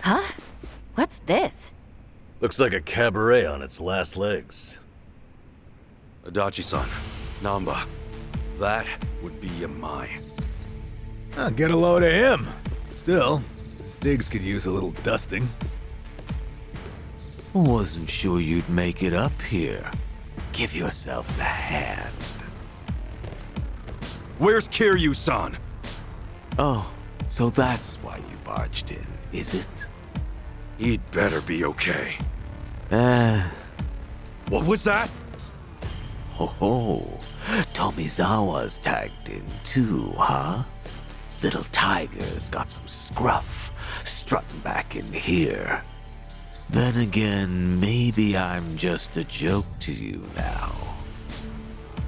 Huh? What's this? Looks like a cabaret on its last legs. Adachi-san, Namba, that would be a my. Get a load of him. Still, his digs could use a little dusting. Wasn't sure you'd make it up here. Give yourselves a hand. Where's Kiryu-san? Oh, so that's why you barged in, is it? He'd better be okay. What was that? Ho, Tomizawa's tagged in too, huh? Little Tiger's got some scruff, strutting back in here. Then again, maybe I'm just a joke to you now.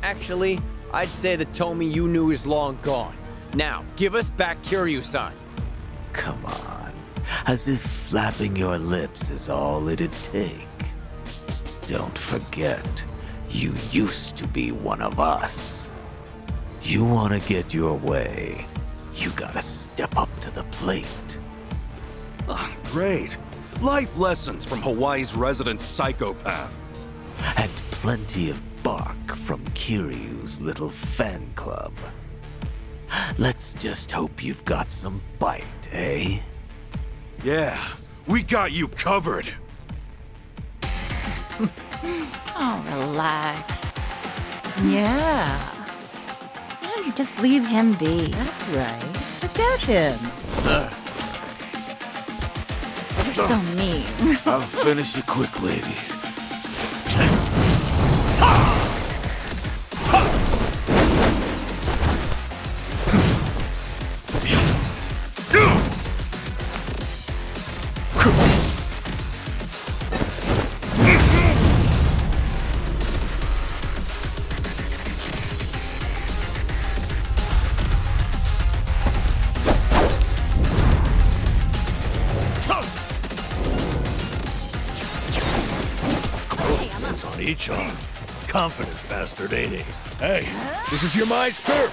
Actually, I'd say the Tomy you knew is long gone. Now, give us back Kiryu-san. Come on, as if flapping your lips is all it'd take. Don't forget, you used to be one of us. You want to get your way, you gotta step up to the plate. Great. Life lessons from Hawaii's resident psychopath. And plenty of bark from Kiryu's little fan club. Let's just hope you've got some bite, eh? Yeah, we got you covered. Oh, relax. Yeah. Why don't you just leave him be? That's right. Forget him. You're so mean. I'll finish it quick, ladies. On each arm. Confident bastard, ain't he? Hey, this is your Mai's turf.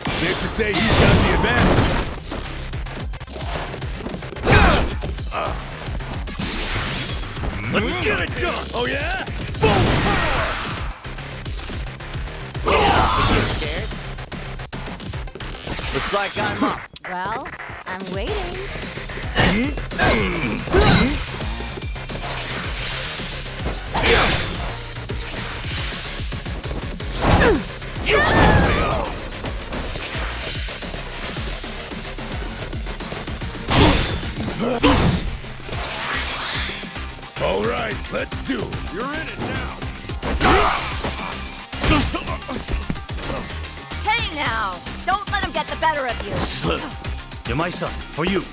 Safe to say he's got the advantage. Let's get it done! Oh yeah? Looks like I'm up. Well, I'm waiting. All right, let's do it. You're in it now. Hey now! Don't let him get the better of you. Yamai-san, for you.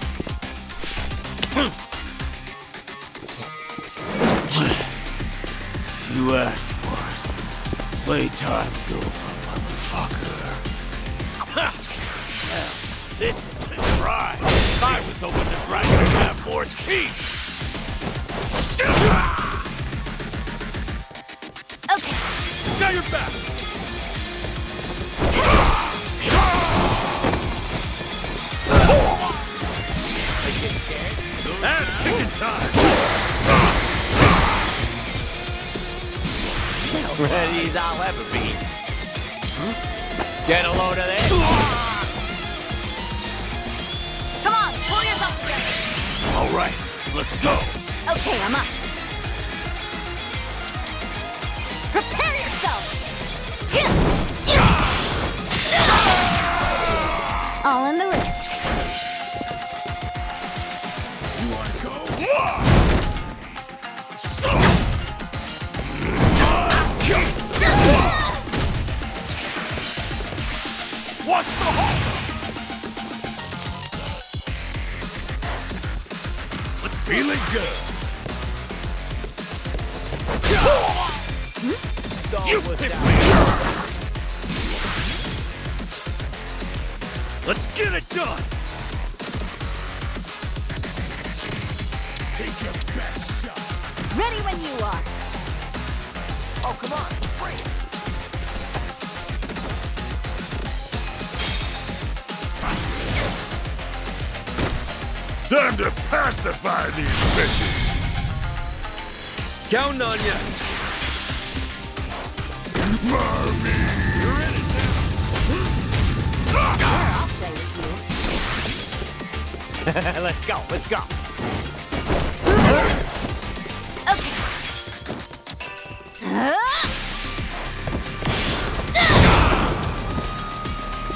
You asked for it. Playtime's over, motherfucker. This is the try. I was hoping the dragon would have more teeth. Okay. Got your back. Ass kicking time. Ready as I'll ever be. Get a load of this. Come on, pull yourself together. All right, let's go. Okay, I'm up. Prepare yourself. All in the wrist. You wanna go? What's the hold? Let's feeling good. You picked me. Let's get it done. Take your best shot. Ready when you are. Oh, come on. Bring it. Time to pacify these bitches! Counting on ya. Mommy! You're in it now. Let's go, let's go.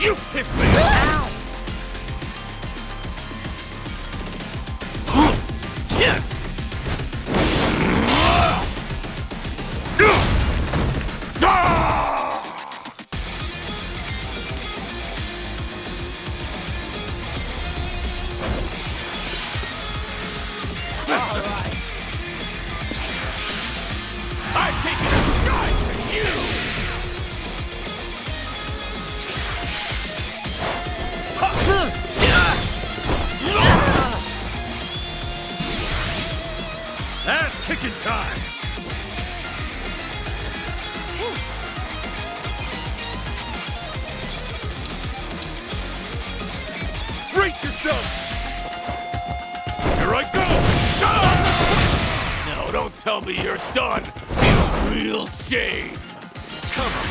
You pissed me off! I'm taking a shot at you! Ass kicking time! Brace yourself! Here I go! Ah! No, don't tell me you're done! You real shame! Come on!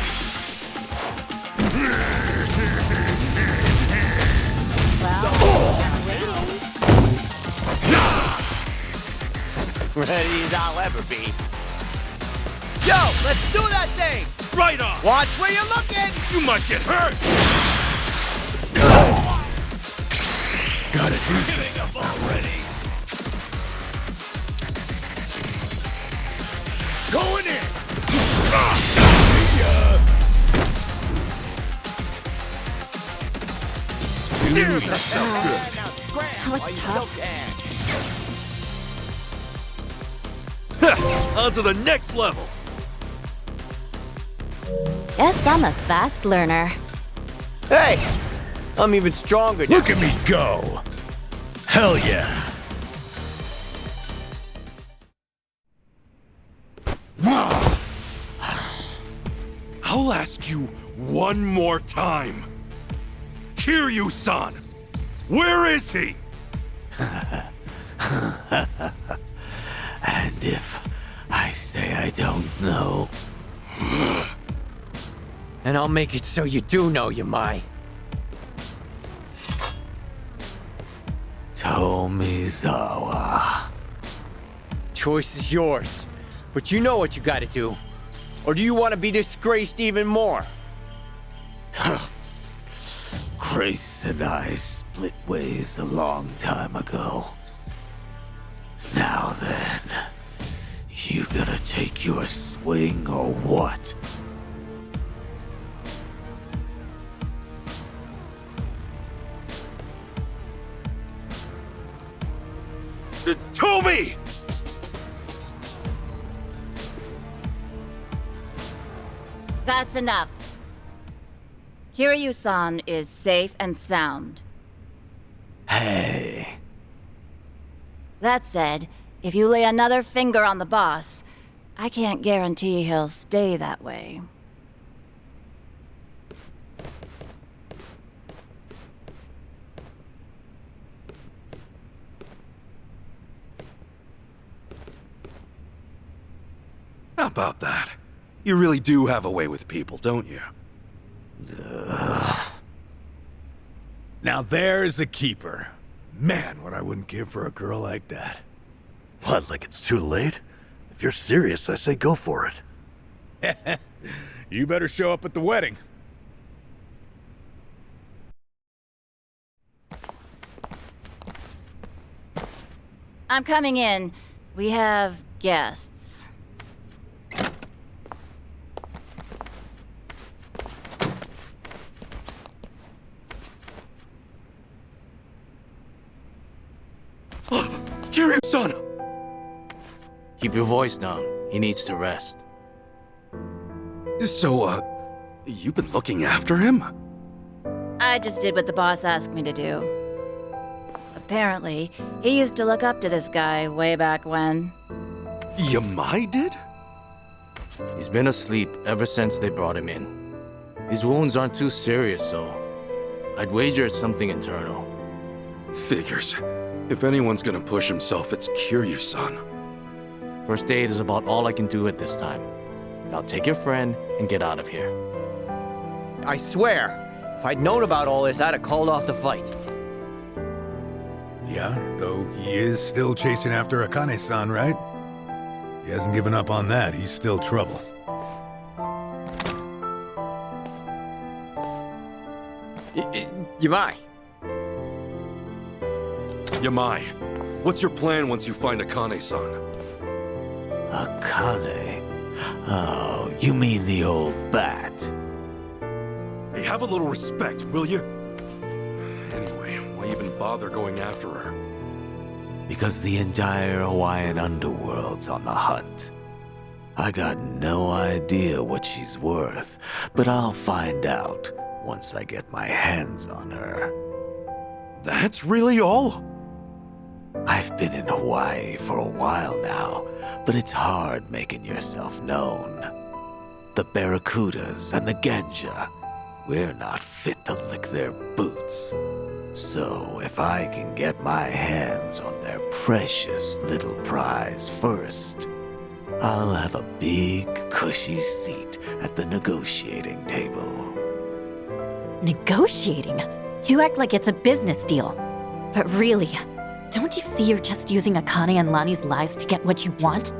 Ready as I'll ever be. Yo, let's do that thing! Right on! Watch where you're looking! You might get hurt! Gotta do Getting up already! Going in! That was tough. On to the next level! Guess I'm a fast learner. Hey! I'm even stronger now. Look at me go! Hell yeah! I'll ask you one more time. Kiryu-san! Where is he? And if I say I don't know, And I'll make it so you do know, Yamai. Tomizawa. Choice is yours. But you know what you gotta do. Or do you want to be disgraced even more? Grace and I split ways a long time ago. Now then, you gonna take your swing or what? Tomy! That's enough. Kiryu-san is safe and sound. Hey, That said, if you lay another finger on the boss, I can't guarantee he'll stay that way. How about that? You really do have a way with people, don't you? Now there's a keeper. Man, what I wouldn't give for a girl like that. What, like it's too late? If you're serious, I say go for it. You better show up at the wedding. I'm coming in. We have guests. Kiryu-san! Keep your voice down. He needs to rest. So, you've been looking after him? I just did what the boss asked me to do. Apparently, he used to look up to this guy way back when. Yamai did? He's been asleep ever since they brought him in. His wounds aren't too serious, so I'd wager it's something internal. Figures. If anyone's gonna push himself, it's Kiryu-san. First aid is about all I can do at this time. Now take your friend and get out of here. I swear, if I'd known about all this, I'd have called off the fight. Yeah, though he is still chasing after Akane-san, right? He hasn't given up on that. He's still trouble. Yamai. Yamai, what's your plan once you find Akane-san? Akane? Oh, you mean the old bat? Hey, have a little respect, will you? Anyway, why even bother going after her? Because the entire Hawaiian underworld's on the hunt. I got no idea what she's worth, but I'll find out once I get my hands on her. That's really all? I've been in Hawaii for a while now, but it's hard making yourself known. The Barracudas and the Ganja, we're not fit to lick their boots. So if I can get my hands on their precious little prize first, I'll have a big, cushy seat at the negotiating table. Negotiating? You act like it's a business deal. But really, don't you see you're just using Akane and Lani's lives to get what you want?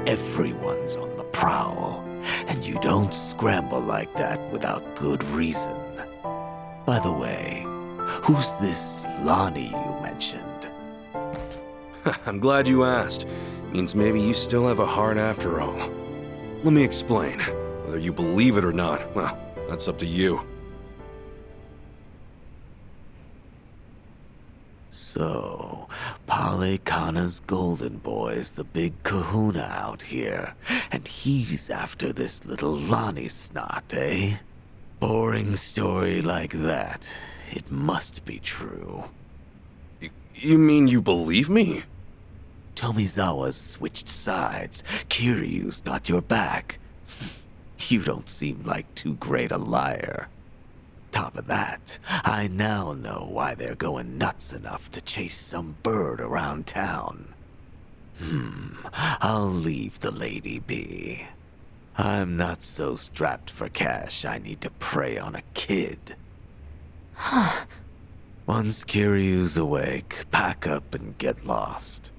Everyone's on the prowl, and you don't scramble like that without good reason. By the way, who's this Lani you mentioned? I'm glad you asked. Means maybe you still have a heart after all. Let me explain. Whether you believe it or not, well, that's up to you. So, Pale Kana's golden boy's the big kahuna out here, and he's after this little Lani snot, eh? Boring story like that. It must be true. You mean you believe me? Tomizawa's switched sides. Kiryu's got your back. You don't seem like too great a liar. Top of that, I now know why they're going nuts enough to chase some bird around town. I'll leave the lady be. I'm not so strapped for cash I need to prey on a kid. Once Kiryu's awake, pack up and get lost.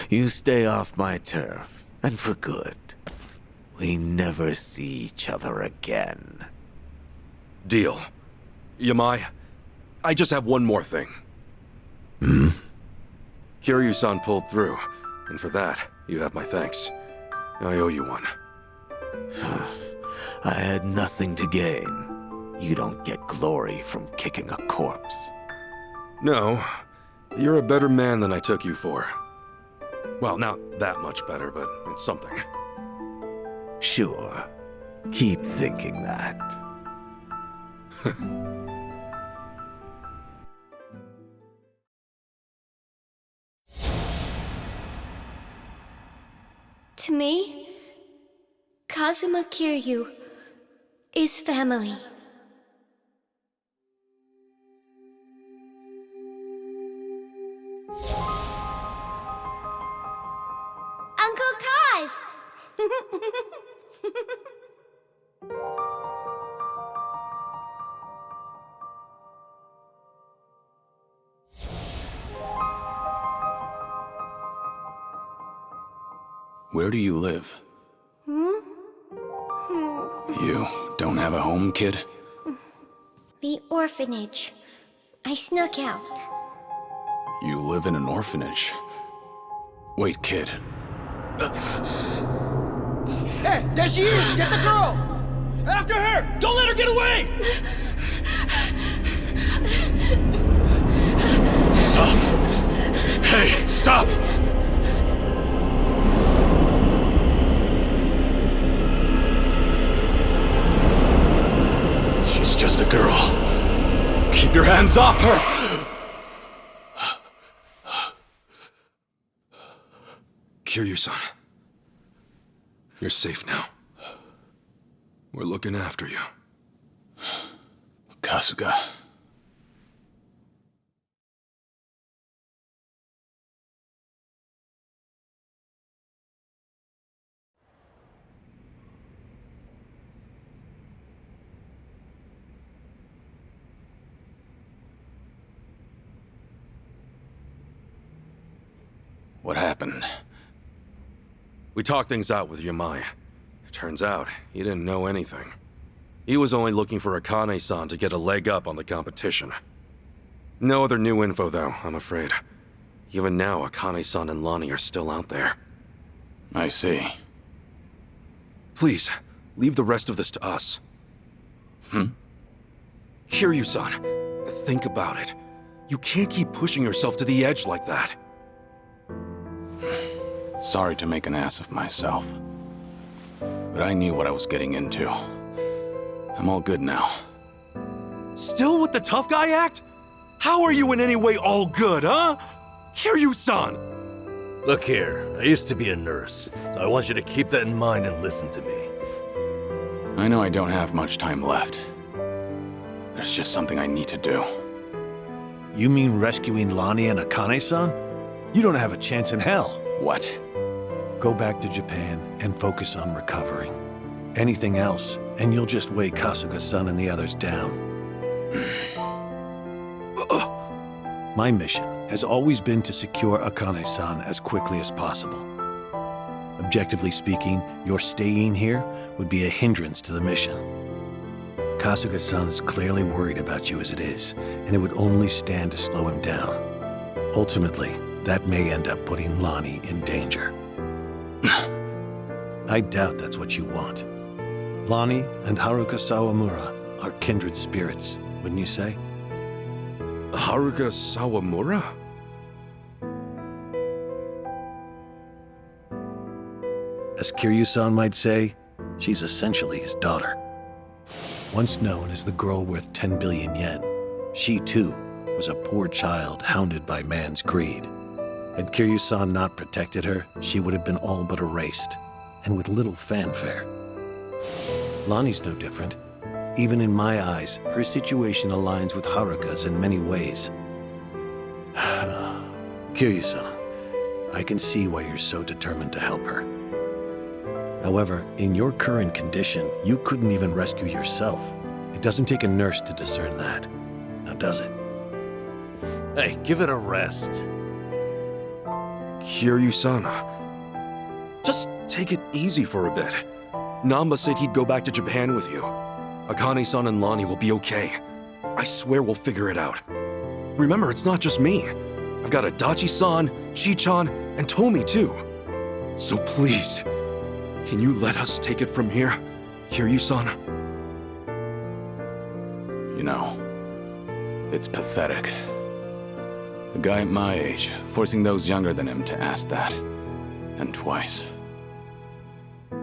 You stay off my turf, and for good. We never see each other again. Deal. Yamai, I just have one more thing. Kiryu-san pulled through, and for that, you have my thanks. I owe you one. I had nothing to gain. You don't get glory from kicking a corpse. No, you're a better man than I took you for. Well, not that much better, but it's something. Sure. Keep thinking that. To me, Kazuma Kiryu is family. Uncle Kaz! Where do you live? You don't have a home, kid? The orphanage. I snuck out. You live in an orphanage. Wait, kid. Hey, there she is! Get the girl! After her! Don't let her get away! Stop! Hey, stop! She's just a girl. Keep your hands off her! Kiryu-san. You're safe now. We're looking after you. Kasuga. What happened? We talked things out with Yamai. Turns out, he didn't know anything. He was only looking for Akane-san to get a leg up on the competition. No other new info, though, I'm afraid. Even now, Akane-san and Lonnie are still out there. I see. Please, leave the rest of this to us. Kiryu-san, think about it. You can't keep pushing yourself to the edge like that. Sorry to make an ass of myself. But I knew what I was getting into. I'm all good now. Still with the tough guy act? How are you in any way all good, huh? Kiryu-san! Look here, I used to be a nurse, so I want you to keep that in mind and listen to me. I know I don't have much time left. There's just something I need to do. You mean rescuing Lonnie and Akane-san? You don't have a chance in hell. What? Go back to Japan and focus on recovering. Anything else, and you'll just weigh Kasuga-san and the others down. My mission has always been to secure Akane-san as quickly as possible. Objectively speaking, your staying here would be a hindrance to the mission. Kasuga-san's clearly worried about you as it is, and it would only stand to slow him down. Ultimately, that may end up putting Lonnie in danger. I doubt that's what you want. Lonnie and Haruka Sawamura are kindred spirits, wouldn't you say? Haruka Sawamura? As Kiryu-san might say, she's essentially his daughter. Once known as the girl worth 10 billion yen, she too was a poor child hounded by man's greed. Had Kiryu-san not protected her, she would have been all but erased, and with little fanfare. Lonnie's no different. Even in my eyes, her situation aligns with Haruka's in many ways. Kiryu-san, I can see why you're so determined to help her. However, in your current condition, you couldn't even rescue yourself. It doesn't take a nurse to discern that. Now, does it? Hey, give it a rest. Kiryu-san. Just take it easy for a bit. Namba said he'd go back to Japan with you. Akane-san and Lonnie will be okay. I swear we'll figure it out. Remember, it's not just me. I've got Adachi-san, Chi-chan, and Tomi too. So please, can you let us take it from here, Kiryu-san? You know, it's pathetic. A guy my age, forcing those younger than him to ask that. And twice.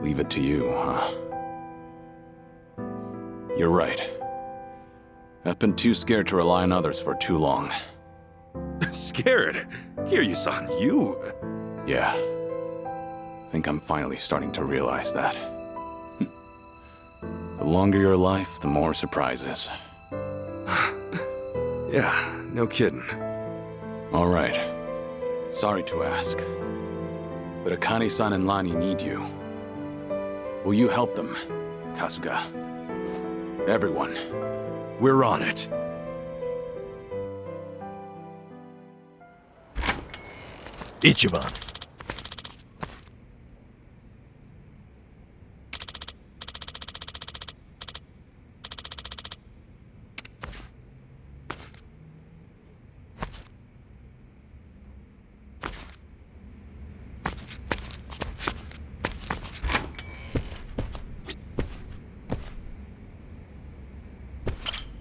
Leave it to you, huh? You're right. I've been too scared to rely on others for too long. Scared? Kiryu-san, you? Yeah. I think I'm finally starting to realize that. The longer your life, the more surprises. Yeah, no kidding. All right. Sorry to ask. But Akane-san and Lonnie need you. Will you help them, Kasuga? Everyone. We're on it. Ichiban.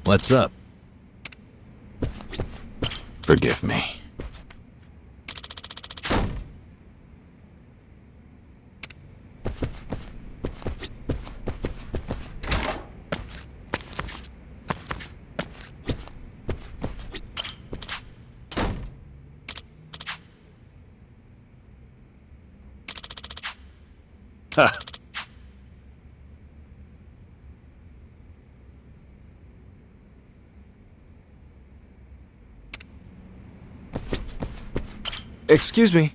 What's up? Forgive me. Ha! Excuse me.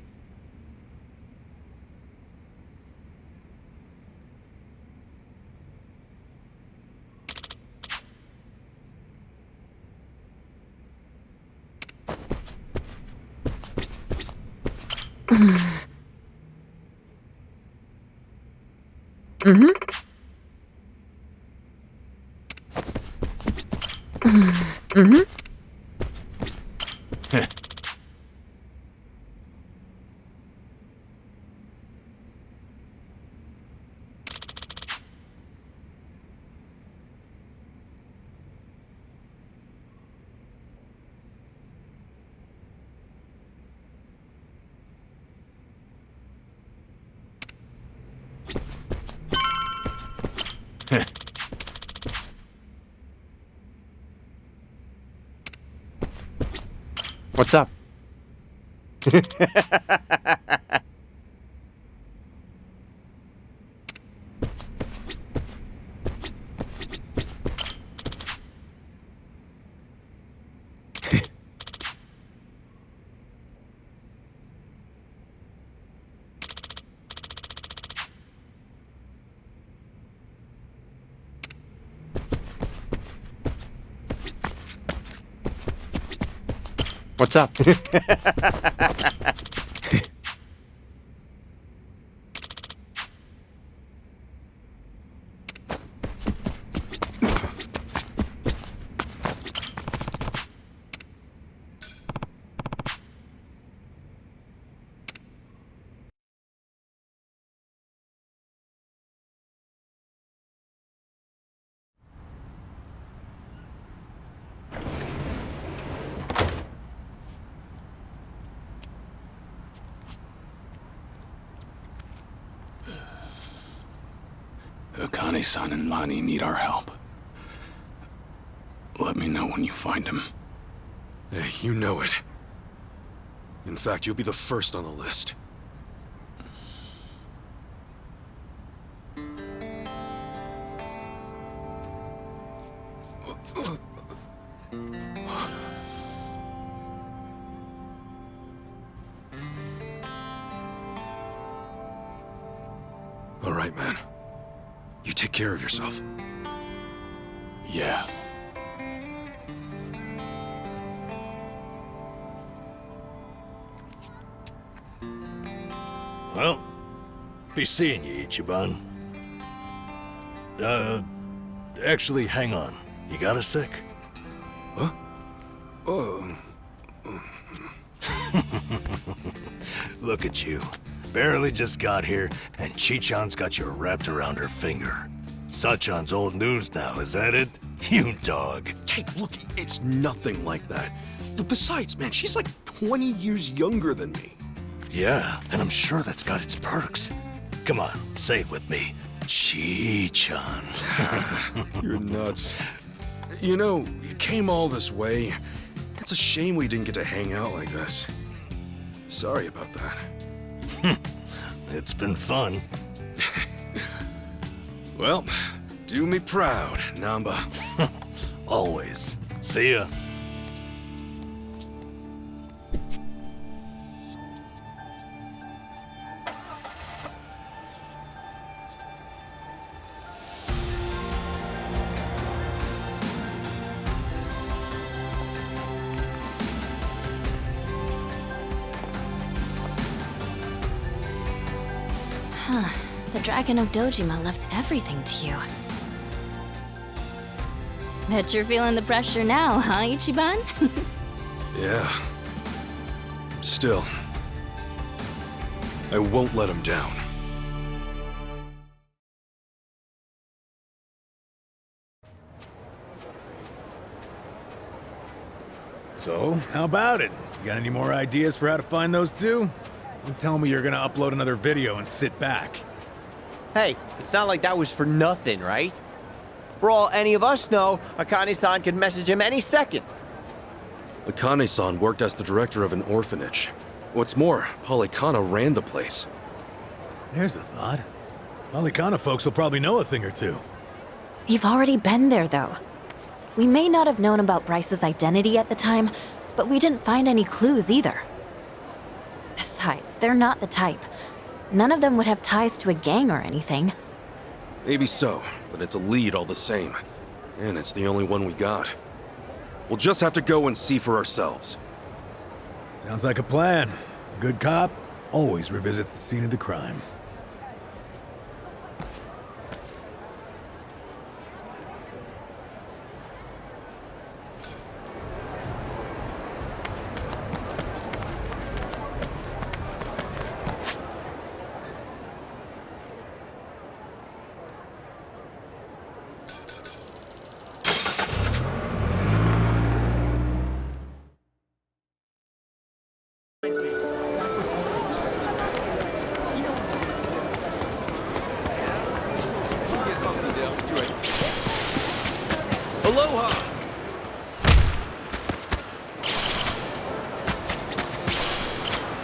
What's up? What's up? Akane-san and Lani need our help. Let me know when you find him. Hey, you know it. In fact, you'll be the first on the list. All right, man. You take care of yourself. Yeah. Well, be seeing you, Ichiban. Actually, hang on. You got a sec? Huh? Oh. Look at you. Barely just got here, and Chichan's got you wrapped around her finger. Sachan's old news now, is that it? You dog. Hey, look, it's nothing like that. Besides, man, she's like 20 years younger than me. Yeah, and I'm sure that's got its perks. Come on, say it with me. Chichan. You're nuts. You know, you came all this way. It's a shame we didn't get to hang out like this. Sorry about that. It's been fun. Well, do me proud, Namba. Always. See ya. The Dragon of Dojima left everything to you. Bet you're feeling the pressure now, huh, Ichiban? Yeah. Still, I won't let him down. So, how about it? You got any more ideas for how to find those two? Don't tell me you're gonna upload another video and sit back. Hey, it's not like that was for nothing, right? For all any of us know, Akane-san could message him any second. Akane-san worked as the director of an orphanage. What's more, Polycana ran the place. There's a thought. Polycana folks will probably know a thing or two. You've already been there, though. We may not have known about Bryce's identity at the time, but we didn't find any clues either. Besides, they're not the type. None of them would have ties to a gang or anything. Maybe so, but it's a lead all the same. And it's the only one we got. We'll just have to go and see for ourselves. Sounds like a plan. Good cop, Always revisits the scene of the crime. Aloha!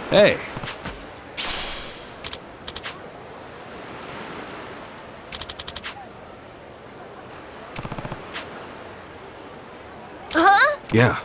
Hey. Huh? Yeah.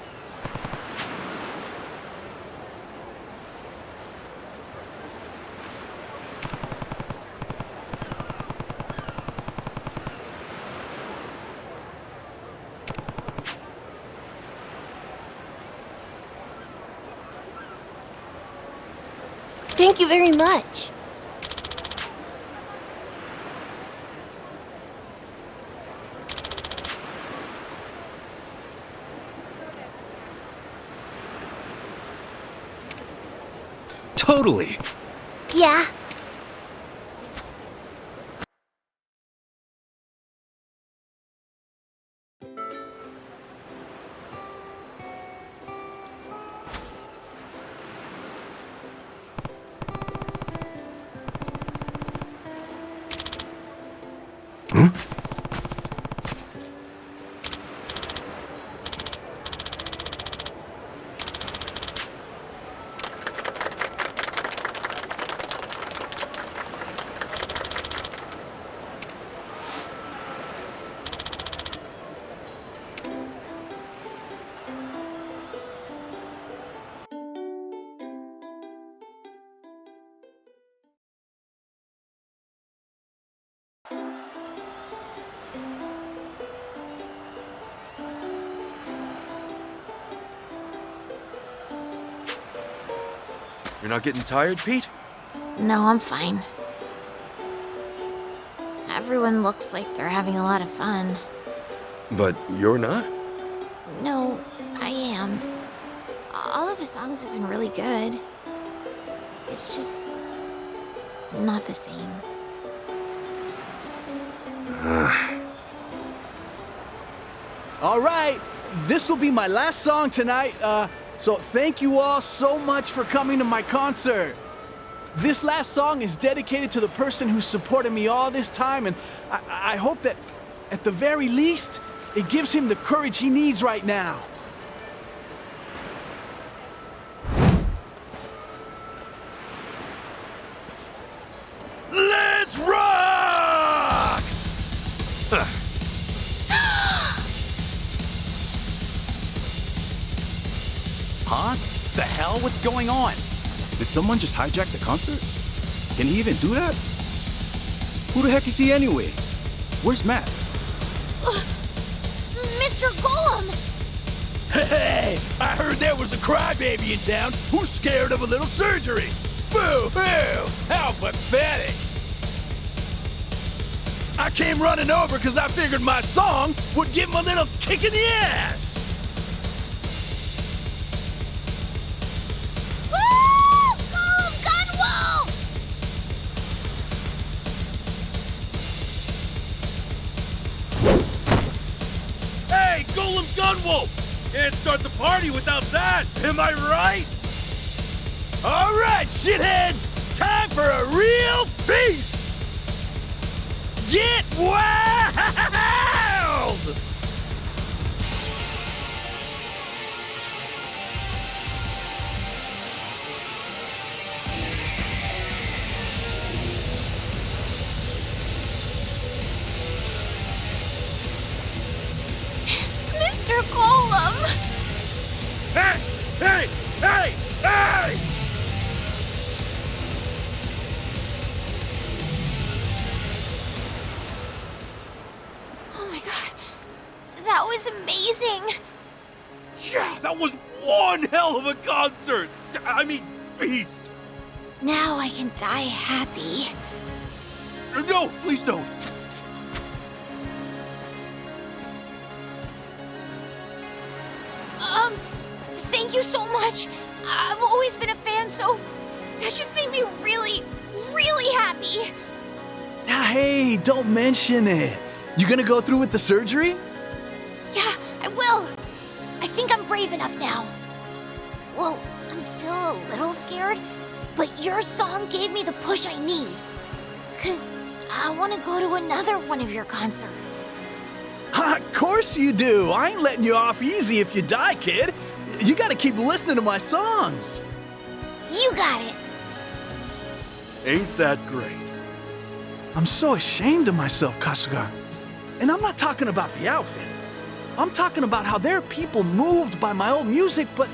Thank you very much. Totally. Yeah. You're not getting tired, Pete? No, I'm fine. Everyone looks like they're having a lot of fun. But you're not? No, I am. All of his songs have been really good. It's just not the same. All right, this will be my last song tonight, so thank you all so much for coming to my concert. This last song is dedicated to the person who supported me all this time, and I hope that, at the very least, it gives him the courage he needs right now. Let's rock! Huh? The hell? What's going on? Did someone just hijack the concert? Can he even do that? Who the heck is he anyway? Where's Matt? Mr. Golem! Hey, I heard there was a crybaby in town who's scared of a little surgery. Boo-hoo! How pathetic! I came running over because I figured my song would give him a little kick in the ass. Woo! Golem Gunwolf! Hey, Golem Gunwolf! Can't start the party without that, am I right? All right, shitheads! Time for a real feast! Get wild! Mr. Golem! Hey! Hey! Hey! Hey! Oh my god. That was amazing. Yeah, that was one hell of a concert! I mean, feast! Now I can die happy. No, please don't. Thank you so much. I've always been a fan, so that just made me really, really happy. Now, hey, don't mention it. You gonna go through with the surgery? Yeah, I will. I think I'm brave enough now. Well, I'm still a little scared, but your song gave me the push I need. 'Cause I want to go to another one of your concerts. Of course you do. I ain't letting you off easy if you die, kid. You gotta keep listening to my songs. You got it. Ain't that great? I'm so ashamed of myself, Kasuga. And I'm not talking about the outfit. I'm talking about how there are people moved by my old music, but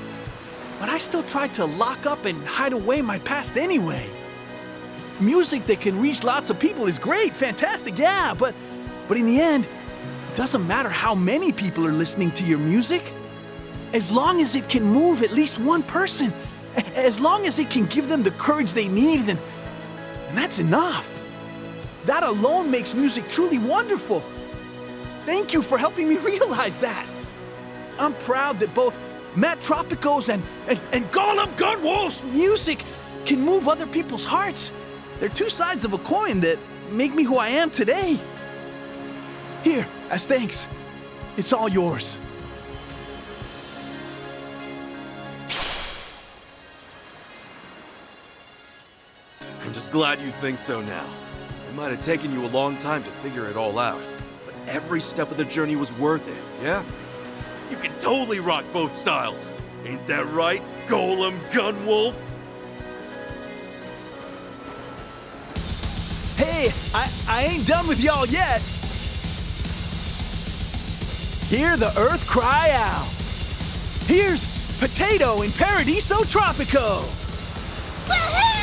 I still try to lock up and hide away my past anyway. Music that can reach lots of people is great, fantastic, yeah, but in the end, it doesn't matter how many people are listening to your music. As long as it can move at least one person, as long as it can give them the courage they need, then that's enough. That alone makes music truly wonderful. Thank you for helping me realize that. I'm proud that both Matt Tropico's and Gollum Gunwolf's music can move other people's hearts. They're two sides of a coin that make me who I am today. Here, as thanks, it's all yours. I'm just glad you think so now. It might have taken you a long time to figure it all out, but every step of the journey was worth it, yeah? You can totally rock both styles. Ain't that right, Golem Gunwolf? Hey, I ain't done with y'all yet. Hear the earth cry out. Here's Potato in Paradiso Tropico. Woohoo!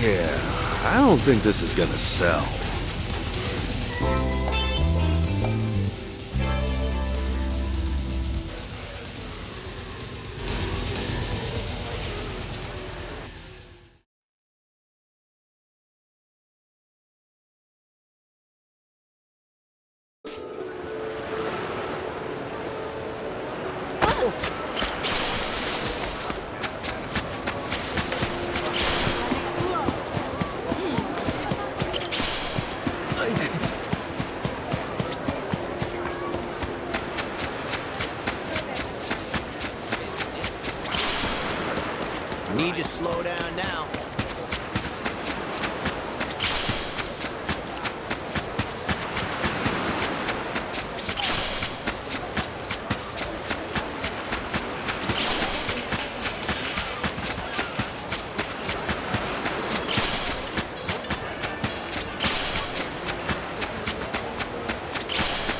Yeah, I don't think this is gonna sell. Need to slow down now.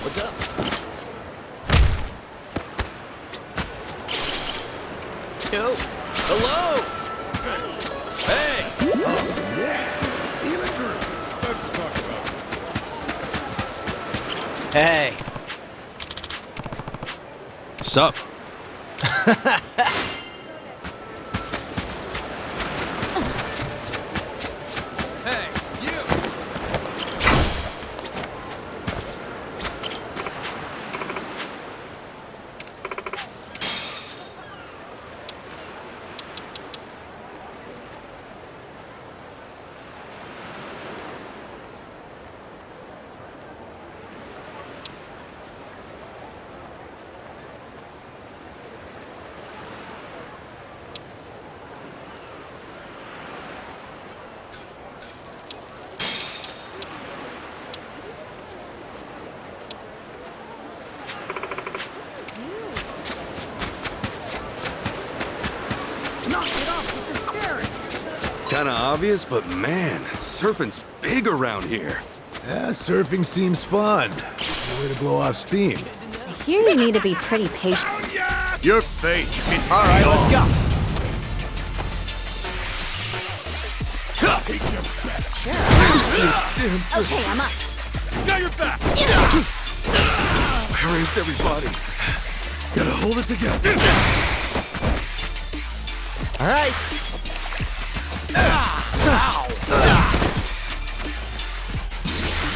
What's up? Yo, hello. Hey. Let's talk about it. Hey. Sup? Hey, you. Kinda obvious, but man, surfing's big around here. Yeah, surfing seems fun. It's a way to blow off steam. I hear you need to be pretty patient. Your face pisses All right, me let's off. go. Okay, I'm up. Got your back. Where is everybody? Gotta hold it together. All right.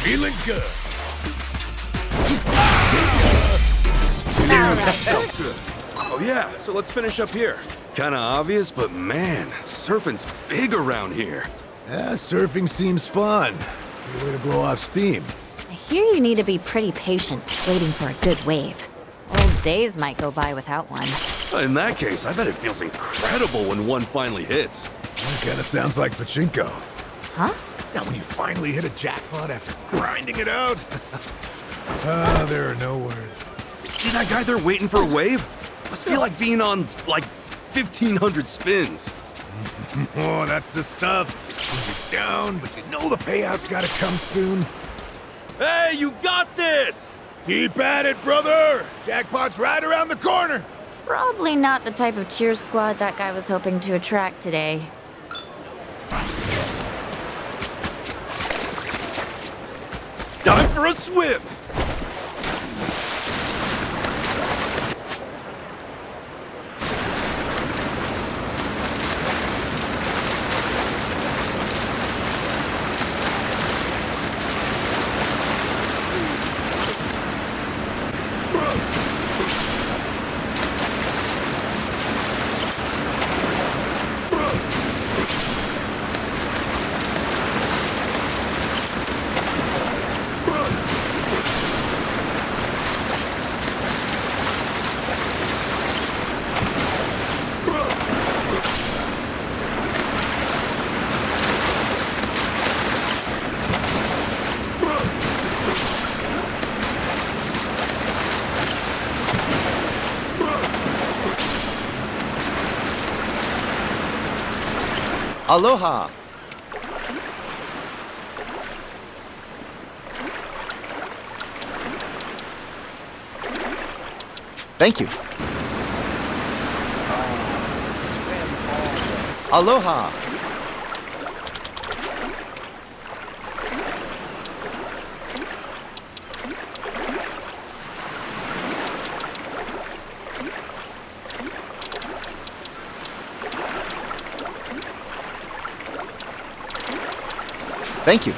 Feeling good. Sounds good. Oh yeah, so let's finish up here. Kinda obvious, but man, surfing's big around here. Yeah, surfing seems fun. Good way to blow off steam. I hear you need to be pretty patient, waiting for a good wave. Old days might go by without one. In that case, I bet it feels incredible when one finally hits. That kind of sounds like pachinko. Huh? Now, when you finally hit a jackpot after grinding it out. Ah, there are no words. See that guy there waiting for a wave? Must feel like being on, like, 1,500 spins. Oh, that's the stuff. When you're down, but you know the payout's gotta come soon. Hey, you got this! Keep at it, brother! Jackpot's right around the corner! Probably not the type of cheer squad that guy was hoping to attract today. Time for a swim! Aloha. Thank you. Aloha. Thank you.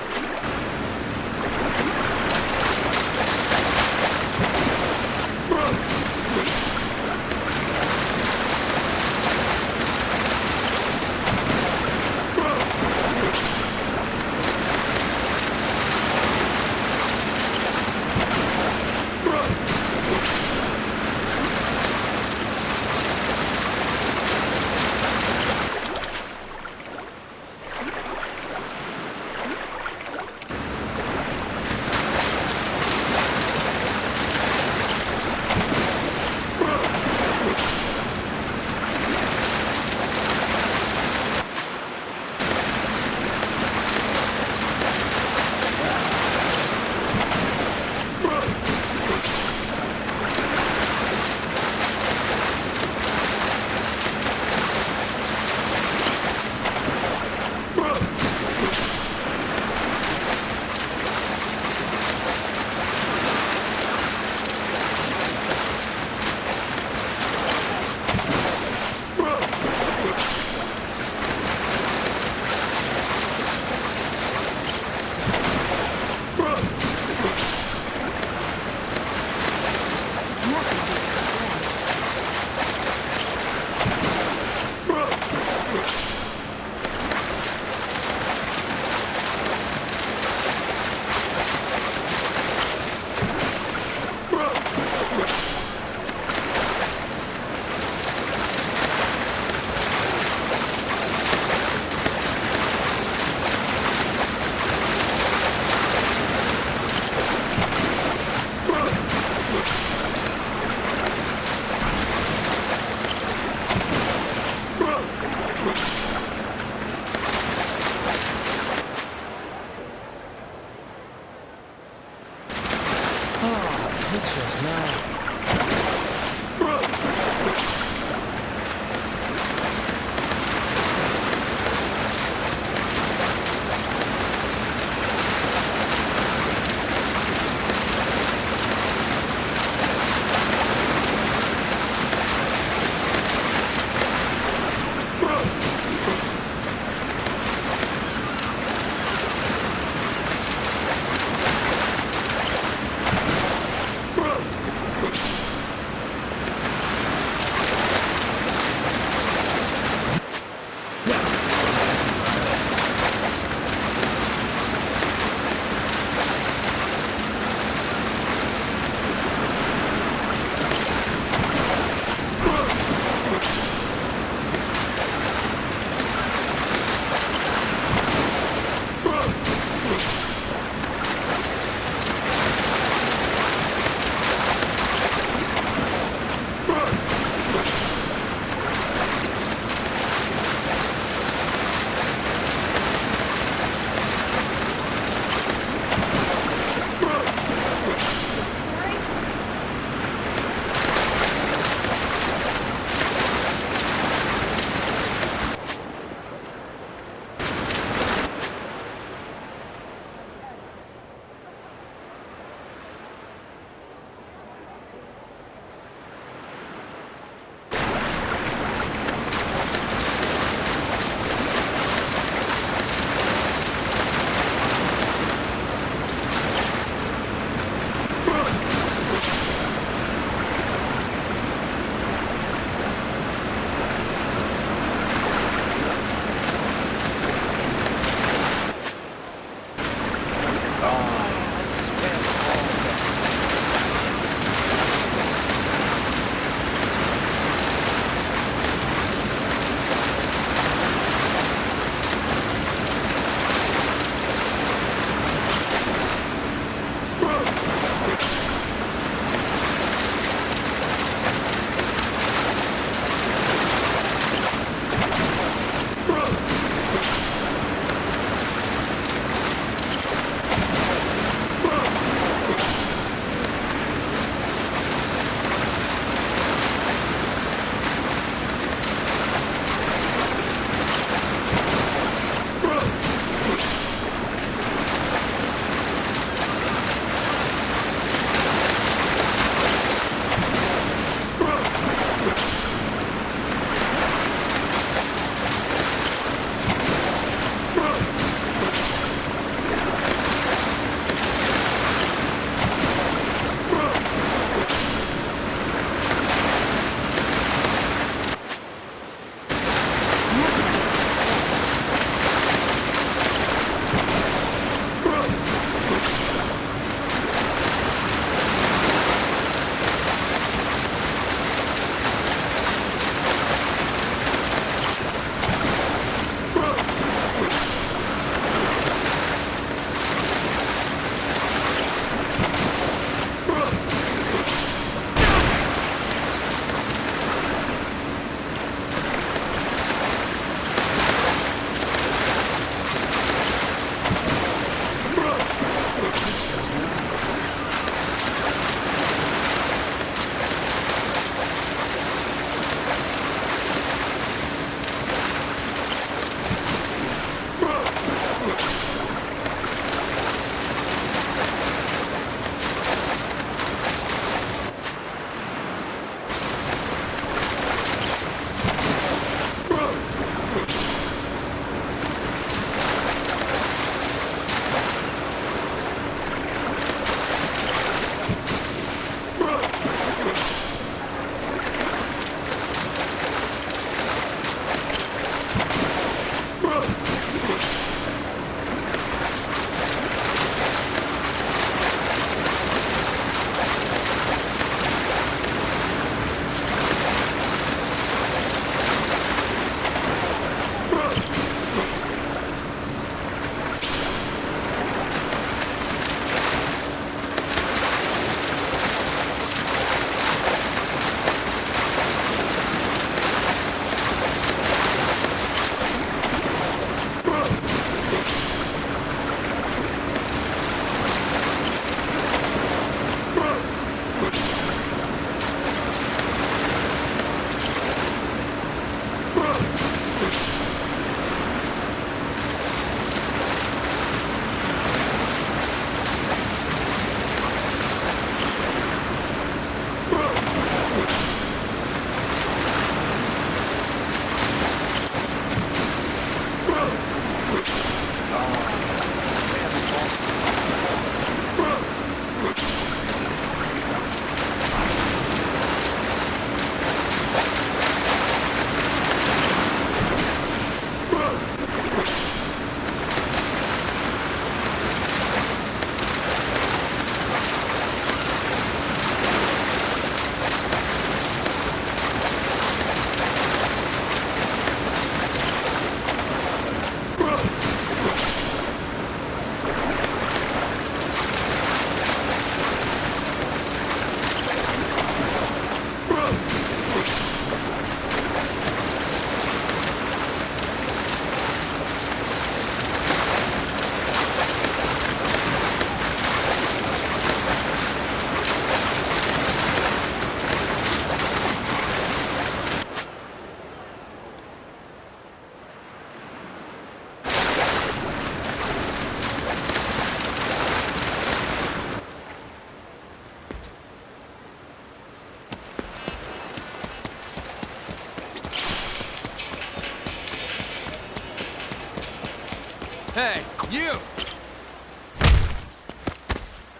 Hey, you!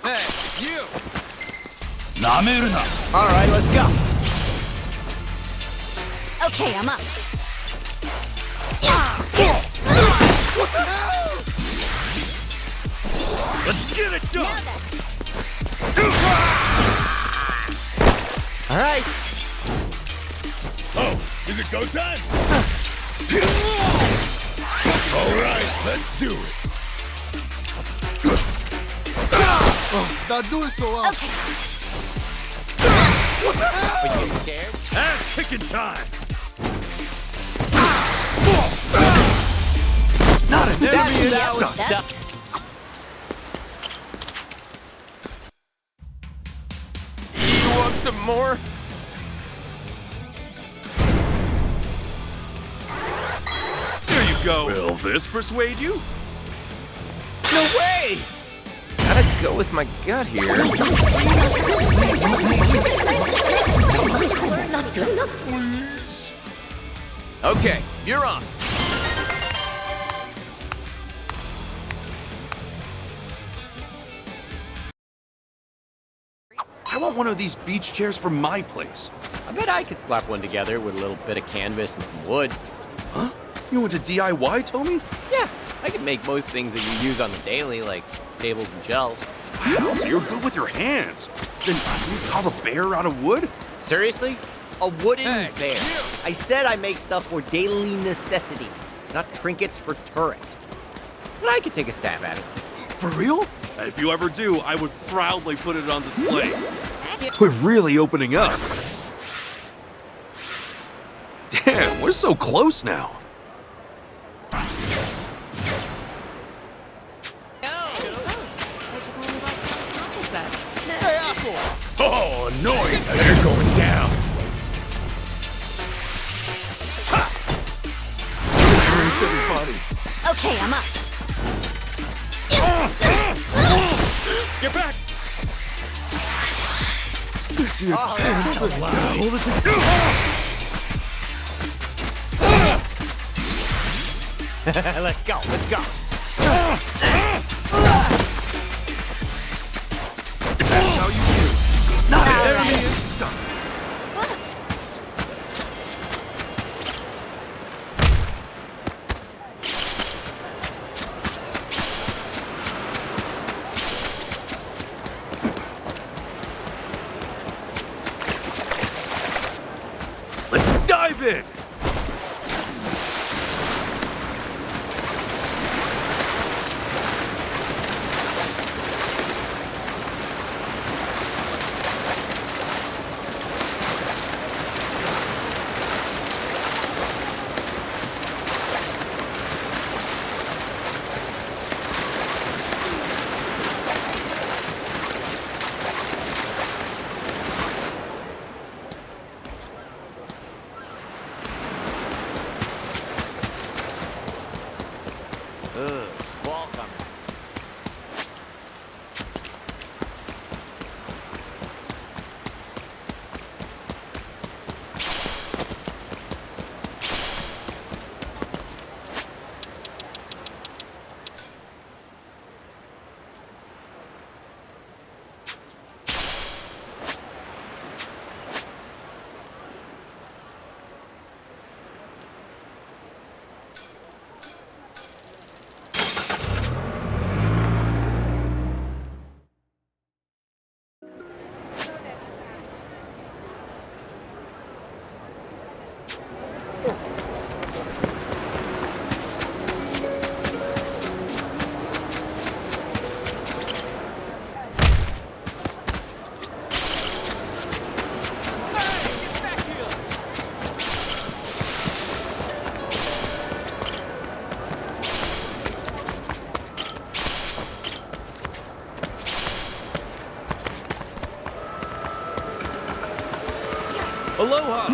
Hey, you! All right, let's go. Okay, I'm up. Let's get it done! All right. Oh, is it go time? All right, let's do it. Not doing so well. Okay. Are you scared? Ass kicking time! Not an enemy in That sight. was dumb. You want some more? There you go. Will this persuade you? No way! Gotta go with my gut here. Okay, you're on. I want one of these beach chairs for my place. I bet I could slap one together with a little bit of canvas and some wood. Huh? You went to DIY, Tommy? Yeah, I can make most things that you use on the daily, like tables and shelves. Wow, so you're good with your hands. Then you carve a bear out of wood? Seriously? A wooden Hey, bear. you! I said I make stuff for daily necessities, not trinkets for tourists. But I could take a stab at it. For real? If you ever do, I would proudly put it on display. We're really opening up. Damn, we're so close now. Oh, noise! They're going down. Embrace everybody. Okay, I'm up. Get back! It's your Hold it Let's go, let's go. That's how you do. Not an enemy in sight. Let's dive in. Squall coming. Aloha.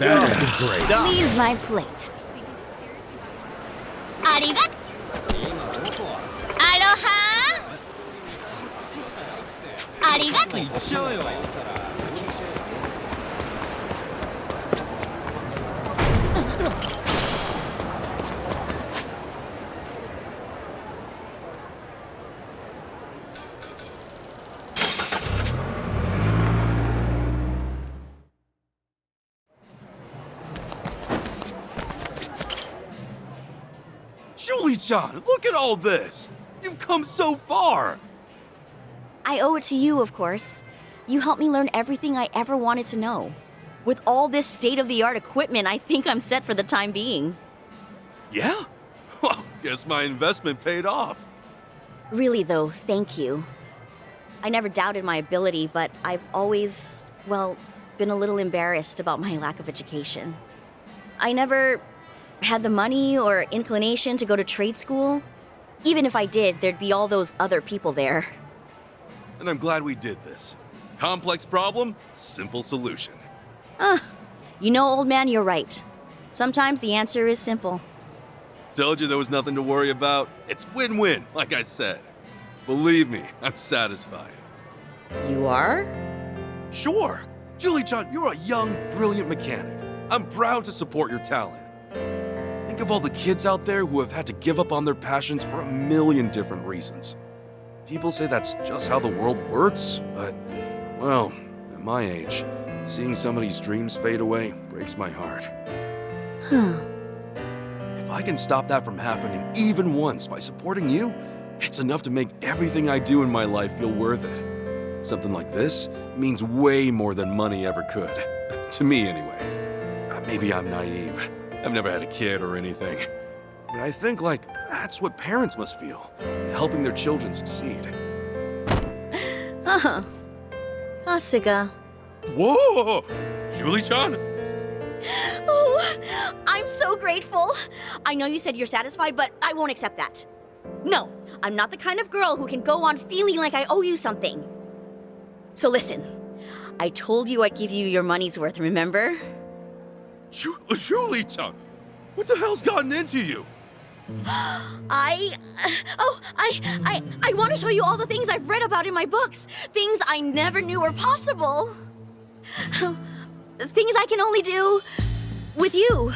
That was great. Leave my plate. Arigato. Aloha. Arigato. Julie-chan, look at all this! You've come so far! I owe it to you, of course. You helped me learn everything I ever wanted to know. With all this state-of-the-art equipment, I think I'm set for the time being. Yeah? Well, guess my investment paid off. Really, though, thank you. I never doubted my ability, but I've always, well, been a little embarrassed about my lack of education. I never had the money or inclination to go to trade school. Even if I did, there'd be all those other people there. And I'm glad we did this. Complex problem, simple solution. You know, old man, you're right. Sometimes the answer is simple. Told you there was nothing to worry about. It's win-win, like I said. Believe me, I'm satisfied. You are? Sure. Julie-chan, you're a young, brilliant mechanic. I'm proud to support your talent. Think of all the kids out there who have had to give up on their passions for a million different reasons. People say that's just how the world works, but, well, at my age, seeing somebody's dreams fade away breaks my heart. If I can stop that from happening even once by supporting you, it's enough to make everything I do in my life feel worth it. Something like this means way more than money ever could. To me, anyway. Maybe I'm naive. I've never had a kid or anything. But I think, like, that's what parents must feel, helping their children succeed. Asuka. Whoa! Julie-chan? Oh, I'm so grateful. I know you said you're satisfied, but I won't accept that. No, I'm not the kind of girl who can go on feeling like I owe you something. So listen, I told you I'd give you your money's worth, remember? Julie-chan, what the hell's gotten into you? I want to show you all the things I've read about in my books. Things I never knew were possible. Things I can only do with you.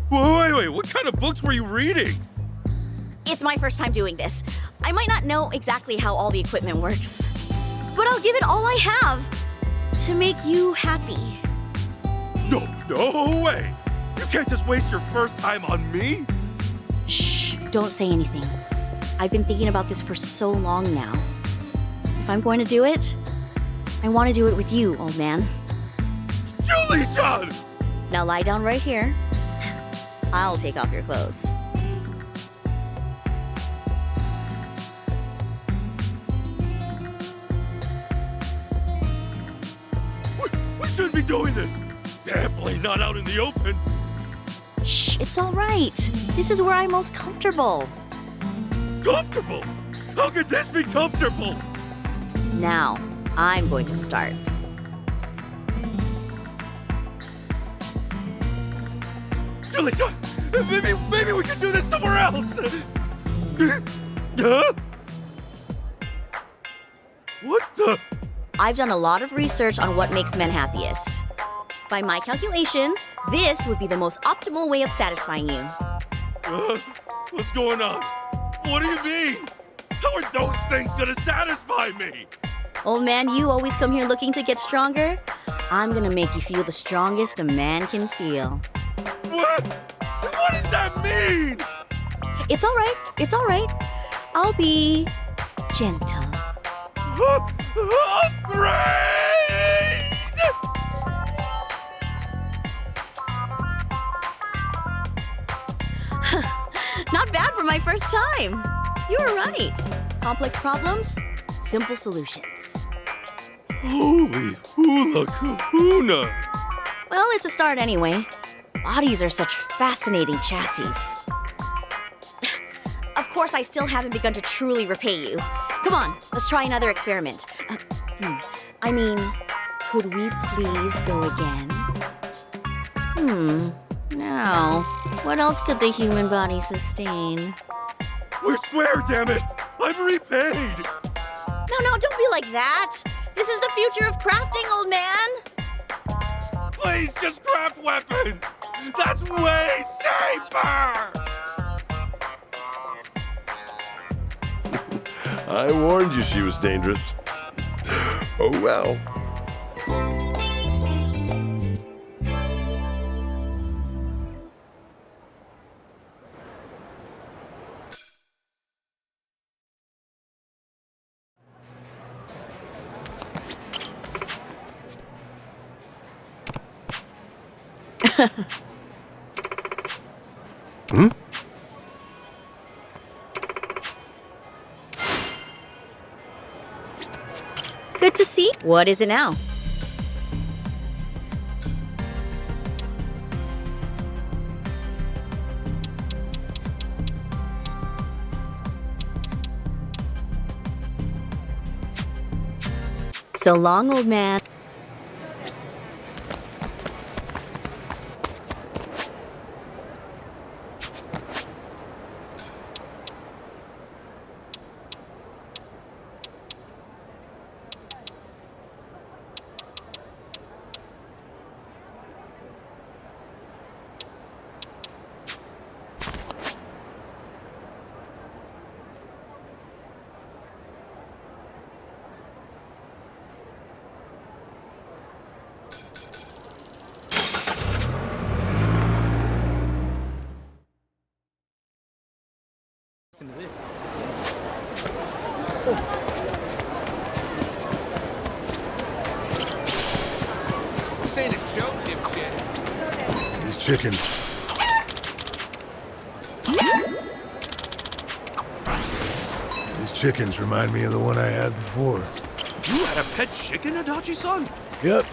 Wait, what kind of books were you reading? It's my first time doing this. I might not know exactly how all the equipment works, but I'll give it all I have to make you happy. No way! You can't just waste your first time on me! Shh, don't say anything. I've been thinking about this for so long now. If I'm going to do it, I want to do it with you, old man. Julie-chan! Now lie down right here. I'll take off your clothes. We shouldn't be doing this! Definitely not out in the open! Shh, it's all right. This is where I'm most comfortable. Comfortable? How could this be comfortable? Now, I'm going to start. Julie-chan, maybe we can do this somewhere else! Huh? What the? I've done a lot of research on what makes men happiest. By my calculations, this would be the most optimal way of satisfying you. What's going on? What do you mean? How are those things gonna satisfy me? Old man, you always come here looking to get stronger. I'm gonna make you feel the strongest a man can feel. What? What does that mean? It's all right. It's all right. I'll be gentle. Upgrade! Not bad for my first time. You were right. Complex problems, simple solutions. Holy hula kahuna! Well, it's a start anyway. Bodies are such fascinating chassis. Of course, I still haven't begun to truly repay you. Come on, let's try another experiment. I mean, could we please go again? Now, what else could the human body sustain? We're square, damn it! I've repaid! No, don't be like that. This is the future of crafting, old man. Please just craft weapons! That's way safer! I warned you she was dangerous. Oh well. Hmm? Good to see. What is it now? So long, old man. Listen to this. This ain't a show, dipshit. These chickens. These chickens remind me of the one I had before. You had a pet chicken, Adachi-san? Yep.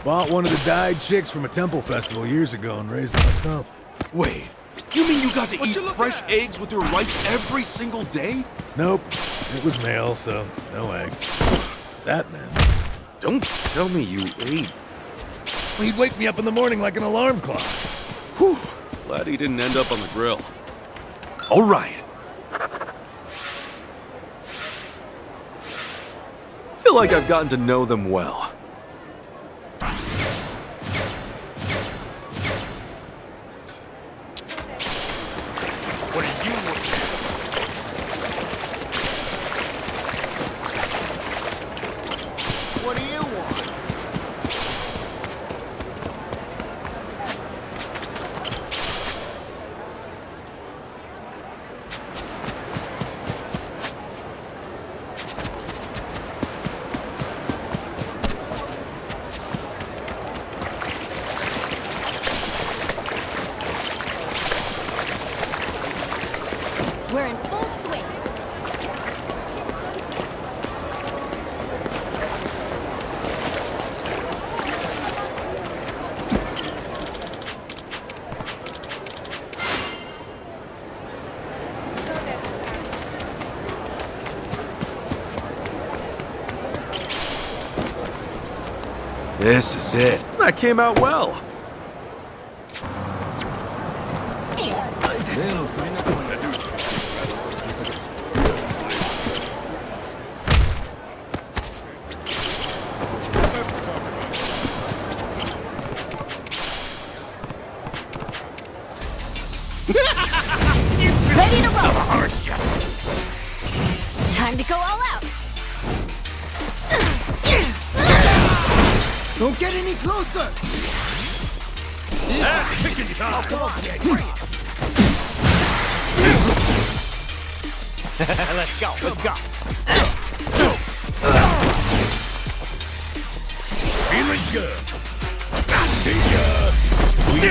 Bought one of the dyed chicks from a temple festival years ago and raised it myself. Wait, you mean you got to eat fresh eggs with your rice every single day? Nope. It was male, so no eggs. That man. Don't tell me you ate. He'd wake me up in the morning like an alarm clock. Whew. Glad he didn't end up on the grill. All right. Feel like I've gotten to know them well. What are you looking at? What do you want? We're in full swing. This is it. That came out well. Ready to roll. Time to go all out. Don't get any closer! Ass kicking time! Oh, come on, yeah, bring it. Let's go, let's go. Feeling good. See ya.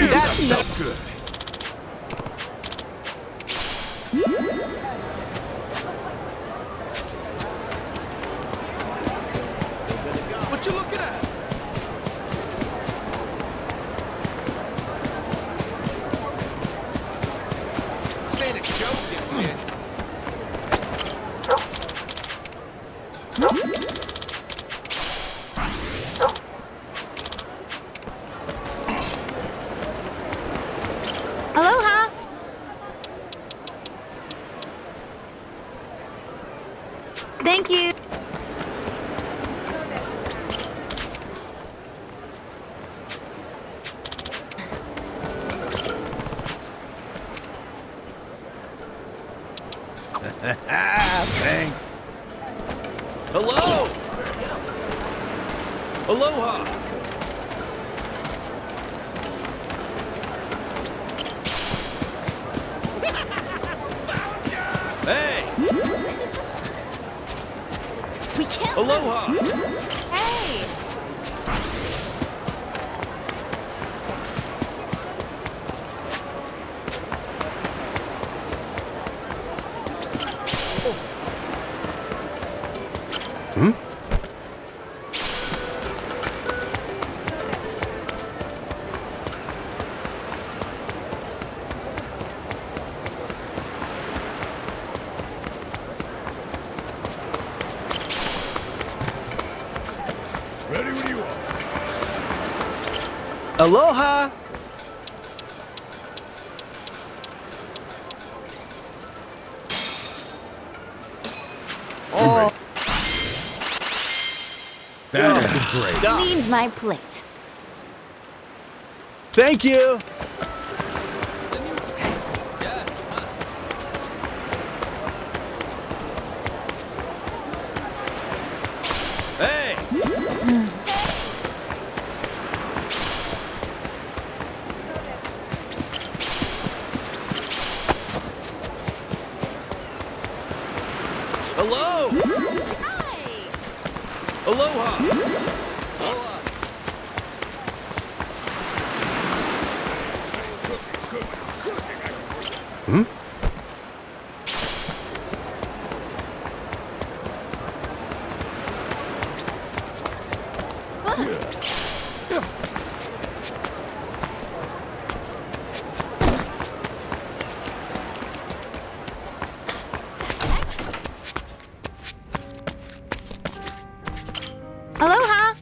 That's not good. What you looking at? This ain't a show, dipshit. Thank you. Thanks. Hello! Aloha! Hey! We can't Aloha! Hey! Hmm? Ready when you are. Aloha! Oh. That was great. Cleaned my plate. Thank you. Hey! Hello! Aloha! Hmm? Aloha!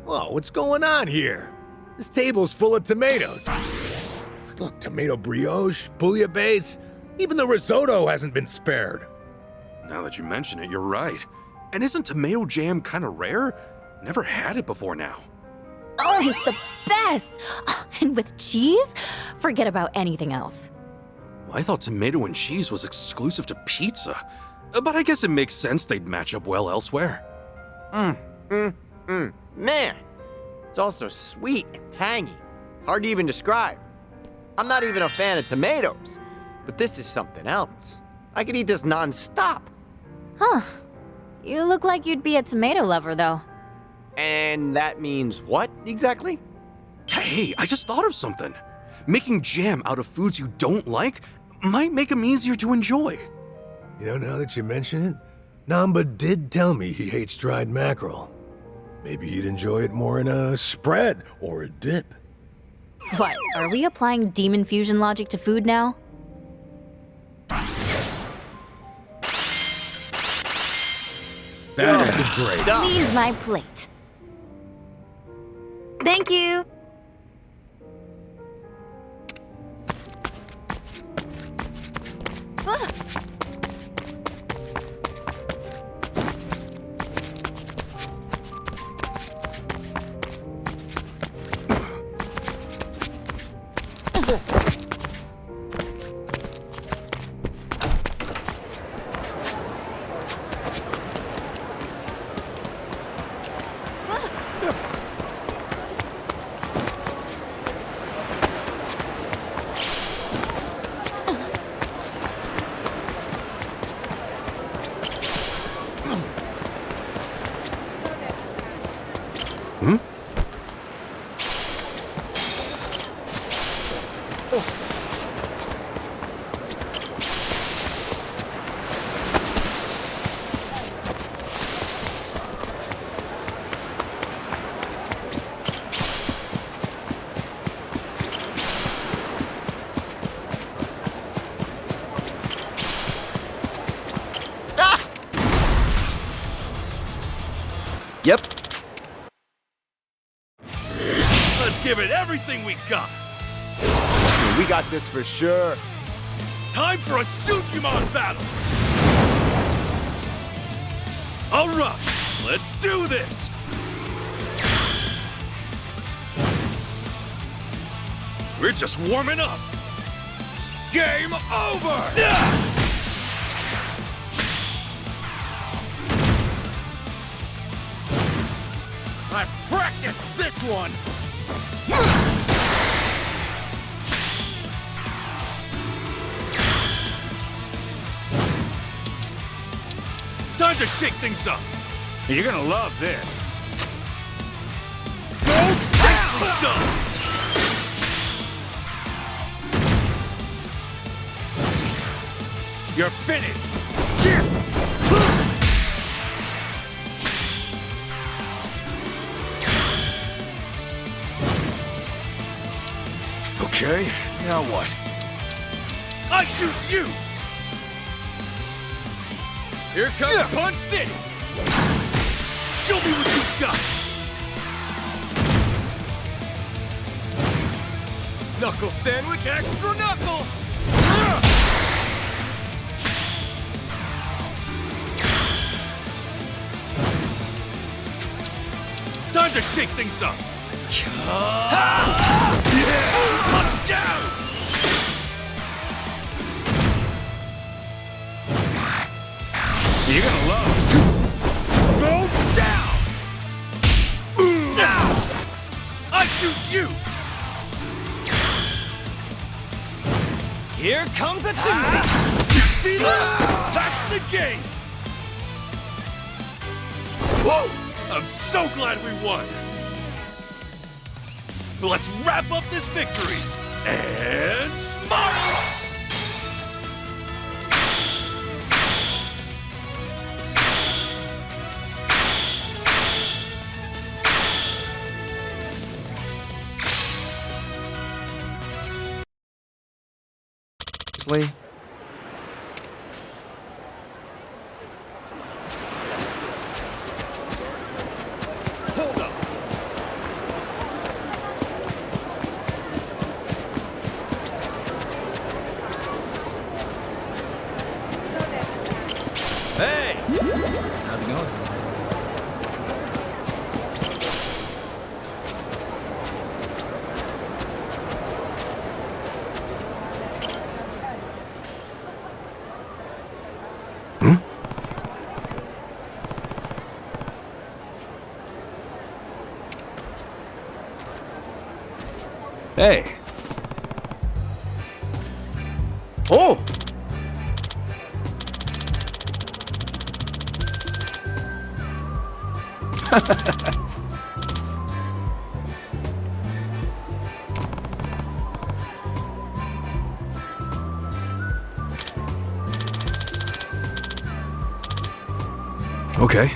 Whoa, what's going on here? This table's full of tomatoes. Look, tomato brioche, bouillabaisse, even the risotto hasn't been spared. Now that you mention it, you're right. And isn't tomato jam kind of rare? Never had it before now. Oh, it's the best! Oh, and with cheese? Forget about anything else. Well, I thought tomato and cheese was exclusive to pizza. But I guess it makes sense they'd match up well elsewhere. Man, it's also sweet and tangy. Hard to even describe. I'm not even a fan of tomatoes, but this is something else. I could eat this non-stop. Huh. You look like you'd be a tomato lover, though. And that means what, exactly? Hey, I just thought of something. Making jam out of foods you don't like might make them easier to enjoy. You know, now that you mention it, Namba did tell me he hates dried mackerel. Maybe he'd enjoy it more in a spread or a dip. What, are we applying demon fusion logic to food now? That was great. Cleaned my plate. Thank you. Yep. Let's give it everything we got. We got this for sure. Time for a Sujimon battle. All right, let's do this. We're just warming up. Game over! I practiced this one! Time to shake things up. You're gonna love this. Nicely done. You're finished! Okay, now what? I choose you! Here comes Punch City! Show me what you've got! Knuckle sandwich, extra knuckle! Time to shake things up! Up, down! You're gonna love it. Go down! Now! I choose you! Here comes a doozy! You see that? That's the game! Whoa! I'm so glad we won! Let's wrap up this victory! And smile! Honestly, Hold up! Hey! How's it going? hey. Oh! Okay.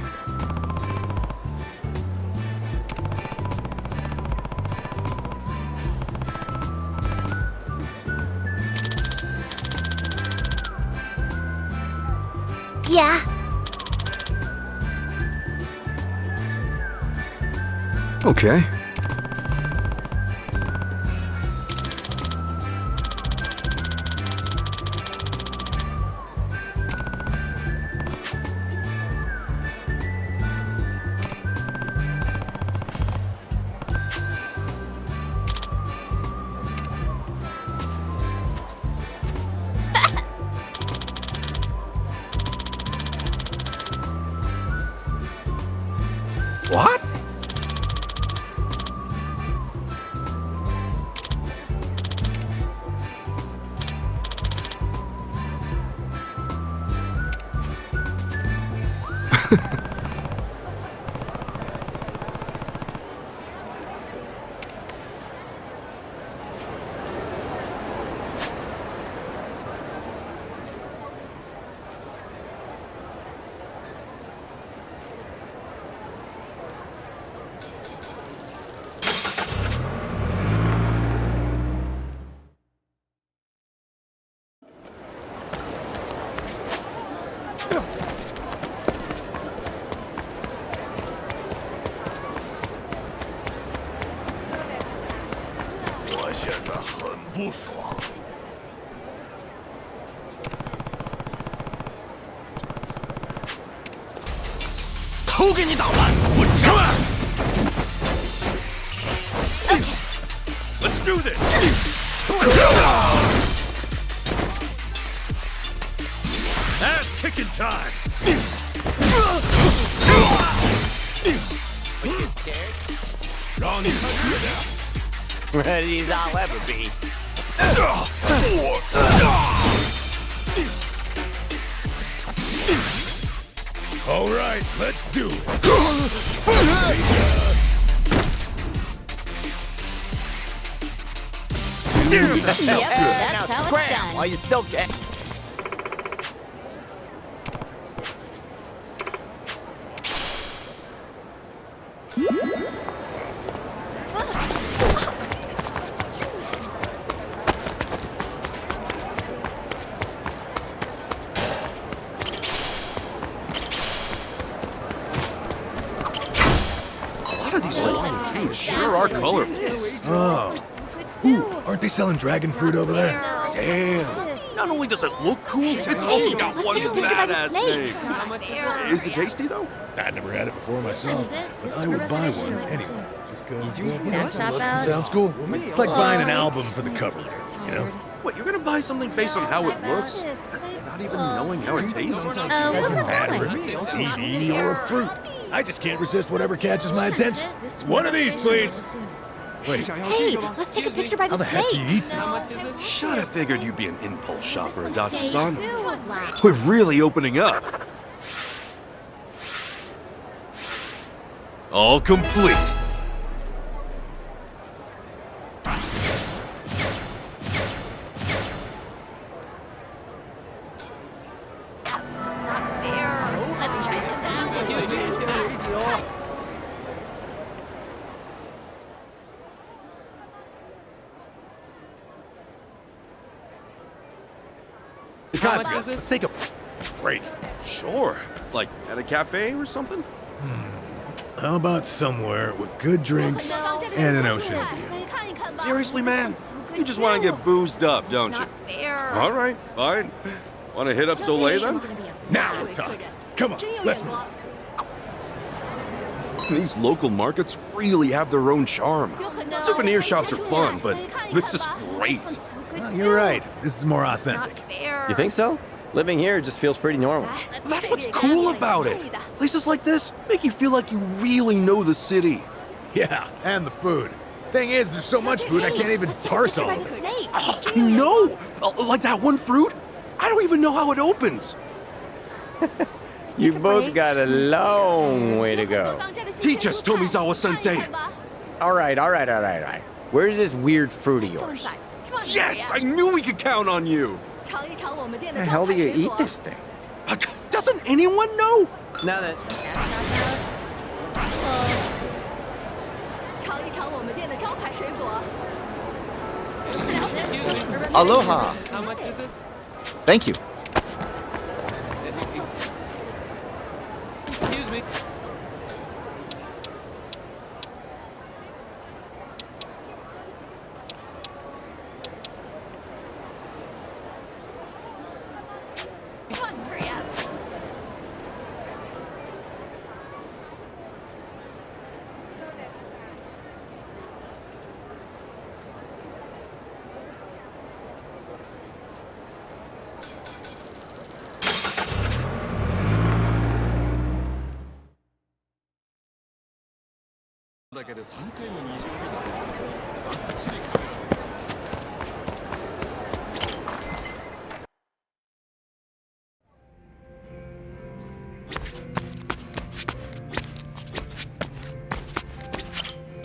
Yeah. Okay. What? 不爽。都给你打烂，混账！Let's do this. Ass kicking time. Ready as I'll ever be. All right, let's do it. Dude, that felt Yep, good. that's Now how it's scram done. while you still can. A lot of these Hawaiian foods sure are colorful. Oh. Ooh, aren't they selling dragon fruit over there? Damn. Not only does it look cool, it's also got one badass name. Is it tasty though? I'd never had it before myself, is it? but It's I for would buy reservation. one anyway. Just because that shop out? sounds cool. It's like buying an album for the cover, you know? What, you're gonna buy something based on how it looks? Not even knowing how it tastes? What's Doesn't matter that if it's a CD or a fruit. I just can't resist whatever catches my attention. One of these, please. Wait, Hey, let's take a picture by how the the heck do snake. you eat this? Should have figured you'd be an impulse shopper, Adachi-san. We're really opening up. All complete. Cosmo, let's take a break. Sure. Like at a cafe or something? How about somewhere with good drinks and an ocean view? Seriously, man? You just want to get boozed up, don't you? All right, fine. Want to hit up Soleil then? Now let's talk. Come on, let's move. These local markets really have their own charm. Souvenir shops are fun, but this is great. You're right. This is more authentic. You think so? Living here just feels pretty normal. That's what's cool about it. Places like this make you feel like you really know the city. Yeah, and the food. Thing is, there's so much food I can't even parse all of it. Oh, no! Like that one fruit? I don't even know how it opens. You both got a long way to go. Teach us, Tomizawa-sensei. All right. Where's this weird fruit of yours? Yes, I knew we could count on you. How the hell do you eat this thing? Doesn't anyone know? Now that... Aloha. How much is this? Thank you. Excuse me. Come on, hurry up.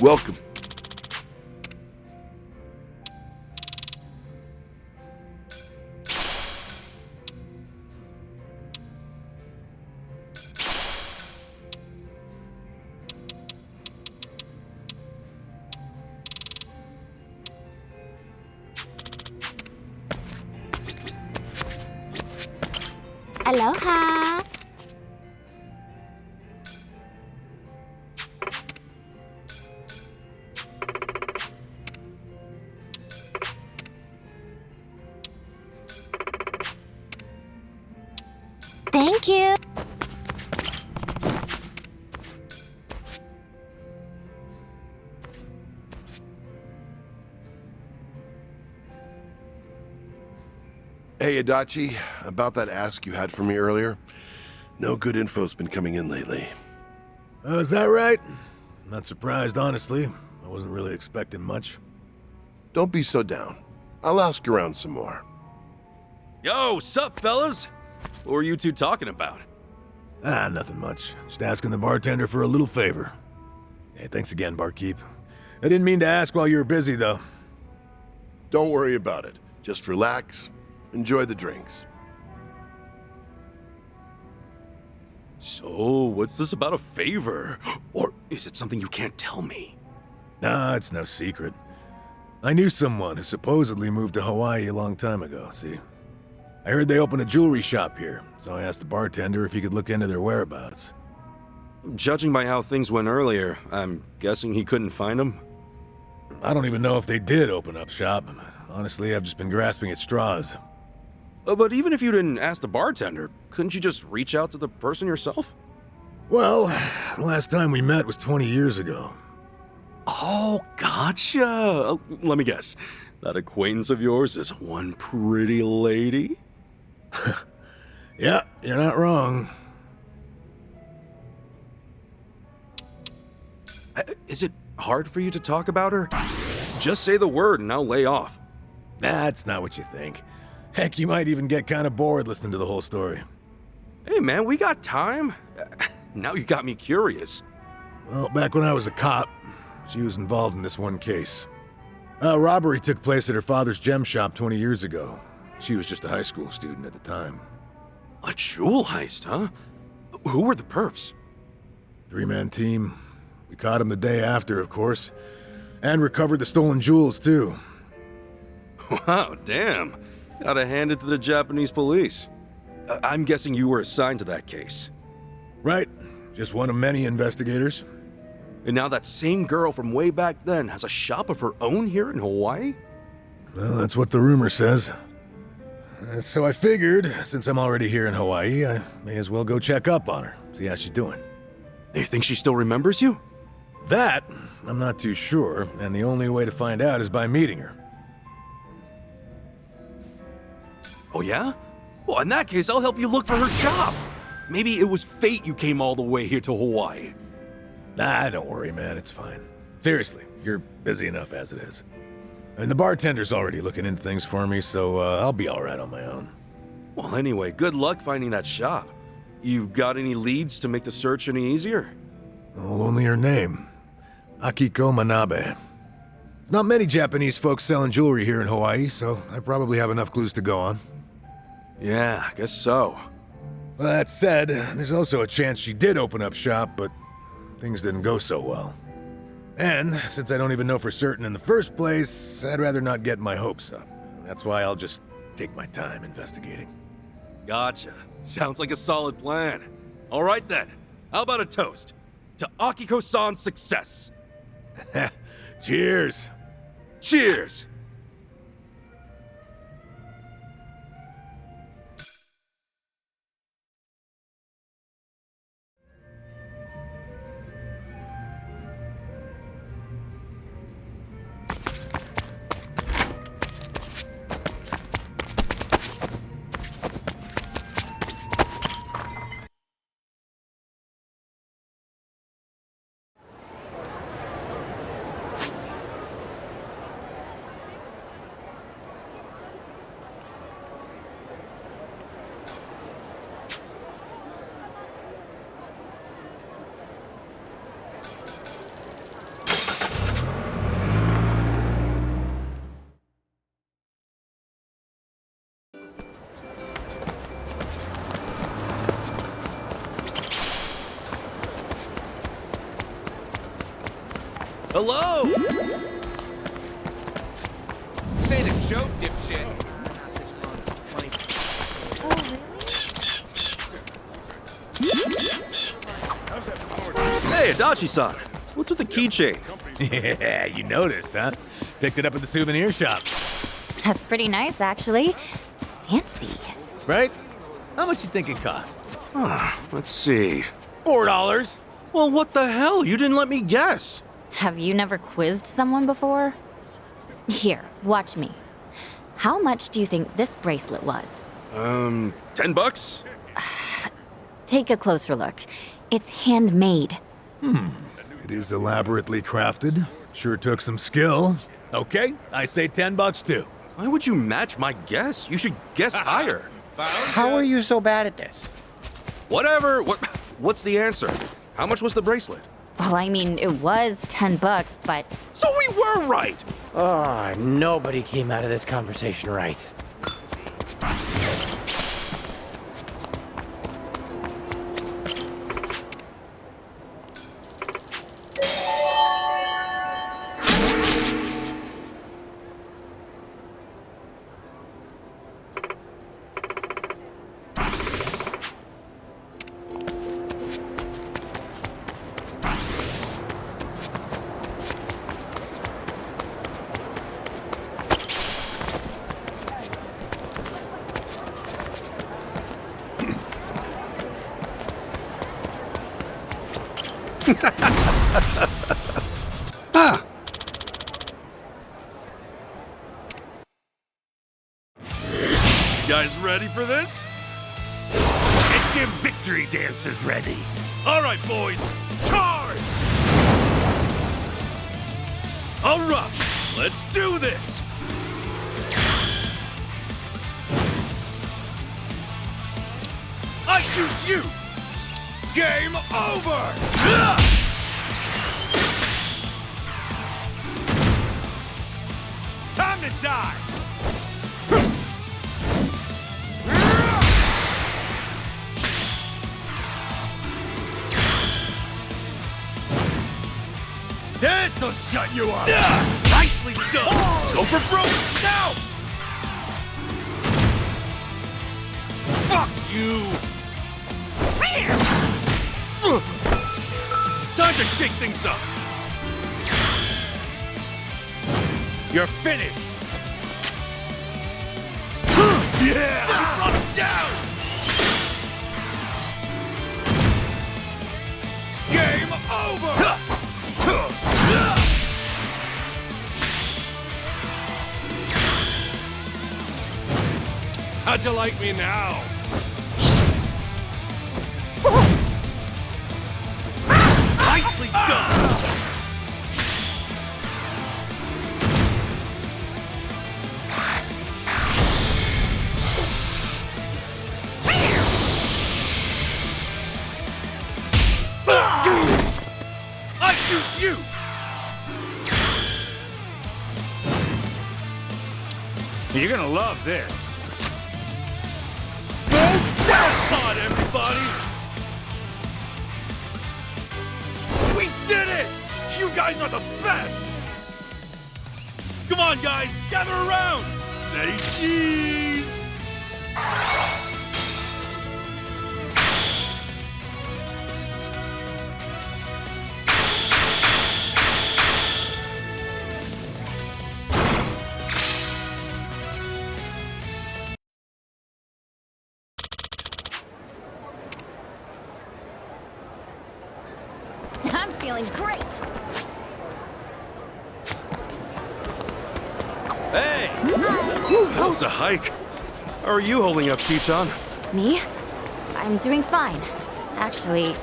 Welcome. Aloha. Thank you. Hey, Adachi, about that ask you had for me earlier. No good info's been coming in lately. Is that right? Not surprised, honestly. I wasn't really expecting much. Don't be so down. I'll ask around some more. Yo, sup, fellas? What were you two talking about? Nothing much. Just asking the bartender for a little favor. Hey, thanks again, barkeep. I didn't mean to ask while you were busy, though. Don't worry about it. Just relax. Enjoy the drinks. So, what's this about a favor? Or is it something you can't tell me? Nah, it's no secret. I knew someone who supposedly moved to Hawaii a long time ago, see? I heard they opened a jewelry shop here, so I asked the bartender if he could look into their whereabouts. Judging by how things went earlier, I'm guessing he couldn't find them? I don't even know if they did open up shop. Honestly, I've just been grasping at straws. But even if you didn't ask the bartender, couldn't you just reach out to the person yourself? Well, the last time we met was 20 years ago. Oh, gotcha. Oh, let me guess. That acquaintance of yours is one pretty lady? Yeah, you're not wrong. Is it hard for you to talk about her? Just say the word and I'll lay off. That's not what you think. Heck, you might even get kind of bored listening to the whole story. Hey man, we got time. Now you got me curious. Well, back when I was a cop, she was involved in this one case. A robbery took place at her father's gem shop 20 years ago. She was just a high school student at the time. A jewel heist, huh? Who were the perps? Three-man team. We caught him the day after, of course. And recovered the stolen jewels, too. Wow, damn. Gotta hand it to the Japanese police. I'm guessing you were assigned to that case. Right. Just one of many investigators. And now that same girl from way back then has a shop of her own here in Hawaii? Well, that's what the rumor says. So I figured, since I'm already here in Hawaii, I may as well go check up on her, see how she's doing. You think she still remembers you? That, I'm not too sure, and the only way to find out is by meeting her. Oh yeah? Well, in that case, I'll help you look for her shop. Maybe it was fate you came all the way here to Hawaii. Nah, don't worry, man, it's fine. Seriously, you're busy enough as it is. And the bartender's already looking into things for me, so I'll be all right on my own. Well, anyway, good luck finding that shop. You got any leads to make the search any easier? Oh, only her name. Akiko Manabe. Not many Japanese folks selling jewelry here in Hawaii, so I probably have enough clues to go on. Yeah, I guess so. Well, that said, there's also a chance she did open up shop, but things didn't go so well. And since I don't even know for certain in the first place, I'd rather not get my hopes up. That's why I'll just take my time investigating. Gotcha. Sounds like a solid plan. All right then. How about a toast? To Akiko-san's success. Cheers. Cheers. Hello! Say the show, dipshit. Hey, Adachi-san. What's with the keychain? Yeah, you noticed, huh? Picked it up at the souvenir shop. That's pretty nice, actually. Fancy. Right? How much you think it costs? Let's see. $4. Well, what the hell? You didn't let me guess. Have you never quizzed someone before? Here, watch me. How much do you think this bracelet was? $10? Take a closer look. It's handmade. It is elaborately crafted. Sure took some skill. Okay, I say $10 too. Why would you match my guess? You should guess higher. How are you so bad at this? Whatever. What's the answer? How much was the bracelet? Well, I mean, it was $10, but So we were right. Oh, nobody came out of this conversation right. Ah! You guys ready for this? Get your victory dances ready. All right, boys, charge! All right, let's do this. I choose you. Game over. Time to die. This'll shut you up! Nicely done! Go for broke! Now! Fuck you! Time to shake things up! You're finished! Yeah! We brought him down! Game over! How'd you like me now? Nicely done! I choose you! You're gonna love this. Jackpot, everybody! We did it! You guys are the best! Come on, guys, gather around! Say cheese! I'm feeling great. Hey! That was a hike. How are you holding up, Chichan? Me? I'm doing fine. Actually,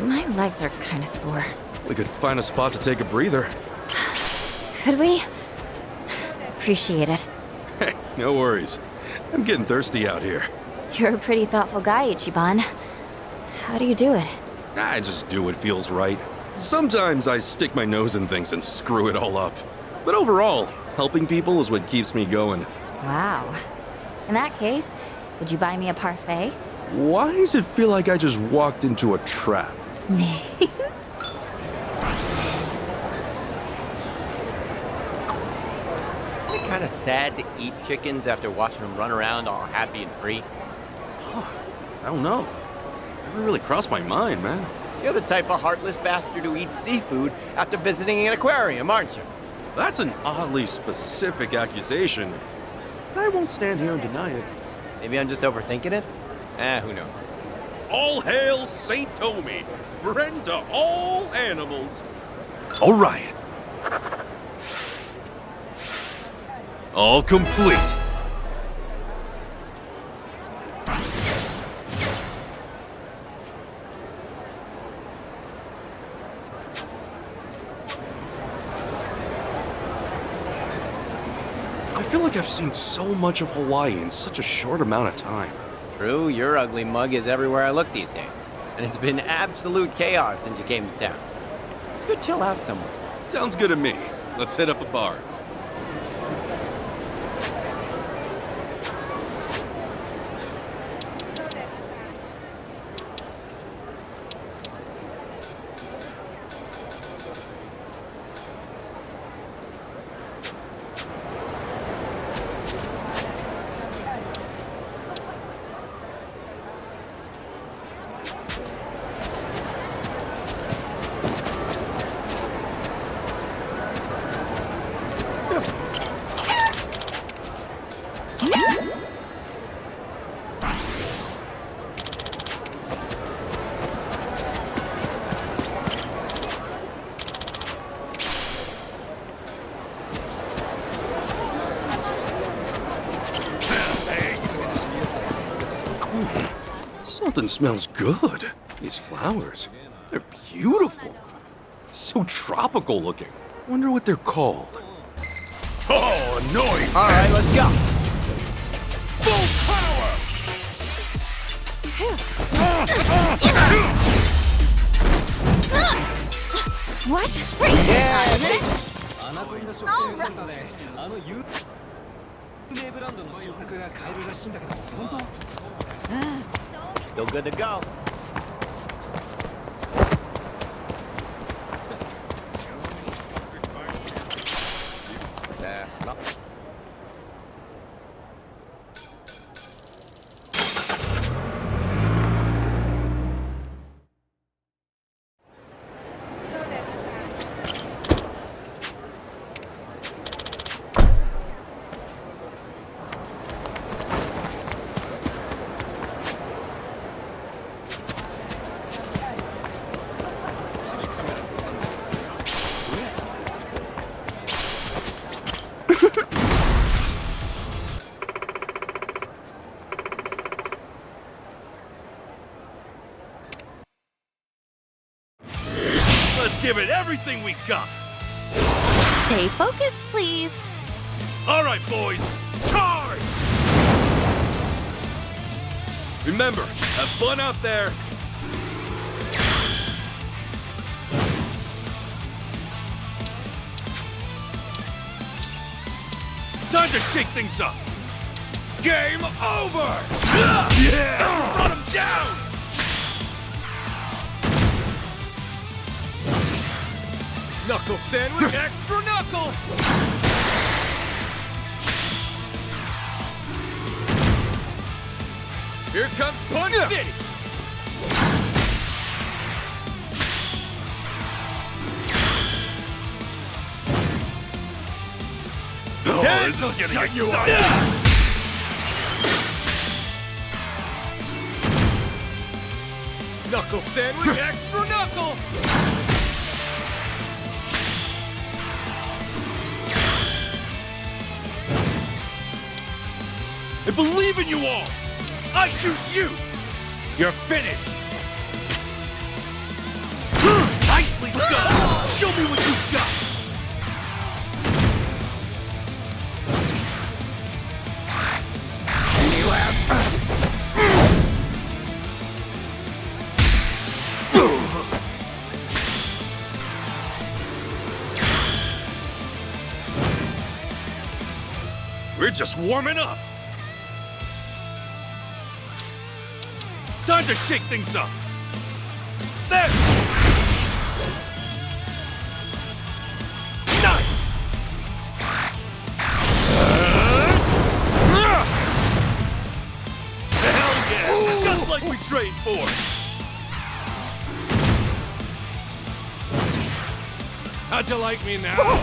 my legs are kind of sore. We could find a spot to take a breather. Could we? Appreciate it. Hey, no worries. I'm getting thirsty out here. You're a pretty thoughtful guy, Ichiban. How do you do it? I just do what feels right. Sometimes I stick my nose in things and screw it all up. But overall, helping people is what keeps me going. Wow. In that case, would you buy me a parfait? Why does it feel like I just walked into a trap? Isn't it kind of sad to eat chickens after watching them run around all happy and free? I don't know. Never really crossed my mind, man. You're the type of heartless bastard who eats seafood after visiting an aquarium, aren't you? That's an oddly specific accusation. But I won't stand here and deny it. Maybe I'm just overthinking it? Who knows? All hail Saint Tommy, friend to all animals. All right. All complete. I feel like I've seen so much of Hawaii in such a short amount of time. True, your ugly mug is everywhere I look these days. And it's been absolute chaos since you came to town. Let's go chill out somewhere. Sounds good to me. Let's hit up a bar. Something smells good. These flowers, they're beautiful. So tropical looking. Wonder what they're called. Oh, annoying! All right, let's go. Full power! What? Still good to go. Let's give it everything we got. Stay focused, please. All right, boys, charge! Remember, have fun out there. Time to shake things up. Game over! Yeah! Run him down! Knuckle sandwich, extra knuckle! Here comes Punch City! Oh, this is getting exciting! Knuckle sandwich, extra knuckle! I believe in you all! I choose you! You're finished! Nicely done! Show me what you've got! We're just warming up! Time to shake things up! There! Nice! Hell yeah! Just like we trained for! How'd you like me now?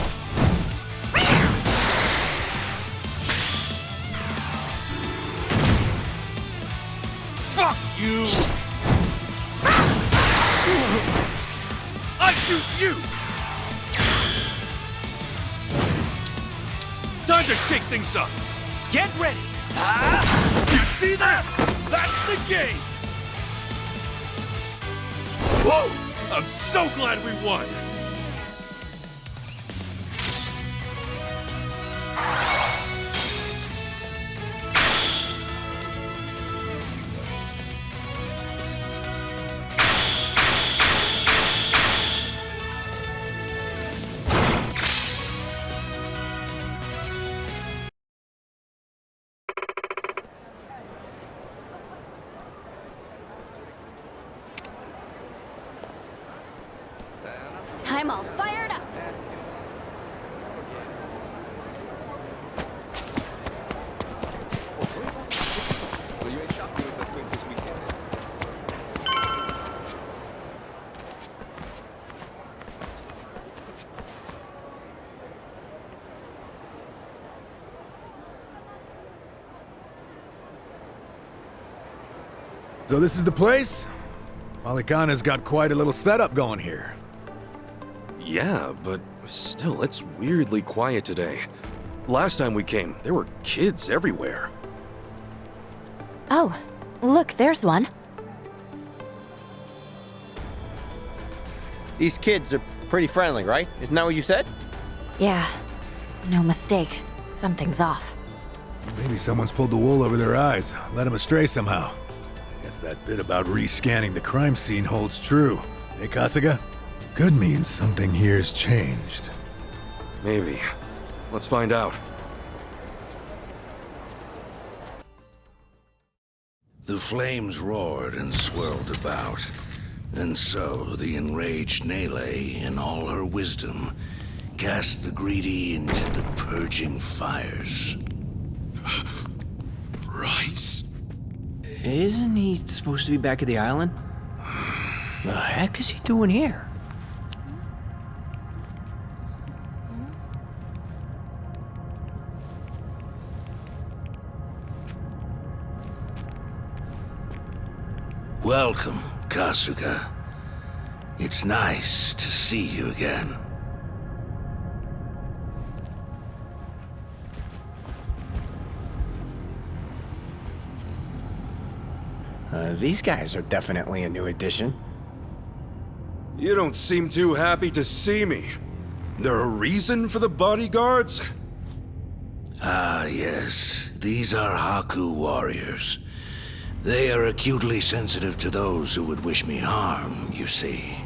Fuck! You... I choose you! Time to shake things up! Get ready! You see that? That's the game! Whoa! I'm so glad we won! I'm all fired up. So this is the place? Polycana's got quite a little setup going here. Yeah, but still, it's weirdly quiet today. Last time we came, there were kids everywhere. Oh, look, there's one. These kids are pretty friendly, right? Isn't that what you said? Yeah, no mistake. Something's off. Maybe someone's pulled the wool over their eyes, led them astray somehow. Guess that bit about rescanning the crime scene holds true. Hey, Kasuga? Could mean something here's changed. Maybe. Let's find out. The flames roared and swirled about, and so the enraged Nele, in all her wisdom, cast the greedy into the purging fires. Rice? Isn't he supposed to be back at the island? The heck is he doing here? Welcome, Kasuga. It's nice to see you again. These guys are definitely a new addition. You don't seem too happy to see me. There a reason for the bodyguards? Ah, yes. These are Haku warriors. They are acutely sensitive to those who would wish me harm, you see.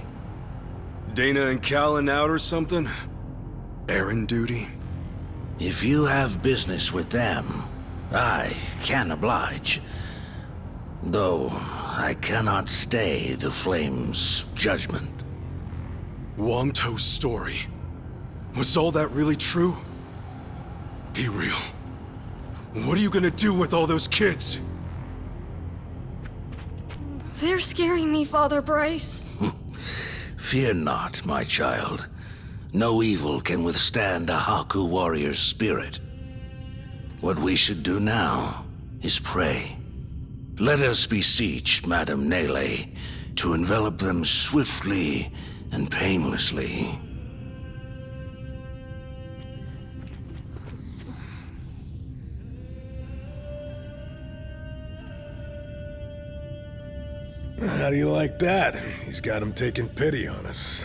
Dana and Callan out or something? Errand duty? If you have business with them, I can oblige. Though, I cannot stay the Flame's judgment. Wangto's story. Was all that really true? Be real. What are you gonna do with all those kids? They're scaring me, Father Bryce. Fear not, my child. No evil can withstand a Haku warrior's spirit. What we should do now is pray. Let us beseech Madame Nele to envelop them swiftly and painlessly. How do you like that? He's got him taking pity on us.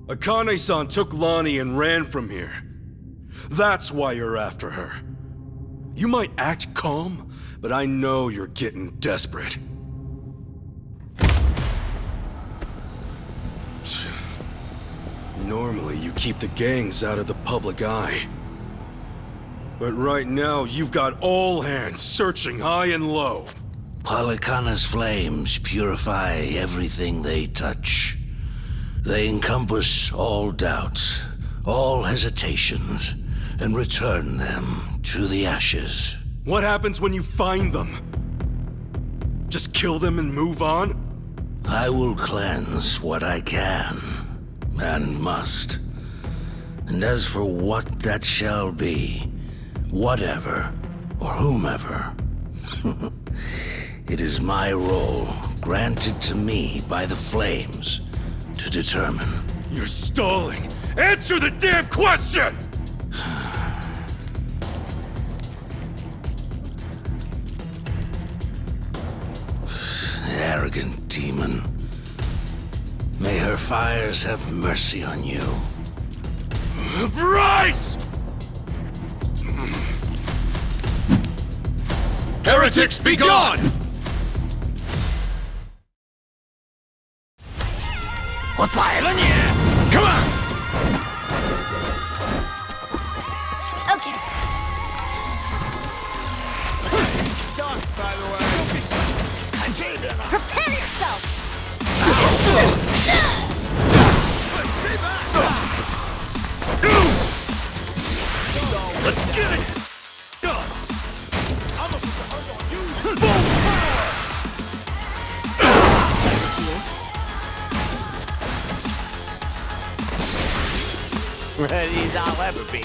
Akane-san took Lonnie and ran from here. That's why you're after her. You might act calm, but I know you're getting desperate. Normally, you keep the gangs out of the public eye. But right now, you've got all hands searching high and low. Polycana's flames purify everything they touch. They encompass all doubts, all hesitations, and return them to the ashes. What happens when you find them? Just kill them and move on? I will cleanse what I can, and must. And as for what that shall be, whatever, or whomever, It is my role, granted to me by the flames, to determine. You're stalling! Answer the damn question! Arrogant demon. May her fires have mercy on you. Bryce! Heretics, be gone! Come on! Okay. Done, by the way. Prepare yourself! Stay back! Let's get it! I'm gonna put the hurt on you! Full Ready as I'll ever be.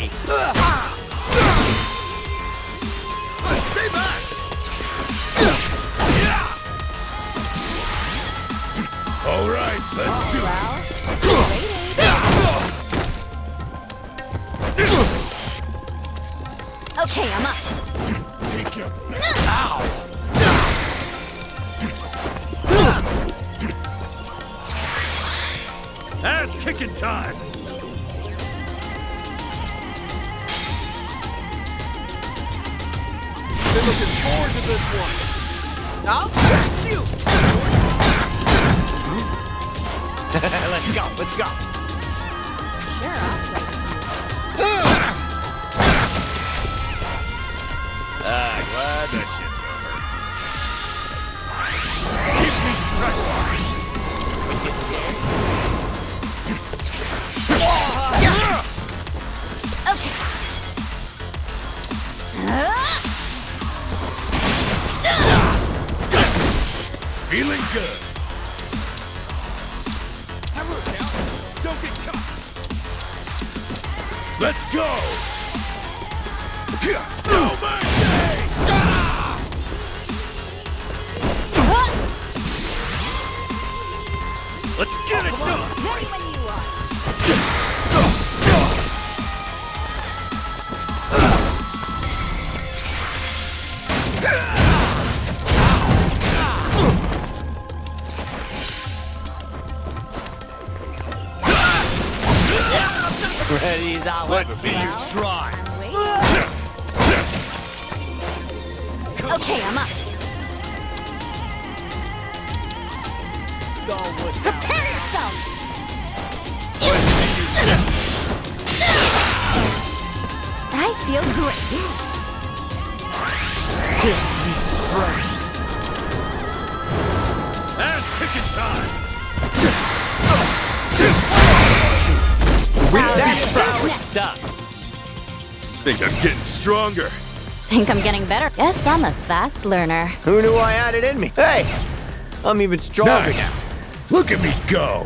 Stay back! All right, let's do Okay, I'm up. Ass kicking time! Been looking forward to this one. I'll catch you! Let's go, let's go. Sure, awesome. Glad that shit's over. Keep me straight. Okay. Feeling good. Don't get caught! Let's go. No mercy! Let's get it done! Ready when you are. Ready as I'll ever Let's be. see you try! I'm waiting. Okay, I'm up. Prepare yourself! I feel great. Give me strength! Ass kicking time! That's done. Think I'm getting stronger. Think I'm getting better. Guess I'm a fast learner. Who knew I had it in me? Hey, I'm even stronger Nice. Look at me go.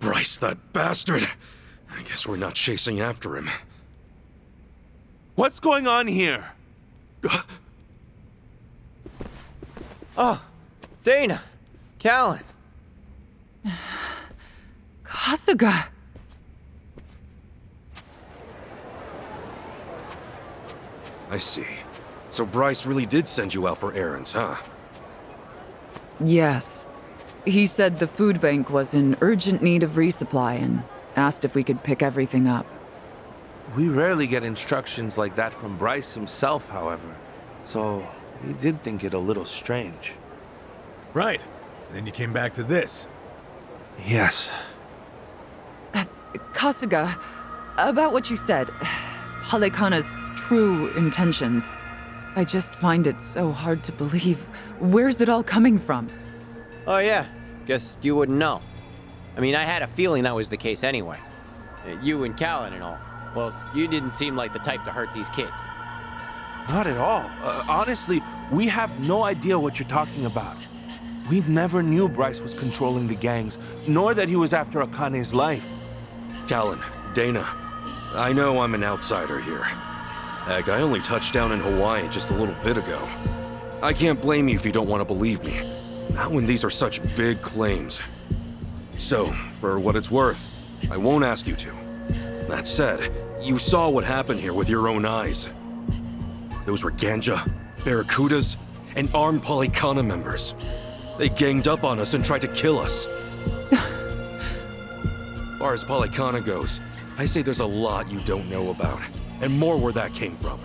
Bryce, that bastard! I guess we're not chasing after him. What's going on here? Oh, Dana, Callan. Kasuga. I see. So Bryce really did send you out for errands, huh? Yes. He said the food bank was in urgent need of resupply and asked if we could pick everything up. We rarely get instructions like that from Bryce himself, however. So, we did think it a little strange. Right. Then you came back to this. Yes. Kasuga, about what you said, Halekana's true intentions. I just find it so hard to believe. Where's it all coming from? Oh yeah, guess you wouldn't know. I mean, I had a feeling that was the case anyway. You and Callan and all. Well, you didn't seem like the type to hurt these kids. Not at all. Honestly, we have no idea what you're talking about. We never knew Bryce was controlling the gangs, nor that he was after Akane's life. Callan, Dana, I know I'm an outsider here. Heck, I only touched down in Hawaii just a little bit ago. I can't blame you if you don't want to believe me. Not when these are such big claims. So, for what it's worth, I won't ask you to. That said, you saw what happened here with your own eyes. Those were Ganja, Barracudas, and armed Polycana members. They ganged up on us and tried to kill us. As far as Polycana goes, I say there's a lot you don't know about, and more where that came from.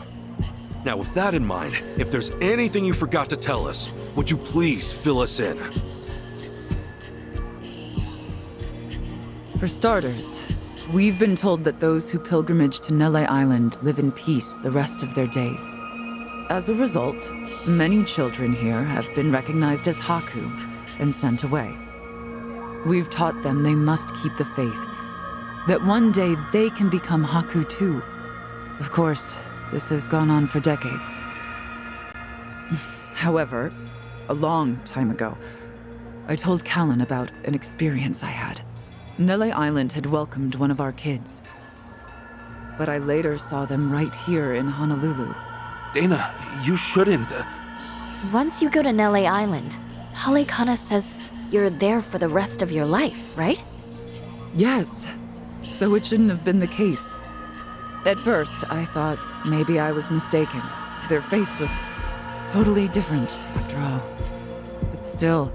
Now, with that in mind, if there's anything you forgot to tell us, would you please fill us in? For starters, we've been told that those who pilgrimage to Nele Island live in peace the rest of their days. As a result, many children here have been recognized as Haku and sent away. We've taught them they must keep the faith, that one day they can become Haku too. Of course, this has gone on for decades. However, a long time ago, I told Callan about an experience I had. Nele Island had welcomed one of our kids, but I later saw them right here in Honolulu. Dana, you shouldn't. Once you go to Nele Island, Polycana says you're there for the rest of your life, right? Yes, so it shouldn't have been the case. At first, I thought maybe I was mistaken. Their face was totally different, after all. But still,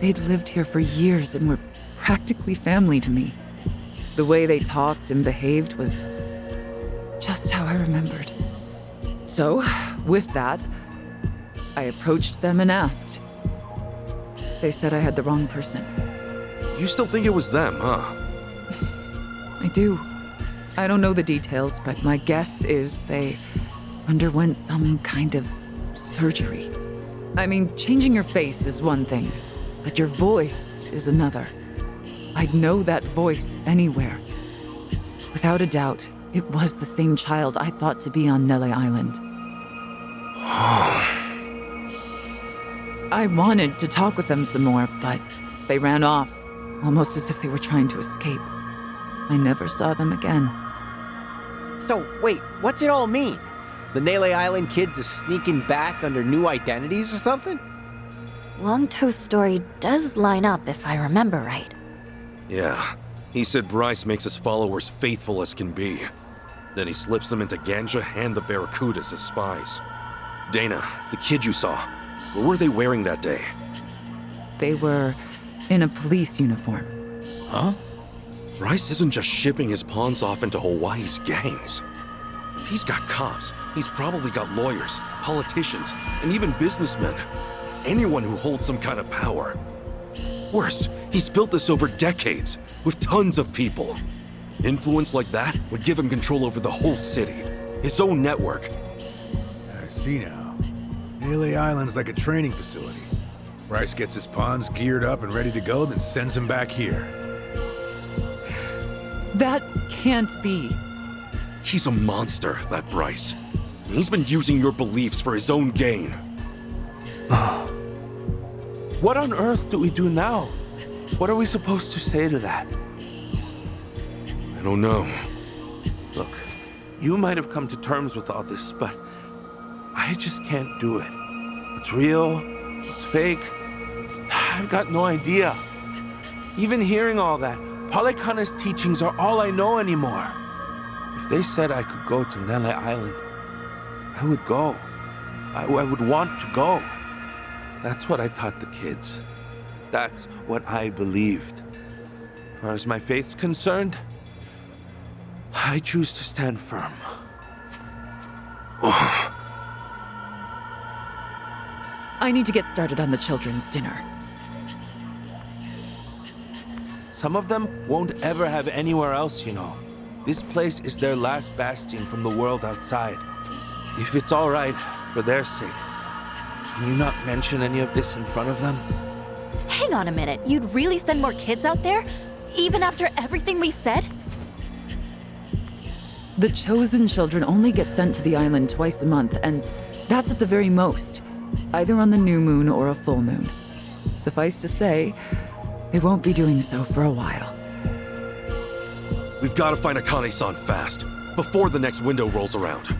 they'd lived here for years and were practically family to me. The way they talked and behaved was just how I remembered. So, with that, I approached them and asked. They said I had the wrong person. You still think it was them, huh? I do. I don't know the details, but my guess is they underwent some kind of surgery. I mean, changing your face is one thing, but your voice is another. I'd know that voice anywhere. Without a doubt, it was the same child I thought to be on Nele Island. I wanted to talk with them some more, but they ran off, almost as if they were trying to escape. I never saw them again. So, wait, what's it all mean? The Nele Island kids are sneaking back under new identities or something? Longtoe's story does line up if I remember right. Yeah, he said Bryce makes his followers faithful as can be. Then he slips them into Ganja and the Barracudas as spies. Dana, the kid you saw, what were they wearing that day? They were in a police uniform. Huh? Bryce isn't just shipping his pawns off into Hawaii's gangs. If he's got cops, he's probably got lawyers, politicians, and even businessmen. Anyone who holds some kind of power. Worse, he's built this over decades, with tons of people. Influence like that would give him control over the whole city, his own network. I see now. Nele Island's like a training facility. Bryce gets his pawns geared up and ready to go, then sends them back here. That can't be. He's a monster, that Bryce. He's been using your beliefs for his own gain. What on earth do we do now? What are we supposed to say to that? I don't know. Look, you might have come to terms with all this, but I just can't do it. What's real? What's fake? I've got no idea. Even hearing all that, Polycana's teachings are all I know anymore. If they said I could go to Nele Island, I would go. I would want to go. That's what I taught the kids. That's what I believed. As far as my faith's concerned, I choose to stand firm. I need to get started on the children's dinner. Some of them won't ever have anywhere else, you know. This place is their last bastion from the world outside. If it's all right, for their sake, can you not mention any of this in front of them? Hang on a minute, you'd really send more kids out there? Even after everything we said? The chosen children only get sent to the island twice a month, and that's at the very most. Either on the new moon or a full moon. Suffice to say, they won't be doing so for a while. We've got to find Akane-san fast, before the next window rolls around.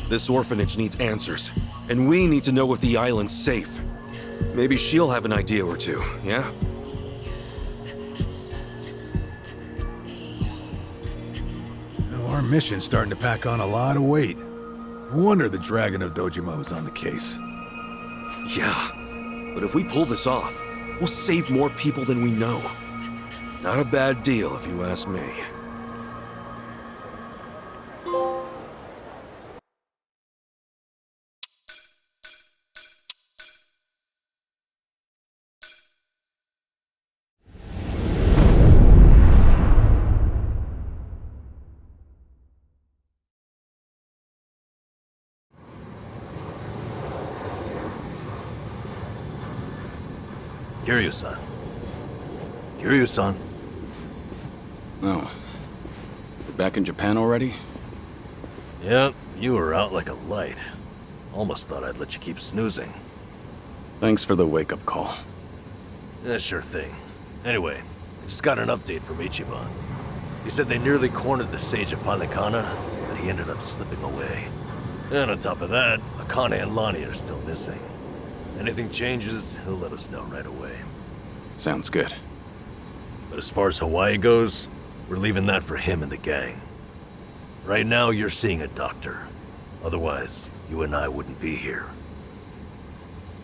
This orphanage needs answers, and we need to know if the island's safe. Maybe she'll have an idea or two, yeah? Our mission's starting to pack on a lot of weight. No wonder the Dragon of Dojima was on the case. Yeah, but if we pull this off, we'll save more people than we know. Not a bad deal, if you ask me. Kiryu-san. Kiryu-san. Oh. You're back in Japan already? Yep, you were out like a light. Almost thought I'd let you keep snoozing. Thanks for the wake-up call. Yeah, sure thing. Anyway, I just got an update from Ichiban. He said they nearly cornered the Sage of Halikana, but he ended up slipping away. And on top of that, Akane and Lonnie are still missing. Anything changes, he'll let us know right away. Sounds good. But as far as Hawaii goes, we're leaving that for him and the gang. Right now, you're seeing a doctor. Otherwise, you and I wouldn't be here.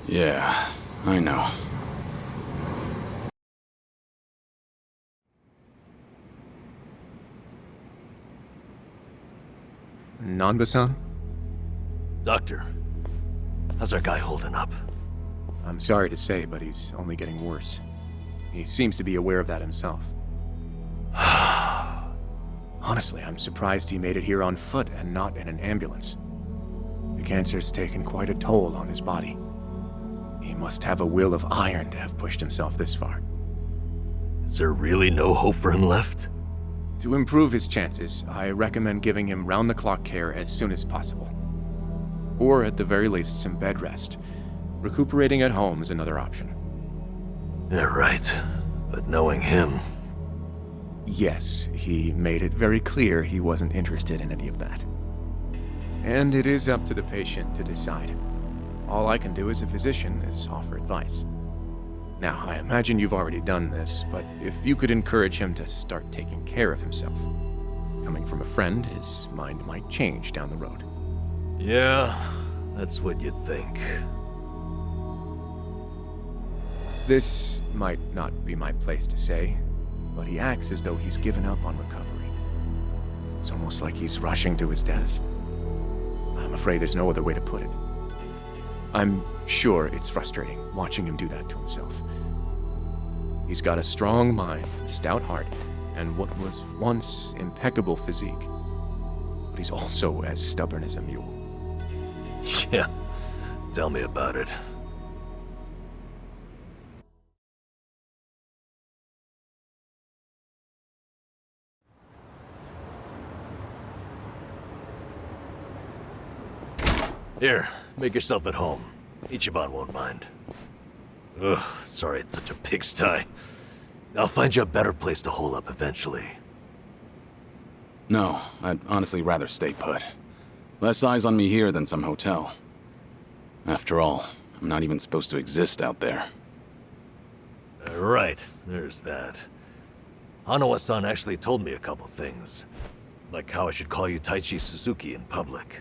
Yeah, I know. Nanba-san? Doctor, how's our guy holding up? I'm sorry to say, but he's only getting worse. He seems to be aware of that himself. Honestly, I'm surprised he made it here on foot and not in an ambulance. The cancer's taken quite a toll on his body. He must have a will of iron to have pushed himself this far. Is there really no hope for him left? To improve his chances, I recommend giving him round-the-clock care as soon as possible. Or at the very least, some bed rest. Recuperating at home is another option. Yeah, right. But knowing him... Yes, he made it very clear he wasn't interested in any of that. And it is up to the patient to decide. All I can do as a physician is offer advice. Now, I imagine you've already done this, but if you could encourage him to start taking care of himself. Coming from a friend, his mind might change down the road. Yeah, that's what you'd think. This might not be my place to say, but he acts as though he's given up on recovery. It's almost like he's rushing to his death. I'm afraid there's no other way to put it. I'm sure it's frustrating watching him do that to himself. He's got a strong mind, a stout heart, and what was once impeccable physique. But he's also as stubborn as a mule. Yeah, tell me about it. Here, make yourself at home. Ichiban won't mind. Ugh, sorry it's such a pigsty. I'll find you a better place to hole up eventually. No, I'd honestly rather stay put. Less eyes on me here than some hotel. After all, I'm not even supposed to exist out there. Right, there's that. Hanawa-san actually told me a couple things. Like how I should call you Taichi Suzuki in public.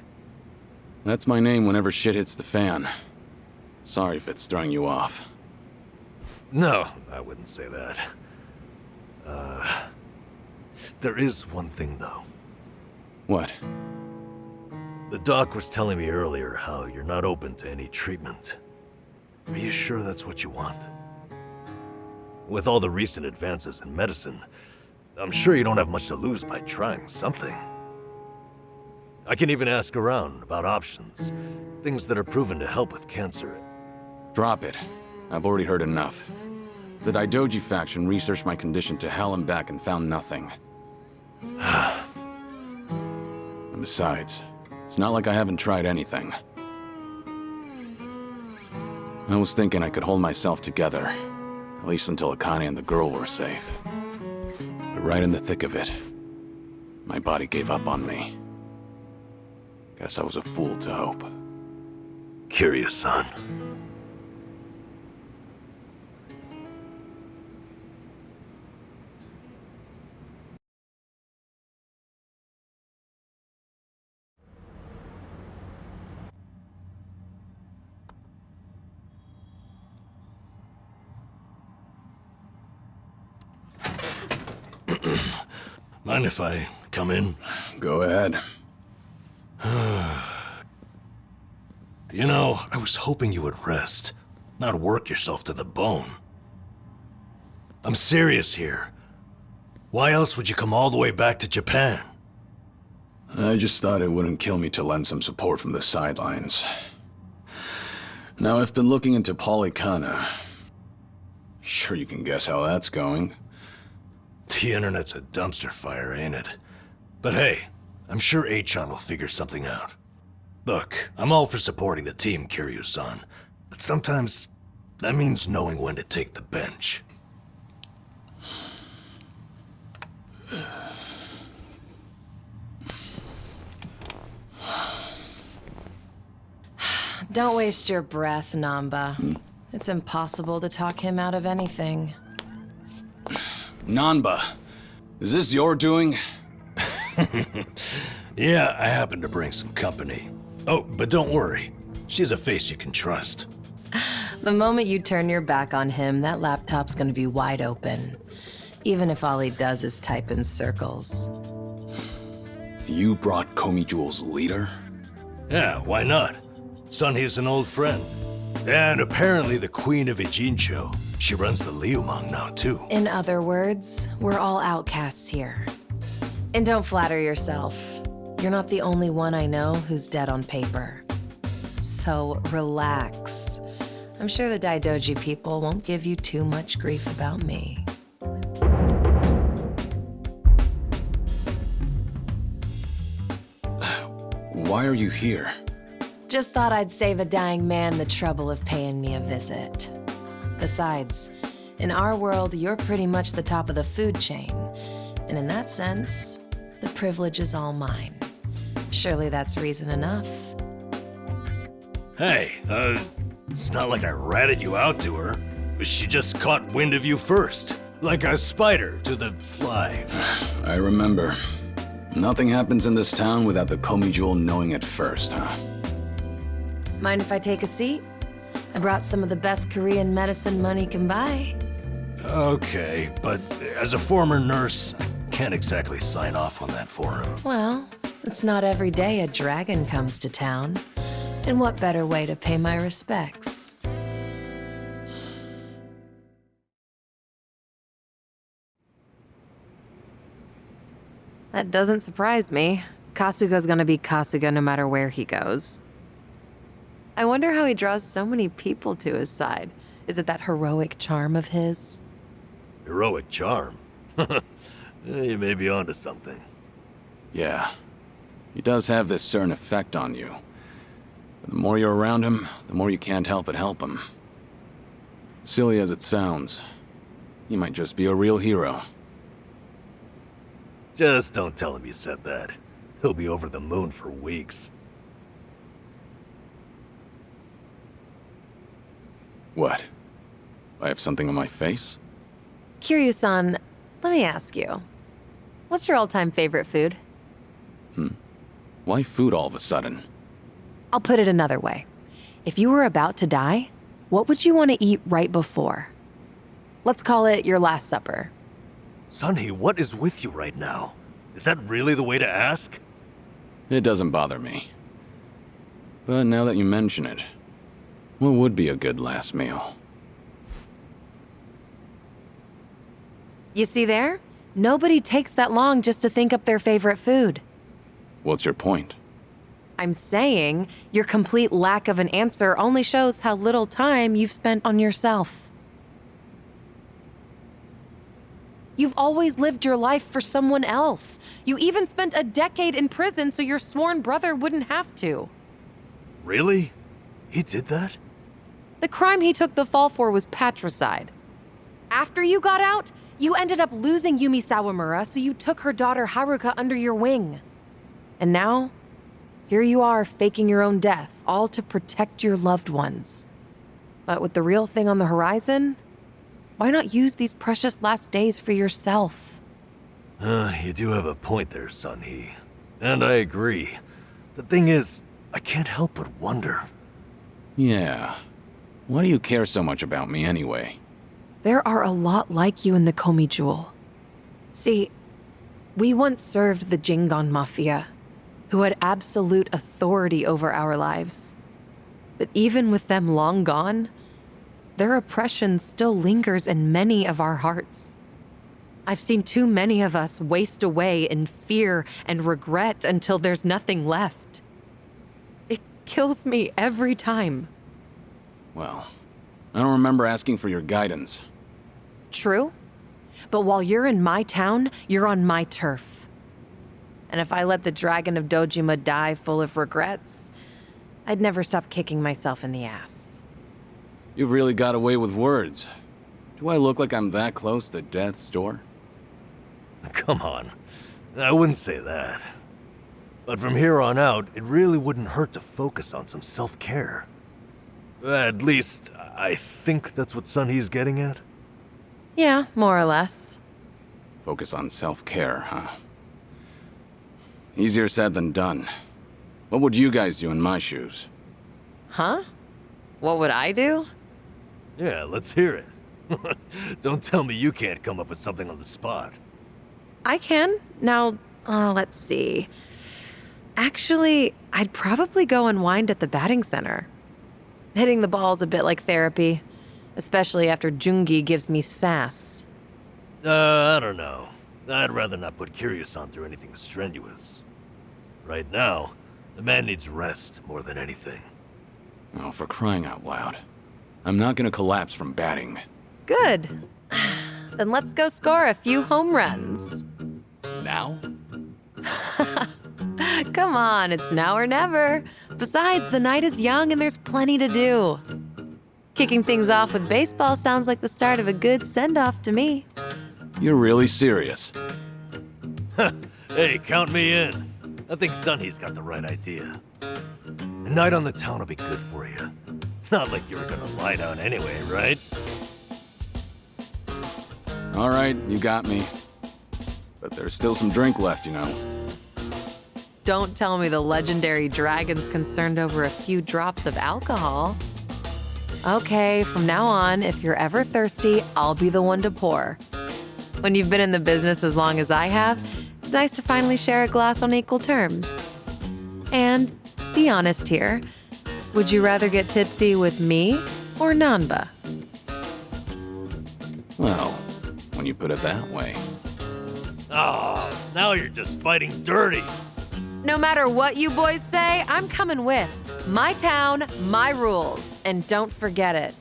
That's my name whenever shit hits the fan. Sorry if it's throwing you off. No, I wouldn't say that. There is one thing though. What? The doc was telling me earlier how you're not open to any treatment. Are you sure that's what you want? With all the recent advances in medicine, I'm sure you don't have much to lose by trying something. I can even ask around about options, things that are proven to help with cancer. Drop it. I've already heard enough. The Daidoji faction researched my condition to hell and back and found nothing. And besides, it's not like I haven't tried anything. I was thinking I could hold myself together, at least until Akane and the girl were safe. But right in the thick of it, My body gave up on me. Guess I was a fool to hope. Kiryu-san. Mind if I come in? Go ahead. You know, I was hoping you would rest, not work yourself to the bone. I'm serious here. Why else would you come all the way back to Japan? I just thought it wouldn't kill me to lend some support from the sidelines. Now, I've been looking into Polycana. Sure you can guess how that's going. The internet's a dumpster fire, ain't it? But hey, I'm sure Achan will figure something out. Look, I'm all for supporting the team, Kiryu-san, but sometimes that means knowing when to take the bench. Don't waste your breath, Namba. It's impossible to talk him out of anything. Nanba, is this your doing? Yeah, I happen to bring some company. Oh, but don't worry. She's a face you can trust. The moment you turn your back on him, that laptop's gonna be wide open. Even if all he does is type in circles. You brought Komi Jewel's leader? Yeah, why not? Sunhee's an old friend. And apparently the Queen of Ijincho. She runs the Liumang now, too. In other words, we're all outcasts here. And don't flatter yourself. You're not the only one I know who's dead on paper. So relax. I'm sure the Daidoji people won't give you too much grief about me. Why are you here? Just thought I'd save a dying man the trouble of paying me a visit. Besides, in our world, you're pretty much the top of the food chain. And in that sense, the privilege is all mine. Surely that's reason enough. Hey, it's not like I ratted you out to her. She just caught wind of you first. Like a spider to the fly. I remember. Nothing happens in this town without the Komi Jewel knowing it first, huh? Mind if I take a seat? I brought some of the best Korean medicine money can buy. Okay, but as a former nurse, I can't exactly sign off on that for him. Well, it's not every day a dragon comes to town. And what better way to pay my respects? That doesn't surprise me. Kasuga's gonna be Kasuga no matter where he goes. I wonder how he draws so many people to his side. Is it that heroic charm of his? Heroic charm? You may be onto something. Yeah. He does have this certain effect on you. But the more you're around him, the more you can't help but help him. Silly as it sounds, he might just be a real hero. Just don't tell him you said that. He'll be over the moon for weeks. What? I have something on my face? Kiryu-san, let me ask you. What's your all-time favorite food? Why food all of a sudden? I'll put it another way. If you were about to die, what would you want to eat right before? Let's call it your last supper. Sunhee, what is with you right now? Is that really the way to ask? It doesn't bother me. But now that you mention it, what would be a good last meal? You see there? Nobody takes that long just to think up their favorite food. What's your point? I'm saying your complete lack of an answer only shows how little time you've spent on yourself. You've always lived your life for someone else. You even spent a decade in prison so your sworn brother wouldn't have to. Really? He did that? The crime he took the fall for was patricide. After you got out, You ended up losing Yumi Sawamura, so you took her daughter Haruka under your wing. And now, here you are faking your own death, all to protect your loved ones. But with the real thing on the horizon, why not use these precious last days for yourself? You do have a point there, Sun-Hee. And I agree. The thing is, I can't help but wonder. Yeah. Why do you care so much about me anyway? There are a lot like you in the Komi Jewel. See, we once served the Jingon Mafia, who had absolute authority over our lives. But even with them long gone, their oppression still lingers in many of our hearts. I've seen too many of us waste away in fear and regret until there's nothing left. It kills me every time. Well, I don't remember asking for your guidance. True, but while you're in my town, you're on my turf. And if I let the Dragon of Dojima die full of regrets, I'd never stop kicking myself in the ass. You've really got away with words. Do I look like I'm that close to death's door? Come on. I wouldn't say that. But from here on out, it really wouldn't hurt to focus on some self-care. At least, I think that's what Sun-Hee's getting at. Yeah, more or less. Focus on self-care, huh? Easier said than done. What would you guys do in my shoes? Huh? What would I do? Yeah, let's hear it. Don't tell me you can't come up with something on the spot. I can. Now, let's see. Actually, I'd probably go unwind at the batting center. Hitting the ball's a bit like therapy, especially after Jungi gives me sass. I don't know. I'd rather not put Kiryu-san through anything strenuous. Right now, the man needs rest more than anything. Oh, for crying out loud. I'm not gonna collapse from batting. Good. Then let's go score a few home runs. Now? Come on, it's now or never. Besides, the night is young and there's plenty to do. Kicking things off with baseball sounds like the start of a good send-off to me. You're really serious? Hey, count me in. I think Sun-Hee's got the right idea. A night on the town will be good for you. Not like you were gonna lie down anyway, right? All right, you got me. But there's still some drink left, you know. Don't tell me the legendary dragon's concerned over a few drops of alcohol. Okay, from now on, if you're ever thirsty, I'll be the one to pour. When you've been in the business as long as I have, it's nice to finally share a glass on equal terms. And be honest here, would you rather get tipsy with me or Nanba? Well, when you put it that way. Oh, now you're just fighting dirty. No matter what you boys say, I'm coming with. My town, my rules, and don't forget it.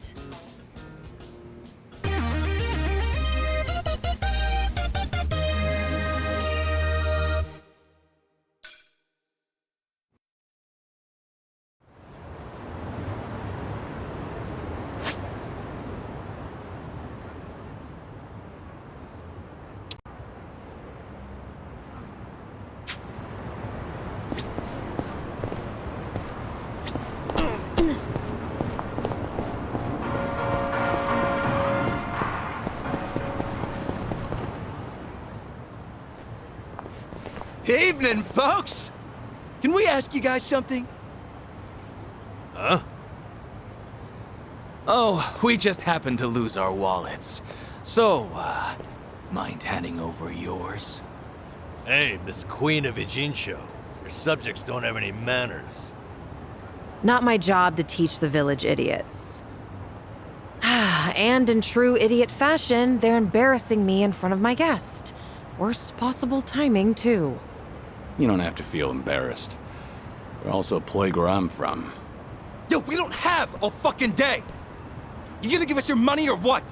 Evening, folks! Can we ask you guys something? Huh? Oh, we just happened to lose our wallets. So, mind handing over yours? Hey, Miss Queen of Ijincho. Your subjects don't have any manners. Not my job to teach the village idiots. And in true idiot fashion, they're embarrassing me in front of my guest. Worst possible timing, too. You don't have to feel embarrassed. They're also a plague where I'm from. Yo, we don't have a fucking day! You gonna give us your money or what?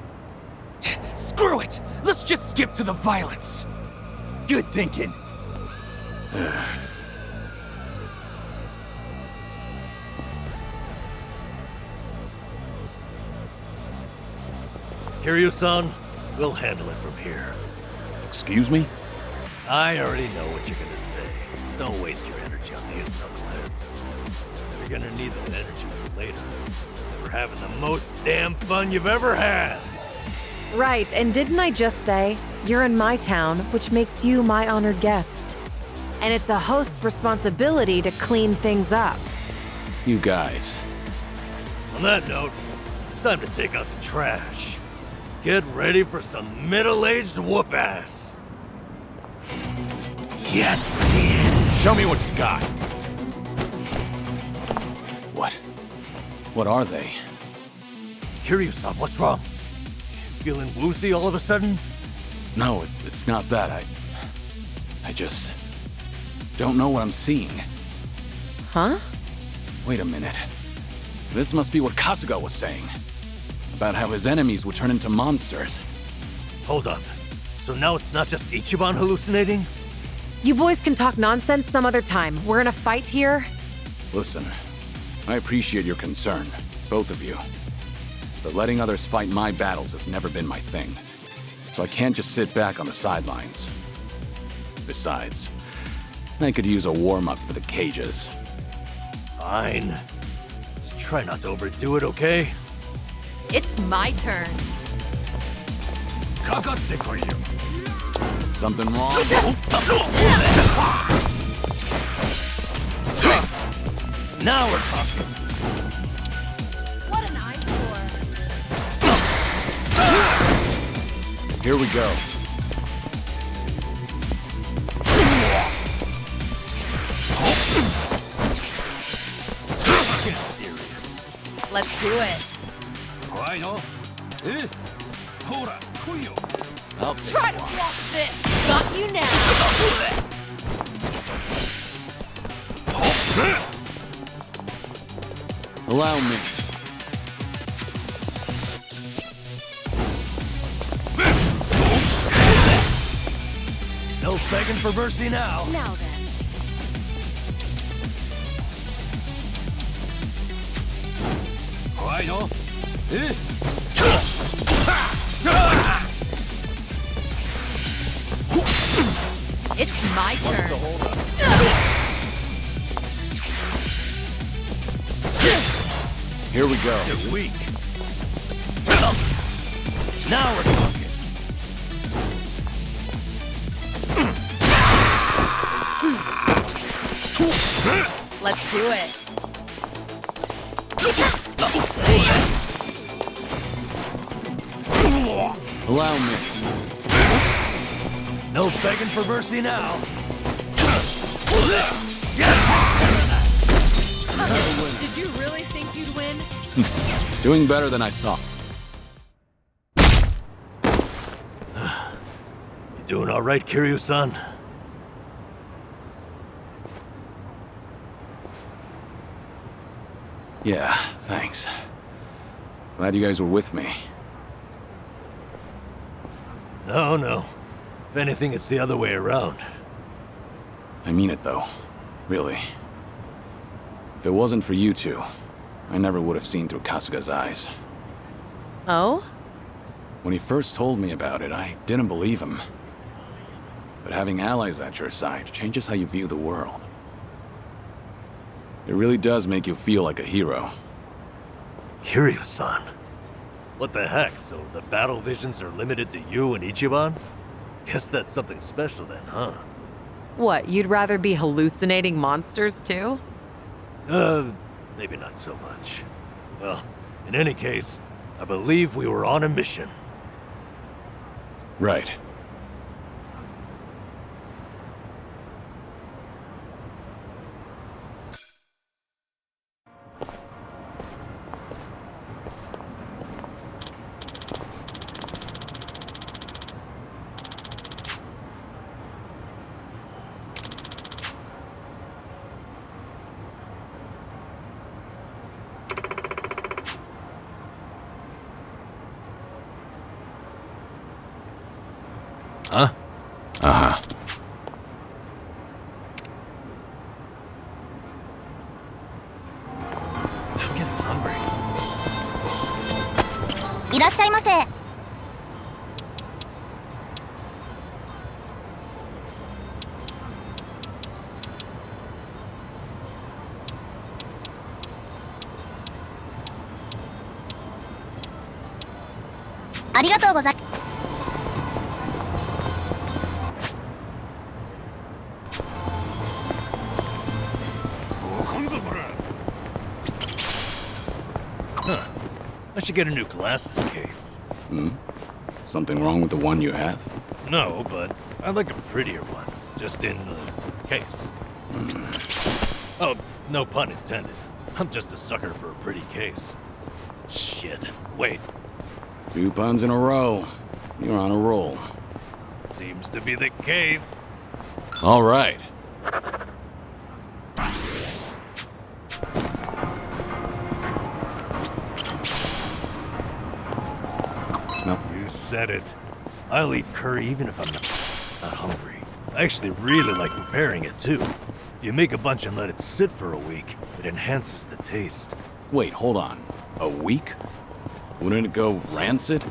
Screw it! Let's just skip to the violence. Good thinking. Kiryu-san, We'll handle it from here. Excuse me? I already know what you're gonna say. Don't waste your energy on these knuckleheads. You're gonna need that energy for later. We're having the most damn fun you've ever had! Right, and didn't I just say, you're in my town, which makes you my honored guest. And it's a host's responsibility to clean things up. You guys. On that note, it's time to take out the trash. Get ready for some middle-aged whoop-ass. Yet. Show me what you got. What? What are they? Kiryu-san, what's wrong? Feeling woozy all of a sudden? No, it's not that. I just don't know what I'm seeing. Huh? Wait a minute. This must be what Kasuga was saying. About how his enemies would turn into monsters. Hold up. So now it's not just Ichiban hallucinating? You boys can talk nonsense some other time. We're in a fight here. Listen, I appreciate your concern, both of you. But letting others fight my battles has never been my thing. So I can't just sit back on the sidelines. Besides, I could use a warm-up for the cages. Fine. Just try not to overdo it, okay? It's my turn. Something wrong? Now we're talking. What an eyesore. Here we go. Get serious. Let's do it. I'll Try to block this. Got you now. Allow me. No begging for mercy now. Now then. It's my turn. Here we go. You're weak. Now we're talking. Let's do it. Allow me. No begging for mercy now. Did you really think you'd win? Doing better than I thought. You doing all right, Kiryu-san? Yeah, thanks. Glad you guys were with me. No. If anything, it's the other way around. I mean it, though. Really. If it wasn't for you two, I never would have seen through Kasuga's eyes. Oh? When he first told me about it, I didn't believe him. But having allies at your side changes how you view the world. It really does make you feel like a hero. Kiryu-san? What the heck, so the battle visions are limited to you and Ichiban? Guess that's something special then, huh? What, you'd rather be hallucinating monsters too? Maybe not so much. Well, in any case, I believe we were on a mission. Right. Huh? Uh-huh. I'm getting hungry. いらっしゃいませ。ありがとうございHuh. I should get a new glasses case. Hmm? Something wrong with the one you have? No, but I'd like a prettier one. Just in the case. Oh, no pun intended. I'm just a sucker for a pretty case. Shit. Wait. 2 puns in a row. You're on a roll. Seems to be the case. All right. You said it. I'll eat curry even if I'm not hungry. I actually really like preparing it too. If you make a bunch and let it sit for a week, it enhances the taste. Wait, hold on. A week? Wouldn't it go rancid?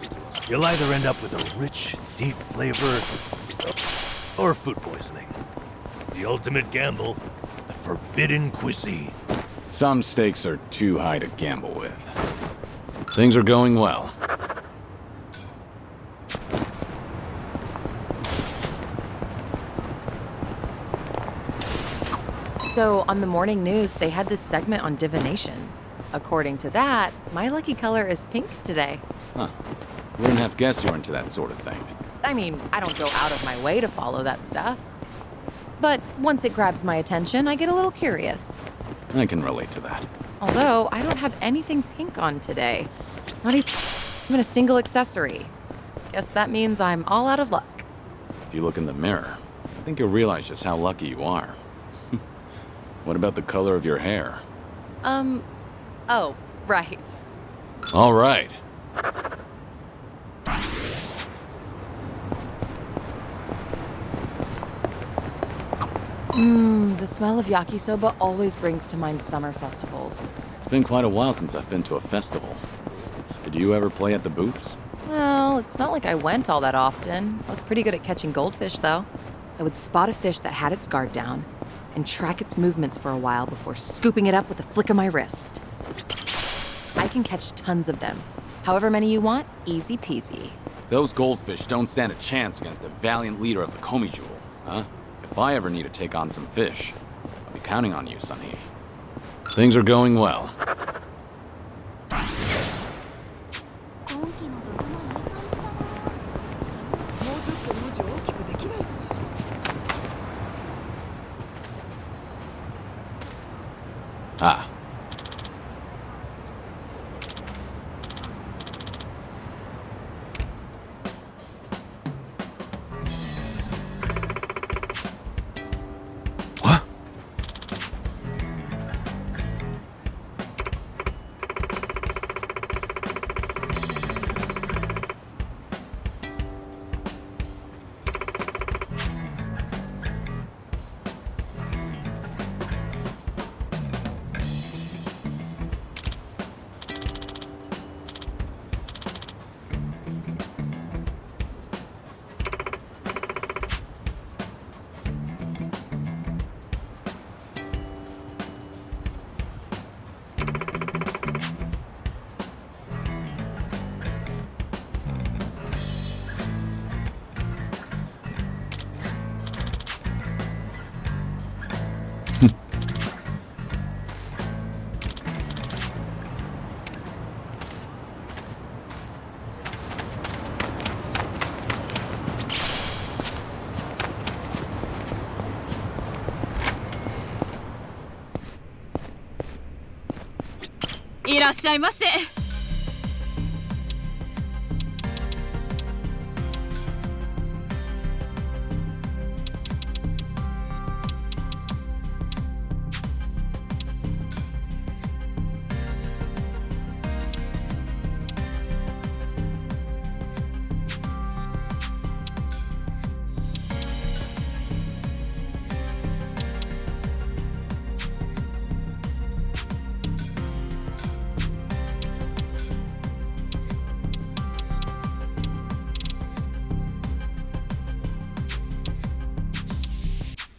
You'll either end up with a rich, deep flavor, or food poisoning. The ultimate gamble, the forbidden cuisine. Some stakes are too high to gamble with. Things are going well. So, on the morning news, they had this segment on divination. According to that, my lucky color is pink today. Huh. Wouldn't have guessed you're into that sort of thing. I mean, I don't go out of my way to follow that stuff. But once it grabs my attention, I get a little curious. I can relate to that. Although, I don't have anything pink on today. Not even a single accessory. Guess that means I'm all out of luck. If you look in the mirror, I think you'll realize just how lucky you are. What about the color of your hair? Oh, right. All right. The smell of yakisoba always brings to mind summer festivals. It's been quite a while since I've been to a festival. Did you ever play at the booths? Well, it's not like I went all that often. I was pretty good at catching goldfish, though. I would spot a fish that had its guard down and track its movements for a while before scooping it up with a flick of my wrist. I can catch tons of them. However many you want, easy peasy. Those goldfish don't stand a chance against a valiant leader of the Komi Jewel, huh? If I ever need to take on some fish, I'll be counting on you, Sunny. Things are going well. Ah.いらっしゃいませ。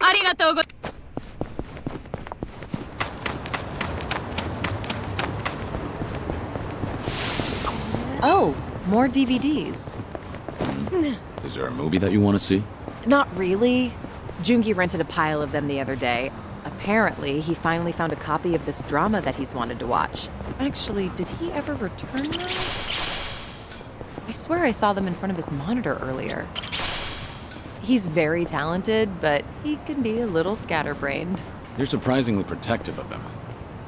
ありがとうございます。Oh, more DVDs. Is there a movie that you want to see? Not really. Jungi rented a pile of them the other day. Apparently, he finally found a copy of this drama that he's wanted to watch. Actually, did he ever return those? I swear I saw them in front of his monitor earlier. He's very talented, but he can be a little scatterbrained. You're surprisingly protective of him.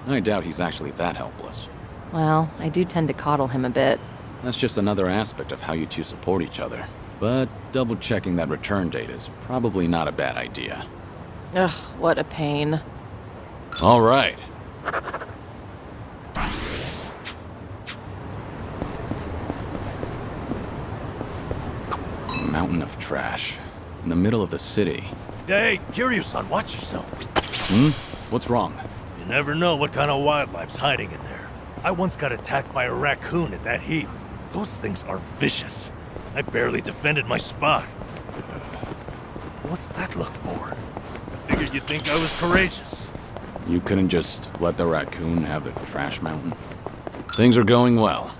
I doubt he's actually that helpless. Well, I do tend to coddle him a bit. That's just another aspect of how you two support each other. But double-checking that return date is probably not a bad idea. Ugh, what a pain. All right. A mountain of trash. In the middle of the city. Hey, Kiryu-san, watch yourself. What's wrong? You never know what kind of wildlife's hiding in there. I once got attacked by a raccoon at that heap. Those things are vicious. I barely defended my spot. What's that look for? I figured you'd think I was courageous. You couldn't just let the raccoon have the trash mountain? Things are going well.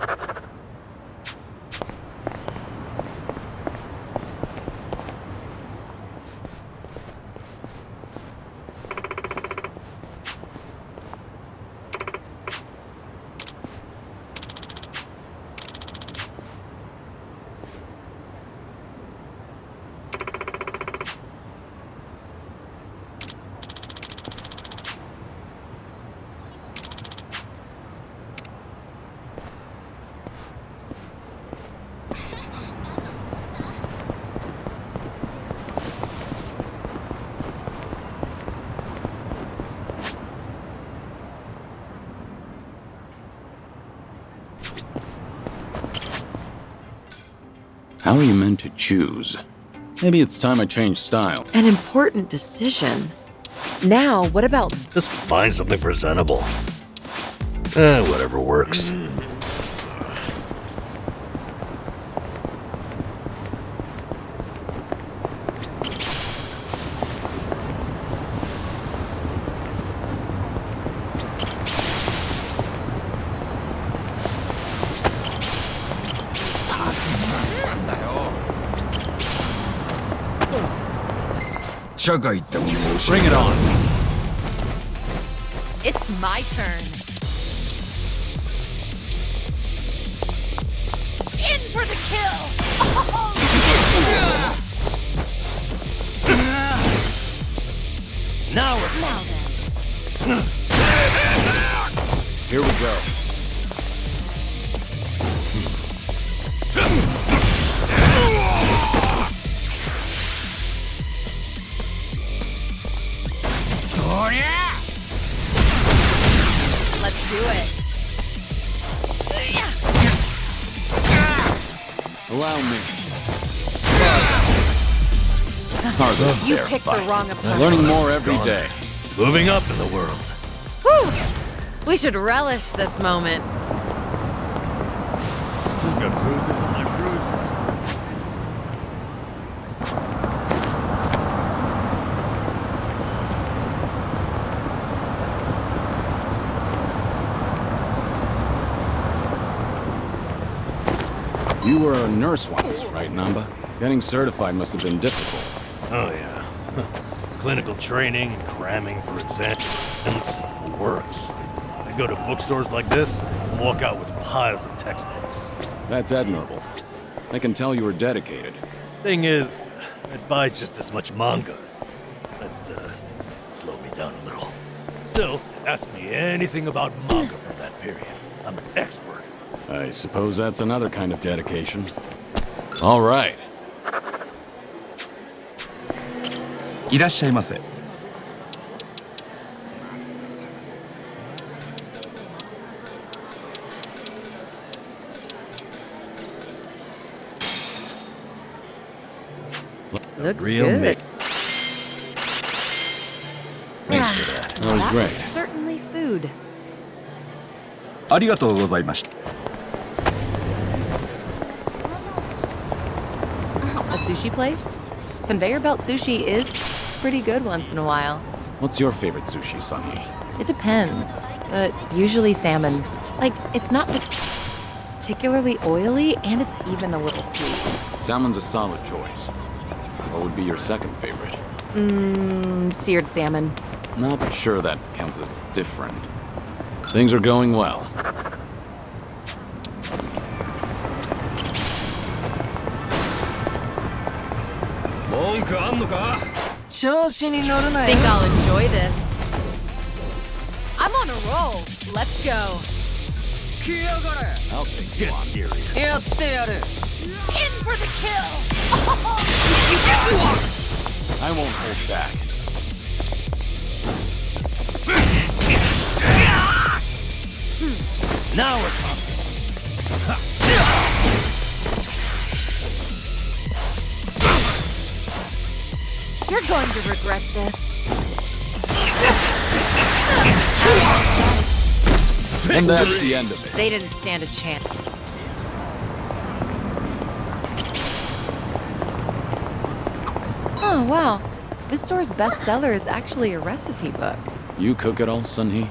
How are you meant to choose? Maybe it's time I change style. An important decision. Now, what about... Just find something presentable. Whatever works. Bring it on. It's my turn. In for the kill! Now then. Here we go. Let's do it. Allow me. You picked the wrong opponent. Learning more every day. Moving up in the world. Whew. We should relish this moment. Who's got bruises on my bruises? You were a nurse once, right, Namba? Getting certified must have been difficult. Oh, yeah. Clinical training, cramming for exams, works. I go to bookstores like this and walk out with piles of textbooks. That's admirable. I can tell you were dedicated. Thing is, I'd buy just as much manga. That slowed me down a little. Still, ask me anything about manga from that period. I'm an expert. I suppose that's another kind of dedication. All right. いらっしゃいませ。Looks Real good. meat. Thanks for that. That was That great. was certainly food. ありがとうございました。 A sushi place? Conveyor belt sushi is pretty good once in a while. What's your favorite sushi, Sunny? It depends, but usually salmon. Like, it's not... particularly oily, and it's even a little sweet. Salmon's a solid choice. What would be your second favorite? Seared salmon. Not sure that counts as different. Things are going well. Think I'll enjoy this. I'm on a roll. Let's go. I'll take you on. Serious. In for the kill. I won't hold back. Now we're talking. You're going to regret this. And that's the end of it. They didn't stand a chance. Oh, wow. This store's bestseller is actually a recipe book. You cook it all, Sunhee?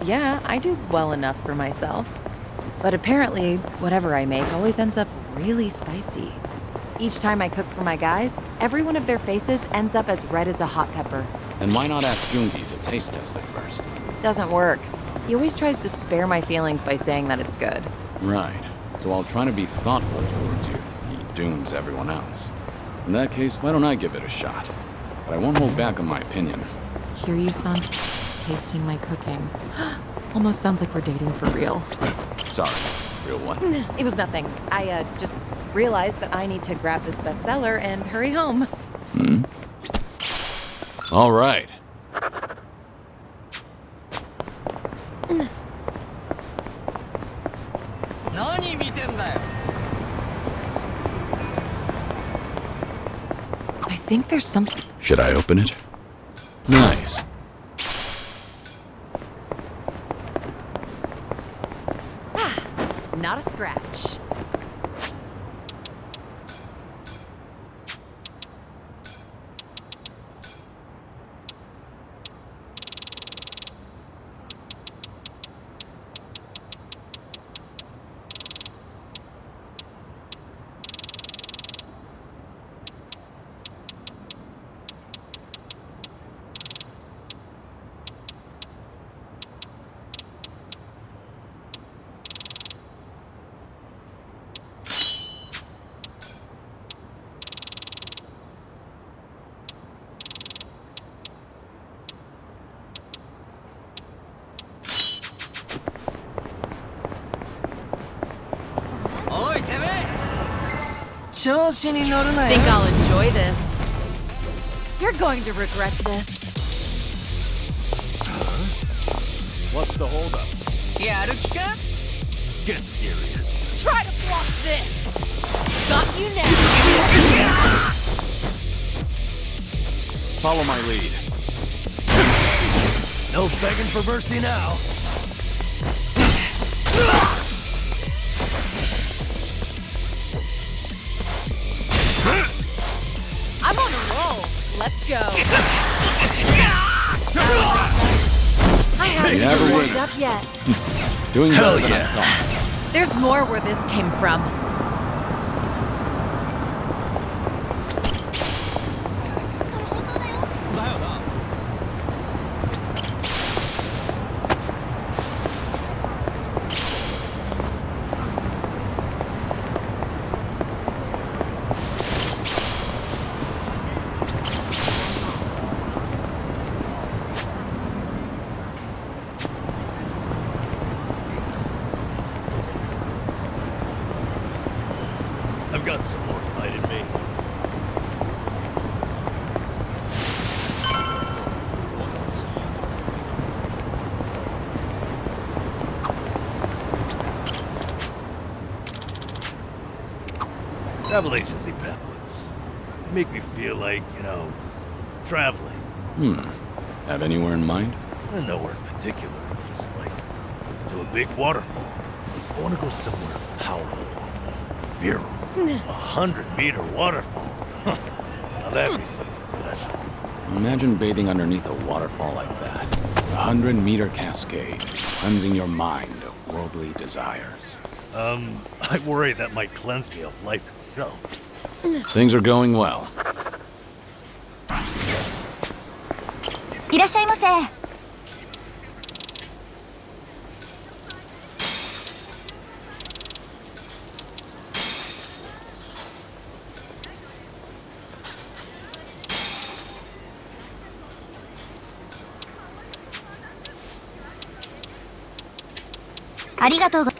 Yeah, I do well enough for myself. But apparently, whatever I make always ends up really spicy. Each time I cook for my guys, every one of their faces ends up as red as a hot pepper. Then why not ask Jungi to taste test it first? Doesn't work. He always tries to spare my feelings by saying that it's good. Right. So I'll try to be thoughtful towards you. He dooms everyone else. In that case, why don't I give it a shot? But I won't hold back on my opinion. Kiryu-san, tasting my cooking. Almost sounds like we're dating for real. Sorry. Real what? It was nothing. I just realized that I need to grab this bestseller and hurry home. All right. I think there's something. Should I open it? Nice. Not a scratch. Think I'll enjoy this. You're going to regret this. What's the holdup? Get serious. Try to block this. Got you now. Follow my lead. No begging for mercy now. I'm on a roll. Let's go. I haven't Never warmed win. up yet. Doing Hell better than I yeah. thought. There's more where this came from. I've got some more fight in me. Travel agency pamphlets. They make me feel like, traveling. Have anywhere in mind? Nowhere in particular. Just like to a big waterfall. I want to go somewhere powerful, virile. 100-meter waterfall. Now that'd be something special. Imagine bathing underneath a waterfall like that. A 100-meter cascade, cleansing your mind of worldly desires. I worry that might cleanse me of life itself. Things are going well. いらっしゃいませ。ありがとうご。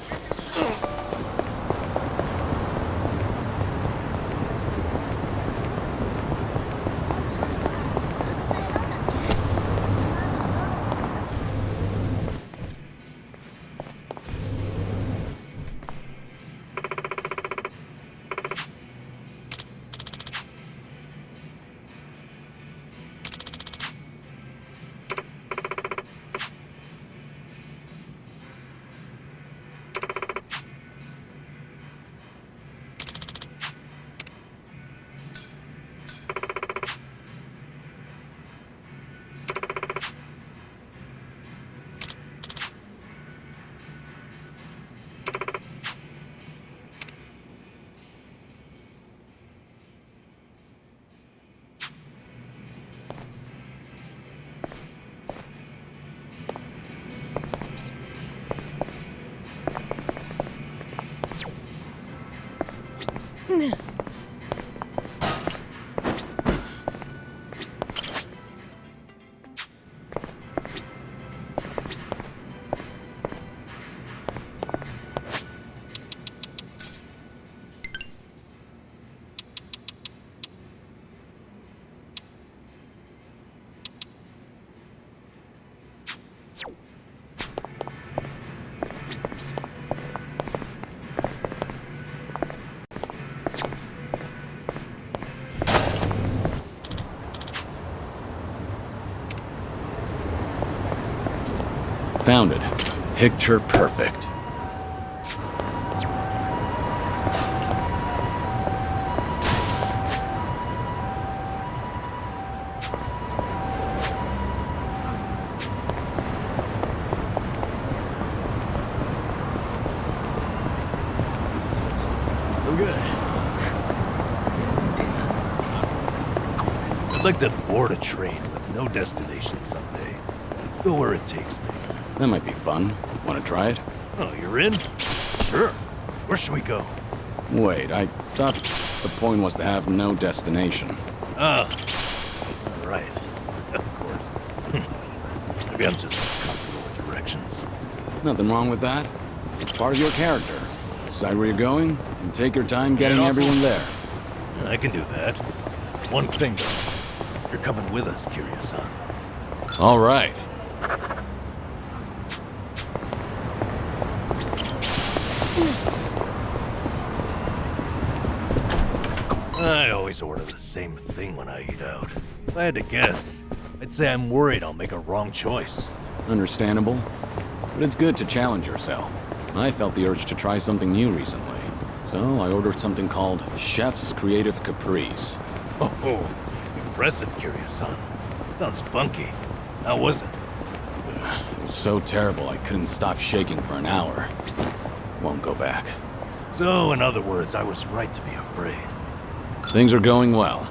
Found it. Picture perfect. I'm good. I'd like to board a train with no destination someday. Go where it takes me. That might be fun. Want to try it? Oh, you're in? Sure. Where should we go? Wait, I thought the point was to have no destination. Ah, right. Of course. Maybe I'm just uncomfortable with directions. Nothing wrong with that. It's part of your character. Decide where you're going, and take your time getting everyone there. I can do that. One thing, though. You're coming with us, Kiryu-san. All right. I always order the same thing when I eat out. If I had to guess, I'd say I'm worried I'll make a wrong choice. Understandable. But it's good to challenge yourself. I felt the urge to try something new recently. So I ordered something called Chef's Creative Caprice. Oh, impressive, Kiryu-san. Sounds funky. How was it? It was so terrible I couldn't stop shaking for an hour. Won't go back. So, in other words, I was right to be afraid. Things are going well.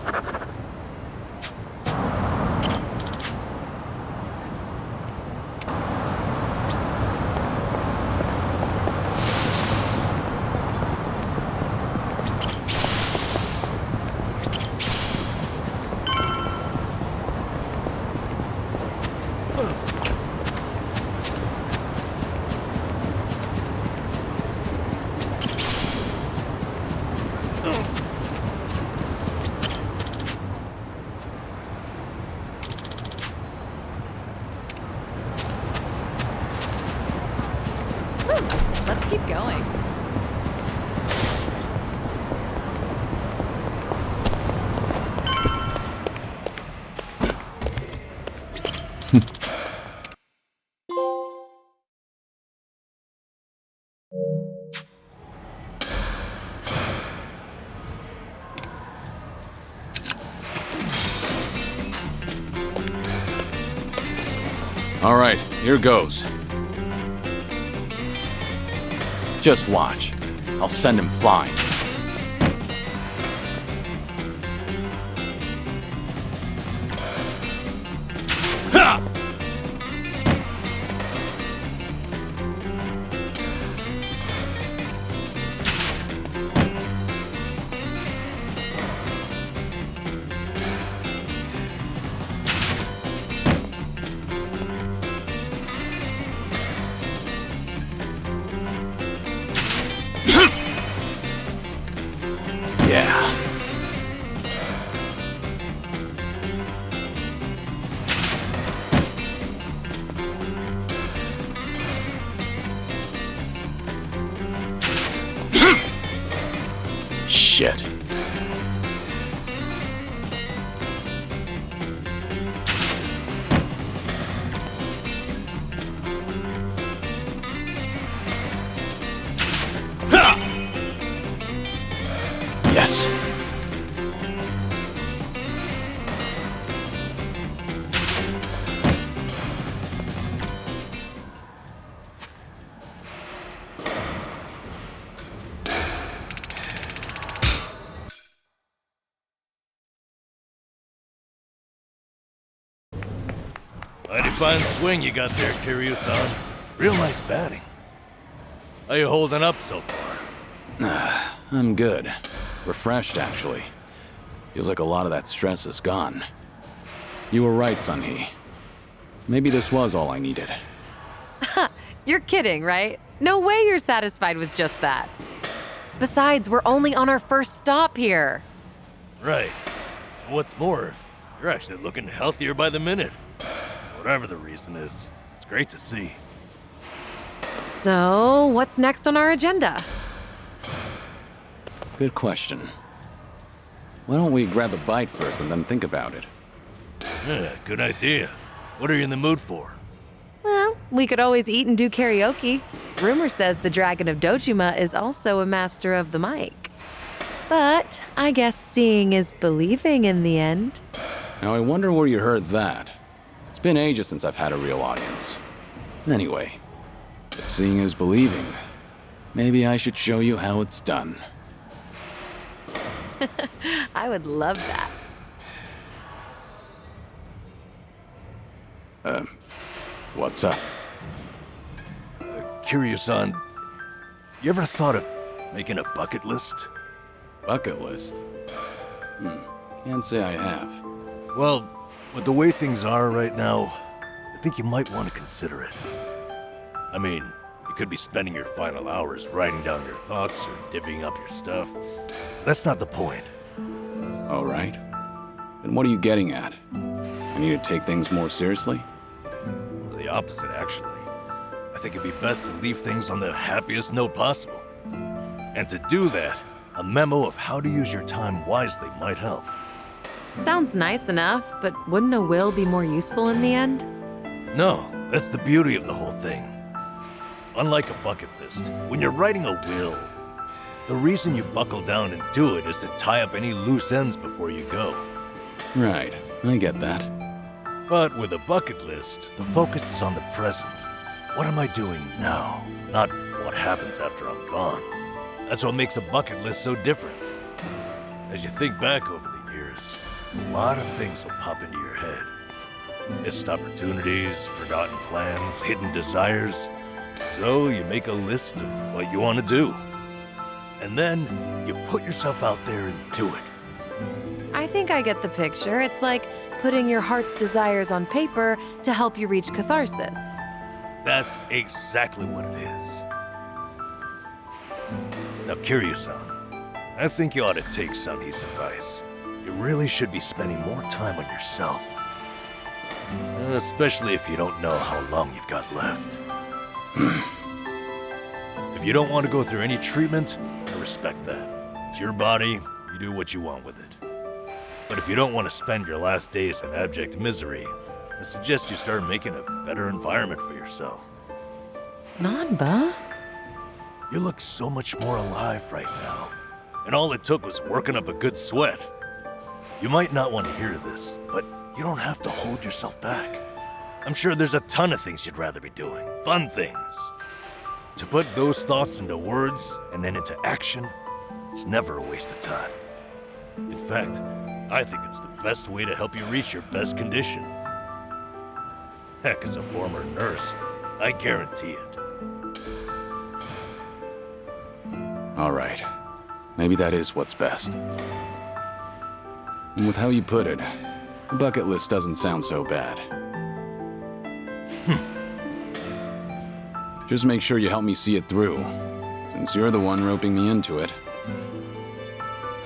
Let's keep going. All right, here goes. Just watch. I'll send him flying. Ha! Yeah. Shit. Yes. Mighty fine swing you got there, Kiryu-san. Real nice batting. How you holding up so far? I'm good. Refreshed, actually. Feels like a lot of that stress is gone. You were right, Sun-hee. Maybe this was all I needed. You're kidding, right? No way you're satisfied with just that. Besides, we're only on our first stop here. Right. What's more, you're actually looking healthier by the minute. Whatever the reason is, it's great to see. So, what's next on our agenda? Good question. Why don't we grab a bite first and then think about it? Yeah, good idea. What are you in the mood for? Well, we could always eat and do karaoke. Rumor says the Dragon of Dojima is also a master of the mic. But I guess seeing is believing in the end. Now I wonder where you heard that. It's been ages since I've had a real audience. Anyway, if seeing is believing, maybe I should show you how it's done. I would love that. What's up? Kiryu-san, you ever thought of making a bucket list? Bucket list? Can't say I have. Well, with the way things are right now, I think you might want to consider it. I mean, you could be spending your final hours writing down your thoughts or divvying up your stuff. That's not the point. All right. Then what are you getting at? I need to take things more seriously? Well, the opposite, actually. I think it'd be best to leave things on the happiest note possible. And to do that, a memo of how to use your time wisely might help. Sounds nice enough, but wouldn't a will be more useful in the end? No, that's the beauty of the whole thing. Unlike a bucket list, when you're writing a will, the reason you buckle down and do it is to tie up any loose ends before you go. Right, I get that. But with a bucket list, the focus is on the present. What am I doing now? Not what happens after I'm gone. That's what makes a bucket list so different. As you think back over the years, a lot of things will pop into your head. Missed opportunities, forgotten plans, hidden desires. So you make a list of what you want to do. And then you put yourself out there and do it. I think I get the picture. It's like putting your heart's desires on paper to help you reach catharsis. That's exactly what it is. Now, Kiryu-san, I think you ought to take Sun-hee's advice. You really should be spending more time on yourself. Especially if you don't know how long you've got left. If you don't want to go through any treatment, I respect that. It's your body, you do what you want with it. But if you don't want to spend your last days in abject misery, I suggest you start making a better environment for yourself. Nanba? You look so much more alive right now. And all it took was working up a good sweat. You might not want to hear this, but you don't have to hold yourself back. I'm sure there's a ton of things you'd rather be doing. Fun things. To put those thoughts into words and then into action, it's never a waste of time. In fact, I think it's the best way to help you reach your best condition. Heck, as a former nurse, I guarantee it. All right. Maybe that is what's best. And with how you put it, the bucket list doesn't sound so bad. Just make sure you help me see it through, since you're the one roping me into it.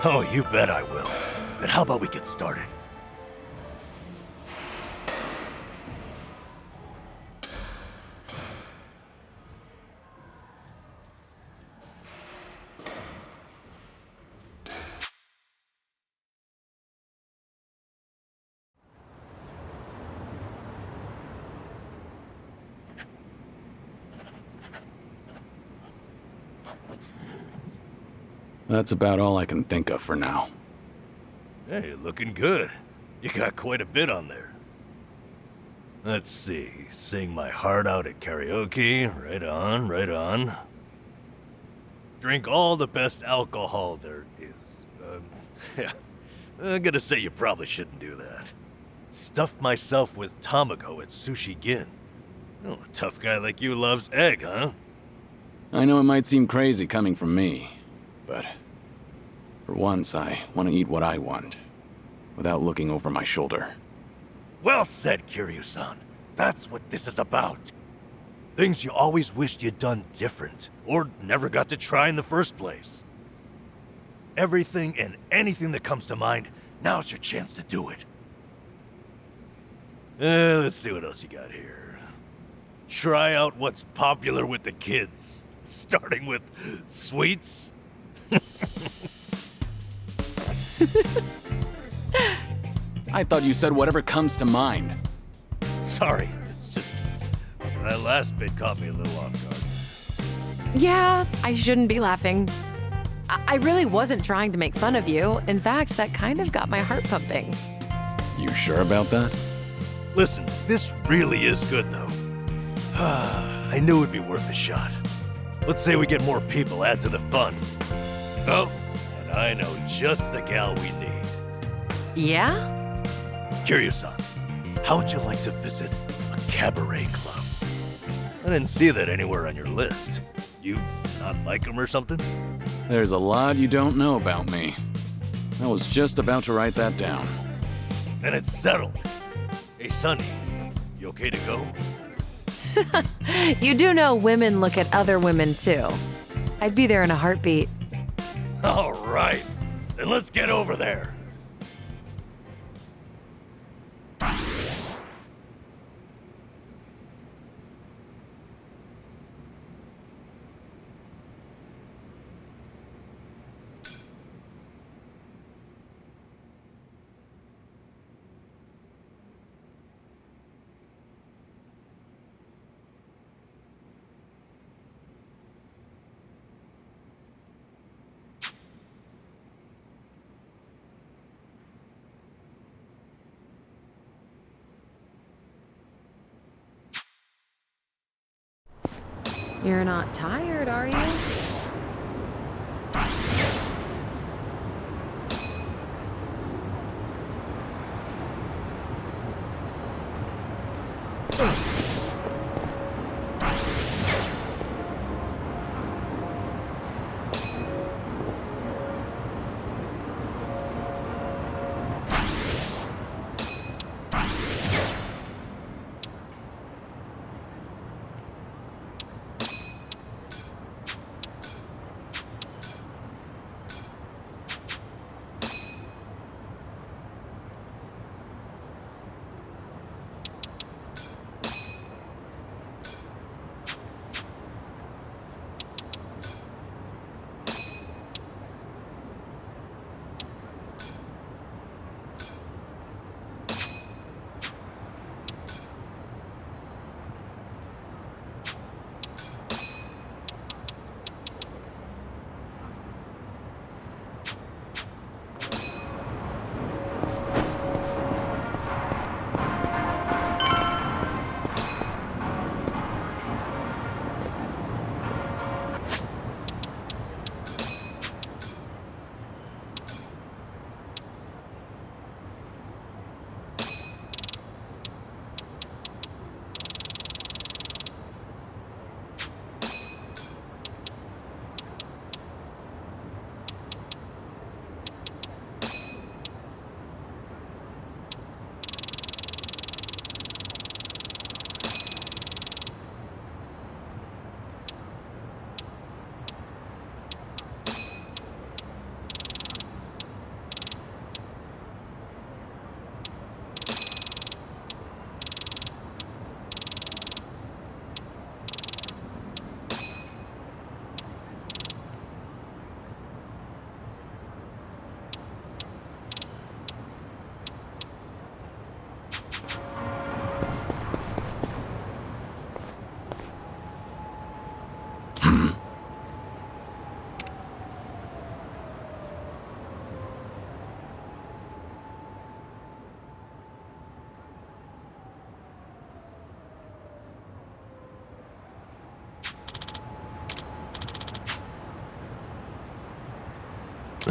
Oh, you bet I will. But how about we get started? That's about all I can think of for now. Hey, looking good. You got quite a bit on there. Let's see. Sing my heart out at karaoke. Right on, right on. Drink all the best alcohol there is. Yeah. I'm gonna say you probably shouldn't do that. Stuff myself with tamago at Sushi Gin. Oh, a tough guy like you loves egg, huh? I know it might seem crazy coming from me, but for once I want to eat what I want, without looking over my shoulder. Well said, Kiryu-san. That's what this is about. Things you always wished you'd done different, or never got to try in the first place. Everything and anything that comes to mind, now's your chance to do it. Let's see what else you got here. Try out what's popular with the kids, starting with sweets. I thought you said whatever comes to mind. Sorry, it's just that last bit caught me a little off guard. Yeah, I shouldn't be laughing. I really wasn't trying to make fun of you. In fact, that kind of got my heart pumping. You sure about that? Listen, this really is good, though. I knew it'd be worth a shot. Let's say we get more people, add to the fun. Oh, and I know just the gal we need. Yeah? Kiryu-san, how would you like to visit a cabaret club? I didn't see that anywhere on your list. You not like them or something? There's a lot you don't know about me. I was just about to write that down. Then it's settled. Hey, Sonny, you okay to go? You do know women look at other women, too. I'd be there in a heartbeat. All right, then let's get over there. You're not tired, are you?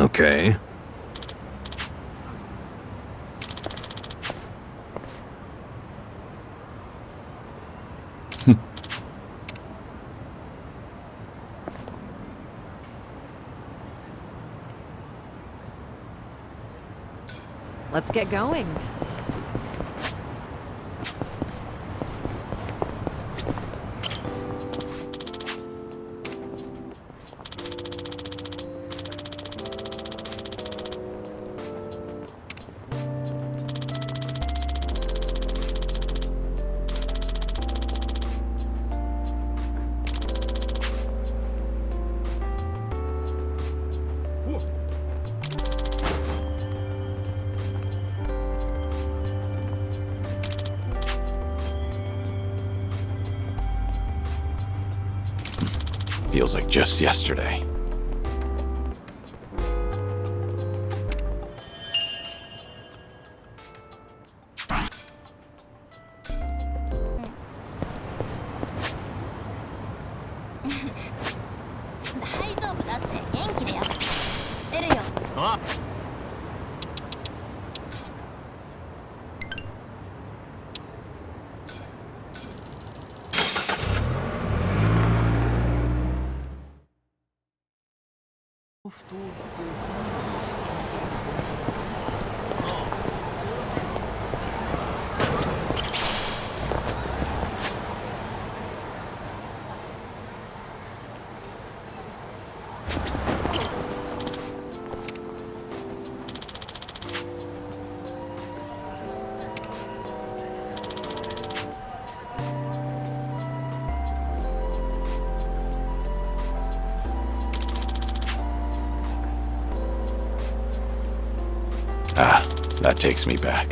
Okay. Let's get going. Feels like just yesterday. Ah, that takes me back.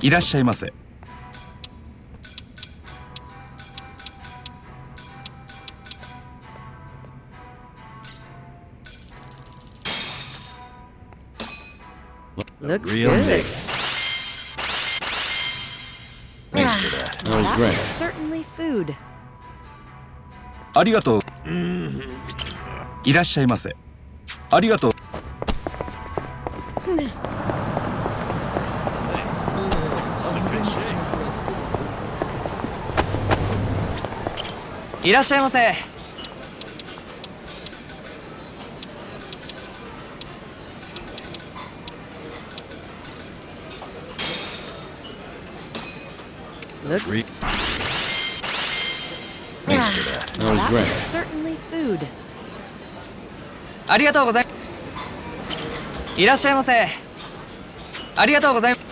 いらっしゃいませ。Looks Real good. neat. Thanks for that. That was That great. was certainly food. ありがとう。いらっしゃいませ。ありがとう。いらっしゃいませ。Looks Thanks for that. That was That great. was certainly food. ありがとうございます。いらっしゃいませ。ありがとうございます。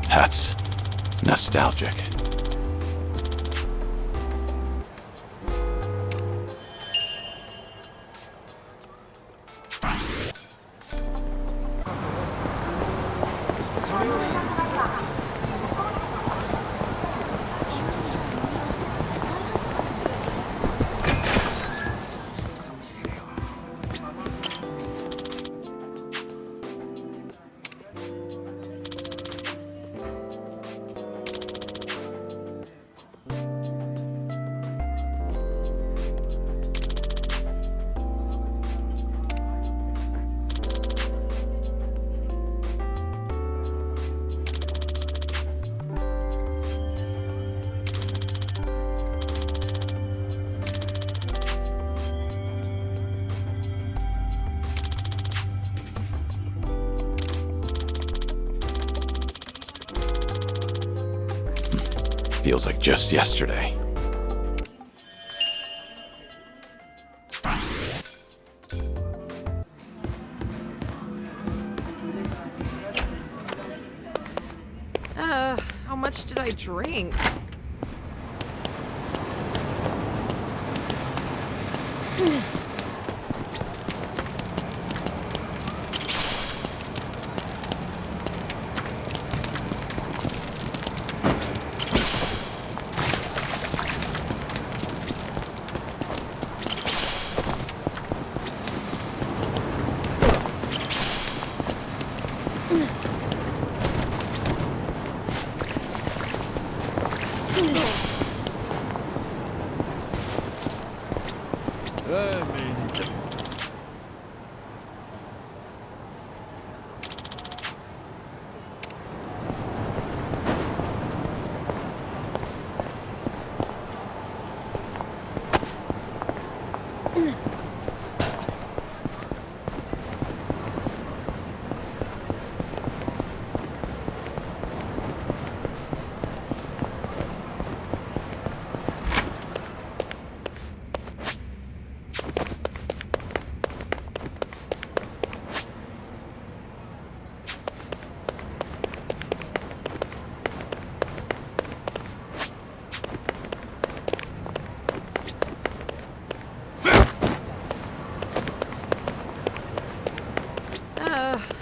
That's nostalgic. Feels like just yesterday. How much did I drink?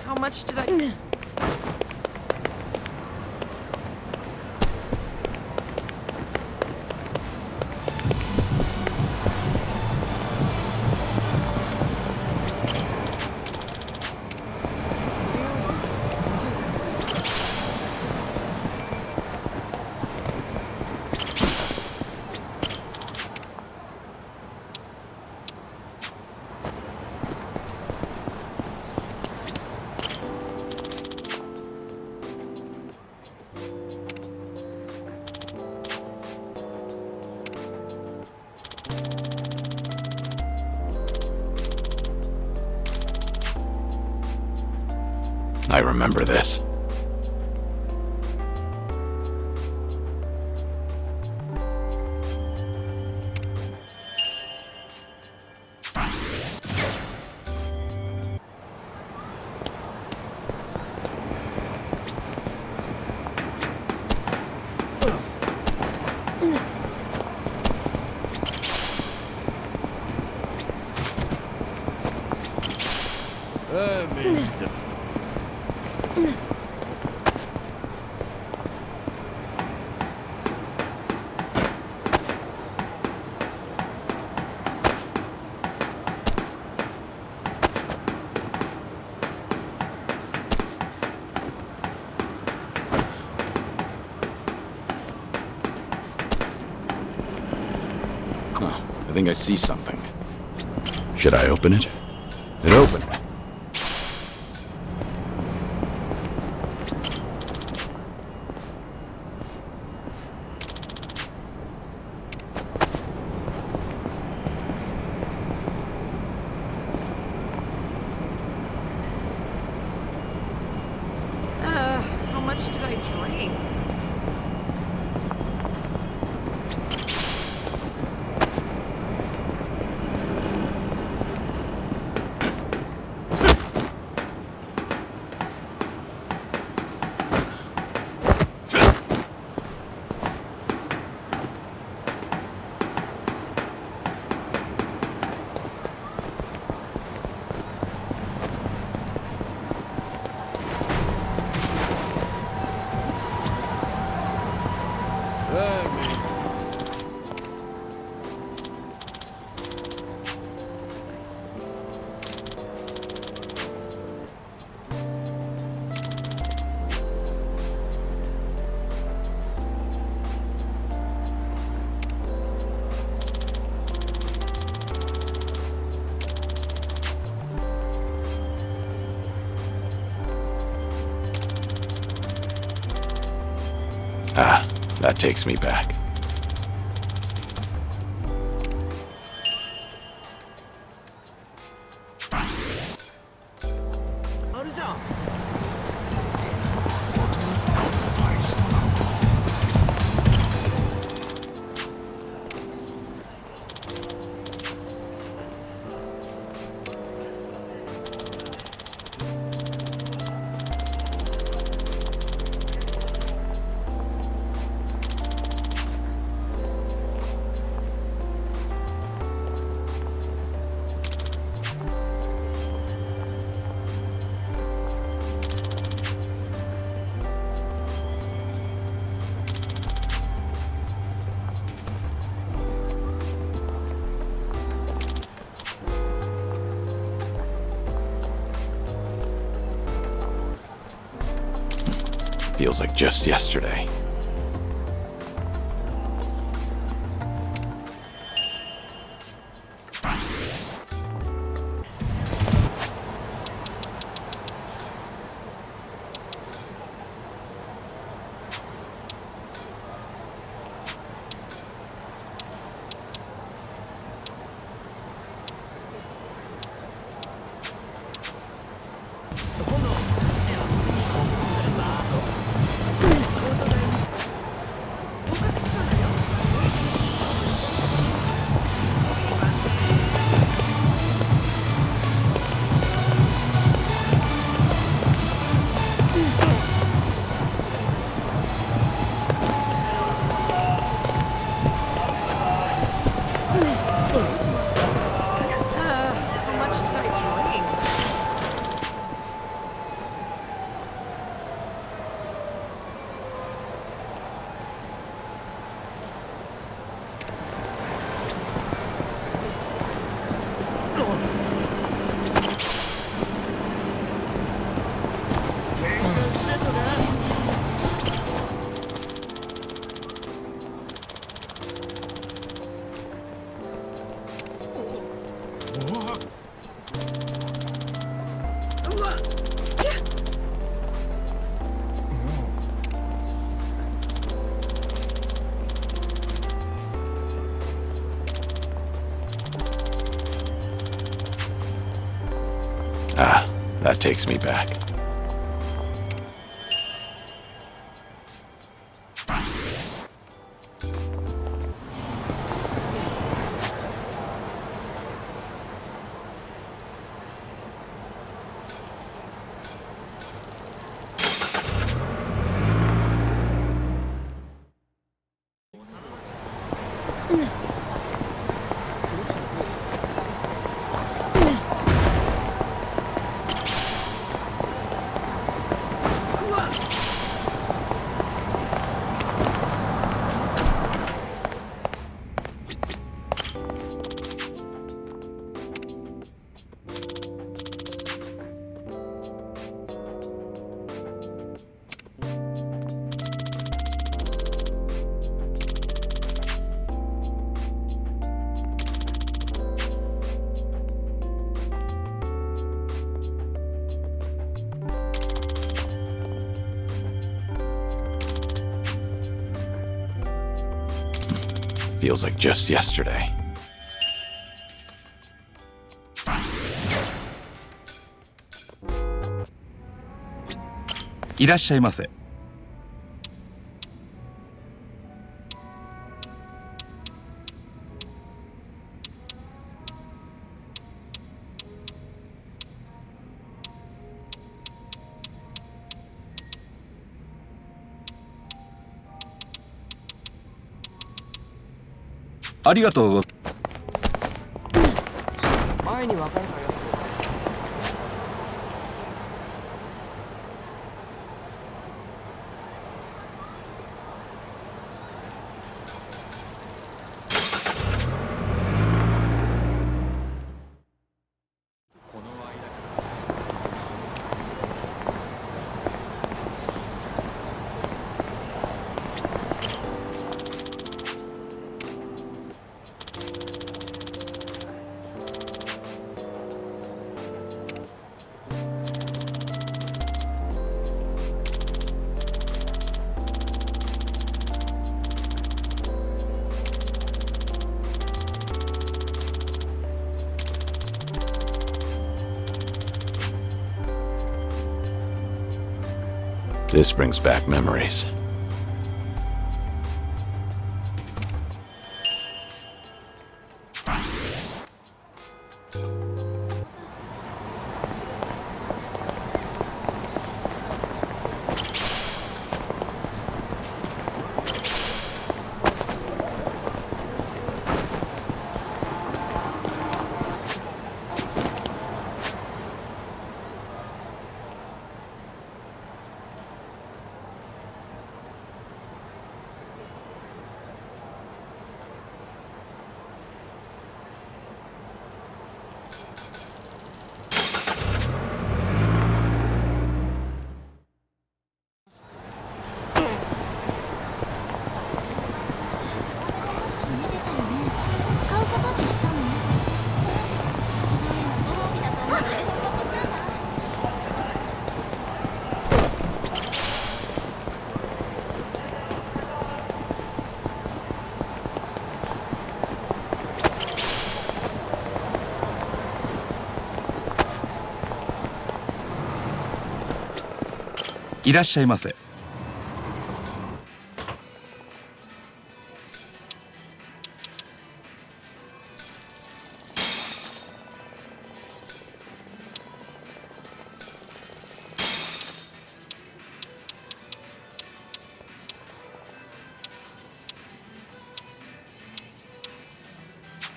How much did I... I remember this. I think I see something. Should I open it? It opened. How much did I drink? Ah, that takes me back. Feels like just yesterday. How much did I drink? Ah, that takes me back. Feels like just yesterday.いらっしゃいませ。ありがとうございます。前に別れたやつをThis brings back memories. いらっしゃいませ。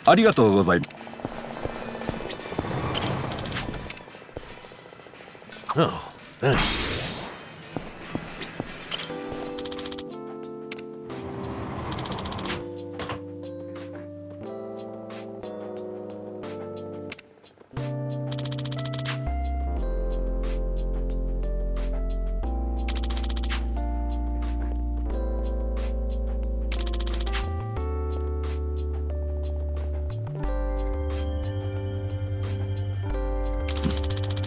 ありがとうございます。Oh, thanks.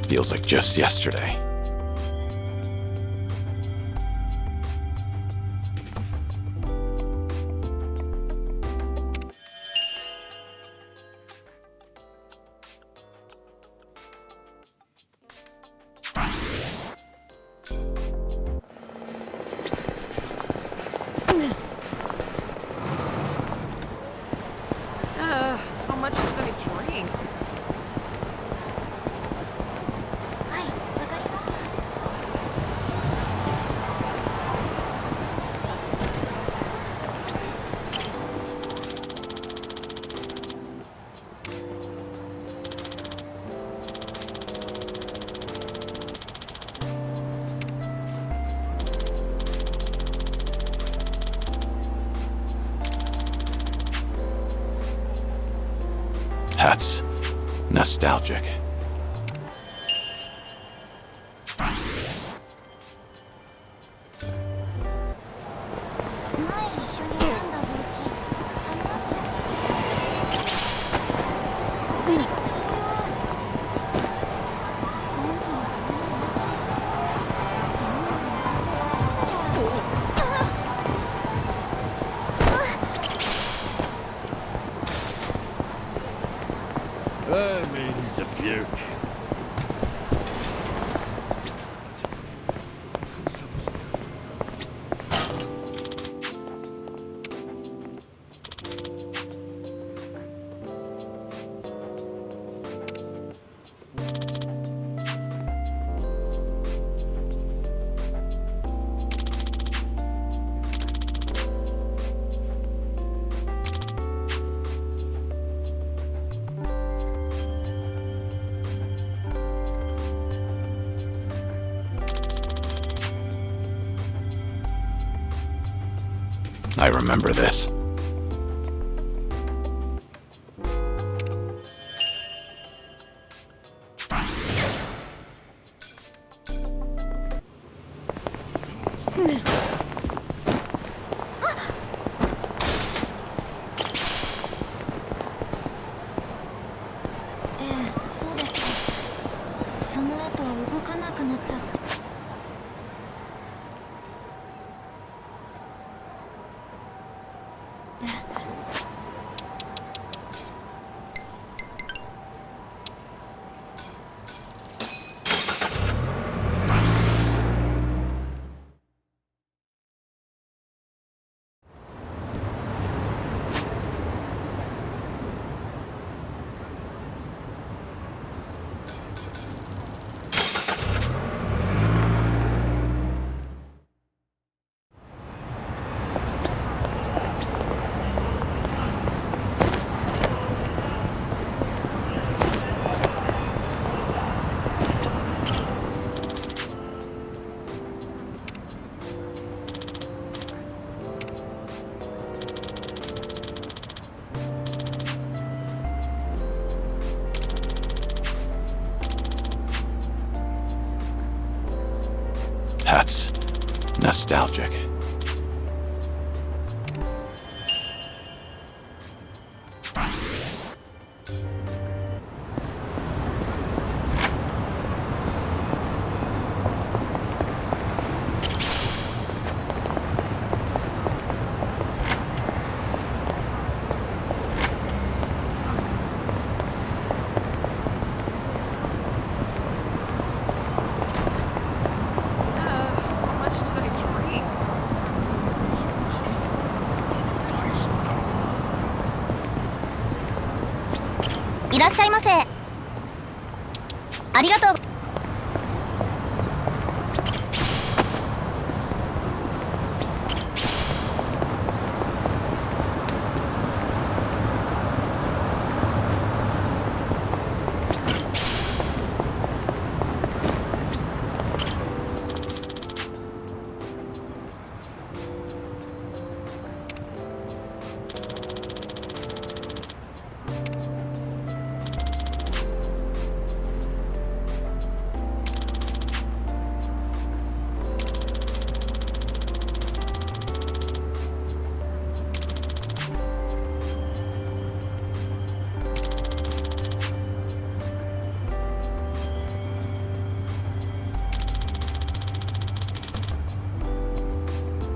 Feels like just yesterday. How much is gonna drink? That's nostalgic. I may need to puke. I remember this. That's nostalgic. いらっしゃいませ。ありがとう。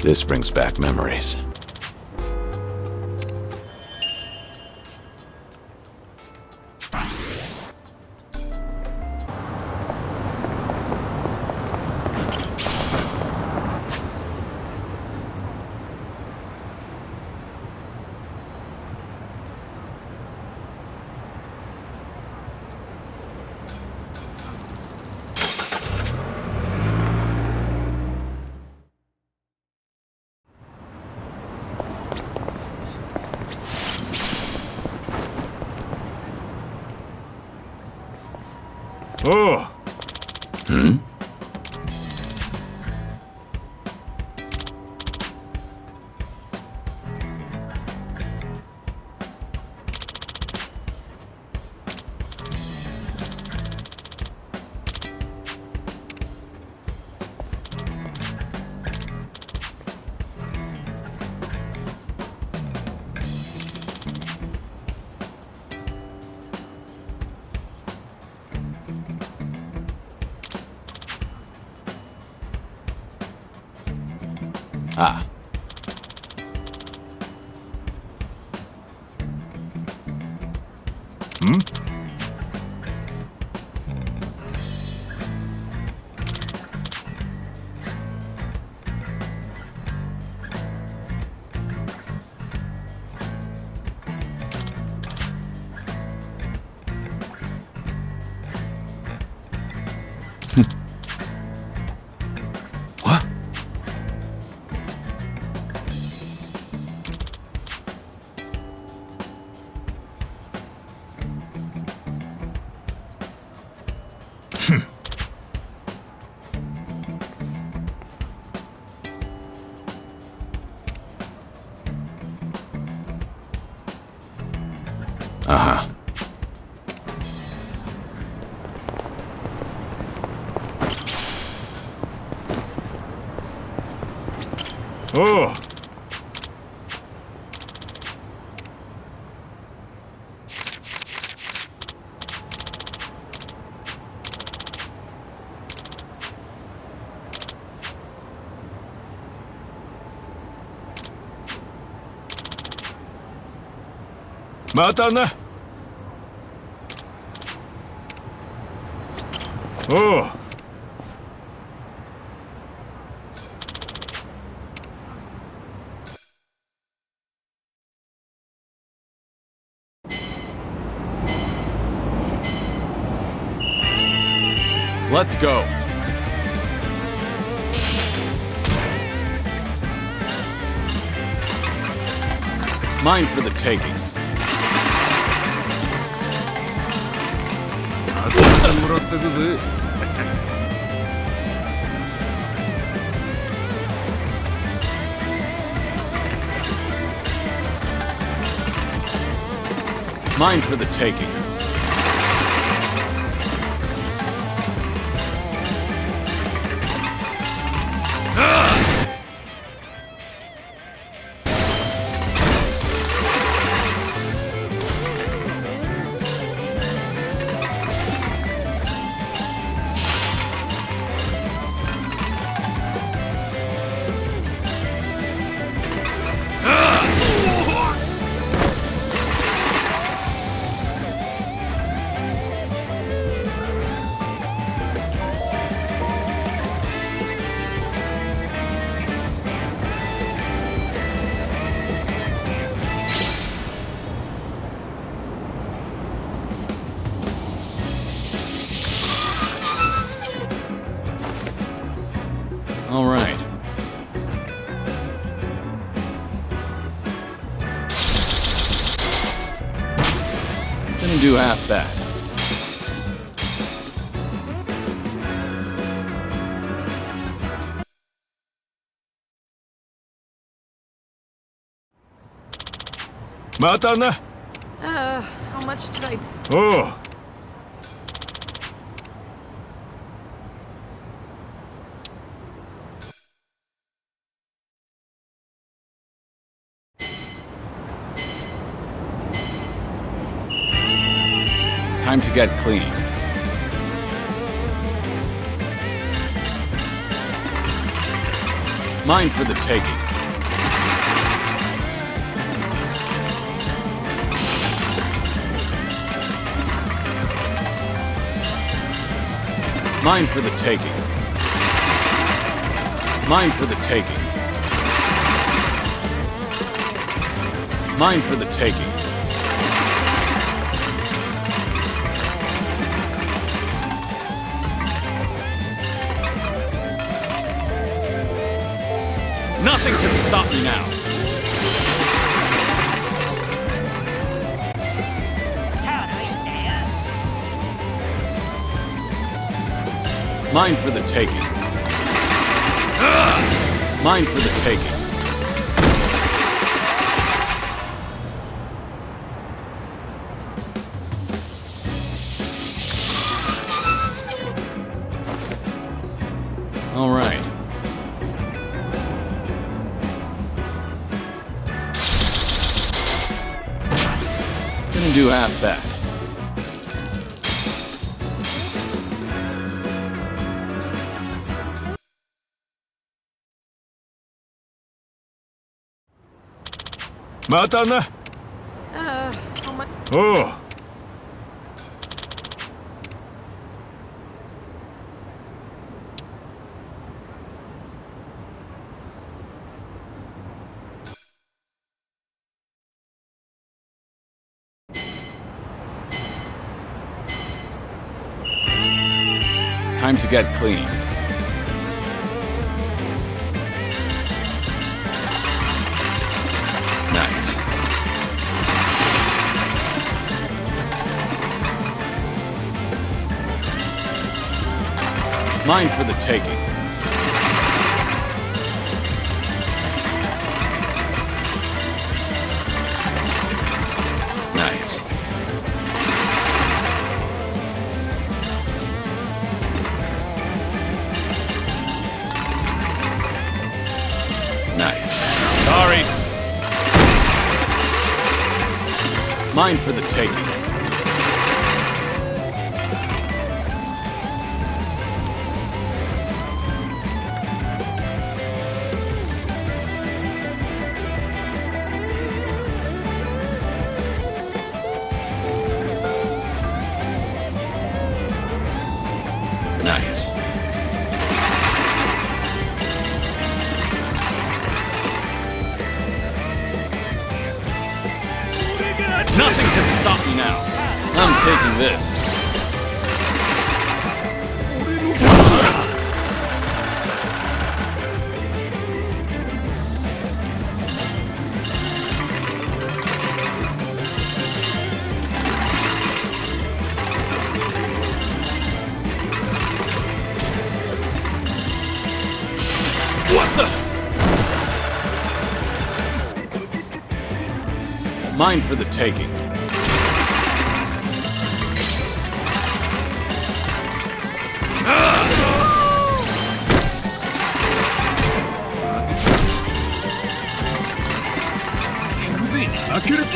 This brings back memories. Oh. Hmm? Ah. Hmm? What? Uh-huh. Oh. Matana. Oh. Let's go. Mine for the taking. Mine for the taking. Didn't do half bad. Matana. How much did I... Oh. Time to get clean. Mine for the taking. Mine for the taking. Mine for the taking. Mine for the taking. Nothing can stop me now. Mine for the taking. Mine for the taking. All right. Didn't do half bad. Matana. How much... Oh. Time to get clean. Nice. Mine for the taking. Nice. Nice. Sorry. Mine for the taking. Nice. Nothing can stop me now. I'm taking this. What the? Mine for the taking.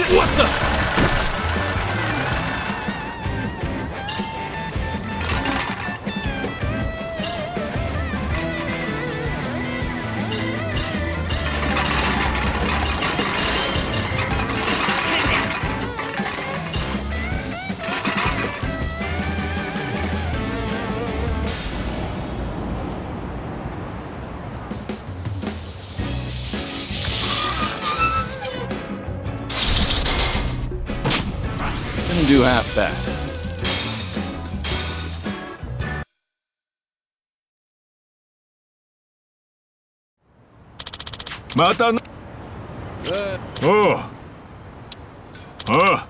What the? Didn't do half bad. Matana. Oh. Oh.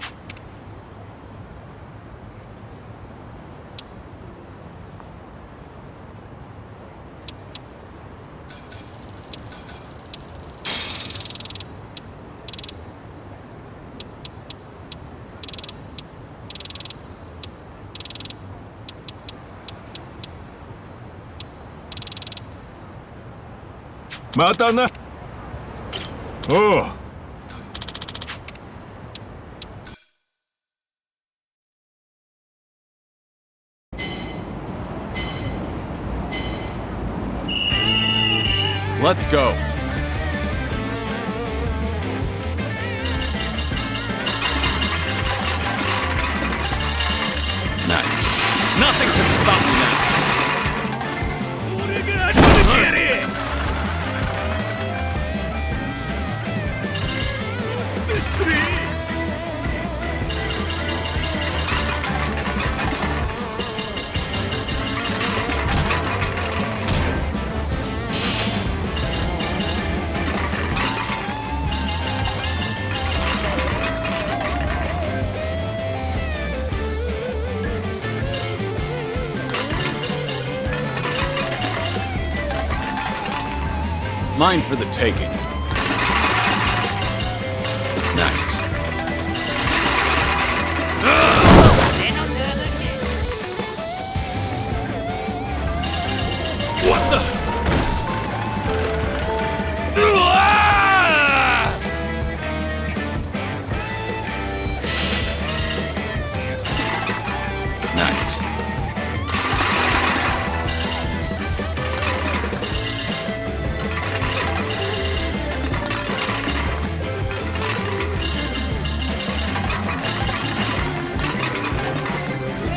またな。おう。Let's go. Nice. Nothing can stop me now. Mine for the taking. Nice. What the? Nice.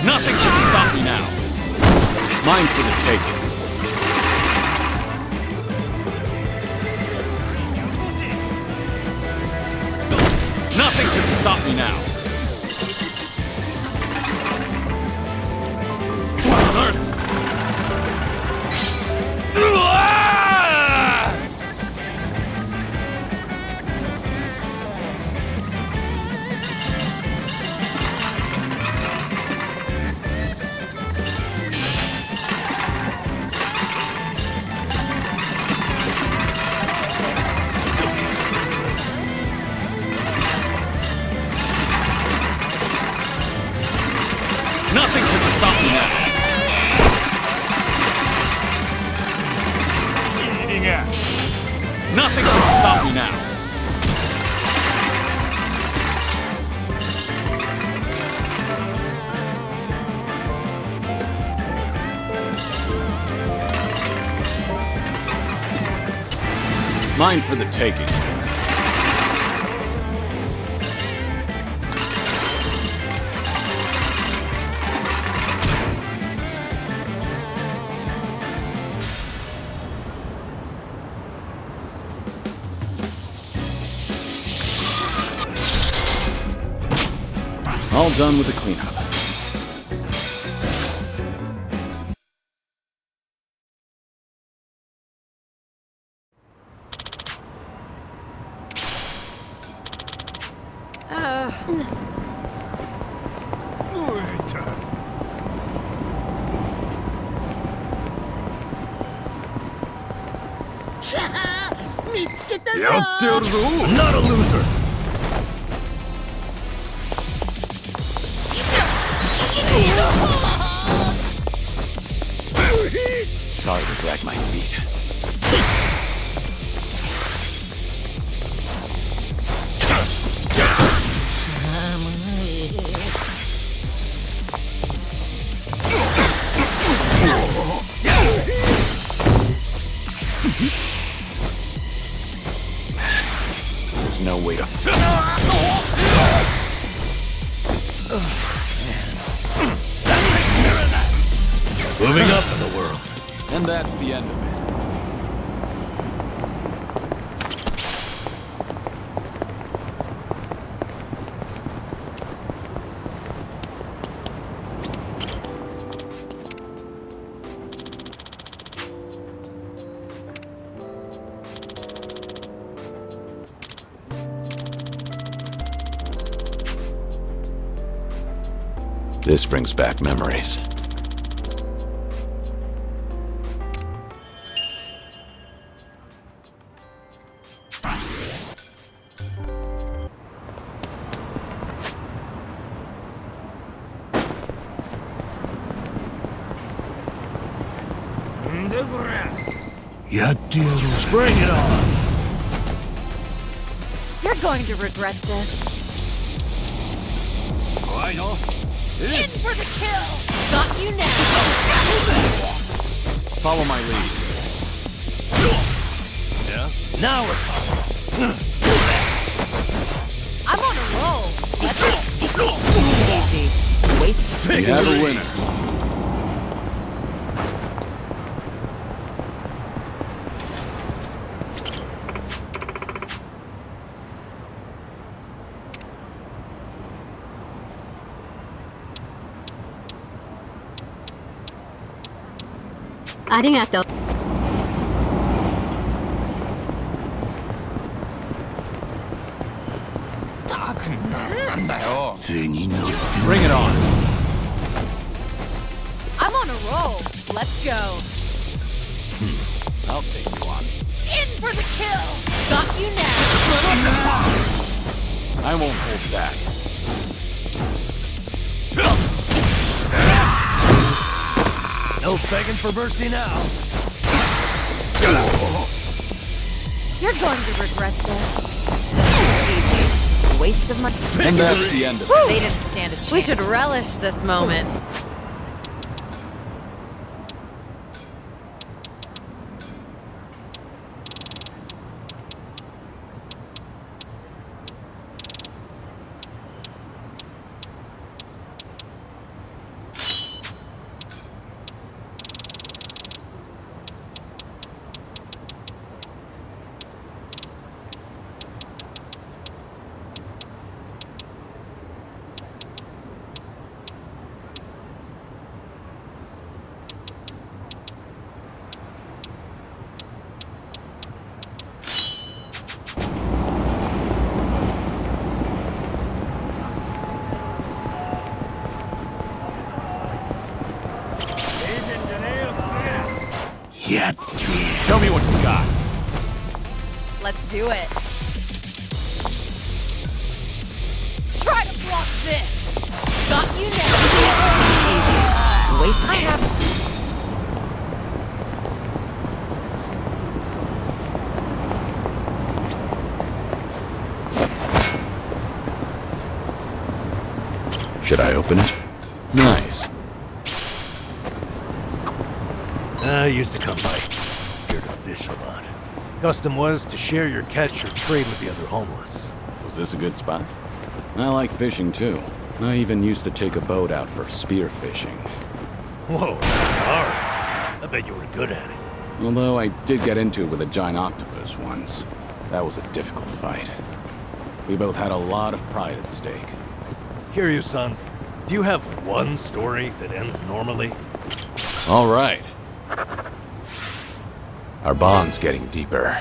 Nothing can stop me now. Mine for the taking. Nothing can stop me now. Nothing can stop me now. Nothing can stop me now. Mine for the taking. All done with the cleanup. Not a loser! Sorry to drag my feet. There's no way to... Moving up in the world. And that's the end of it. This brings back memories. Bring it on! You're going to regret this. In for the kill! Got you now! Follow my lead. Yeah? Now we're talking. I'm on a roll. Let's go. Easy. Waste. We have a winner. Arigato. Bring it on. I'm on a roll. Let's go. I'll take you on. In for the kill! Got you now! I won't hold back. No begging for mercy now. You're going to regret this. Easy. Waste of my... And that's the end of it. They didn't stand a chance. We should relish this moment. Show me what you got. Let's do it. Try to block this! Got you now! Easy. Waste. I have... Should I open it? Nice. I used to come by here to fish a lot. Custom was to share your catch or trade with the other homeless. Was this a good spot? I like fishing too. I even used to take a boat out for spear fishing. Whoa, that's hard. I bet you were good at it. Although I did get into it with a giant octopus once. That was a difficult fight. We both had a lot of pride at stake. Kiryu, son, do you have one story that ends normally? All right. Our bond's getting deeper.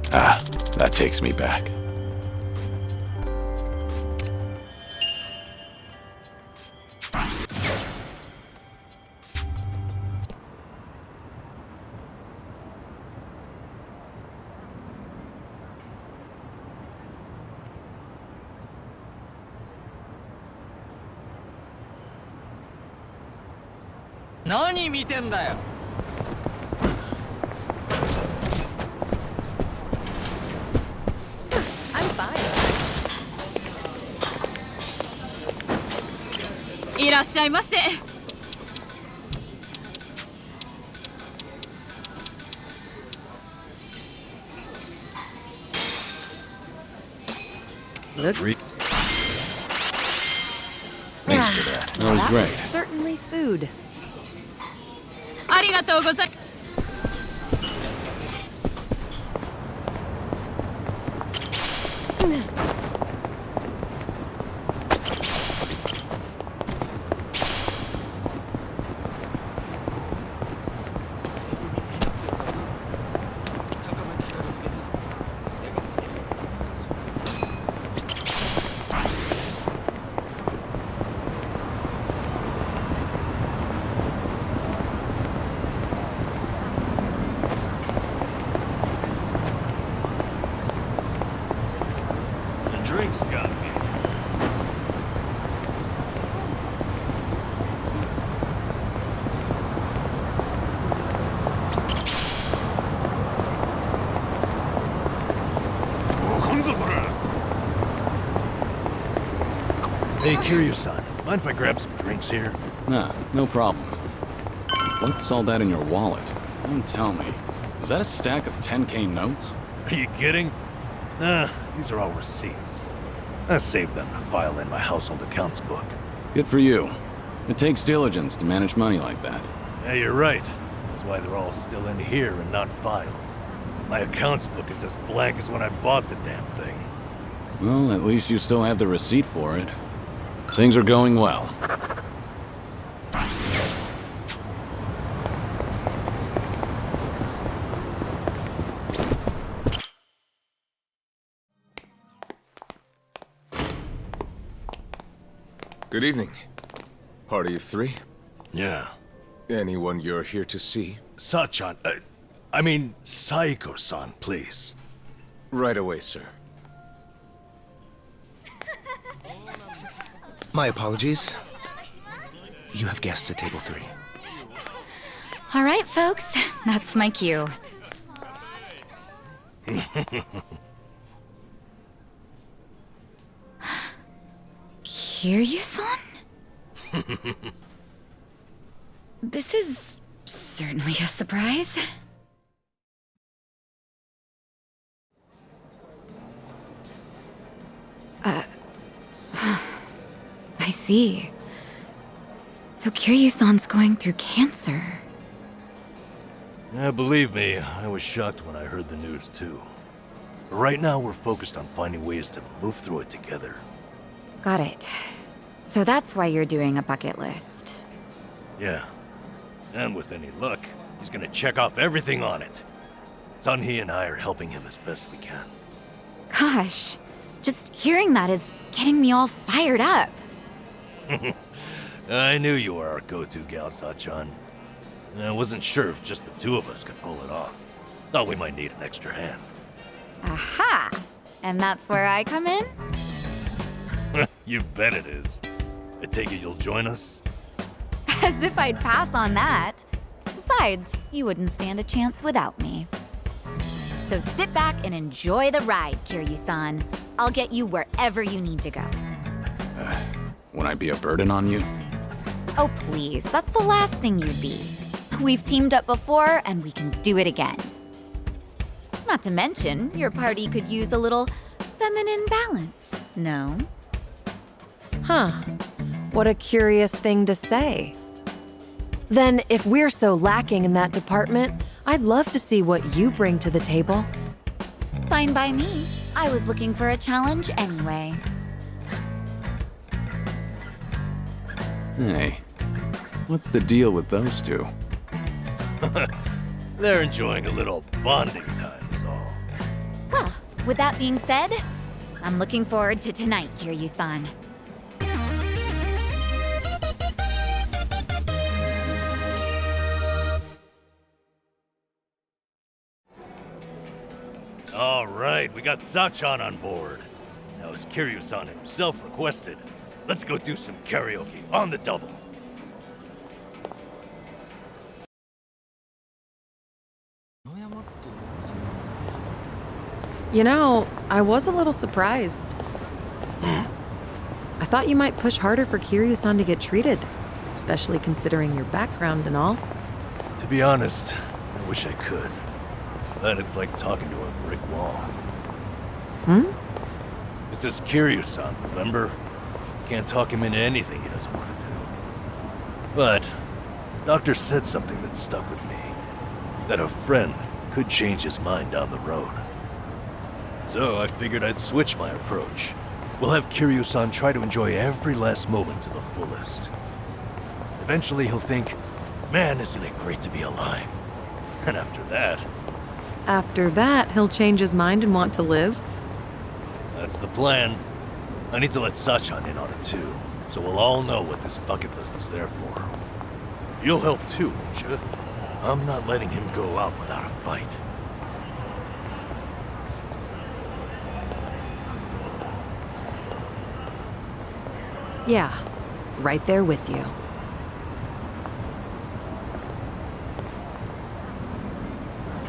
Ah, that takes me back. Nani 見てんだよ いららっしゃいませ。Looks Thanks for that. That was That great. was certainly food. ありがとうござい。The drinks got me. Hey, Kiryu-san, mind if I grab some drinks here? Nah, no problem. What's all that in your wallet? Don't tell me. Is that a stack of 10K notes? Are you kidding? Nah, these are all receipts. I saved them to file in my household accounts book. Good for you. It takes diligence to manage money like that. Yeah, you're right. That's why they're all still in here and not filed. My accounts book is as blank as when I bought the damn thing. Well, at least you still have the receipt for it. Things are going well. Good evening. Party of three? Yeah. Anyone you're here to see? Sachan, I mean, Saiko-san, please. Right away, sir. My apologies. You have guests at table 3. All right, folks. That's my cue. Kiryu-san? This is certainly a surprise. I see. So Kiryu-san's going through cancer. Yeah, believe me, I was shocked when I heard the news too. But right now we're focused on finding ways to move through it together. Got it. So that's why you're doing a bucket list. Yeah. And with any luck, he's gonna check off everything on it. Sunhee and I are helping him as best we can. Gosh, just hearing that is getting me all fired up. I knew you were our go-to gal, Sachan. I wasn't sure if just the two of us could pull it off. Thought we might need an extra hand. Aha! And that's where I come in? You bet it is. I take it you'll join us? As if I'd pass on that. Besides, you wouldn't stand a chance without me. So sit back and enjoy the ride, Kiryu-san. I'll get you wherever you need to go. Would I be a burden on you? Oh, please, that's the last thing you'd be. We've teamed up before, and we can do it again. Not to mention, your party could use a little feminine balance, no? Huh. What a curious thing to say. Then, if we're so lacking in that department, I'd love to see what you bring to the table. Fine by me. I was looking for a challenge anyway. Hey, what's the deal with those two? They're enjoying a little bonding time is all. Well, with that being said, I'm looking forward to tonight, Kiryu-san. All right, we got Sachan on board. Now, as Kiryu-san himself requested, let's go do some karaoke on the double. You know, I was a little surprised. I thought you might push harder for Kiryu-san to get treated, especially considering your background and all. To be honest, I wish I could. But it's like talking to a brick wall. Hmm? It's this Kiryu-san, remember? Can't talk him into anything he doesn't want to do. But, Doctor said something that stuck with me. That a friend could change his mind down the road. So I figured I'd switch my approach. We'll have Kiryu-san try to enjoy every last moment to the fullest. Eventually he'll think, man, isn't it great to be alive? And after that... After that, he'll change his mind and want to live? That's the plan. I need to let Sachan in on it too, so we'll all know what this bucket list is there for. You'll help too, won't you? I'm not letting him go out without a fight. Yeah, right there with you.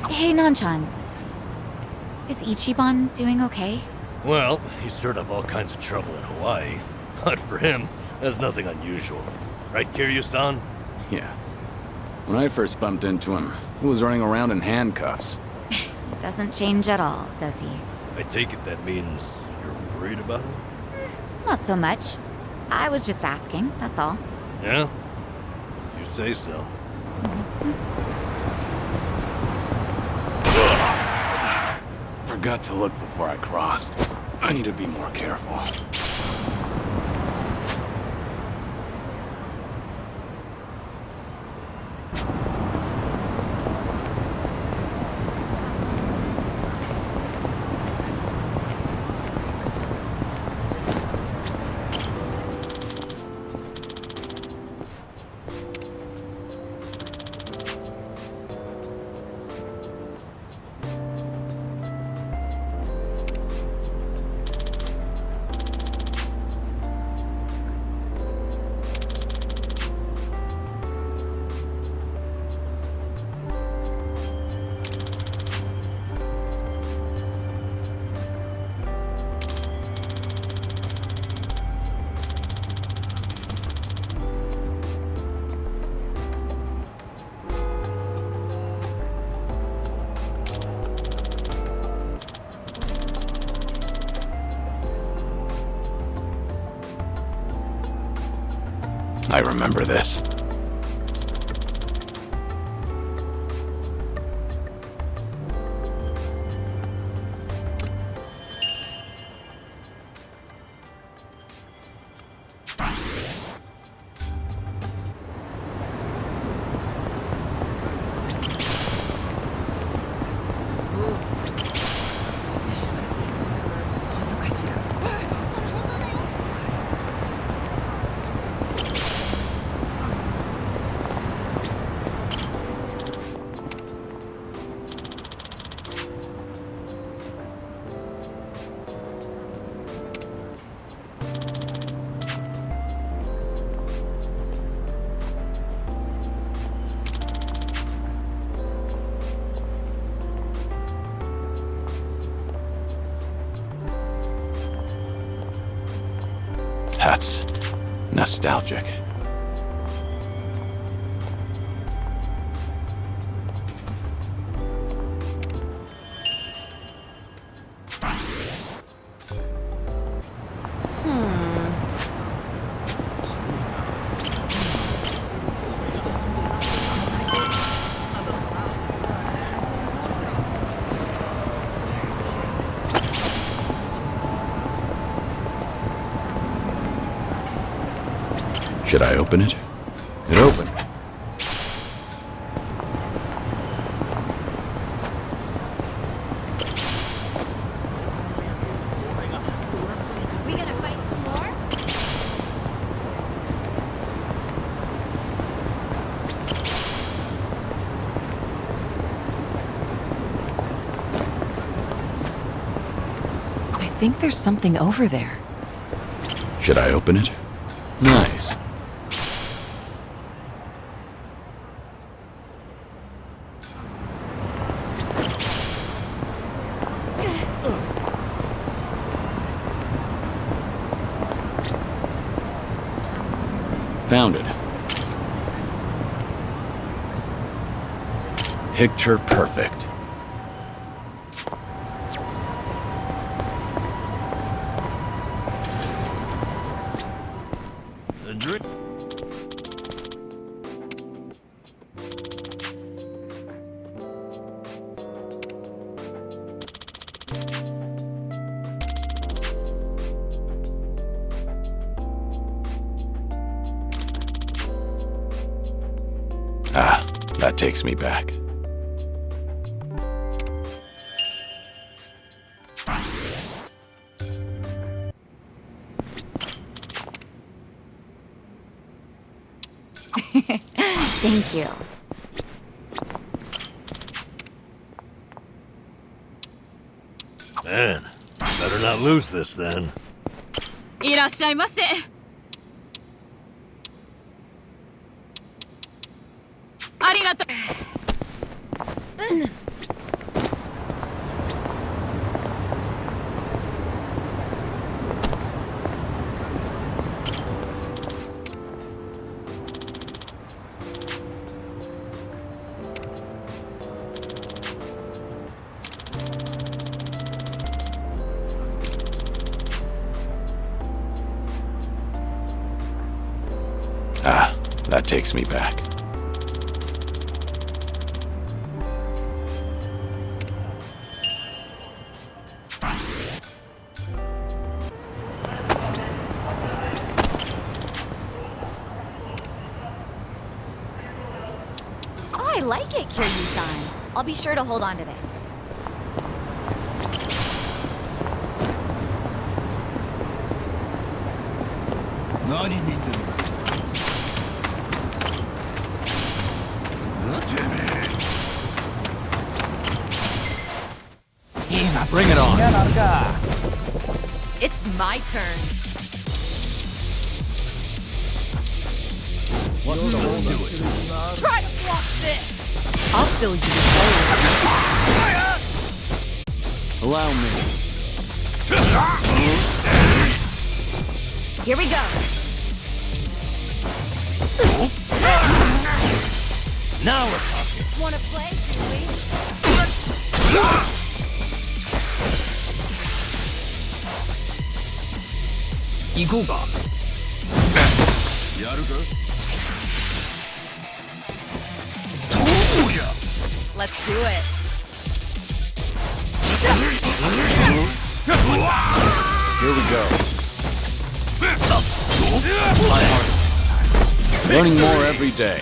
Hey, Nanchan. Is Ichiban doing okay? Well, he stirred up all kinds of trouble in Hawaii. But for him, that's nothing unusual. Right, Kiryu-san? Yeah. When I first bumped into him, he was running around in handcuffs. Doesn't change at all, does he? I take it that means you're worried about him? Not so much. I was just asking, that's all. Yeah? If you say so. Forgot to look before I crossed. I need to be more careful. I remember this. That's nostalgic. Should I open it? It opened. We gonna fight some more? I think there's something over there. Should I open it? Nice. Found it. Picture perfect. A drink. Ah, that takes me back. Thank you. Man, better not lose this then. いらっしゃいませ。ありがとう。Ah, that takes me back. Oh, I like it, Kiryu-san. I'll be sure to hold on to this. Bring it on. It's my turn. Try to block this. I'll fill you with Allow me. Here we go. Now we're talking. Wanna play, please? Let's do it. Here we go. Learning more every day.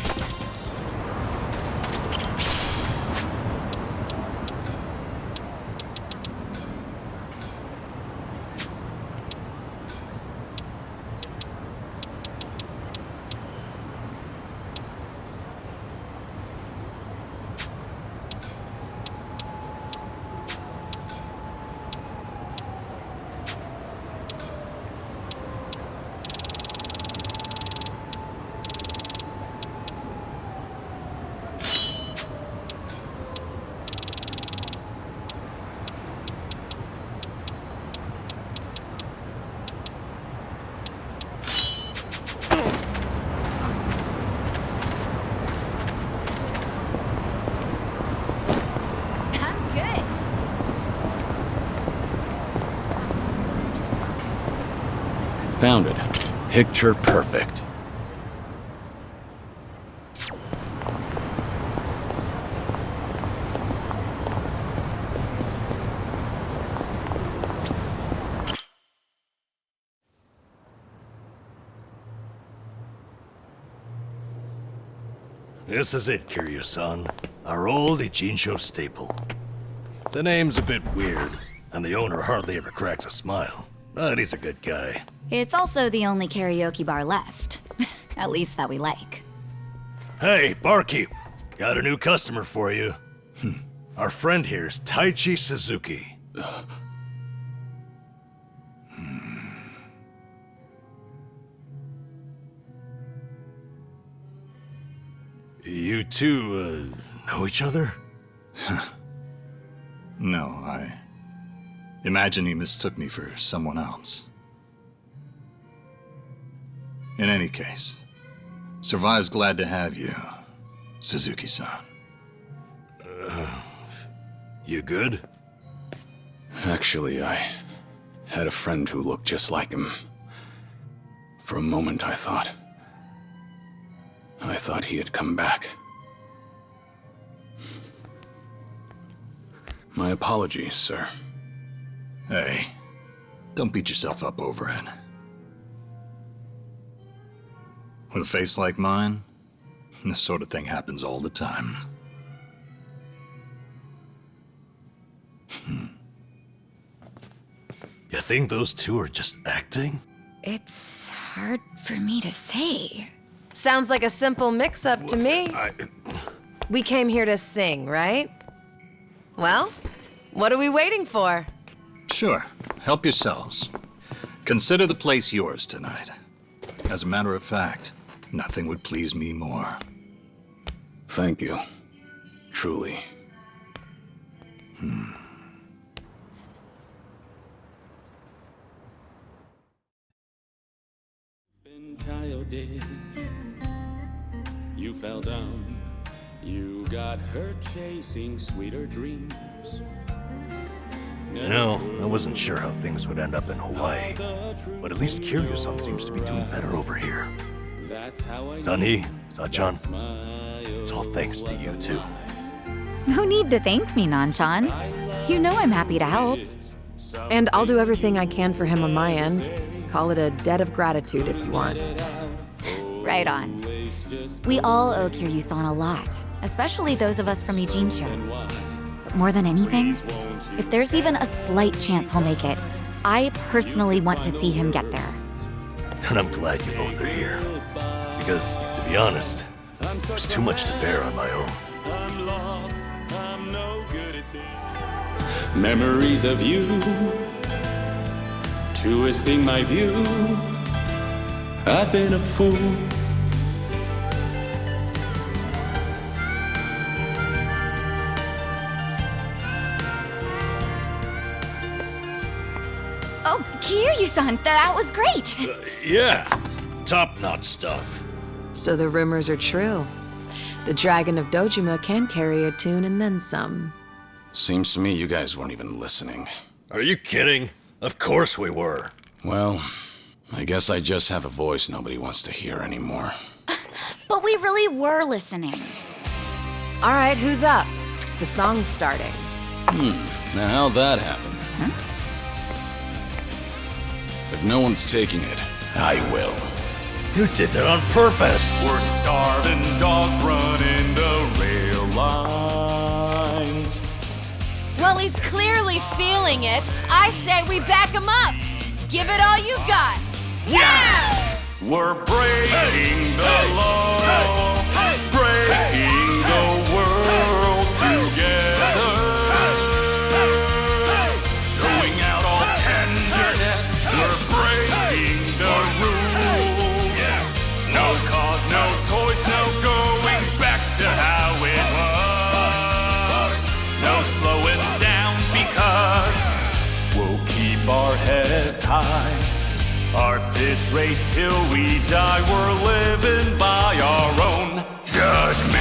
I'm good. Found it. Picture perfect. This is it, Kiryu-san. Our old Ichinsho staple. The name's a bit weird, and the owner hardly ever cracks a smile. But he's a good guy. It's also the only karaoke bar left. At least that we like. Hey, barkeep. Got a new customer for you. Our friend here's Taichi Suzuki. You two, know each other? No, I imagine he mistook me for someone else. In any case, Survive's glad to have you, Suzuki-san. You good? Actually, I had a friend who looked just like him. For a moment, I thought he had come back. My apologies, sir. Hey, don't beat yourself up over it. With a face like mine, this sort of thing happens all the time. You think those two are just acting? It's hard for me to say. Sounds like a simple mix-up to me. We came here to sing, right? Well, what are we waiting for? Sure, help yourselves. Consider the place yours tonight. As a matter of fact, nothing would please me more. Thank you. Truly. Been childish. You fell down. You got hurt chasing sweeter dreams. You know, I wasn't sure how things would end up in Hawaii, but at least Kiryu-san seems to be doing better over here. Sunny, Sachan, it's all thanks to you two. No need to thank me, Nanchan. You know I'm happy to help. And I'll do everything I can for him on my end. Call it a debt of gratitude if you want. Right on. We all owe Kiryu-san a lot, especially those of us from Ijincho. But more than anything, if there's even a slight chance he'll make it, I personally want to see him get there. And I'm glad you both are here. Because, to be honest, there's too much to bear on my own. I'm lost. I'm no good at this. Memories of you, twisting my view. I've been a fool. Oh, Kiryu-san, that was great. Yeah, top-notch stuff. So the rumors are true. The Dragon of Dojima can carry a tune and then some. Seems to me you guys weren't even listening. Are you kidding? Of course we were. Well, I guess I just have a voice nobody wants to hear anymore. But we really were listening. All right, who's up? The song's starting. Now how'd that happen? If no one's taking it, I will. You did that on purpose. We're starving dogs running the rail lines. Well, he's clearly feeling it. I said we back him up. Give it all you got. Yeah! We're breaking the law, breaking the world together. Throwing out all tenderness, we're breaking the rules. No cause, no choice, no going back to how it was. No slowing down because we'll keep our heads high. Our fists raised till we die. We're living by our own judgment.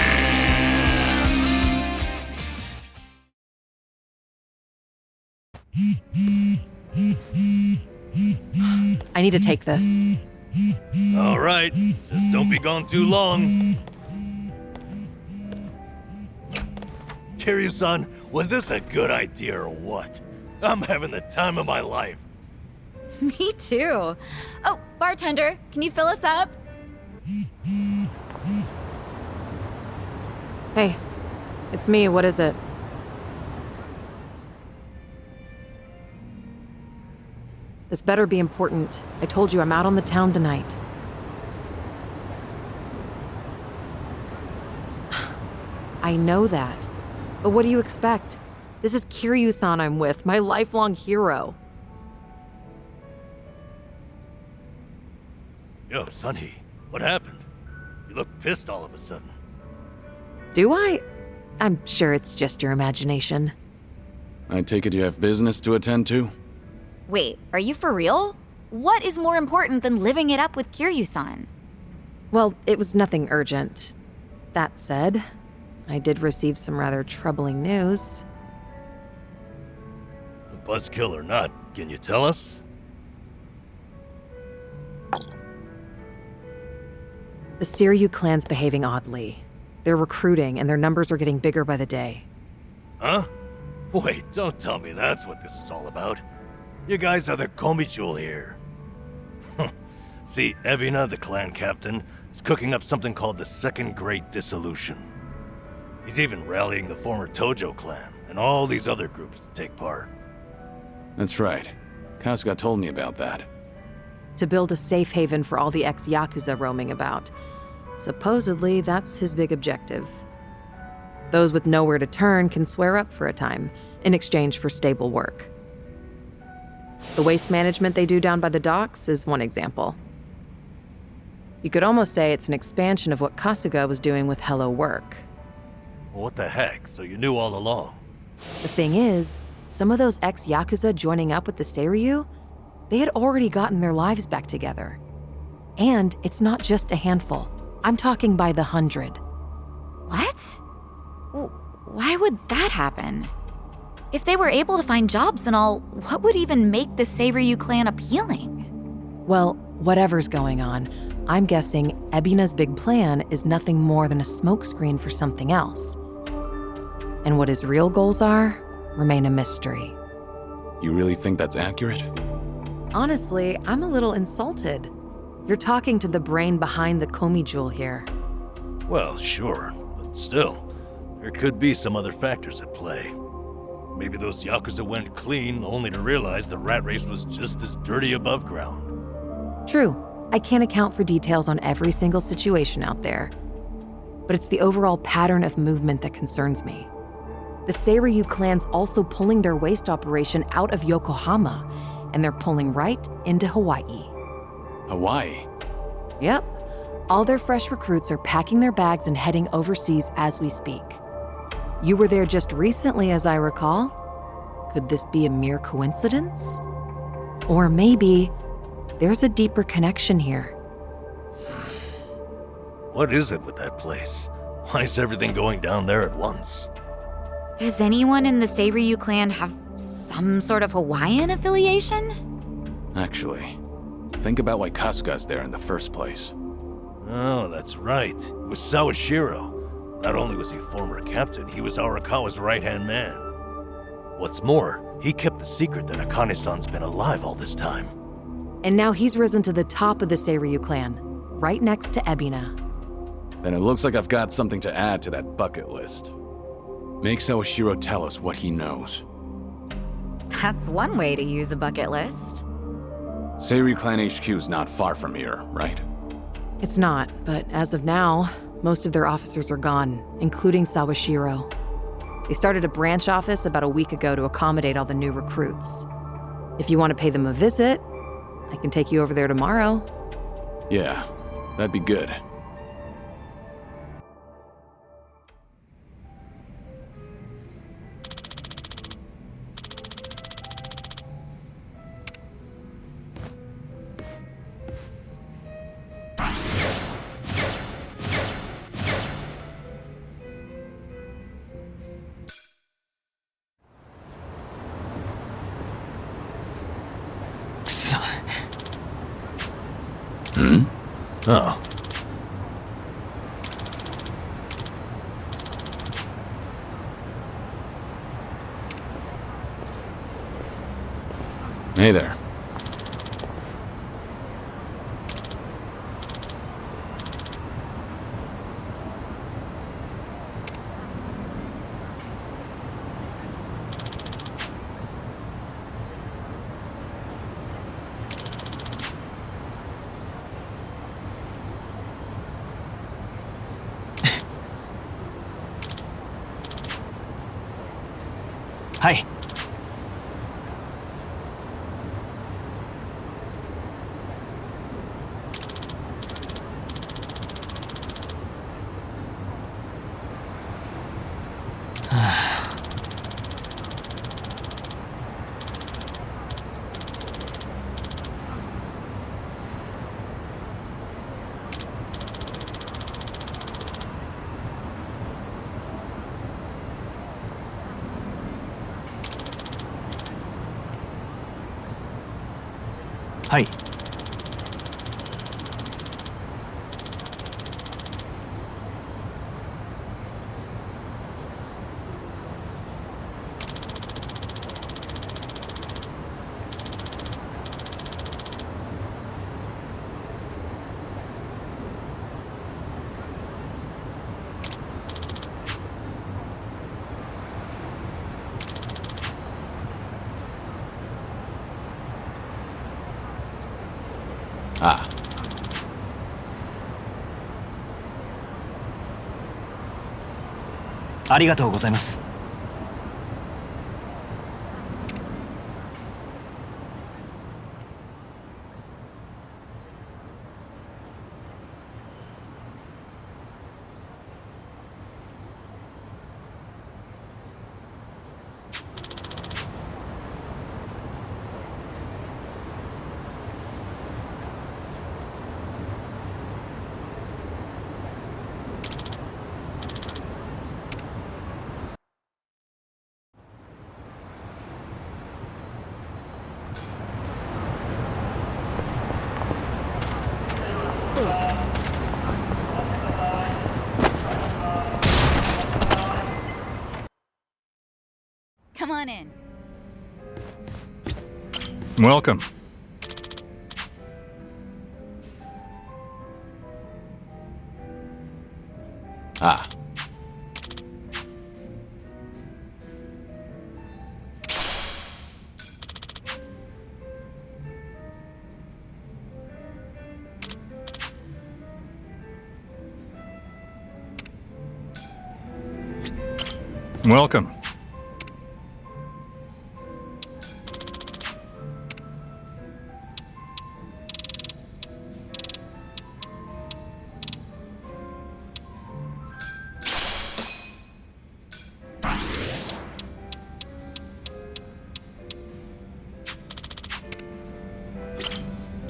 I need to take this. All right, just don't be gone too long. Kiryu-san, was this a good idea or what? I'm having the time of my life. Me too. Oh, bartender, can you fill us up? Hey, it's me. What is it? This better be important. I told you I'm out on the town tonight. I know that. But what do you expect? This is Kiryu-san I'm with, my lifelong hero. Yo, Sunny, what happened? You look pissed all of a sudden. Do I? I'm sure it's just your imagination. I take it you have business to attend to? Wait, are you for real? What is more important than living it up with Kiryu-san? Well, it was nothing urgent. That said, I did receive some rather troubling news. Buzzkill or not, can you tell us? The Siryu clan's behaving oddly. They're recruiting, and their numbers are getting bigger by the day. Huh? Wait, don't tell me that's what this is all about. You guys are the Komijul here. See, Ebina, the clan captain, is cooking up something called the Second Great Dissolution. He's even rallying the former Tojo clan and all these other groups to take part. That's right. Kasuga told me about that. To build a safe haven for all the ex-Yakuza roaming about. Supposedly, that's his big objective. Those with nowhere to turn can swear up for a time, in exchange for stable work. The waste management they do down by the docks is one example. You could almost say it's an expansion of what Kasuga was doing with Hello Work. What the heck? So you knew all along? The thing is, some of those ex-Yakuza joining up with the Seiryu, they had already gotten their lives back together. And it's not just a handful. I'm talking by the 100. What? Why would that happen? If they were able to find jobs and all, what would even make the Seiryu clan appealing? Well, whatever's going on, I'm guessing Ebina's big plan is nothing more than a smokescreen for something else. And what his real goals are remain a mystery. You really think that's accurate? Honestly, I'm a little insulted. You're talking to the brain behind the Komijul here. Well, sure, but still, there could be some other factors at play. Maybe those Yakuza went clean only to realize the rat race was just as dirty above ground. True, I can't account for details on every single situation out there. But it's the overall pattern of movement that concerns me. The Seiryu clan's also pulling their waste operation out of Yokohama, and they're pulling right into Hawaii. Hawaii? Yep. All their fresh recruits are packing their bags and heading overseas as we speak. You were there just recently, as I recall. Could this be a mere coincidence? Or maybe there's a deeper connection here. What is it with that place? Why is everything going down there at once? Does anyone in the Seiryu clan have some sort of Hawaiian affiliation? Actually, think about why Kasuga's there in the first place. Oh, that's right. It was Sawashiro. Not only was he former captain, he was Arakawa's right-hand man. What's more, he kept the secret that Akane-san's been alive all this time. And now he's risen to the top of the Seiryu clan, right next to Ebina. Then it looks like I've got something to add to that bucket list. Make Sawashiro tell us what he knows. That's one way to use a bucket list. Seiryu Clan HQ's not far from here, right? It's not, but as of now, most of their officers are gone, including Sawashiro. They started a branch office about a week ago to accommodate all the new recruits. If you want to pay them a visit, I can take you over there tomorrow. Yeah, that'd be good. Oh. Hey there. Hi. はい。Ah.ありがとうございます。Come on in. Welcome. Ah. Welcome.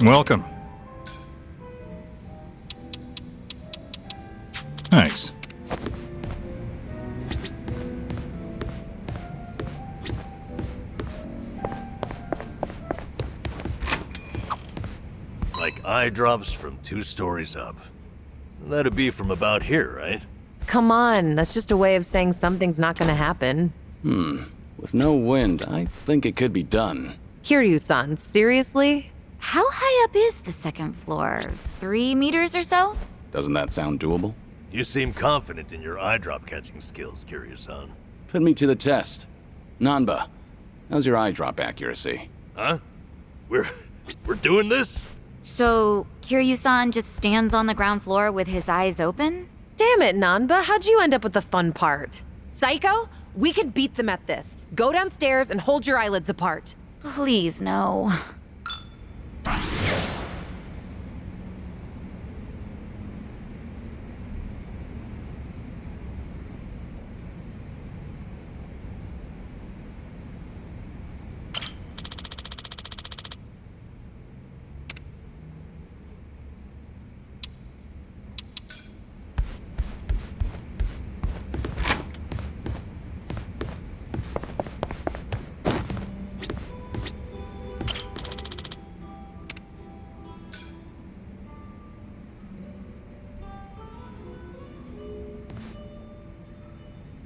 Welcome. Thanks. Like eye drops from 2 stories up. That'd be from about here, right? Come on, that's just a way of saying something's not gonna happen. With no wind, I think it could be done. Kiryu-san, seriously? How high up is the second floor? 3 meters or so? Doesn't that sound doable? You seem confident in your eye drop catching skills, Kiryu-san. Put me to the test. Nanba, how's your eye drop accuracy? Huh? We're doing this? So, Kiryu-san just stands on the ground floor with his eyes open? Damn it, Nanba, how'd you end up with the fun part? Psycho, we can beat them at this. Go downstairs and hold your eyelids apart. Please, no.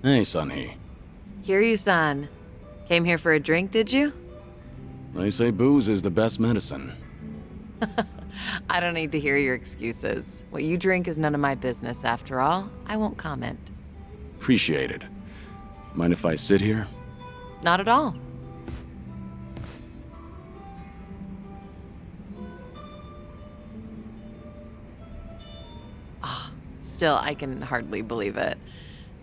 Hey, Sunny. Kiryu-san, came here for a drink, did you? They say booze is the best medicine. I don't need to hear your excuses. What you drink is none of my business, after all. I won't comment. Appreciate it. Mind if I sit here? Not at all. Still, I can hardly believe it.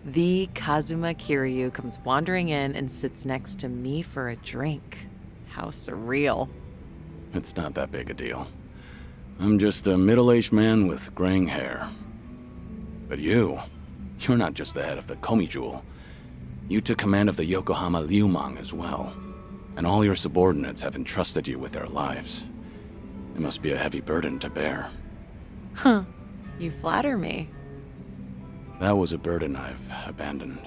The Kazuma Kiryu comes wandering in and sits next to me for a drink. How surreal. It's not that big a deal. I'm just a middle-aged man with graying hair. But you're not just the head of the Komi Jewel. You took command of the Yokohama Liumang as well. And all your subordinates have entrusted you with their lives. It must be a heavy burden to bear. Huh. You flatter me. That was a burden I've abandoned.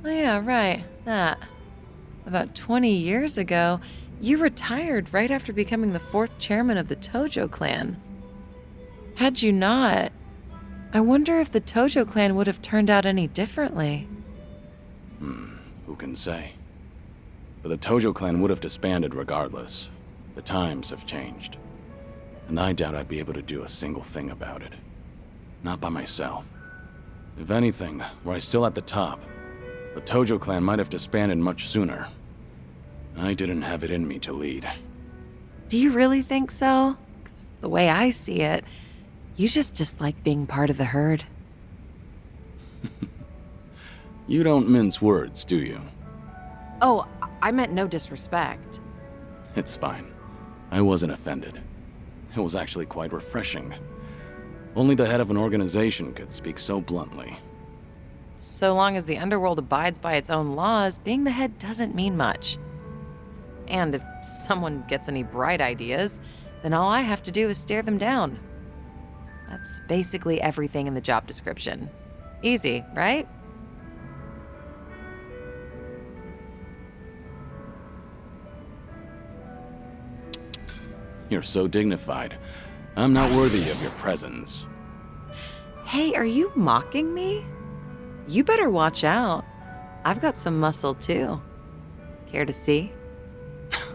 Oh yeah, right. That. About 20 years ago, You retired right after becoming the 4th chairman of the Tojo clan. Had you not, I wonder if the Tojo clan would have turned out any differently. Who can say? But the Tojo clan would have disbanded regardless. The times have changed. And I doubt I'd be able to do a single thing about it. Not by myself. If anything, were I still at the top, the Tojo clan might have disbanded much sooner. I didn't have it in me to lead. Do you really think so? 'Cause the way I see it, you just dislike being part of the herd. You don't mince words, do you? Oh, I meant no disrespect. It's fine. I wasn't offended. It was actually quite refreshing. Only the head of an organization could speak so bluntly. So long as the underworld abides by its own laws, being the head doesn't mean much. And if someone gets any bright ideas, then all I have to do is stare them down. That's basically everything in the job description. Easy, right? You're so dignified. I'm not worthy of your presence. Hey, are you mocking me? You better watch out. I've got some muscle too. Care to see?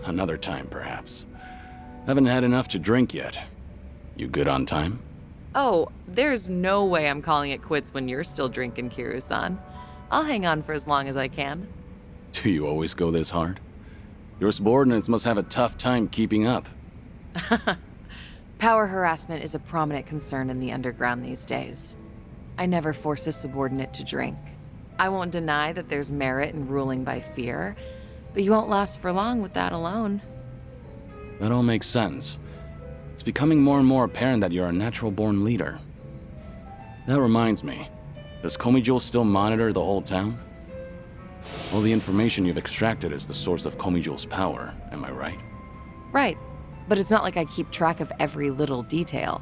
Another time, perhaps. Haven't had enough to drink yet. You good on time? Oh, there's no way I'm calling it quits when you're still drinking, Kiryu-san. I'll hang on for as long as I can. Do you always go this hard? Your subordinates must have a tough time keeping up. Power harassment is a prominent concern in the underground these days. I never force a subordinate to drink. I won't deny that there's merit in ruling by fear, but you won't last for long with that alone. That all makes sense. It's becoming more and more apparent that you're a natural-born leader. That reminds me, does Komijul still monitor the whole town? All the information you've extracted is the source of Komijul's power, am I right? Right, but it's not like I keep track of every little detail.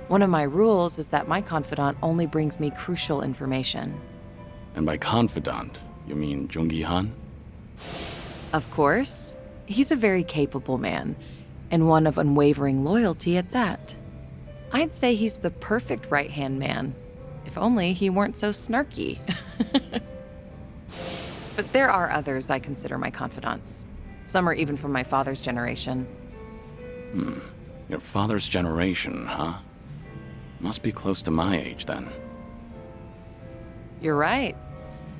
One of my rules is that my confidant only brings me crucial information. And by confidant, you mean Jungi-han? Of course. He's a very capable man, and one of unwavering loyalty at that. I'd say he's the perfect right-hand man, if only he weren't so snarky. But there are others I consider my confidants. Some are even from my father's generation. Your father's generation, huh? Must be close to my age, then. You're right.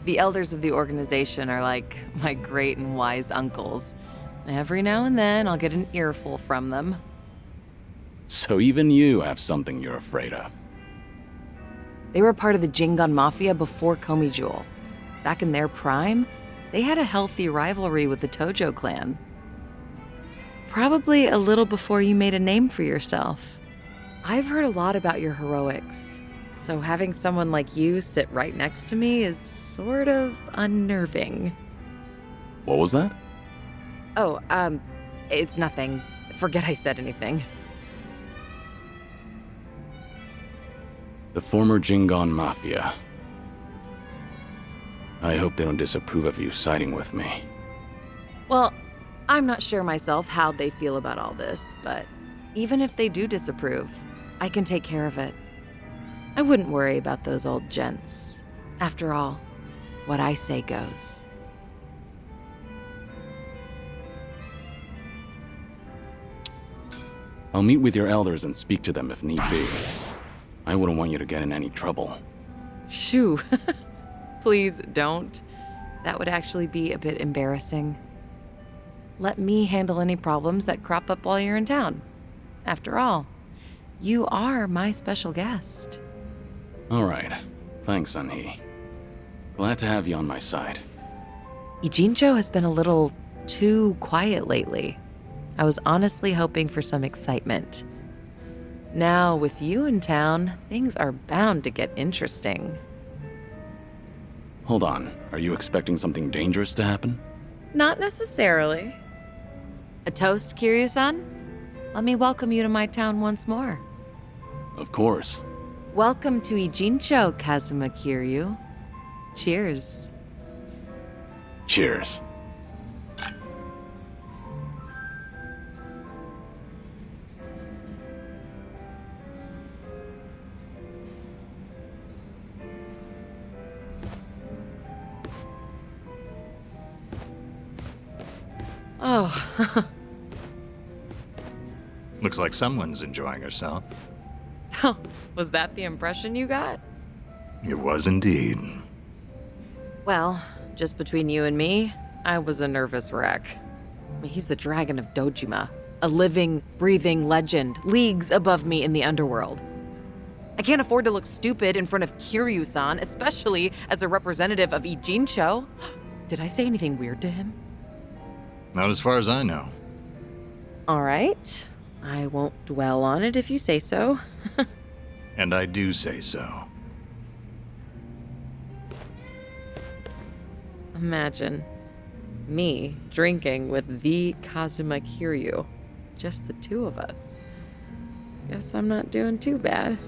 The elders of the organization are like my great and wise uncles. Every now and then, I'll get an earful from them. So even you have something you're afraid of. They were part of the Jingon Mafia before Komijul. Back in their prime, they had a healthy rivalry with the Tojo clan. Probably a little before you made a name for yourself. I've heard a lot about your heroics, so having someone like you sit right next to me is sort of unnerving. What was that? Oh, it's nothing. Forget I said anything. The former Jingon Mafia. I hope they don't disapprove of you siding with me. Well, I'm not sure myself how they feel about all this, but even if they do disapprove, I can take care of it. I wouldn't worry about those old gents. After all, what I say goes. I'll meet with your elders and speak to them if need be. I wouldn't want you to get in any trouble. Shoo. Please don't. That would actually be a bit embarrassing. Let me handle any problems that crop up while you're in town. After all, you are my special guest. All right. Thanks, Sunhee. Glad to have you on my side. Ijincho has been a little too quiet lately. I was honestly hoping for some excitement. Now, with you in town, things are bound to get interesting. Hold on. Are you expecting something dangerous to happen? Not necessarily. A toast, Kiryu-san? Let me welcome you to my town once more. Of course. Welcome to Ijincho, Kazuma Kiryu. Cheers. Cheers. Oh. Looks like someone's enjoying herself. Was that the impression you got? It was indeed. Well, just between you and me, I was a nervous wreck. He's the dragon of Dojima, a living, breathing legend, leagues above me in the underworld. I can't afford to look stupid in front of Kiryu-san, especially as a representative of Ijincho. Did I say anything weird to him? Not as far as I know. All right. I won't dwell on it if you say so. And I do say so. Imagine me drinking with the Kazuma Kiryu. Just the two of us. Guess I'm not doing too bad.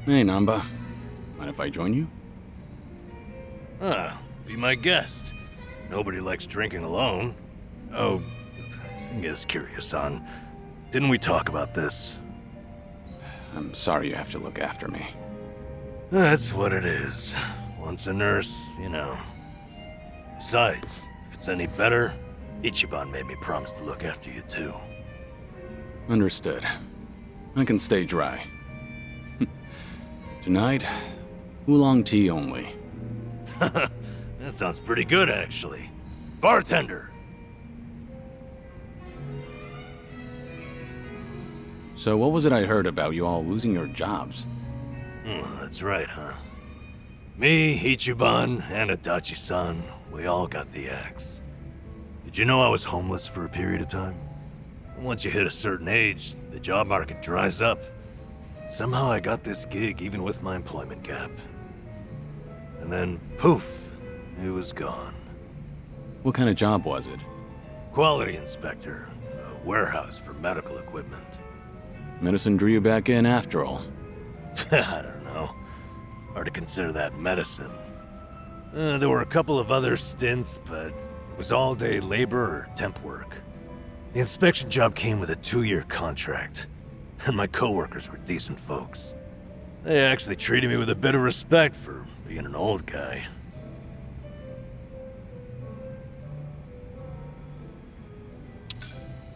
Hey, Namba. Mind if I join you? Be my guest. Nobody likes drinking alone. Oh, thing is, Kiryu-san, didn't we talk about this? I'm sorry you have to look after me. That's what it is. Once a nurse, you know. Besides, if it's any better, Ichiban made me promise to look after you too. Understood. I can stay dry. Tonight, oolong tea only. That sounds pretty good, actually. Bartender! So what was it I heard about you all losing your jobs? That's right, huh? Me, Ichiban, and Adachi-san, we all got the axe. Did you know I was homeless for a period of time? Once you hit a certain age, the job market dries up. Somehow I got this gig even with my employment gap. And then, poof, it was gone. What kind of job was it? Quality inspector, a warehouse for medical equipment. Medicine drew you back in after all. I don't know. Hard to consider that medicine. There were a couple of other stints, but it was all-day labor or temp work. The inspection job came with a 2-year contract, and my coworkers were decent folks. They actually treated me with a bit of respect for being an old guy.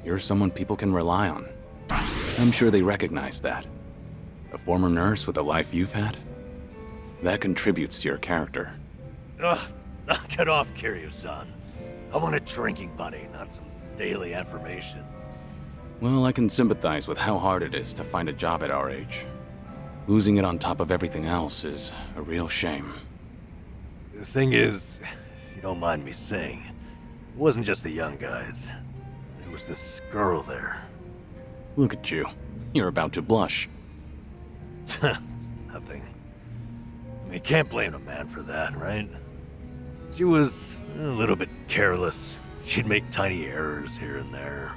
You're someone people can rely on. I'm sure they recognize that. A former nurse with the life you've had? That contributes to your character. Ugh, knock it off, Kiryu-san. I want a drinking buddy, not some daily affirmation. Well, I can sympathize with how hard it is to find a job at our age. Losing it on top of everything else is a real shame. The thing is, if you don't mind me saying, it wasn't just the young guys. There was this girl there. Look at you. You're about to blush. Nothing. I mean, can't blame a man for that, right? She was a little bit careless. She'd make tiny errors here and there.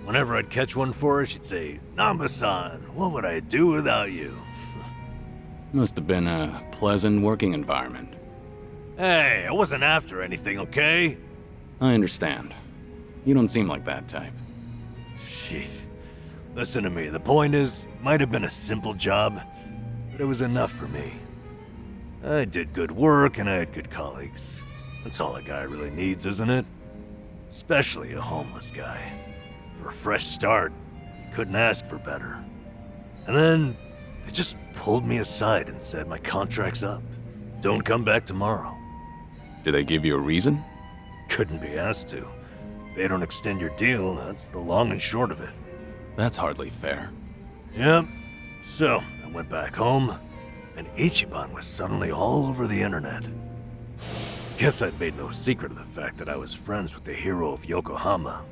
Whenever I'd catch one for her, she'd say, "Namba-san, what would I do without you?" Must have been a pleasant working environment. Hey, I wasn't after anything, okay? I understand. You don't seem like that type. Sheesh. Listen to me, the point is, it might have been a simple job, but it was enough for me. I did good work and I had good colleagues. That's all a guy really needs, isn't it? Especially a homeless guy. For a fresh start, couldn't ask for better. And then, they just pulled me aside and said my contract's up. Don't come back tomorrow. Did they give you a reason? Couldn't be asked to. If they don't extend your deal, that's the long and short of it. That's hardly fair. Yep. So, I went back home, and Ichiban was suddenly all over the internet. Guess I'd made no secret of the fact that I was friends with the hero of Yokohama.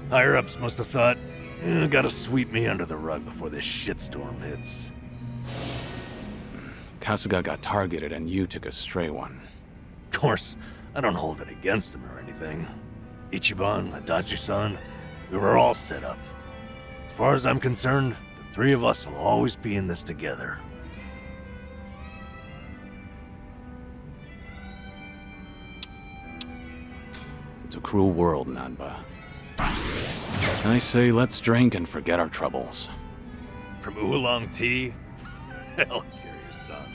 Higher-ups must have thought, gotta sweep me under the rug before this shitstorm hits. Kasuga got targeted and you took a stray one. Of course, I don't hold it against him or anything. Ichiban, Adachi-san, we were all set up. As far as I'm concerned, the Three of us will always be in this together. It's a cruel world, Nanba. I say let's drink and forget our troubles. From oolong tea? Hell, Kiryu-san.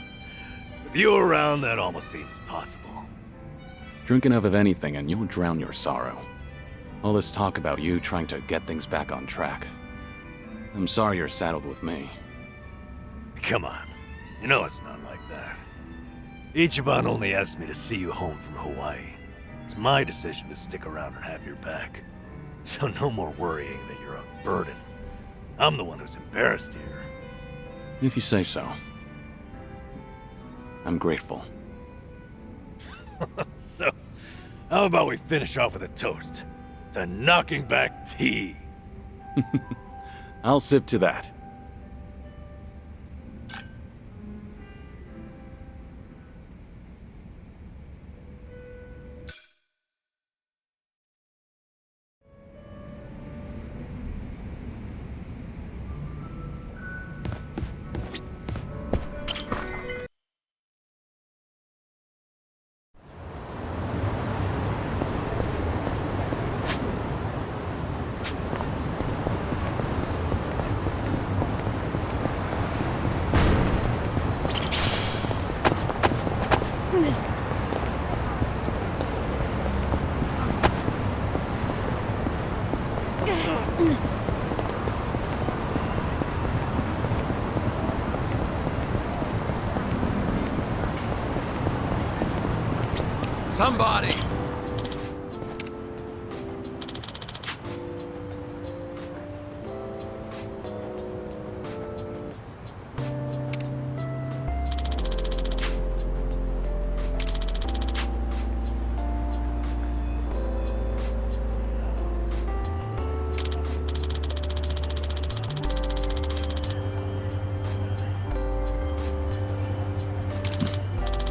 With you around, that almost seems possible. Drink enough of anything and you'll drown your sorrow. All this talk about you trying to get things back on track. I'm sorry you're saddled with me. Come on. You know it's not like that. Ichiban only asked me to see you home from Hawaii. It's my decision to stick around and have your back. So no more worrying that you're a burden. I'm the one who's embarrassed here. If you say so. I'm grateful. So, how about we finish off with a toast to knocking back tea? I'll sip to that. Somebody!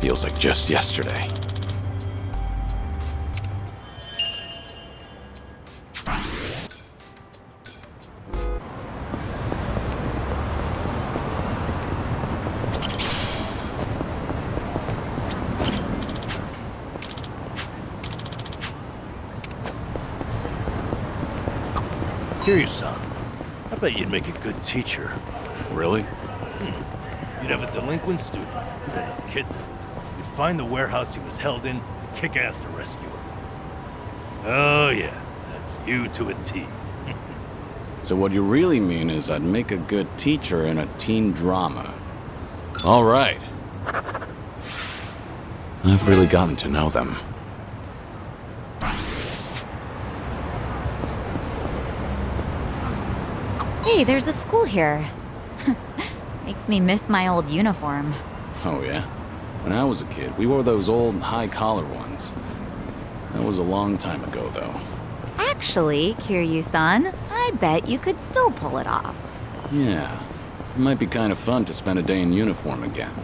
Feels like just yesterday. Kiryu-san, I bet you'd make a good teacher. Really? You'd have a delinquent student, then a kid. You'd find the warehouse he was held in, kick ass to rescue him. Oh yeah, that's you to a T. So what you really mean is I'd make a good teacher in a teen drama. All right. I've really gotten to know them. Hey, there's a school here. Makes me miss my old uniform. Oh yeah? When I was a kid, we wore those old high-collar ones. That was a long time ago, though. Actually, Kiryu-san, I bet you could still pull it off. Yeah. It might be kind of fun to spend a day in uniform again.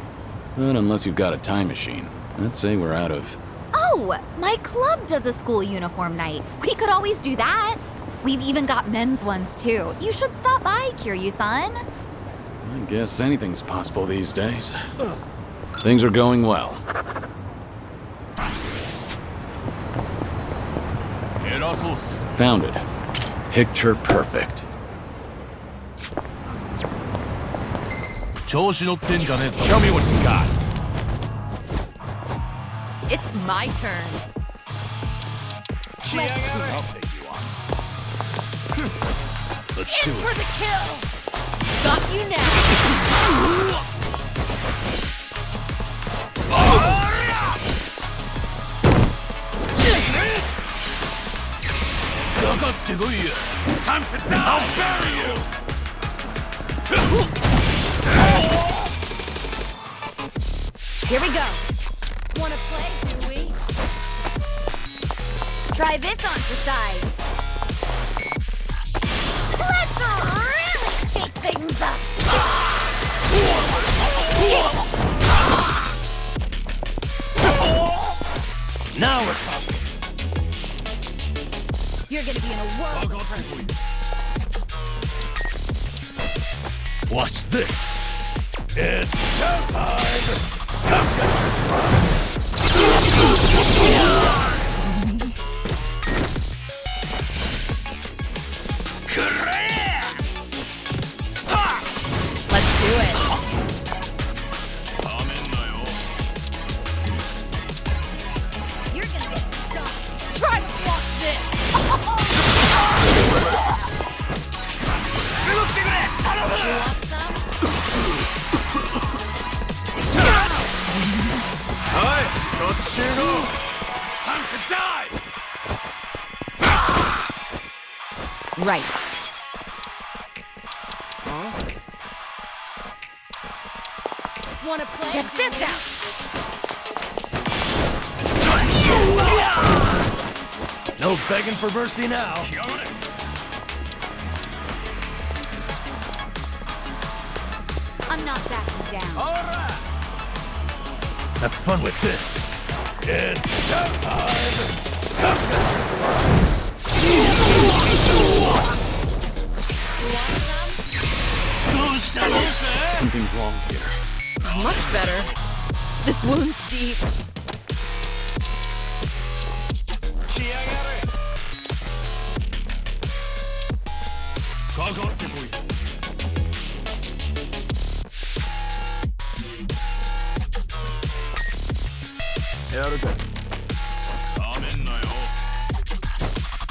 But unless you've got a time machine, I'd say we're out of... Oh, my club does a school uniform night. We could always do that. We've even got men's ones, too. You should stop by, Kiryu-san. I guess anything's possible these days. Things are going well. Found it. Picture perfect. Show me what you got. It's my turn. I'll take you on. Let's do In it. for the kill! Got you now! Time to die! I'll bury you! Here we go. Wanna play, do we? Try this on for size. Let's really shake things up. Now we're talking. You're gonna be in a world of hurt. Watch this. It's showtime! I've got your Let's do it. You're gonna get stuck. Try to block this. You want some? Hi, don't you know? Time to die! Right. Wanna play? Check this out. No begging for mercy now. I'm not backing down. Have fun with this. It's showtime! I've got Something's wrong here. Much better. This wound's deep.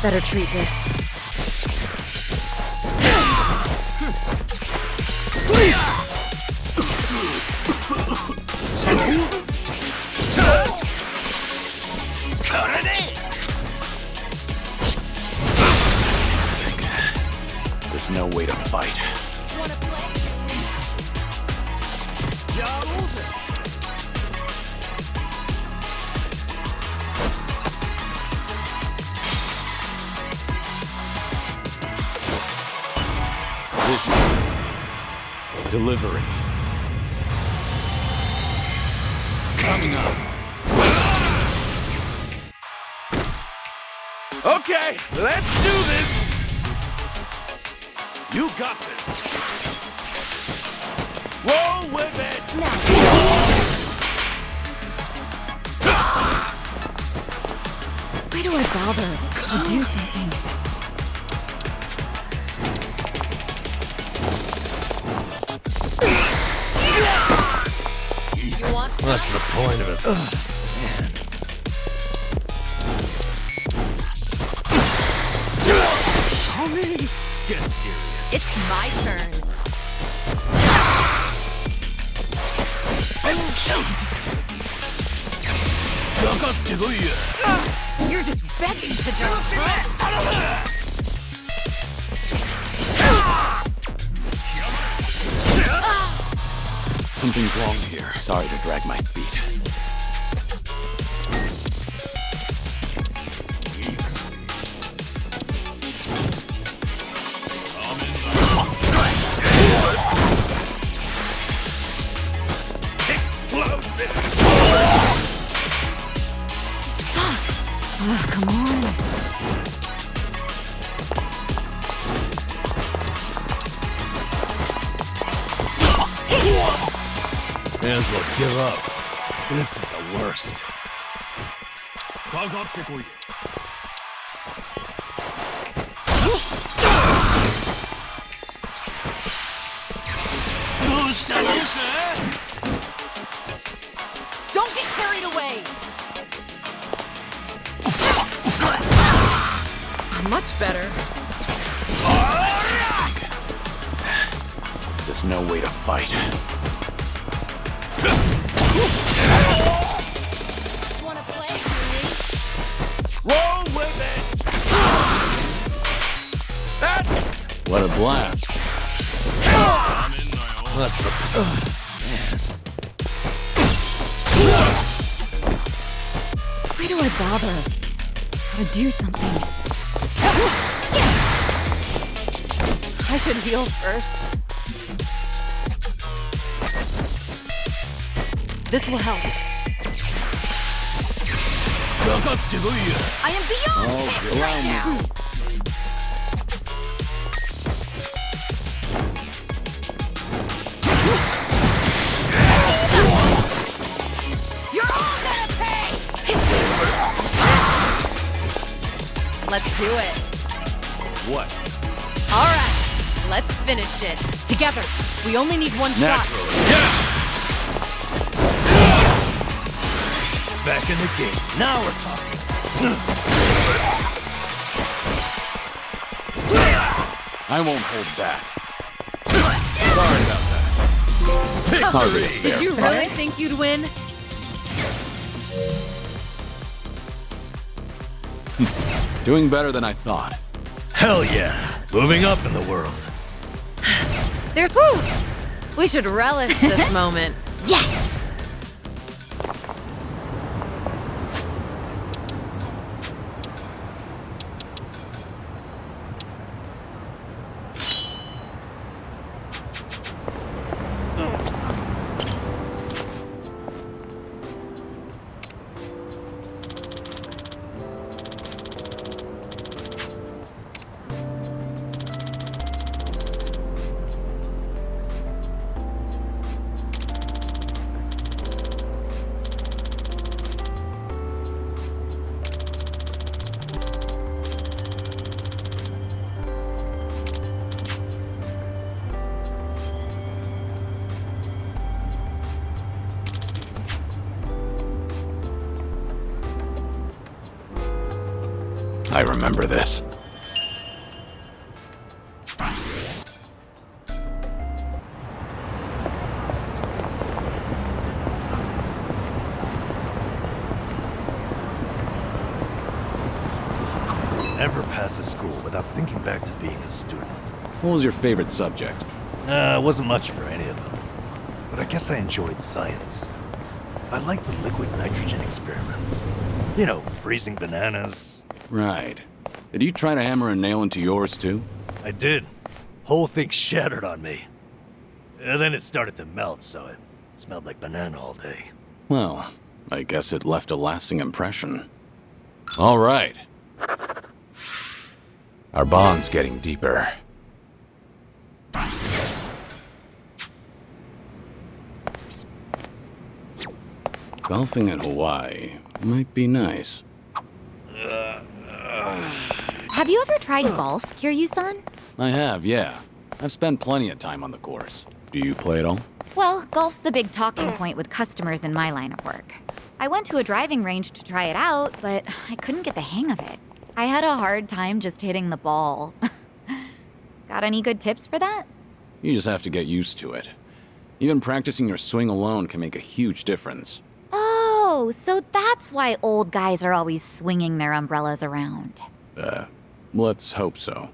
Better treat this. There's no way to fight. Wanna play? Vision. Delivery. Coming up. Okay, let's do this! You got this! Roll with it! Why do I bother? I'll do something. You want some? That's the point of it. Man. Get serious. It's my turn. You're just begging to die. Something's wrong here. Sorry to drag my feet. Oh, come on. May as well give up. This is the worst. Don't get carried away. Much better. There's no way to fight. Wanna play? Roll with it! What a blast. That's the... Why do I bother? Gotta do something. I should heal first. This will help. I am beyond this right now. Let's do it. What? All right, let's finish it. Together. We only need one Naturally. shot. Back in the game. Now we're talking. I won't hold back. Sorry about that. Hardly a fair Did you fight. really think you'd win? Doing better than I thought. Hell yeah. Moving up in the world. There's. Woo! We should relish this moment. Yes! I remember this. Never pass a school without thinking back to being a student. What was your favorite subject? It wasn't much for any of them. But I guess I enjoyed science. I liked the liquid nitrogen experiments. You know, freezing bananas. Right. Did you try to hammer a nail into yours too? I did. Whole thing shattered on me. And then it started to melt, so it smelled like banana all day. Well, I guess it left a lasting impression. All right. Our bond's getting deeper. Golfing in Hawaii might be nice. Have you ever tried golf, Kiryu-san? I have, yeah. I've spent plenty of time on the course. Do you play at all? Well, golf's a big talking point with customers in my line of work. I went to a driving range to try it out, but I couldn't get the hang of it. I had a hard time just hitting the ball. Got any good tips for that? You just have to get used to it. Even practicing your swing alone can make a huge difference. Oh, so that's why old guys are always swinging their umbrellas around. Let's hope so.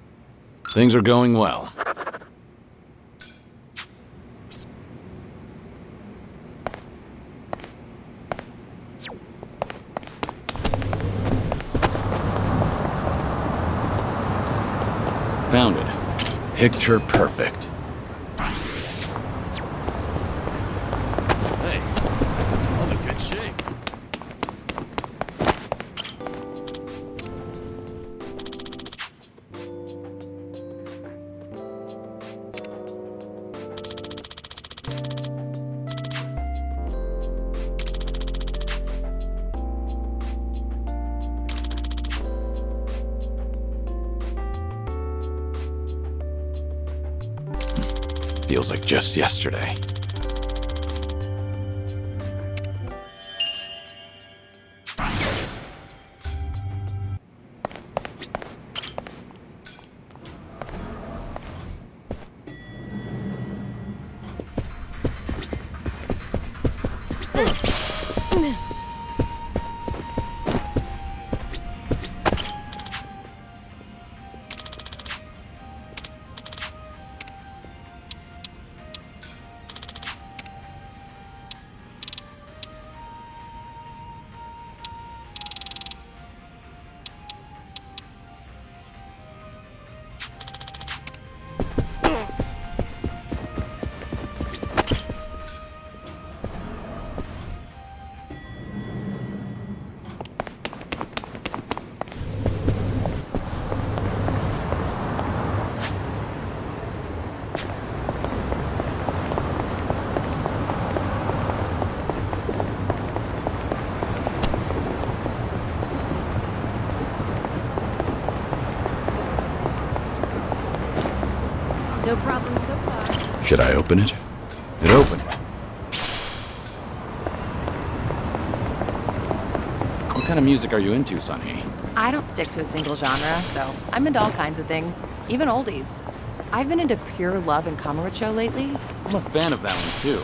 Things are going well. Found it. Picture perfect. Hey, I'm in good shape. Feels like just yesterday. No problem so far. Should I open it? It opened. What kind of music are you into, Sunny? I don't stick to a single genre, so I'm into all kinds of things, even oldies. I've been into Pure Love and Kamurocho lately. I'm a fan of that one, too.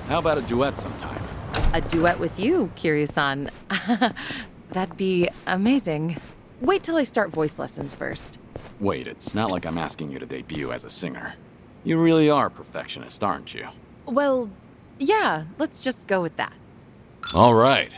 How about a duet sometime? A duet with you, Kiryu-san. That'd be amazing. Wait till I start voice lessons first. Wait, it's not like I'm asking you to debut as a singer. You really are a perfectionist, aren't you? Well, yeah, let's just go with that. All right.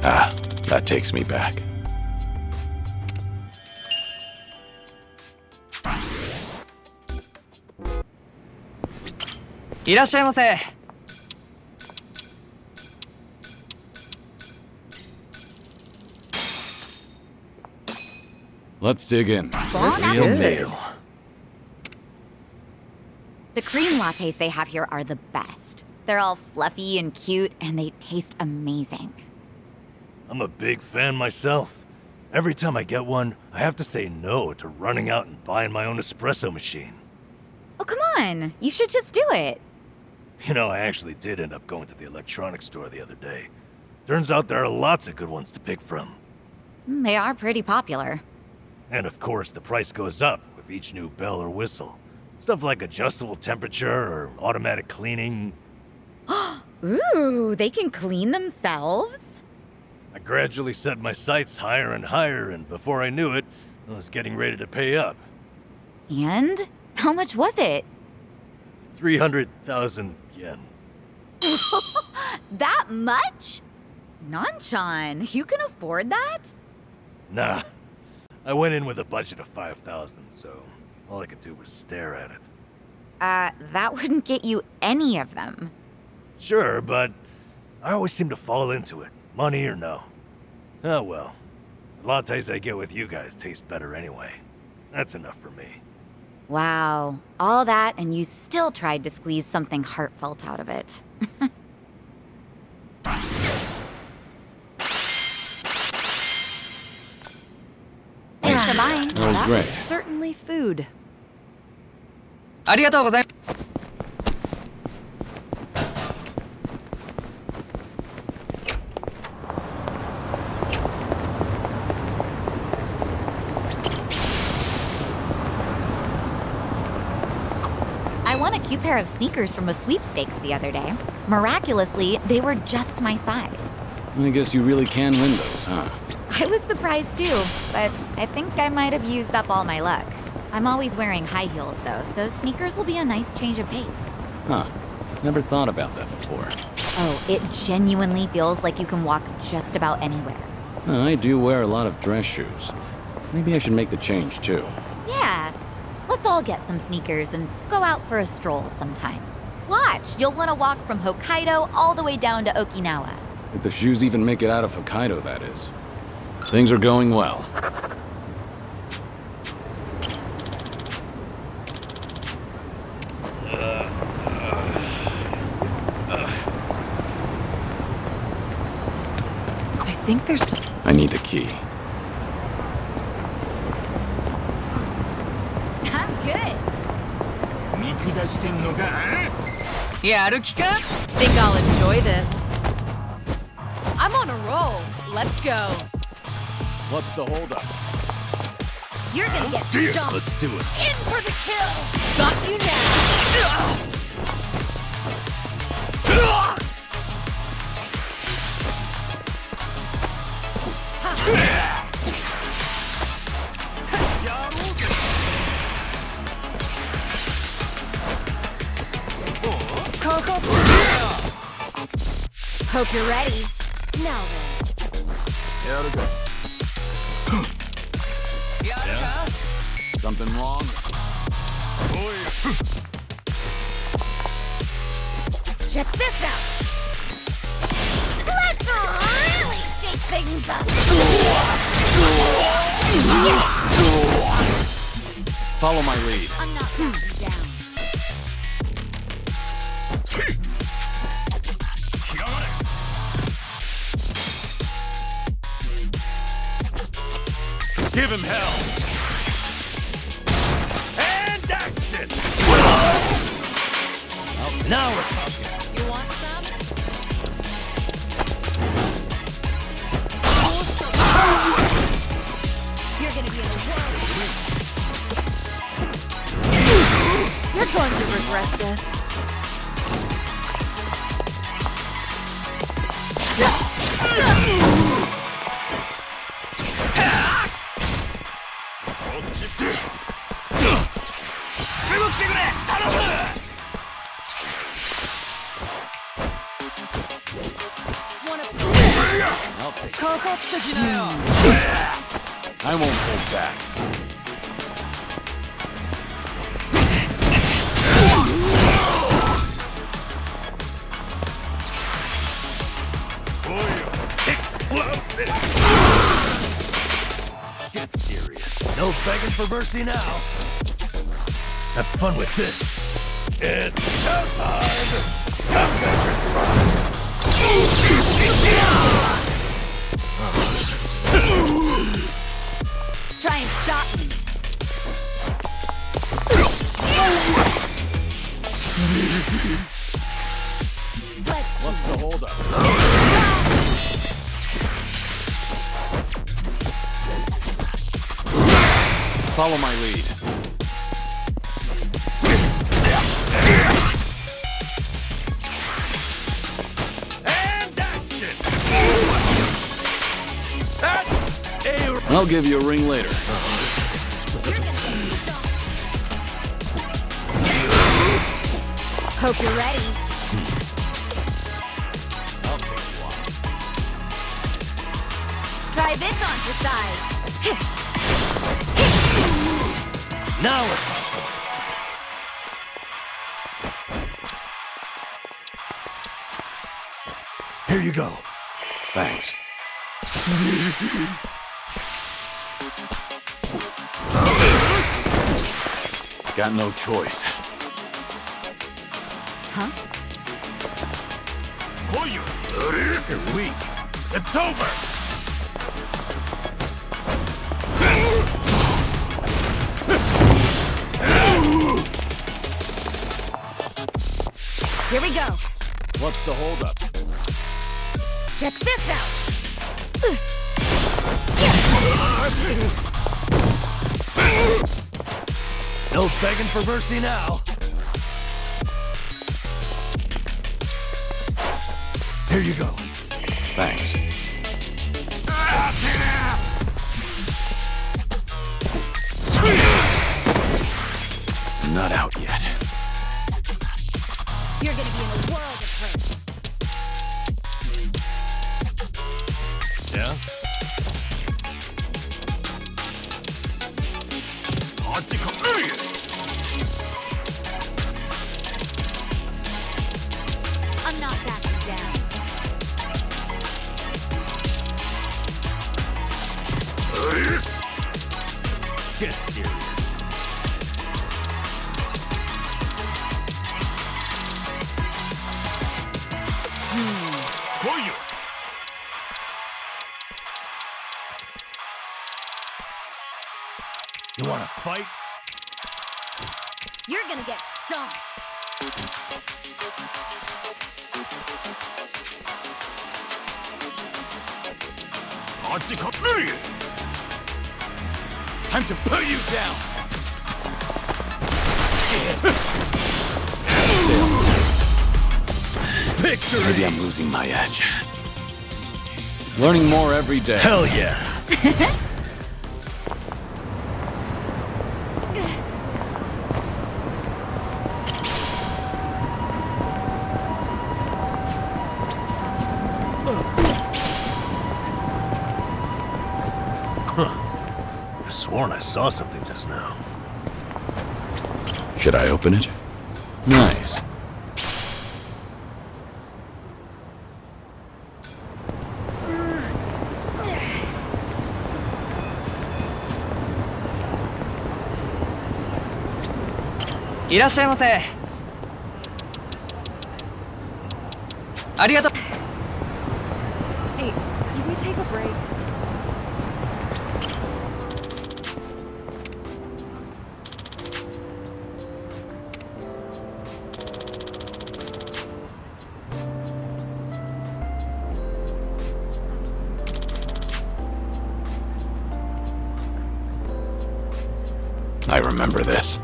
Ah, that takes me back. Let's dig in. Real meal. The cream lattes they have here are the best. They're all fluffy and cute, and they taste amazing. I'm a big fan myself. Every time I get one, I have to say no to running out and buying my own espresso machine. Oh, come on. You should just do it. You know, I actually did end up going to the electronics store the other day. Turns out there are lots of good ones to pick from. They are pretty popular. And of course, the price goes up with each new bell or whistle. Stuff like adjustable temperature or automatic cleaning. Ooh, they can clean themselves? I gradually set my sights higher and higher, and before I knew it, I was getting ready to pay up. And? How much was it? 300,000 yen. That much? Nanchan, you can afford that? Nah. I went in with a budget of 5,000, so all I could do was stare at it. That wouldn't get you any of them. Sure, but I always seem to fall into it, money or no. Oh well. The lattes I get with you guys taste better anyway. That's enough for me. Wow, all that and you still tried to squeeze something heartfelt out of it. Thanks for buying. That was That great. was certainly food. ありがとうございます。I won a cute pair of sneakers from a sweepstakes the other day. Miraculously, they were just my size. I guess you really can win those, huh? I was surprised too, but I think I might have used up all my luck. I'm always wearing high heels though, so sneakers will be a nice change of pace. Huh. Never thought about that before. Oh, it genuinely feels like you can walk just about anywhere. I do wear a lot of dress shoes. Maybe I should make the change too. Yeah, let's all get some sneakers and go out for a stroll sometime. Watch, you'll want to walk from Hokkaido all the way down to Okinawa. If the shoes even make it out of Hokkaido, that is. Things are going well. I think there's some... I need the key. I'm good. 見下してんのか？やる気か？ Think I'll enjoy this. I'm on a roll. Let's go. What's the holdup? You're gonna get Dear, stomped. let's do it. In for the kill. Got you now. Hope you're ready. Now then. Yeah? Something wrong? Check this out! Let's really shake things up! Follow my lead. I'm not backing down. Give him hell! And action! Now we're talking. You want some? You're gonna be in a world of hurt. You're going to regret this. I'll take I won't hold back. Get serious. No begging for mercy now. Have fun with this. It's showtime! Come get your prize! Try and stop me. What's the holdup? Follow my lead. And action! That's a... I'll give you a ring later. Hope you're ready. I'll take a while. Try this on for size. Now we're talking. Here you go. Thanks. Got no choice. Huh? Koyu! You're weak. It's over! Here we go. What's the holdup? Check this out. No begging for mercy now. Here you go. Thanks. Not out yet. You're gonna be in a world of hurt. Yeah? I'm not backing down. Get serious. Koyu! You wanna fight? You're gonna get stomped. Time to put you down! Victory! Maybe I'm losing my edge. Learning more every day. Hell yeah! sworn I saw something just now. Should I open it? Nice. Hey, can we take a break? I remember this.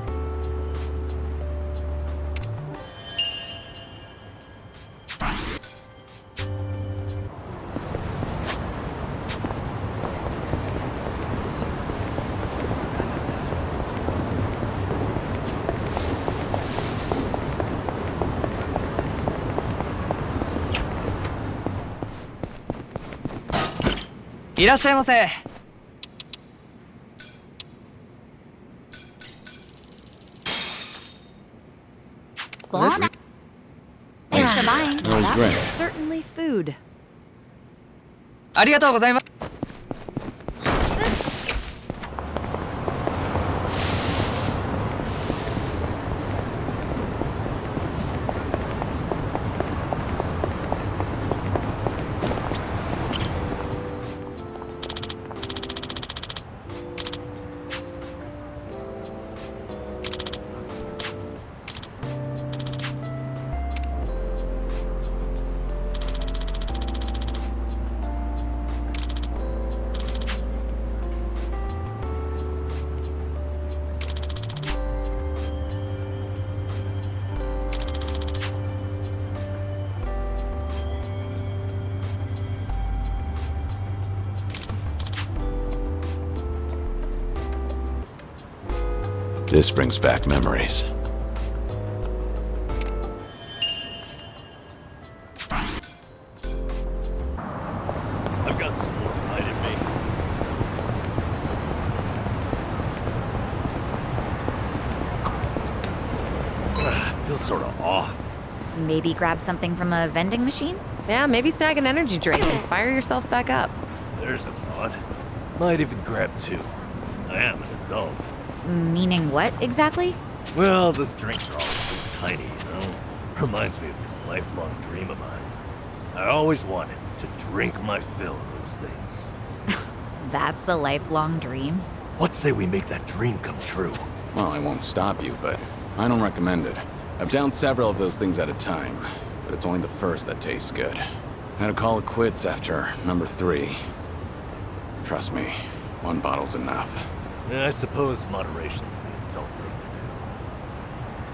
Boss? Thanks for buying. That was That's great. certainly food. ありがとうございます This brings back memories. I've got some more fight in me. Feels sort of off. Maybe grab something from a vending machine? Yeah, maybe snag an energy drink and fire yourself back up. There's a thought. Might even grab two. I am an adult. Meaning what exactly? Well, those drinks are always so tiny, you know? Reminds me of this lifelong dream of mine. I always wanted to drink my fill of those things. That's a lifelong dream. What say we make that dream come true? Well, I won't stop you, but I don't recommend it. I've downed several of those things at a time, but it's only the first that tastes good. Had to call it quits after number 3. Trust me, one bottle's enough. Yeah, I suppose moderation's the adult thing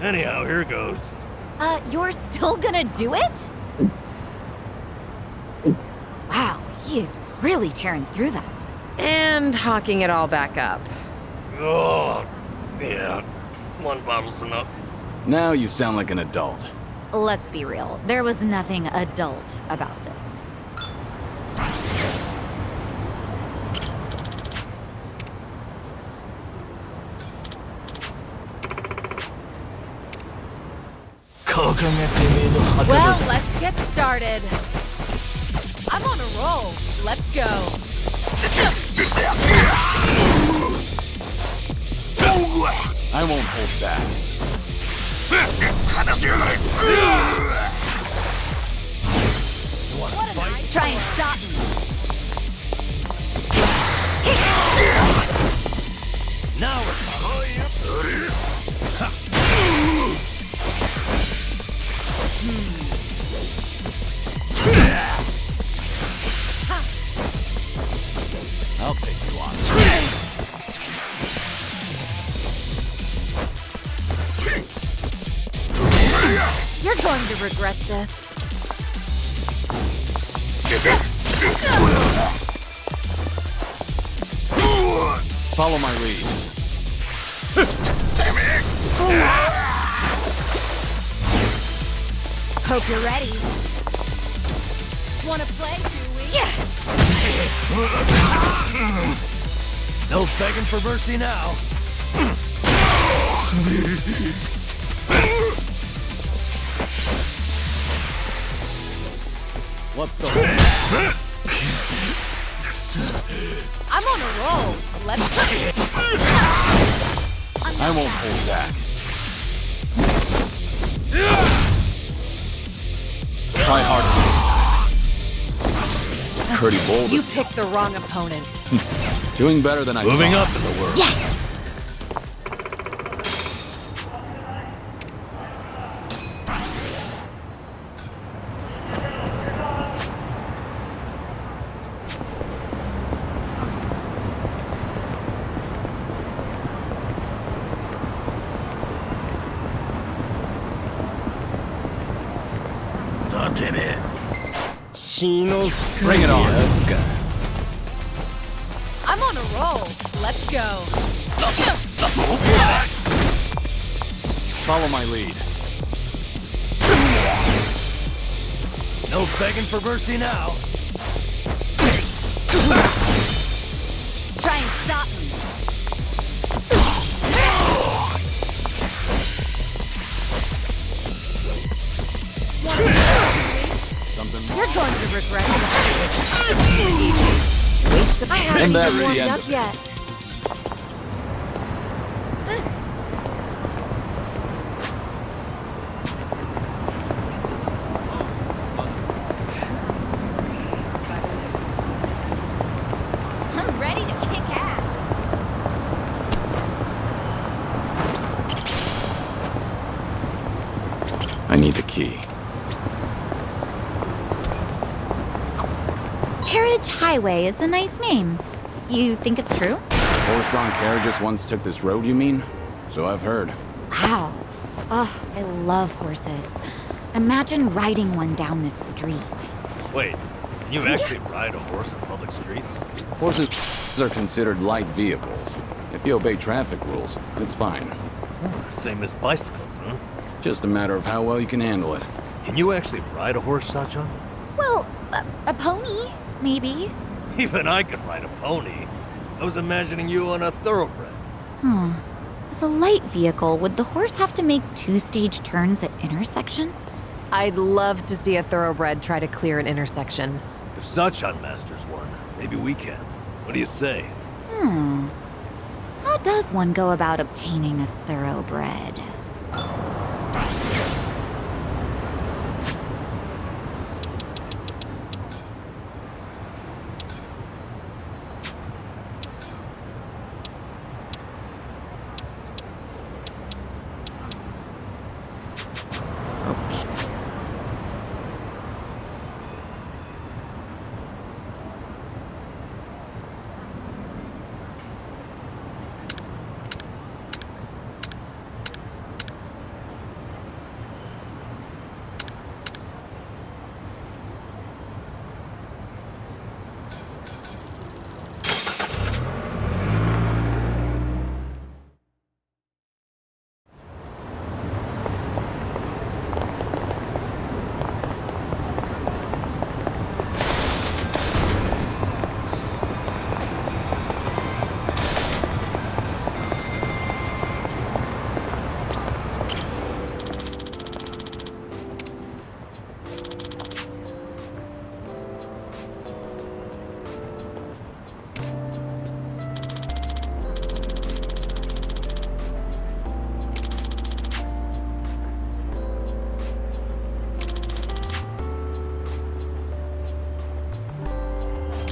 to do. Anyhow, here goes. You're still gonna do it? Wow, he is really tearing through them. And hawking it all back up. Oh, yeah. One bottle's enough. Now you sound like an adult. Let's be real, there was nothing adult about this. Well, let's get started. I'm on a roll. Let's go. I won't hold back. Try and stop me. Now we're I'll take you on. You're going to regret this. Follow my lead. Hope you're ready. Wanna play, do we? No begging for mercy now. What's the I'm on a roll. Let's I won't hold back. Try harder. Pretty bold. You picked the wrong opponent. Doing better than I thought. Moving up in the world. Yes! Bring it on. I'm on a roll. Let's go. Follow my lead. No begging for mercy now. Try and stop me. You're going to regret that. Waste of And time. that's the Warmed end up of it. yet. I'm ready to kick ass. I need the key. Carriage Highway is a nice name. You think it's true? Horse-drawn carriages once took this road, you mean? So I've heard. Wow. Oh, I love horses. Imagine riding one down this street. Wait, can you actually ride a horse on public streets? Horses are considered light vehicles. If you obey traffic rules, it's fine. Same as bicycles, huh? Just a matter of how well you can handle it. Can you actually ride a horse, Sachan? Well, a pony, maybe. Even I can ride a pony. I was imagining you on a thoroughbred. As a light vehicle, would the horse have to make two-stage turns at intersections? I'd love to see a thoroughbred try to clear an intersection. If Sachan masters one, maybe we can. What do you say? How does one go about obtaining a thoroughbred?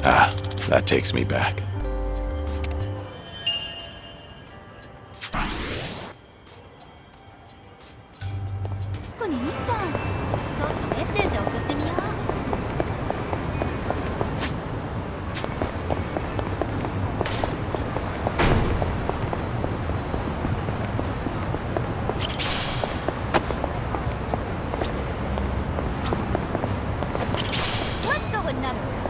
Ah, that takes me back. ここにいいじゃん。ちょっとメッセージ送ってみよう。Let's go another round.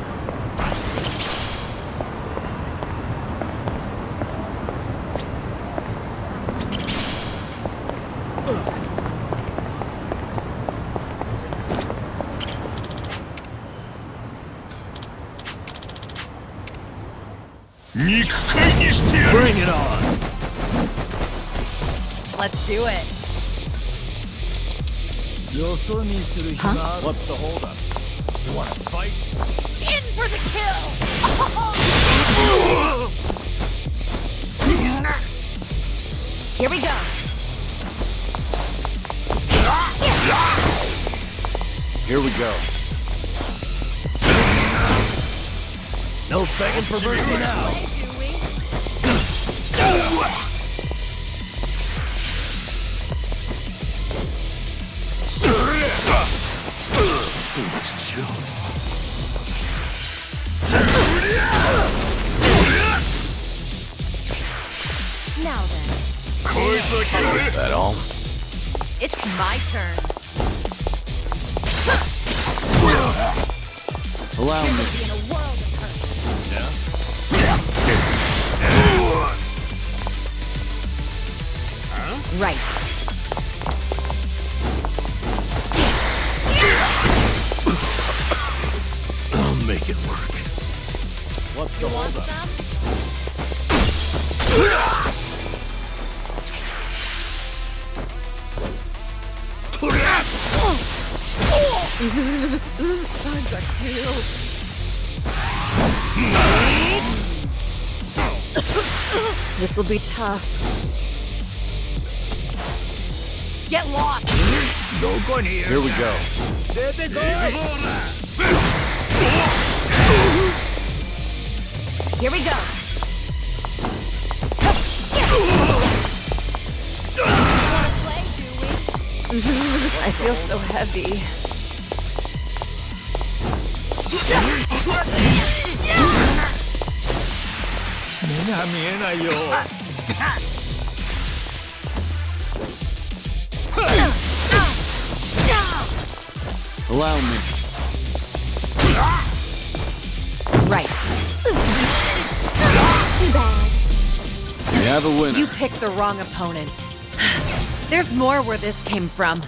Bring it on. Let's do it. Huh? What's the holdup? You want to fight? In for the kill! Here we go. Here we go. No begging for mercy now. Too much chills. Now then, Is that all? it's my turn. Allow You're me. gonna be in a world of hurt. Right. I'll make it work. What's the holdup? This'll be tough. Get lost! Here we go. Here we go. Wanna play, do we? I feel so heavy. Allow me. Right. Too bad. We have a winner. You picked the wrong opponent. There's more where this came from.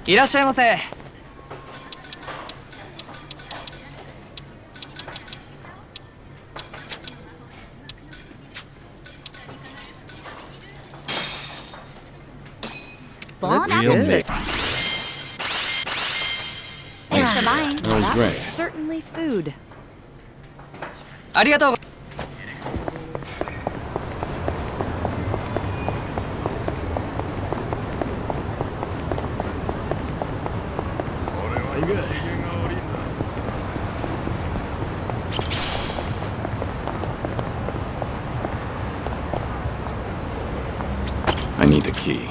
いらっしゃいませ。Bon We'll make. Thanks for buying. That was That great. was certainly food. ありがとう。I need the key.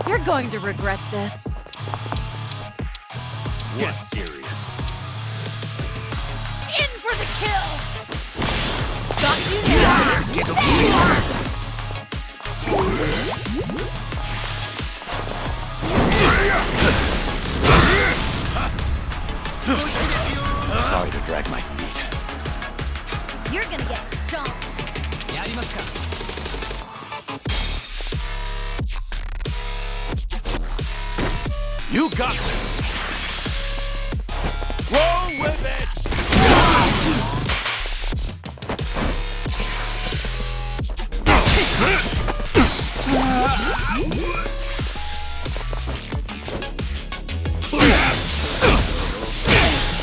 You're going to regret this. Get serious. In for the kill! Got you now! Sorry to drag my feet. You're gonna get stomped. やりますか。You got this. Roll with it.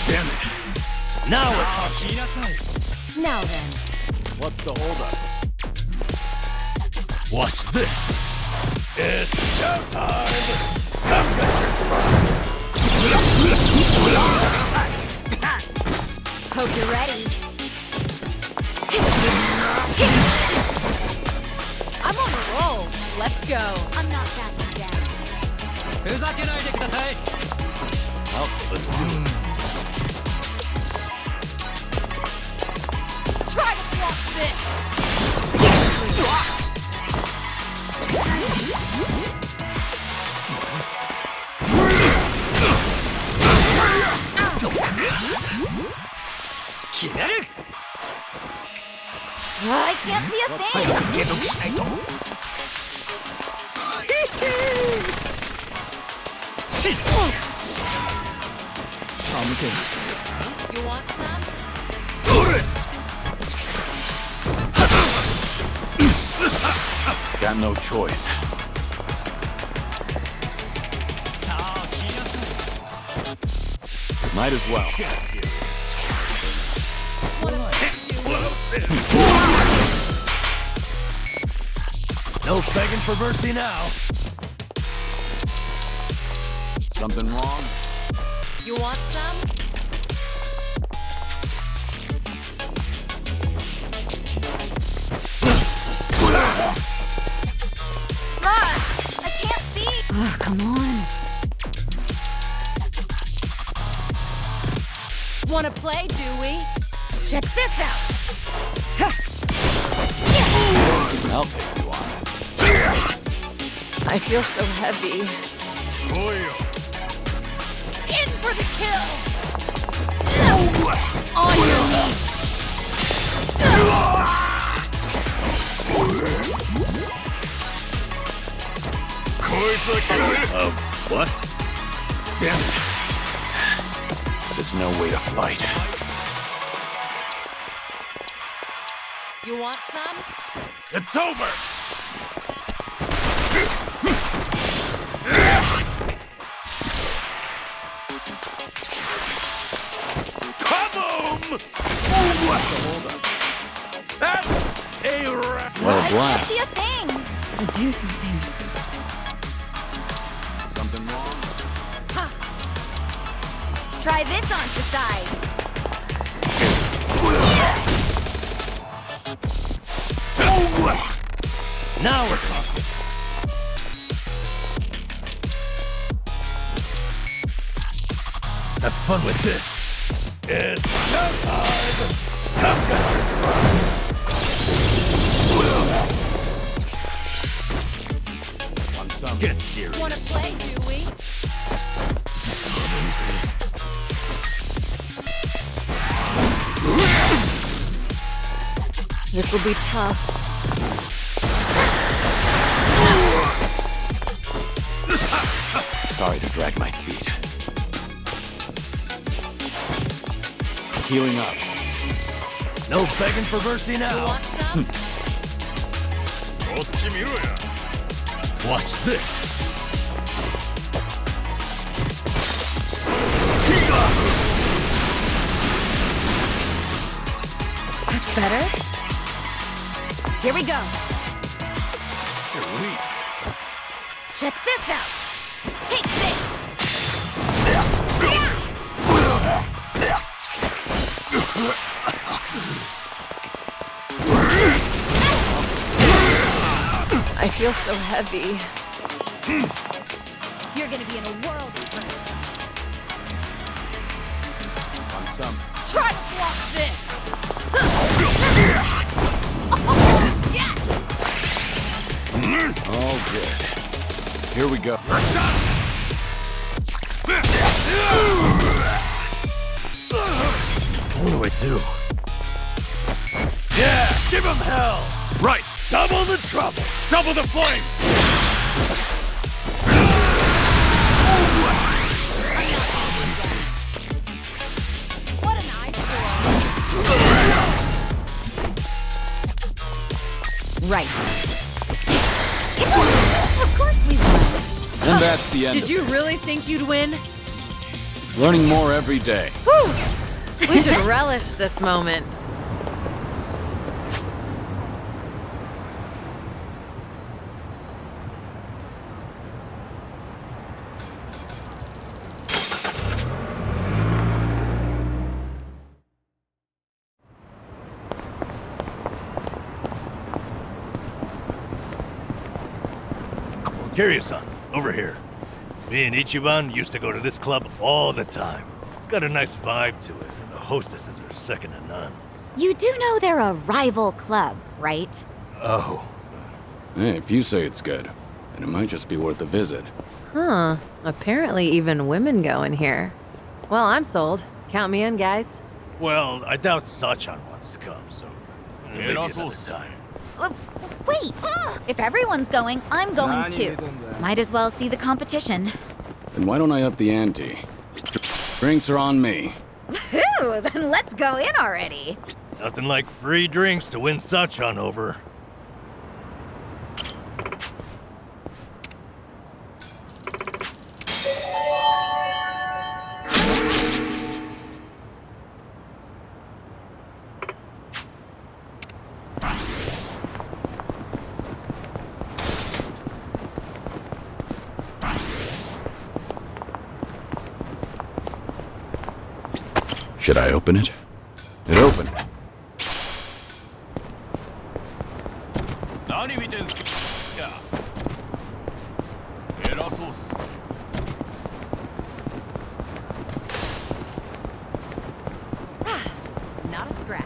Damn it. Now we're talking. Now then, What's the holdup? Watch this. It's showtime. I've got your hope you're ready. I'm on a roll. Let's go. I'm not backing down. ふざけないでください。Let's do it. Try to block this! I can't see a thing! You want some? Got no choice. Might as well. No begging for mercy now. Something wrong? You want some? I can't see! Oh, come on. Wanna play, do we? Check this out! I'll take you on. I feel so heavy. In for the kill! On your knees! What? Damn it. There's no way to fight. You want some? It's over! Kaboom! That's a wrap! What a I can't blast. see a thing! Gotta do something. Something wrong? Try this on for size. Now we're talking. Have fun with this. It's showtime. I've got your pride. On some. Get serious. Wanna play, do we? So easy. This'll be tough. Sorry to drag my feet. Healing up. No begging for mercy You now. want some? Watch this. That's better. Here we go. You're weak. Check this out. Take this. I feel so heavy. You're gonna be in a world of hurt. On some. Try to block this! Yes! All good. Here we go. What do I do? Yeah, give him hell! Right, double the trouble! Double the flame! What an eyesore! Right. Of course we won. And that's the end. Did you really think you'd win? Learning more every day. Whew! We should relish this moment. Kiryu-san, over here. Me and Ichiban used to go to this club all the time. It's got a nice vibe to it, and the hostesses are second to none. You do know they're a rival club, right? Oh. Hey, if you say it's good, then it might just be worth a visit. Huh. Apparently even women go in here. Well, I'm sold. Count me in, guys. Well, I doubt Sachan wants to come, so maybe another time. Wait! If everyone's going, I'm going too. Might as well see the competition. Then why don't I up the ante? Drinks are on me. Whew, then let's go in already. Nothing like free drinks to win Sachan over. Should I open it? It opened. Not a scratch.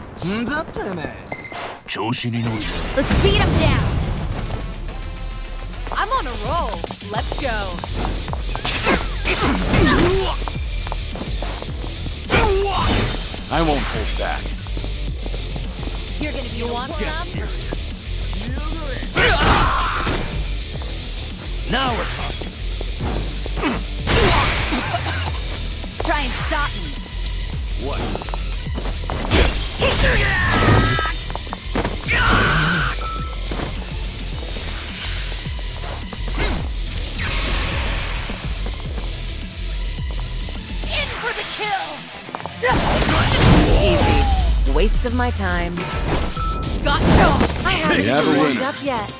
Let's beat him down! I'm on a roll. Let's go. I won't hold back. You're gonna be want some? Now we're talking. Try and stop me. What? In for the kill! Easy. Waste of my time. Got no! I haven't have a warmed winner. up yet.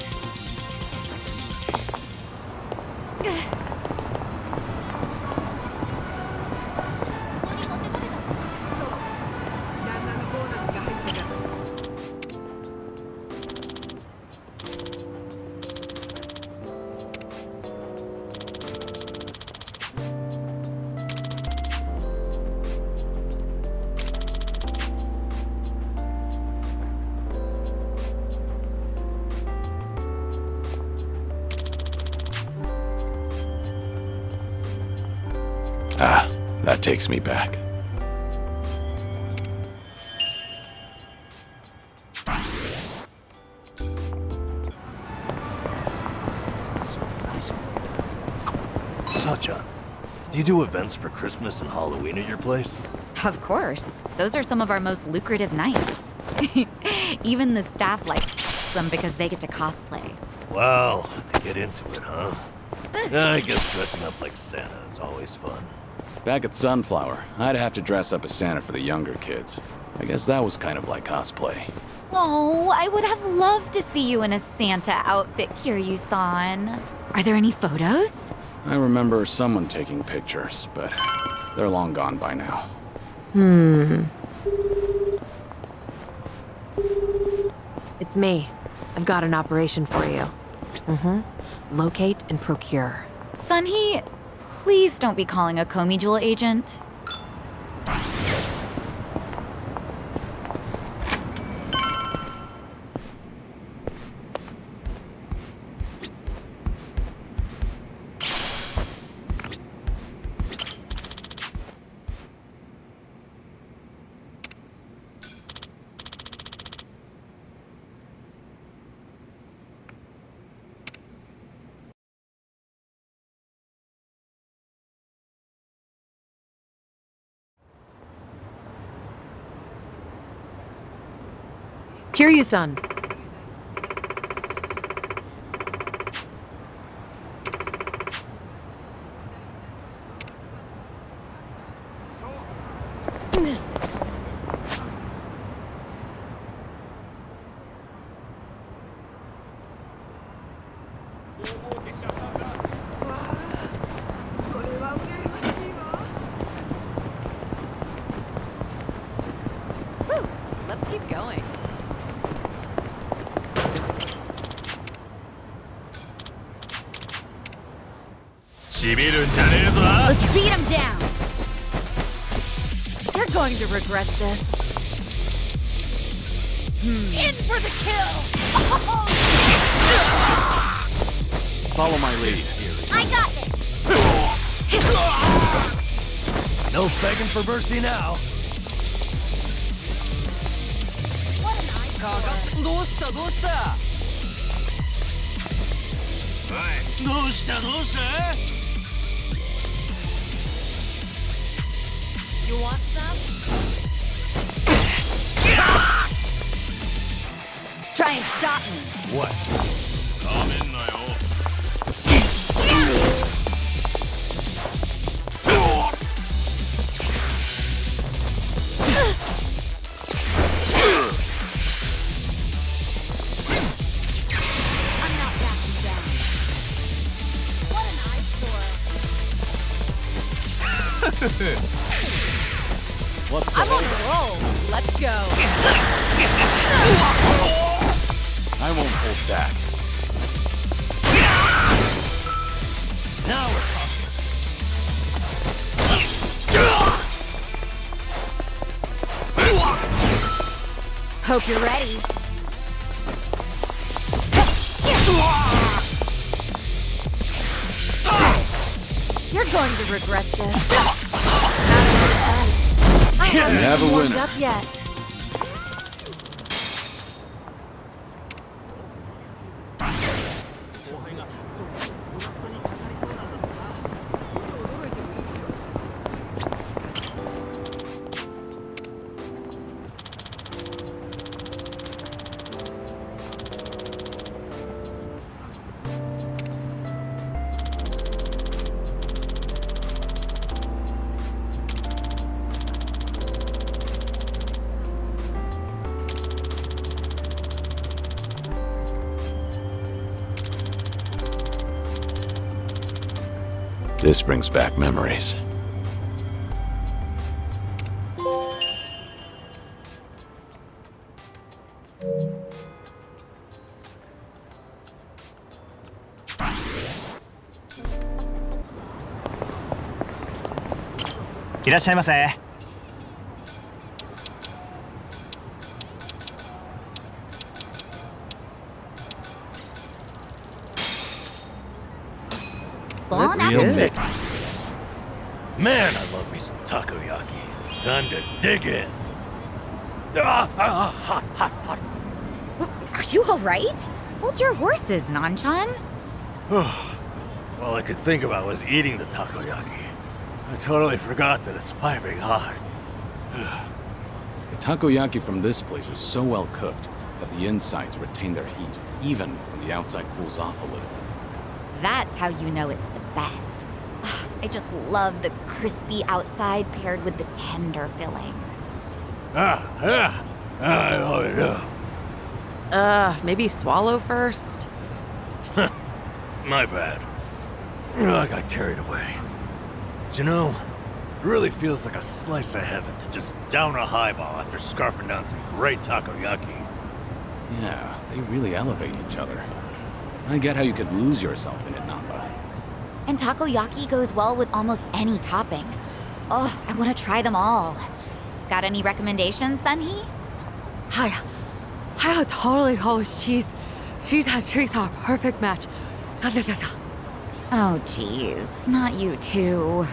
Ah, that takes me back. Sachan, do you do events for Christmas and Halloween at your place? Of course. Those are some of our most lucrative nights. Even the staff likes them because they get to cosplay. Wow, they get into it, huh? I guess dressing up like Santa is always fun. Back at Sunflower, I'd have to dress up as Santa for the younger kids. I guess that was kind of like cosplay. Oh, I would have loved to see you in a Santa outfit, Kiryu-san. Are there any photos? I remember someone taking pictures, but they're long gone by now. It's me. I've got an operation for you. Locate and procure. Sunhee, please don't be calling a Komi Jewel agent. Kiryu-san. Let's keep going. Let's beat him down! You're going to regret this. In for the kill! Follow my lead. I got this! No begging for mercy now. どうしたどうしたどうしたどうした You want some? Try and stop me. What? ダメんなよ I'm not backing down. What an eyesore. What's I'm on a roll. Let's go. I won't hold back. Now we're Hope you're ready. You're going to regret this. I haven't have a even warmed winner. up yet. This brings back memories. Bon Real appetit. Man, I love me some takoyaki. Time to dig in. Hot, hot, hot. Are you alright? Hold your horses, Nanchan. All I could think about was eating the takoyaki. I totally forgot that it's piping hot. The takoyaki from this place is so well cooked that the insides retain their heat, even when the outside cools off a little. That's how you know it's the best. I just love the crispy outside paired with the tender filling. I love it. Maybe swallow first? My bad. I got carried away. But you know, it really feels like a slice of heaven to just down a highball after scarfing down some great takoyaki. Yeah, they really elevate each other. I get how you could lose yourself in it, Namba. And takoyaki goes well with almost any topping. Oh, I want to try them all. Got any recommendations, Sunhee? Hi. I totally always cheese. Cheese and trees are a perfect match. Oh, geez. Not you too.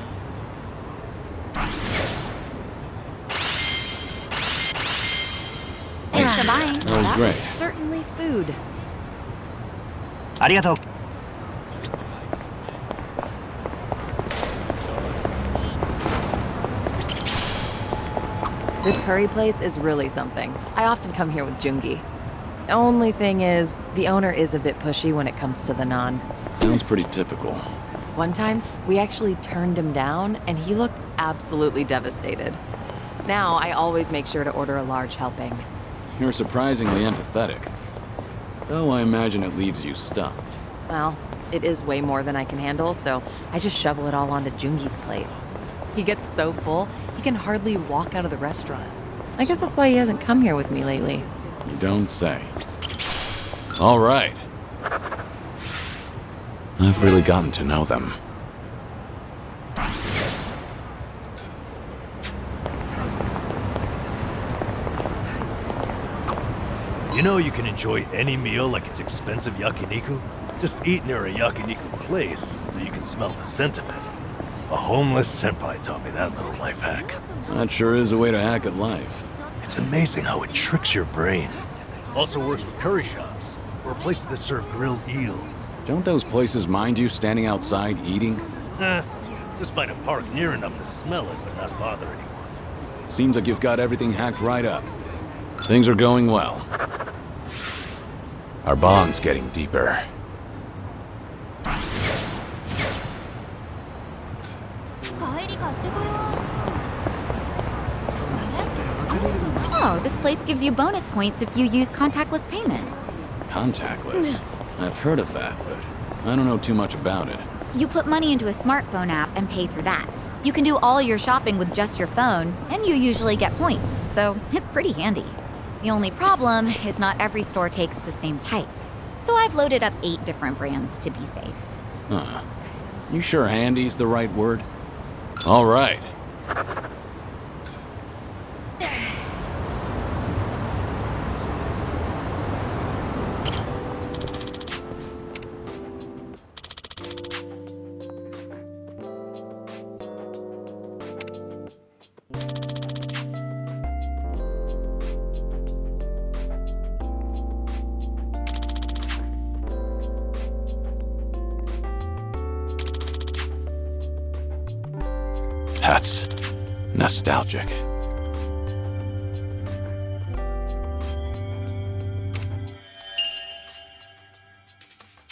Thanks for buying. That was great. Certainly food. ありがとう This curry place is really something. I often come here with Jungi. Only thing is, the owner is a bit pushy when it comes to the naan. Sounds pretty typical. One time, we actually turned him down, and he looked absolutely devastated. Now, I always make sure to order a large helping. You're surprisingly empathetic. Though I imagine it leaves you stuffed. Well, it is way more than I can handle, so I just shovel it all onto Jungi's plate. He gets so full, he can hardly walk out of the restaurant. I guess that's why he hasn't come here with me lately. You don't say. All right. I've really gotten to know them. You know you can enjoy any meal like it's expensive yakiniku? Just eat near a yakiniku place so you can smell the scent of it. A homeless senpai taught me that little life hack. That sure is a way to hack at life. It's amazing how it tricks your brain. Also works with curry shops, or places that serve grilled eel. Don't those places mind you standing outside eating? Just find a park near enough to smell it, but not bother anyone. Seems like you've got everything hacked right up. Things are going well. Our bond's getting deeper. Oh, this place gives you bonus points if you use contactless payments. Contactless? I've heard of that, but I don't know too much about it. You put money into a smartphone app and pay through that. You can do all your shopping with just your phone, and you usually get points, so it's pretty handy. The only problem is not every store takes the same type. So I've loaded up 8 different brands to be safe. Huh. You sure handy's the right word? All right. That's nostalgic.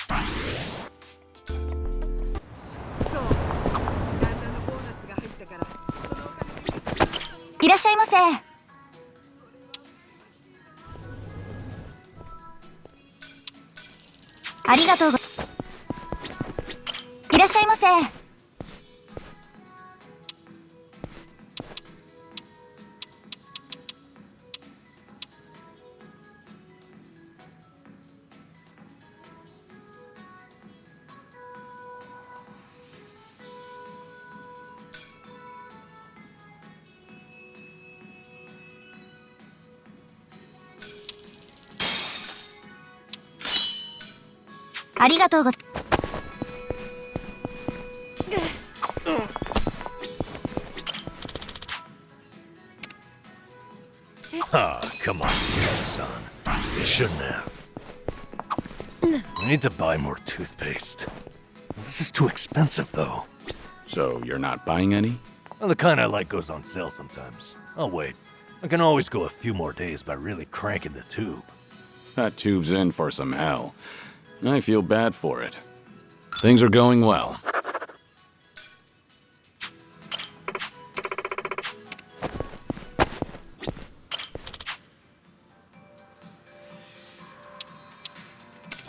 Iらっしゃいませ。ありがとうご。いらっしゃいませ。ありがとうございます。Ah, come on, son. You shouldn't have. I need to buy more toothpaste. This is too expensive, though. So you're not buying any? Well, the kind I like goes on sale sometimes. I'll wait. I can always go a few more days by really cranking the tube. That tube's in for some hell. I feel bad for it. Things are going well.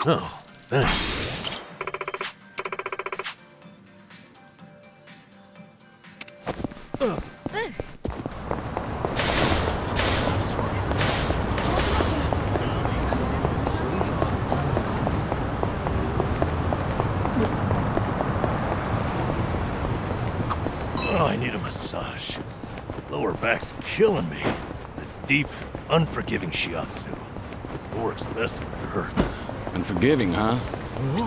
Oh, thanks. Oh, I need a massage. Lower back's killing me. The deep, unforgiving shiatsu. It works best when it hurts. Unforgiving, huh?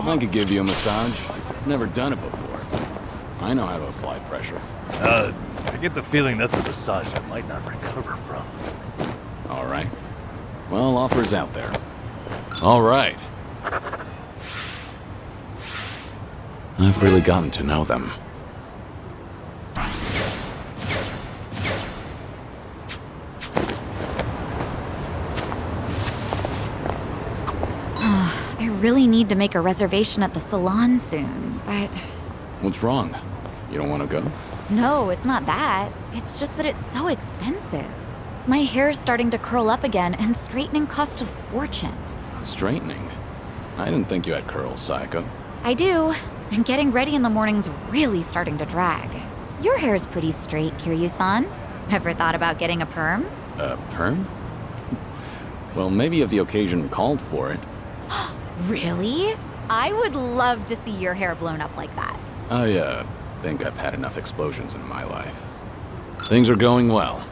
I could give you a massage. Never done it before. I know how to apply pressure. I get the feeling that's a massage I might not recover from. All right. Well, offers out there. All right. I've really gotten to know them. I really need to make a reservation at the salon soon, but... What's wrong? You don't want to go? No, it's not that. It's just that it's so expensive. My hair's starting to curl up again, and straightening costs a fortune. Straightening? I didn't think you had curls, Psycho. I do, and getting ready in the morning's really starting to drag. Your hair's pretty straight, Kiryu-san. Ever thought about getting a perm? A perm? Well, maybe if the occasion called for it. Really? I would love to see your hair blown up like that. I, think I've had enough explosions in my life. Things are going well.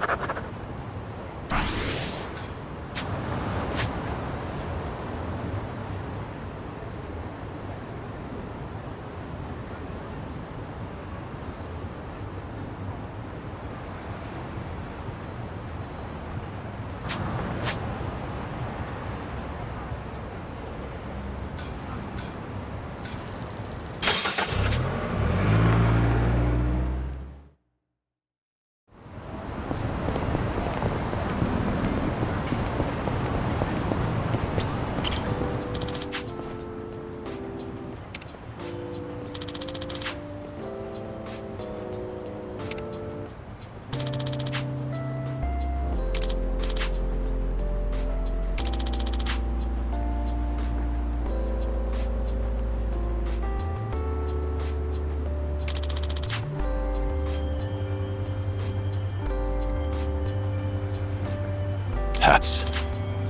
That's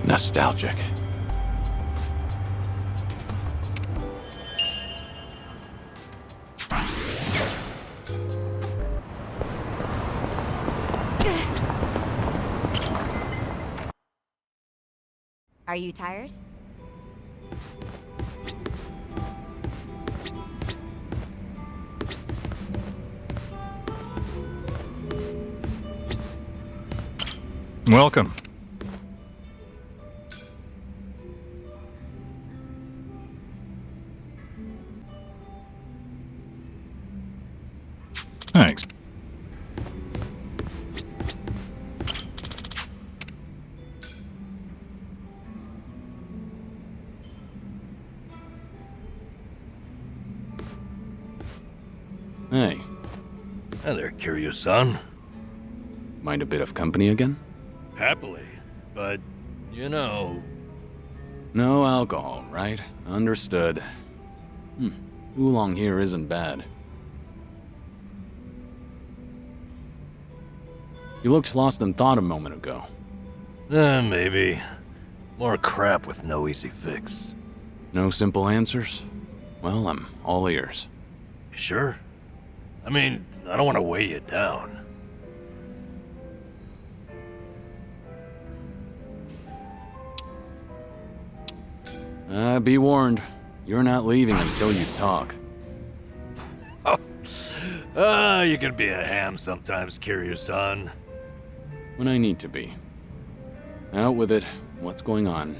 nostalgic. Are you tired? Welcome. Thanks. Hey. Hi there, Kiryu-san. Mind a bit of company again? Happily, but, you know... No alcohol, right? Understood. Oolong here isn't bad. You looked lost in thought a moment ago. Maybe. More crap with no easy fix. No simple answers? Well, I'm all ears. Sure? I mean, I don't want to weigh you down. Be warned. You're not leaving until you talk. You can be a ham sometimes, Kiryu-san. When I need to be. Out with it. What's going on?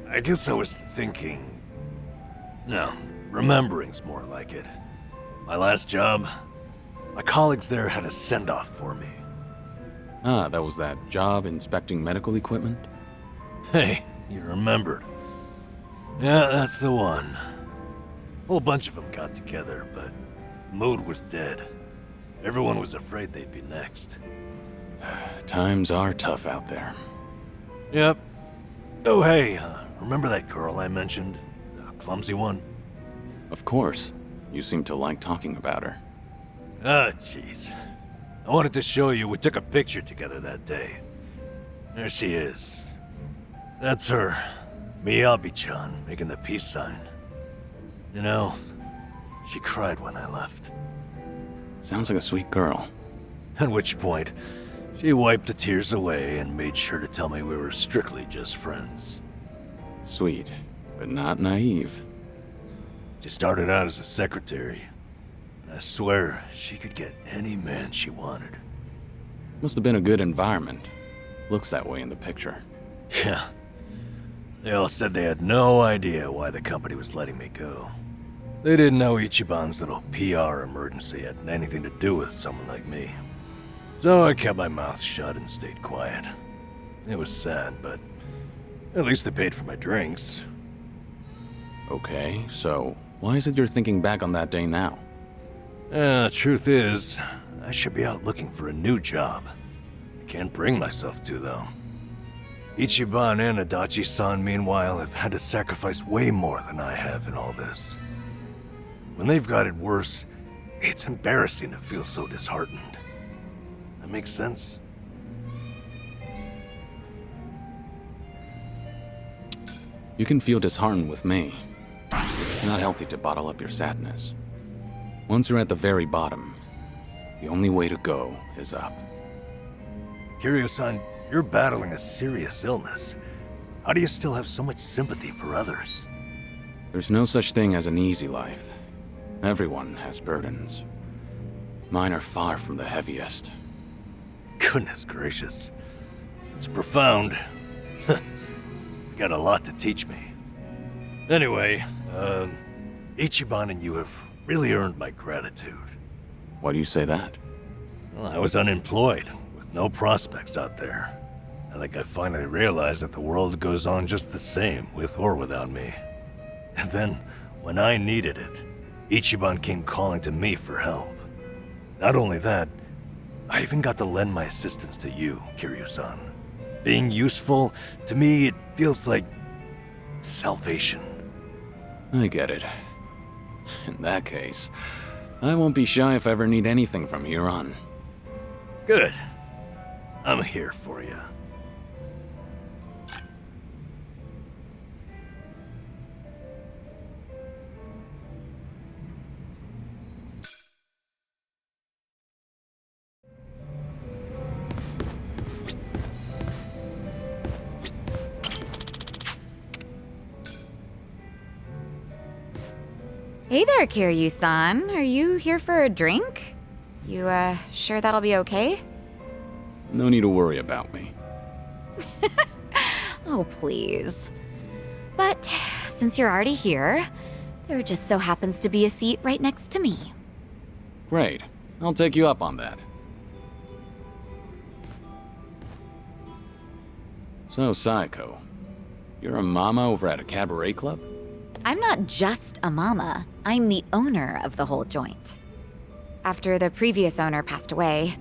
I guess I was thinking... No, remembering's more like it. My last job, my colleagues there had a send-off for me. Ah, that was that job inspecting medical equipment? Hey, you remembered. Yeah, that's the one. A whole bunch of them got together, but the mood was dead. Everyone was afraid they'd be next. Times are tough out there. Yep. Oh, hey, remember that girl I mentioned? The clumsy one? Of course. You seem to like talking about her. Ah, jeez. I wanted to show you we took a picture together that day. There she is. That's her. Miyabi-chan, making the peace sign. You know, she cried when I left. Sounds like a sweet girl. At which point, she wiped the tears away and made sure to tell me we were strictly just friends. Sweet, but not naive. She started out as a secretary. And I swear, she could get any man she wanted. Must have been a good environment. Looks that way in the picture. Yeah. They all said they had no idea why the company was letting me go. They didn't know Ichiban's little PR emergency had anything to do with someone like me. So I kept my mouth shut and stayed quiet. It was sad, but at least they paid for my drinks. Okay, so why is it you're thinking back on that day now? The truth is, I should be out looking for a new job. I can't bring myself to, though. Ichiban and Adachi-san, meanwhile, have had to sacrifice way more than I have in all this. When they've got it worse, it's embarrassing to feel so disheartened. That makes sense? You can feel disheartened with me. It's not healthy to bottle up your sadness. Once you're at the very bottom, the only way to go is up. Kiryu-san, you're battling a serious illness. How do you still have so much sympathy for others? There's no such thing as an easy life. Everyone has burdens. Mine are far from the heaviest. Goodness gracious. It's profound. You got a lot to teach me. Anyway, Ichiban and you have really earned my gratitude. Why do you say that? Well, I was unemployed, with no prospects out there. I think I finally realized that the world goes on just the same, with or without me. And then, when I needed it, Ichiban came calling to me for help. Not only that, I even got to lend my assistance to you, Kiryu-san. Being useful, to me, it feels like salvation. I get it. In that case, I won't be shy if I ever need anything from here on. Good. I'm here for you. Hey there, Kiryu-san. Are you here for a drink? You, sure that'll be okay? No need to worry about me. Oh, please. But since you're already here, there just so happens to be a seat right next to me. Great. I'll take you up on that. So, Saiko, you're a mama over at a cabaret club? I'm not just a mama. I'm the owner of the whole joint. After the previous owner passed away,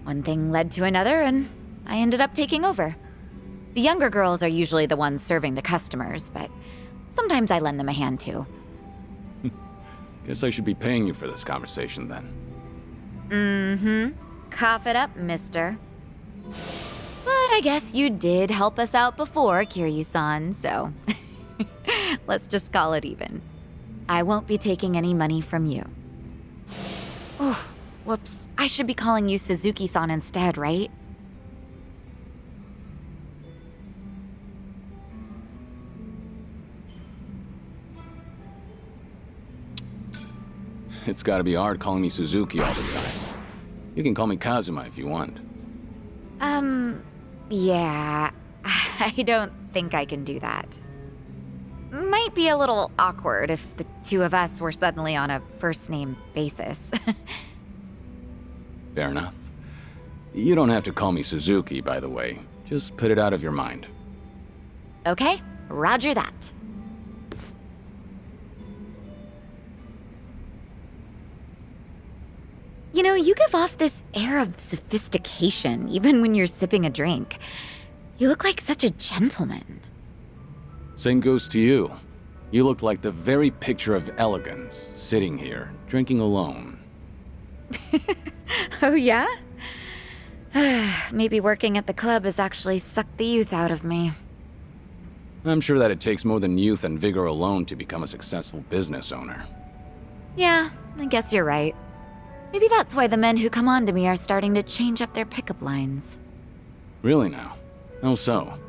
one thing led to another, and I ended up taking over. The younger girls are usually the ones serving the customers, but sometimes I lend them a hand too. Guess I should be paying you for this conversation then. Mm-hmm. Cough it up, mister. But I guess you did help us out before, Kiryu-san, so let's just call it even. I won't be taking any money from you. Oh, whoops. I should be calling you Suzuki-san instead, right? It's gotta be hard calling me Suzuki all the time. You can call me Kazuma if you want. Yeah. I don't think I can do that. Might be a little awkward if the two of us were suddenly on a first-name basis. Fair enough. You don't have to call me Suzuki, by the way. Just put it out of your mind. Okay, roger that. You know, you give off this air of sophistication, even when you're sipping a drink. You look like such a gentleman. Same goes to you. You look like the very picture of elegance, sitting here, drinking alone. Oh, yeah? Maybe working at the club has actually sucked the youth out of me. I'm sure that it takes more than youth and vigor alone to become a successful business owner. Yeah, I guess you're right. Maybe that's why the men who come on to me are starting to change up their pickup lines. Really now? How so?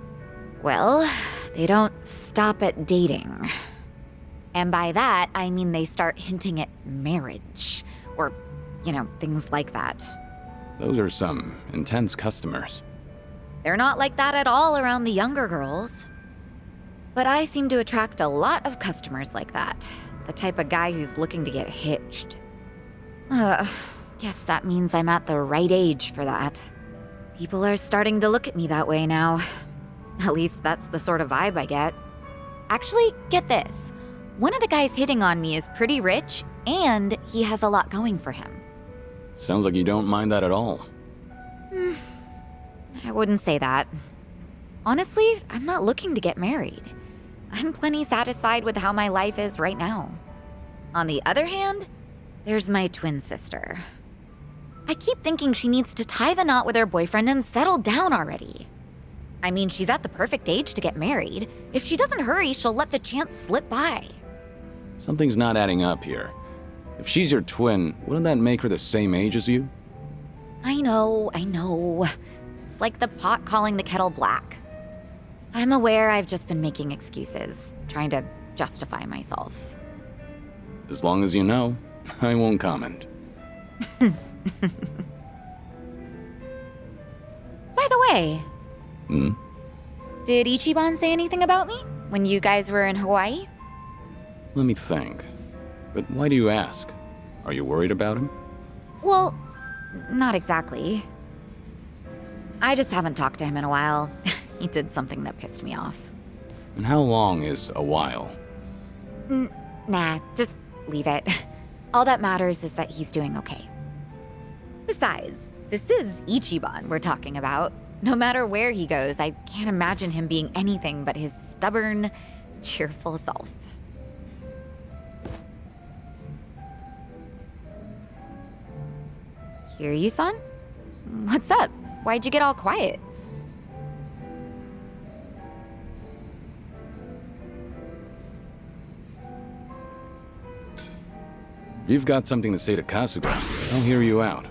Well, they don't stop at dating. And by that, I mean they start hinting at marriage. Or, you know, things like that. Those are some intense customers. They're not like that at all around the younger girls. But I seem to attract a lot of customers like that. The type of guy who's looking to get hitched. Guess that means I'm at the right age for that. People are starting to look at me that way now. At least that's the sort of vibe I get. Actually, get this. One of the guys hitting on me is pretty rich, and he has a lot going for him. Sounds like you don't mind that at all. I wouldn't say that. Honestly, I'm not looking to get married. I'm plenty satisfied with how my life is right now. On the other hand, there's my twin sister. I keep thinking she needs to tie the knot with her boyfriend and settle down already. I mean, she's at the perfect age to get married. If she doesn't hurry, she'll let the chance slip by. Something's not adding up here. If she's your twin, wouldn't that make her the same age as you? I know. It's like the pot calling the kettle black. I'm aware I've just been making excuses, trying to justify myself. As long as you know, I won't comment. By the way, did Ichiban say anything about me when you guys were in Hawaii? Let me think. But why do you ask? Are you worried about him? Well, not exactly. I just haven't talked to him in a while. He did something that pissed me off. And how long is a while? Nah, just leave it. All that matters is that he's doing okay. Besides, this is Ichiban we're talking about. No matter where he goes, I can't imagine him being anything but his stubborn, cheerful self. Kiryu-san? What's up? Why'd you get all quiet? If you've got something to say to Kasuga, I'll hear you out.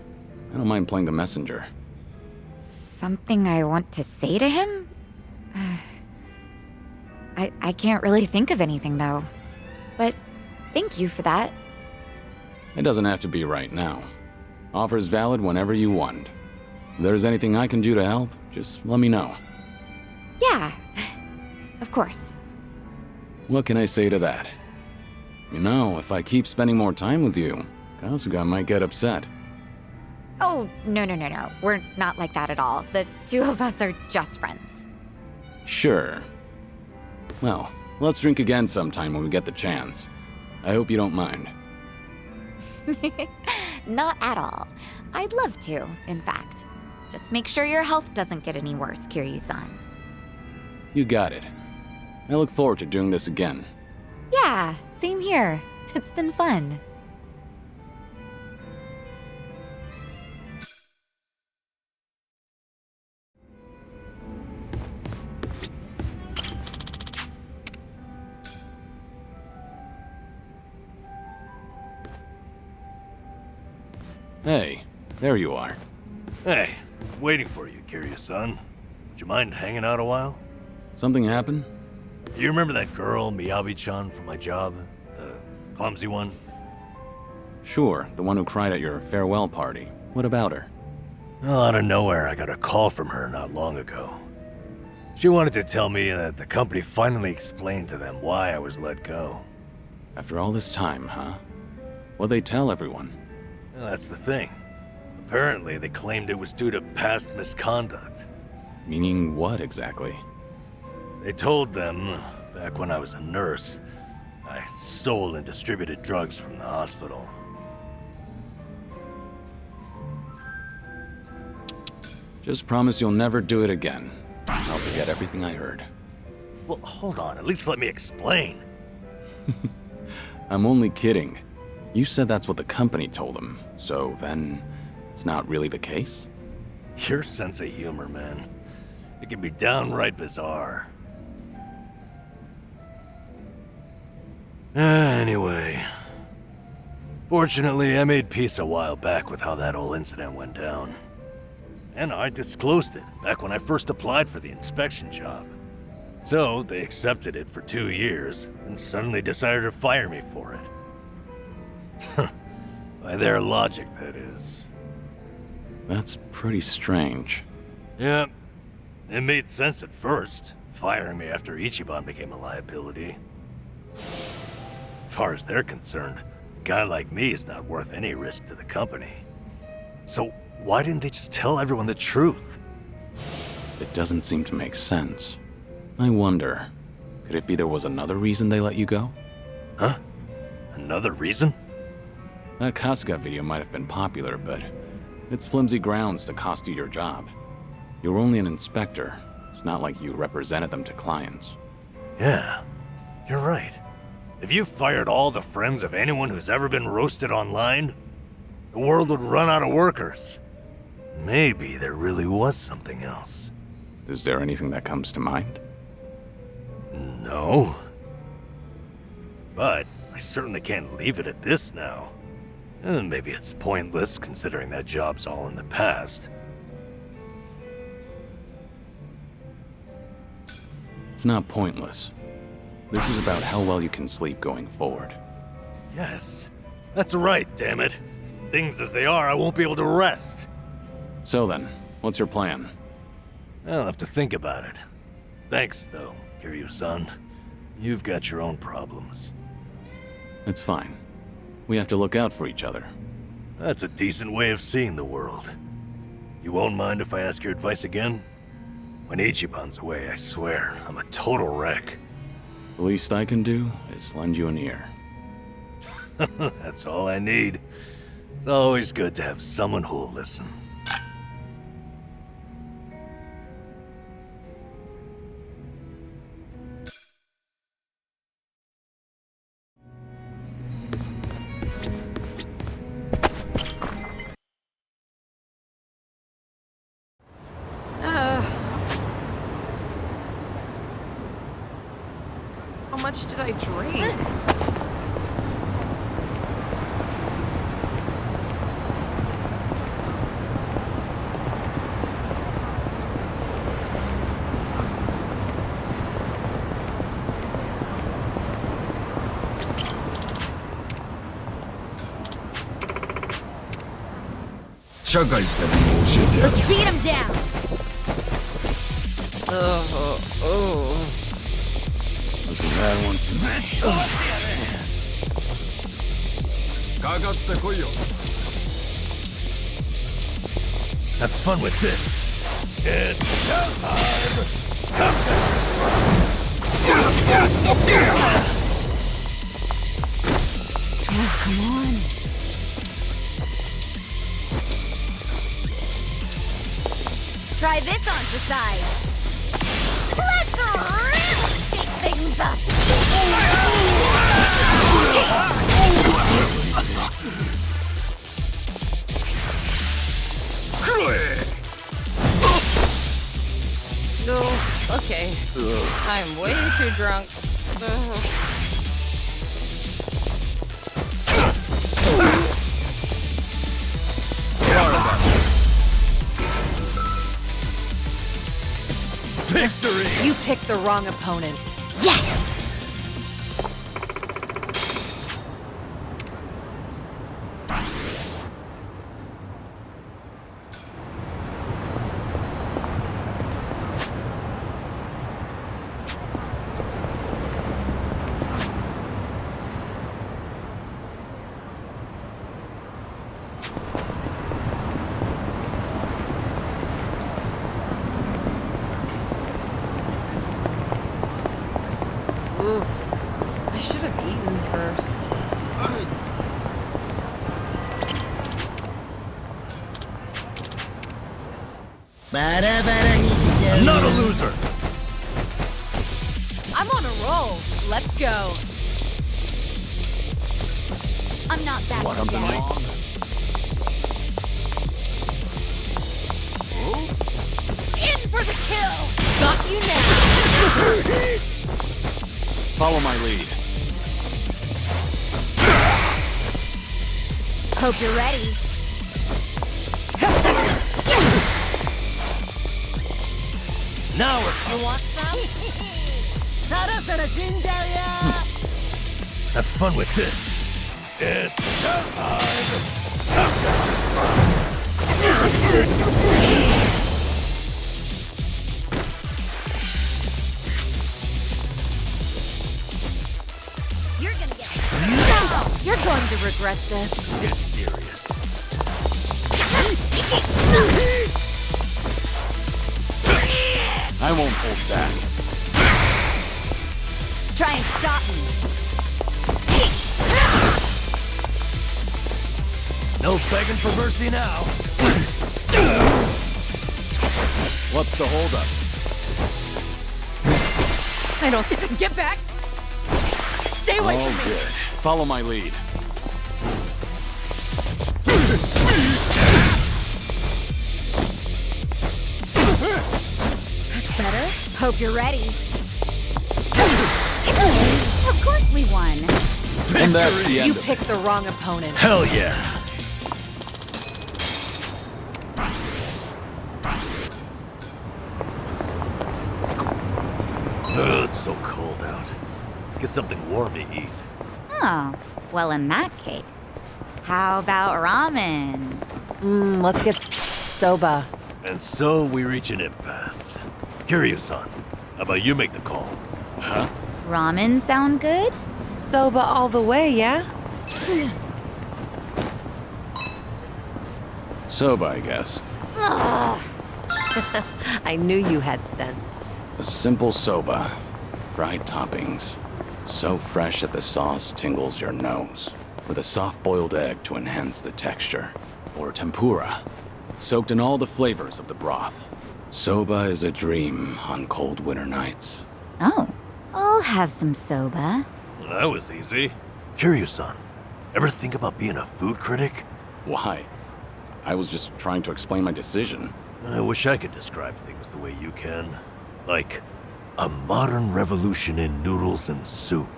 I don't mind playing the messenger. Something I want to say to him? I can't really think of anything, though. But Thank you for that. It doesn't have to be right now. Offer's valid whenever you want. If there's anything I can do to help, just let me know. Yeah, of course. What can I say to that? You know, if I keep spending more time with you, Kasuga might get upset. Oh, no. We're not like that at all. The two of us are just friends. Sure. Well, let's drink again sometime when we get the chance. I hope you don't mind. Not at all. I'd love to, in fact. Just make sure your health doesn't get any worse, Kiryu-san. You got it. I look forward to doing this again. Yeah, same here. It's been fun. Hey, there you are. Hey, waiting for you, Kiryu-san. Would you mind hanging out a while? Something happened? You remember that girl, Miyabi-chan, from my job? The clumsy one? Sure, the one who cried at your farewell party. What about her? Well, out of nowhere, I got a call from her not long ago. She wanted to tell me that the company finally explained to them why I was let go. After all this time, huh? What'd they tell everyone? Well, that's the thing. Apparently, they claimed it was due to past misconduct. Meaning what exactly? They told them, back when I was a nurse, I stole and distributed drugs from the hospital. Just promise you'll never do it again. I'll forget everything I heard. Well, hold on. At least let me explain. I'm only kidding. You said that's what the company told them, so then it's not really the case? Your sense of humor, man. It can be downright bizarre. Anyway. Fortunately, I made peace a while back with how that whole incident went down. And I disclosed it back when I first applied for the inspection job. So, they accepted it for 2 years, and suddenly decided to fire me for it. By their logic, that is. That's pretty strange. Yeah, it made sense at first, firing me after Ichiban became a liability. As far as they're concerned, a guy like me is not worth any risk to the company. So why didn't they just tell everyone the truth? It doesn't seem to make sense. I wonder, could it be there was another reason they let you go? Huh? Another reason? That Kasuga video might have been popular, but it's flimsy grounds to cost you your job. You were only an inspector. It's not like you represented them to clients. Yeah, you're right. If you fired all the friends of anyone who's ever been roasted online, the world would run out of workers. Maybe there really was something else. Is there anything that comes to mind? No. But I certainly can't leave it at this now. And maybe it's pointless considering that job's all in the past. It's not pointless. This is about how well you can sleep going forward. Yes, that's right, damn it. Things as they are, I won't be able to rest. So then, what's your plan? I'll have to think about it. Thanks, though, Kiryu-san. You've got your own problems. It's fine. We have to look out for each other. That's a decent way of seeing the world. You won't mind if I ask your advice again? When Ichiban's away, I swear, I'm a total wreck. The least I can do is lend you an ear. That's all I need. It's always good to have someone who'll listen. How much did I drink? Let's beat him down. That's a bad one too. Have fun with this. It's Come on. Try this on for size. Let's really shake things up. No, okay. I'm way too drunk. victory! You picked the wrong opponent. Yes! Oof. I should have eaten first. I'm not a loser! I'm on a roll. Let's go. I'm not that What, something bad. wrong? In for the kill! Got you now. Follow my lead. Hope you're ready. Now we're... You want some? Have fun with this. It's You're gonna get... No! You're going to regret this. Get serious. I won't hold back. Try and stop me. No begging for mercy now. What's the holdup? I don't. Get back. Stay away All from me. good. Follow my lead. That's better. Hope you're ready. Of course we won. And that's the end You of it. picked the wrong opponent. Hell yeah. Ugh, it's so cold out. Let's get something warm to eat. Oh, well, in that case, how about ramen? Let's get soba. And so we reach an impasse. Kiryu-san, how about you make the call? Huh? Ramen sound good? Soba all the way, yeah? Soba, I guess. I knew you had sense. A simple soba. Fried toppings. So fresh that the sauce tingles your nose. With a soft-boiled egg to enhance the texture. Or tempura. Soaked in all the flavors of the broth. Soba is a dream on cold winter nights. Oh, I'll have some soba. That was easy. Kiryu-san, ever think about being a food critic? Why? I was just trying to explain my decision. I wish I could describe things the way you can. Like, a modern revolution in noodles and soup.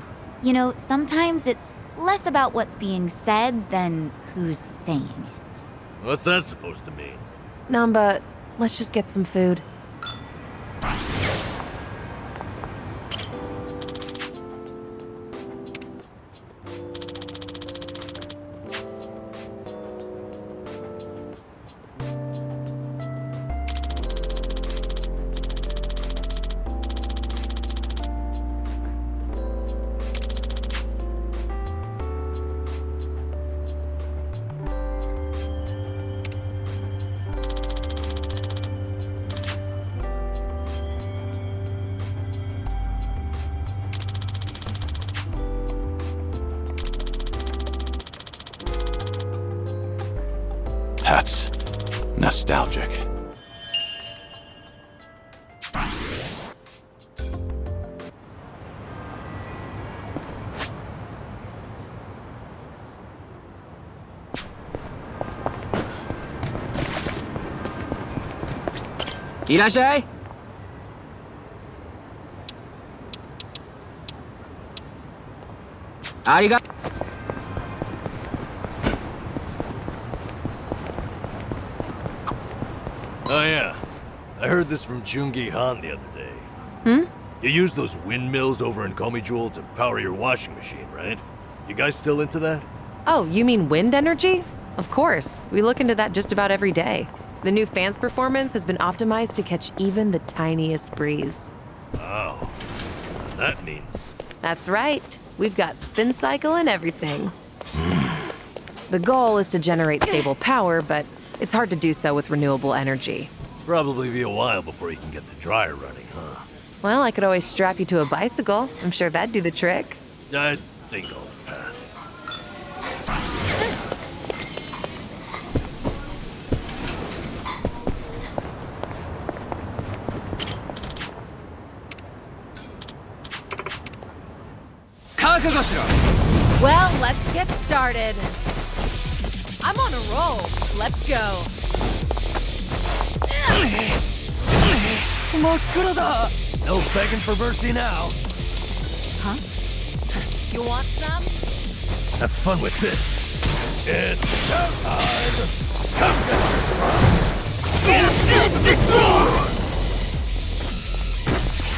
You know, sometimes it's less about what's being said than who's saying it. What's that supposed to mean? Namba, let's just get some food. That's nostalgic. Oh yeah, I heard this from Jungi Han the other day. You use those windmills over in Komijul to power your washing machine, right? You guys still into that? Oh, you mean wind energy? Of course. We look into that just about every day. The new fan's performance has been optimized to catch even the tiniest breeze. Wow. That means... That's right. We've got spin cycle and everything. The goal is to generate stable power, but it's hard to do so with renewable energy. Probably be a while before you can get the dryer running, huh? Well, I could always strap you to a bicycle. I'm sure that'd do the trick. I think I'll pass. Well, let's get started. I'm on a roll. Let's go. No begging for mercy now. Huh? You want some? Have fun with this. It's showtime. Come get your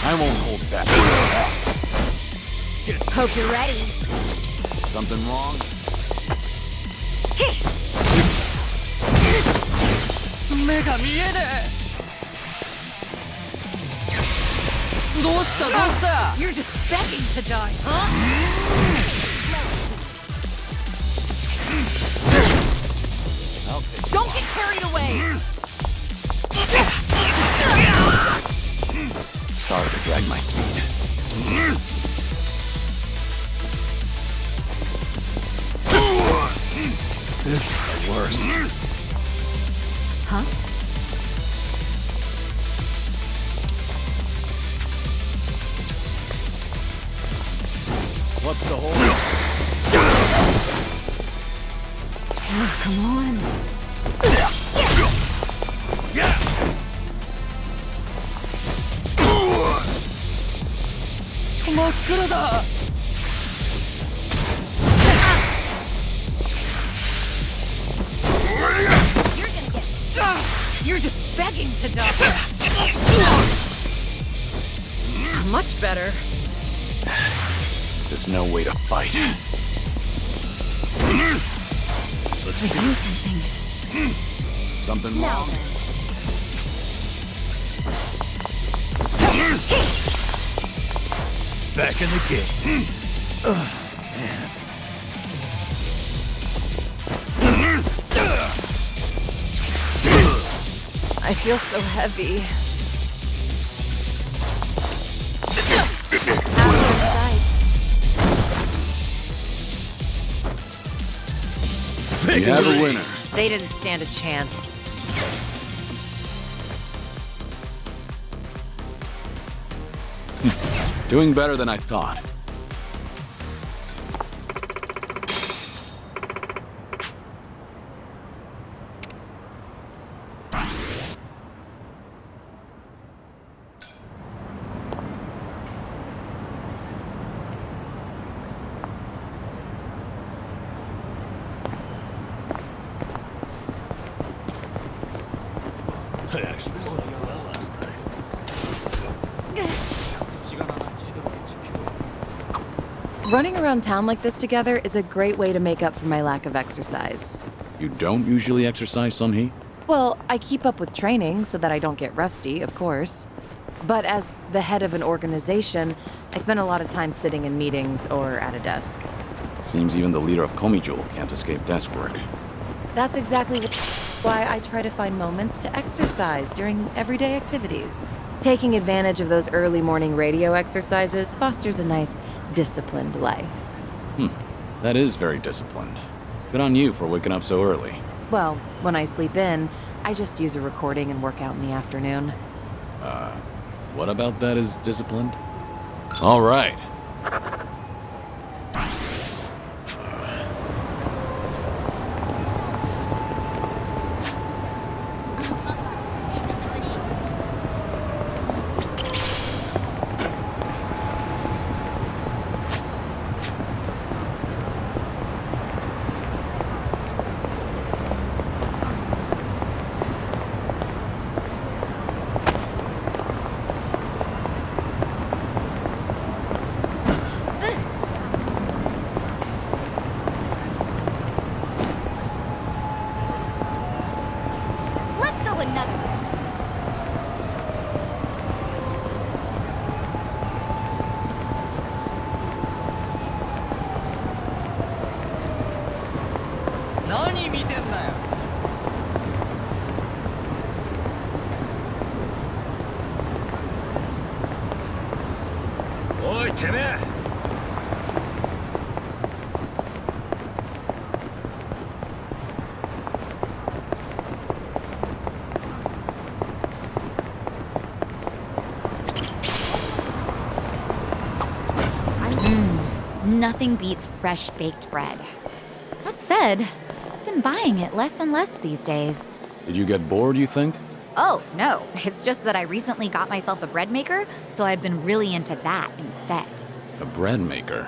I won't hold back. Hope you're ready. Something wrong? 目が見えねえ。どうしたどうした You're just begging to die, huh? Don't get carried away! Sorry to drag my feet. This is the worst. Huh? What's the hold? Oh, come on. You're just begging to die. Much better. This is no way to fight. Do something. Something wrong? Back in the game. Man. I feel so heavy. We have a winner. They didn't stand a chance. Doing better than I thought. I actually slept well last night. Running around town like this together is a great way to make up for my lack of exercise. You don't usually exercise, Sun-hee? Well, I keep up with training so that I don't get rusty, of course. But as the head of an organization, I spend a lot of time sitting in meetings or at a desk. Seems even the leader of Komijul can't escape desk work. That's exactly why I try to find moments to exercise during everyday activities. Taking advantage of those early morning radio exercises fosters a nice, disciplined life. That is very disciplined. Good on you for waking up so early. Well, when I sleep in, I just use a recording and work out in the afternoon. What about that is disciplined? All right. Let's go another. Nothing beats fresh baked bread. That said, I've been buying it less and less these days. Did you get bored, you think? Oh, no. It's just that I recently got myself a bread maker, so I've been really into that instead. A bread maker?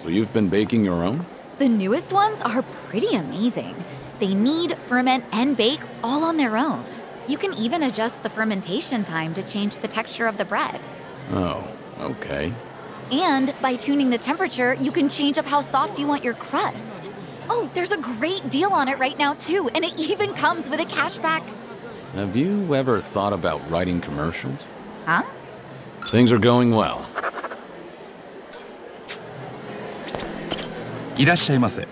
So you've been baking your own? The newest ones are pretty amazing. They knead, ferment, and bake all on their own. You can even adjust the fermentation time to change the texture of the bread. Oh, okay. And by tuning the temperature, you can change up how soft you want your crust. Oh, there's a great deal on it right now, too, and it even comes with a cashback. Have you ever thought about writing commercials? Huh? Things are going well. いらっしゃいませ。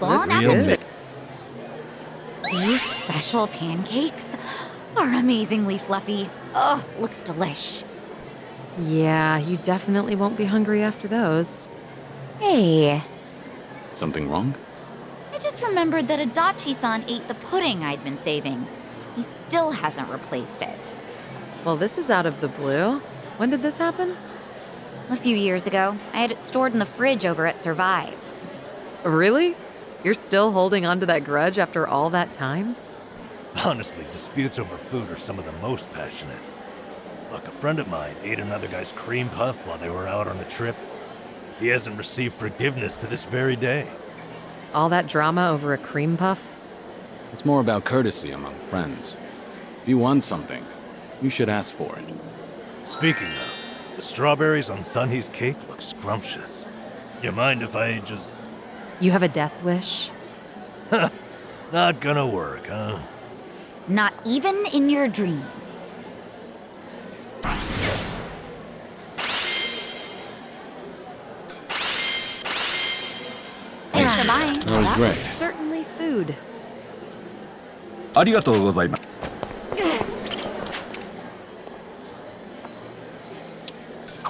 Bon Real appetit. These special pancakes are amazingly fluffy. Oh, looks delish. Yeah, you definitely won't be hungry after those. Hey, Something wrong? I just remembered that Adachi-san ate the pudding I'd been saving. He still hasn't replaced it. Well, this is out of the blue. When did this happen? A few years ago, I had it stored in the fridge over at Survive. Really? You're still holding on to that grudge after all that time? Honestly, disputes over food are some of the most passionate. Look, a friend of mine ate another guy's cream puff while they were out on a trip. He hasn't received forgiveness to this very day. All that drama over a cream puff? It's more about courtesy among friends. If you want something, you should ask for it. Speaking of, the strawberries on Sunny's cake look scrumptious. You mind if I just... You have a death wish? Not gonna work, huh? Not even in your dreams. Thanks for buying. That was That great. was certainly food. ありがとうございます。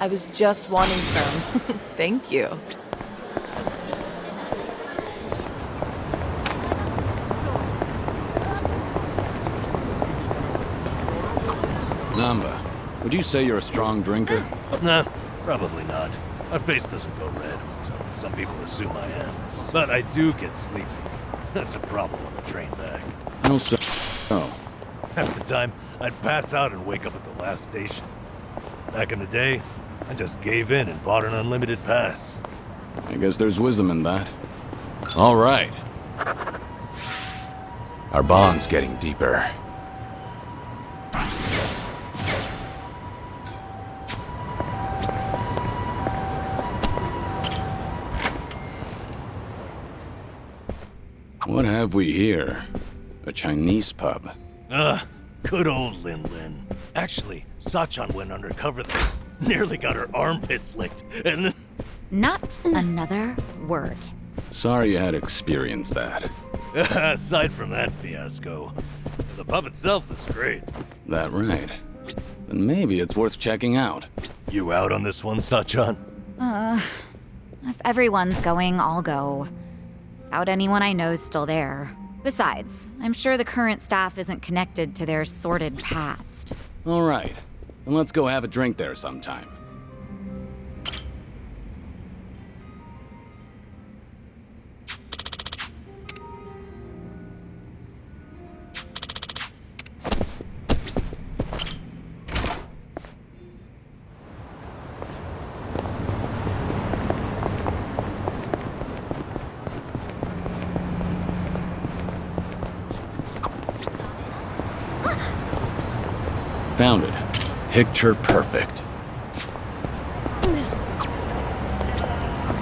I was just wanting some. Thank you. Namba, would you say you're a strong drinker? Nah, probably not. My face doesn't go red, so some people assume I am. But I do get sleepy. That's a problem on the train back. No, sir. Oh. Half the time, I'd pass out and wake up at the last station. Back in the day, I just gave in and bought an unlimited pass. I guess there's wisdom in that. All right. Our bond's getting deeper. What have we here? A Chinese pub. Good old Lin Lin. Actually, Sachan went undercover there. Nearly got her armpits licked, and then... Not another word. Sorry you had experienced that. Aside from that fiasco, the pub itself is great. That right. Then maybe it's worth checking out. You out on this one, Sachan? If everyone's going, I'll go. Doubt anyone I know's still there. Besides, I'm sure the current staff isn't connected to their sordid past. All right. Then let's go have a drink there sometime. Found it. Picture perfect.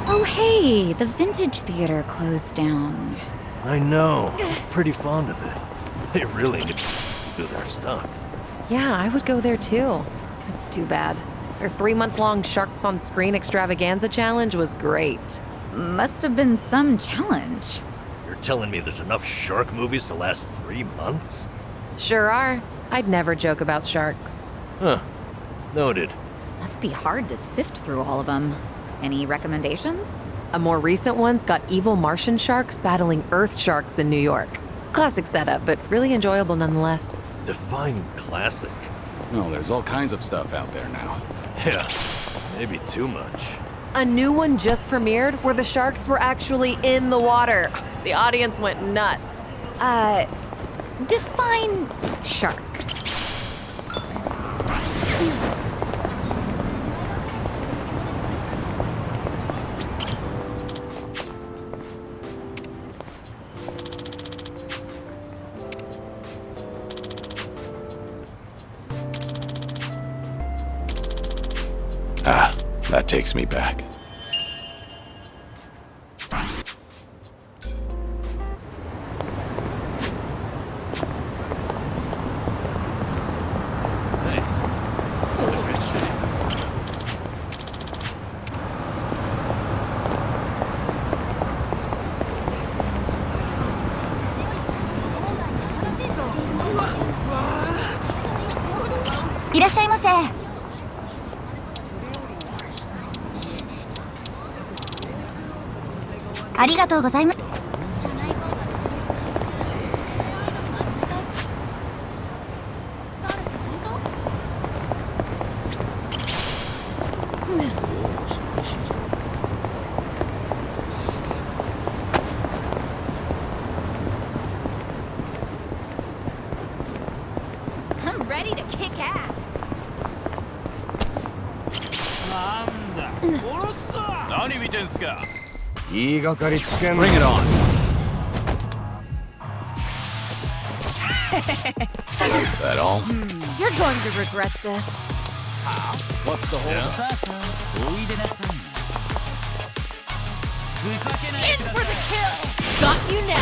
Oh hey, the Vintage Theater closed down. I know. I was pretty fond of it. They really need to do their stuff. Yeah, I would go there too. That's too bad. Their 3-month-long Sharks on Screen extravaganza challenge was great. Must have been some challenge. You're telling me there's enough shark movies to last 3 months? Sure are. I'd never joke about sharks. Huh. Noted. Must be hard to sift through all of them. Any recommendations? A more recent one's got evil Martian sharks battling Earth sharks in New York. Classic setup, but really enjoyable nonetheless. Define classic. No, there's all kinds of stuff out there now. Yeah, maybe too much. A new one just premiered where the sharks were actually in the water. The audience went nuts. Define shark. Ah, that takes me back. Iらっしゃいませ。ありがとうございます。I'm ready to kick ass. なんだ殺すぞ何見てんすか言いがかりつけん Bring it on That all? You're going to regret this. What's the hold In for the kill! Got you now!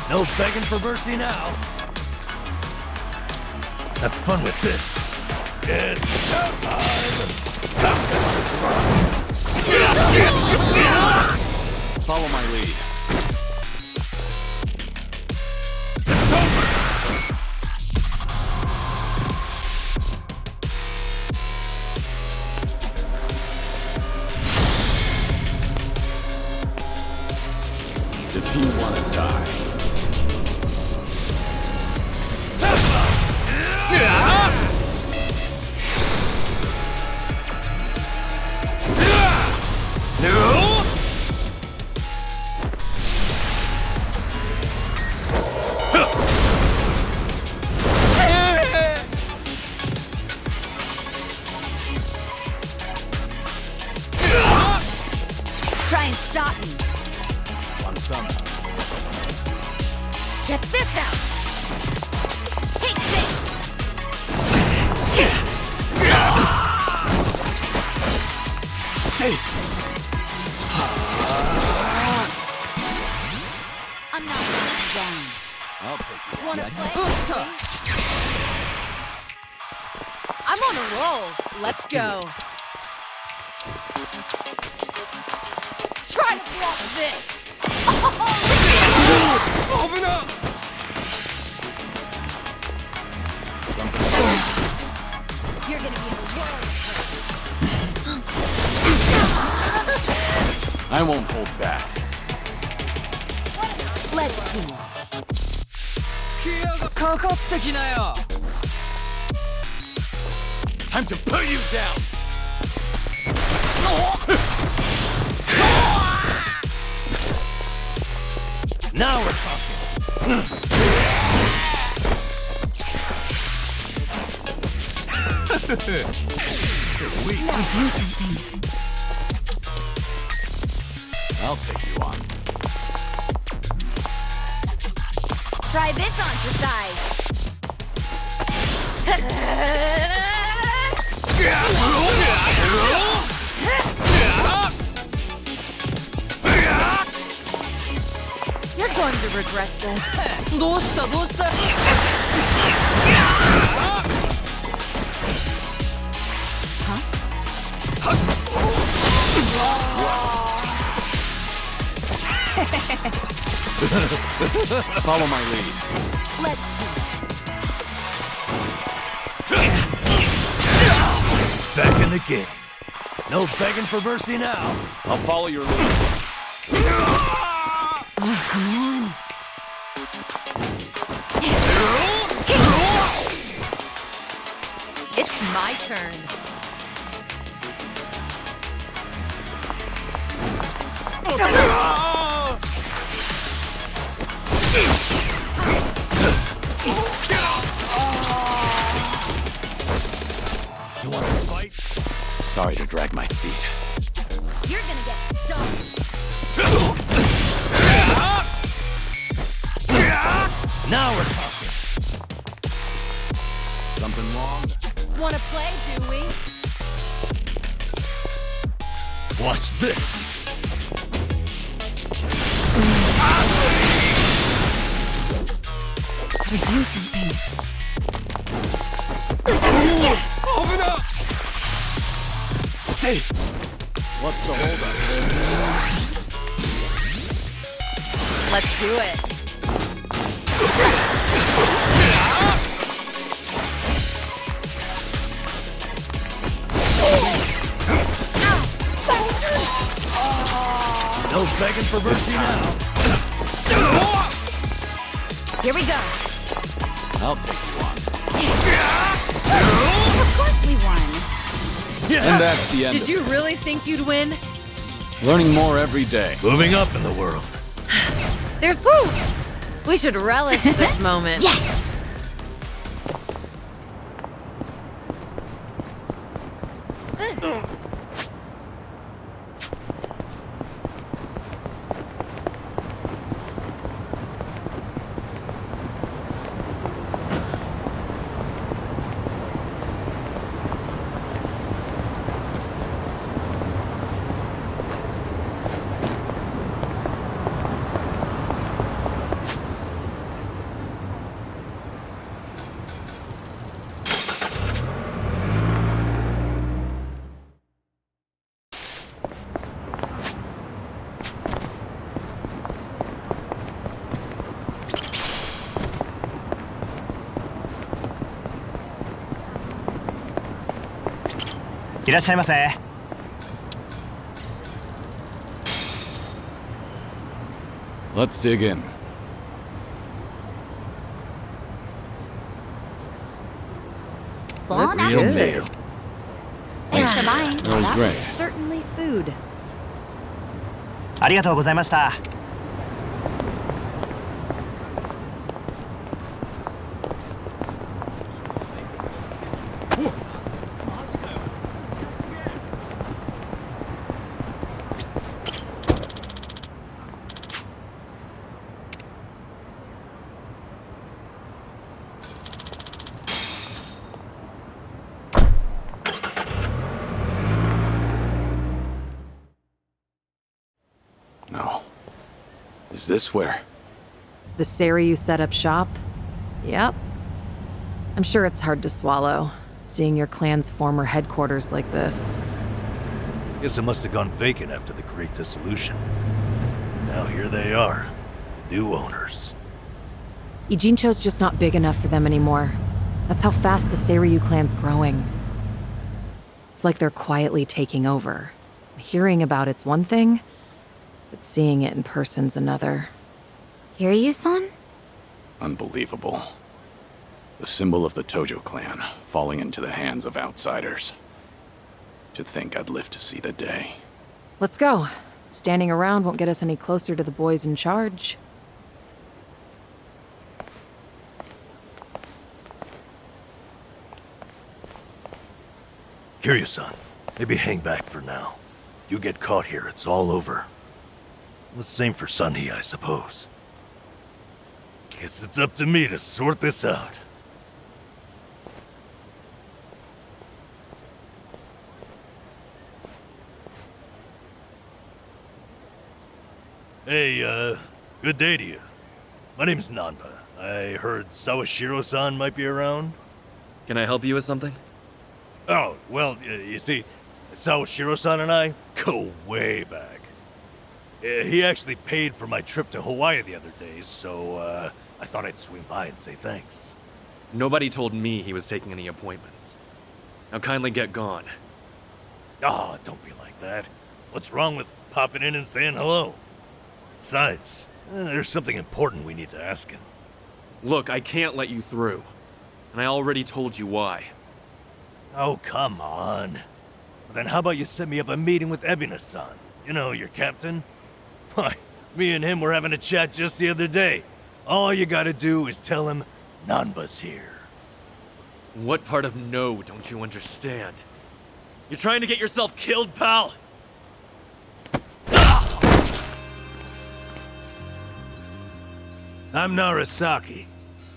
No begging for mercy now. Have fun with this. It's showtime! Follow my lead. It's over! If you want to die. No! Try and stop me. Want some? Check this out. Take this. Safe. I'm not going down. I'll take you. Wanna play? I'm on a roll. Let's go. want this. Open up! You're gonna be in a world of hurt. I won't hold back. Let's see. 気合がかかってきなよ Time to put you down! Now we're talking. Do something. I'll take you on. Try this on for size. You're going to regret this. どうしたどうした Follow my lead. Let's Back in the game. No begging for mercy now. I'll follow your lead. Oh, come on. It's my turn. You want to fight? Sorry to drag my feet. You're gonna get stung. Now we're talking. Something wrong? Wanna play, do we? Watch this. Gotta do something. Open up! Say, what's the holdup? Let's do it. No begging for mercy now. Here we go. I'll take you on. Of course we won. And that's the end. Did you really think you'd win? Learning more every day. Moving up in the world. There's proof. We should relish this moment. Yes!いらっしゃいませ。Let's dig in. Bon Real appetit. meal. Thanks for buying. That was That great. was certainly food. ありがとうございました。No. Is this where? This area you set up shop? Yep. I'm sure it's hard to swallow, seeing your clan's former headquarters like this. Guess it must have gone vacant after the Great Dissolution. now here they are, the new owners. Ijincho's just not big enough for them anymore. That's how fast the Seiryu clan's growing. It's like they're quietly taking over. Hearing about it's one thing, but seeing it in person's another. Kiryu-san? Unbelievable. The symbol of the Tojo clan, falling into the hands of outsiders. To think I'd live to see the day. Let's go. Standing around won't get us any closer to the boys in charge. Kiryu-san, maybe hang back for now. If you get caught here, it's all over. The same for Sunny, I suppose. Guess it's up to me to sort this out. Hey, good day to you. My name's Nanba. I heard Sawashiro-san might be around. Can I help you with something? Oh, well, you see, Sawashiro-san and I go way back. He actually paid for my trip to Hawaii the other day, so I thought I'd swing by and say thanks. Nobody told me he was taking any appointments. Now kindly get gone. Oh, don't be like that. What's wrong with popping in and saying hello? Besides, there's something important we need to ask him. Look, I can't let you through. And I already told you why. Oh, come on. Well, then how about you set me up a meeting with Ebina-san? You know, your captain? Why, me and him were having a chat just the other day. All you gotta do is tell him Nanba's here. What part of no don't you understand? You trying to get yourself killed, pal? I'm Narasaki,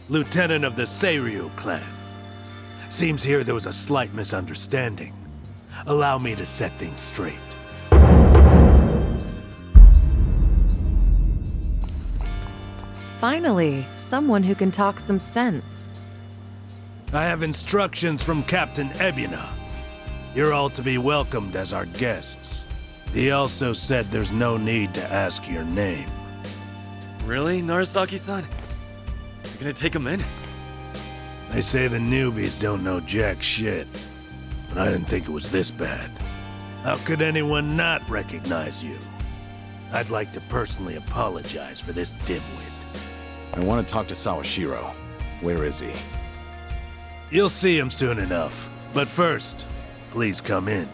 lieutenant of the Seiryu clan. Seems here there was a slight misunderstanding. Allow me to set things straight. Finally, someone who can talk some sense. I have instructions from Captain Ebina. You're all to be welcomed as our guests. He also said there's no need to ask your name. Really, Narasaki-san? You're gonna take him in? They say the newbies don't know jack shit, but I didn't think it was this bad. How could anyone not recognize you? I'd like to personally apologize for this dimwit. I want to talk to Sawashiro. Where is he? You'll see him soon enough. But first, please come in.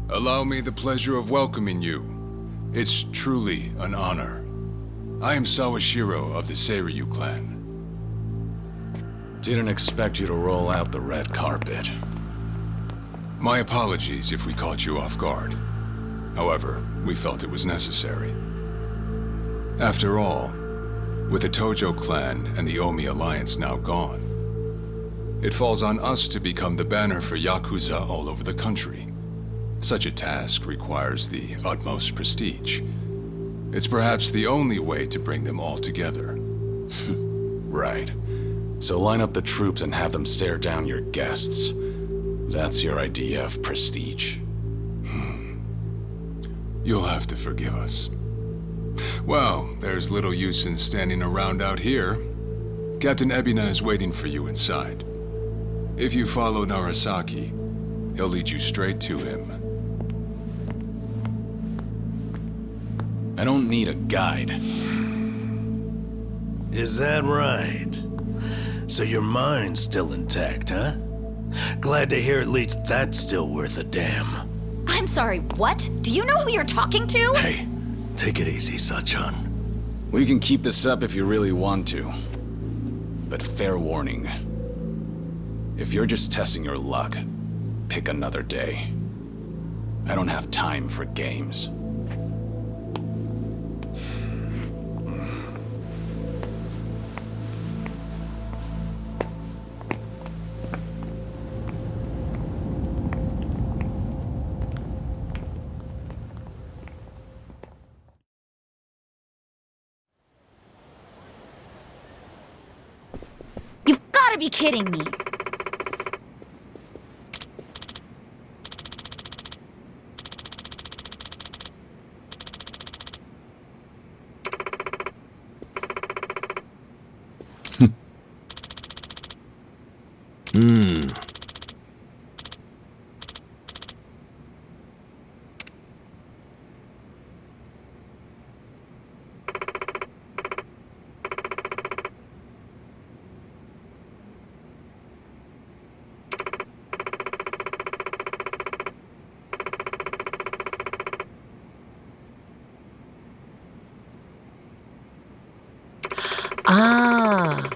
Allow me the pleasure of welcoming you. It's truly an honor. I am Sawashiro of the Seiryu clan. Didn't expect you to roll out the red carpet. My apologies if we caught you off guard. However, we felt it was necessary. After all, with the Tojo clan and the Omi alliance now gone, it falls on us to become the banner for Yakuza all over the country. Such a task requires the utmost prestige. It's perhaps the only way to bring them all together. Right. So line up the troops and have them stare down your guests. That's your idea of prestige. You'll have to forgive us. Well, there's little use in standing around out here. Captain Ebina is waiting for you inside. If you follow Narasaki, he'll lead you straight to him. I don't need a guide. Is that right? So your mind's still intact, huh? Glad to hear at least that's still worth a damn. I'm sorry, what? Do you know who you're talking to? Hey, take it easy, Sachan. We can keep this up if you really want to. But fair warning. If you're just testing your luck, pick another day. I don't have time for games. gotta be kidding me. Ah.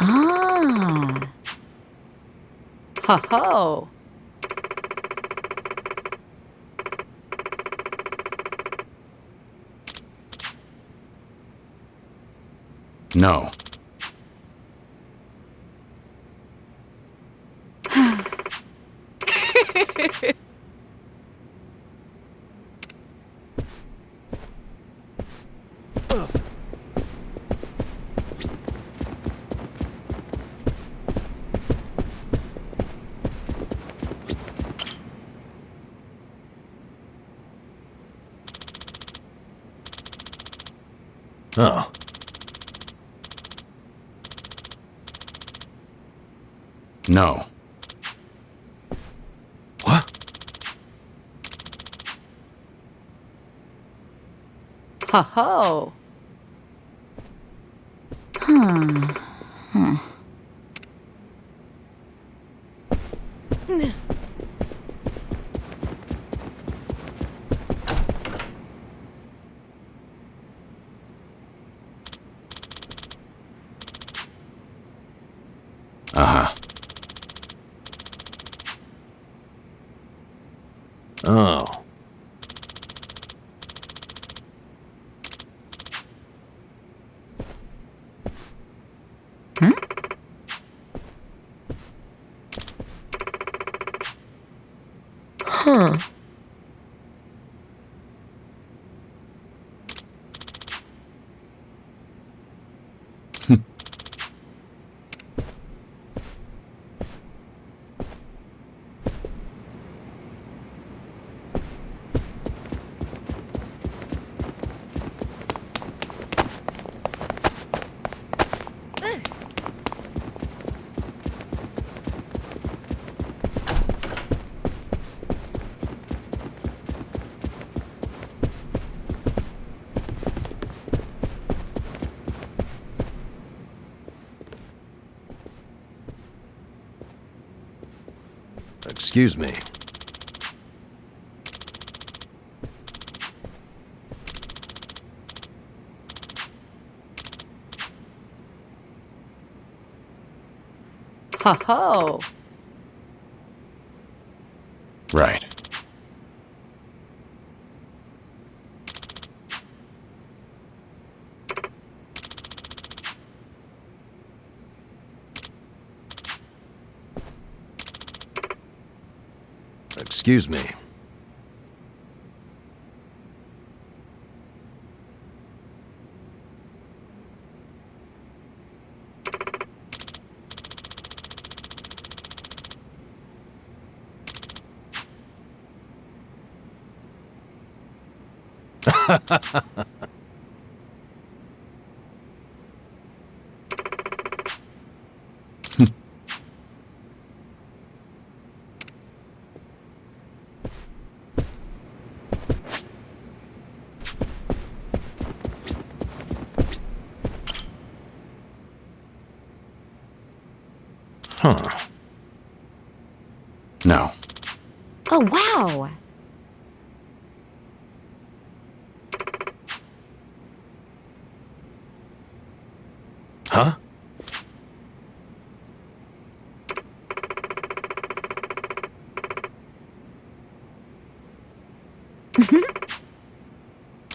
Ah. Ho ho. No. Oh. No. What? Ho ho. Uh-huh. Oh. Huh. Excuse me. Ho ho. Right. Excuse me. Huh. No. Oh, wow. Huh?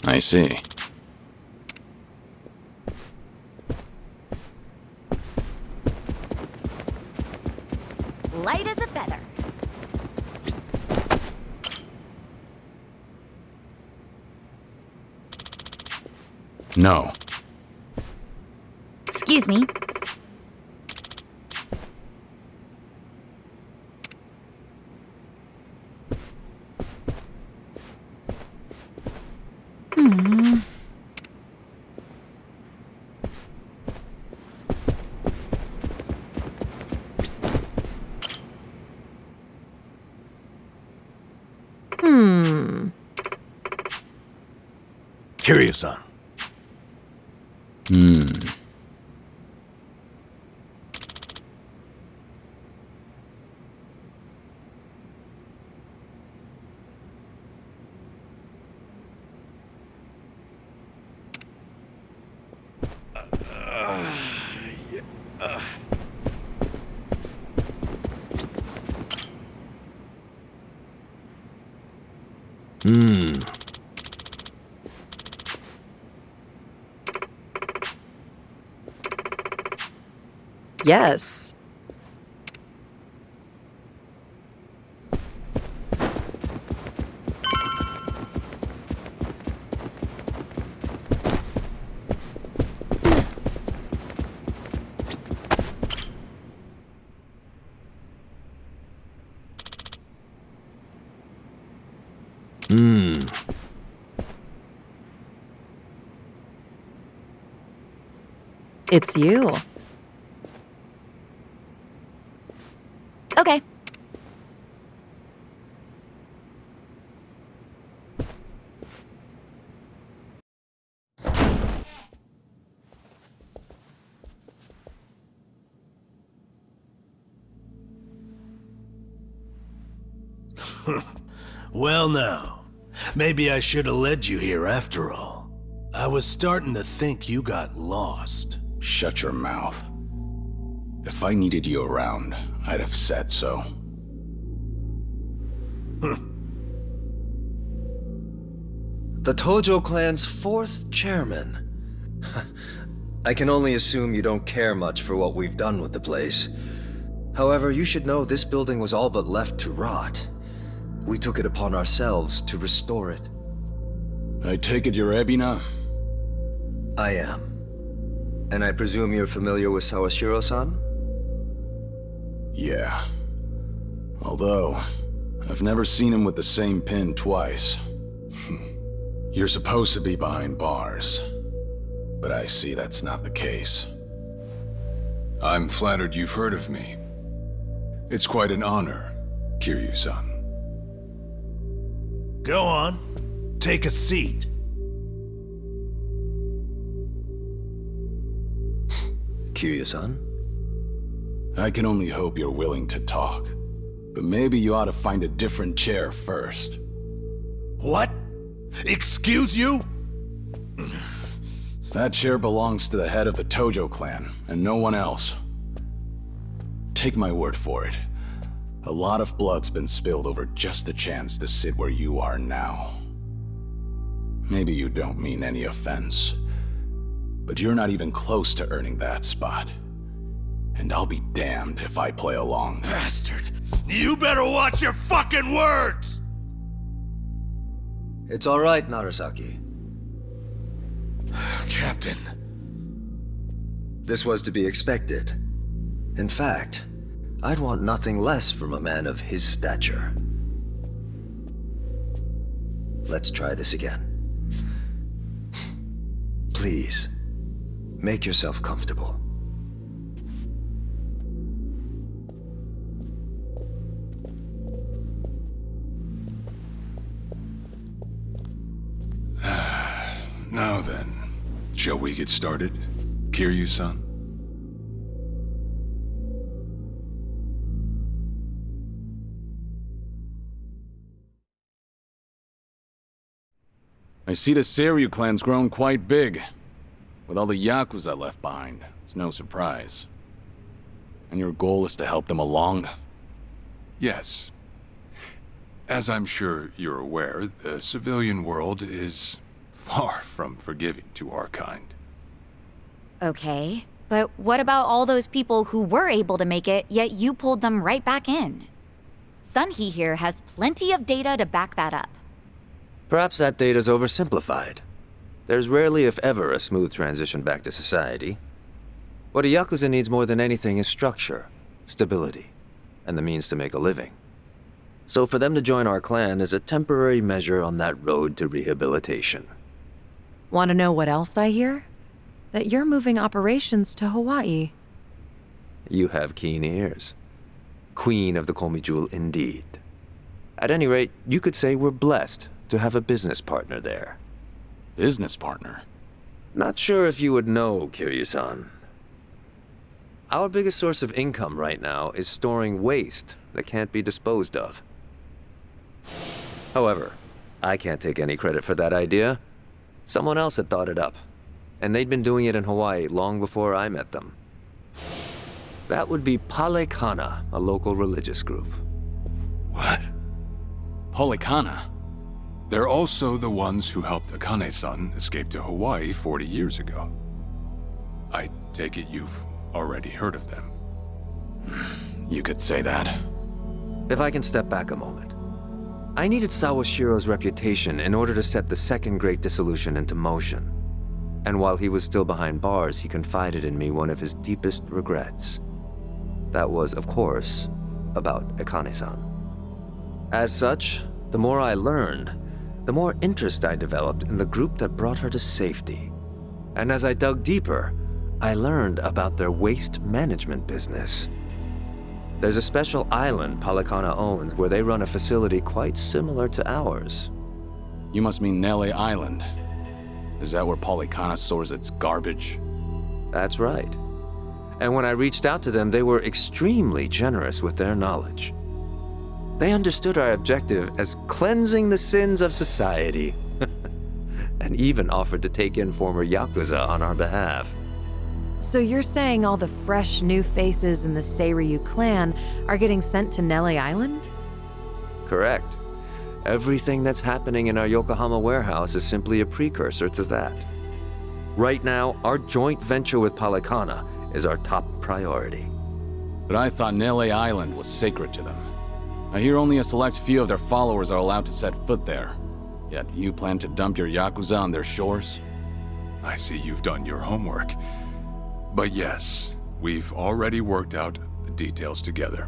I see. Light as a feather. No. Excuse me. Hmm. Kiryu-san. Yes. It's you. Okay. Well now, maybe I should have led you here after all. I was starting to think you got lost. Shut your mouth. If I needed you around, I'd have said so. The Tojo clan's 4th chairman. I can only assume you don't care much for what we've done with the place. However, you should know this building was all but left to rot. We took it upon ourselves to restore it. I take it you're Ebina? I am. And I presume you're familiar with Sawashiro-san? Yeah. Although, I've never seen him with the same pin twice. You're supposed to be behind bars. But I see that's not the case. I'm flattered you've heard of me. It's quite an honor, Kiryu-san. Go on. Take a seat. Kiryu-san? I can only hope you're willing to talk. But maybe you ought to find a different chair first. What? Excuse you? That chair belongs to the head of the Tojo clan, and no one else. Take my word for it. A lot of blood's been spilled over just a chance to sit where you are now. Maybe you don't mean any offense, but you're not even close to earning that spot. And I'll be damned if I play along. Bastard! You better watch your fucking words! It's all right, Narasaki. Captain. This was to be expected. In fact, I'd want nothing less from a man of his stature. Let's try this again. Please, make yourself comfortable. Now then, shall we get started, Kiryu-san? I see the Seiryu clan's grown quite big. With all the Yakuza left behind, it's no surprise. And your goal is to help them along? Yes. As I'm sure you're aware, the civilian world is far from forgiving to our kind. Okay, but what about all those people who were able to make it, yet you pulled them right back in? Sunhee here has plenty of data to back that up. Perhaps that data's oversimplified. There's rarely, if ever, a smooth transition back to society. What a Yakuza needs more than anything is structure, stability, and the means to make a living. So for them to join our clan is a temporary measure on that road to rehabilitation. Want to know what else I hear? That you're moving operations to Hawaii. You have keen ears. Queen of the Komi Jewel indeed. At any rate, you could say we're blessed to have a business partner there. Business partner? Not sure if you would know, Kiryu-san. Our biggest source of income right now is storing waste that can't be disposed of. However, I can't take any credit for that idea. Someone else had thought it up, and they'd been doing it in Hawaii long before I met them. That would be Palekana, a local religious group. What? Palekana? They're also the ones who helped Akane-san escape to Hawaii 40 years ago. I take it you've already heard of them. You could say that. If I can step back a moment. I needed Sawashiro's reputation in order to set the second Great Dissolution into motion. And while he was still behind bars, he confided in me one of his deepest regrets. That was, of course, about Akane-san. As such, the more I learned, the more interest I developed in the group that brought her to safety. And as I dug deeper, I learned about their waste management business. There's a special island Palekana owns where they run a facility quite similar to ours. You must mean Nele Island. Is that where Palekana stores its garbage? That's right. And when I reached out to them, they were extremely generous with their knowledge. They understood our objective as cleansing the sins of society, and even offered to take in former Yakuza on our behalf. So you're saying all the fresh new faces in the Seiryu clan are getting sent to Nele Island? Correct. Everything that's happening in our Yokohama warehouse is simply a precursor to that. Right now, our joint venture with Palekana is our top priority. But I thought Nele Island was sacred to them. I hear only a select few of their followers are allowed to set foot there. Yet you plan to dump your Yakuza on their shores? I see you've done your homework. But yes, we've already worked out the details together.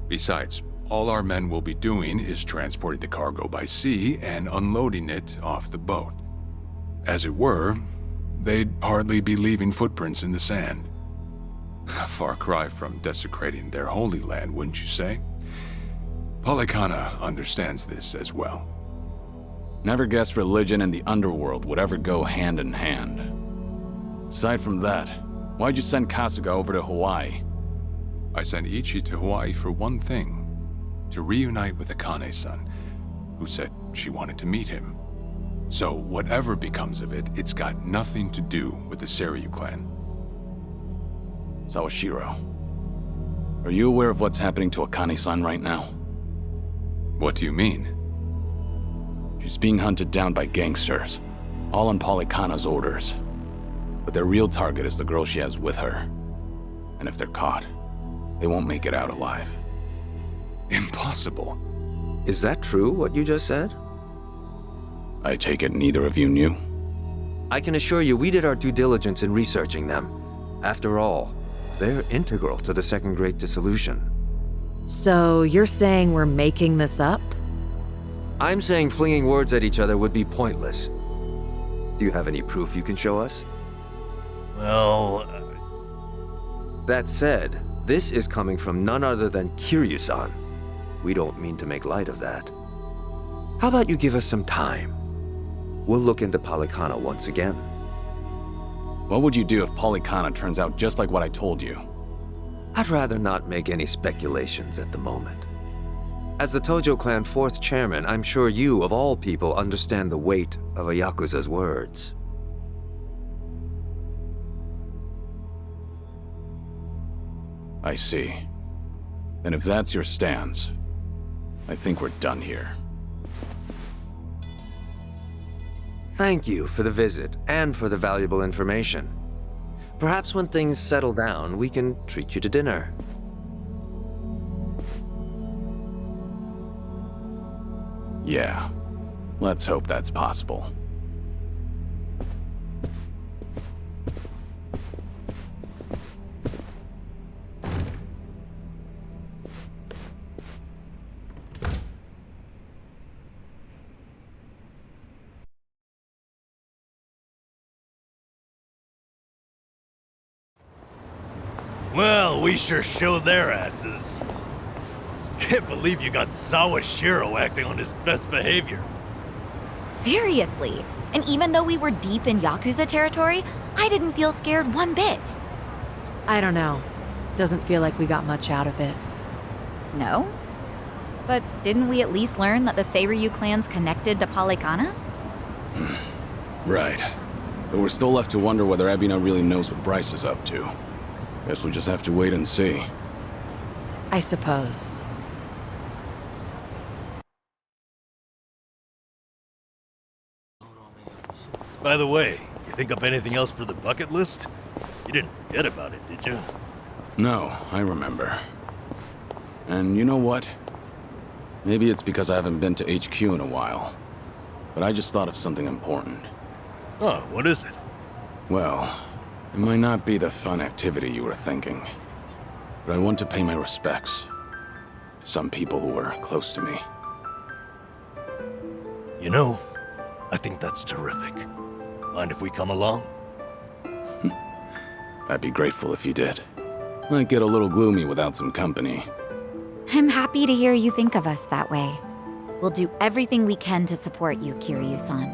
Besides, all our men will be doing is transporting the cargo by sea and unloading it off the boat. As it were, they'd hardly be leaving footprints in the sand. A far cry from desecrating their holy land, wouldn't you say? Palekana understands this as well. Never guessed religion and the underworld would ever go hand in hand. Aside from that, why'd you send Kasuga over to Hawaii? I sent Ichi to Hawaii for one thing. To reunite with Akane-san, who said she wanted to meet him. So whatever becomes of it, it's got nothing to do with the Seiryu clan. Sawashiro, are you aware of what's happening to Akane-san right now? What do you mean? She's being hunted down by gangsters, all on Palekana's orders. But their real target is the girl she has with her. And if they're caught, they won't make it out alive. Impossible. Is that true, what you just said? I take it neither of you knew? I can assure you we did our due diligence in researching them. After all, they're integral to the Second Great Dissolution. So you're saying we're making this up? I'm saying flinging words at each other would be pointless. Do you have any proof you can show us? Well... That said, this is coming from none other than Kiryu-san. We don't mean to make light of that. How about you give us some time? We'll look into Palekana once again. What would you do if Palekana turns out just like what I told you? I'd rather not make any speculations at the moment. As the Tojo clan 4th chairman, I'm sure you, of all people, understand the weight of a Yakuza's words. I see. And if that's your stance, I think we're done here. Thank you for the visit, and for the valuable information. Perhaps when things settle down, we can treat you to dinner. Yeah. Let's hope that's possible. Well, we sure showed their asses. Can't believe you got Sawashiro acting on his best behavior. Seriously. And even though we were deep in Yakuza territory, I didn't feel scared one bit. I don't know. Doesn't feel like we got much out of it. No? But didn't we at least learn that the Seiryu clan's connected to Polycana? Right. But we're still left to wonder whether Ebina really knows what Bryce is up to. Guess we'll just have to wait and see. I suppose. By the way, you think up anything else for the bucket list? You didn't forget about it, did you? No, I remember. And you know what? Maybe it's because I haven't been to HQ in a while. But I just thought of something important. Oh, what is it? Well, it might not be the fun activity you were thinking. But I want to pay my respects to some people who were close to me. You know, I think that's terrific. Mind if we come along? I'd be grateful if you did. Might get a little gloomy without some company. I'm happy to hear you think of us that way. We'll do everything we can to support you, Kiryu-san.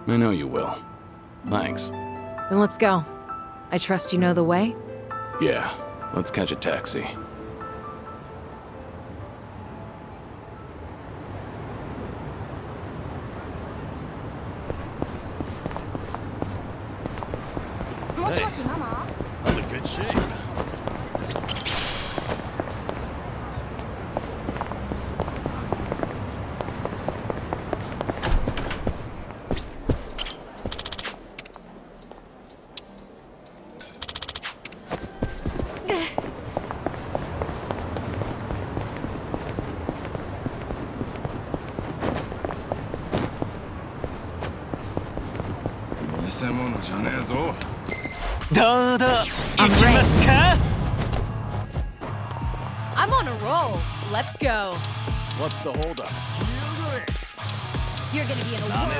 I know you will. Thanks. Then let's go. I trust you know the way? Yeah, let's catch a taxi. Hey, I'm in good shape. I'm on a roll. Let's go. What's the holdup? You're gonna be in a world.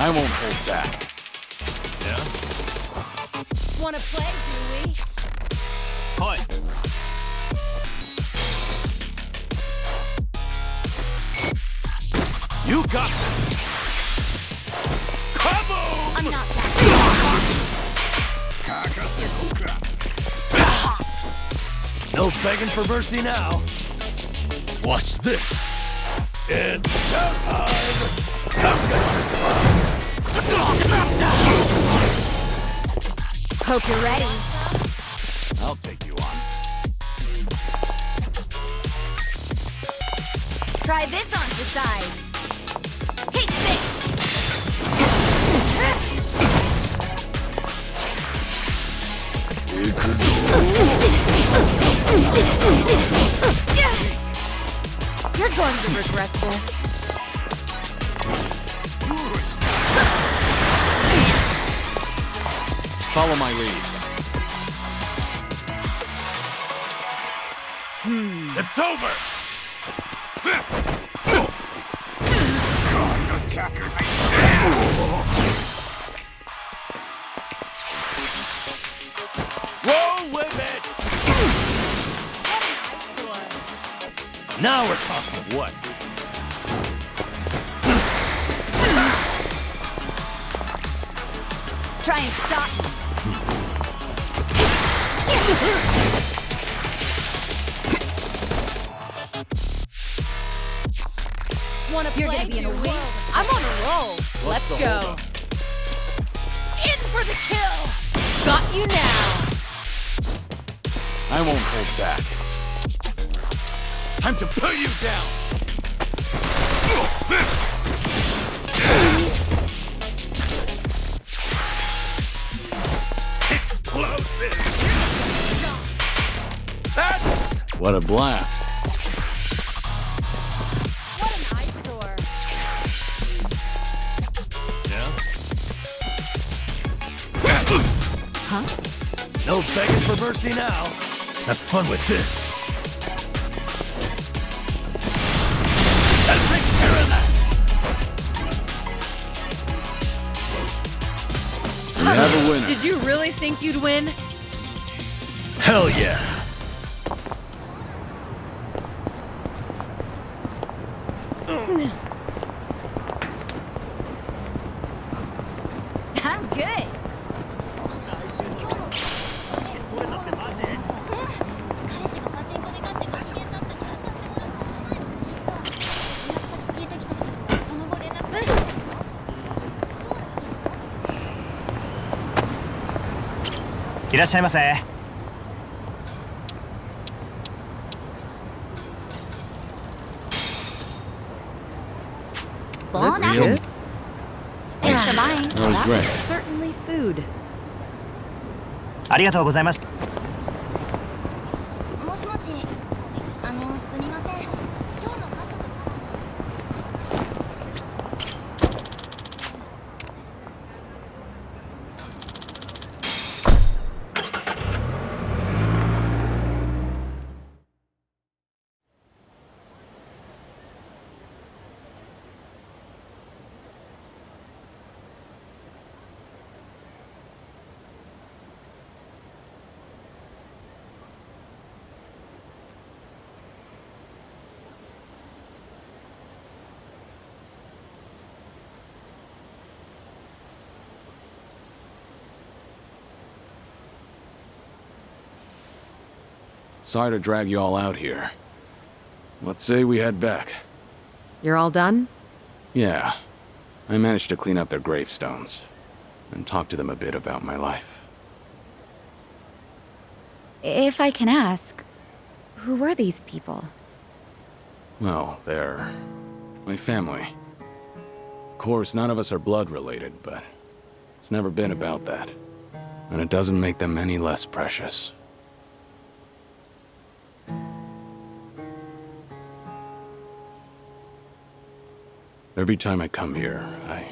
I won't hold back. Yeah? Wanna play, do we? Hi. You got this! Kaboom! I'm not that. No begging for mercy now. Watch this. It's showtime! Come get your fun! Hope you're ready. I'll take you on. Try this on for size. Take this! You're going to regret this. Follow my lead. It's over! Roll with it! Now we're talking what? Try and stop me. Wanna You're play? gonna be in a wing. I'm on a roll. Let's the go. holdup? In for the kill. Got you now. I won't hold back. Time to put you down! Close it! What a blast. What an eyesore. Huh? No begging for mercy now. Have fun with this. That takes care of that. We have a winner. Did you really think you'd win? Hell yeah. I'm good.いらっしゃいませ。Bon That's good. Thanks for buying. That was That great. was certainly food. ありがとうございます。もしもし、すみません。今日の傘とSorry to drag you all out here. Let's say we head back. You're all done? Yeah. I managed to clean up their gravestones and talk to them a bit about my life. If I can ask, who were these people? Well, they're my family. Of course, none of us are blood related, but it's never been about that. And it doesn't make them any less precious. Every time I come here, I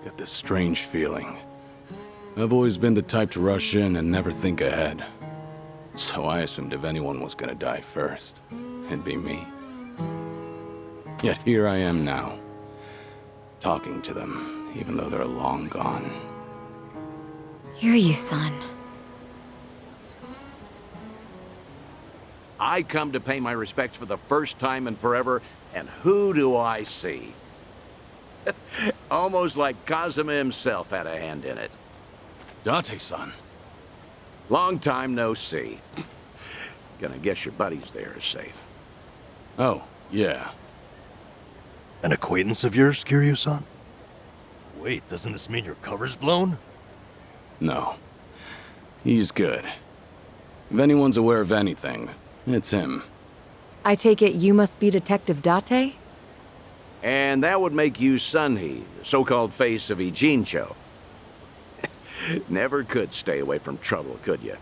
get this strange feeling. I've always been the type to rush in and never think ahead. So I assumed if anyone was gonna die first, it'd be me. Yet here I am now, talking to them, even though they're long gone. Hear you, son. I come to pay my respects for the first time in forever, and who do I see? Almost like Kazuma himself had a hand in it. Date-san. Long time no see. Gonna guess your buddies there are safe. Oh, yeah. An acquaintance of yours, Kiryu-san? Wait, doesn't this mean your cover's blown? No. He's good. If anyone's aware of anything, it's him. I take it you must be Detective Date? And that would make you Sunhee, the so-called face of Ijincho. Never could stay away from trouble, could you?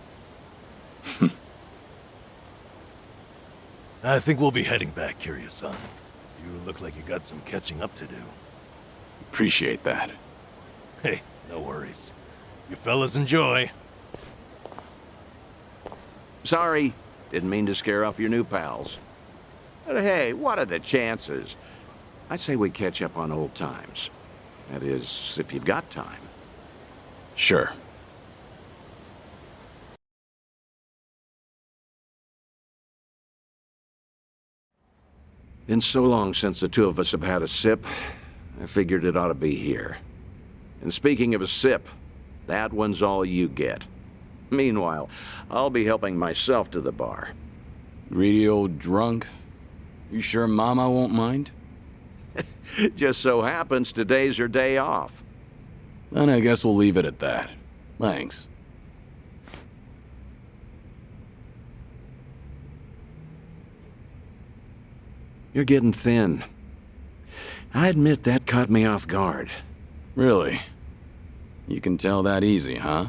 I think we'll be heading back, Kiryu-san. You look like you got some catching up to do. Appreciate that. Hey, no worries. You fellas enjoy. Sorry, didn't mean to scare off your new pals. But hey, what are the chances? I say we catch up on old times. That is, if you've got time. Sure. Been so long since the two of us have had a sip, I figured it ought to be here. And speaking of a sip, that one's all you get. Meanwhile, I'll be helping myself to the bar. Greedy old drunk? You sure Mama won't mind? Just so happens today's her day off. Then I guess we'll leave it at that. Thanks. You're getting thin. I admit that caught me off guard. Really? You can tell that easy, huh?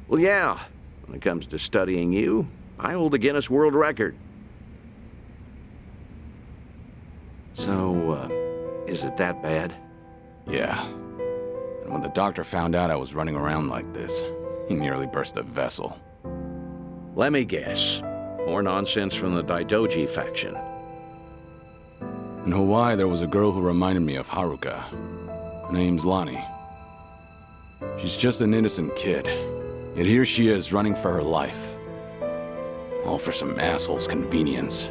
Well, yeah. When it comes to studying you, I hold a Guinness World Record. So, is it that bad? Yeah. And when the doctor found out I was running around like this, he nearly burst a vessel. Let me guess. More nonsense from the Daidoji faction. In Hawaii, there was a girl who reminded me of Haruka. Her name's Lonnie. She's just an innocent kid. Yet here she is, running for her life. All for some asshole's convenience.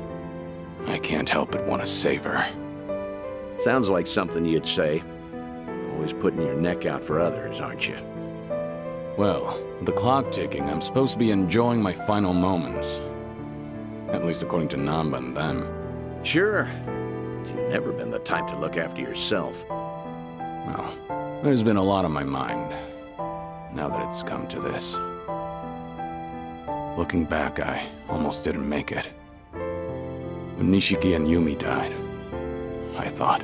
I can't help but want to save her. Sounds like something you'd say. Always putting your neck out for others, aren't you? Well, with the clock ticking, I'm supposed to be enjoying my final moments. At least according to Namba and them. Sure. You've never been the type to look after yourself. Well, there's been a lot on my mind, now that it's come to this. Looking back, I almost didn't make it. When Nishiki and Yumi died, I thought,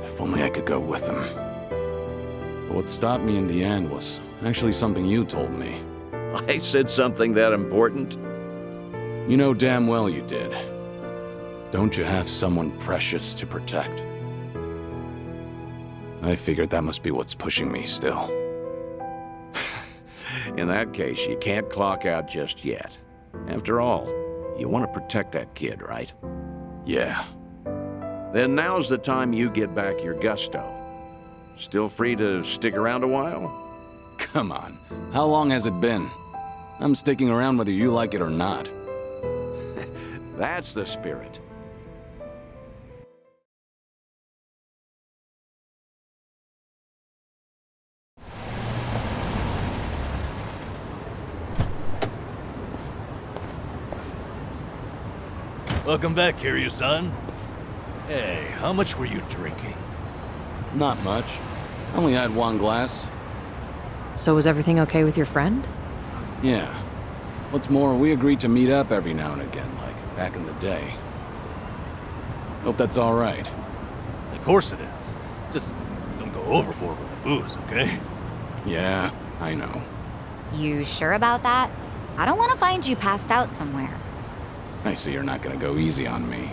if only I could go with them. But what stopped me in the end was actually something you told me. I said something that important? You know damn well you did. Don't you have someone precious to protect? I figured that must be what's pushing me still. In that case, you can't clock out just yet. After all, you want to protect that kid, right? Yeah. Then now's the time you get back your gusto. Still free to stick around a while? Come on. How long has it been? I'm sticking around whether you like it or not. That's the spirit. Welcome back, Kiryu-san. Hey, how much were you drinking? Not much. Only had one glass. So was everything okay with your friend? Yeah. What's more, we agreed to meet up every now and again, like back in the day. Hope that's all right. Of course it is. Just don't go overboard with the booze, okay? Yeah, I know. You sure about that? I don't want to find you passed out somewhere. I see you're not gonna go easy on me.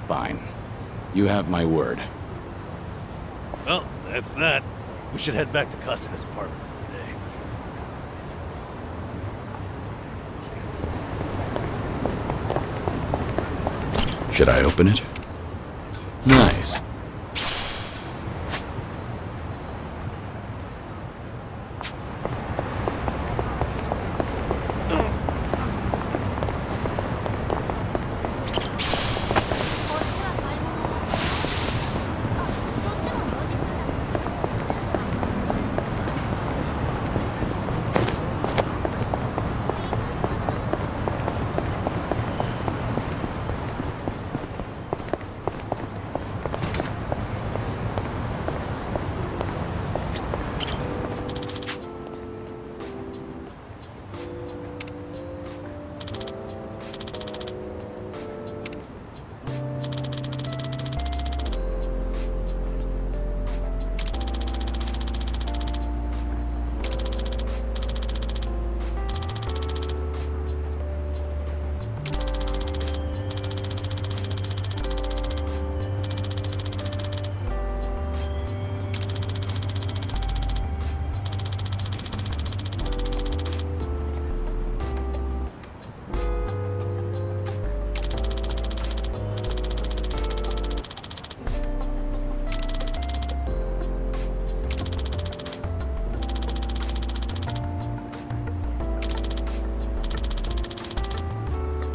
Fine. You have my word. Well, that's that. We should head back to Kasuga's apartment for the day. Should I open it? Nice.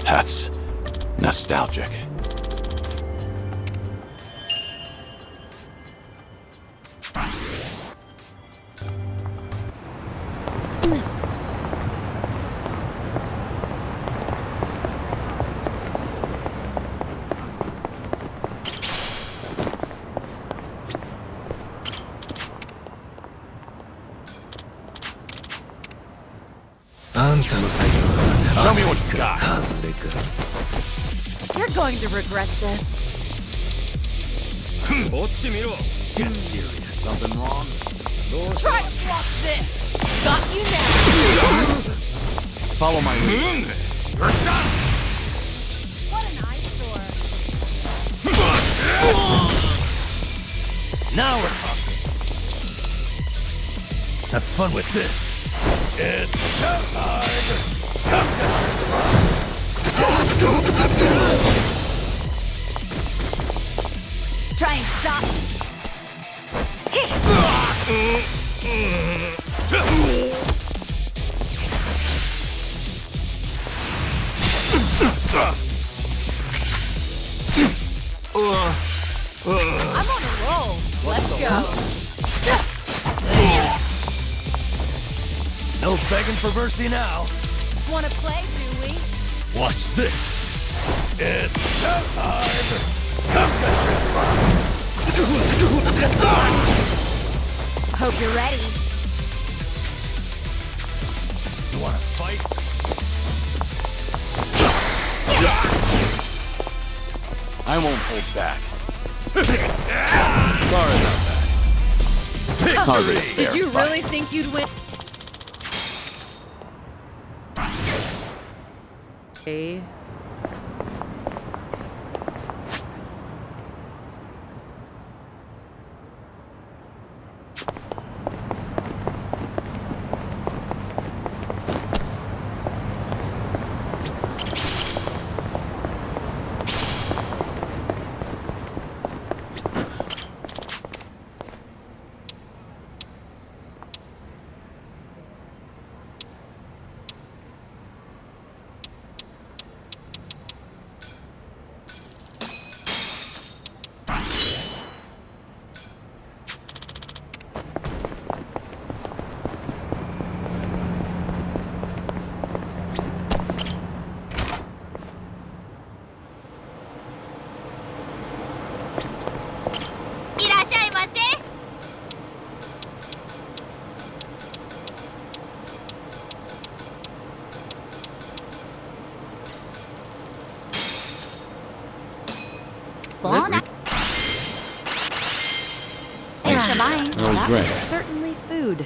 That's nostalgic. Show me what you got. You're going to regret this. Get serious. Something wrong? Try to block this! Got you now! Follow my lead. You're done! What an eyesore. Now we're talking. Have fun with this. It's Try and stop me. I'm on a roll. Let's go. no begging for mercy now. Wanna play, do we? Watch this. It's showtime. Come get Hope you're ready. You wanna fight? I won't hold back. Sorry about that. Hardly a Did fair you fight. really think you'd win? Okay. Thanks for buying. That was That great. was certainly food.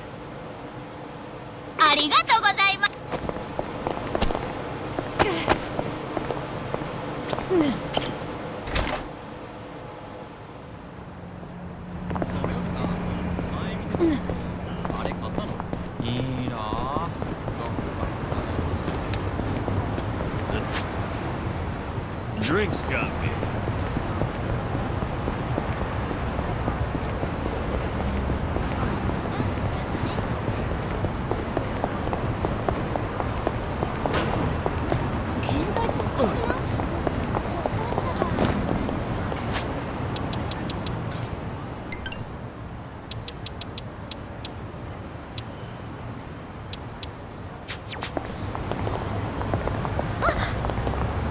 ありがとうございます。Drinks got me.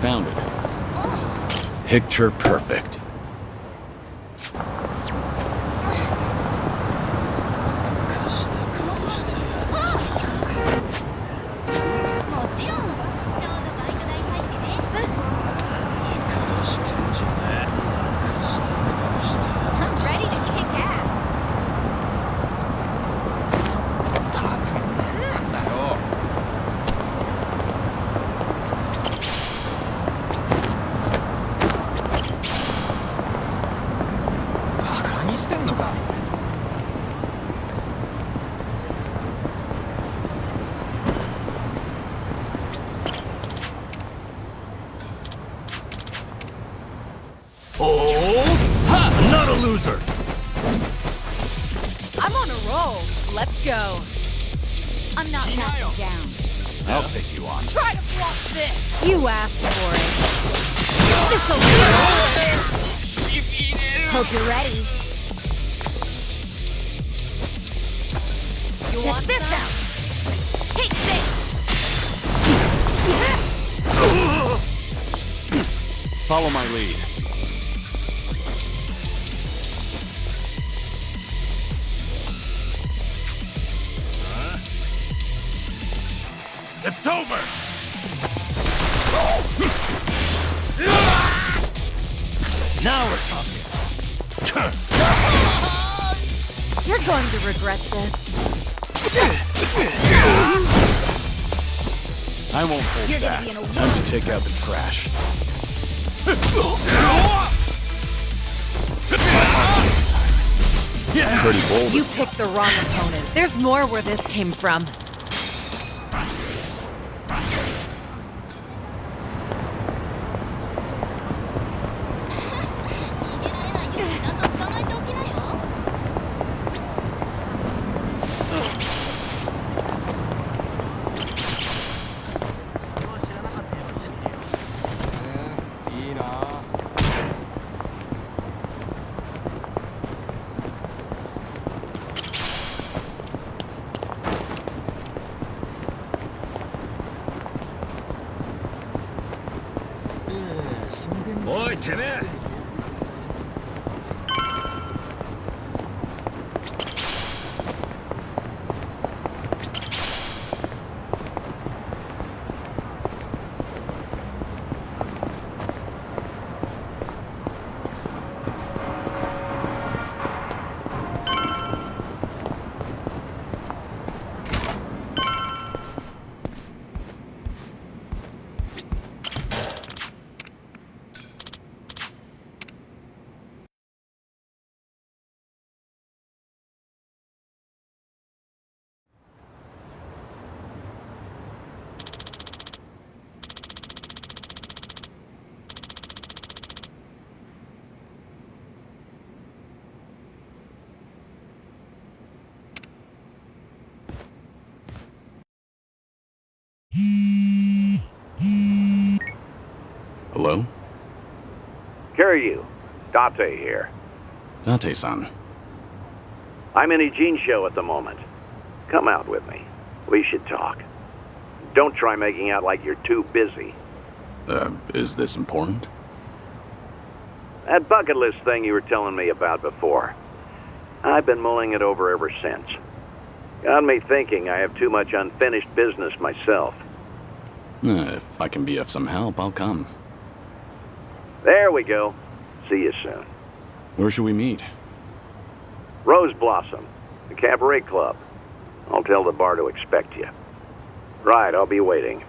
Found it. Picture perfect. I'm ready to kick ass. バカにしてんのか。Oh, ha! Not a loser. I'm on a roll. Let's go. I'm not backing down. I'll take you on. Try to block this. You asked for it. This'll do. Hope you're ready. Check this out. Take this. Follow my lead. It's over. Now we're talking. You're going to regret this. I won't hold back. Time to take out the trash. Pretty bold. You picked the wrong opponents. There's more where this came from. Oi, てめえ! Hello? Kiryu, Date here. Date-san. I'm in a Gene show at the moment. Come out with me. We should talk. Don't try making out like you're too busy. Is this important? That bucket list thing you were telling me about before. I've been mulling it over ever since. Got me thinking I have too much unfinished business myself. If I can be of some help, I'll come. There we go. See you soon. Where should we meet? Rose Blossom, the cabaret club. I'll tell the bar to expect you. Right, I'll be waiting.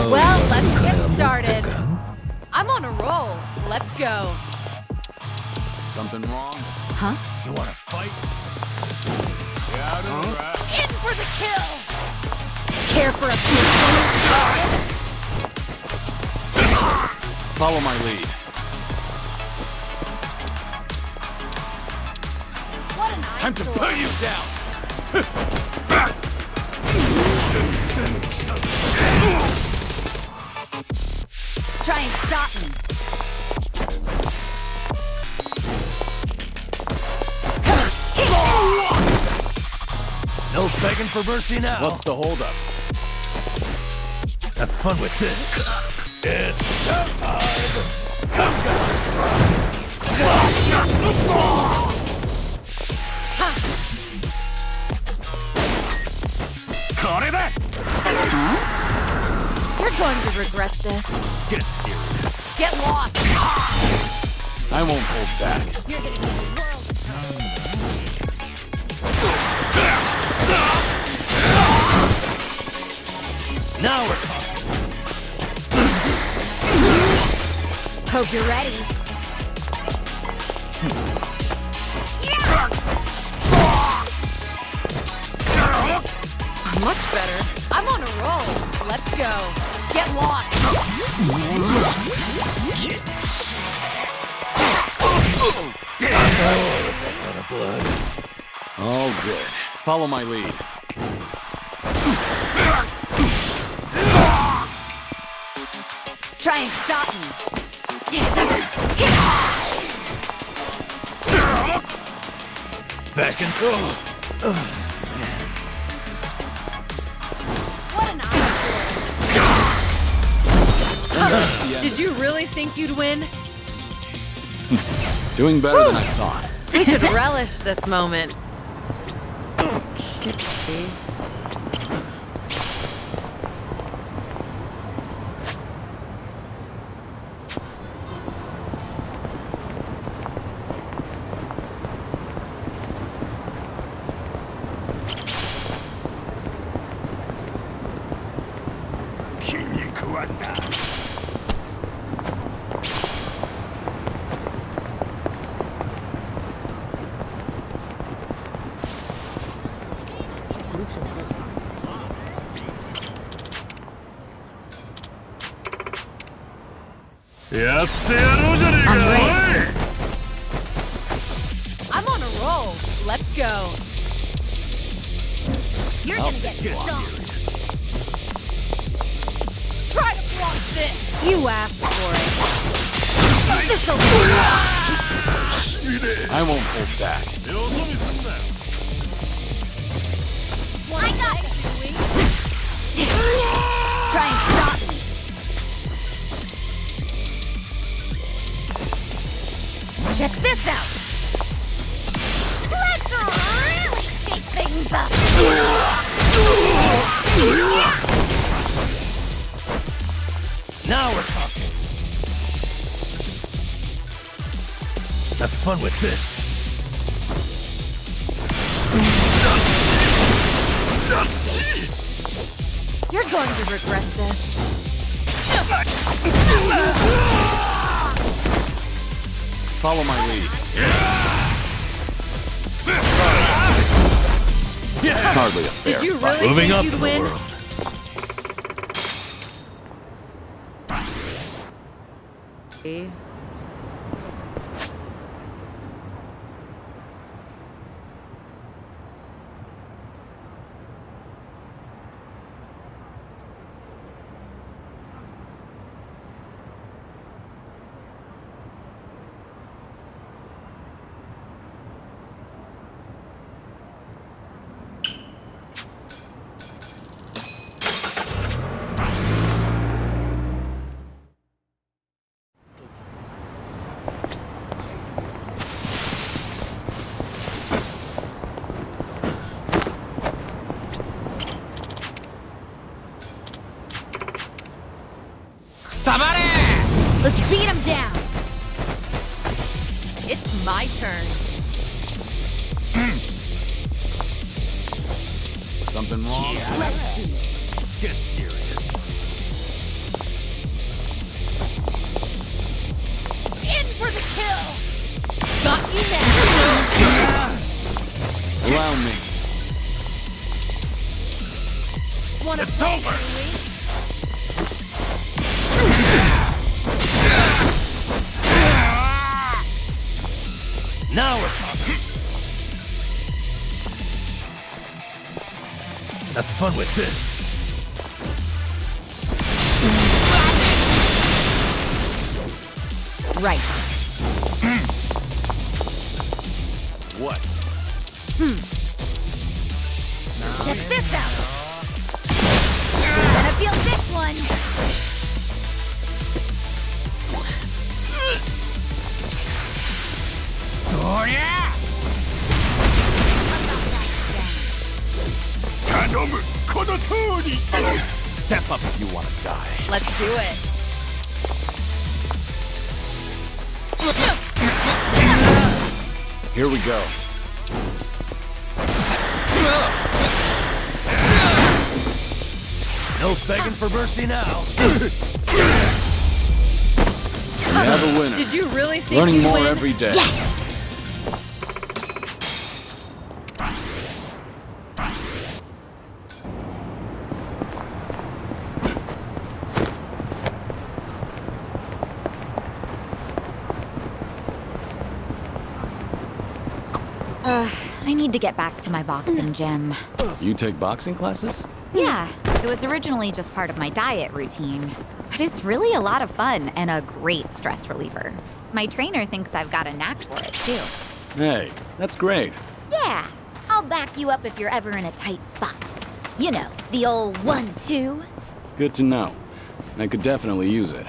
Well, let's get started. I'm on a roll. Let's go. Something wrong? Huh? You wanna fight? In for the kill. Care for a piece? Follow my lead. What an Time to put you down! Try and stop me. No begging for mercy now. What's the holdup? Have fun with this. It's showtime. Come get You're going to regret this. Get serious. Get lost. I won't hold back. You're gonna be the world's Now we're talking. Hope you're ready. Much better. I'm on a roll. Let's go. Get lost. that blood. All good. Follow my lead. Try and stop me. Back and What an eyesore. Did you really think you'd win? Doing better than I thought. We should relish this moment. Okay. I'm on a roll. Let's go. You're gonna get stomped. Try to block this. You asked for This'll I won't hold back. I got it. Try and stop me. Check this out. Let's really shake things up. Now we're talking. Have fun with this. You're going to regret this. Follow my lead. Hardly a fair Did you fight. really Moving think up you'd in the win? world. See? Let's beat him down. It's my turn. Something wrong? Get serious. In for the kill. Got you now. Allow me. Wanna It's play, over. do we? Now we're talking. Have fun with this. Right. What? Check this out. Gonna feel this one. Step up if you want to die. Let's do it. Here we go. No begging for mercy now. We have a winner. Did you really think Learning you'd more win? every day. Yes! I need to get back to my boxing gym. You take boxing classes? Yeah, it was originally just part of my diet routine. But it's really a lot of fun and a great stress reliever. My trainer thinks I've got a knack for it, too. Hey, that's great. Yeah, I'll back you up if you're ever in a tight spot. You know, the old 1-2. Good to know. I could definitely use it.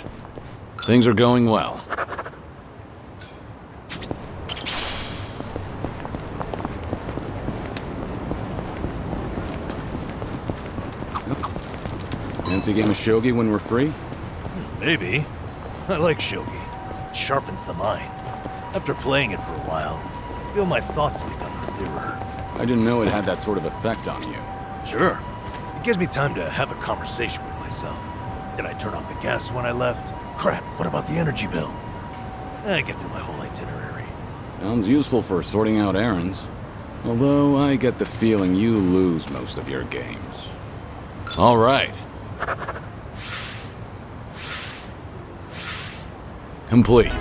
Things are going well. Fancy a game of shogi when we're free? Maybe. I like shogi. It sharpens the mind. After playing it for a while, I feel my thoughts become clearer. I didn't know it had that sort of effect on you. Sure. It gives me time to have a conversation with myself. Did I turn off the gas when I left? Crap, what about the energy bill? I get through my whole itinerary. Sounds useful for sorting out errands. Although I get the feeling you lose most of your games. All right. Complete.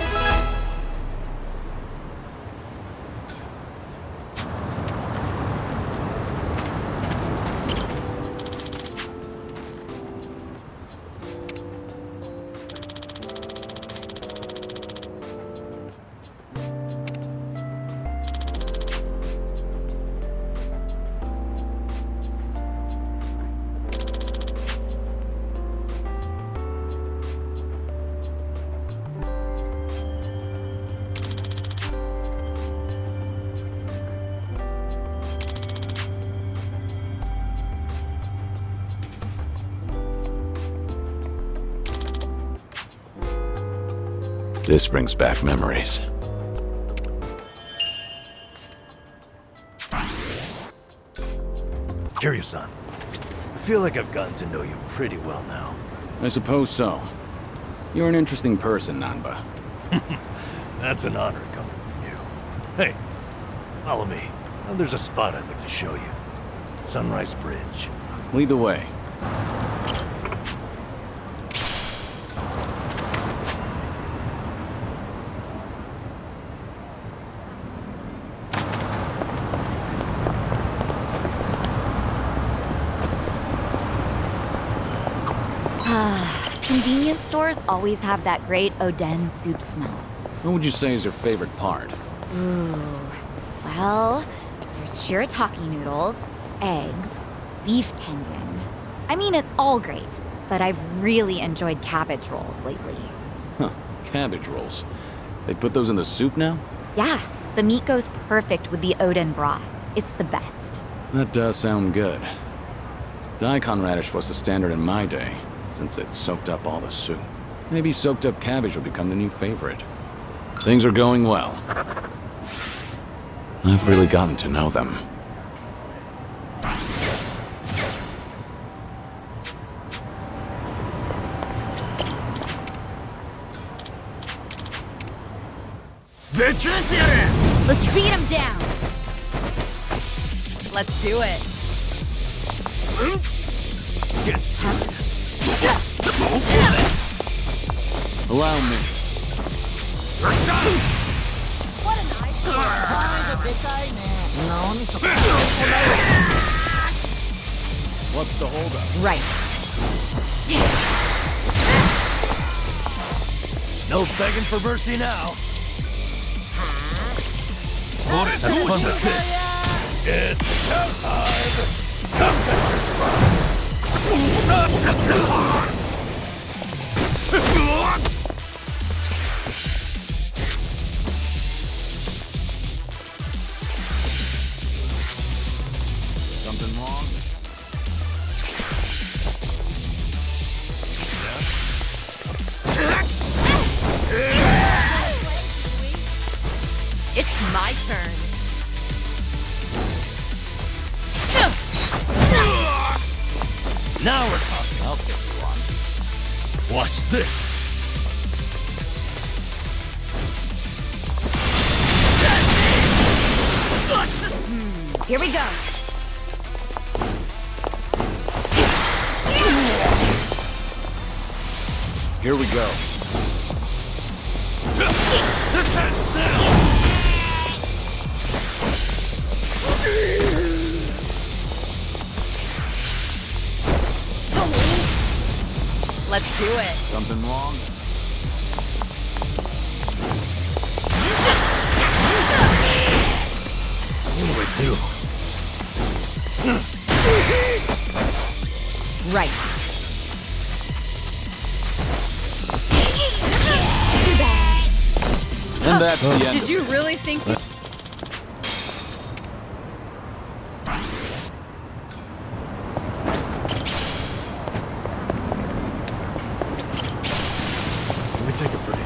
This brings back memories. Kiryu-san, I feel like I've gotten to know you pretty well now. I suppose so. You're an interesting person, Nanba. That's an honor coming from you. Hey, follow me. Now, there's a spot I'd like to show you. Sunrise Bridge. Lead the way. Convenience stores always have that great oden soup smell. What would you say is your favorite part? Ooh. Well, there's shirataki noodles, eggs, beef tendon. I mean, it's all great, but I've really enjoyed cabbage rolls lately. Huh, cabbage rolls. They put those in the soup now? Yeah, the meat goes perfect with the oden broth. It's the best. That does sound good. Daikon radish was the standard in my day, since it soaked up all the soup. Maybe soaked up cabbage will become the new favorite. Things are going well. I've really gotten to know them. Let's beat him down! Let's do it. Get serious. Allow me. What a nice What's the holdup? Right. No begging for mercy now. Have fun with this. It's time. Come get your Something wrong? It's my turn. Now we're talking. I'll take you on. Watch this. Here we go. Here we go. Let's do it. Something wrong? What do I do? Right. And that's the end. Did you really think? Let me take a break.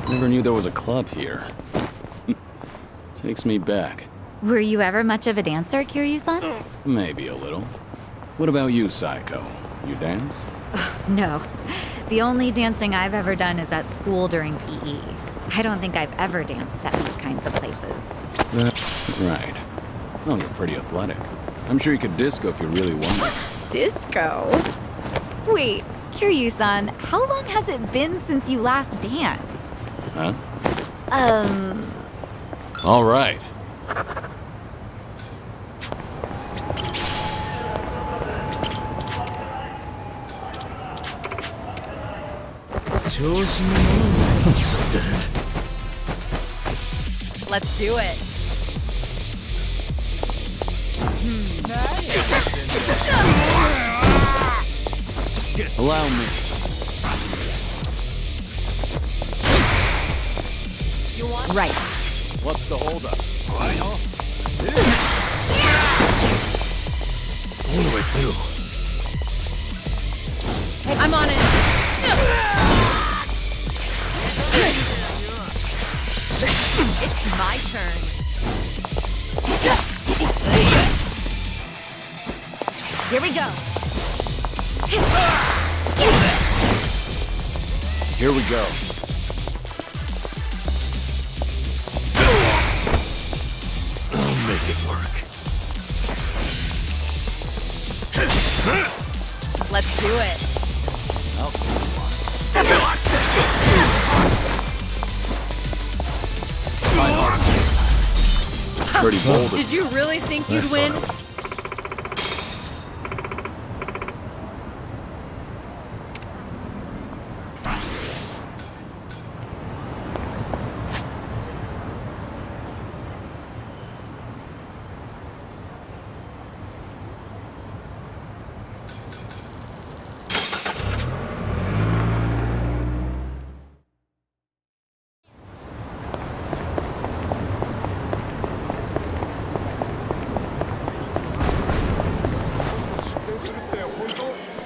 Never knew there was a club here. Takes me back. Were you ever much of a dancer, Kiryu-san? Maybe a little. What about you, Psycho? You dance? No. The only dancing I've ever done is at school during PE. I don't think I've ever danced at these kinds of places. That's right. Oh, you're pretty athletic. I'm sure you could disco if you really wanted. Disco? Wait, Kiryu-san, how long has it been since you last danced? Huh? All right. So dead. Let's do it. Allow me. You want right. What's the holdup? What do I do? I'm on it. It's my turn. Here we go. Here we go. I'll make it work. Let's do it. Pretty bold. Did you really think you'd win?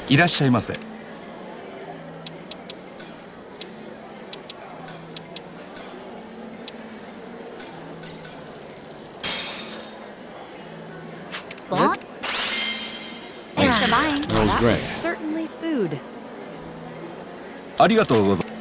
「いらっしゃいませ」What? Thanks for buying. That was That great. was certainly food. ありがとうございます。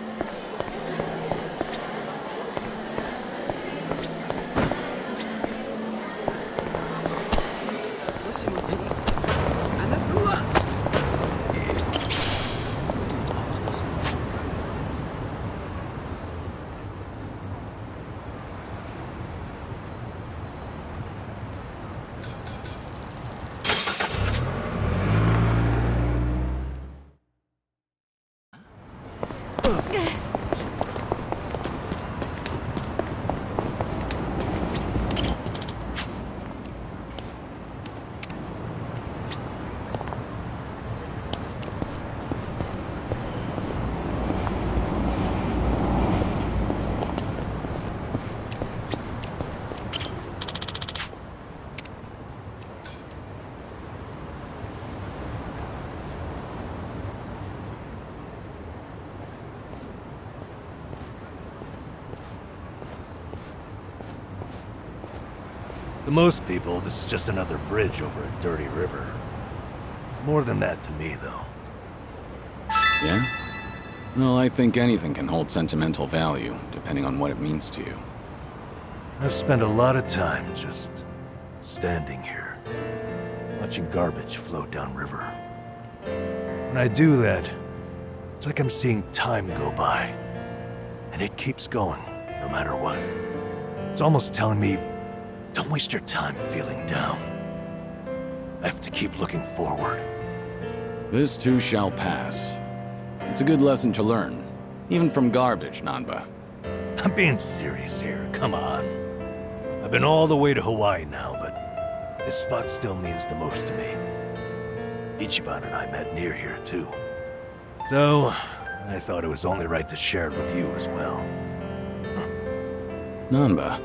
To most people, this is just another bridge over a dirty river. It's more than that to me, though. Yeah? Well, I think anything can hold sentimental value, depending on what it means to you. I've spent a lot of time just standing here, watching garbage float downriver. When I do that, it's like I'm seeing time go by, and it keeps going, no matter what. It's almost telling me, don't waste your time feeling down. I have to keep looking forward. This too shall pass. It's a good lesson to learn, even from garbage, Nanba. I'm being serious here, come on. I've been all the way to Hawaii now, but this spot still means the most to me. Ichiban and I met near here, too. So, I thought it was only right to share it with you as well. Nanba.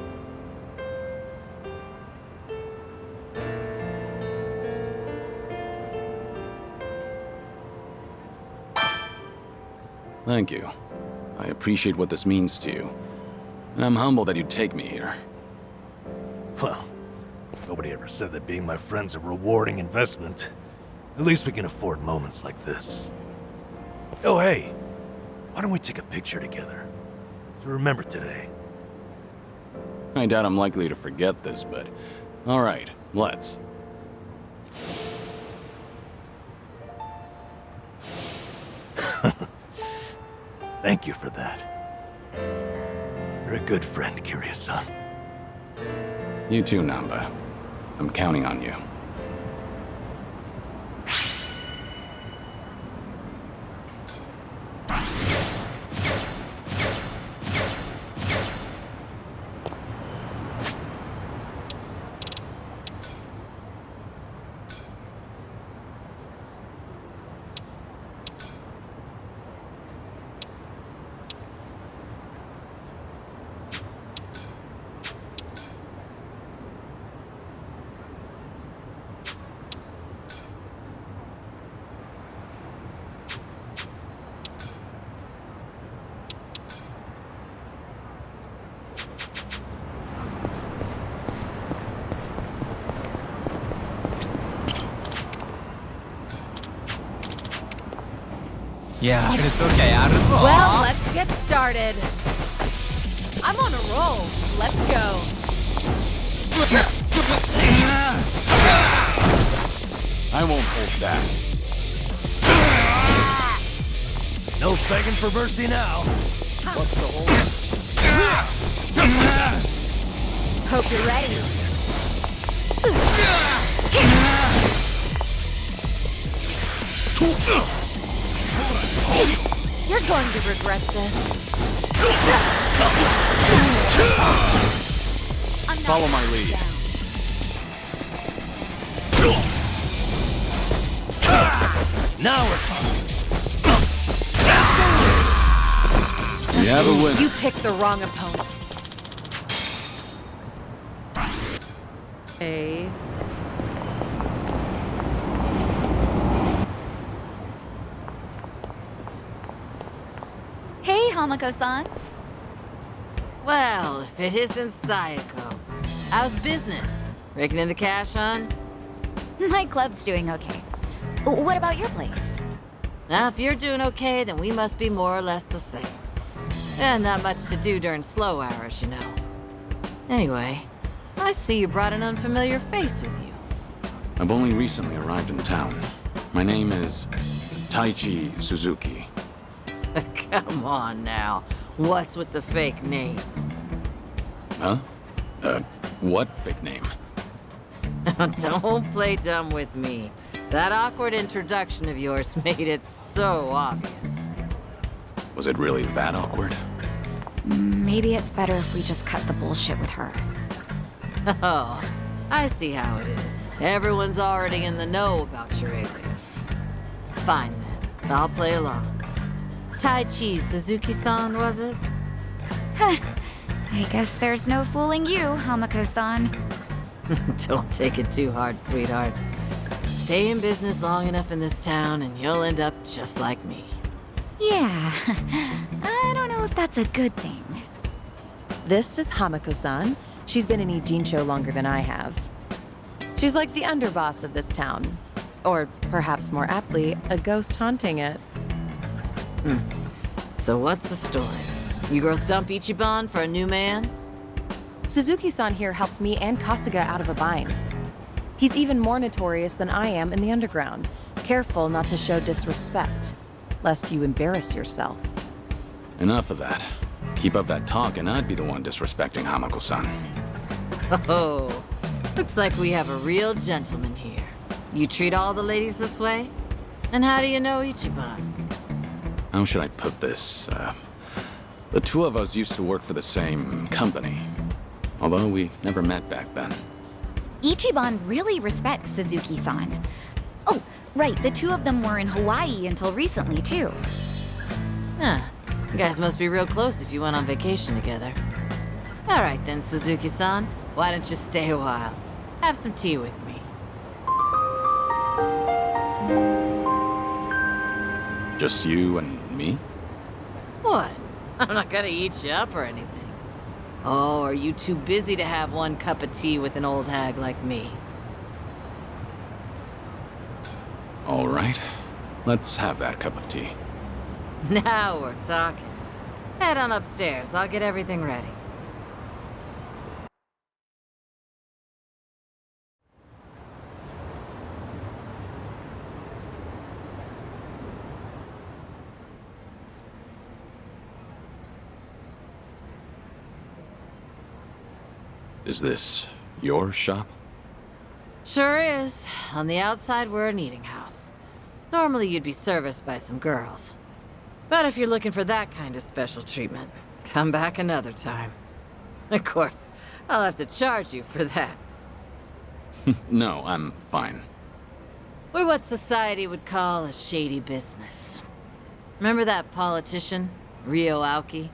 Thank you. I appreciate what this means to you. And I'm humbled that you'd take me here. Well, nobody ever said that being my friend's a rewarding investment. At least we can afford moments like this. Oh, hey, why don't we take a picture together? To remember today. I doubt I'm likely to forget this, but... Alright, let's. Thank you for that. You're a good friend, Kiryu-san. You too, Nanba. I'm counting on you. Well, let's get started. I'm on a roll. Let's go. I won't hold back. No begging for mercy now. What's the hold? Hope you're ready. You're going to regret this. Follow my lead. Now we're talking. We have a winner. You picked the wrong opponent. Hey. Hey, Hamako-san. Well, if it isn't Sayako. How's business? Raking in the cash, hon? My club's doing okay. What about your place? Now, if you're doing okay, then we must be more or less the same. And not much to do during slow hours, you know. Anyway, I see you brought an unfamiliar face with you. I've only recently arrived in town. My name is Taichi Suzuki. Come on now. What's with the fake name? Huh? What fake name? Don't play dumb with me. That awkward introduction of yours made it so obvious. Was it really that awkward? Maybe it's better if we just cut the bullshit with her. Oh, I see how it is. Everyone's already in the know about your alias. Fine then, I'll play along. Taichi Suzuki-san, was it? I guess there's no fooling you, Hamako-san. Don't take it too hard, sweetheart. Stay in business long enough in this town and you'll end up just like me. Yeah, I don't know if that's a good thing. This is Hamako-san. She's been in Ijincho longer than I have. She's like the underboss of this town. Or perhaps more aptly, a ghost haunting it. So what's the story? You girls dump Ichiban for a new man? Suzuki-san here helped me and Kasuga out of a bind. He's even more notorious than I am in the underground. Careful not to show disrespect, lest you embarrass yourself. Enough of that. Keep up that talk and I'd be the one disrespecting Hamako-san. Oh, looks like we have a real gentleman here. You treat all the ladies this way? And how do you know Ichiban? How should I put this? The two of us used to work for the same company. Although we never met back then. Ichiban really respects Suzuki-san. Oh, right, the two of them were in Hawaii until recently, too. Huh. You guys must be real close if you went on vacation together. All right then, Suzuki-san. Why don't you stay a while? Have some tea with me. Just you and me? What? I'm not gonna eat you up or anything. Oh, are you too busy to have one cup of tea with an old hag like me? All right. Let's have that cup of tea. Now we're talking. Head on upstairs. I'll get everything ready. Is this your shop? Sure is. On the outside, we're an eating house. Normally, you'd be serviced by some girls. But if you're looking for that kind of special treatment, come back another time. Of course, I'll have to charge you for that. No, I'm fine. We're what society would call a shady business. Remember that politician, Ryo Aoki?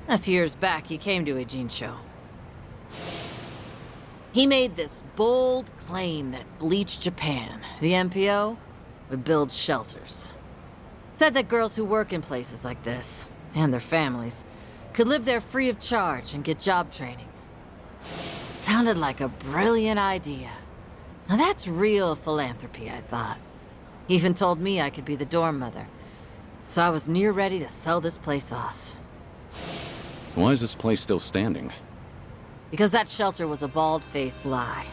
A few years back, he came to a Jinsho. He made this bold claim that Bleach Japan, the MPO, would build shelters. Said that girls who work in places like this, and their families, could live there free of charge and get job training. Sounded like a brilliant idea. Now that's real philanthropy, I thought. He even told me I could be the dorm mother. So I was near ready to sell this place off. Why is this place still standing? Because that shelter was a bald-faced lie.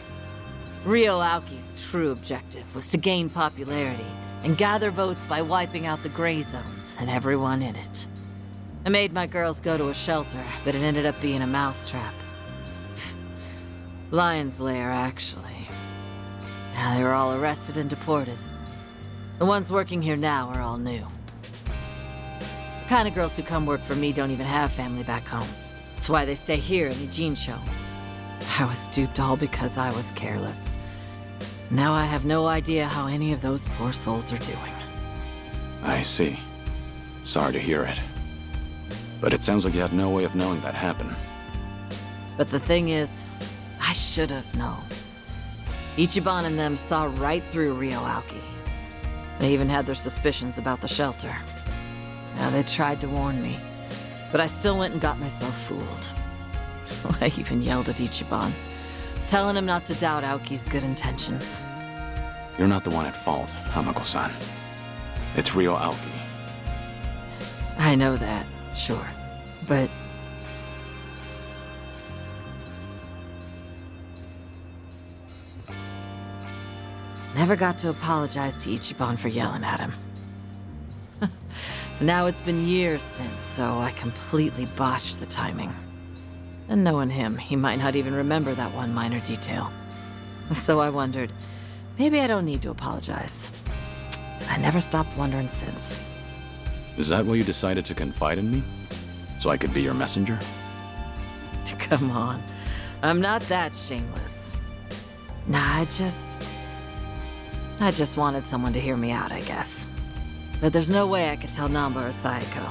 Ryo Aoki's true objective was to gain popularity and gather votes by wiping out the gray zones and everyone in it. I made my girls go to a shelter, but it ended up being a mousetrap. Lion's lair, actually. Yeah, they were all arrested and deported. The ones working here now are all new. The kind of girls who come work for me don't even have family back home. That's why they stay here in the Jinsho. I was duped all because I was careless. Now I have no idea how any of those poor souls are doing. I see. Sorry to hear it. But it sounds like you had no way of knowing that happened. But the thing is, I should have known. Ichiban and them saw right through Ryo Aoki. They even had their suspicions about the shelter. Now they tried to warn me, but I still went and got myself fooled. I even yelled at Ichiban, telling him not to doubt Aoki's good intentions. You're not the one at fault, Hamako-san. It's Ryo Aoki. I know that, sure, but... Never got to apologize to Ichiban for yelling at him. Now it's been years since, so I completely botched the timing. And knowing him, he might not even remember that one minor detail. So I wondered, maybe I don't need to apologize. I never stopped wondering since. Is that why you decided to confide in me? So I could be your messenger? Come on, I'm not that shameless. Nah, I just wanted someone to hear me out, I guess. But there's no way I could tell Namba or Sayako.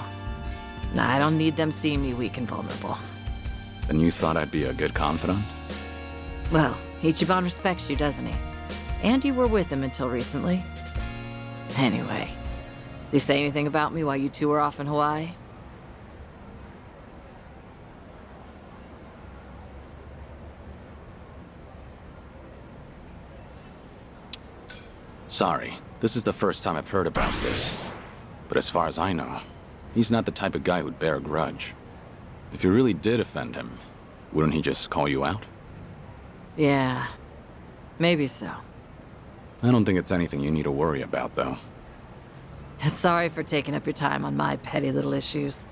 Nah, I don't need them seeing me weak and vulnerable. Then you thought I'd be a good confidant? Well, Ichiban respects you, doesn't he? And you were with him until recently. Anyway, did he say anything about me while you two were off in Hawaii? Sorry, this is the first time I've heard about this. But as far as I know, He's not the type of guy who'd bear a grudge. If you really did offend him, wouldn't he just call you out? Yeah, maybe so. I don't think it's anything you need to worry about, though. Sorry for taking up your time on my petty little issues.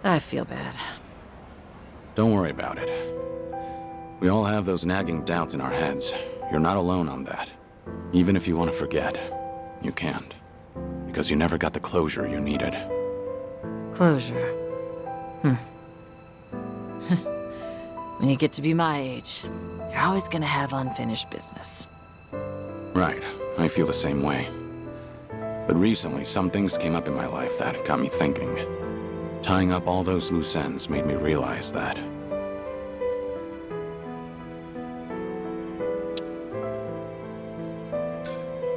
I feel bad. Don't worry about it. We all have those nagging doubts in our heads. You're not alone on that. Even if you want to forget, you can't. Because you never got the closure you needed. Closure. When you get to be my age, you're always gonna have unfinished business. Right. I feel the same way. But recently, some things came up in my life that got me thinking. Tying up all those loose ends made me realize that.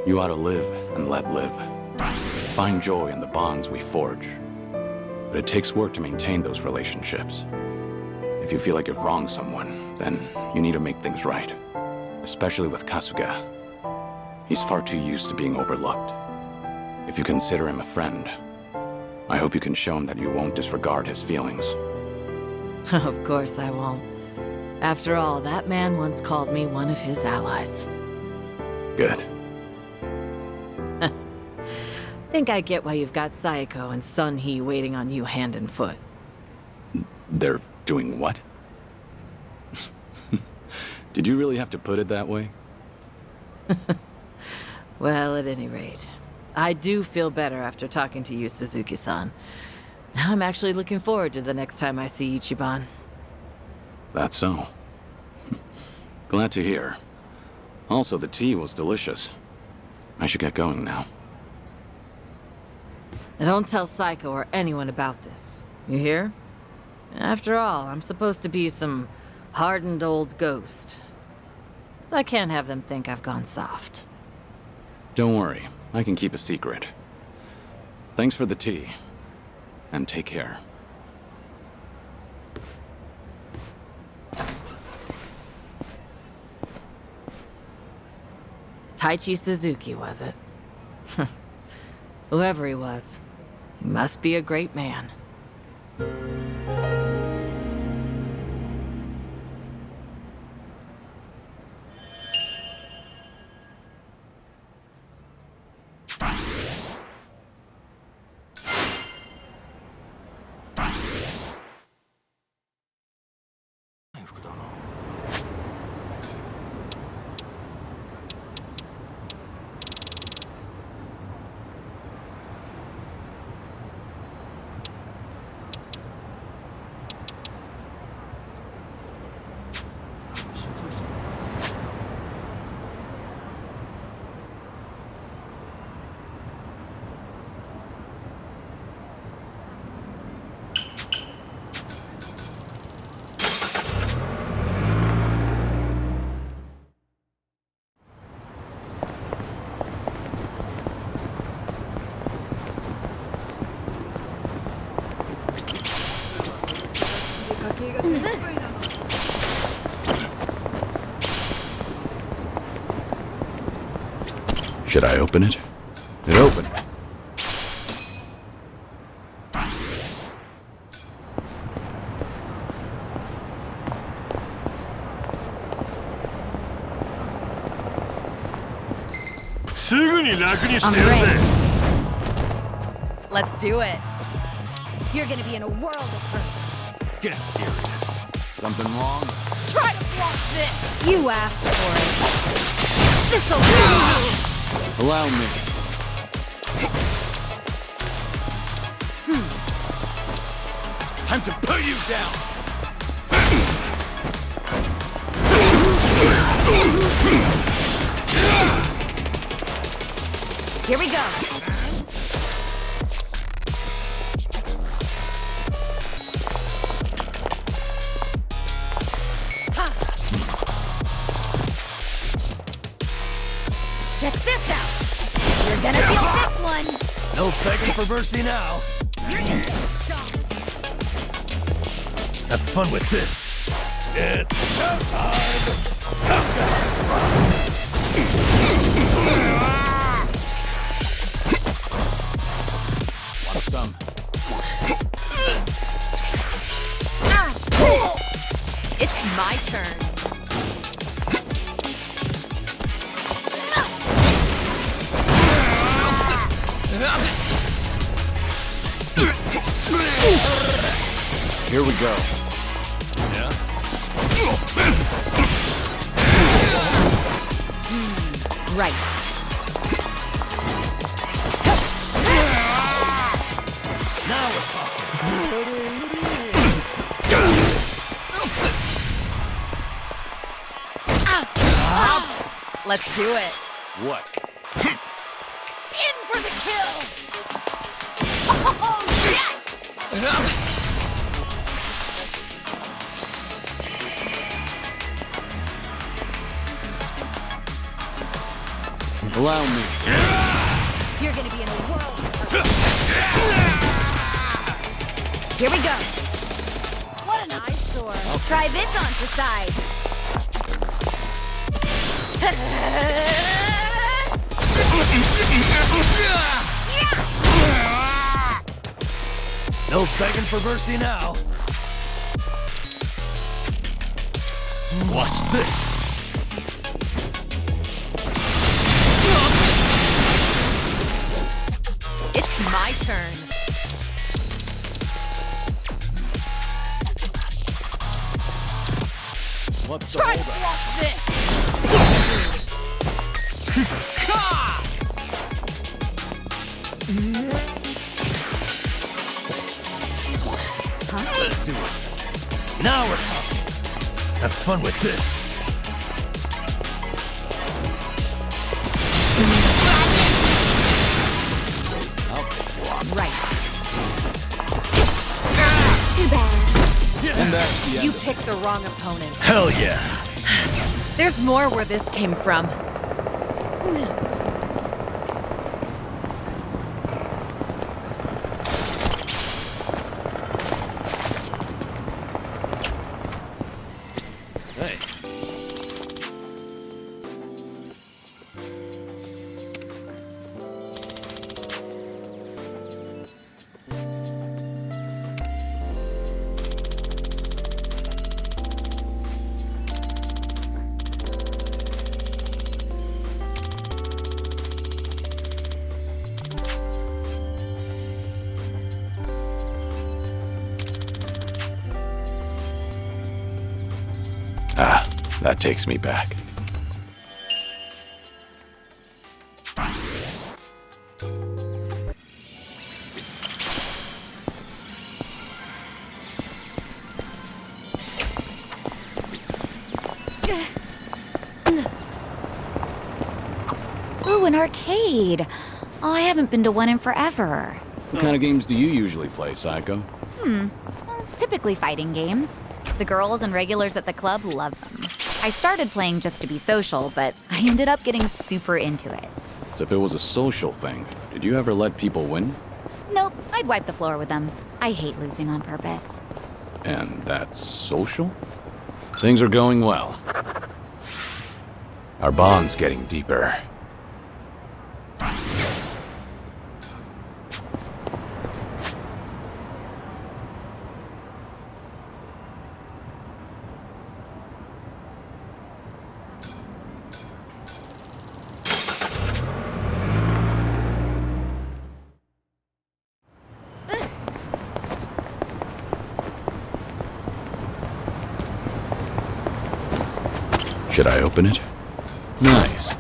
You ought to live and let live. Find joy in the bonds we forge. But it takes work to maintain those relationships. If you feel like you've wronged someone, then you need to make things right. Especially with Kasuga. He's far too used to being overlooked. If you consider him a friend, I hope you can show him that you won't disregard his feelings. Of course I won't. After all, that man once called me one of his allies. Good. Think I get why you've got Sayako and Sun-hee waiting on you hand and foot. They're doing what? Did you really have to put it that way? Well, at any rate, I do feel better after talking to you, Suzuki-san. Now I'm actually looking forward to the next time I see Ichiban. That's so. Glad to hear. Also, the tea was delicious. I should get going now. Now don't tell Psycho or anyone about this. You hear? After all, I'm supposed to be some hardened old ghost. So I can't have them think I've gone soft. Don't worry, I can keep a secret. Thanks for the tea. And take care. Taichi Suzuki, was it? Whoever he was, he must be a great man. Should I open it? It opened. Let's do it. You're gonna be in a world of hurt. Get serious. Something wrong? Try to block this! You asked for it. This'll do! Allow me. Time to put you down! Here we go. Check this out. You're gonna feel this one. No begging for mercy now. You're gonna get shocked. Have fun with this. It's showtime! Want some? my turn. Here we go. Yeah? Right. Now we're talking. Let's do it. What? In for the kill! Oh, yes! Allow me. You're gonna be in a world. Here we go. What an eyesore. Try this on for size. No begging for mercy now. Watch this. It's my turn. What's the Try to holdup? block this! Let's do it. Now we're talking. Have fun with this. Right. Too bad. And that's the You end. picked the wrong opponent. Hell yeah. There's more where this came from. Hey. Ah, that takes me back. Ooh, an arcade. Oh, I haven't been to one in forever. What kind of games do you usually play, Psycho? Well, typically fighting games. The girls and regulars at the club love them. I started playing just to be social, but I ended up getting super into it. So if it was a social thing, did you ever let people win? Nope, I'd wipe the floor with them. I hate losing on purpose. And that's social? Things are going well. Our bond's getting deeper. Should I open it? Nice.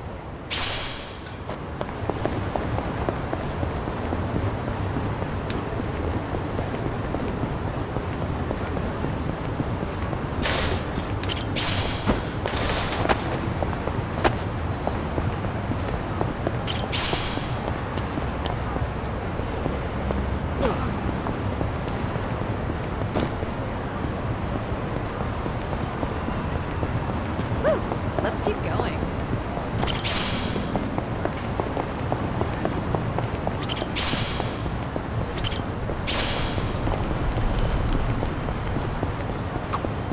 Let's keep going.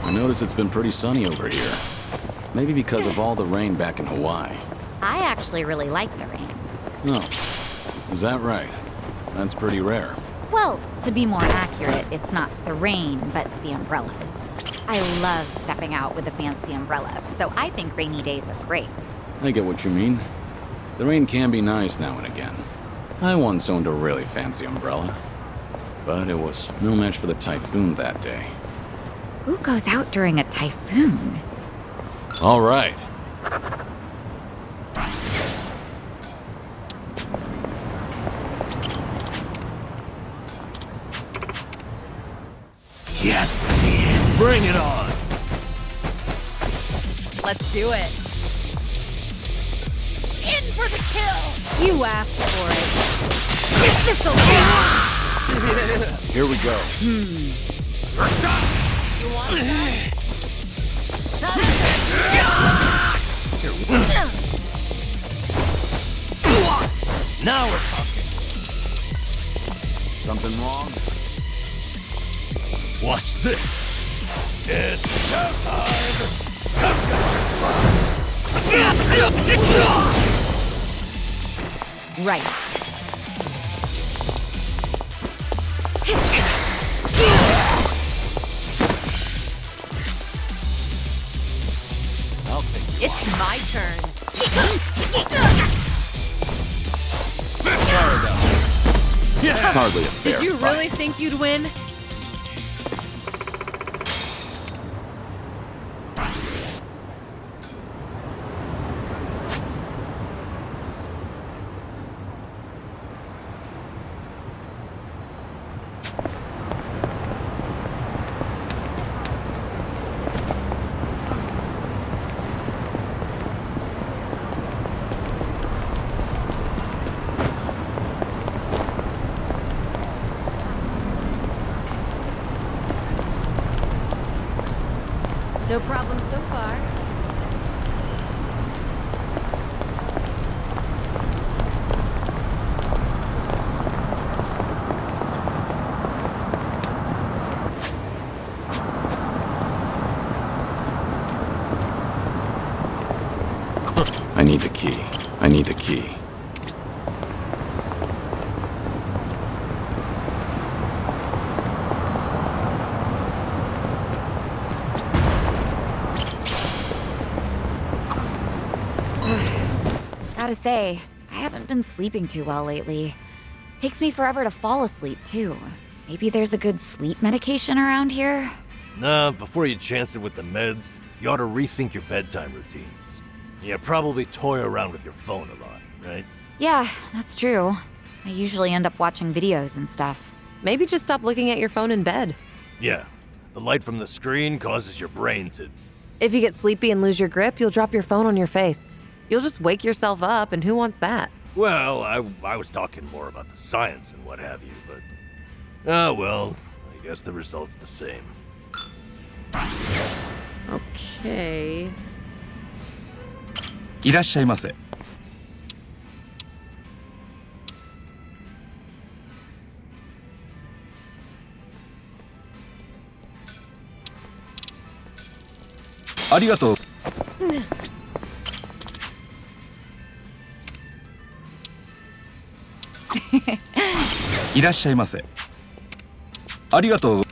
I notice it's been pretty sunny over here. Maybe because of all the rain back in Hawaii. I actually really like the rain. Oh, is that right? That's pretty rare. Well, to be more accurate, it's not the rain, but the umbrellas. I love stepping out with a fancy umbrella, so I think rainy days are great. I get what you mean. The rain can be nice now and again. I once owned a really fancy umbrella, but it was no match for the typhoon that day. Who goes out during a typhoon? All right. Get me. Bring it on. Let's do it. In for the kill! You asked for it. This missile! Here we go. You want that? Now we're talking. Something wrong? Watch this. It's showtime. Right. I'll take it. It's my turn. Hardly a fair Did you fight. really think you'd win? No problem so far. I need the key. I need the key. Gotta say, I haven't been sleeping too well lately. Takes me forever to fall asleep, too. Maybe there's a good sleep medication around here? Nah, before you chance it with the meds, you ought to rethink your bedtime routines. You probably toy around with your phone a lot, right? Yeah, that's true. I usually end up watching videos and stuff. Maybe just stop looking at your phone in bed. Yeah, the light from the screen causes your brain to... If you get sleepy and lose your grip, you'll drop your phone on your face. You'll just wake yourself up, and who wants that? Well, I was talking more about the science and what have you, but... Oh, well, I guess the result's the same. Okay. いらっしゃいませ。ありがとう。いらっしゃいませ。ありがとう。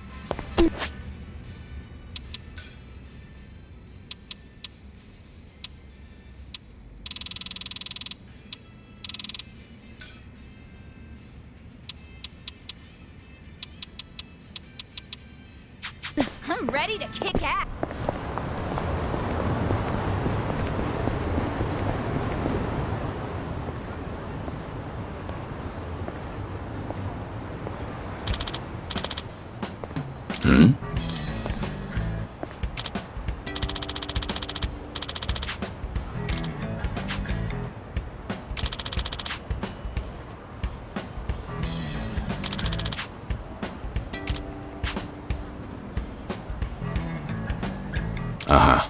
I'm ready to kick ass. Hmm? Uh-huh.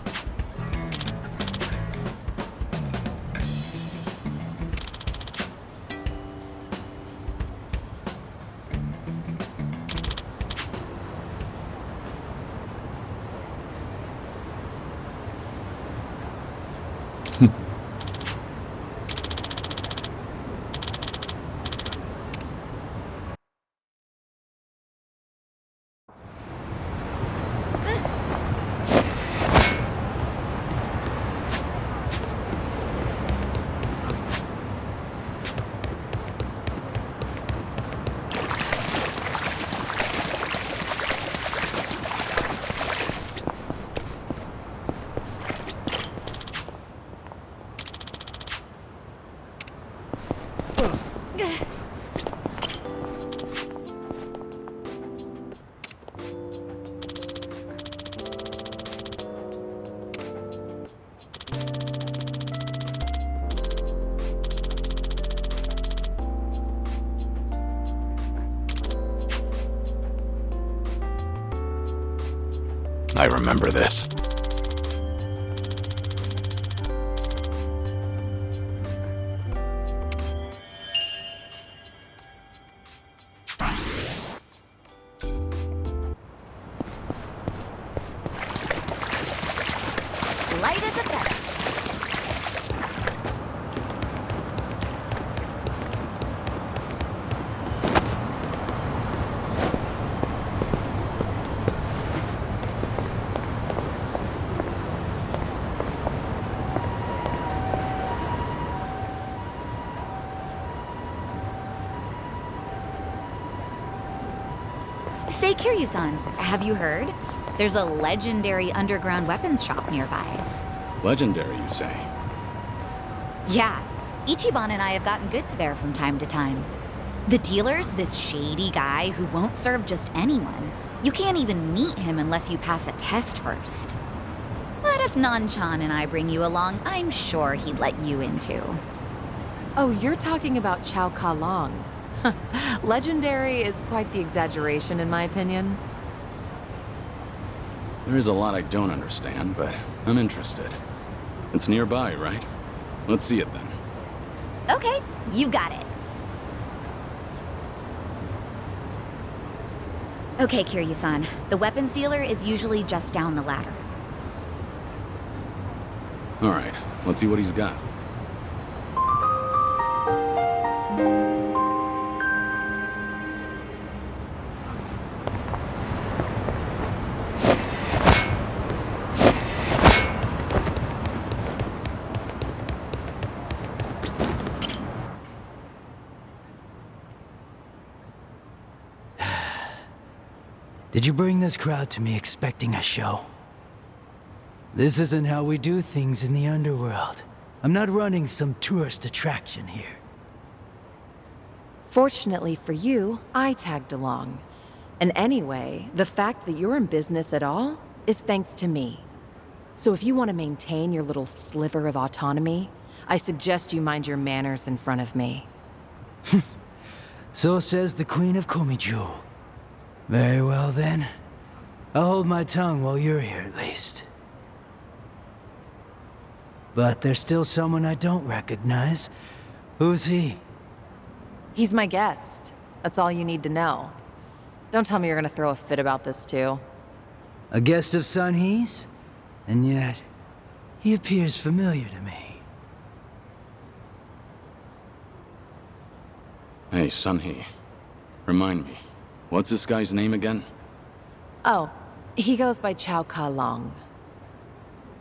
I remember this. Light as a feather. Say, Kiryu-san, have you heard? There's a legendary underground weapons shop nearby. Legendary, you say? Yeah, Ichiban and I have gotten goods there from time to time. The dealer's this shady guy who won't serve just anyone. You can't even meet him unless you pass a test first. But if Nan-chan and I bring you along, I'm sure he'd let you in too. Oh, you're talking about Chao Ka Long. Legendary is quite the exaggeration, in my opinion. There is a lot I don't understand, but I'm interested. It's nearby, right? Let's see it then. Okay, you got it. Okay, Kiryu-san. The weapons dealer is usually just down the ladder. Alright, let's see what he's got. Did you bring this crowd to me expecting a show? This isn't how we do things in the underworld. I'm not running some tourist attraction here. Fortunately for you, I tagged along. And anyway, the fact that you're in business at all is thanks to me. So if you want to maintain your little sliver of autonomy, I suggest you mind your manners in front of me. So says the Queen of Komiju. Very well then. I'll hold my tongue while you're here at least. But there's still someone I don't recognize. Who's he? He's my guest. That's all you need to know. Don't tell me you're gonna throw a fit about this too. A guest of Sun-Hee's? And yet, he appears familiar to me. Hey, Sun-Hee. Remind me, what's this guy's name again? Oh, he goes by Chao Ka Long.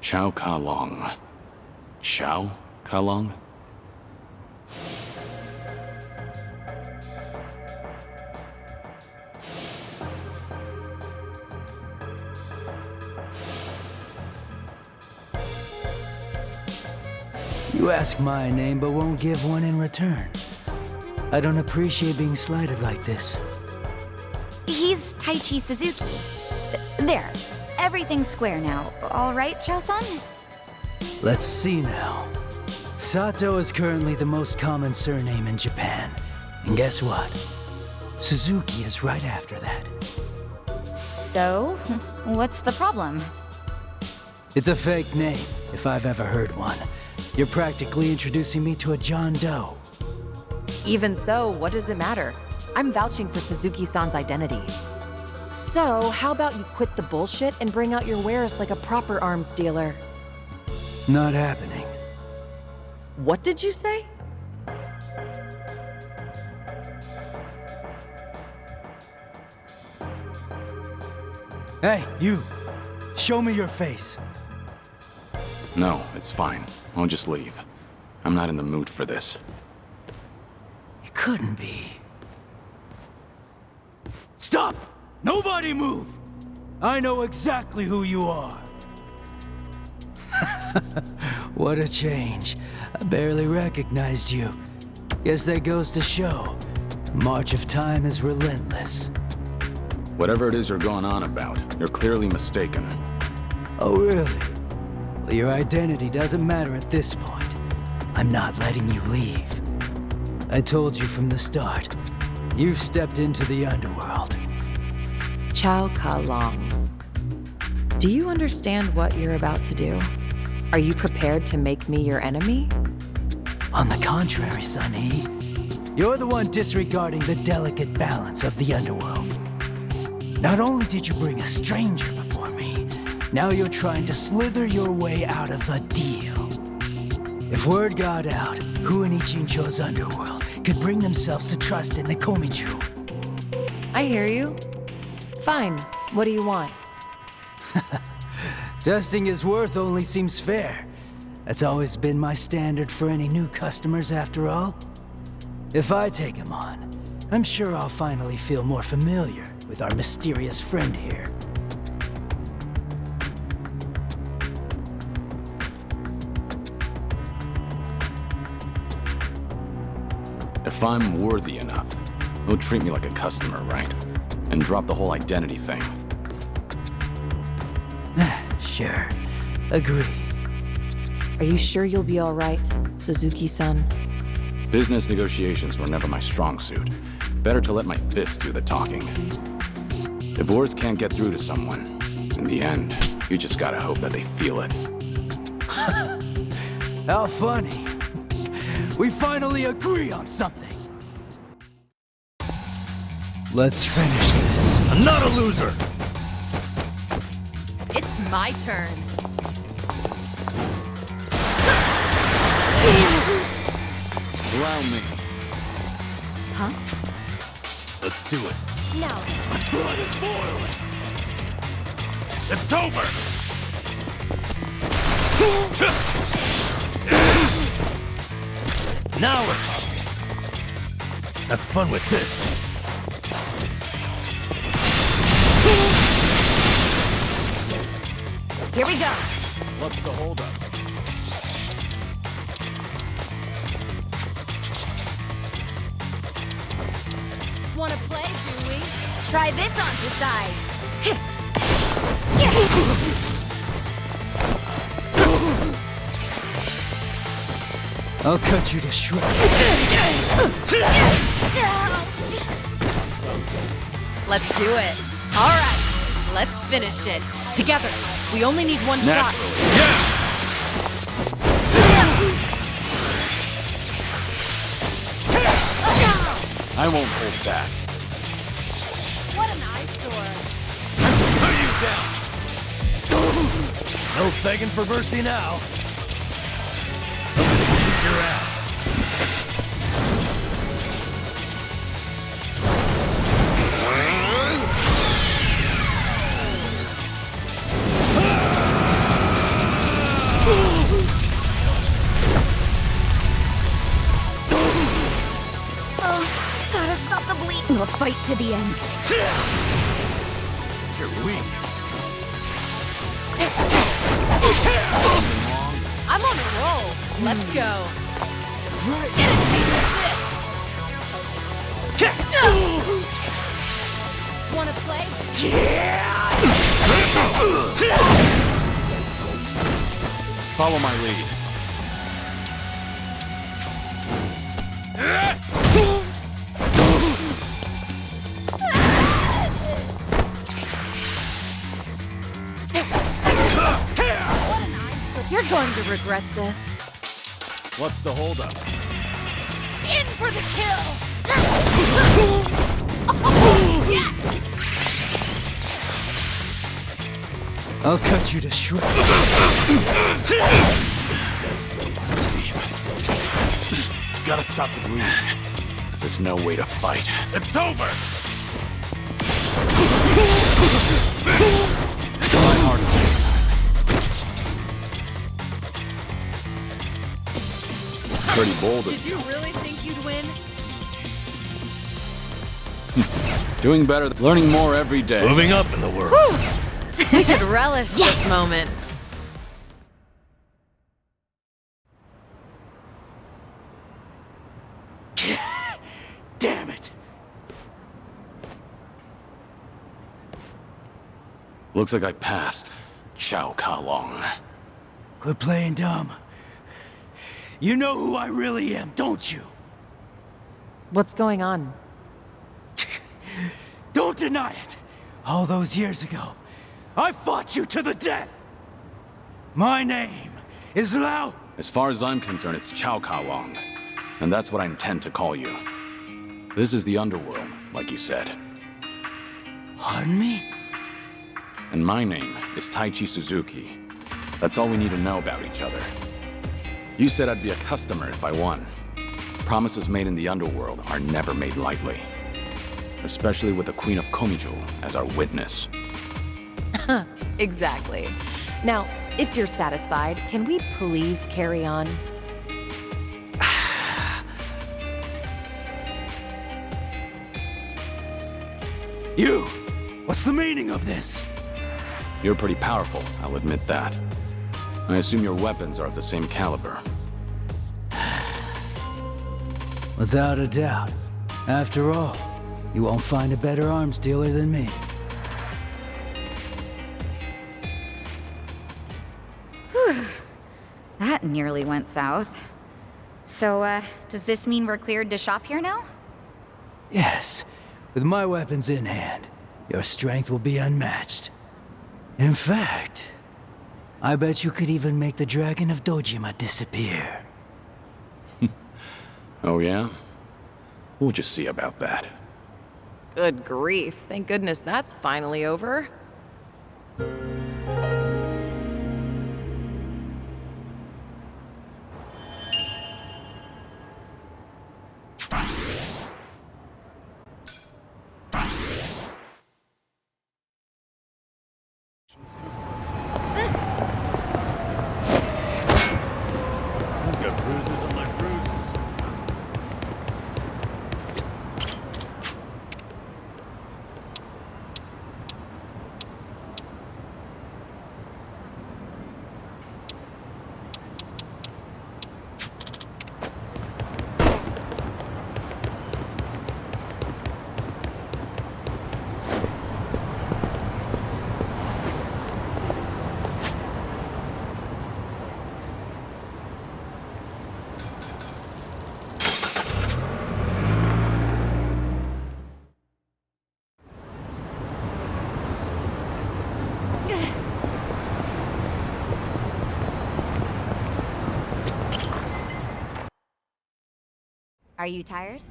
Chao Ka Long. Chao Ka Long? You ask my name but won't give one in return. I don't appreciate being slighted like this. He's Taichi Suzuki. There. Everything's square now. All right, Chao-san? Let's see now. Sato is currently the most common surname in Japan. And guess what? Suzuki is right after that. So, what's the problem? It's a fake name, if I've ever heard one. You're practically introducing me to a John Doe. Even so, what does it matter? I'm vouching for Suzuki-san's identity. So, how about you quit the bullshit and bring out your wares like a proper arms dealer? Not happening. What did you say? Hey, you! Show me your face. No, it's fine. I'll just leave. I'm not in the mood for this. It couldn't be. Stop! Nobody move! I know exactly who you are. What a change. I barely recognized you. Guess that goes to show. The march of time is relentless. Whatever it is you're going on about, you're clearly mistaken. Oh, really? Well, your identity doesn't matter at this point. I'm not letting you leave. I told you from the start. You've stepped into the underworld. Chao Ka Long. Do you understand what you're about to do? Are you prepared to make me your enemy? On the contrary, Sunny. You're the one disregarding the delicate balance of the underworld. Not only did you bring a stranger before me, now you're trying to slither your way out of a deal. If word got out, who in Ichincho's underworld could bring themselves to trust in the Komichu? I hear you. Fine. What do you want? Testing his worth only seems fair. That's always been my standard for any new customers, after all. If I take him on, I'm sure I'll finally feel more familiar with our mysterious friend here. If I'm worthy enough, you'll treat me like a customer, right? And drop the whole identity thing. Sure. Agreed. Are you sure you'll be all right, Suzuki-san? Business negotiations were never my strong suit. Better to let my fists do the talking. If words can't get through to someone, in the end, you just gotta hope that they feel it. How funny. We finally agree on something. Let's finish this. I'm not a loser! It's my turn. Allow me. Huh? Let's do it. No. My blood is boiling! It's over! Now we're talking. Have fun with this. Here we go. What's the holdup? Wanna play, do we? Try this on for size. I'll cut you to shreds. Let's do it. All right, let's finish it. Together. We only need one shot. I won't hold back. What an eyesore. No begging for mercy now. I'm gonna kick your ass. We'll fight to the end. You're weak. I'm on a roll. Let's go. Get it, Wanna play? Follow my lead. You're going to regret this. What's the holdup? In for the kill! Yes! I'll cut you to shreds. Gotta stop the bleeding. This is no way to fight. It's over! Try harder next time. Pretty bold of Did you really think you'd win? Doing better, learning more every day. Moving up in the world. We should relish this moment. damn it! Looks like I passed. Chow Ka Long. Quit playing dumb. You know who I really am, don't you? What's going on? Don't deny it! All those years ago, I fought you to the death! My name is Lao... As far as I'm concerned, it's Chow Ka Long. And that's what I intend to call you. This is the underworld, like you said. Pardon me? And my name is Taichi Suzuki. That's all we need to know about each other. You said I'd be a customer if I won. Promises made in the underworld are never made lightly. Especially with the Queen of Komijul as our witness. Exactly. Now, if you're satisfied, can we please carry on? You! What's the meaning of this? You're pretty powerful, I'll admit that. I assume your weapons are of the same caliber. Without a doubt. After all, you won't find a better arms dealer than me. Whew. That nearly went south. So, does this mean we're cleared to shop here now? Yes. With my weapons in hand, your strength will be unmatched. In fact, I bet you could even make the Dragon of Dojima disappear. Oh yeah? We'll just see about that. Good grief. Thank goodness that's finally over. I've got bruises on my bruises. Are you tired?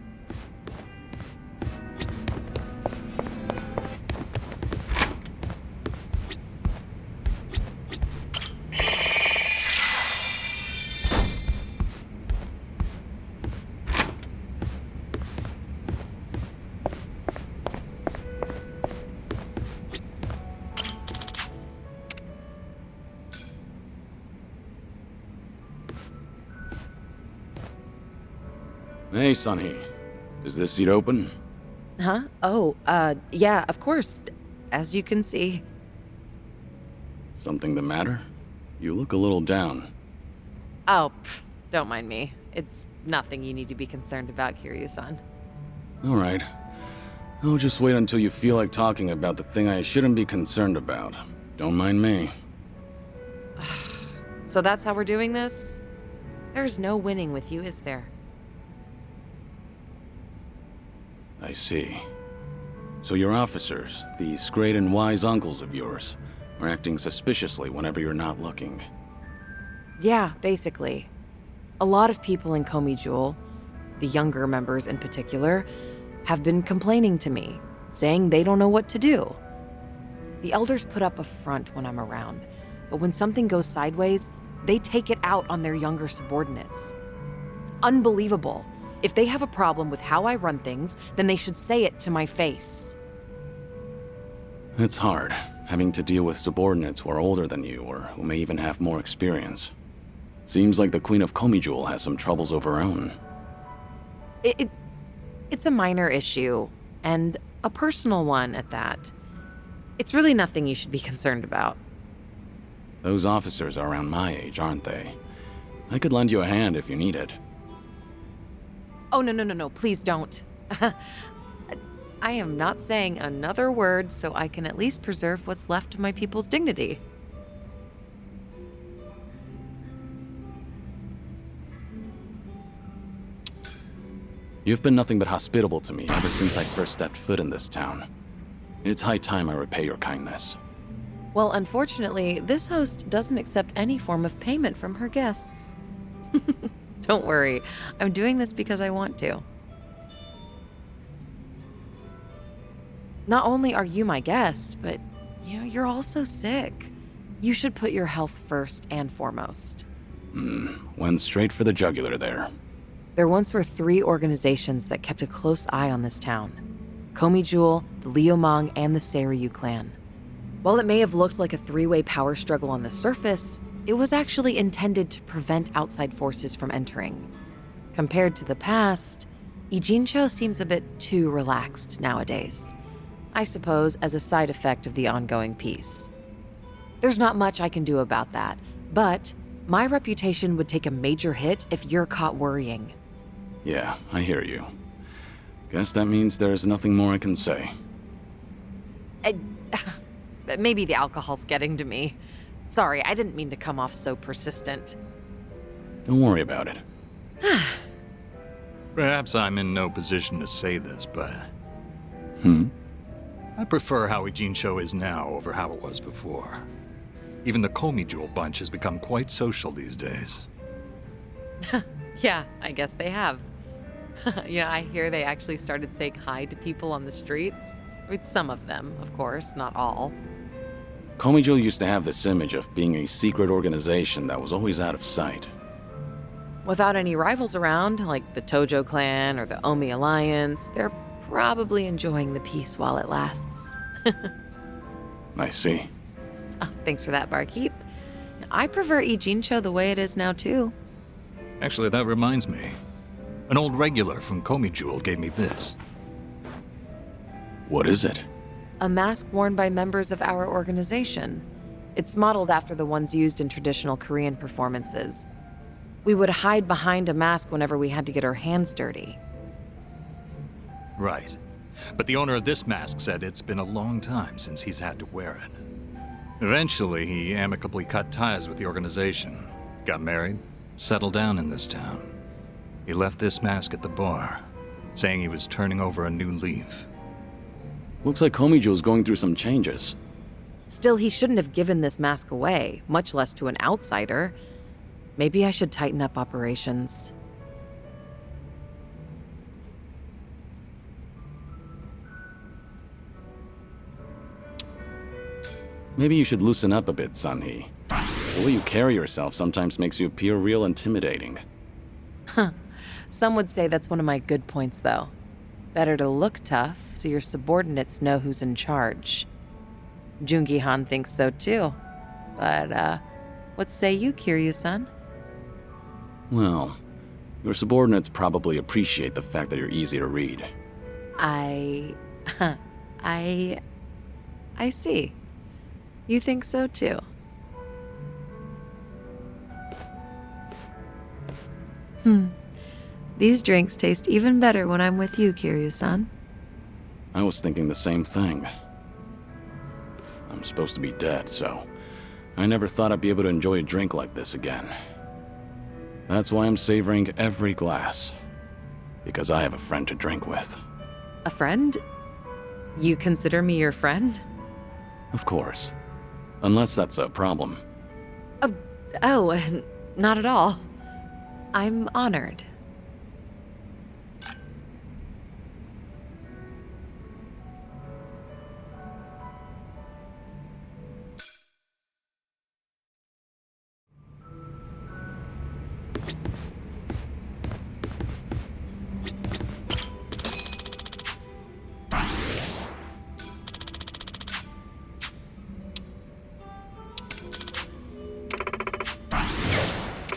Hey, Sunny. Is this seat open? Huh? Oh, yeah, of course. As you can see. Something the matter? You look a little down. Oh, don't mind me. It's nothing you need to be concerned about, Kiryu-san. All right. I'll just wait until you feel like talking about the thing I shouldn't be concerned about. Don't mind me. So that's how we're doing this? There's no winning with you, is there? I see. So your officers, these great and wise uncles of yours, are acting suspiciously whenever you're not looking. Yeah, basically. A lot of people in Komijul, the younger members in particular, have been complaining to me, saying they don't know what to do. The elders put up a front when I'm around, but when something goes sideways, they take it out on their younger subordinates. It's unbelievable. If they have a problem with how I run things, then they should say it to my face. It's hard, having to deal with subordinates who are older than you, or who may even have more experience. Seems like the Queen of Komijul has some troubles of her own. It's a minor issue, and a personal one at that. It's really nothing you should be concerned about. Those officers are around my age, aren't they? I could lend you a hand if you need it. Oh, no, please don't. I am not saying another word so I can at least preserve what's left of my people's dignity. You've been nothing but hospitable to me ever since I first stepped foot in this town. It's high time I repay your kindness. Well, unfortunately, this host doesn't accept any form of payment from her guests. Don't worry, I'm doing this because I want to. Not only are you my guest, but you're also sick. You should put your health first and foremost. Went straight for the jugular there. There once were 3 organizations that kept a close eye on this town. Komi Jewel, the Liumang, and the Seiryu clan. While it may have looked like a 3-way power struggle on the surface, it was actually intended to prevent outside forces from entering. Compared to the past, Ijincho seems a bit too relaxed nowadays. I suppose as a side effect of the ongoing peace. There's not much I can do about that, but my reputation would take a major hit if you're caught worrying. Yeah, I hear you. Guess that means there's nothing more I can say. Maybe the alcohol's getting to me. Sorry, I didn't mean to come off so persistent. Don't worry about it. Perhaps I'm in no position to say this, but... I prefer how Ijincho is now over how it was before. Even the Komi Jewel bunch has become quite social these days. Yeah, I guess they have. I hear they actually started saying hi to people on the streets. With some of them, of course, not all. Komijo used to have this image of being a secret organization that was always out of sight. Without any rivals around, like the Tojo clan or the Omi Alliance, they're probably enjoying the peace while it lasts. I see. Oh, thanks for that, barkeep. I prefer Ijincho the way it is now, too. Actually, that reminds me. An old regular from Komi Jewel gave me this. What is it? A mask worn by members of our organization. It's modeled after the ones used in traditional Korean performances. We would hide behind a mask whenever we had to get our hands dirty. Right. But the owner of this mask said it's been a long time since he's had to wear it. Eventually, he amicably cut ties with the organization, got married, settled down in this town. He left this mask at the bar, saying he was turning over a new leaf. Looks like Komijo's going through some changes. Still, he shouldn't have given this mask away, much less to an outsider. Maybe I should tighten up operations. Maybe you should loosen up a bit, Sunhee. The way you carry yourself sometimes makes you appear real intimidating. Huh. Some would say that's one of my good points, though. Better to look tough, so your subordinates know who's in charge. Jungi-han thinks so, too. But, what say you, Kiryu-san? Well, your subordinates probably appreciate the fact that you're easy to read. I see. You think so, too. These drinks taste even better when I'm with you, Kiryu-san. I was thinking the same thing. I'm supposed to be dead, so I never thought I'd be able to enjoy a drink like this again. That's why I'm savoring every glass. Because I have a friend to drink with. A friend? You consider me your friend? Of course. Unless that's a problem. Oh, not at all. I'm honored.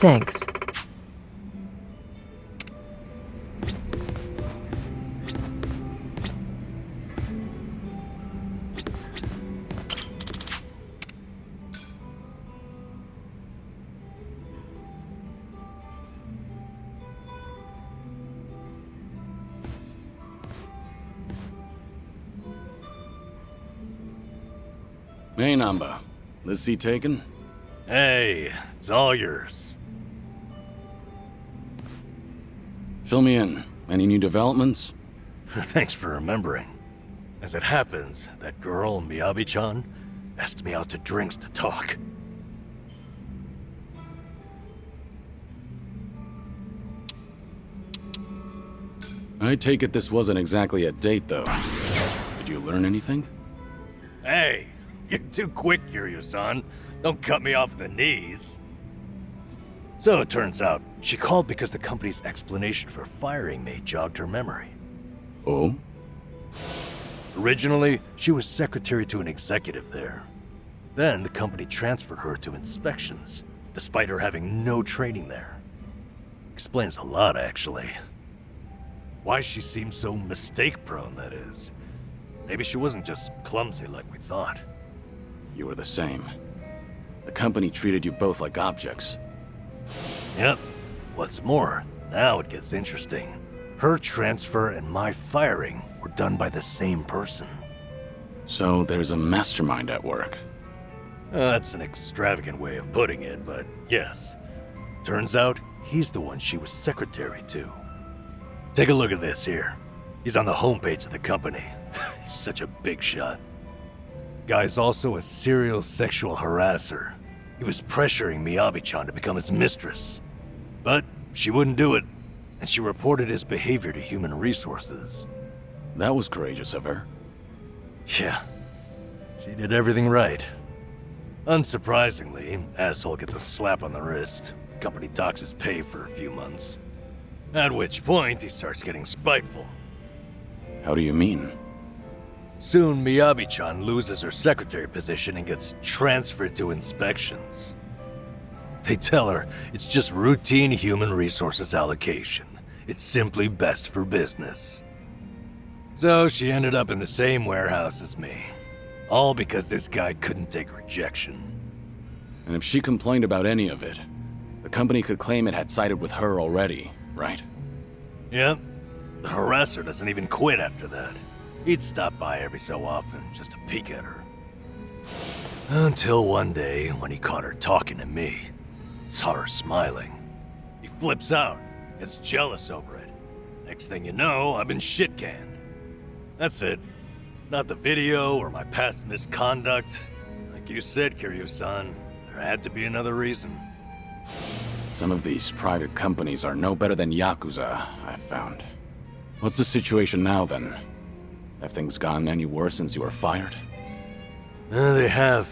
Thanks. Hey, Namba. This seat taken? Hey, it's all yours. Fill me in. Any new developments? Thanks for remembering. As it happens, that girl, Miyabi-chan, asked me out to drinks to talk. I take it this wasn't exactly a date, though. Did you learn anything? Hey, you're too quick, Kiryu-san. Don't cut me off the knees. So it turns out, she called because the company's explanation for firing me jogged her memory. Oh? Originally, she was secretary to an executive there. Then the company transferred her to inspections, despite her having no training there. Explains a lot, actually. Why she seemed so mistake-prone, that is. Maybe she wasn't just clumsy like we thought. You were the same. The company treated you both like objects. Yep. What's more, now it gets interesting. Her transfer and my firing were done by the same person. So there's a mastermind at work. That's an extravagant way of putting it, but yes. Turns out, he's the one she was secretary to. Take a look at this here. He's on the homepage of the company. He's such a big shot. Guy's also a serial sexual harasser. He was pressuring Miyabi-chan to become his mistress. But she wouldn't do it, and she reported his behavior to Human Resources. That was courageous of her. Yeah, she did everything right. Unsurprisingly, asshole gets a slap on the wrist. Company docks his pay for a few months. At which point, he starts getting spiteful. How do you mean? Soon, Miyabi-chan loses her secretary position and gets transferred to inspections. They tell her it's just routine human resources allocation. It's simply best for business. So she ended up in the same warehouse as me. All because this guy couldn't take rejection. And if she complained about any of it, the company could claim it had sided with her already, right? Yep. The harasser doesn't even quit after that. He'd stop by every so often just to peek at her. Until one day, when he caught her talking to me, saw her smiling. He flips out, gets jealous over it. Next thing you know, I've been shit-canned. That's it. Not the video or my past misconduct. Like you said, Kiryu-san, there had to be another reason. Some of these private companies are no better than Yakuza, I've found. What's the situation now, then? Have things gotten any worse since you were fired? They have.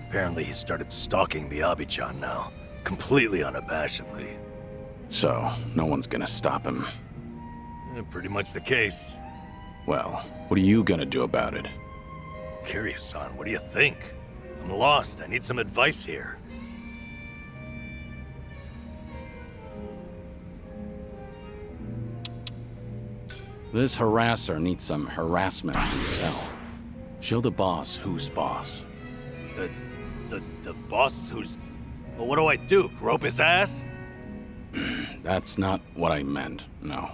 Apparently he started stalking Miyabi-chan now, completely unabashedly. So, no one's gonna stop him. Pretty much the case. Well, what are you gonna do about it? Kiryu-san, what do you think? I'm lost. I need some advice here. This harasser needs some harassment himself. Show the boss who's boss. The boss who's... Well, what do I do? Grope his ass? That's not what I meant, no.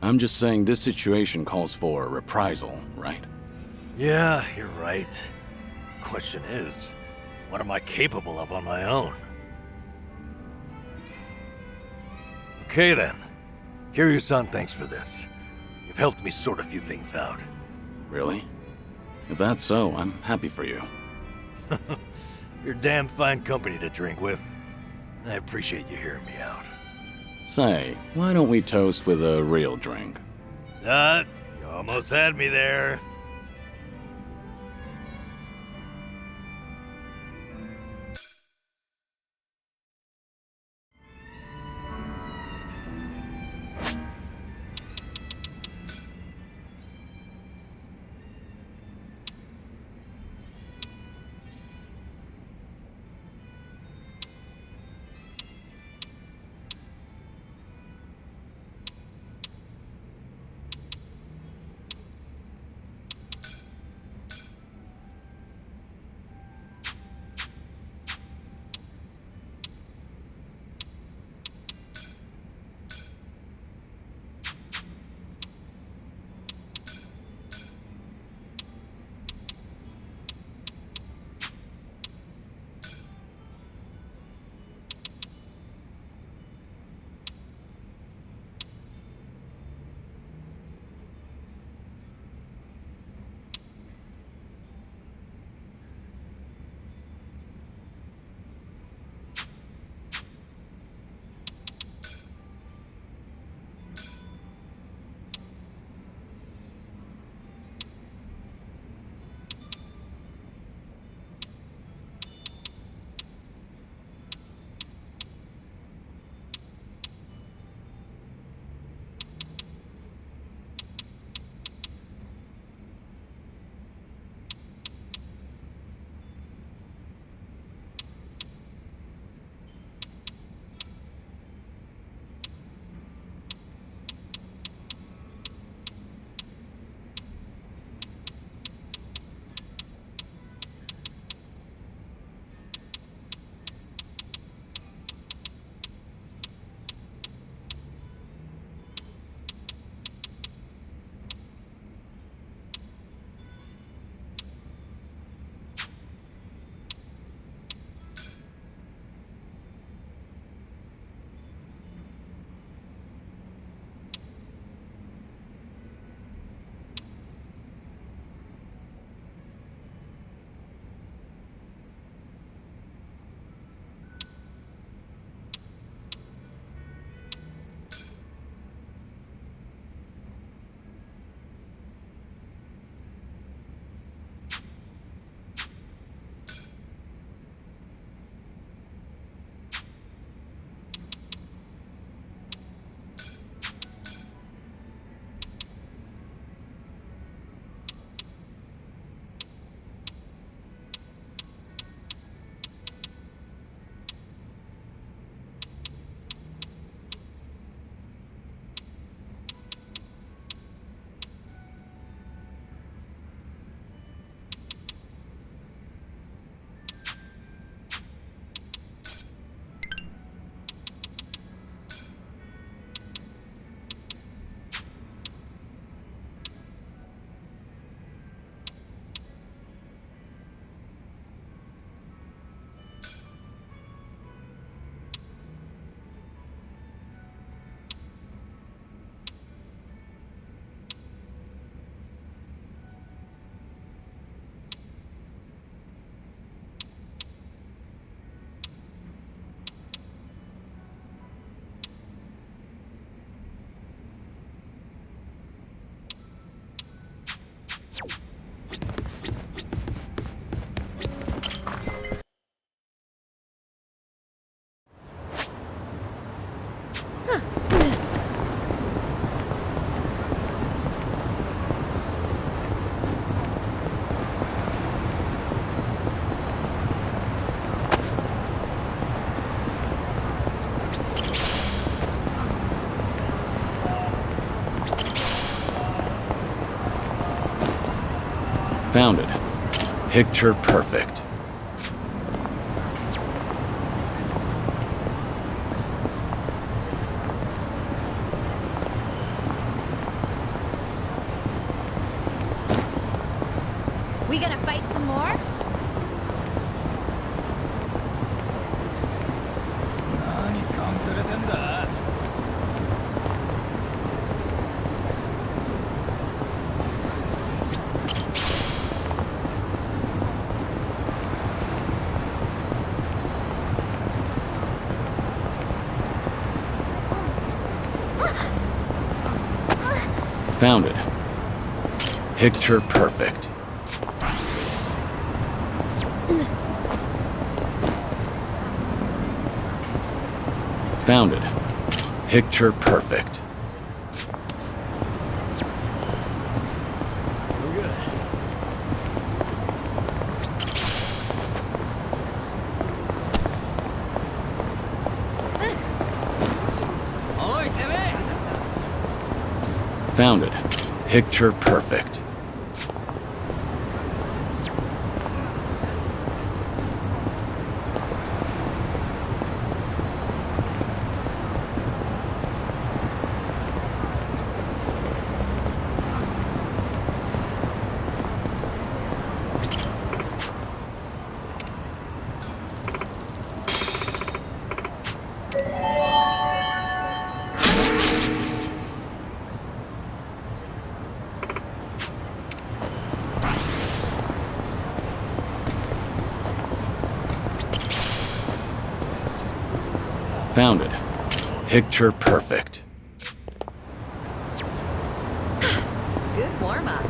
I'm just saying this situation calls for reprisal, right? Yeah, you're right. Question is, what am I capable of on my own? Okay then. Kiryu-san, thanks for this. You've helped me sort a few things out. Really? If that's so, I'm happy for you. You're damn fine company to drink with. I appreciate you hearing me out. Say, why don't we toast with a real drink? You almost had me there. Found it. Picture perfect. We gonna fight some more? Found it. Picture perfect. Found it. Picture perfect. Found it. Picture perfect. Found it. Picture perfect. Good warm-up.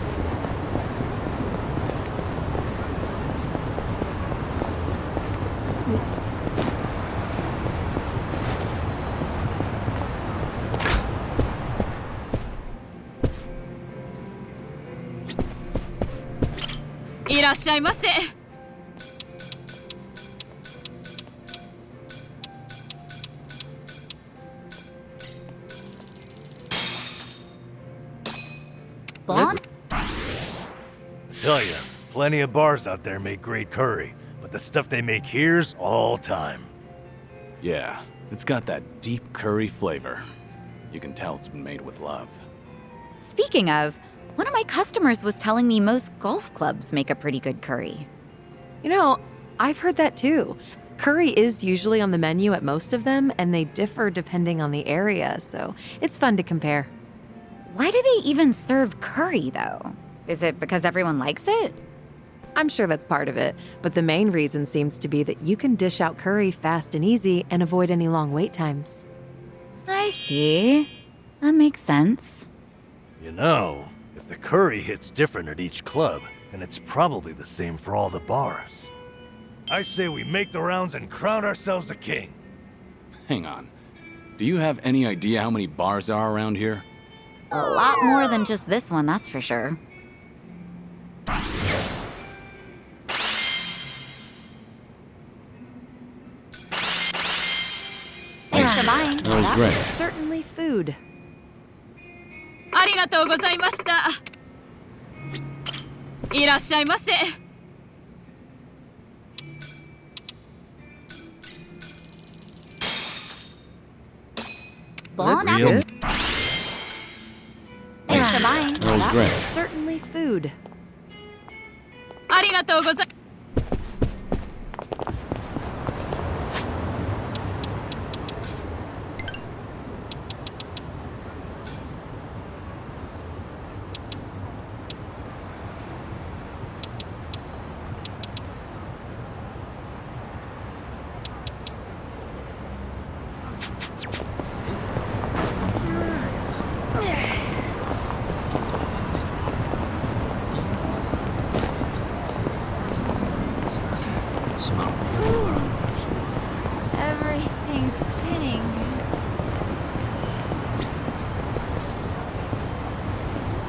Boss? I tell ya, plenty of bars out there make great curry, but the stuff they make here's all time. Yeah, it's got that deep curry flavor. You can tell it's been made with love. Speaking of, one of my customers was telling me most golf clubs make a pretty good curry. You know, I've heard that too. Curry is usually on the menu at most of them, and they differ depending on the area, so it's fun to compare. Why do they even serve curry, though? Is it because everyone likes it? I'm sure that's part of it, but the main reason seems to be that you can dish out curry fast and easy and avoid any long wait times. I see. That makes sense. You know, if the curry hits different at each club, then it's probably the same for all the bars. I say we make the rounds and crown ourselves a king. Hang on. Do you have any idea how many bars are around here? A lot more than just this one, that's for sure. Thanks for buying. That was That great. was certainly food. ありがとうございました。いらっしゃいませ。Boss? Real- Thanks for buying. That was That great. was certainly food. ありがとうござい。Everything's spinning.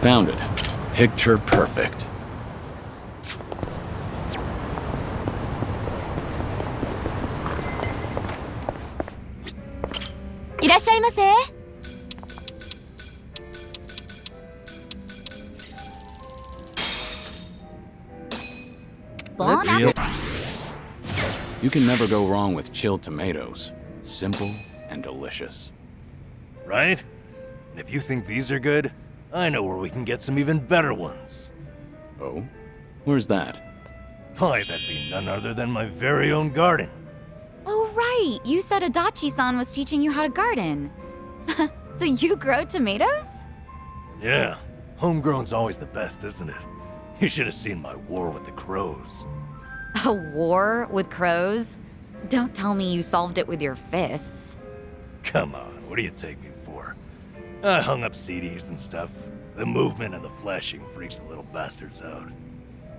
Found it. Picture perfect. "いらっしゃいませ." Bon Real- appetit. You can never go wrong with chilled tomatoes. Simple and delicious. Right? And if you think these are good, I know where we can get some even better ones. Oh? Where's that? Why, that'd be none other than my very own garden. Oh, right. You said Adachi-san was teaching you how to garden. So you grow tomatoes? Yeah, homegrown's always the best, isn't it? You should have seen my war with the crows. A war with crows? Don't tell me you solved it with your fists. Come on, what do you take me for? I hung up CDs and stuff. The movement and the flashing freaks the little bastards out.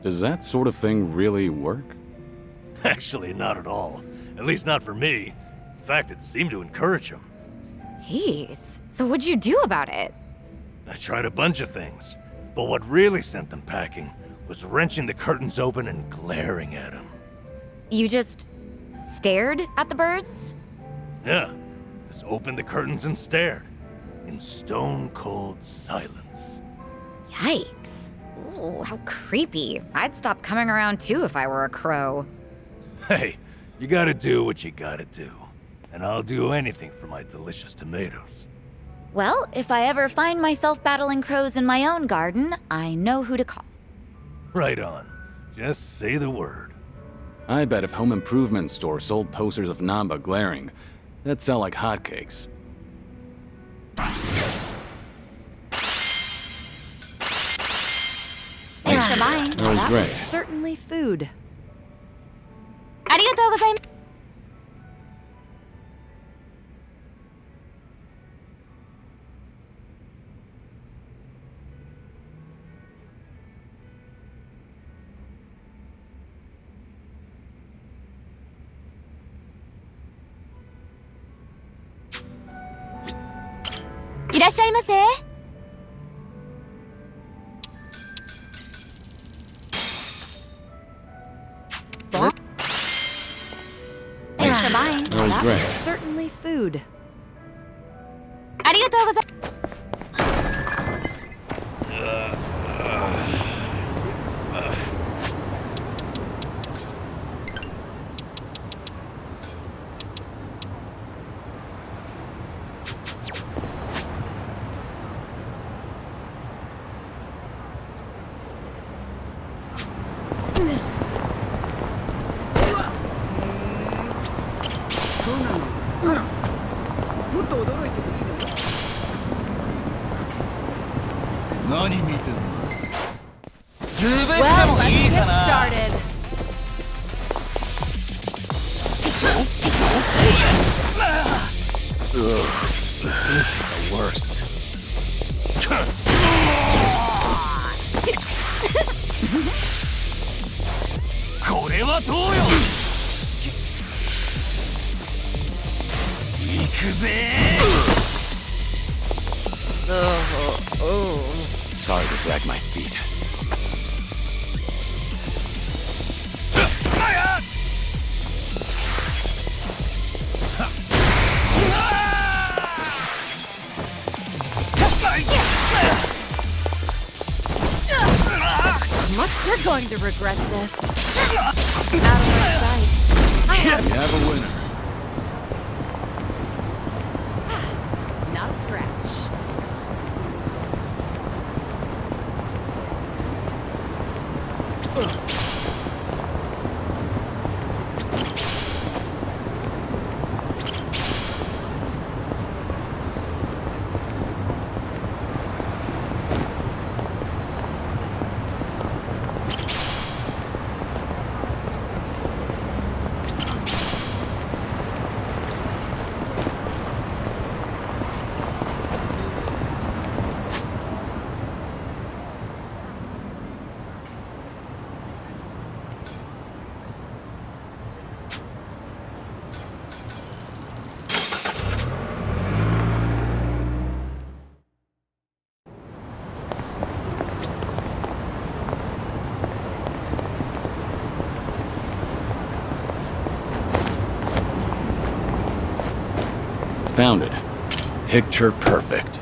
Does that sort of thing really work? Actually, not at all. At least not for me. In fact, it seemed to encourage them. Jeez. So what'd you do about it? I tried a bunch of things, but what really sent them packing was wrenching the curtains open and glaring at them. You just stared at the birds? Yeah, just opened the curtains and stared. In stone-cold silence. Yikes. Ooh, how creepy. I'd stop coming around too if I were a crow. Hey, you gotta do what you gotta do. And I'll do anything for my delicious tomatoes. Well, if I ever find myself battling crows in my own garden, I know who to call. Right on. Just say the word. I bet if home improvement store sold posters of Namba glaring, that'd sell like hotcakes. Thanks for buying. That was That great. was certainly food. Arigatou gozaimasu. Irashaimase. Bon. Thanks for buying. That was That great. was certainly food. Arigatou gozaimasu. Well, let's get started. This is the worst. Sorry to drag my feet. You're going to regret this. Out of my sight. I have We have a winner. not a scratch. Found it. Picture perfect.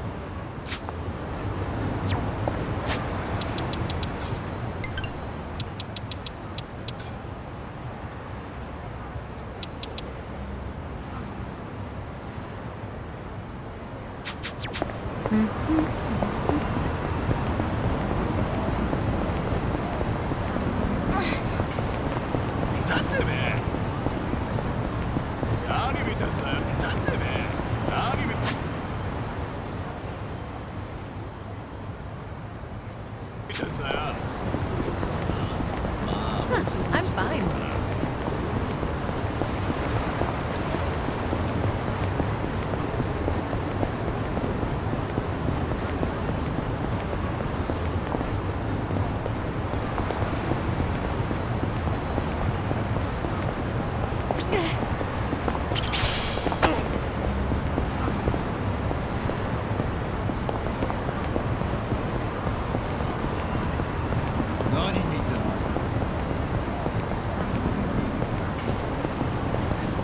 I'm fine.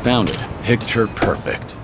Found it. Picture perfect.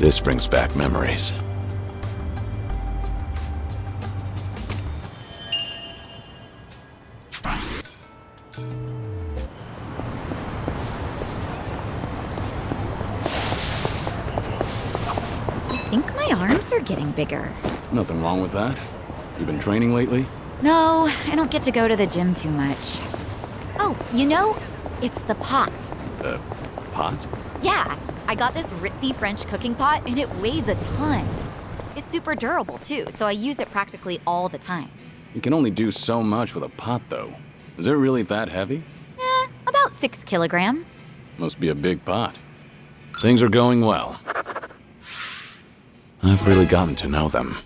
This brings back memories. I think my arms are getting bigger. Nothing wrong with that. You been training lately? No, I don't get to go to the gym too much. Oh, you know, it's the pot. The pot? Yeah, I got this ritzy French cooking pot and it weighs a ton. It's super durable too, so I use it practically all the time. You can only do so much with a pot, though. Is it really that heavy? About 6 kilograms. Must be a big pot. Things are going well. I've really gotten to know them.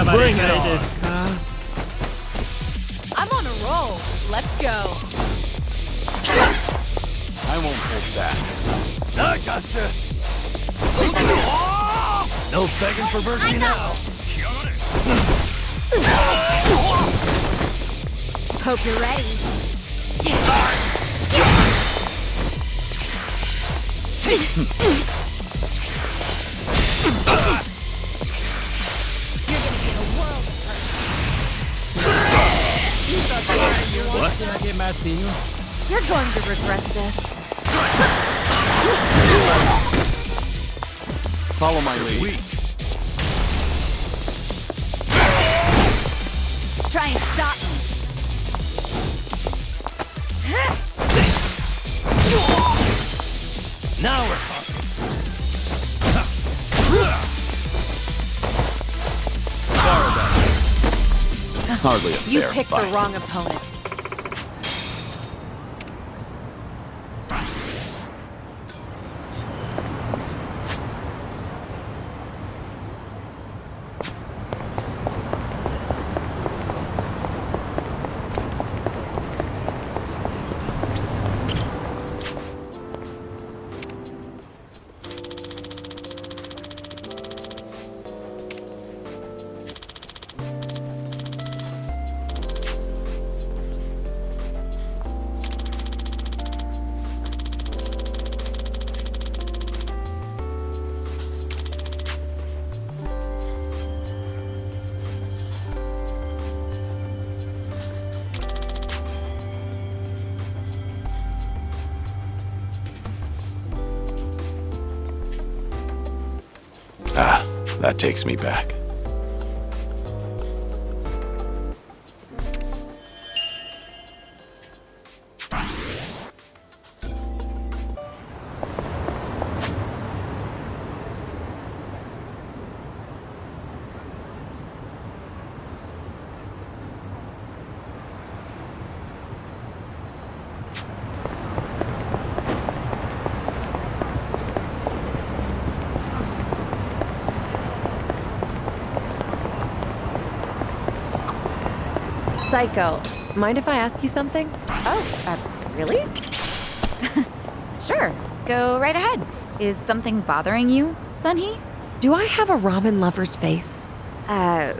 Bring it on. I'm on a roll. Let's go. I won't take that. I gotcha! No begging for mercy now! Hope you're ready. What? Did I get my seal? You're going to regret this. Follow my lead. Try and stop me. Now we're talking. Sorry about that. Hardly a You fair picked fight. the wrong opponent. That takes me back. Psycho, mind if I ask you something? Oh, really? Sure, go right ahead. Is something bothering you, Sunhee? Do I have a ramen lover's face? Ramen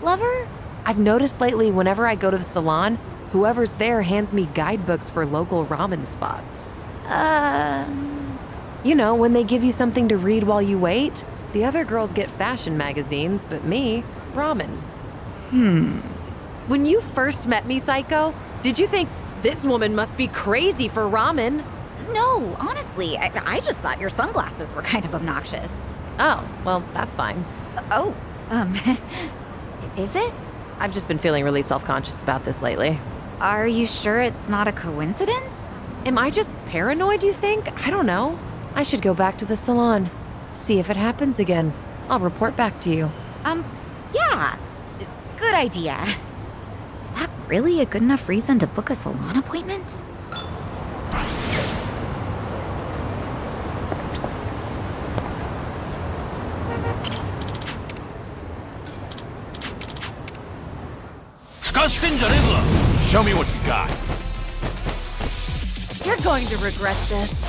lover? I've noticed lately whenever I go to the salon, whoever's there hands me guidebooks for local ramen spots. You know, when they give you something to read while you wait. The other girls get fashion magazines, but me, ramen. When you first met me, Psycho, did you think this woman must be crazy for ramen? No, honestly, I just thought your sunglasses were kind of obnoxious. Oh, well, that's fine. Is it? I've just been feeling really self-conscious about this lately. Are you sure it's not a coincidence? Am I just paranoid, you think? I don't know. I should go back to the salon. See if it happens again. I'll report back to you. Yeah. Good idea. Is that really a good enough reason to book a salon appointment? Show me what you got. You're going to regret this.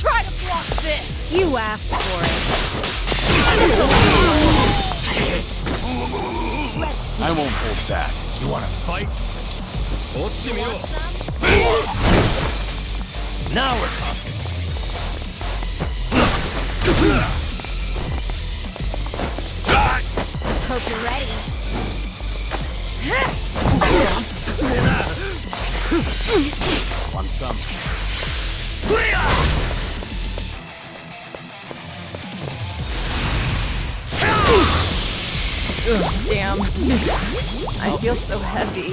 Try to block this! You asked for I won't hold back. You wanna fight? Now we're talking. Hope you're ready. Want some? Damn. I feel so heavy.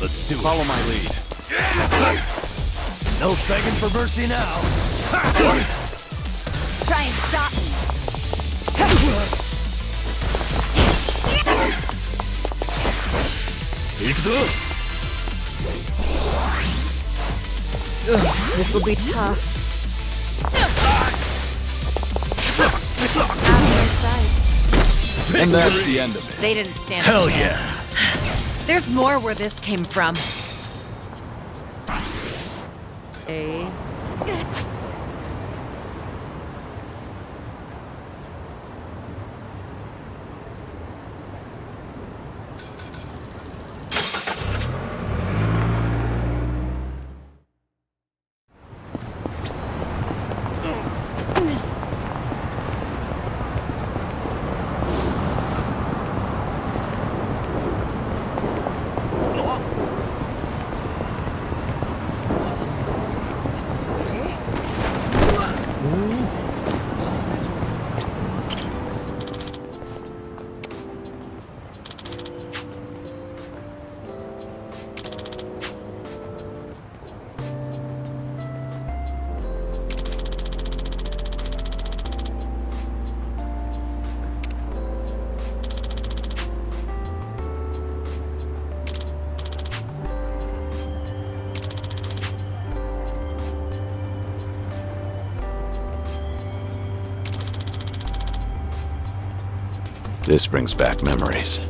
Let's do it. Follow my lead. No begging for mercy now. Try and stop me. This will be tough. And that's the end of it. They didn't stand Hell a chance. There's more where this came from. This brings back memories.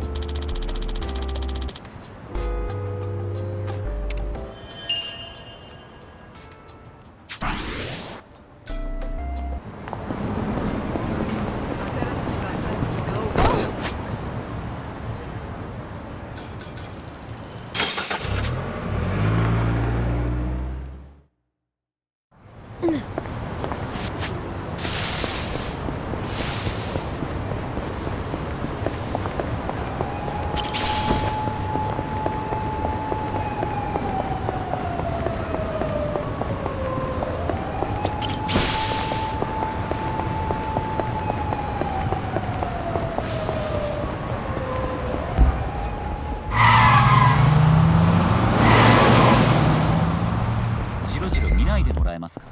ますか。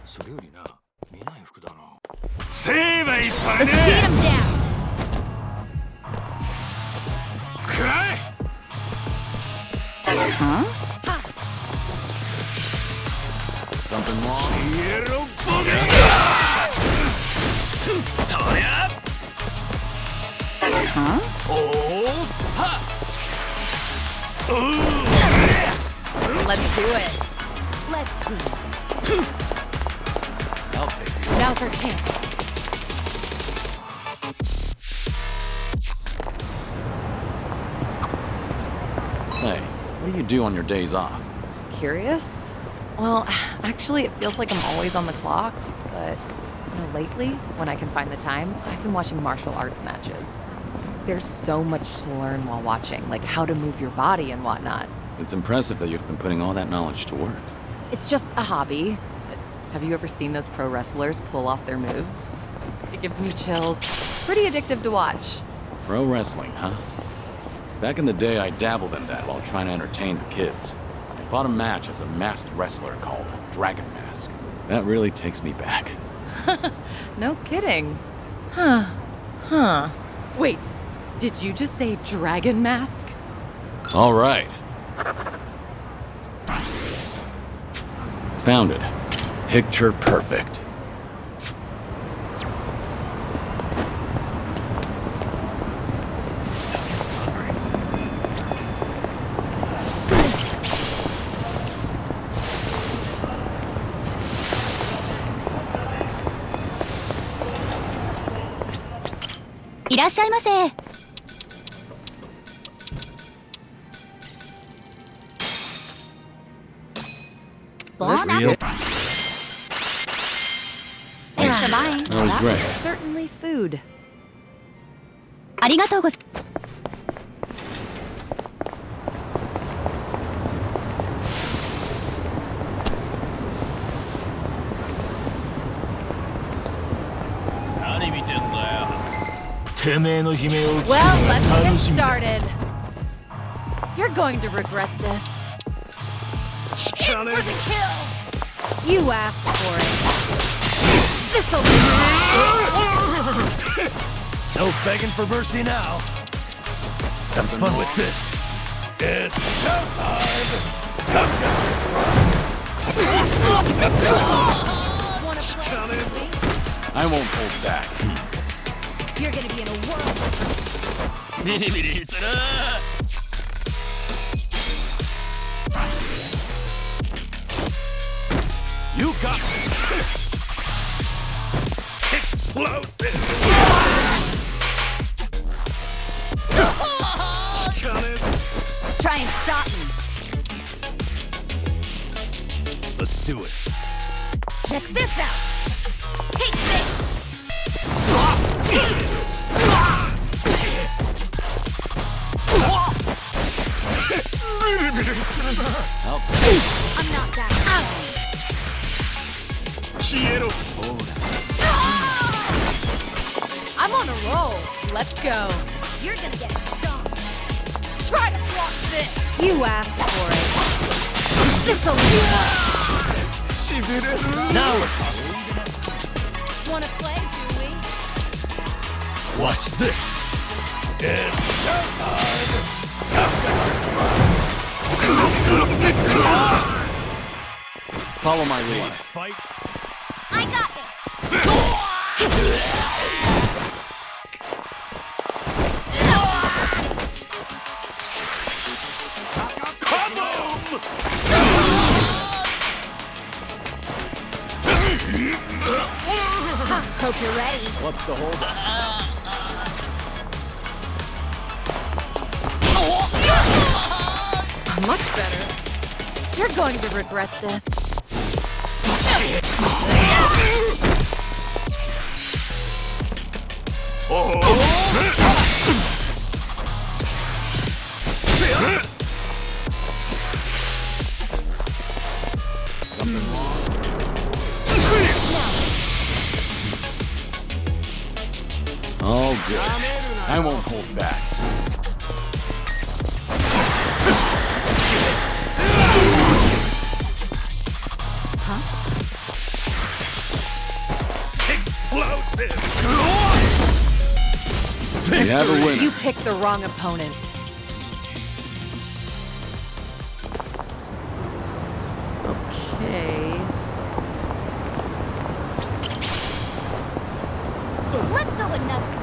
それよりな、見ない服だな。成敗され Let's ね get him down. えくらえ Huh? Something wrong? イエローボケそりゃ Huh? おおは Let's do it. Let's see. I'll take it. Now's our chance. Hey, what do you do on your days off? Curious? Well, actually, it feels like I'm always on the clock, but lately, when I can find the time, I've been watching martial arts matches. There's so much to learn while watching, like how to move your body and whatnot. It's impressive that you've been putting all that knowledge to work. It's just a hobby. Have you ever seen those pro wrestlers pull off their moves? It gives me chills. Pretty addictive to watch. Pro wrestling, huh? Back in the day, I dabbled in that while trying to entertain the kids. I fought a match as a masked wrestler called Dragon Mask. That really takes me back. No kidding. Huh. Wait, did you just say Dragon Mask? All right. Found it. Picture perfect. "いらっしゃいませ." Real? Thanks for buying. That was That great. was certainly food. ありがとうございます。何見てんだよてめえの悲鳴を聞くの Well, が let's 楽 get しみだ started. You're going to regret this. In for the kill! You asked for it. This'll No begging for mercy now. Have fun with this. It's showtime! Come get Wanna play with me? I won't hold back. You're gonna be in a world of hurt. ビリビリする You got this! Explosive! Try and stop me. Let's do it. Check this out. Take this. I'm not that out. I'm on a roll. Let's go. You're gonna get stomped. Try to block this. You asked for it. This'll be Now Wanna play, do we? watch this. It's showtime! Follow my lead. Fight. I got this. Hope you're ready. What's the holdup? much better. You're going to regret this. Something wrong? All good. I won't hold back. Huh? have a winner. You picked the wrong opponent. Okay. Let's go another.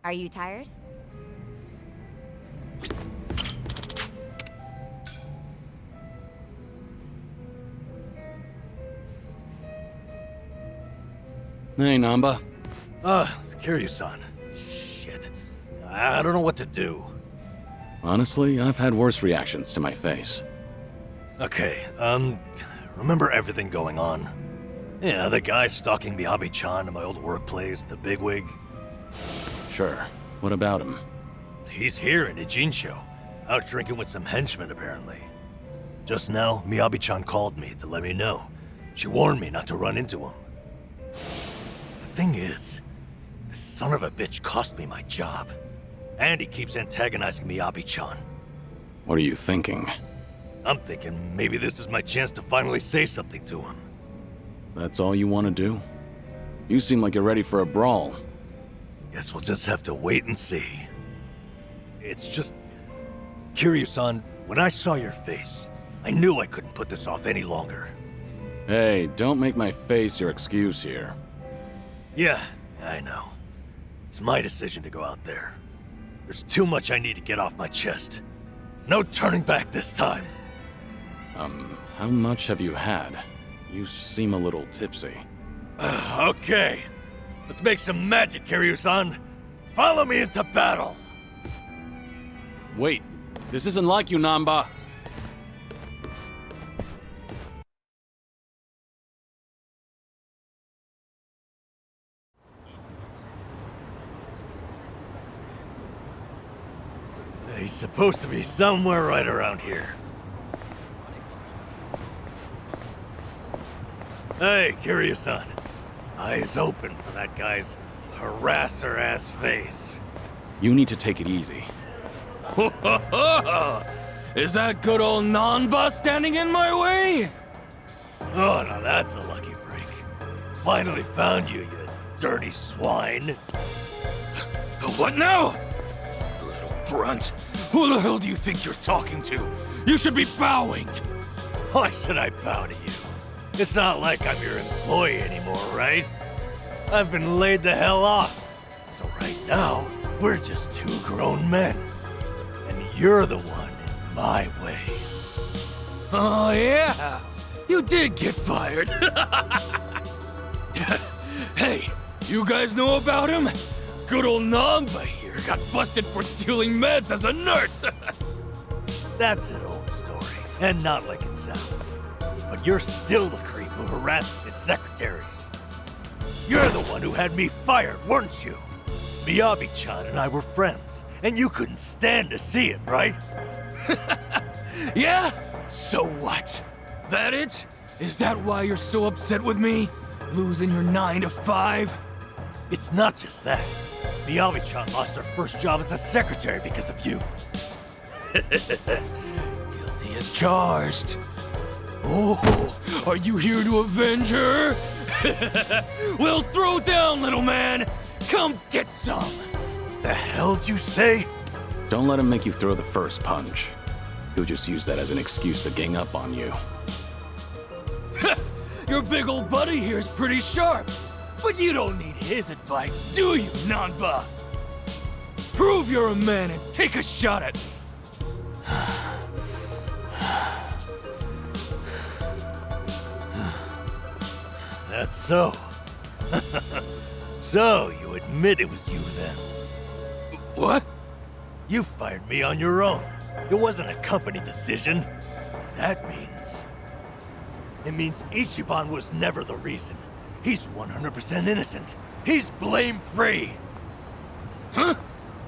Are you tired? Hey, Namba. Kiryu-san. Shit. I don't know what to do. Honestly, I've had worse reactions to my face. Okay, remember everything going on? Yeah, the guy stalking Miyabi-chan in my old workplace, the bigwig. Sure. What about him? He's here in Ijinsho, out drinking with some henchmen apparently. Just now, Miyabi-chan called me to let me know. She warned me not to run into him. The thing is, this son of a bitch cost me my job. And he keeps antagonizing Miyabi-chan. What are you thinking? I'm thinking maybe this is my chance to finally say something to him. That's all you want to do? You seem like you're ready for a brawl. Guess we'll just have to wait and see. It's just... Kiryu-san, when I saw your face, I knew I couldn't put this off any longer. Hey, don't make my face your excuse here. Yeah, I know. It's my decision to go out there. There's too much I need to get off my chest. No turning back this time. How much have you had? You seem a little tipsy. Okay. Let's make some magic, Kiryu-san. Follow me into battle. Wait, this isn't like you, Namba. He's supposed to be somewhere right around here. Hey, Kiryu-san. Eyes open for that guy's harasser-ass face. You need to take it easy. Is that good old Nanba standing in my way? Oh, now that's a lucky break. Finally found you, you dirty swine. What now? Little grunt. Who the hell do you think you're talking to? You should be bowing. Why should I bow to you? It's not like I'm your employee anymore, right? I've been laid the hell off. So right now, we're just two grown men. And you're the one in my way. Oh, yeah. You did get fired. Hey, you guys know about him? Good old Namba here got busted for stealing meds as a nurse. That's an old story, and not like it sounds. But you're still the creep who harasses his secretaries. You're the one who had me fired, weren't you? Miyabi-chan and I were friends, and you couldn't stand to see it, right? Yeah? So what? That it? Is that why you're so upset with me? Losing your 9 to 5? It's not just that. Miyabi-chan lost her first job as a secretary because of you. Guilty as charged. Oh, are you here to avenge her? Well, throw down, little man. Come get some. The hell'd you say? Don't let him make you throw the first punch. He'll just use that as an excuse to gang up on you. Your big old buddy here's pretty sharp. But you don't need his advice, do you, Nanba? Prove you're a man and take a shot at me. That's so. So, you admit it was you then? What? You fired me on your own. It wasn't a company decision. That means... It means Ichiban was never the reason. He's 100% innocent. He's blame-free. Huh?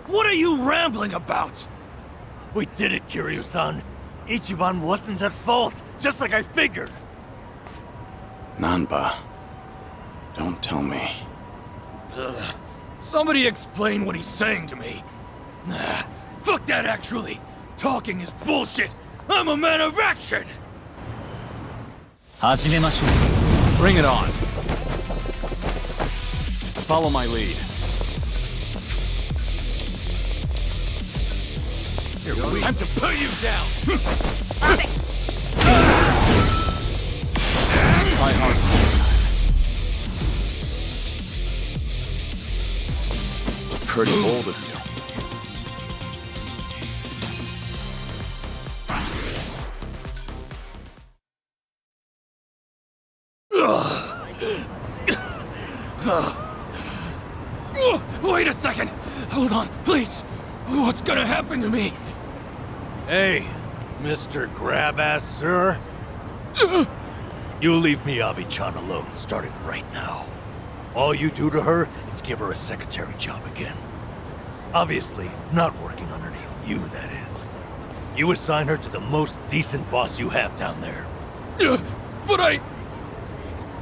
What are you rambling about? We did it, Kiryu-san. Ichiban wasn't at fault, just like I figured. Nanba, don't tell me. Somebody explain what he's saying to me. Fuck that, actually. Talking is bullshit. I'm a man of action. Bring it on. Follow my lead. Time to put you down. Try hard. Pretty bold of you. Wait a second! Hold on, please! What's gonna happen to me? Hey, Mr. Grab-Ass, sir. You leave Miyabi-chan alone, starting right now. All you do to her is give her a secretary job again. Obviously, not working underneath you, that is. You assign her to the most decent boss you have down there. But I...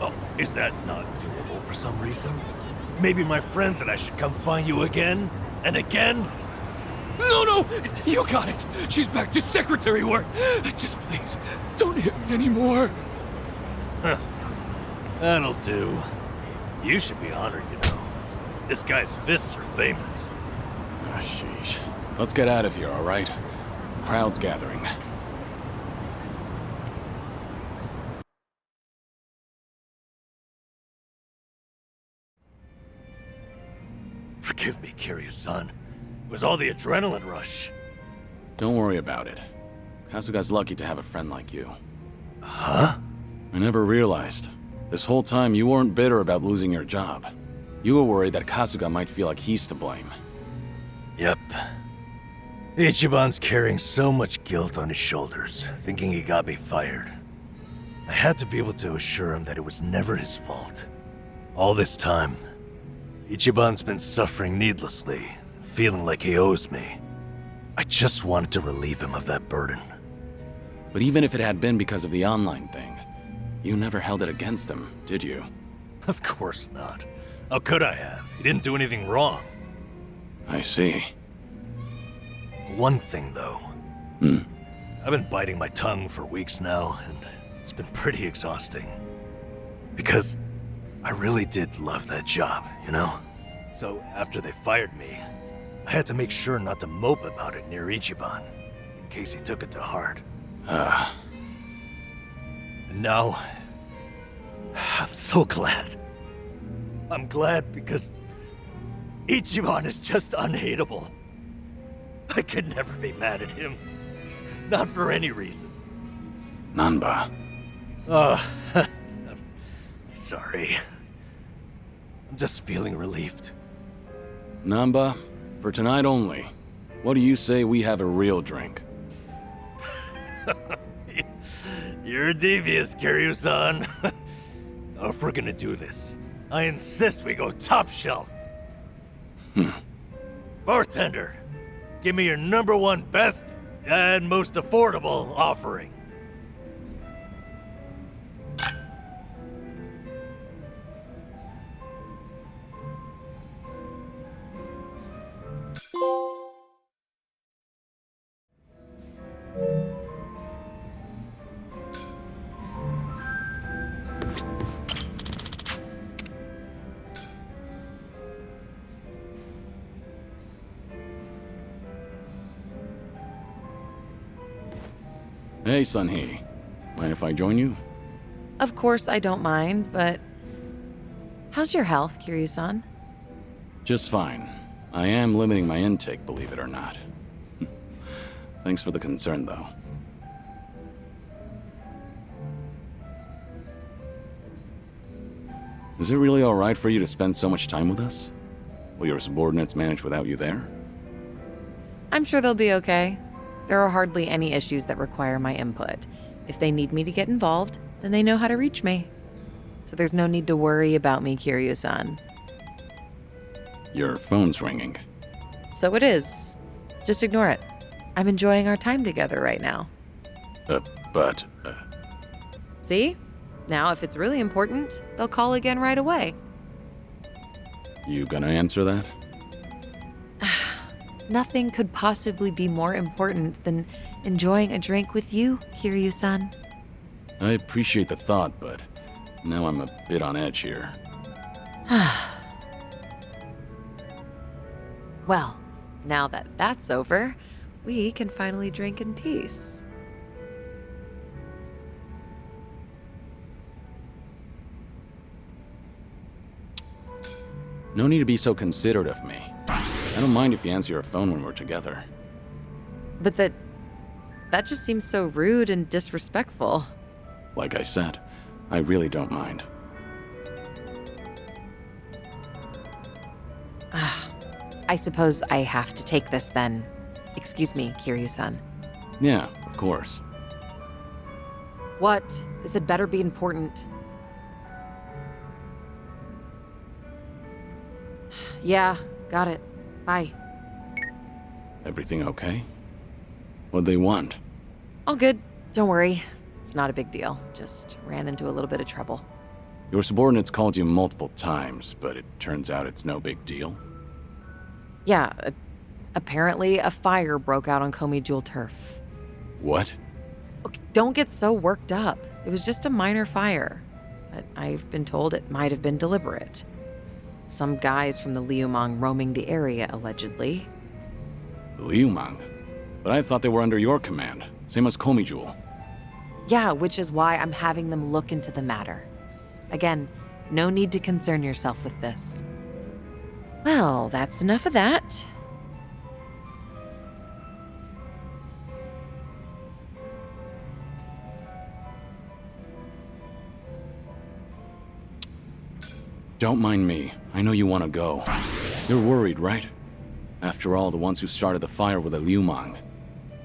Oh, is that not doable for some reason? Maybe my friends and I should come find you again? And again? No! You got it! She's back to secretary work! Just please, don't hit me anymore. Huh. That'll do. You should be honored, you know. This guy's fists are famous. Ah, sheesh. Let's get out of here, all right? Crowd's gathering. Forgive me, Kiryu-san. It was all the adrenaline rush. Don't worry about it. Kasuga's lucky to have a friend like you. Huh? I never realized. This whole time you weren't bitter about losing your job. You were worried that Kasuga might feel like he's to blame. Yep. Ichiban's carrying so much guilt on his shoulders, thinking he got me fired. I had to be able to assure him that it was never his fault. All this time, Ichiban's been suffering needlessly, and feeling like he owes me. I just wanted to relieve him of that burden. But even if it had been because of the online thing, you never held it against him, did you? Of course not. How could I have? He didn't do anything wrong. I see. One thing, though. I've been biting my tongue for weeks now, and it's been pretty exhausting. Because I really did love that job, you know? So after they fired me, I had to make sure not to mope about it near Ichiban, in case he took it to heart. And now, I'm so glad. I'm glad because Ichiban is just unhateable. I could never be mad at him. Not for any reason. Nanba. I'm sorry. I'm just feeling relieved. Nanba, for tonight only, what do you say we have a real drink? You're devious, Kiryu-san. If we're gonna do this, I insist we go top shelf. Bartender, give me your #1 best and most affordable offering. Hey, Sunhee. Mind if I join you? Of course I don't mind, but... How's your health, Kiryu-san? Just fine. I am limiting my intake, believe it or not. Thanks for the concern, though. Is it really alright for you to spend so much time with us? Will your subordinates manage without you there? I'm sure they'll be okay. There are hardly any issues that require my input. If they need me to get involved, then they know how to reach me. So there's no need to worry about me, Kiryu-san. Your phone's ringing. So it is. Just ignore it. I'm enjoying our time together right now. But... See? Now, if it's really important, they'll call again right away. You gonna answer that? Nothing could possibly be more important than enjoying a drink with you, Kiryu-san. I appreciate the thought, but now I'm a bit on edge here. Well, now that that's over, we can finally drink in peace. No need to be so considerate of me. I don't mind if you answer your phone when we're together. But that just seems so rude and disrespectful. Like I said, I really don't mind. I suppose I have to take this then. Excuse me, Kiryu-san. Yeah, of course. What? This had better be important. Yeah, got it. Bye. Everything okay? What'd they want? All good. Don't worry. It's not a big deal. Just ran into a little bit of trouble. Your subordinates called you multiple times, but it turns out it's no big deal. Yeah, apparently a fire broke out on Komi Jewel turf. What? Okay, don't get so worked up. It was just a minor fire. But I've been told it might have been deliberate. Some guys from the Liumang roaming the area, allegedly. Liumang? But I thought they were under your command, same as Komi Jewel. Yeah, which is why I'm having them look into the matter. Again, no need to concern yourself with this. Well, that's enough of that. Don't mind me. I know you want to go. You're worried, right? After all, the ones who started the fire were the Liumang.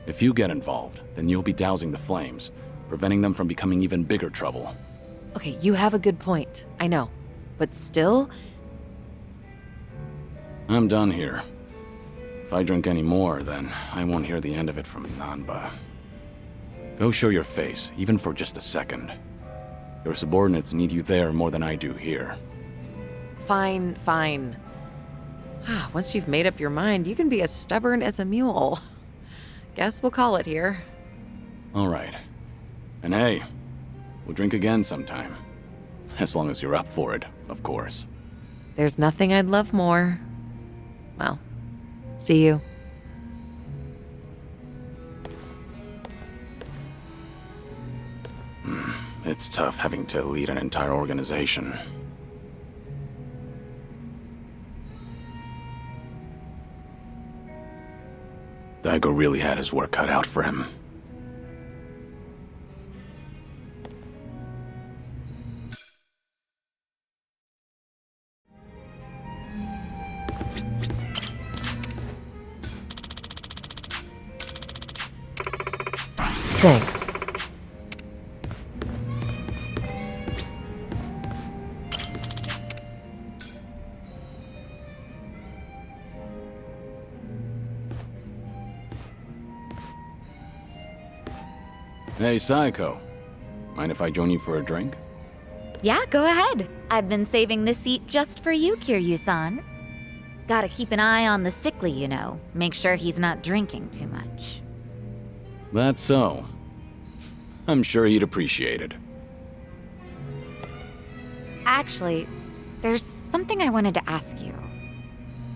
If you get involved, then you'll be dousing the flames, preventing them from becoming even bigger trouble. Okay, you have a good point. I know. But still... I'm done here. If I drink any more, then I won't hear the end of it from Nanba. Go show your face, even for just a second. Your subordinates need you there more than I do here. Fine, fine. Once you've made up your mind, you can be as stubborn as a mule. Guess we'll call it here. All right. And hey, we'll drink again sometime. As long as you're up for it, of course. There's nothing I'd love more. Well, see you. It's tough having to lead an entire organization. Daigo really had his work cut out for him. Thanks. Hey, Saiko. Mind if I join you for a drink? Yeah, go ahead. I've been saving this seat just for you, Kiryu-san. Gotta keep an eye on the sickly, you know. Make sure he's not drinking too much. That's so. I'm sure he'd appreciate it. Actually, there's something I wanted to ask you.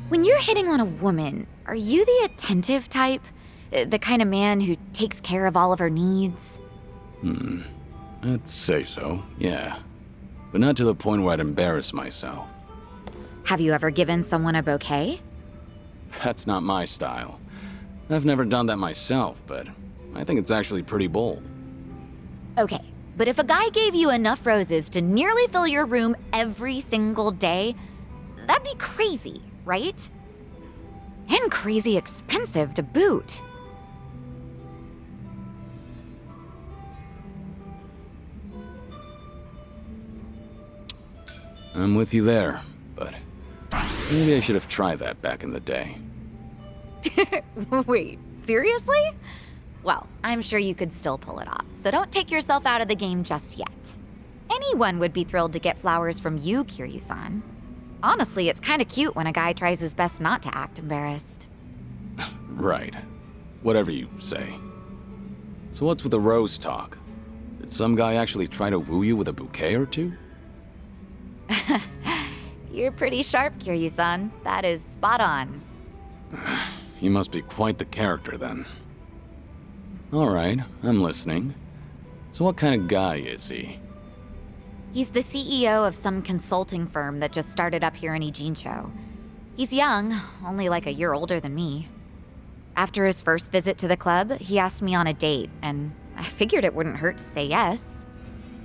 When you're hitting on a woman, are you the attentive type? The kind of man who takes care of all of her needs? I'd say so, yeah. But not to the point where I'd embarrass myself. Have you ever given someone a bouquet? That's not my style. I've never done that myself, but I think it's actually pretty bold. Okay, but if a guy gave you enough roses to nearly fill your room every single day, that'd be crazy, right? And crazy expensive to boot. I'm with you there, but maybe I should have tried that back in the day. Wait, seriously? Well, I'm sure you could still pull it off, so don't take yourself out of the game just yet. Anyone would be thrilled to get flowers from you, Kiryu-san. Honestly, it's kind of cute when a guy tries his best not to act embarrassed. Right. Whatever you say. So what's with the rose talk? Did some guy actually try to woo you with a bouquet or two? You're pretty sharp, Kiryu-san. That is spot on. He must be quite the character then. Alright, I'm listening. So what kind of guy is he? He's the CEO of some consulting firm that just started up here in Ijincho. He's young, only like a year older than me. After his first visit to the club, he asked me on a date, and I figured it wouldn't hurt to say yes.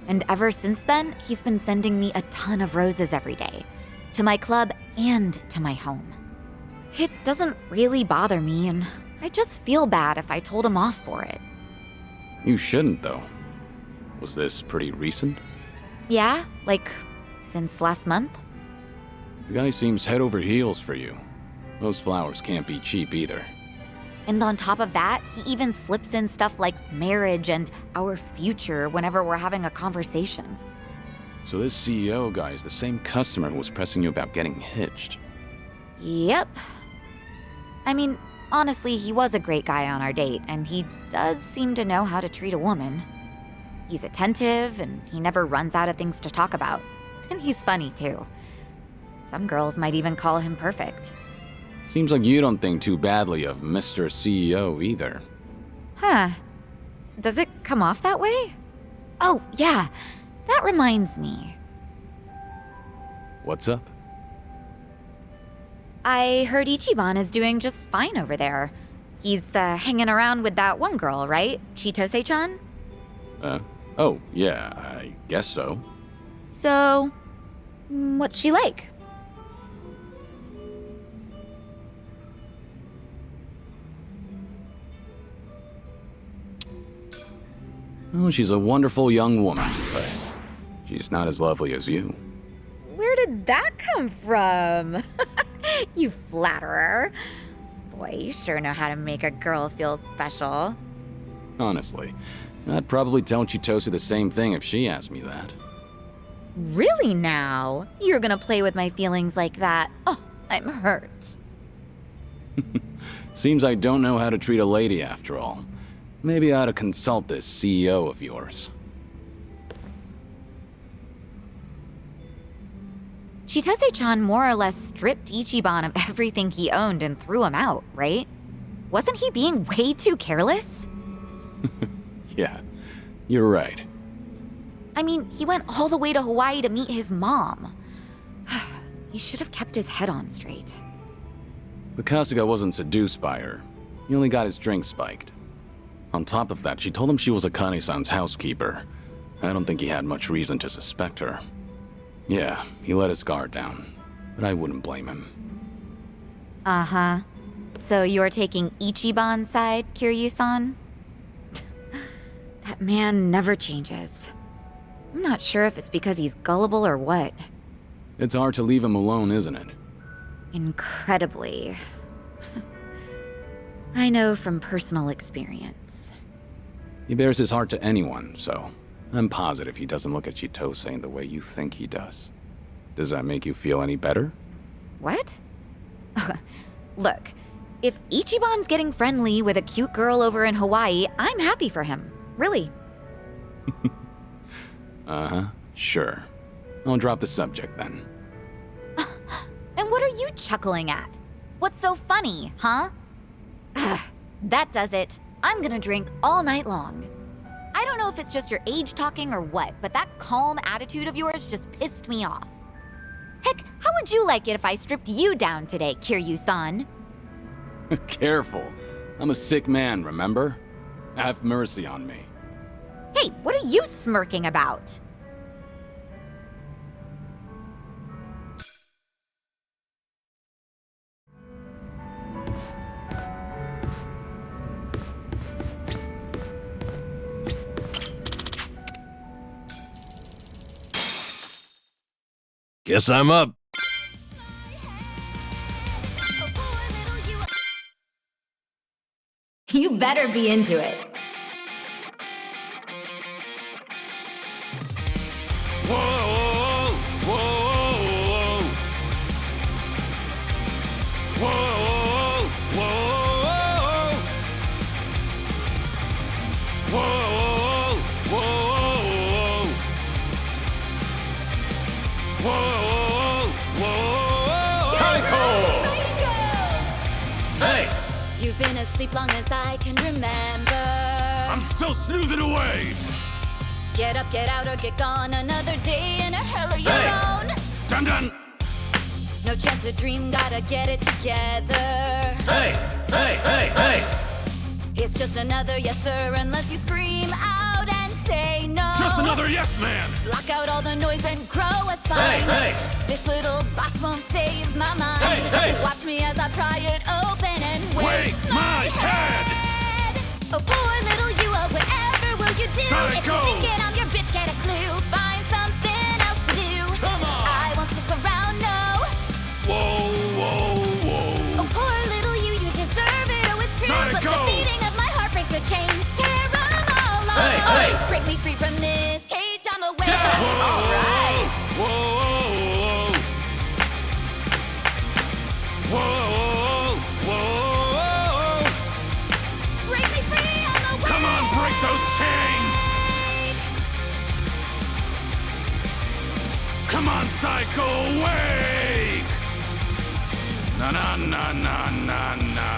And ever since then, he's been sending me a ton of roses every day. To my club and to my home. It doesn't really bother me, and I just feel bad if I told him off for it. You shouldn't, though. Was this pretty recent? Yeah, like, since last month? The guy seems head over heels for you. Those flowers can't be cheap either. And on top of that, he even slips in stuff like marriage and our future whenever we're having a conversation. So this CEO guy is the same customer who was pressing you about getting hitched. Yep. I mean, honestly, he was a great guy on our date, and he does seem to know how to treat a woman. He's attentive, and he never runs out of things to talk about. And he's funny, too. Some girls might even call him perfect. Seems like you don't think too badly of Mr. CEO either. Huh. Does it come off that way? Oh, yeah. That reminds me. What's up? I heard Ichiban is doing just fine over there. He's hanging around with that one girl, right? Chitose-chan? Oh, yeah, I guess so. So, what's she like? Oh, she's a wonderful young woman, but she's not as lovely as you. Where did that come from? You flatterer. Boy, you sure know how to make a girl feel special. Honestly, I'd probably tell Chitose the same thing if she asked me that. Really now? You're gonna play with my feelings like that? Oh, I'm hurt. Seems I don't know how to treat a lady after all. Maybe I ought to consult this CEO of yours. Chitose-chan more or less stripped Ichiban of everything he owned and threw him out, right? Wasn't he being way too careless? Yeah, you're right. I mean, he went all the way to Hawaii to meet his mom. He should have kept his head on straight. But Kasuga wasn't seduced by her. He only got his drink spiked. On top of that, she told him she was Akane-san's housekeeper. I don't think he had much reason to suspect her. Yeah, he let his guard down, but I wouldn't blame him. Uh-huh. So you're taking Ichiban's side, Kiryu-san? That man never changes. I'm not sure if it's because he's gullible or what. It's hard to leave him alone, isn't it? Incredibly. I know from personal experience. He bears his heart to anyone, so I'm positive he doesn't look at Chitose in the way you think he does. Does that make you feel any better? What? Look, if Ichiban's getting friendly with a cute girl over in Hawaii, I'm happy for him. Really. Uh-huh, sure. I'll drop the subject then. And what are you chuckling at? What's so funny, huh? That does it. I'm gonna drink all night long. I don't know if it's just your age talking or what, but that calm attitude of yours just pissed me off. Heck, how would you like it if I stripped you down today, Kiryu-san? Careful. I'm a sick man, remember? Have mercy on me. Hey, what are you smirking about? Guess I'm up. You better be into it. Whoa, whoa, whoa, whoa, whoa, whoa, whoa, whoa, Psycho! Hey! You've been asleep long as I can remember. I'm still snoozing away! Get up, get out, or get gone. Another day in a hell of your own. Dun dun! No chance to dream, gotta get it together. Hey! Hey! Hey! Hey! It's just another yes sir, unless you scream out and say no. Just another yes man! Block out all the noise and grow a spine. Hey! Hey! This little box won't save my mind. Hey! Hey! Watch me as I pry it open and Wake my head! Oh, poor little you, whatever will you do? Psycho! If you think it, I'm your bitch, get a clue. Find something else to do. Come on! I won't stick around, no. Whoa, whoa, whoa! Oh, poor little you deserve it, oh, it's true. But Psycho! the beating of my heart breaks the chains, tear 'em all off. Hey, hey! Break me free from this cage, I'm away. Yeah! All right. Whoa, whoa, whoa! Break me free, I'm away. Come on, break those chains! Come on, Psycho, wake! Na na na na na na.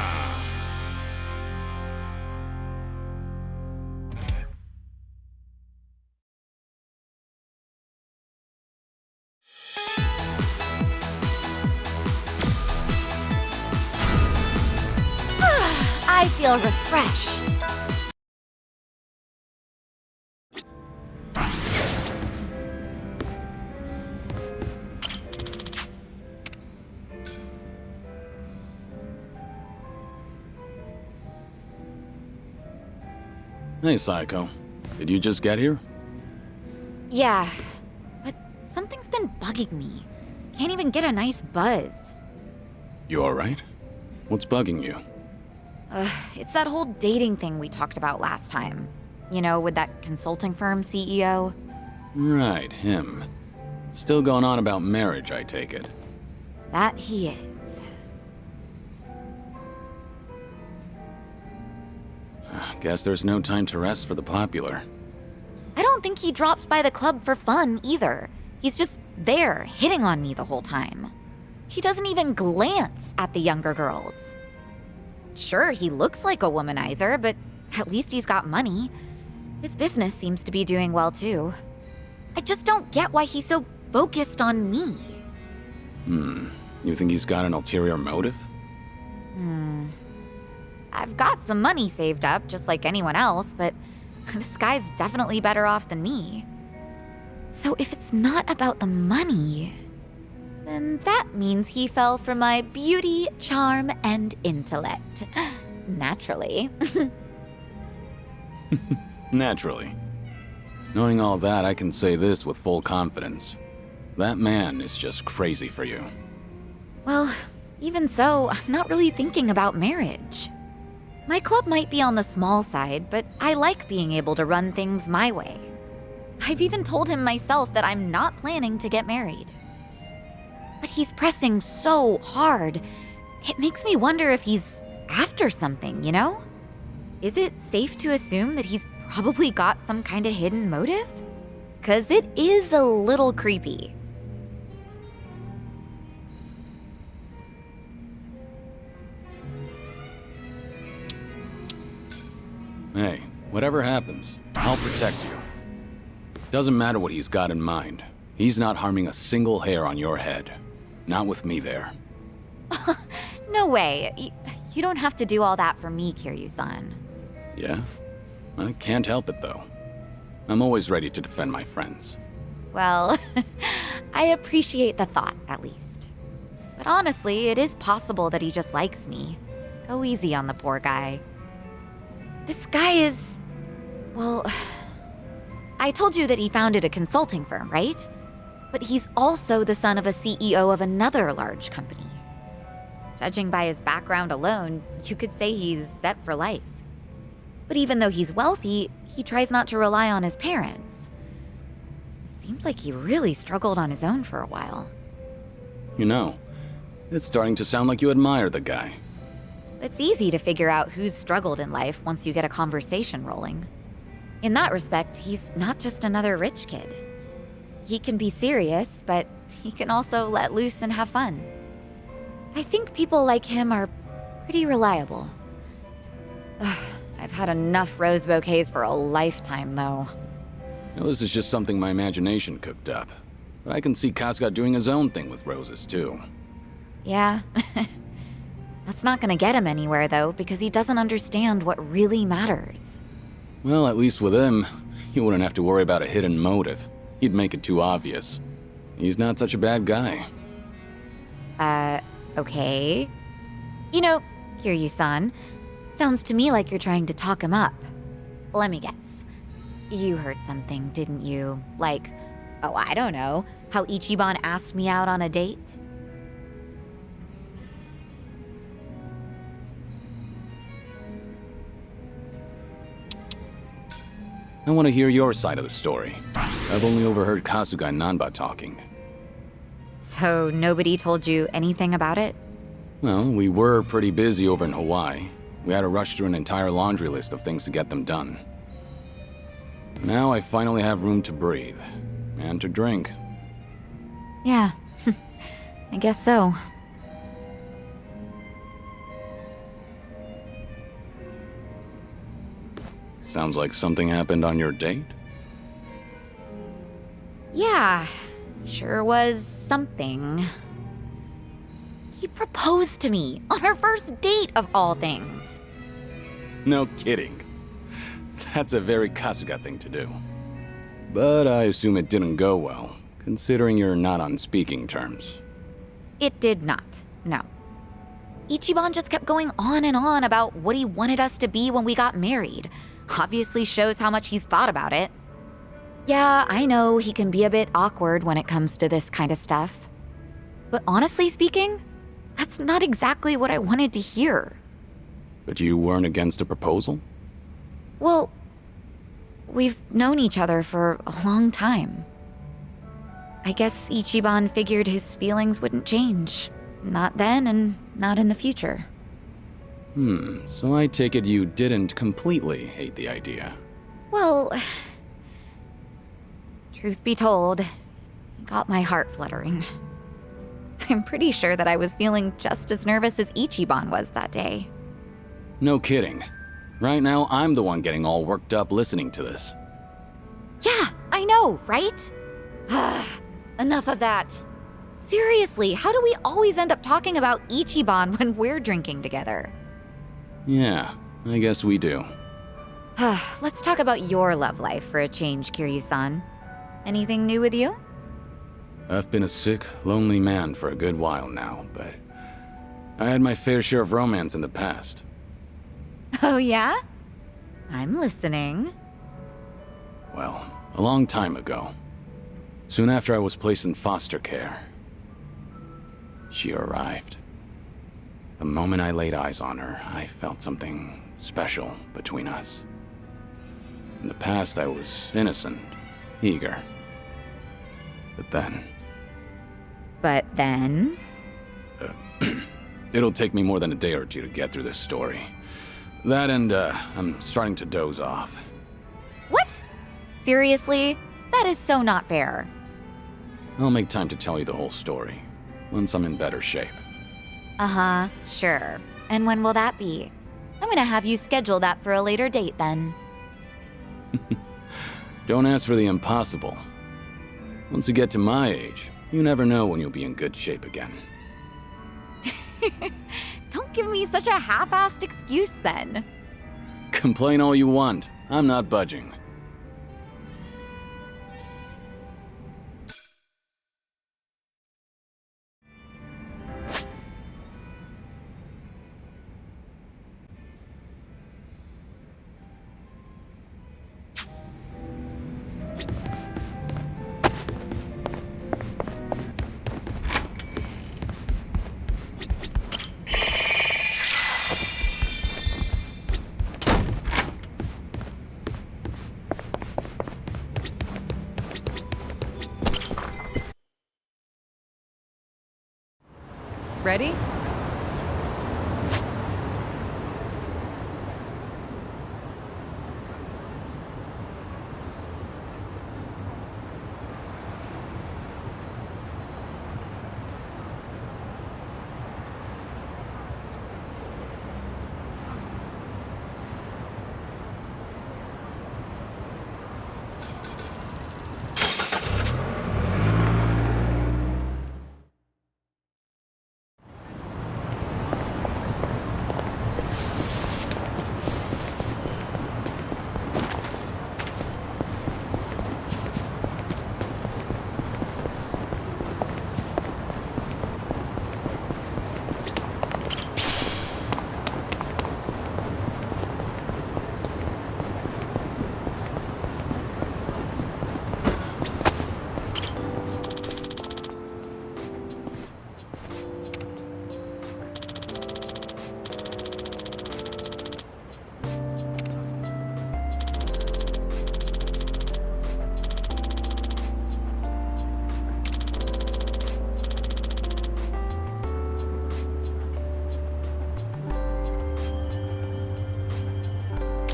I feel refreshed. Hey, Psycho. Did you just get here? Yeah, but something's been bugging me. Can't even get a nice buzz. You alright? What's bugging you? It's that whole dating thing we talked about last time. You know, with that consulting firm CEO. Right, him. Still going on about marriage, I take it. That he is. Guess there's no time to rest for the popular. I don't think he drops by the club for fun either. He's just there, hitting on me the whole time. He doesn't even glance at the younger girls. Sure, he looks like a womanizer, but at least he's got money. His business seems to be doing well too. I just don't get why he's so focused on me. You think he's got an ulterior motive? I've got some money saved up, just like anyone else, but this guy's definitely better off than me. So if it's not about the money, then that means he fell for my beauty, charm, and intellect. Naturally. Naturally. Knowing all that, I can say this with full confidence. That man is just crazy for you. Well, even so, I'm not really thinking about marriage. My club might be on the small side, but I like being able to run things my way. I've even told him myself that I'm not planning to get married. But he's pressing so hard. It makes me wonder if he's after something, you know? Is it safe to assume that he's probably got some kind of hidden motive? 'Cause it is a little creepy. Hey, whatever happens, I'll protect you. Doesn't matter what he's got in mind. He's not harming a single hair on your head. Not with me there. No way. You don't have to do all that for me, Kiryu-san. Yeah? I can't help it, though. I'm always ready to defend my friends. Well, I appreciate the thought, at least. But honestly, it is possible that he just likes me. Go easy on the poor guy. This guy is... well... I told you that he founded a consulting firm, right? But he's also the son of a CEO of another large company. Judging by his background alone, you could say he's set for life. But even though he's wealthy, he tries not to rely on his parents. Seems like he really struggled on his own for a while. You know, it's starting to sound like you admire the guy. It's easy to figure out who's struggled in life once you get a conversation rolling. In that respect, he's not just another rich kid. He can be serious, but he can also let loose and have fun. I think people like him are pretty reliable. Ugh, I've had enough rose bouquets for a lifetime, though. You know, this is just something my imagination cooked up. But I can see Kasuga doing his own thing with roses, too. Yeah. That's not gonna get him anywhere, though, because he doesn't understand what really matters. Well, at least with him, you wouldn't have to worry about a hidden motive. He'd make it too obvious. He's not such a bad guy. Okay. You know, Kiryu-san, sounds to me like you're trying to talk him up. Let me guess. You heard something, didn't you? Like, oh, I don't know, how Ichiban asked me out on a date? I want to hear your side of the story. I've only overheard Kasuga and Nanba talking. So nobody told you anything about it? Well, we were pretty busy over in Hawaii. We had to rush through an entire laundry list of things to get them done. Now I finally have room to breathe. And to drink. Yeah, I guess so. Sounds like something happened on your date? Yeah, sure was something. He proposed to me on our first date of all things. No kidding. That's a very Kasuga thing to do. But I assume it didn't go well, considering you're not on speaking terms. It did not, no. Ichiban just kept going on and on about what he wanted us to be when we got married. Obviously shows how much he's thought about it. Yeah, I know he can be a bit awkward when it comes to this kind of stuff. But honestly speaking, that's not exactly what I wanted to hear. But you weren't against a proposal? Well, we've known each other for a long time. I guess Ichiban figured his feelings wouldn't change. Not then and not in the future. So I take it you didn't completely hate the idea. Well, truth be told, it got my heart fluttering. I'm pretty sure that I was feeling just as nervous as Ichiban was that day. No kidding. Right now, I'm the one getting all worked up listening to this. Yeah, I know, right? Enough of that. Seriously, how do we always end up talking about Ichiban when we're drinking together? Yeah, I guess we do. Let's talk about your love life for a change, Kiryu-san. Anything new with you? I've been a sick, lonely man for a good while now, but I had my fair share of romance in the past. Oh yeah? I'm listening. Well, a long time ago. Soon after I was placed in foster care, she arrived. The moment I laid eyes on her, I felt something special between us. In the past, I was innocent, eager. But then... It'll take me more than a day or two to get through this story. That and, I'm starting to doze off. What? Seriously? That is so not fair. I'll make time to tell you the whole story, once I'm in better shape. Uh-huh, sure. And when will that be? I'm gonna have you schedule that for a later date then. Don't ask for the impossible. Once you get to my age, you never know when you'll be in good shape again. Don't give me such a half-assed excuse then. Complain all you want. I'm not budging. Ready?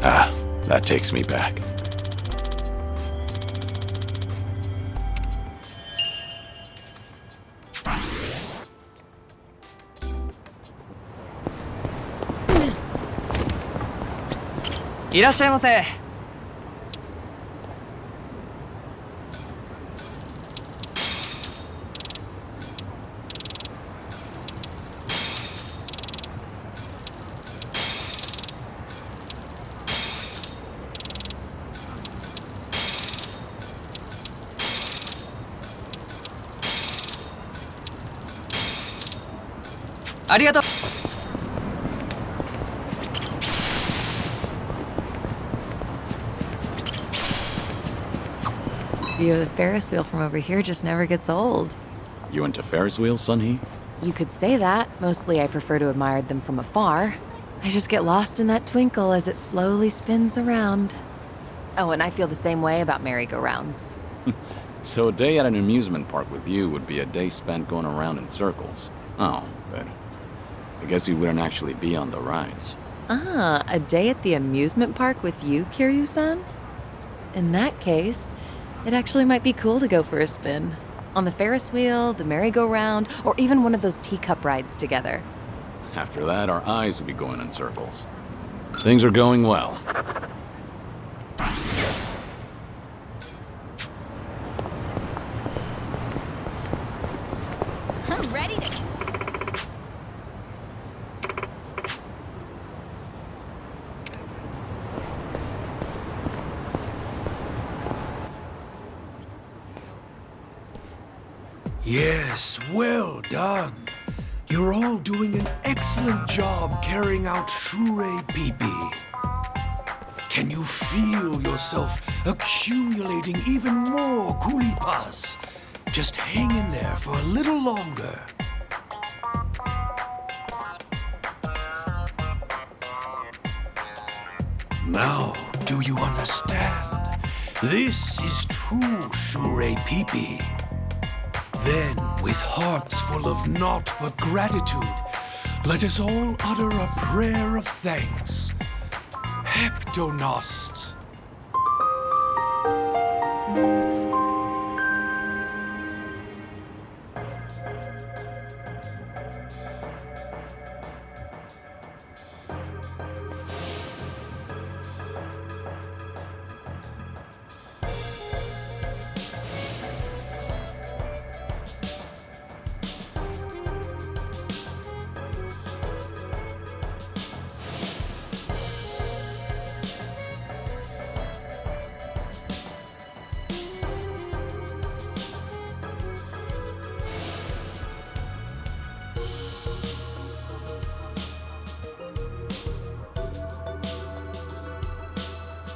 Ah, that takes me back.いらっしゃいませ。ありがとう。View of the Ferris wheel from over here just never gets old. You into Ferris wheels, Sun-Hee? You could say that. Mostly I prefer to admire them from afar. I just get lost in that twinkle as it slowly spins around. Oh, and I feel the same way about merry-go-rounds. So a day at an amusement park with you would be a day spent going around in circles. Oh, but I guess you wouldn't actually be on the rides. Ah, a day at the amusement park with you, Kiryu-san? In that case, it actually might be cool to go for a spin. On the Ferris wheel, the merry-go-round, or even one of those teacup rides together. After that, our eyes would be going in circles. Things are going well. I'm ready to... Yes, well done. You're all doing an excellent job carrying out Shure Pipi. Can you feel yourself accumulating even more kulipas? Just hang in there for a little longer. Now, do you understand? This is true Shure Pipi. Then, with hearts full of naught but gratitude, let us all utter a prayer of thanks. Heptonost.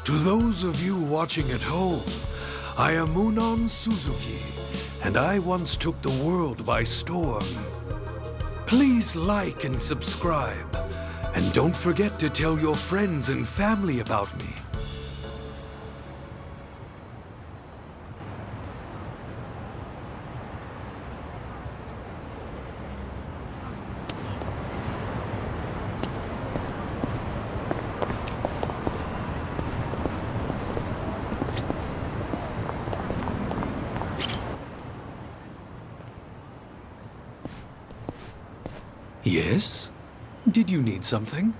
To those of you watching at home, I am Munon Suzuki, and I once took the world by storm. Please like and subscribe, and don't forget to tell your friends and family about me. Yes? Did you need something?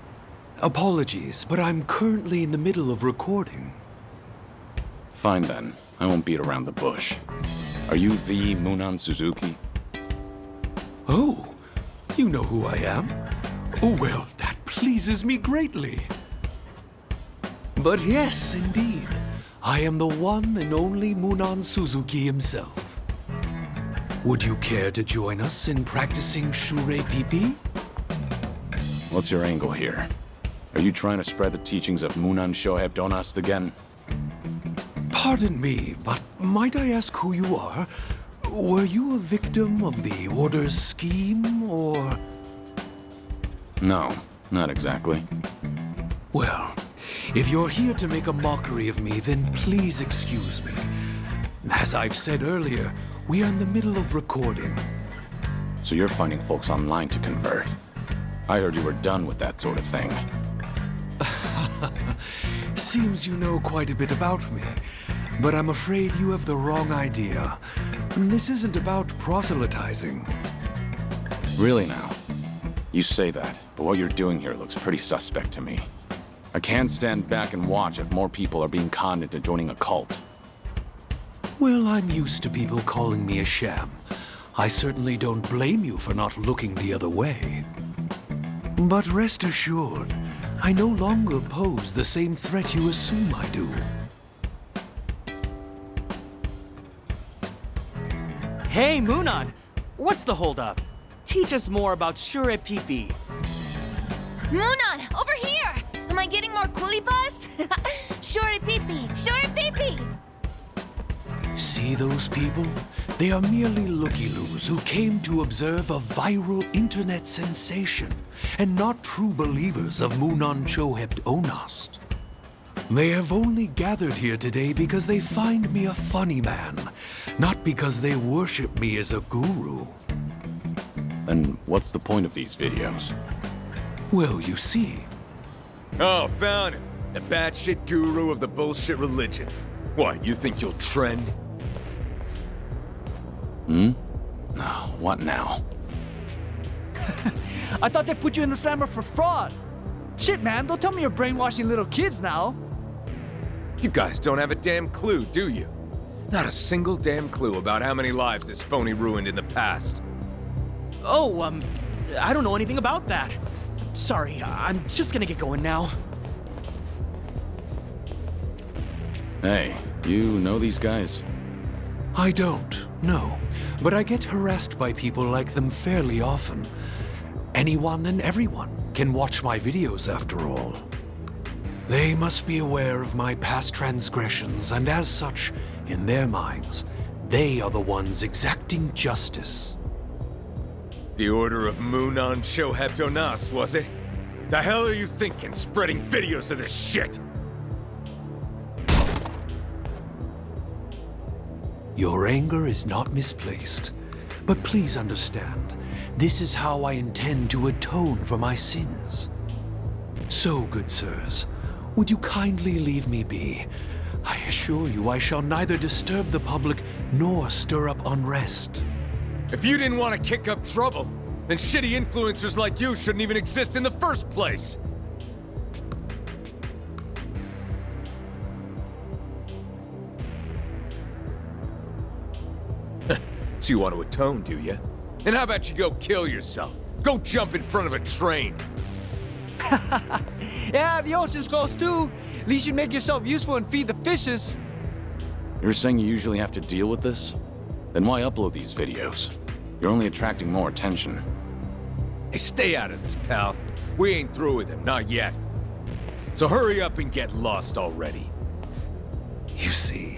Apologies, but I'm currently in the middle of recording. Fine then. I won't beat around the bush. Are you the Munan Suzuki? Oh, you know who I am? Oh, well, that pleases me greatly. But yes, indeed. I am the one and only Munan Suzuki himself. Would you care to join us in practicing Shure Pipi? What's your angle here? Are you trying to spread the teachings of Munan Shoheb Donast again? Pardon me, but might I ask who you are? Were you a victim of the Order's scheme, or...? No, not exactly. Well, if you're here to make a mockery of me, then please excuse me. As I've said earlier, we are in the middle of recording. So you're finding folks online to convert. I heard you were done with that sort of thing. Seems you know quite a bit about me, but I'm afraid you have the wrong idea. This isn't about proselytizing. Really now? You say that, but what you're doing here looks pretty suspect to me. I can't stand back and watch if more people are being conned into joining a cult. Well, I'm used to people calling me a sham. I certainly don't blame you for not looking the other way. But rest assured, I no longer pose the same threat you assume I do. Hey, Munan! What's the holdup? Teach us more about Shure Pipi. Munan, over here! Am I getting more kulipas? Shure Pipi! Shure Pipi! See those people? They are merely looky-loos who came to observe a viral internet sensation, and not true believers of Munan Chohebt Onast. They have only gathered here today because they find me a funny man, not because they worship me as a guru. Then what's the point of these videos? Well, you see. Oh, found him. The batshit guru of the bullshit religion. What, you think you'll trend? Hmm? No, what now? I thought they put you in the slammer for fraud. Shit, man, don't tell me you're brainwashing little kids now. You guys don't have a damn clue, do you? Not a single damn clue about how many lives this phony ruined in the past. Oh, I don't know anything about that. Sorry, I'm just gonna get going now. Hey, you know these guys? I don't, no. But I get harassed by people like them fairly often. Anyone and everyone can watch my videos after all. They must be aware of my past transgressions, and as such, in their minds, they are the ones exacting justice. The Order of Munan Shohebt Onast, was it? The hell are you thinking, spreading videos of this shit? Your anger is not misplaced, but please understand, this is how I intend to atone for my sins. So, good sirs, would you kindly leave me be? I assure you I shall neither disturb the public nor stir up unrest. If you didn't want to kick up trouble, then shitty influencers like you shouldn't even exist in the first place. So you want to atone, do you? And how about you go kill yourself? Go jump in front of a train. Yeah, the ocean's close too. At least you make yourself useful and feed the fishes. You're saying you usually have to deal with this? Then why upload these videos? You're only attracting more attention. Hey, stay out of this, pal. We ain't through with him, not yet. So hurry up and get lost already. You see,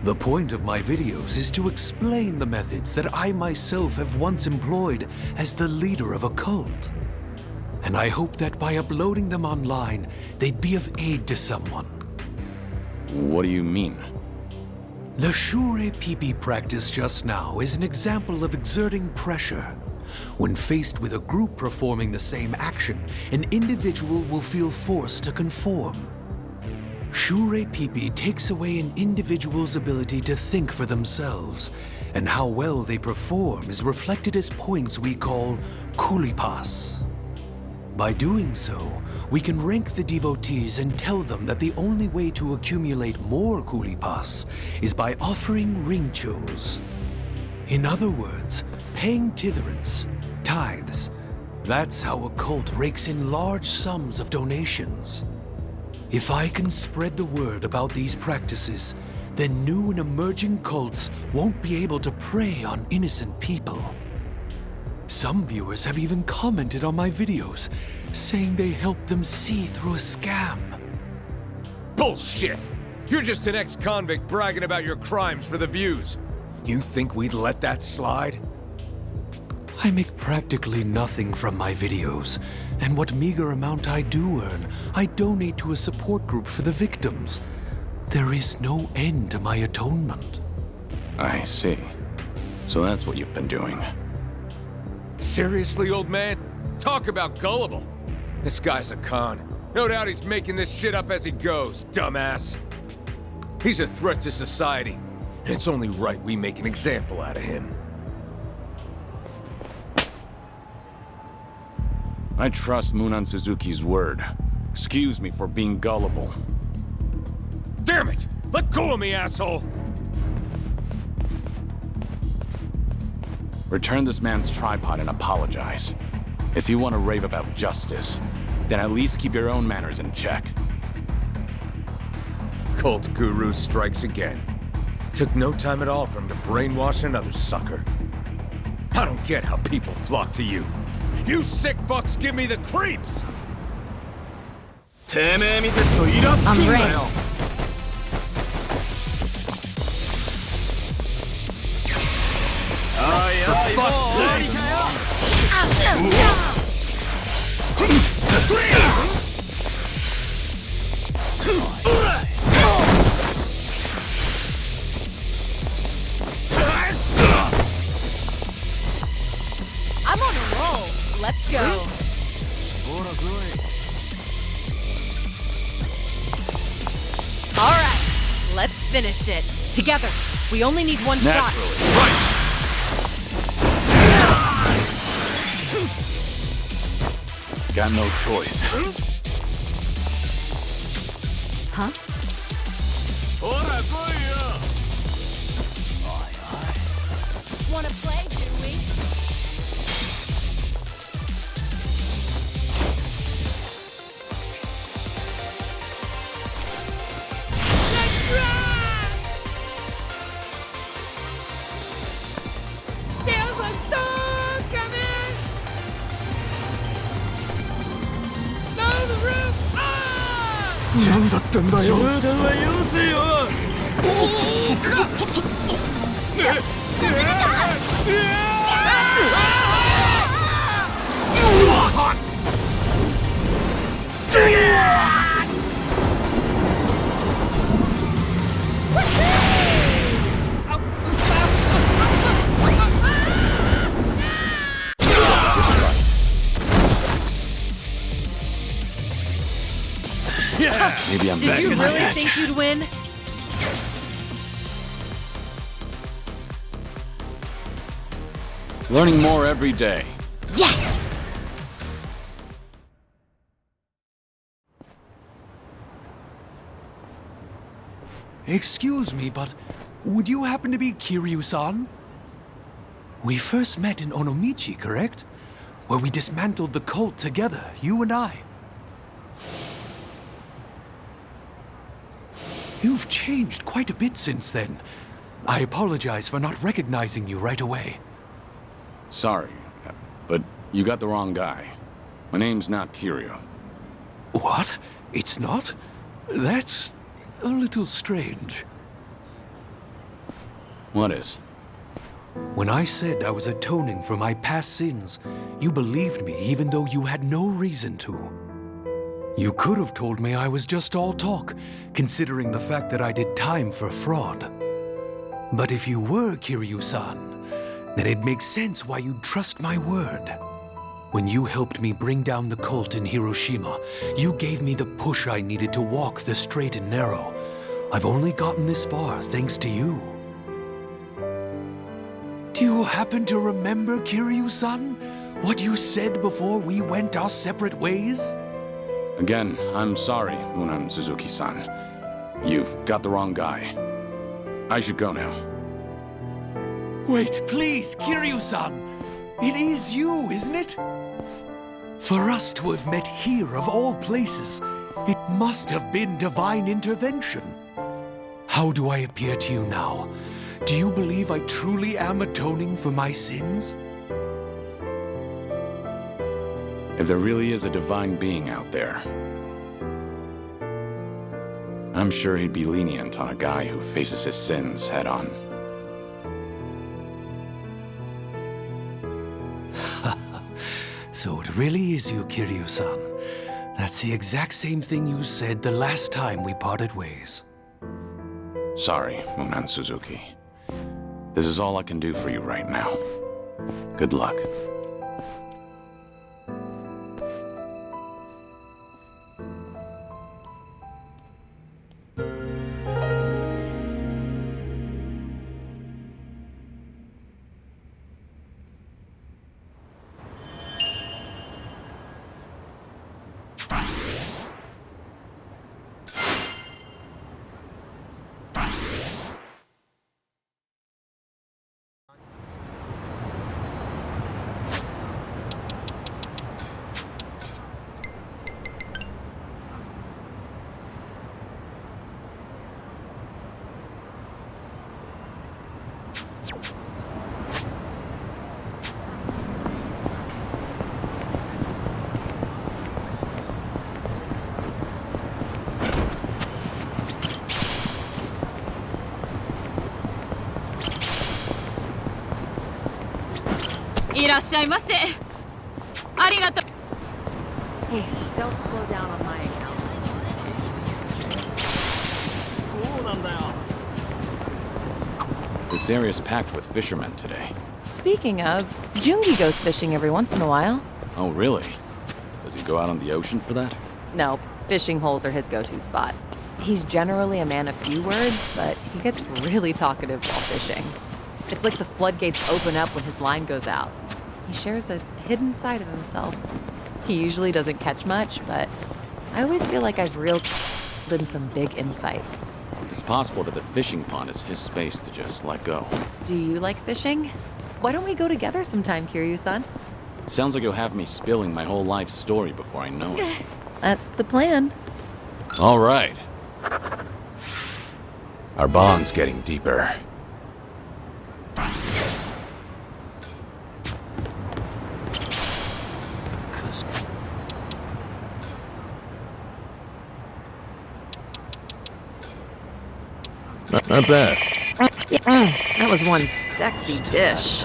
the point of my videos is to explain the methods that I myself have once employed as the leader of a cult. And I hope that by uploading them online, they'd be of aid to someone. What do you mean? The Shure Pipi practice just now is an example of exerting pressure. When faced with a group performing the same action, an individual will feel forced to conform. Shure Pipi takes away an individual's ability to think for themselves, and how well they perform is reflected as points we call kulipas. By doing so, we can rank the devotees and tell them that the only way to accumulate more kulipas is by offering rinchos. In other words, paying titherants, tithes. That's how a cult rakes in large sums of donations. If I can spread the word about these practices, then new and emerging cults won't be able to prey on innocent people. Some viewers have even commented on my videos, saying they helped them see through a scam. Bullshit! You're just an ex-convict bragging about your crimes for the views. You think we'd let that slide? I make practically nothing from my videos, and what meager amount I do earn, I donate to a support group for the victims. There is no end to my atonement. I see. So that's what you've been doing. Seriously, old man? Talk about gullible. This guy's a con. No doubt he's making this shit up as he goes, dumbass. He's a threat to society, and it's only right we make an example out of him. I trust Munan Suzuki's word. Excuse me for being gullible. Damn it! Let go of me, asshole! Return this man's tripod and apologize. If you want to rave about justice, then at least keep your own manners in check. Cult guru strikes again. Took no time at all for him to brainwash another sucker. I don't get how people flock to you. You sick fucks give me the creeps! I'm ready. For fuck's sake! I'm on a roll. Let's go. All right, let's finish it. Together. We only need one shot. Got no choice. Huh? Wanna play, do we? There's a storm coming! Know the roof! Ah! 何だってんだよ。冗談はよせよ。Maybe I'm Did back you in my really patch. think you'd win? Learning more every day. Yes! Excuse me, but would you happen to be Kiryu-san? We first met in Onomichi, correct? Where we dismantled the cult together, you and I. You've changed quite a bit since then. I apologize for not recognizing you right away. Sorry, but you got the wrong guy. My name's not Kiryu. What? It's not? That's a little strange. What is? When I said I was atoning for my past sins, you believed me even though you had no reason to. You could have told me I was just all talk, considering the fact that I did time for fraud. But if you were Kiryu-san, then it makes sense why you'd trust my word. When you helped me bring down the cult in Hiroshima, you gave me the push I needed to walk the straight and narrow. I've only gotten this far thanks to you. you happen to remember, Kiryu-san? What you said before we went our separate ways? Again, I'm sorry, Munan Suzuki-san. You've got the wrong guy. I should go now. Wait, please, Kiryu-san! It is you, isn't it? For us to have met here of all places, it must have been divine intervention. How do I appear to you now? Do you believe I truly am atoning for my sins? If there really is a divine being out there, I'm sure he'd be lenient on a guy who faces his sins head on. So it really is you, Kiryu-san. That's the exact same thing you said the last time we parted ways. Sorry, Munan Suzuki. This is all I can do for you right now. Good luck. Hey, don't slow down on my account. This area's packed with fishermen today. Speaking of, Jungi goes fishing every once in a while. Oh, really? Does he go out on the ocean for that? No, fishing holes are his go-to spot. He's generally a man of few words, but he gets really talkative while fishing. It's like the floodgates open up when his line goes out. He shares a hidden side of himself. He usually doesn't catch much, but I always feel like I've reeled in some big insights. It's possible that the fishing pond is his space to just let go. Do you like fishing? Why don't we go together sometime, Kiryu-san? Sounds like you'll have me spilling my whole life story before I know it. That's the plan. All right. Our bond's getting deeper. Not bad. That was one sexy dish.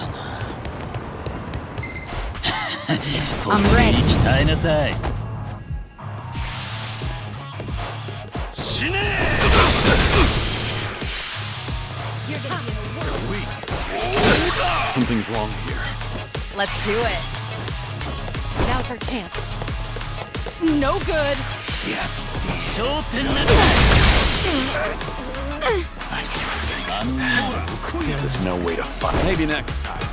I'm ready. Something's wrong here. Let's do it. Now's our chance. No good. This is no way to fight. Maybe next time.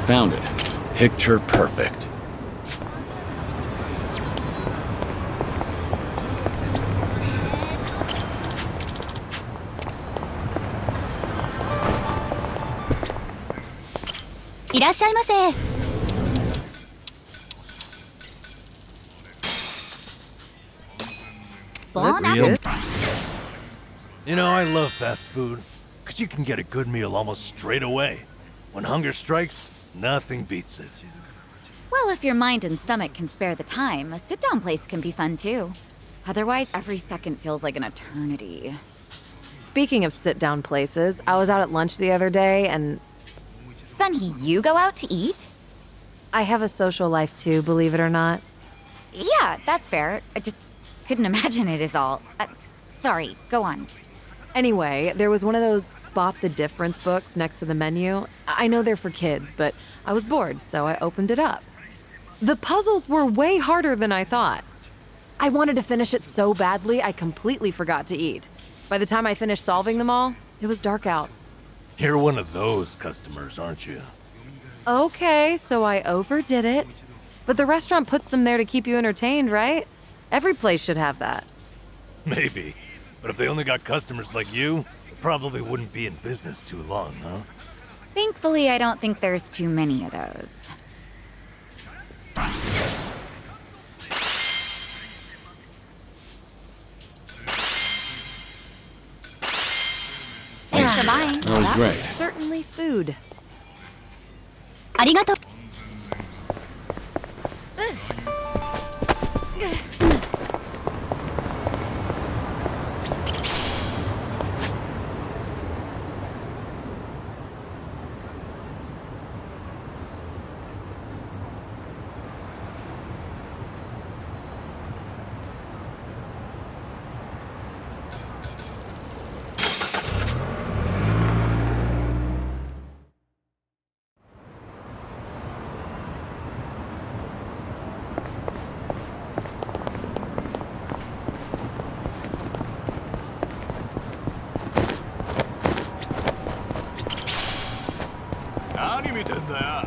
Found it. Picture perfect. いらっしゃいませ。 Real? You know, I love fast food, because you can get a good meal almost straight away. When hunger strikes, nothing beats it. Well, if your mind and stomach can spare the time, a sit-down place can be fun too. Otherwise, every second feels like an eternity. Speaking of sit-down places, I was out at lunch the other day and... Sunny, you go out to eat? I have a social life too, believe it or not. Yeah, that's fair. I just couldn't imagine it is all. Sorry, go on. Anyway, there was one of those spot the difference books next to the menu. I know they're for kids, but I was bored, so I opened it up. The puzzles were way harder than I thought. I wanted to finish it so badly, I completely forgot to eat. By the time I finished solving them all, it was dark out. You're one of those customers, aren't you? Okay, so I overdid it. But the restaurant puts them there to keep you entertained, right? Every place should have that. Maybe. But if they only got customers like you, they probably wouldn't be in business too long, huh? Thankfully, I don't think there's too many of those. Thanks for buying. That was That great. was certainly food. ありがとう。 何見てんだよ。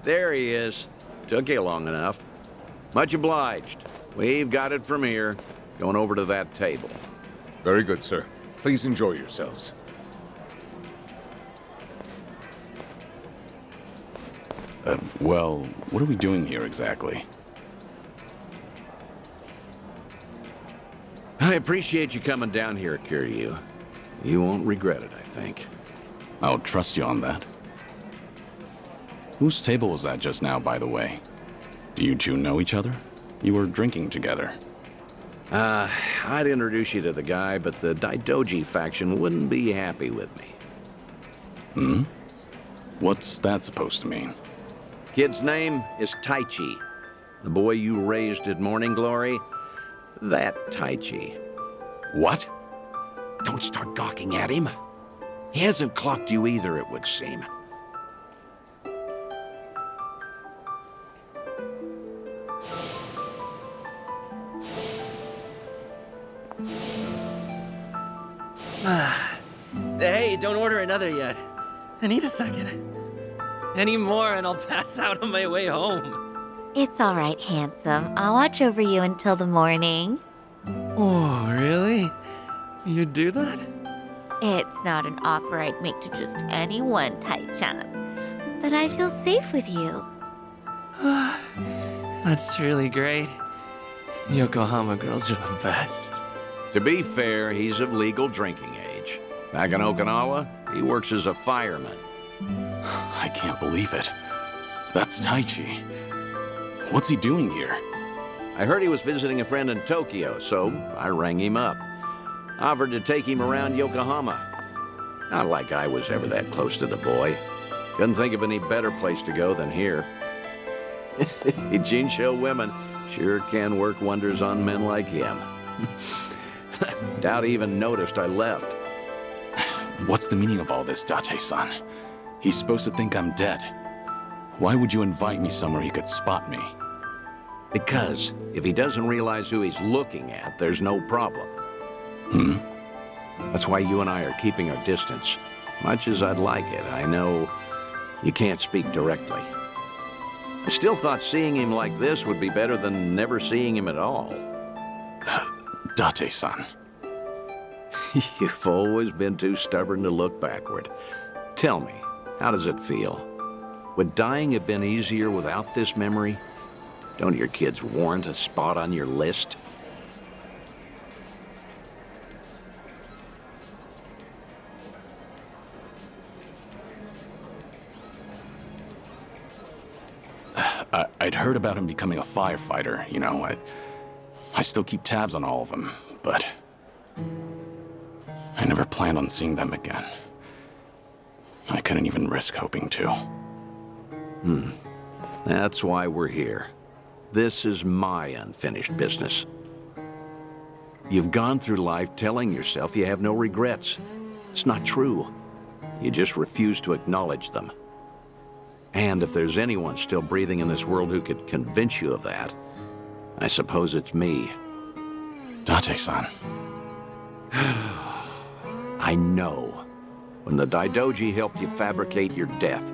There he is. Took you long enough. Much obliged. We've got it from here. Going over to that table. Very good, sir. Please enjoy yourselves. Well, what are we doing here exactly? I appreciate you coming down here, Kiryu. You won't regret it, I think. I'll trust you on that. Whose table was that just now, by the way? Do you two know each other? You were drinking together. I'd introduce you to the guy, but the Daidoji faction wouldn't be happy with me. Hmm? What's that supposed to mean? Kid's name is Taichi. The boy you raised at Morning Glory, that Taichi. What? Don't start gawking at him. He hasn't clocked you either, it would seem. Hey, don't order another yet. I need a second. Any more and I'll pass out on my way home. It's all right, handsome. I'll watch over you until the morning. Oh, really? You'd do that? It's not an offer I'd make to just anyone, Tai-chan. But I feel safe with you. That's really great. Yokohama girls are the best. To be fair, he's of legal drinking age. Back in Okinawa, he works as a fireman. I can't believe it. That's Taichi. What's he doing here? I heard he was visiting a friend in Tokyo, so I rang him up. Offered to take him around Yokohama. Not like I was ever that close to the boy. Couldn't think of any better place to go than here. Jinsho women sure can work wonders on men like him. Doubt he even noticed I left. What's the meaning of all this, Date-san? He's supposed to think I'm dead. Why would you invite me somewhere he could spot me? Because if he doesn't realize who he's looking at, there's no problem. That's why you and I are keeping our distance. Much as I'd like it, I know you can't speak directly. I still thought seeing him like this would be better than never seeing him at all. Date-san. You've always been too stubborn to look backward. Tell me, how does it feel? Would dying have been easier without this memory? Don't your kids warrant a spot on your list? I'd heard about him becoming a firefighter, you know. I still keep tabs on all of them, but I never planned on seeing them again. I couldn't even risk hoping to. That's why we're here. This is my unfinished business. You've gone through life telling yourself you have no regrets. It's not true. You just refuse to acknowledge them. And if there's anyone still breathing in this world who could convince you of that, I suppose it's me. Date-san. I know. When the Daidoji helped you fabricate your death,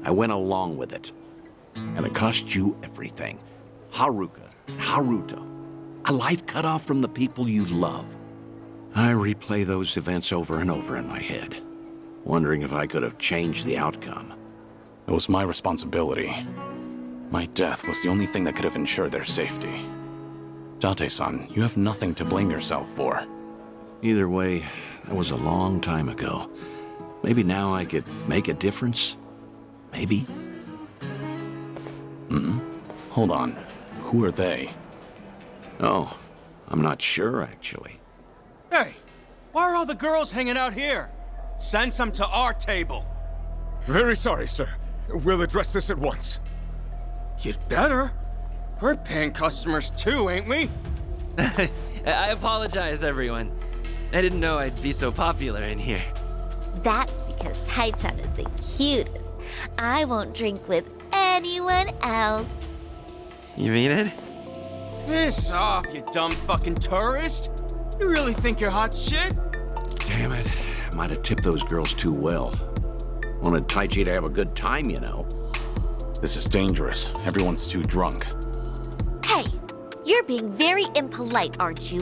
I went along with it. And it cost you everything. Haruka, Haruto. A life cut off from the people you love. I replay those events over and over in my head, wondering if I could have changed the outcome. It was my responsibility. My death was the only thing that could have ensured their safety. Date-san, you have nothing to blame yourself for. Either way, that was a long time ago. Maybe now I could make a difference? Maybe? Hold on. Who are they? Oh, I'm not sure, actually. Hey, why are all the girls hanging out here? Send some to our table. Very sorry, sir. We'll address this at once. You'd better. We're paying customers too, ain't we? I apologize, everyone. I didn't know I'd be so popular in here. That's because Tai-chan is the cutest. I won't drink with anyone else. You mean it? Piss off, you dumb fucking tourist. You really think you're hot shit? Damn it. I might have tipped those girls too well. Wanted Taichi to have a good time, you know. This is dangerous. Everyone's too drunk. Hey, you're being very impolite, aren't you?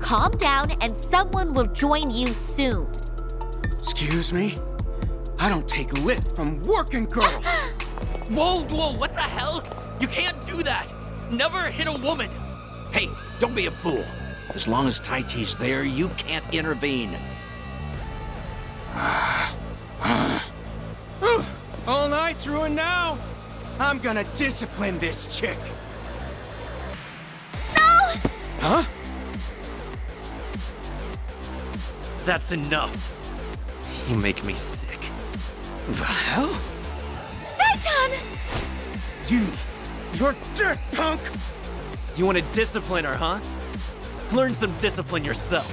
Calm down and someone will join you soon. Excuse me? I don't take lift from working girls. Whoa, what the hell? You can't do that! Never hit a woman! Hey, don't be a fool. As long as Taichi's there, you can't intervene. All night's ruined now. I'm gonna discipline this chick. No! Huh? That's enough. You make me sick. The hell? Tai-chan! You're dead, punk! You want to discipline her, huh? Learn some discipline yourself.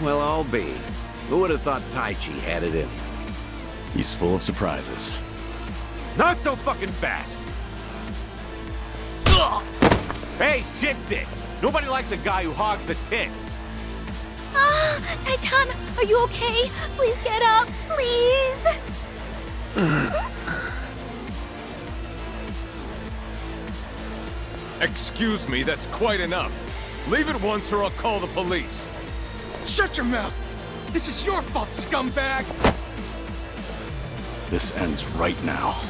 Well, I'll be. Who would have thought Taichi had it in him? He's full of surprises. Not so fucking fast! Hey, shit dick! Nobody likes a guy who hogs the tits! Tai-chan, are you okay? Please get up, please! Excuse me, that's quite enough. Leave it once or I'll call the police. Shut your mouth! This is your fault, scumbag! This ends right now,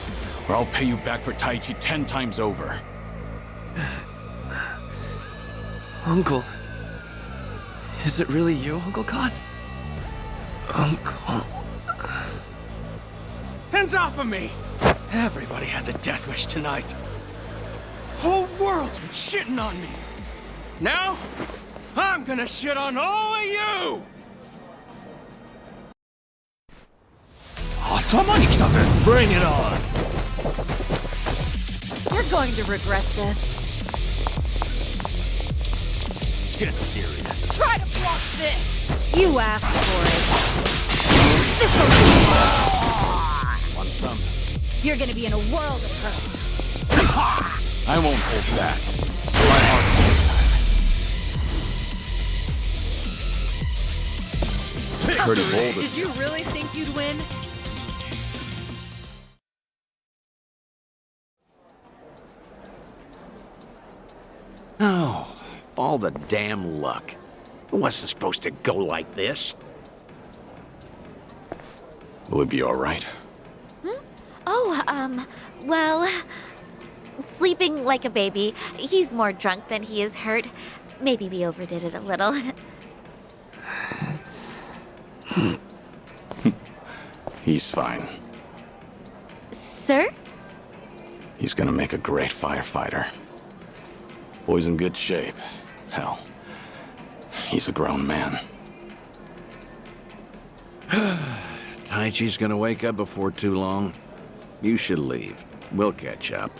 or I'll pay you back for Taichi 10 times over. Uncle. Is it really you, Uncle Cos? Uncle. Hands off of me! Everybody has a death wish tonight. Whole world's been shitting on me. Now, I'm gonna shit on all of you! Bring it on! You're going to regret this. Get serious. Try to block this! You asked for it. you're gonna be in a world of hurt. I won't hold back. My heart's pretty bold. Did you really think you'd win? Oh, all the damn luck. It wasn't supposed to go like this. Will it be all right? Oh, well, sleeping like a baby. He's more drunk than he is hurt. Maybe we overdid it a little. He's fine. Sir? He's gonna make a great firefighter. Boy's in good shape. Hell, he's a grown man. Taichi's gonna wake up before too long. You should leave. We'll catch up.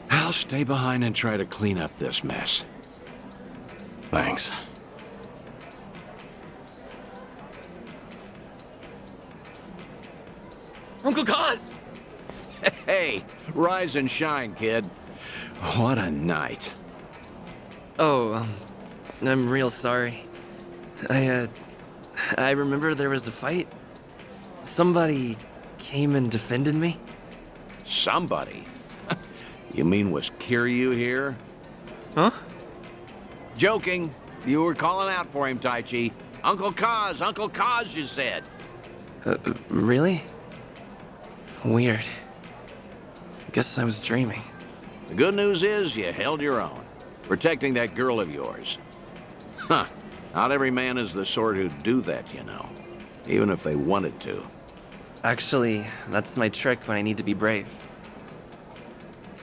I'll stay behind and try to clean up this mess. Thanks. Uncle Kaz! Hey, rise and shine, kid. What a night. Oh, I'm real sorry. I remember there was a fight. Somebody came and defended me. Somebody? You mean was Kiryu here? Huh? Joking. You were calling out for him, Taichi. Uncle Kaz, you said. Really? Weird. Guess I was dreaming. The good news is you held your own, protecting that girl of yours. Huh. Not every man is the sort who'd do that, you know. Even if they wanted to. Actually, that's my trick when I need to be brave.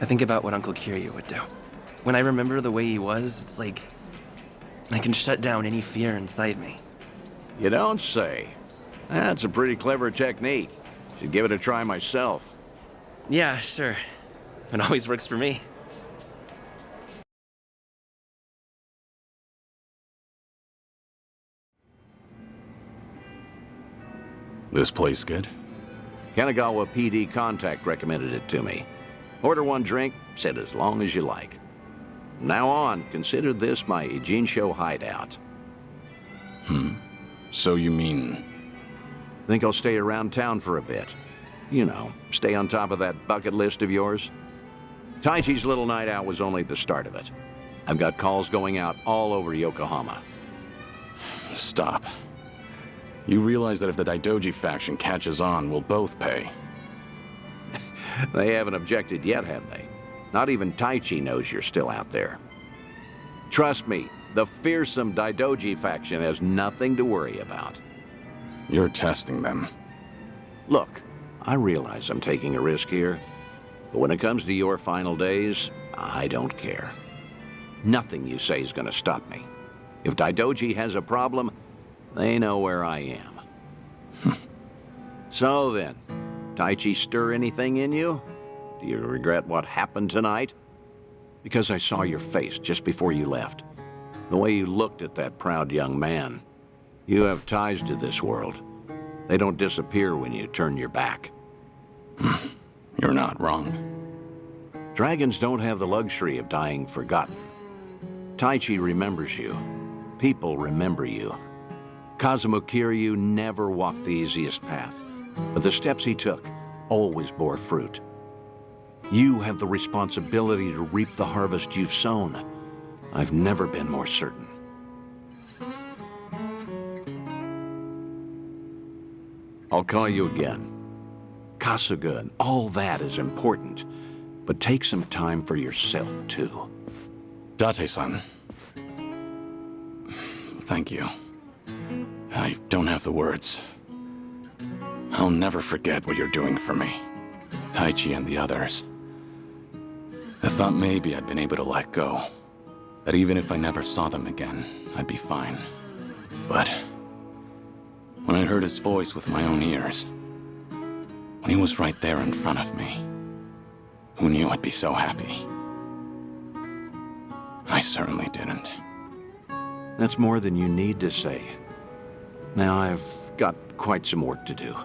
I think about what Uncle Kiryu would do. When I remember the way he was, it's like I can shut down any fear inside me. You don't say. That's a pretty clever technique. Should give it a try myself. Yeah, sure. It always works for me. This place good? Kanagawa PD contact recommended it to me. Order one drink, sit as long as you like. From now on, consider this my Ijinsho hideout. So you mean... Think I'll stay around town for a bit. You know, stay on top of that bucket list of yours. Taichi's little night out was only the start of it. I've got calls going out all over Yokohama. Stop. You realize that if the Daidoji faction catches on, we'll both pay. They haven't objected yet, have they? Not even Taichi knows you're still out there. Trust me, the fearsome Daidoji faction has nothing to worry about. You're testing them. Look, I realize I'm taking a risk here, but when it comes to your final days, I don't care. Nothing you say is going to stop me. If Daidoji has a problem, they know where I am. So then, Taichi stir anything in you? Do you regret what happened tonight? Because I saw your face just before you left. The way you looked at that proud young man. You have ties to this world. They don't disappear when you turn your back. You're not wrong. Dragons don't have the luxury of dying forgotten. Taichi remembers you. People remember you. Kazuma Kiryu never walked the easiest path, but the steps he took always bore fruit. You have the responsibility to reap the harvest you've sown. I've never been more certain. I'll call you again. Kasuga and all that is important, but take some time for yourself, too. Date-san. Thank you. I don't have the words. I'll never forget what you're doing for me. Taichi and the others. I thought maybe I'd been able to let go. That even if I never saw them again, I'd be fine. But when I heard his voice with my own ears, when he was right there in front of me, who knew I'd be so happy? I certainly didn't. That's more than you need to say. Now I've got quite some work to do.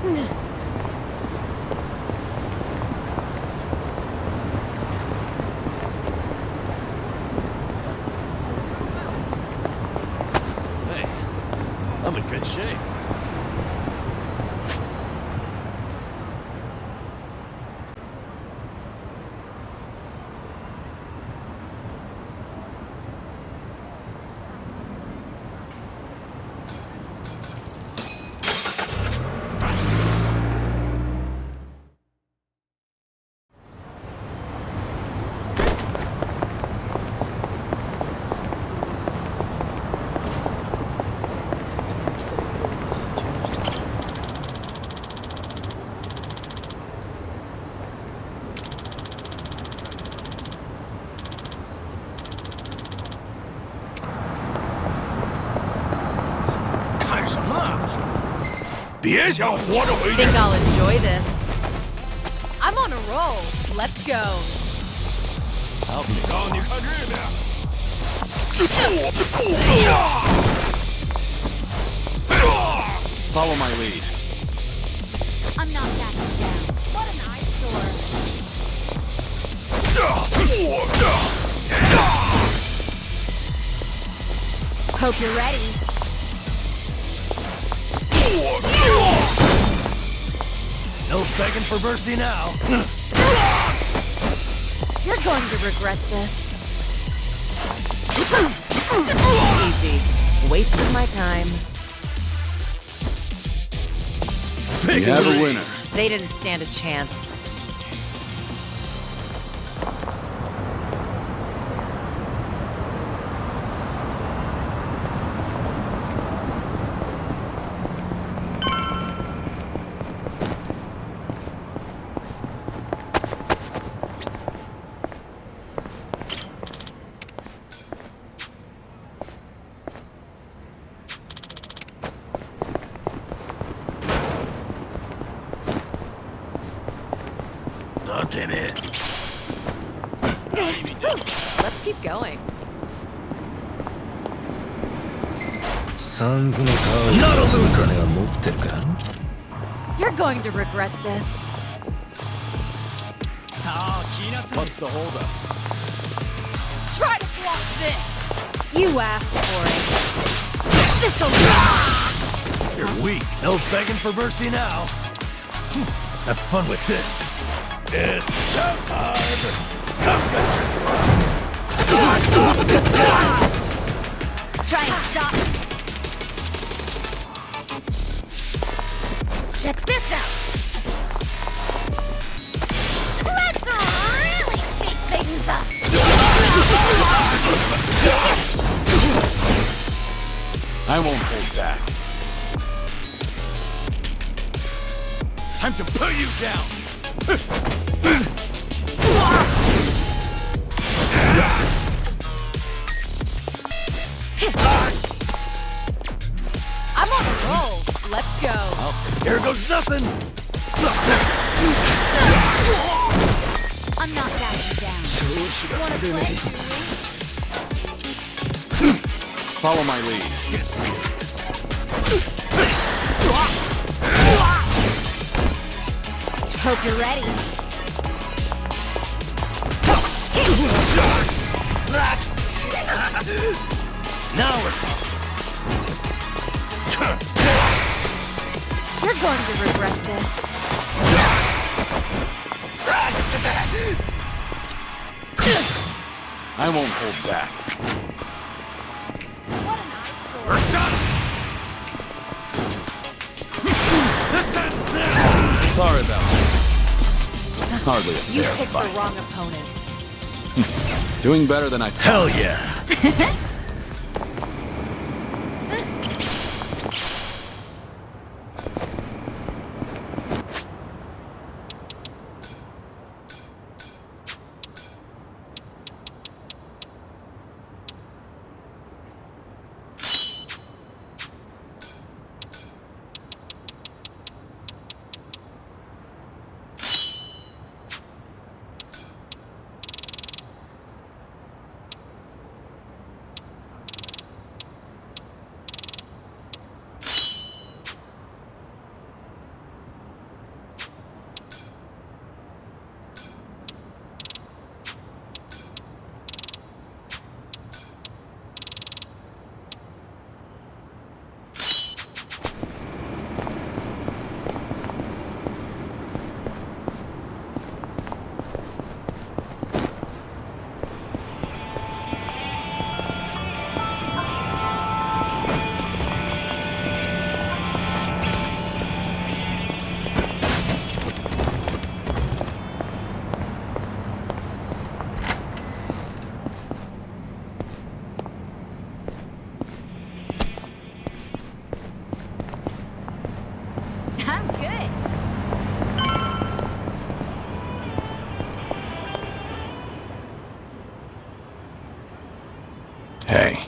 Hey, I'm in good shape. Think I'll enjoy this. I'm on a roll. Let's go. Follow my lead. I'm not backing down. What an eyesore. Hope you're ready. No begging for mercy now. You're going to regret this. Easy. Wasted my time. We have a winner. They didn't stand a chance. Nothing in. Let's keep going. Not a loser. You're going to regret this. What's the holdup? Try to block this. You asked for it. This'll You're weak. No begging for mercy now. Have fun with this. It's showtime. Come get your Try and stop me. Check this out. Let's really shake things up. I won't hold back. Time to put you down. I'm on a roll. Let's go. Here goes nothing. I'm not backing down. Wanna play? Follow my lead. Hope you're ready. Now we're You're going to regret this. I won't hold back. What an eyesore. We're done. Sorry about that. Hardly a You fair picked fight. the wrong opponent. Doing better than I thought. Hell yeah. I'm good. Hey.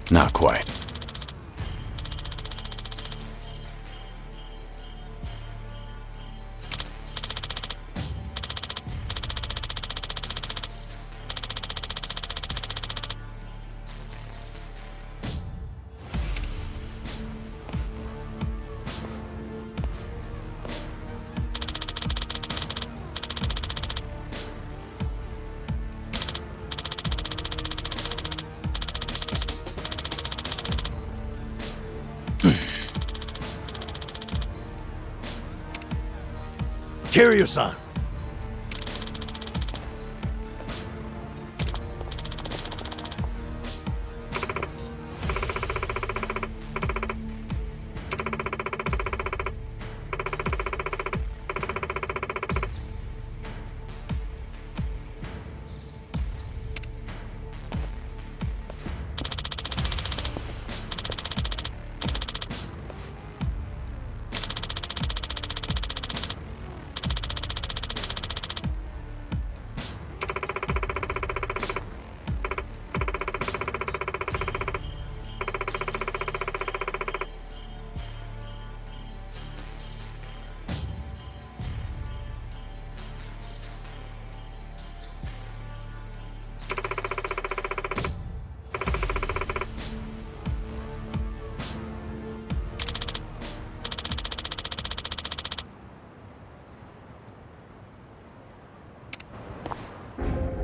Not quite. Kiryu-san!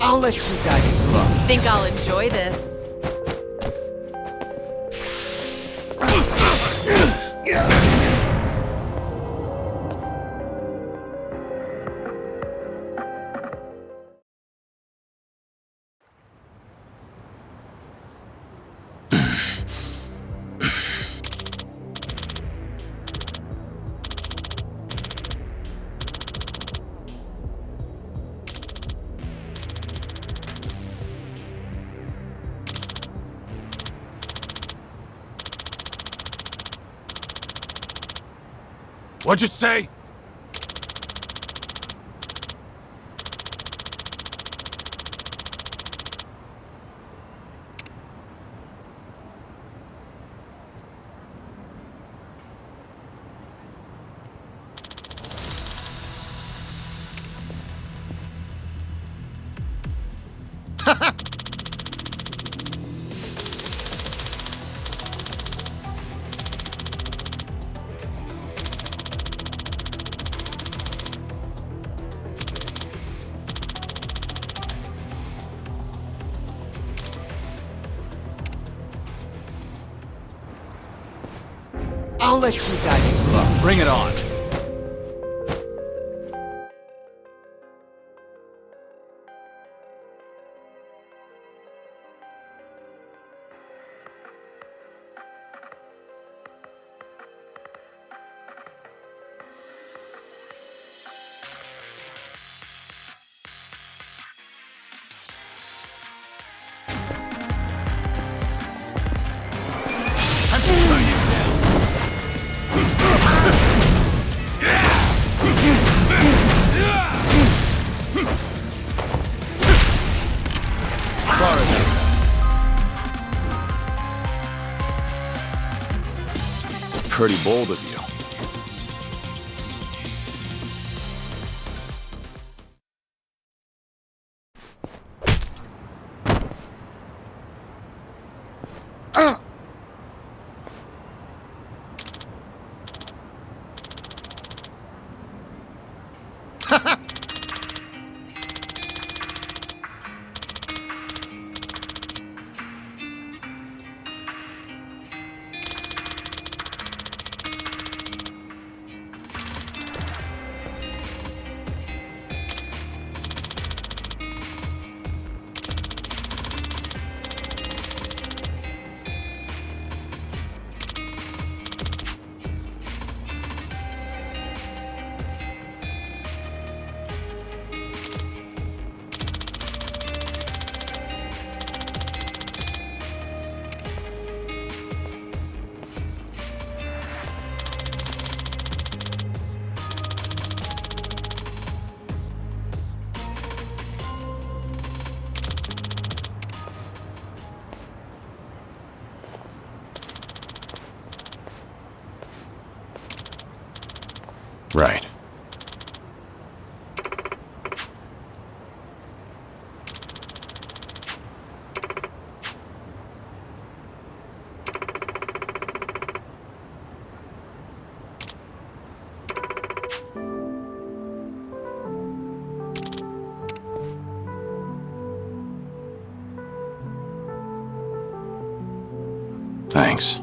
I'll let you guys slow. Think I'll enjoy this. What'd you say? I'll let you guys slow. Bring it on. pretty bold of you. Right. Thanks.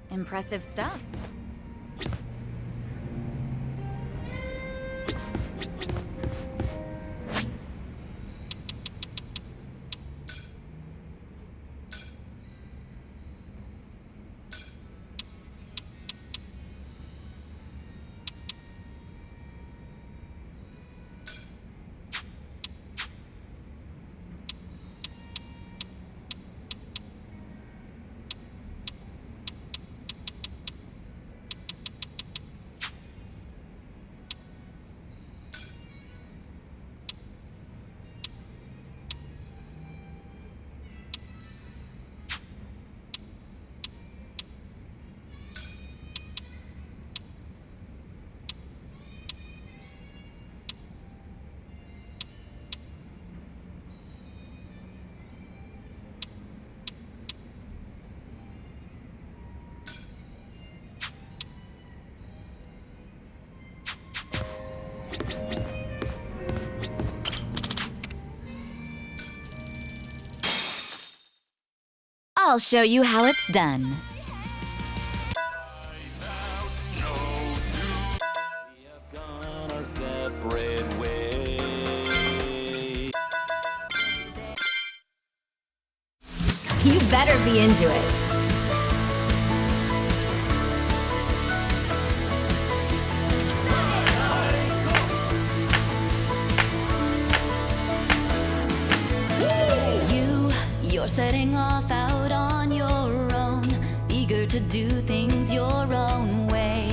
Impressive stuff. I'll show you how it's done. You better be into it. You're setting off out on your own, eager to do things your own way.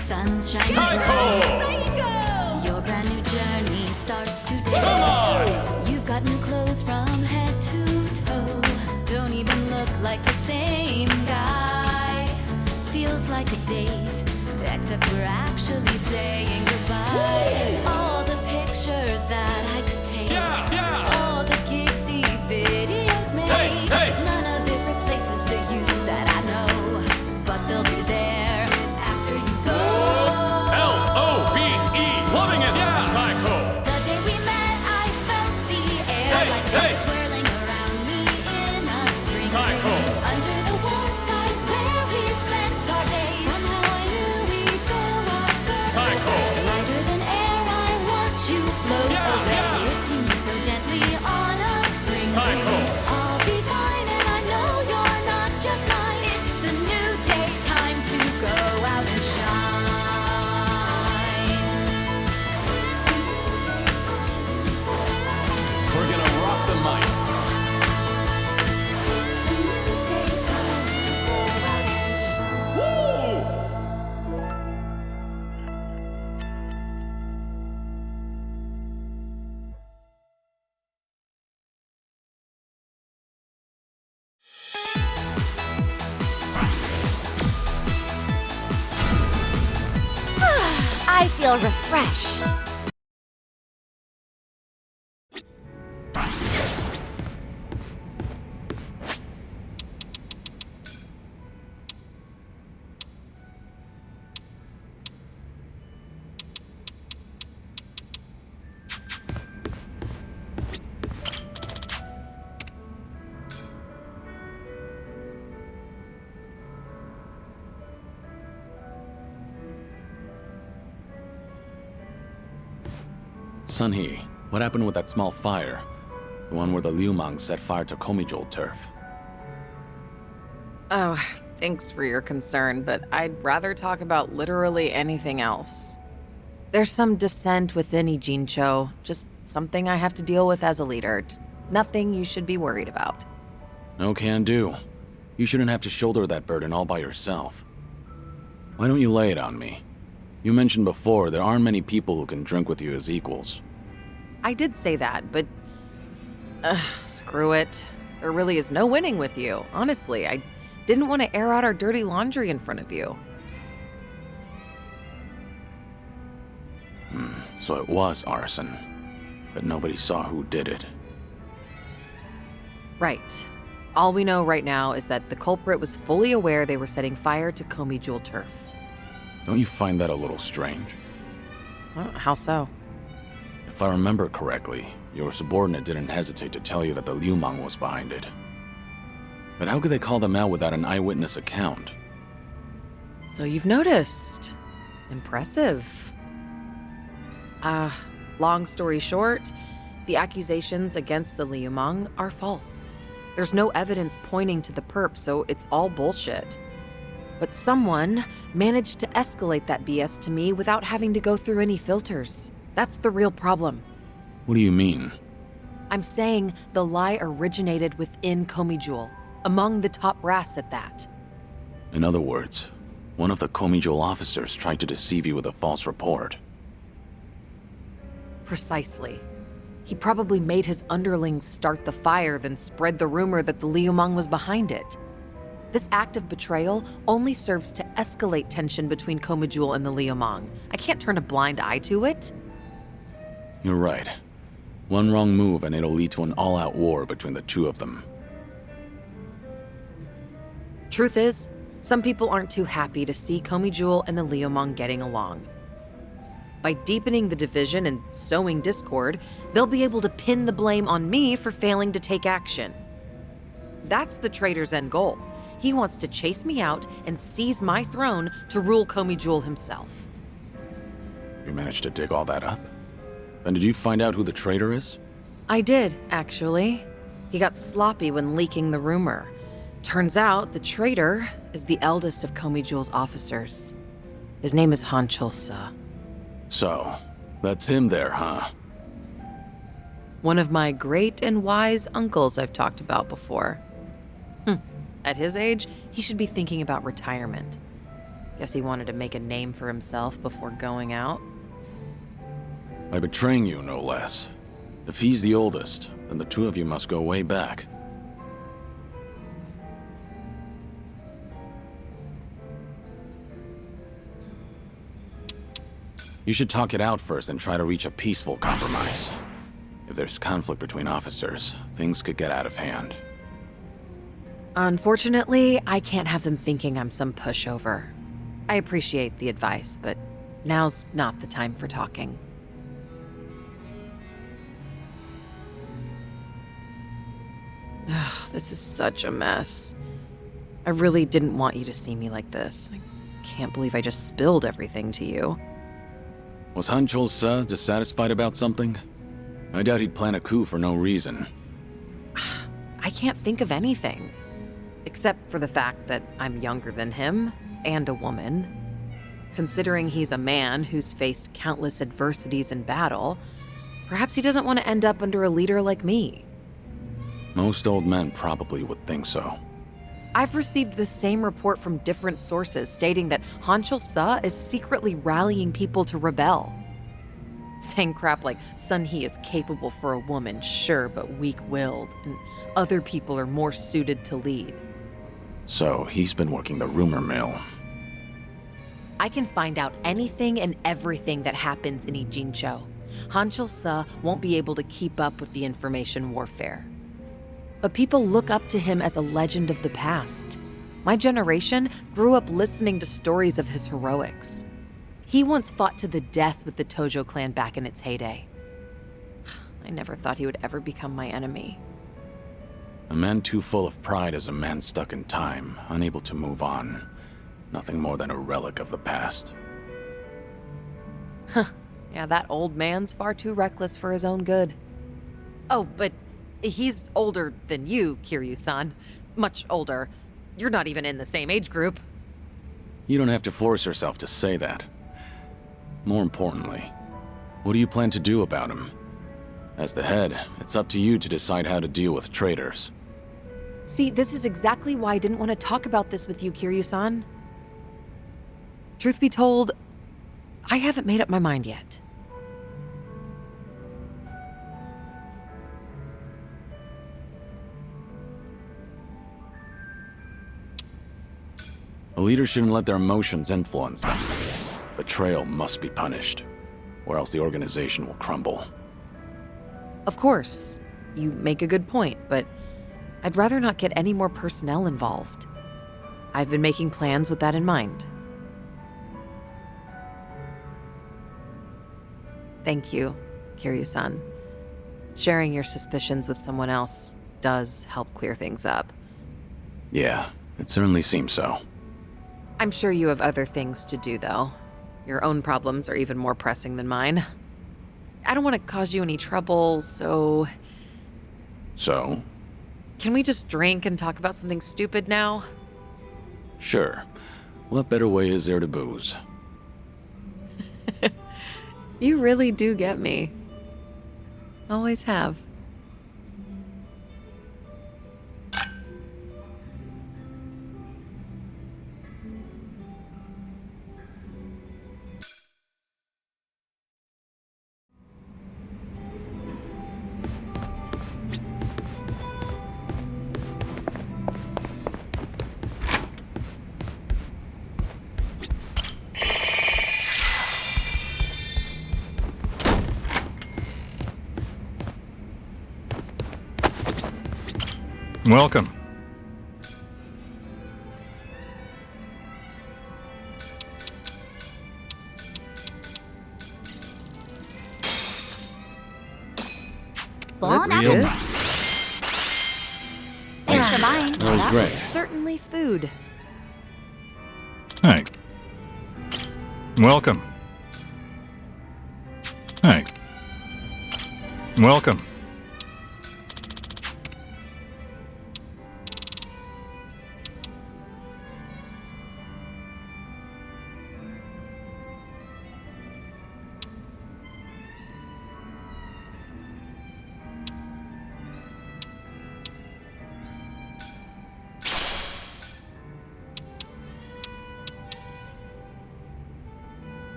Sun's shining bright. Your brand new journey starts today. You've got new clothes from head to toe. like a date, except we're actually saying goodbye. All the pictures that I could take, all the gigs these videos make, none of it replaces the you that I know, but they'll be there after you go. L-O-V-E, loving it, Tycho. The day we met, I felt the air like this swirling around me in a spring breeze. Under the warm skies where we spent our days, somehow I knew we'd go our separate ways. Lighter than air, I watch you float away, lifting you so gently on a spring breeze. I'll be fine, and I know you're not just mine. It's a new day, time to go out and shine. We're gonna rock the mic. I feel refreshed. Sun-Hee, what happened with that small fire? The one where the Liumang set fire to Komijol turf. Oh, thanks for your concern, but I'd rather talk about literally anything else. There's some dissent within Ijincho, just something I have to deal with as a leader. Just nothing you should be worried about. No can do. You shouldn't have to shoulder that burden all by yourself. Why don't you lay it on me? You mentioned before there aren't many people who can drink with you as equals. I did say that, but... screw it. There really is no winning with you. Honestly, I didn't want to air out our dirty laundry in front of you. So it was arson. But nobody saw who did it. Right. All we know right now is that the culprit was fully aware they were setting fire to Komijol turf. Don't you find that a little strange? Well, how so? If I remember correctly, your subordinate didn't hesitate to tell you that the Liumang was behind it. But how could they call them out without an eyewitness account? So you've noticed. Impressive. Long story short, the accusations against the Liumang are false. There's no evidence pointing to the perp, so it's all bullshit. But someone managed to escalate that BS to me without having to go through any filters. That's the real problem. What do you mean? I'm saying the lie originated within Komijol, among the top brass at that. In other words, one of the Komijol officers tried to deceive you with a false report. Precisely. He probably made his underlings start the fire, then spread the rumor that the Liumang was behind it. This act of betrayal only serves to escalate tension between Komijol and the Liumang. I can't turn a blind eye to it. You're right. One wrong move and it'll lead to an all-out war between the two of them. Truth is, some people aren't too happy to see Komijol and the Liumang getting along. By deepening the division and sowing discord, they'll be able to pin the blame on me for failing to take action. That's the traitor's end goal. He wants to chase me out and seize my throne to rule Komijol himself. You managed to dig all that up? Then did you find out who the traitor is? I did, actually. He got sloppy when leaking the rumor. Turns out the traitor is the eldest of Komijol's officers. His name is Hanchulsa. So, that's him there, huh? One of my great and wise uncles I've talked about before. At his age, he should be thinking about retirement. Guess he wanted to make a name for himself before going out. By betraying you, no less. If he's the oldest, then the two of you must go way back. You should talk it out first and try to reach a peaceful compromise. If there's conflict between officers, things could get out of hand. Unfortunately, I can't have them thinking I'm some pushover. I appreciate the advice, but now's not the time for talking. Ugh, this is such a mess. I really didn't want you to see me like this. I can't believe I just spilled everything to you. Was Han Chol-sa dissatisfied about something? I doubt he'd plan a coup for no reason. I can't think of anything. Except for the fact that I'm younger than him, and a woman. Considering he's a man who's faced countless adversities in battle, perhaps he doesn't want to end up under a leader like me. Most old men probably would think so. I've received the same report from different sources stating that Han Chol-sa is secretly rallying people to rebel. Saying crap like Sun Hee is capable for a woman, sure, but weak-willed, and other people are more suited to lead. So he's been working the rumor mill. I can find out anything and everything that happens in Ijincho. Han Chol-sa won't be able to keep up with the information warfare. But people look up to him as a legend of the past. My generation grew up listening to stories of his heroics. He once fought to the death with the Tojo clan back in its heyday. I never thought he would ever become my enemy. A man too full of pride is a man stuck in time, unable to move on. Nothing more than a relic of the past. Huh. Yeah, that old man's far too reckless for his own good. Oh, but he's older than you, Kiryu-san. Much older. You're not even in the same age group. You don't have to force yourself to say that. More importantly, what do you plan to do about him? As the head, it's up to you to decide how to deal with traitors. See, this is exactly why I didn't want to talk about this with you, Kiryu-san. Truth be told, I haven't made up my mind yet. A leader shouldn't let their emotions influence them. Betrayal must be punished, or else the organization will crumble. Of course, you make a good point, but I'd rather not get any more personnel involved. I've been making plans with that in mind. Thank you, Kiryu-san. Sharing your suspicions with someone else does help clear things up. Yeah, it certainly seems so. I'm sure you have other things to do, though. Your own problems are even more pressing than mine. I don't want to cause you any trouble, so... So? Can we just drink and talk about something stupid now? Sure. What better way is there to booze? You really do get me. Always have. Welcome. Bon appetit. Thanks for mine. That was great. Certainly food. Hey. Welcome. Hey. Welcome.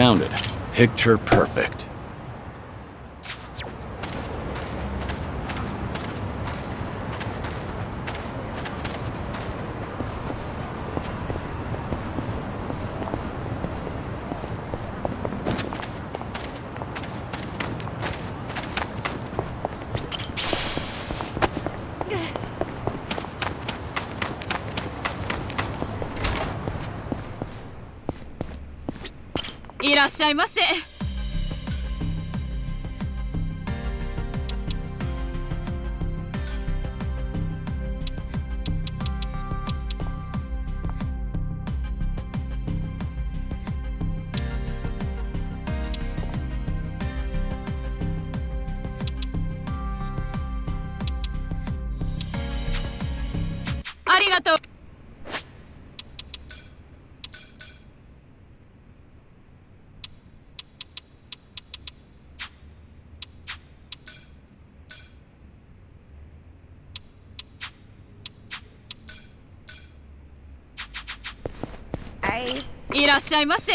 Found it. Picture perfect.いらっしゃいませ。ありがとう。いらっしゃいませ。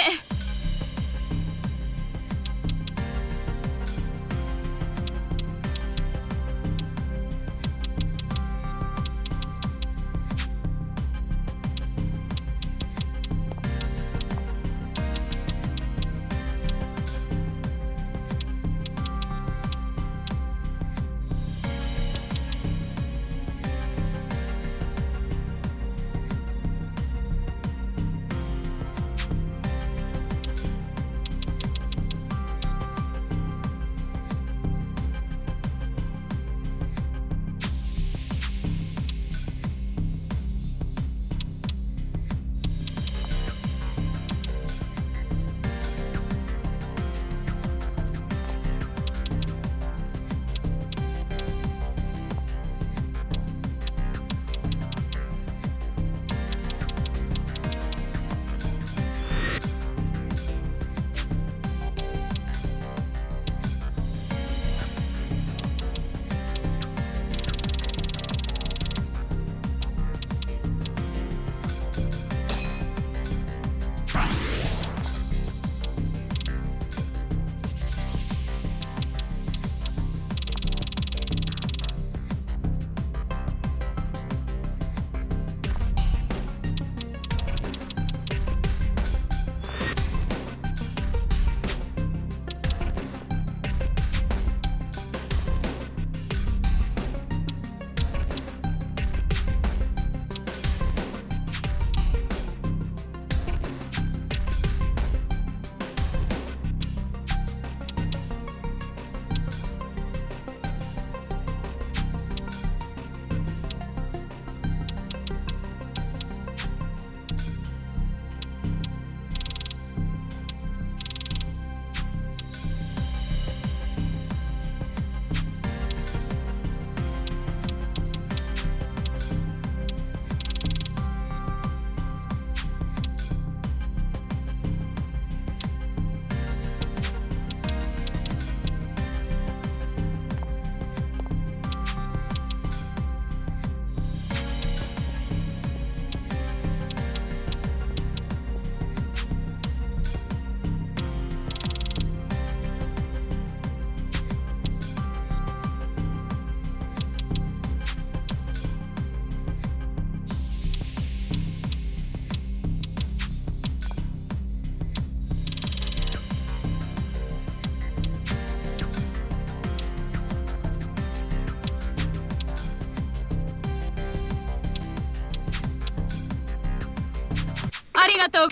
ありがとう。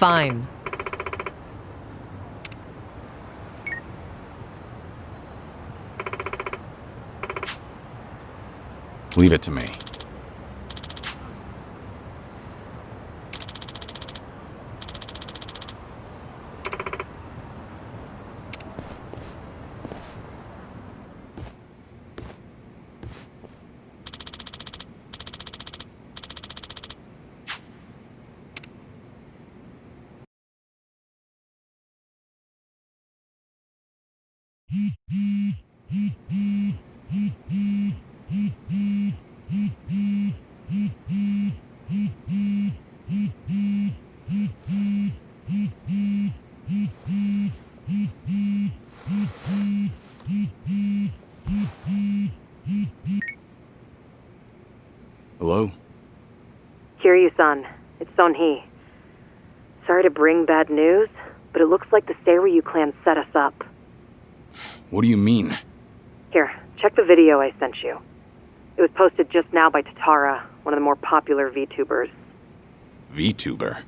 Fine. Leave it to me. Hello? Kiryu-san, it's Son-hee. Sorry to bring bad news, but it looks like the Seiryu clan set us up. What do you mean? Here, check the video I sent you. It was posted just now by Tatara, one of the more popular VTubers. VTuber?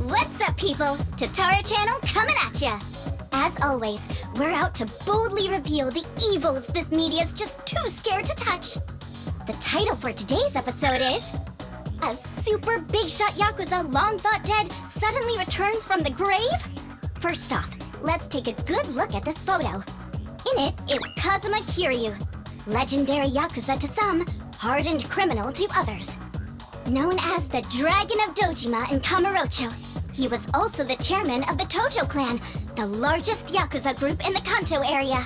What's up, people? Tatara Channel coming at ya! As always, we're out to boldly reveal the evils this media's just too scared to touch. The title for today's episode is... A super big shot Yakuza long thought dead suddenly returns from the grave? First off, let's take a good look at this photo. In it is Kazuma Kiryu, legendary Yakuza to some, hardened criminal to others. Known as the Dragon of Dojima in Kamurocho, he was also the chairman of the Tojo clan, the largest Yakuza group in the Kanto area.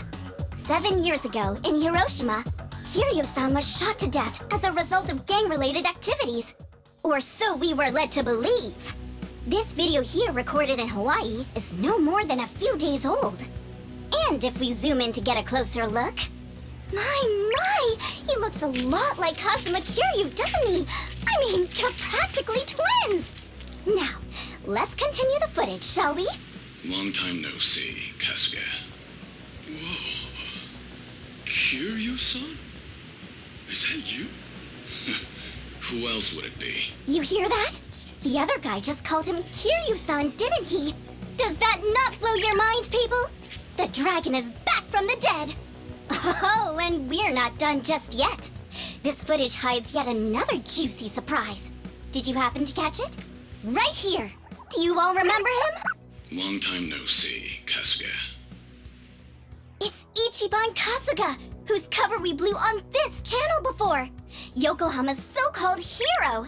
7 years ago, in Hiroshima, Kiryu-san was shot to death as a result of gang-related activities. Or so we were led to believe. This video here, recorded in Hawaii, is no more than a few days old. And if we zoom in to get a closer look... My! He looks a lot like Kazuma Kiryu, doesn't he? I mean, you're practically twins! Now, let's continue the footage, shall we? Long time no see, Kasuga. Whoa. Kiryu-san? Is that you? Who else would it be? You hear that? The other guy just called him Kiryu-san, didn't he? Does that not blow your mind, people? The dragon is back from the dead! Oh, and we're not done just yet. This footage hides yet another juicy surprise. Did you happen to catch it? Right here! Do you all remember him? Long time no see, Kasuga. It's Ichiban Kasuga, whose cover we blew on this channel before. Yokohama's so-called hero.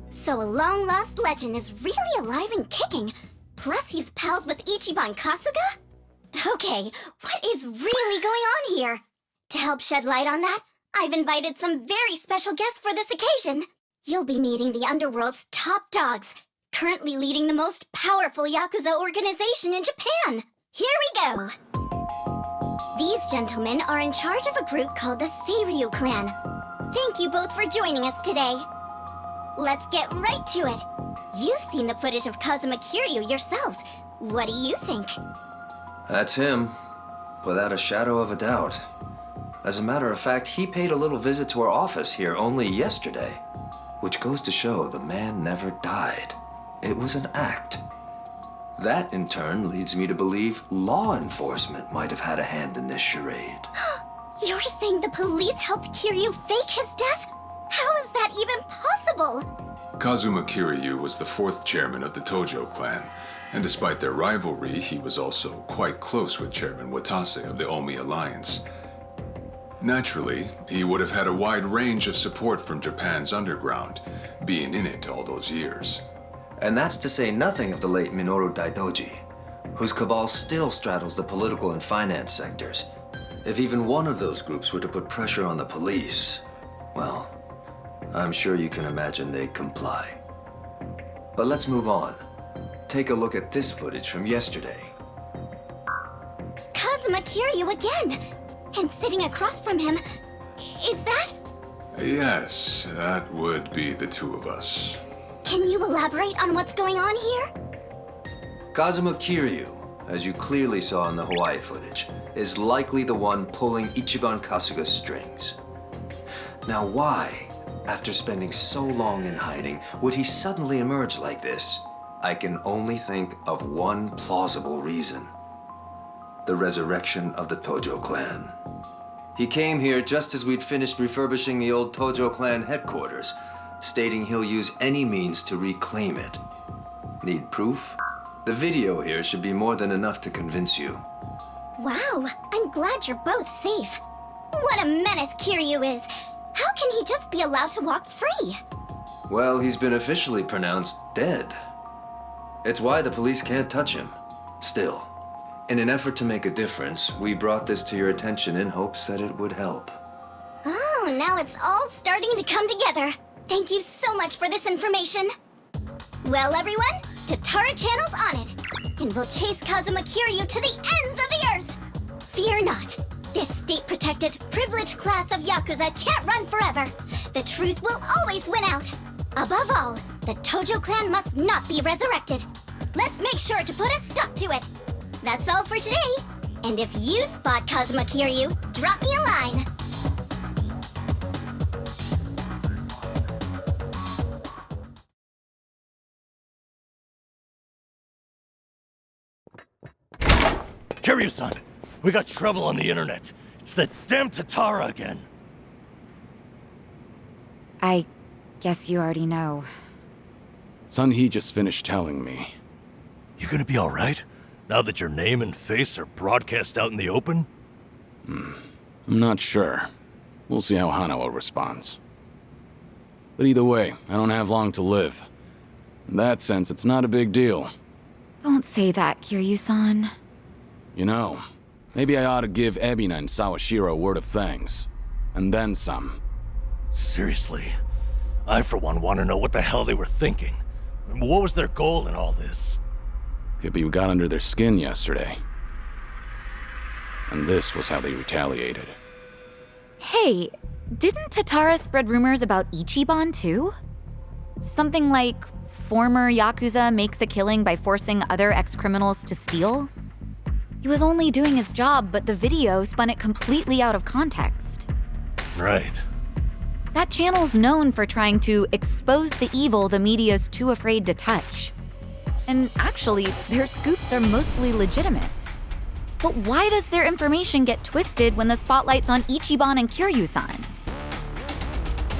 So a long-lost legend is really alive and kicking. Plus he's pals with Ichiban Kasuga? Okay, what is really going on here? To help shed light on that, I've invited some very special guests for this occasion. You'll be meeting the Underworld's top dogs, currently leading the most powerful Yakuza organization in Japan. Here we go! These gentlemen are in charge of a group called the Seiryu clan. Thank you both for joining us today. Let's get right to it. You've seen the footage of Kazuma Kiryu yourselves. What do you think? That's him, without a shadow of a doubt. As a matter of fact, he paid a little visit to our office here only yesterday, which goes to show the man never died. It was an act. That, in turn, leads me to believe law enforcement might have had a hand in this charade. You're saying the police helped Kiryu fake his death? How is that even possible? Kazuma Kiryu was the fourth chairman of the Tojo clan, and despite their rivalry, he was also quite close with Chairman Watase of the Omi Alliance. Naturally, he would have had a wide range of support from Japan's underground, being in it all those years. And that's to say nothing of the late Minoru Daidoji, whose cabal still straddles the political and finance sectors. If even one of those groups were to put pressure on the police, well, I'm sure you can imagine they'd comply. But let's move on. Take a look at this footage from yesterday. Kazuma Kiryu again! And sitting across from him, is that? Yes, that would be the two of us. Can you elaborate on what's going on here? Kazuma Kiryu, as you clearly saw in the Hawaii footage, is likely the one pulling Ichiban Kasuga's strings. Now why, after spending so long in hiding, would he suddenly emerge like this? I can only think of one plausible reason. The resurrection of the Tojo clan. He came here just as we'd finished refurbishing the old Tojo clan headquarters, stating he'll use any means to reclaim it. Need proof? The video here should be more than enough to convince you. Wow, I'm glad you're both safe. What a menace Kiryu is. How can he just be allowed to walk free? Well, he's been officially pronounced dead. It's why the police can't touch him. Still, in an effort to make a difference, we brought this to your attention in hopes that it would help. Oh, now it's all starting to come together. Thank you so much for this information. Well, everyone, Tatara Channel's on it, and we'll chase Kazuma Kiryu to the ends of the earth. Fear not. This state-protected, privileged class of Yakuza can't run forever. The truth will always win out. Above all, the Tojo clan must not be resurrected. Let's make sure to put a stop to it. That's all for today. And if you spot Kazuma Kiryu, drop me a line. Kiryu-san, we got trouble on the internet. It's the damn Tatara again. I guess you already know. Sun-Hee just finished telling me. You gonna be alright? Now that your name and face are broadcast out in the open? I'm not sure. We'll see how Hanao responds. But either way, I don't have long to live. In that sense, it's not a big deal. Don't say that, Kiryu-san. You know, maybe I ought to give Ebina and Sawashiro a word of thanks. And then some. Seriously? I, for one, want to know what the hell they were thinking. What was their goal in all this? Could be we got under their skin yesterday. And this was how they retaliated. Hey, didn't Tatara spread rumors about Ichiban too? Something like former Yakuza makes a killing by forcing other ex-criminals to steal? He was only doing his job, but the video spun it completely out of context. Right. That channel's known for trying to expose the evil the media's too afraid to touch. And actually, their scoops are mostly legitimate. But why does their information get twisted when the spotlight's on Ichiban and Kiryu-san?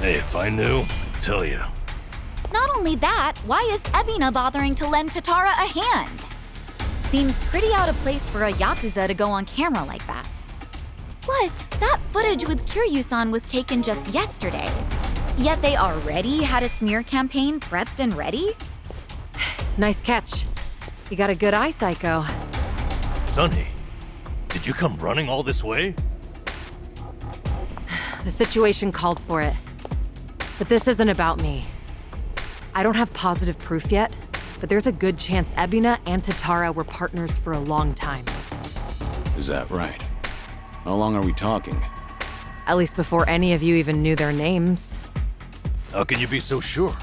Hey, if I knew, I'd tell you. Not only that, why is Ebina bothering to lend Tatara a hand? Seems pretty out of place for a Yakuza to go on camera like that. Plus, that footage with Kiryu-san was taken just yesterday. Yet they already had a smear campaign prepped and ready? Nice catch. You got a good eye, Psycho. Sun-Hee, did you come running all this way? The situation called for it. But this isn't about me. I don't have positive proof yet, but there's a good chance Ebina and Tatara were partners for a long time. Is that right? How long are we talking? At least before any of you even knew their names. How can you be so sure?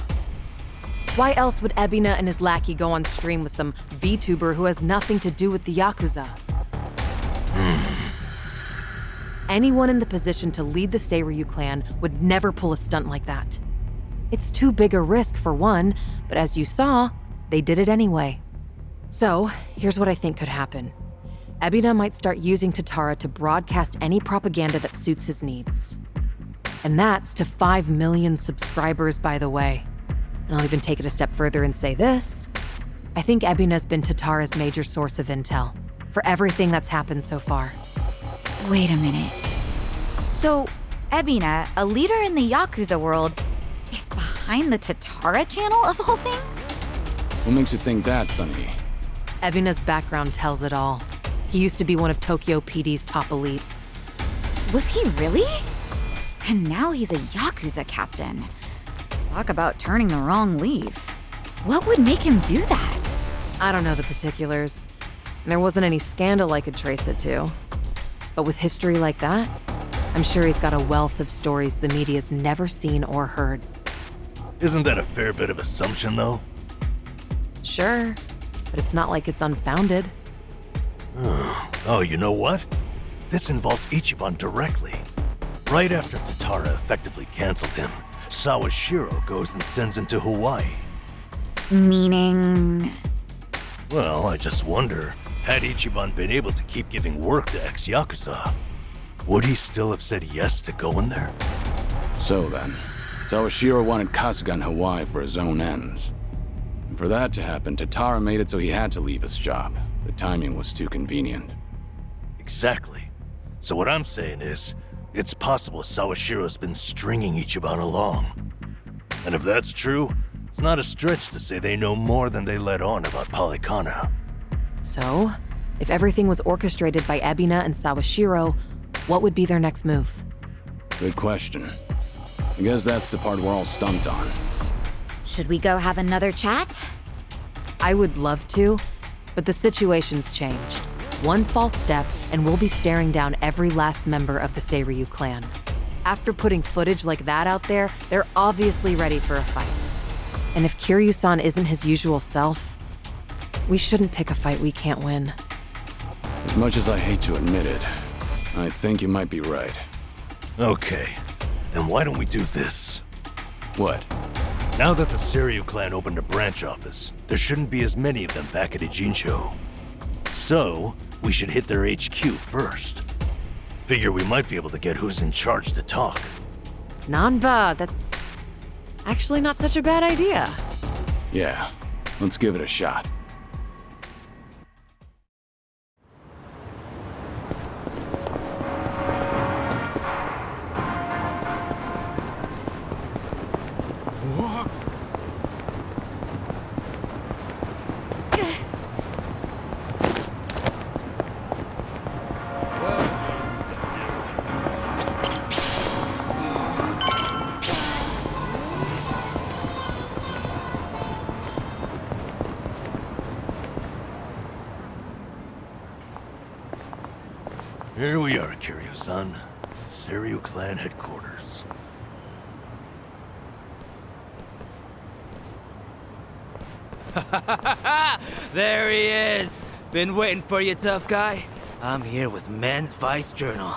Why else would Ebina and his lackey go on stream with some VTuber who has nothing to do with the Yakuza? Anyone in the position to lead the Seiryu clan would never pull a stunt like that. It's too big a risk for one, but as you saw, they did it anyway. So, here's what I think could happen. Ebina might start using Tatara to broadcast any propaganda that suits his needs. And that's to 5 million subscribers, by the way. And I'll even take it a step further and say this. I think Ebina's been Tatara's major source of intel for everything that's happened so far. Wait a minute. So, Ebina, a leader in the Yakuza world, is behind the Tatara channel of all things? What makes you think that, Sun-Hee? Ebina's background tells it all. He used to be one of Tokyo PD's top elites. Was he really? And now he's a Yakuza captain. Talk about turning the wrong leaf. What would make him do that? I don't know the particulars. There wasn't any scandal I could trace it to. But with history like that, I'm sure he's got a wealth of stories the media's never seen or heard. Isn't that a fair bit of assumption, though? Sure, but it's not like it's unfounded. Oh, you know what? This involves Ichiban directly. Right after Tatara effectively canceled him, Sawashiro goes and sends him to Hawaii. Meaning... Well, I just wonder, had Ichiban been able to keep giving work to ex-Yakuza, would he still have said yes to going there? So then, Sawashiro wanted Kasuga in Hawaii for his own ends. And for that to happen, Tatara made it so he had to leave his job. The timing was too convenient. Exactly. So what I'm saying is, it's possible Sawashiro's been stringing Ichiban along. And if that's true, it's not a stretch to say they know more than they let on about Polycana. So, if everything was orchestrated by Ebina and Sawashiro, what would be their next move? Good question. I guess that's the part we're all stumped on. Should we go have another chat? I would love to, but the situation's changed. One false step, and we'll be staring down every last member of the Seiryu clan. After putting footage like that out there, they're obviously ready for a fight. And if Kiryu-san isn't his usual self, we shouldn't pick a fight we can't win. As much as I hate to admit it, I think you might be right. Okay, then why don't we do this? What? Now that the Seiryu clan opened a branch office, there shouldn't be as many of them back at Ijincho. So, we should hit their HQ first. Figure we might be able to get who's in charge to talk. Nanba, that's actually not such a bad idea. Yeah, let's give it a shot. Here we are, Kiryu-san. Seiryu clan headquarters. There he is! Been waiting for you, tough guy. I'm here with Men's Vice Journal.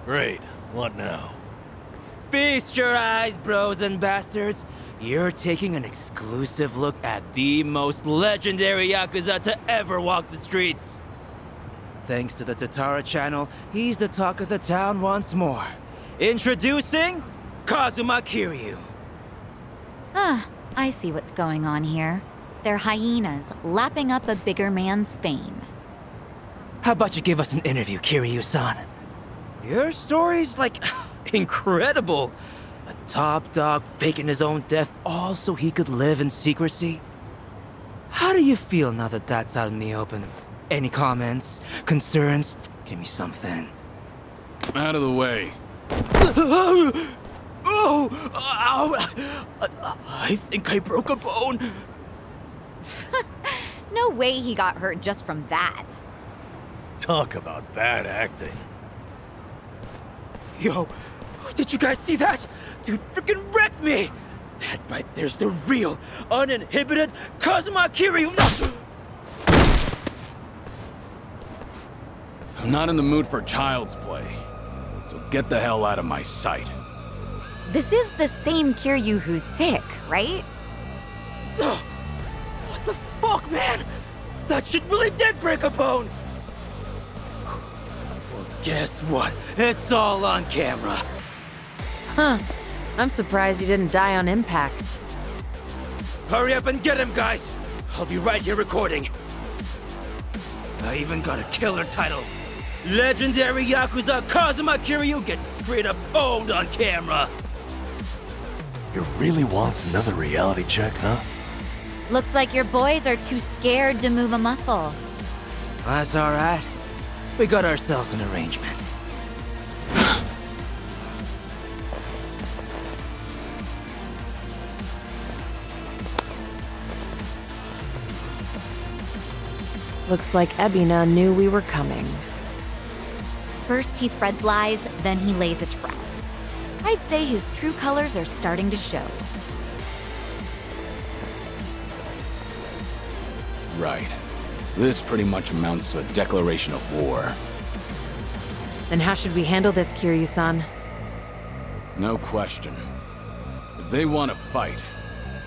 Great. What now? Feast your eyes, bros and bastards. You're taking an exclusive look at the most legendary Yakuza to ever walk the streets. Thanks to the Tatara channel, he's the talk of the town once more. Introducing Kazuma Kiryu. Ah, I see what's going on here. They're hyenas, lapping up a bigger man's fame. How about you give us an interview, Kiryu-san? Your story's, like, incredible. A top dog faking his own death all so he could live in secrecy. How do you feel now that that's out in the open? Any comments? Concerns? Give me something. Out of the way. Oh! Ow! I think I broke a bone. No way he got hurt just from that. Talk about bad acting. Yo, did you guys see that? Dude freaking wrecked me! That right there's the real, uninhibited Kazuma Kiryu! I'm not in the mood for child's play, so get the hell out of my sight. This is the same Kiryu who's sick, right? What the fuck, man? That shit really did break a bone! Well, guess what? It's all on camera. Huh. I'm surprised you didn't die on impact. Hurry up and get him, guys! I'll be right here recording. I even got a killer title. Legendary Yakuza Kazuma Kiryu gets straight up owned on camera. You really want another reality check, huh? Looks like your boys are too scared to move a muscle. That's alright. We got ourselves an arrangement. Looks like Ebina knew we were coming. First he spreads lies, then he lays a trap. I'd say his true colors are starting to show. Right. This pretty much amounts to a declaration of war. Then how should we handle this, Kiryu-san? No question. If they want to fight,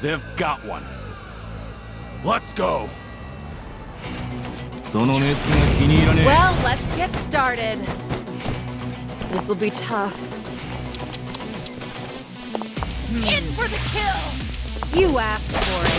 they've got one. Let's go! Well, let's get started. This'll be tough. In for the kill! You asked for it.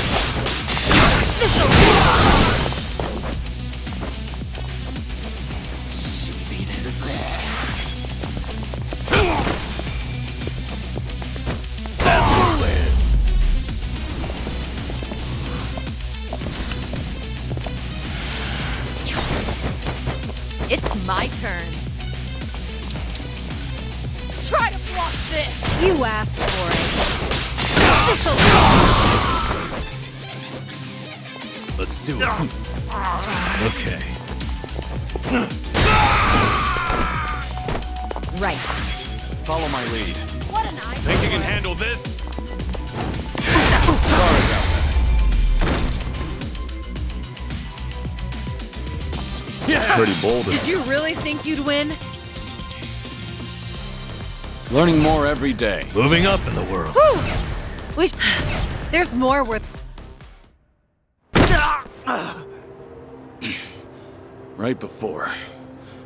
It's my turn. Try to block this! You asked for it. Let's do it. Okay. Right. Follow my lead. What an eye! Think you can handle this? Yeah. Pretty bold. Did you really think you'd win? Learning more every day. Moving up in the world. Whew. There's more worth. Right before,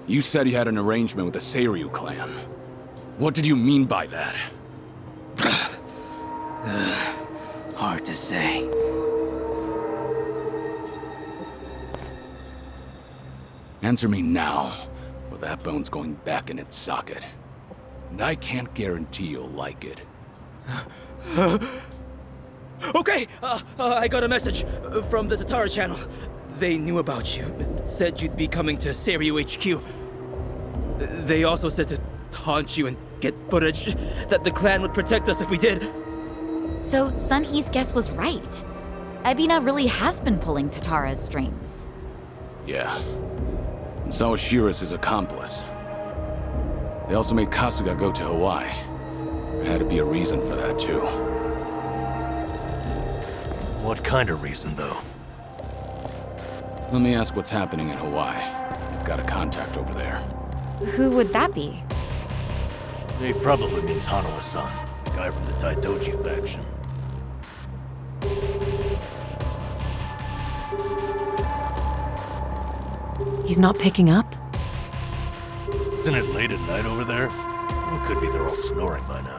you said you had an arrangement with the Seiryu clan. What did you mean by that? Hard to say. Answer me now, or that bone's going back in its socket. And I can't guarantee you'll like it. Okay, I got a message from the Tatara channel. They knew about you. Said you'd be coming to Seiryu HQ. They also said to taunt you and get footage, that the clan would protect us if we did. So Sunhee's guess was right. Ebina really has been pulling Tatara's strings. Yeah. And so is Shira's his accomplice. They also made Kasuga go to Hawaii. There had to be a reason for that, too. What kind of reason, though? Let me ask what's happening in Hawaii. You've got a contact over there. Who would that be? He probably means Hanawa-san, the guy from the Daidoji faction. He's not picking up? Isn't it late at night over there? It could be they're all snoring by now.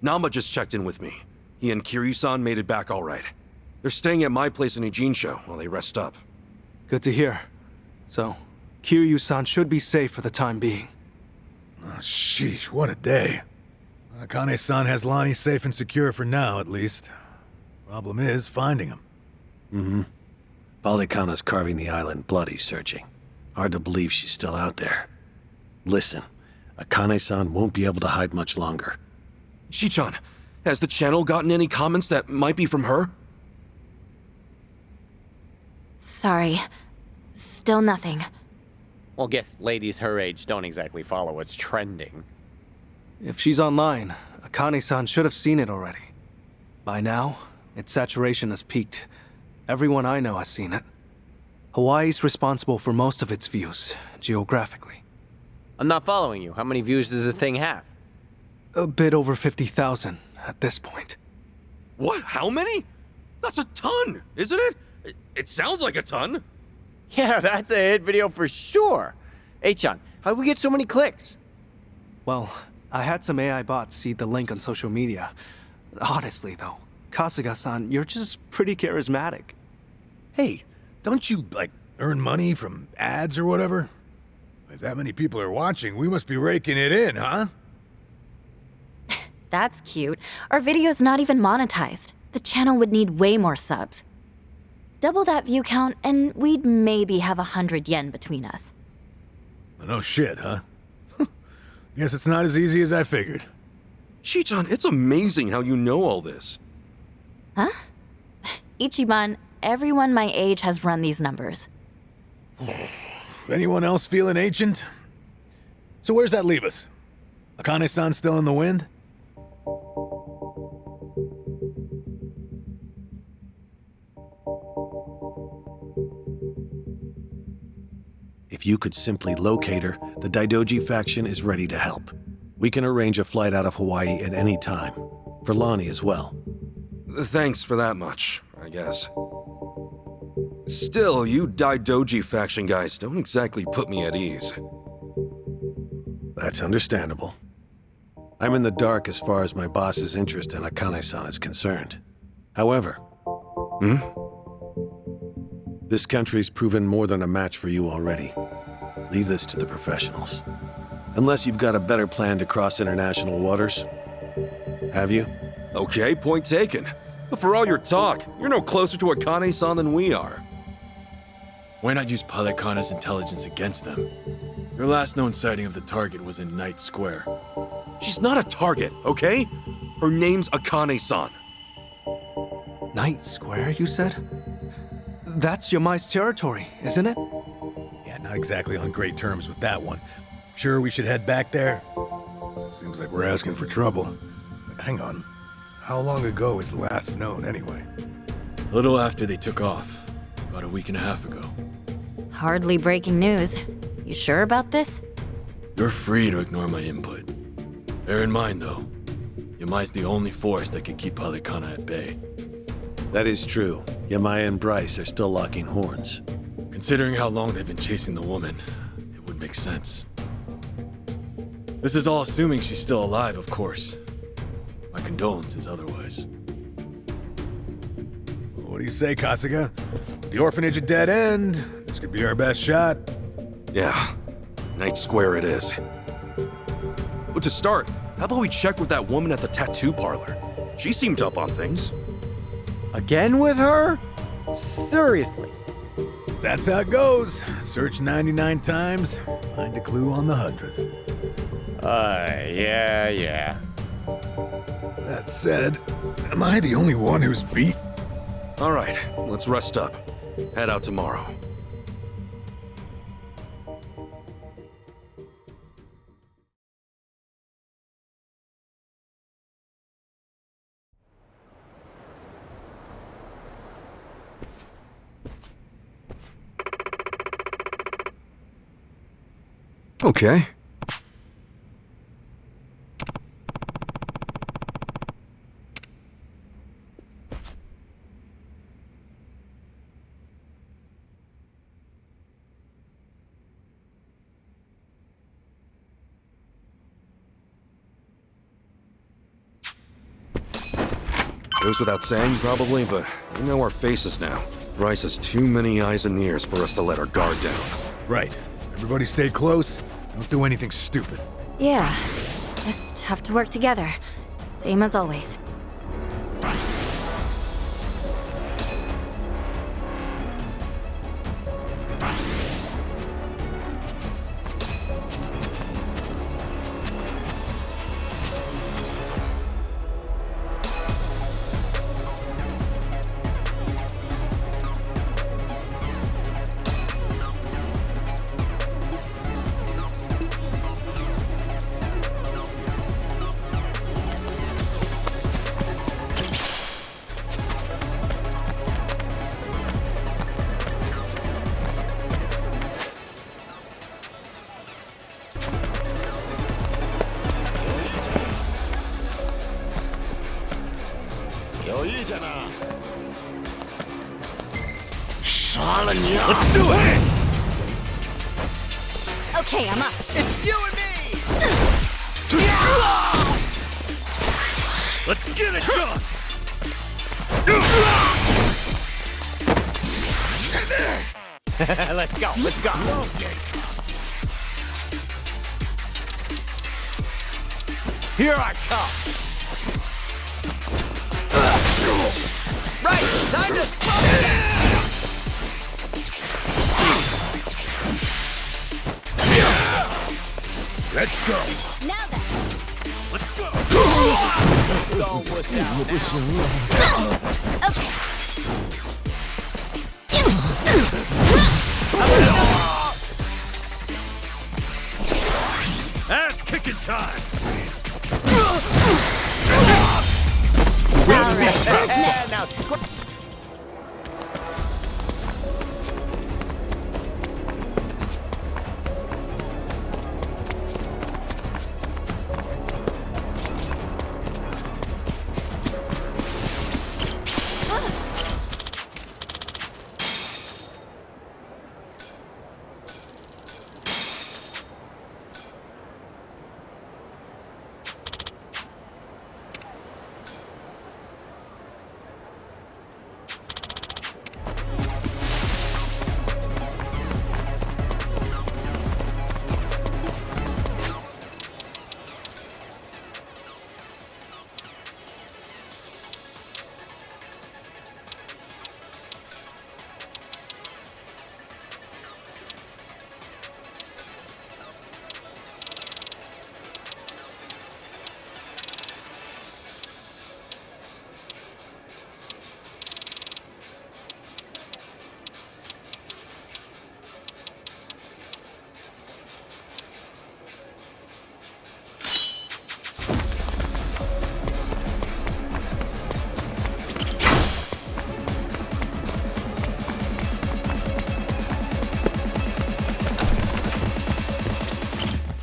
Namba just checked in with me. He and Kiryu-san made it back all right. They're staying at my place in Eugene-sho while they rest up. Good to hear. So, Kiryu-san should be safe for the time being. Oh, sheesh, what a day. Akane-san has Lonnie safe and secure for now, at least. Problem is, finding him. Mm-hmm. Polykhana's carving the island bloody searching. Hard to believe she's still out there. Listen, Akane-san won't be able to hide much longer. Shi-chan, has the channel gotten any comments that might be from her? Sorry. Still nothing. Well, guess ladies her age don't exactly follow what's trending. If she's online, Akane-san should have seen it already. By now, its saturation has peaked. Everyone I know has seen it. Hawaii's responsible for most of its views, geographically. I'm not following you. How many views does the thing have? A bit over 50,000 at this point. What? How many? That's a ton, isn't it? It sounds like a ton. Yeah, that's a hit video for sure. Hey-chan, how'd we get so many clicks? Well, I had some AI bots see the link on social media. Honestly, though, Kasuga-san, you're just pretty charismatic. Hey, don't you, like, earn money from ads or whatever? If that many people are watching, we must be raking it in, huh? That's cute. Our video's not even monetized. The channel would need way more subs. Double that view count, and we'd maybe have 100 yen between us. No shit, huh? Guess it's not as easy as I figured. Shi-chan, it's amazing how you know all this. Huh? Ichiban, everyone my age has run these numbers. Anyone else feeling ancient? So where's that leave us? Akane-san still in the wind? If you could simply locate her, the Daidoji faction is ready to help. We can arrange a flight out of Hawaii at any time. For Lonnie as well. Thanks for that much, I guess. Still, you Daidoji faction guys don't exactly put me at ease. That's understandable. I'm in the dark as far as my boss's interest in Akane-san is concerned. However, this country's proven more than a match for you already. Leave this to the professionals. Unless you've got a better plan to cross international waters. Have you? Okay, point taken. But for all your talk, you're no closer to Akane-san than we are. Why not use Pilot Kana's intelligence against them? Their last known sighting of the target was in Night Square. She's not a target, okay? Her name's Akane-san. Night Square, you said? That's Yamai's territory, isn't it? Yeah, not exactly on great terms with that one. Sure we should head back there? Seems like we're asking for trouble. But hang on. How long ago is last known, anyway? A little after they took off. About a week and a half ago. Hardly breaking news. You sure about this? You're free to ignore my input. Bear in mind, though, Yamai's the only force that can keep Pilot Kana at bay. That is true. Yamai and Bryce are still locking horns. Considering how long they've been chasing the woman, it would make sense. This is all assuming she's still alive, of course. My condolences otherwise. What do you say, Kasuga? The orphanage a dead end. This could be our best shot. Yeah, Night Square it is. But to start, how about we check with that woman at the tattoo parlor? She seemed up on things. Again with her? Seriously? That's how it goes. Search 99 times, find a clue on the 100th. Yeah. That said, am I the only one who's beat? All right, let's rest up. Head out tomorrow. Okay. Goes without saying, probably, but we know our faces now. Bryce has too many eyes and ears for us to let our guard down. Right. Everybody stay close. Don't do anything stupid. Yeah. Just have to work together. Same as always. Let's do it! Okay, I'm up. It's you and me! Let's get it done! Let's go, let's go. Here I come. Right, time to slow down. Let's go! Now then. Let's go! Don't look down now. Okay. Ass kicking time! All right. Now,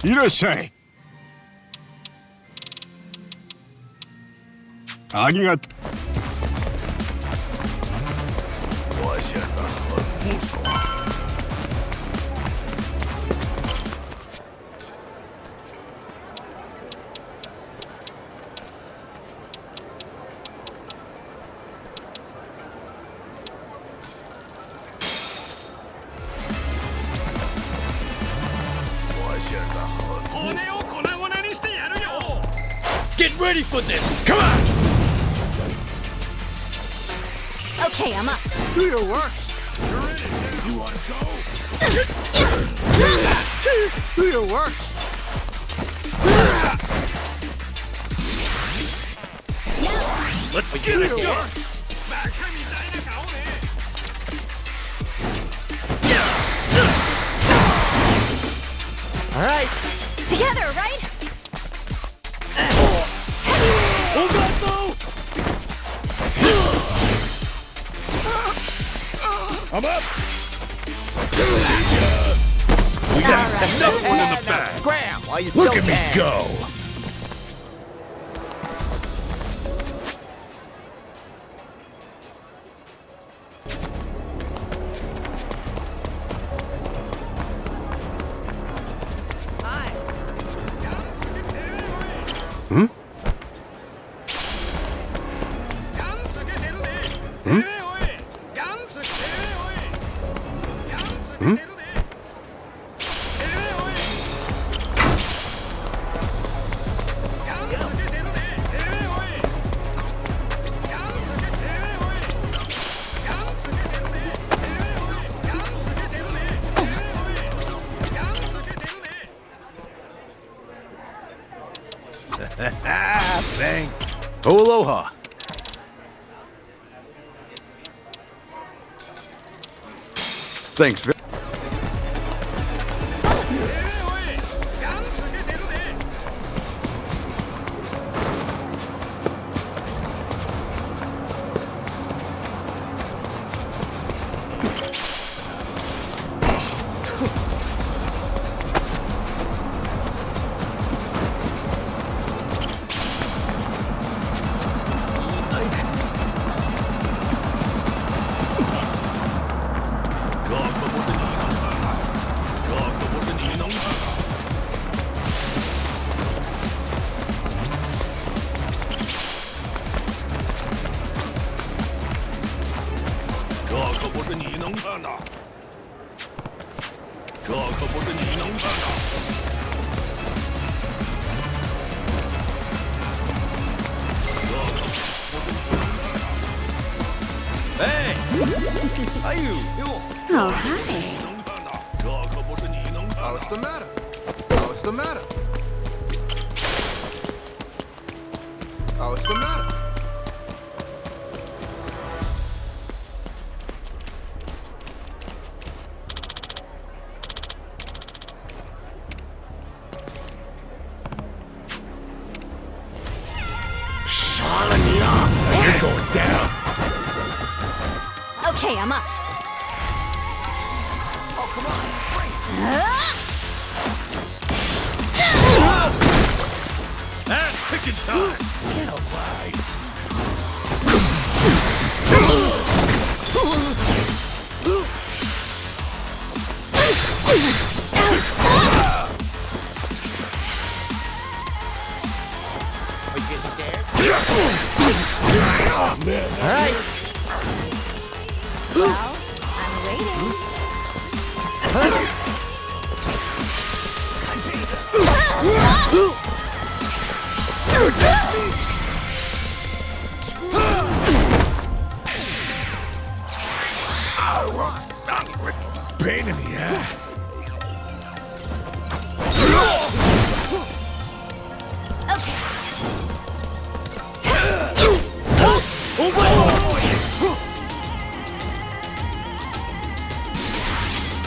いらっしゃい。ありがとう。我现在很不爽。Get ready for this! Come on! Okay, I'm up. Do your worst. You want to go? Do your worst. Let's get it done! all right. Together, right? Hold on, though! I'm up! We got another one in the bag! Scram while you Look still at me can. go! Hmm? Hmm? Hmm? Thanks. Oh, aloha. Thanks. 这可不是你能看的，这可不是你能看的。 Hey! How you? Oh, hi. What's the matter? What's the matter? What's the matter? You're going down. Okay, I'm up. Oh, come on. Ass kicking time. Yeah, right. Are you getting scared? Oh, man. All right. Well, I'm waiting. Pain in the ass.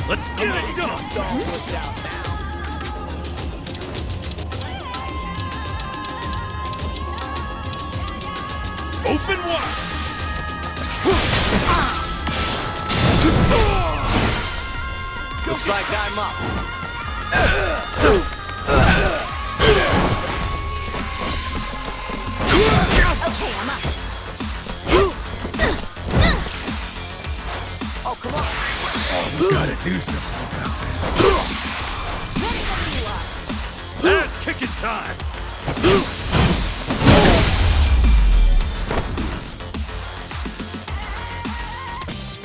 Let's get it done. Open wide. Looks like I'm up. Okay, I'm up. Oh, come on. You gotta do something about this. Ass kicking time.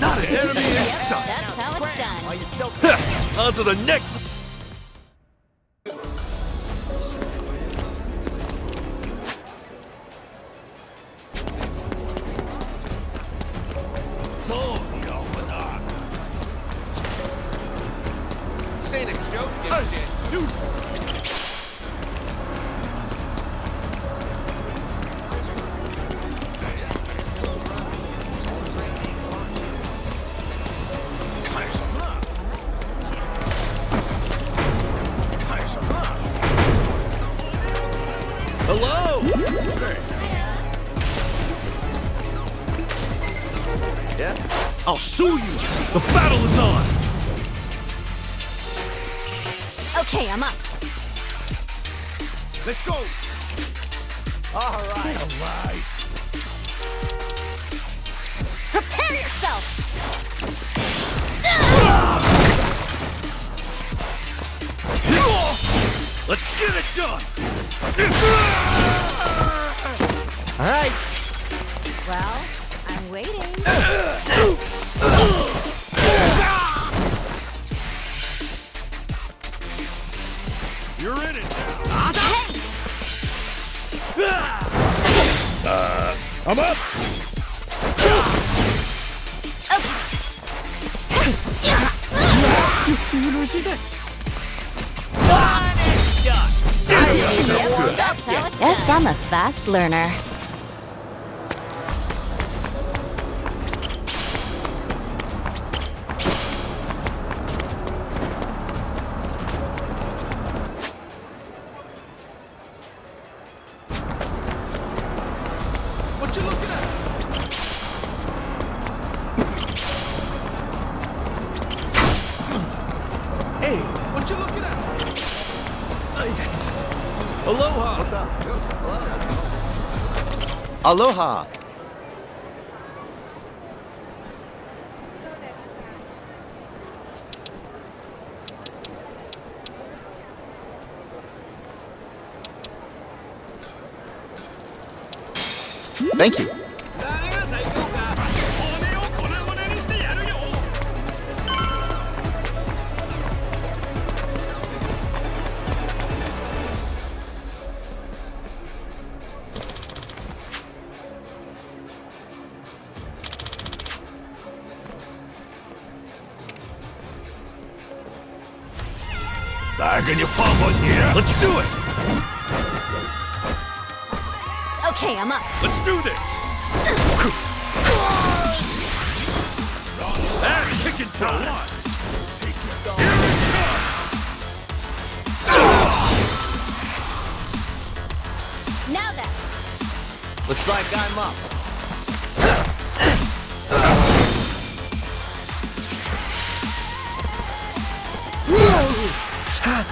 Not an enemy in sight. That's how it's done. On to the next. This ain't a show, dipshit. Hello! Yeah? I'll sue you. The battle is on. Okay, I'm up. Let's go. All right. All right. Prepare yourself. Let's get it done. All right. Well, I'm waiting. You're in it I'm up. Yes, I'm a fast learner. What you looking at? Hey, what you looking at? Aloha! What's up? Aloha! Thank you. Can you follow us here? Let's do it! Okay, I'm up. Let's do this! Ass kicking time! Now then. Looks like I'm up.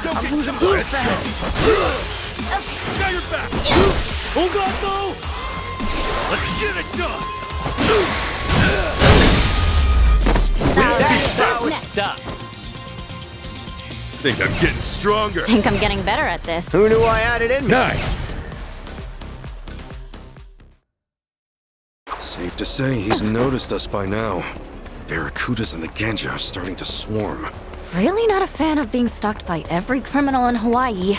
I'm losing blood fast! Now you're back! Hold on, though! Let's get it done! That's next. Stop. Think I'm getting stronger. Think I'm getting better at this. Who knew I had it in me? Nice! Safe to say he's noticed us by now. Barracudas and the Genja are starting to swarm. Really not a fan of being stalked by every criminal in Hawaii.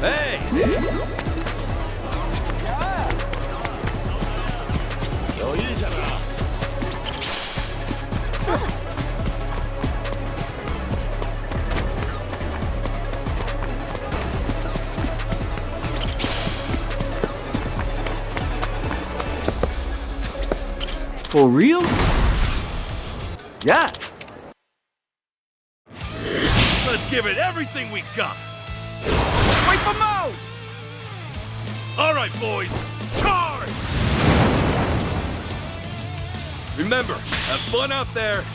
Hey! For real? Yeah. Let's give it everything we got! Wipe them out! All right, boys, charge! Remember, have fun out there.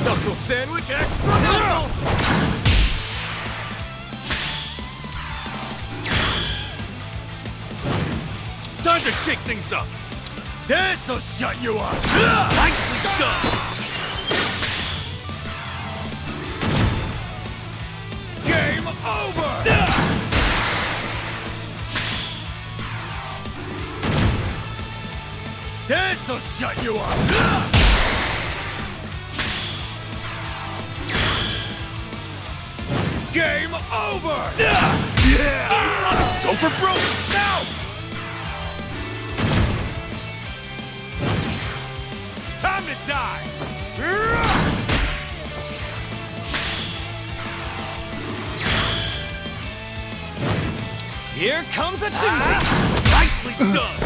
Knuckle sandwich, extra knuckle! Time to shake things up. This'll shut you up. Nicely done. Game over! This'll shut you up! Game over! Yeah! Go for broke! Now! Time to die! Here comes a doozy! Nicely done!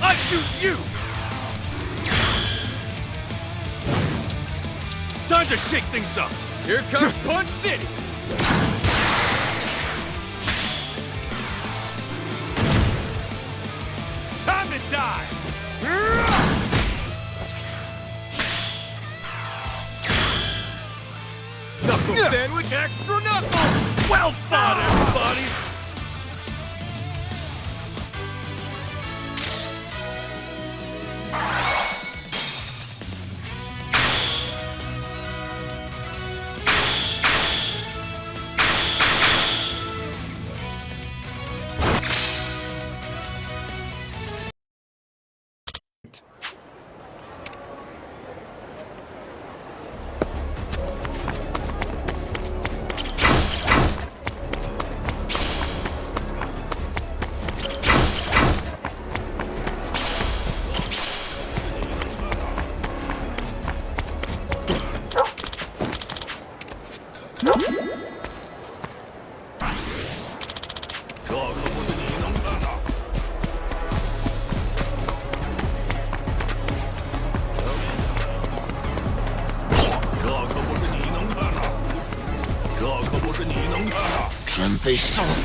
I choose you! Time to shake things up! Here comes Punch City! Time to die! Knuckle sandwich, extra knuckle! Well fought, everybody!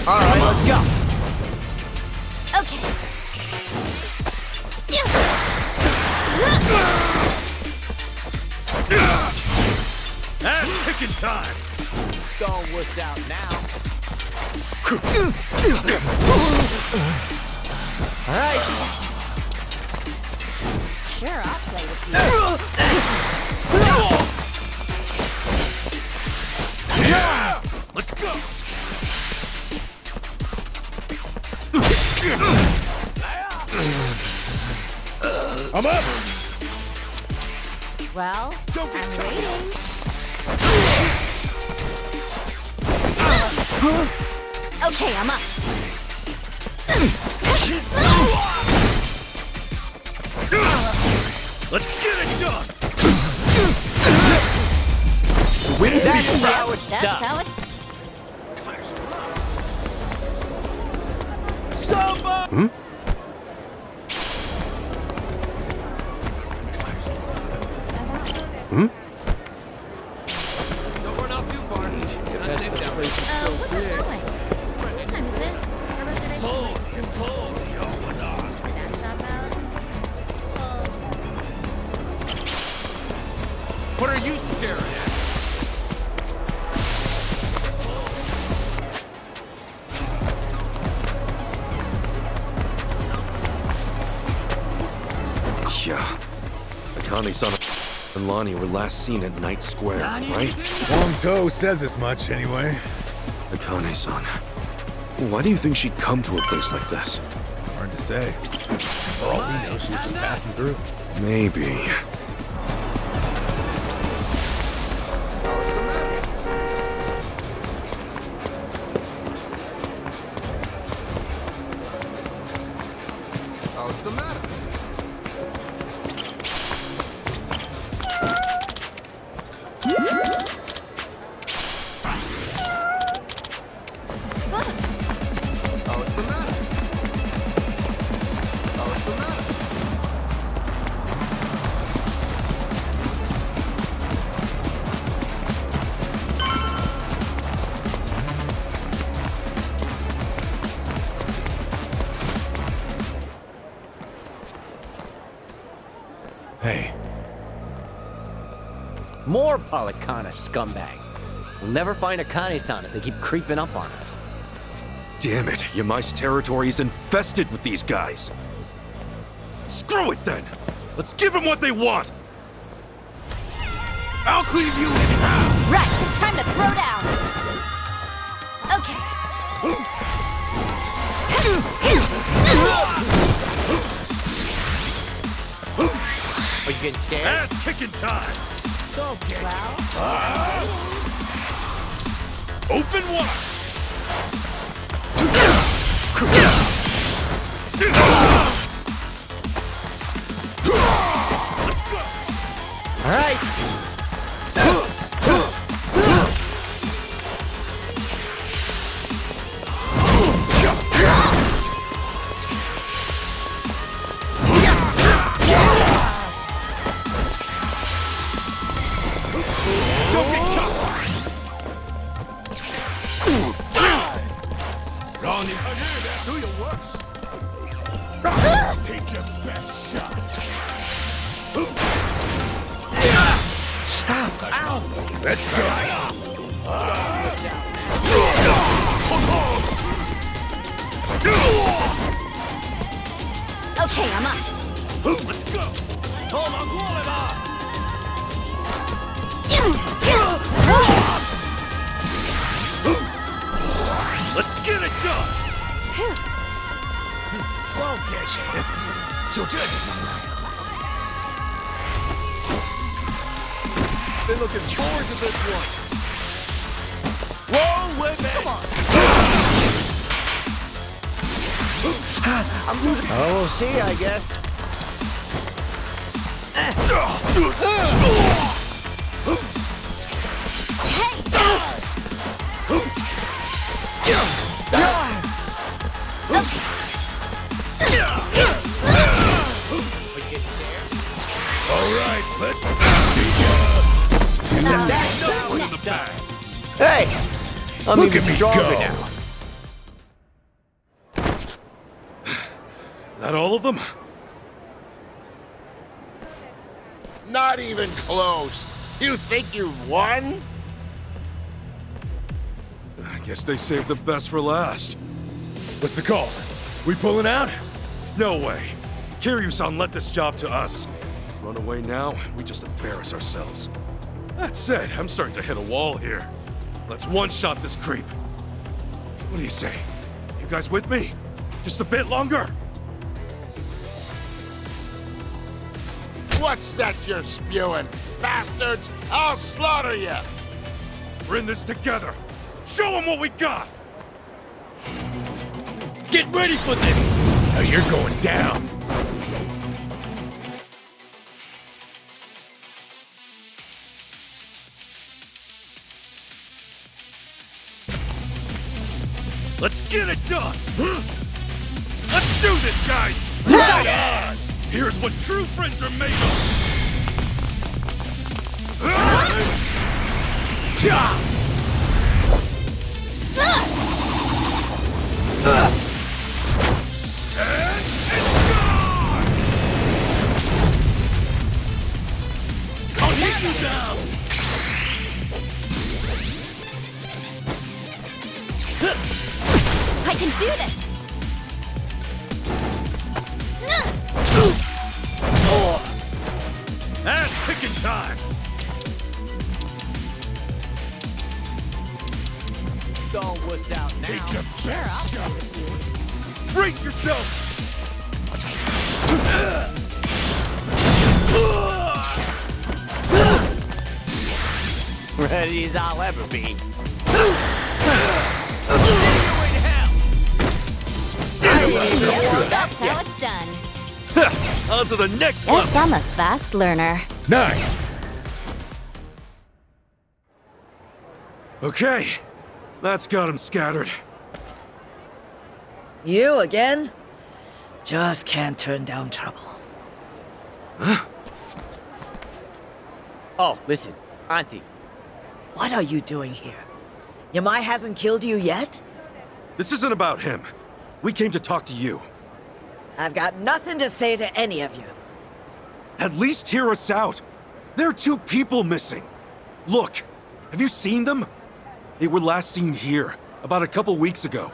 All right, let's go. Okay. Ass kicking time! It's all worked out now. All right. Sure, I'll play with you. I'm up! Well, I'm waiting. Okay, I'm up. Let's get it done! That's how it's That's done. how it's... Hmm? Hmm? Don't run off too far. Cannot save that place. What's that going? What time is it? Our reservation was soon to check that shop out. What are you staring at? Yeah. Akane-san and Lonnie were last seen at Night Square, right? Long Toe says as much, anyway. Akane-san. Why do you think she'd come to a place like this? Hard to say. For all we know, she was just passing through. Maybe. What's the matter? What's the matter? What's the matter? Hey. More Polycana scumbags. We'll never find Akane-san if they keep creeping up on us. Damn it, Yamai's territory is infested with these guys. Screw it then! Let's give them what they want! I'll cleave you in half! Right, time to throw down. Okay. Are you getting scared? Ass kicking time! Okay. Open wide! Let's go! All right. Don't get caught! Ronnie, do your worst. Take your best shot. Ow! Let's go. Okay, I'm up. Let's go. Let's get it done. Won't get you. So good. Been looking forward to this one. Roll with it. Come on. I'm losing. Oh, we'll see, I guess. All right, let's Hey, I'm Look even at me stronger go. now. That all of them? Not even close. You think you've won? I guess they saved the best for last. What's the call? We pulling out? No way. Kiryu-san let this job to us. Run away now, we just embarrass ourselves. That said, I'm starting to hit a wall here. Let's one-shot this creep. What do you say? You guys with me? Just a bit longer? What's that you're spewing? Bastards! I'll slaughter you! We're in this together! Show them what we got! Get ready for this! Now you're going down! Let's get it done! Let's do this, guys! Right on! Here's what true friends are made of! And it's gone! I'll get you down! I can do this! Ass kicking time! Don't wuss out now. Take your Sure, I'll shot! play with you. Brace yourself! Ready as I'll ever be. Yep, that's how it's done. On to the next Guess level! I'm a fast learner. Nice! Okay, that's got him scattered. You again? Just can't turn down trouble. Oh, listen, Auntie. What are you doing here? Yamai hasn't killed you yet? This isn't about him. We came to talk to you. I've got nothing to say to any of you. At least hear us out. There are 2 people missing. Look, have you seen them? They were last seen here, about a couple weeks ago.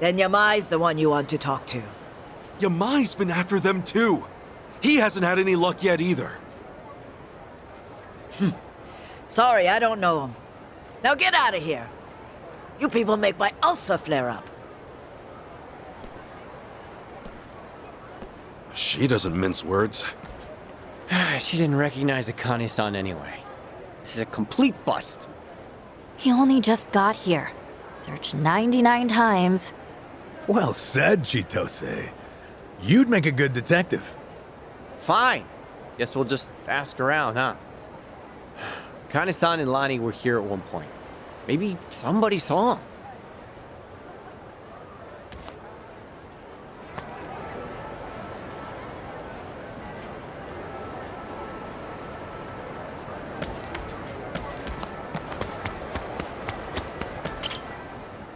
Then Yamai's the one you want to talk to. Yamai's been after them too. He hasn't had any luck yet either. Sorry, I don't know him. Now get out of here. You people make my ulcer flare up. She doesn't mince words. She didn't recognize Akane-san anyway. This is a complete bust. He only just got here. Searched 99 times. Well said, Chitose. You'd make a good detective. Fine. Guess we'll just ask around, huh? Akane-san and Lani were here at one point. Maybe somebody saw him.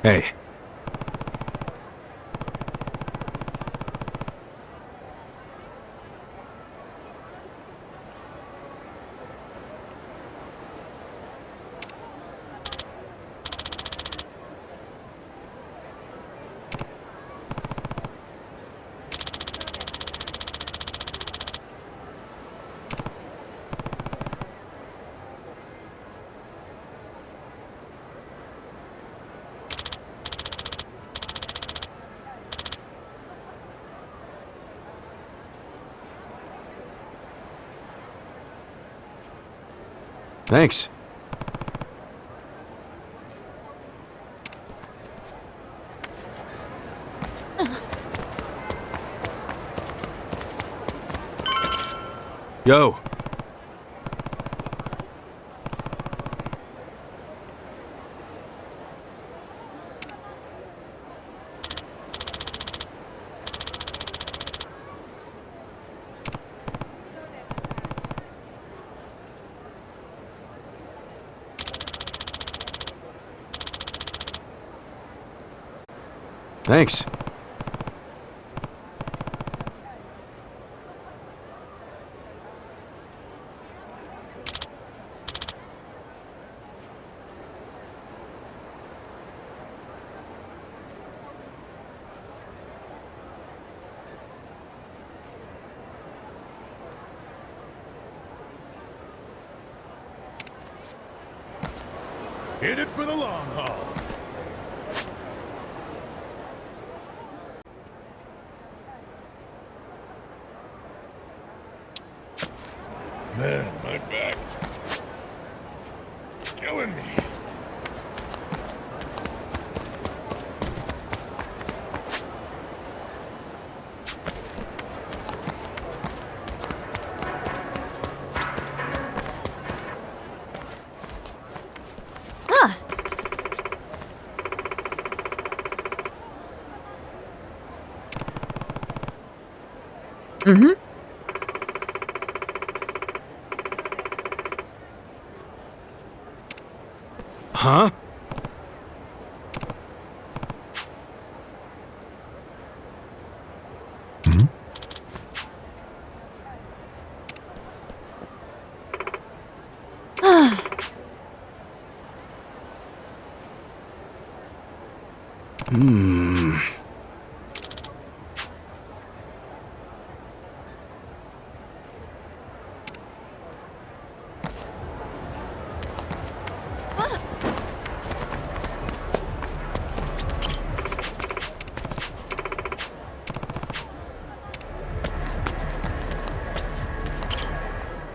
Hey. Thanks. Yo. Thanks. In it for the long haul. Man, my back. Killing me. Mm-hmm. Huh? Hmm.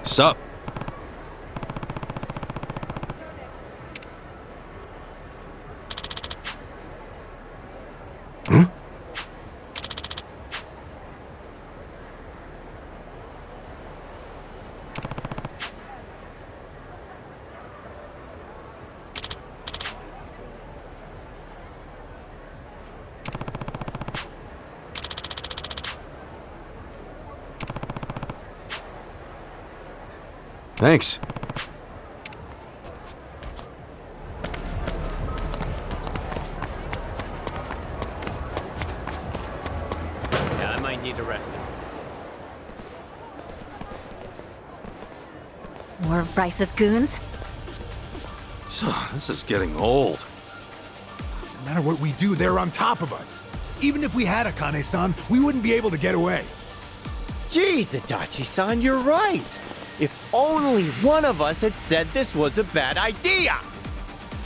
Sup? Thanks. Yeah, I might need to rest him. More of Bryce's goons? This is getting old. No matter what we do, they're on top of us. Even if we had Akane-san, we wouldn't be able to get away. Jeez, Adachi-san, you're right. If only one of us had said this was a bad idea.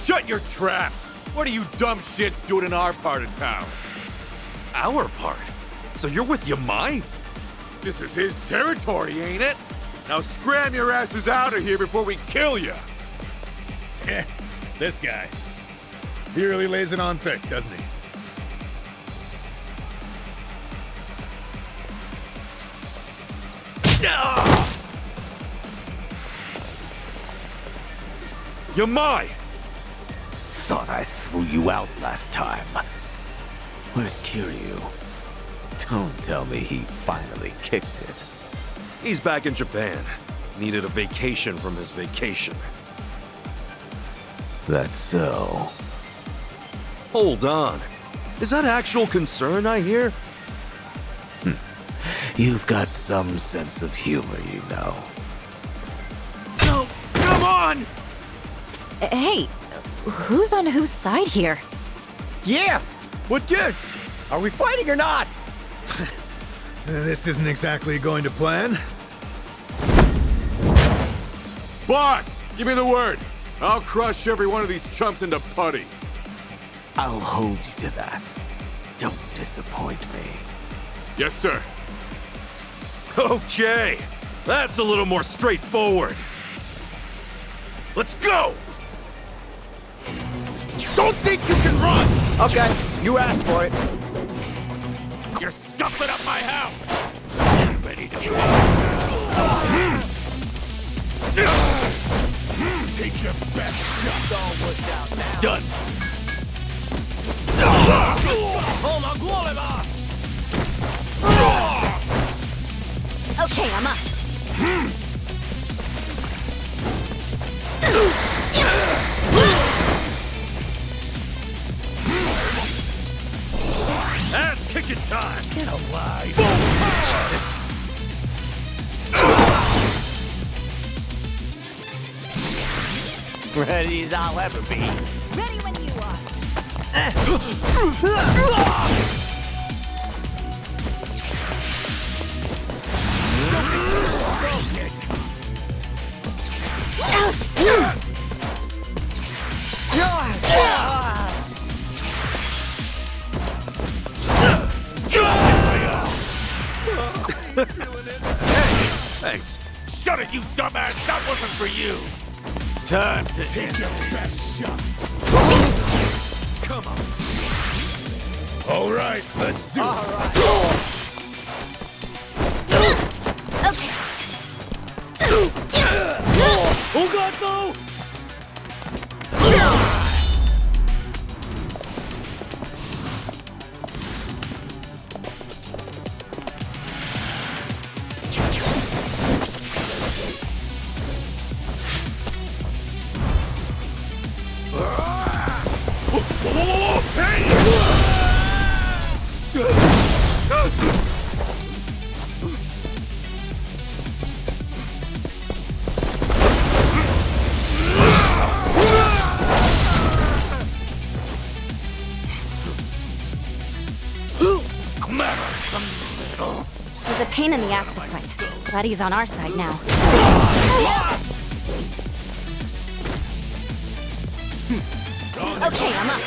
Shut your traps! What are you dumb shits doing in our part of town? Our part? So you're with Yamai? This is his territory, ain't it? Now scram your asses out of here before we kill you! This guy. He really lays it on thick, doesn't he? Yamai! Thought I threw you out last time. Where's Kiryu? Don't tell me he finally kicked it. He's back in Japan. Needed a vacation from his vacation. That's so. Hold on. Is that actual concern I hear? You've got some sense of humor, you know. No! Come on! Hey, who's on whose side here? Yeah! What this? Are we fighting or not? This isn't exactly going to plan. Boss! Give me the word! I'll crush every one of these chumps into putty. I'll hold you to that. Don't disappoint me. Yes, sir. Okay, that's a little more straightforward. Let's go! Don't think you can run! Okay, you asked for it. You're stuffing up my house! Ready to Take your best shot. Done. Okay, I'm up. Ass kicking time! Get alive. Ready as I'll ever be. Ready when you are. Thanks. Shut it, you dumbass! That wasn't for you! Time to Take your best shot. Come on. All right, let's do it. Oh god, no! He's a pain in the ass to fight. Glad he's on our side now. Okay, I'm up.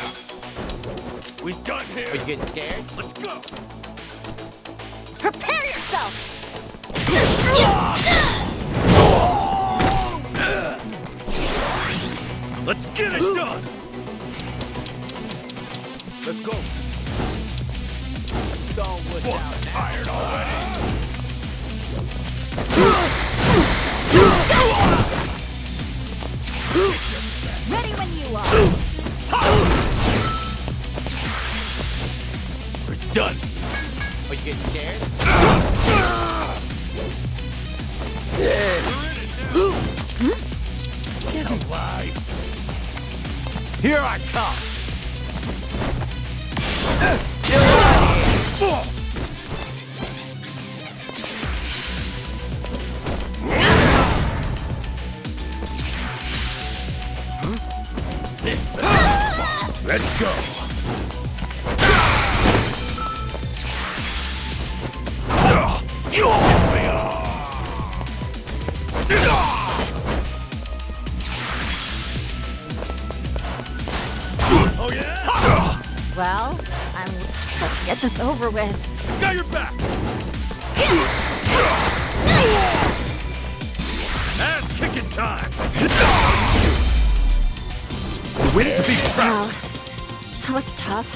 We done here. Are you getting scared? Let's go. Prepare yourself! Let's get it done! Let's go. Tired already. Ready when you are. We're done. Are you getting scared? Get alive. Here I come. Let's go. Oh yeah? Well, let's get this over with. Got your back! Ass kicking time! Win to be proud. Wow, that was tough.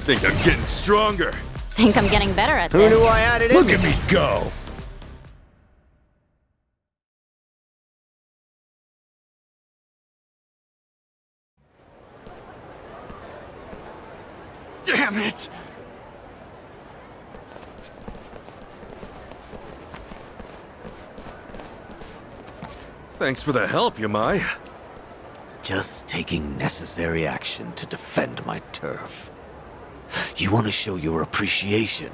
Think I'm getting stronger. Think I'm getting better at Who this. knew I had it in Look me? at me go. Damn it! Thanks for the help, Yamai. Just taking necessary action to defend my turf. You want to show your appreciation?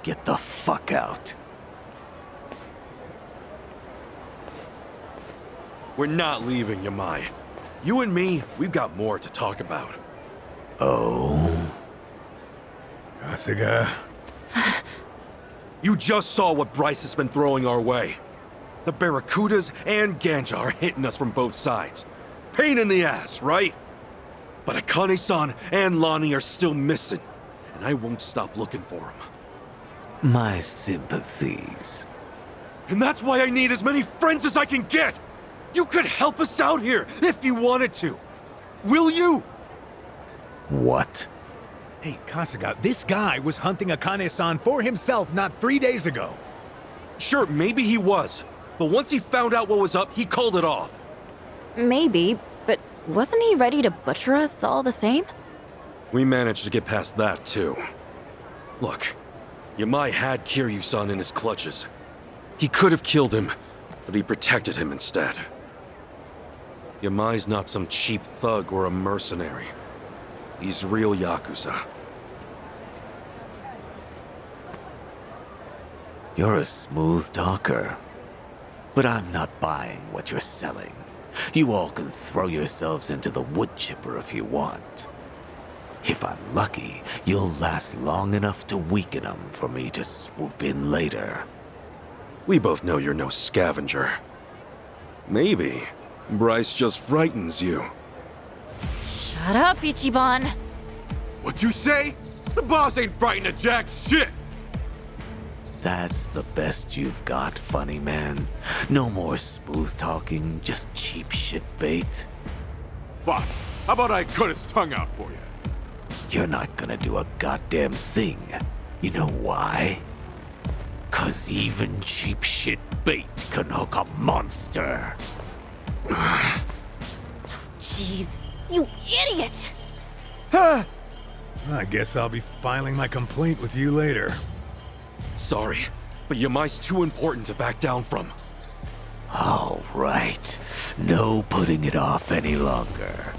Get the fuck out. We're not leaving, Yamai. You and me, we've got more to talk about. Oh? Kasuga. You just saw what Bryce has been throwing our way. The Barracudas and Ganja are hitting us from both sides. Pain in the ass, right? But Akane-san and Lonnie are still missing, and I won't stop looking for them. My sympathies. And that's why I need as many friends as I can get! You could help us out here, if you wanted to. Will you? What? Hey, Kasuga, this guy was hunting Akane-san for himself not 3 days ago. Sure, maybe he was. But once he found out what was up, he called it off. Maybe, but wasn't he ready to butcher us all the same? We managed to get past that, too. Look, Yamai had Kiryu-san in his clutches. He could have killed him, but he protected him instead. Yamai's not some cheap thug or a mercenary. He's real Yakuza. You're a smooth talker. But I'm not buying what you're selling. You all can throw yourselves into the wood chipper if you want. If I'm lucky, you'll last long enough to weaken them for me to swoop in later. We both know you're no scavenger. Maybe Bryce just frightens you. Shut up, Ichiban. What'd you say? The boss ain't frightened of jack shit. That's the best you've got, funny man. No more smooth talking, just cheap shit bait. Boss, how about I cut his tongue out for you? You're not gonna do a goddamn thing. You know why? 'Cause even cheap shit bait can hook a monster. Jeez, you idiot! I guess I'll be filing my complaint with you later. Sorry, but Yamai's too important to back down from. All right. No putting it off any longer.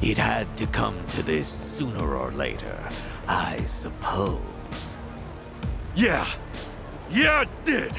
It had to come to this sooner or later, I suppose. Yeah! Yeah, it did!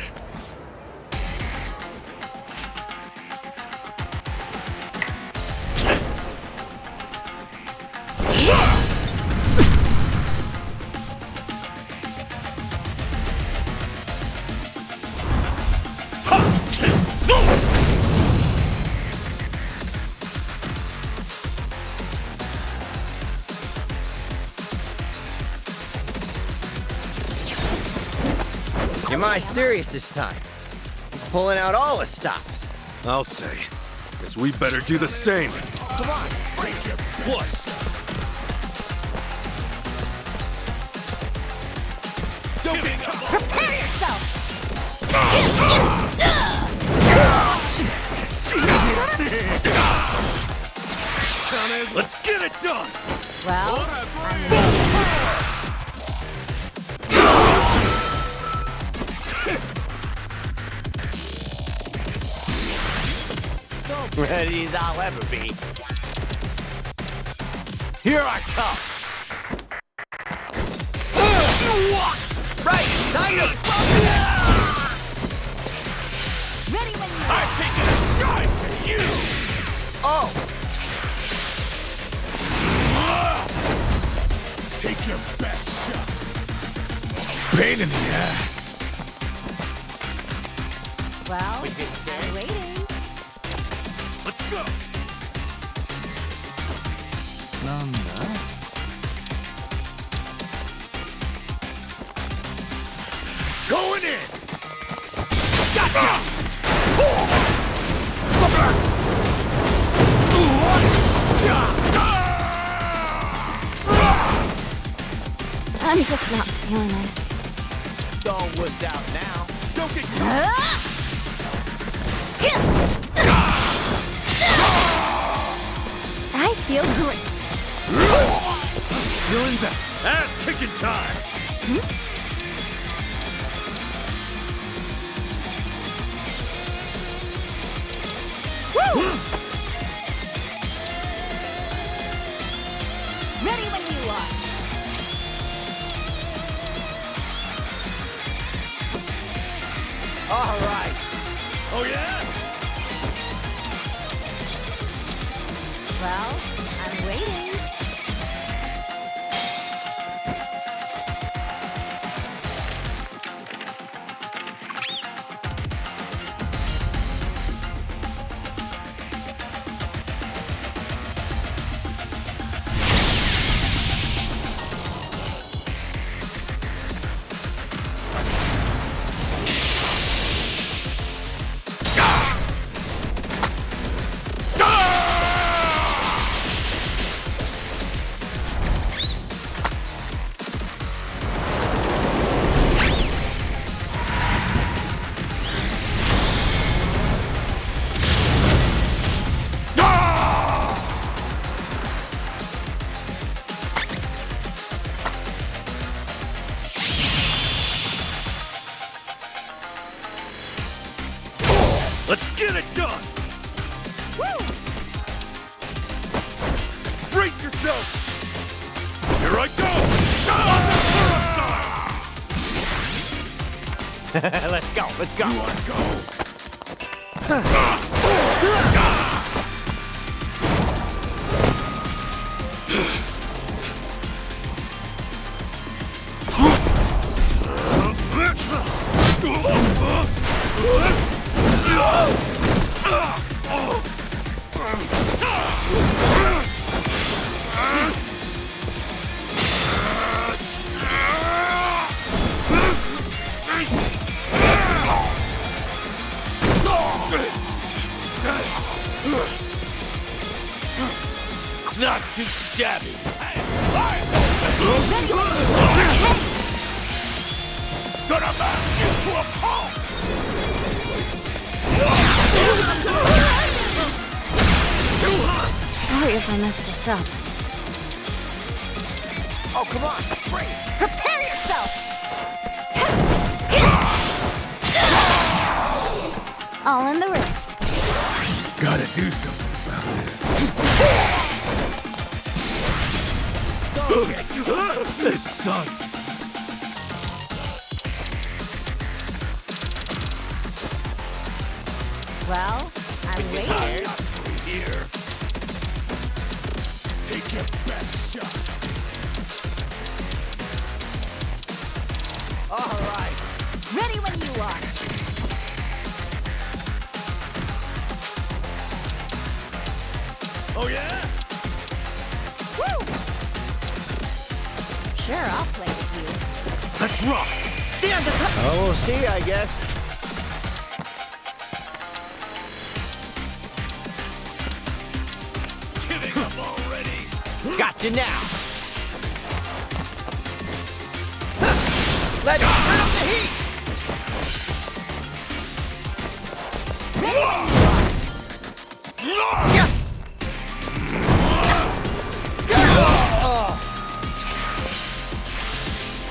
Am I serious this time? He's pulling out all his stops. I'll say. Guess we better do the same. Come on, take your push. Don't prepare yourself! Let's get it done! Well, Ready as I'll ever be. Here I come. Right, kind of. Ready when you I'm taking a strike for you. Oh. Take your best shot. Pain in the ass. well, I'm waiting. Let's go! Going in! Gotcha! I'm just not feeling it. Don't wuss out now. Don't get I feel great. You're in the ass-kicking time! Woo! Ready when you are. All right. Oh yeah? Well, I'm waiting. Let's get it done! Woo! Brace yourself! Here I go! Let's go, let's go. You wanna go? Gonna mash you to a pulp! Too hot! Sorry if I messed this up. Oh, come on! Break! Prepare yourself! All in the wrist. Gotta do something about this. This sucks. Well, I'm waiting. Here. Take your best shot. All right. Ready when you are. Oh yeah? Woo! Sure, I'll play with you. Let's rock! Oh, we'll see, I guess. Giving up already? Gotcha now. Let's turn up the heat. Yeah.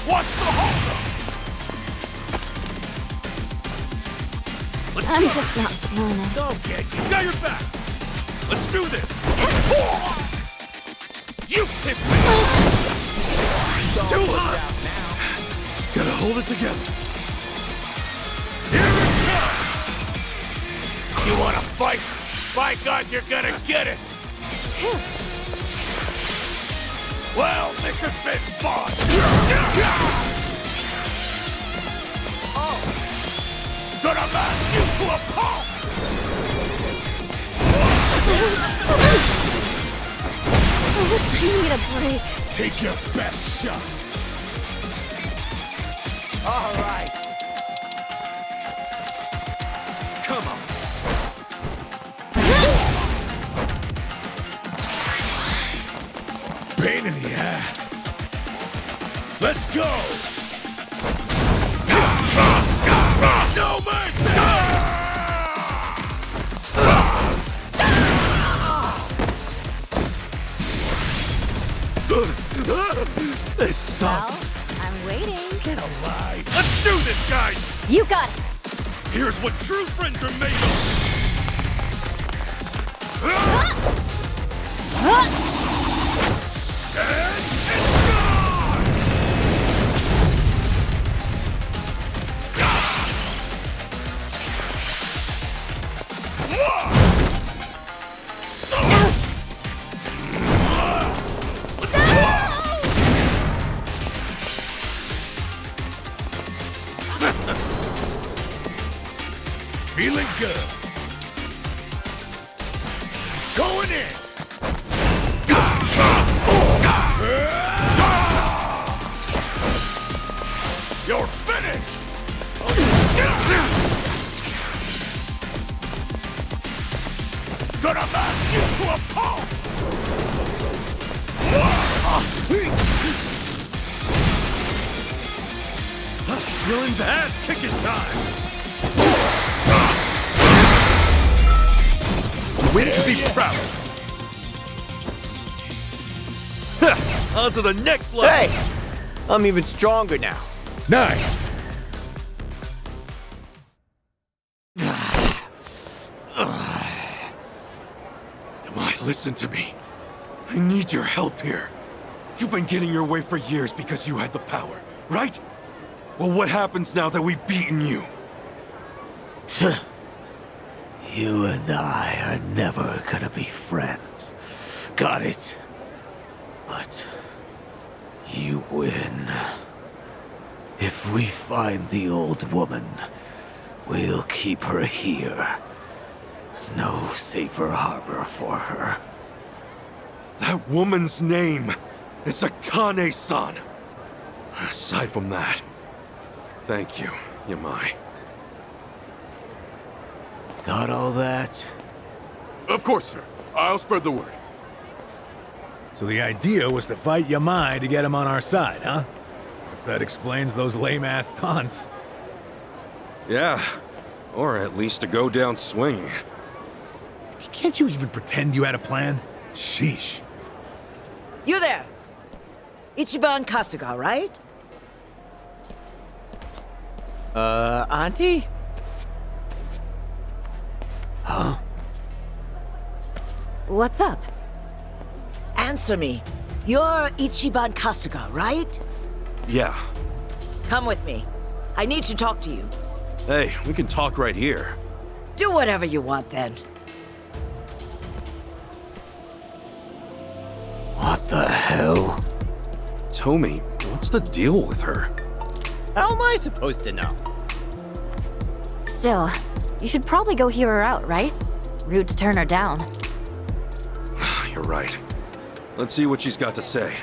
What's the holdup? I'm just not feeling it. Okay, got your back. Let's do this. You pissed me off. Too hot. Gotta hold it together. Here it comes. You wanna fight? By God, you're gonna get it. Well, this has been fun. Oh, gonna mash you to a pulp. I need a break. Take your best shot. All right. Come on. Pain in the ass. Let's go. No mercy. This sucks. Well, I'm waiting. Get alive. Let's do this, guys. You got it. Here's what true friends are made of. And it's gone! Ouch! Feeling good. Going in. You're finished. Gonna mash you to a pulp. Feeling the ass kicking time. Win to be proud of. On to the next level. Hey, I'm even stronger now. Nice. Yamai, listen to me. I need your help here. You've been getting your way for years because you had the power, right? Well, what happens now that we've beaten you? You and I are never gonna be friends. Got it? But you win. If we find the old woman, we'll keep her here. No safer harbor for her. That woman's name is Akane-san. Aside from that, thank you, Yamai. Got all that? Of course, sir. I'll spread the word. So the idea was to fight Yamai to get him on our side, huh? Guess that explains those lame-ass taunts. Yeah, or at least to go down swinging. Can't you even pretend you had a plan? Sheesh. You there! Ichiban Kasuga, right? Auntie? Huh? What's up? Answer me. You're Ichiban Kasuga, right? Yeah. Come with me. I need to talk to you. Hey, we can talk right here. Do whatever you want then. What the hell? Tommy, what's the deal with her? How am I supposed to know? Still, you should probably go hear her out, right? Rude to turn her down. You're right. Let's see what she's got to say.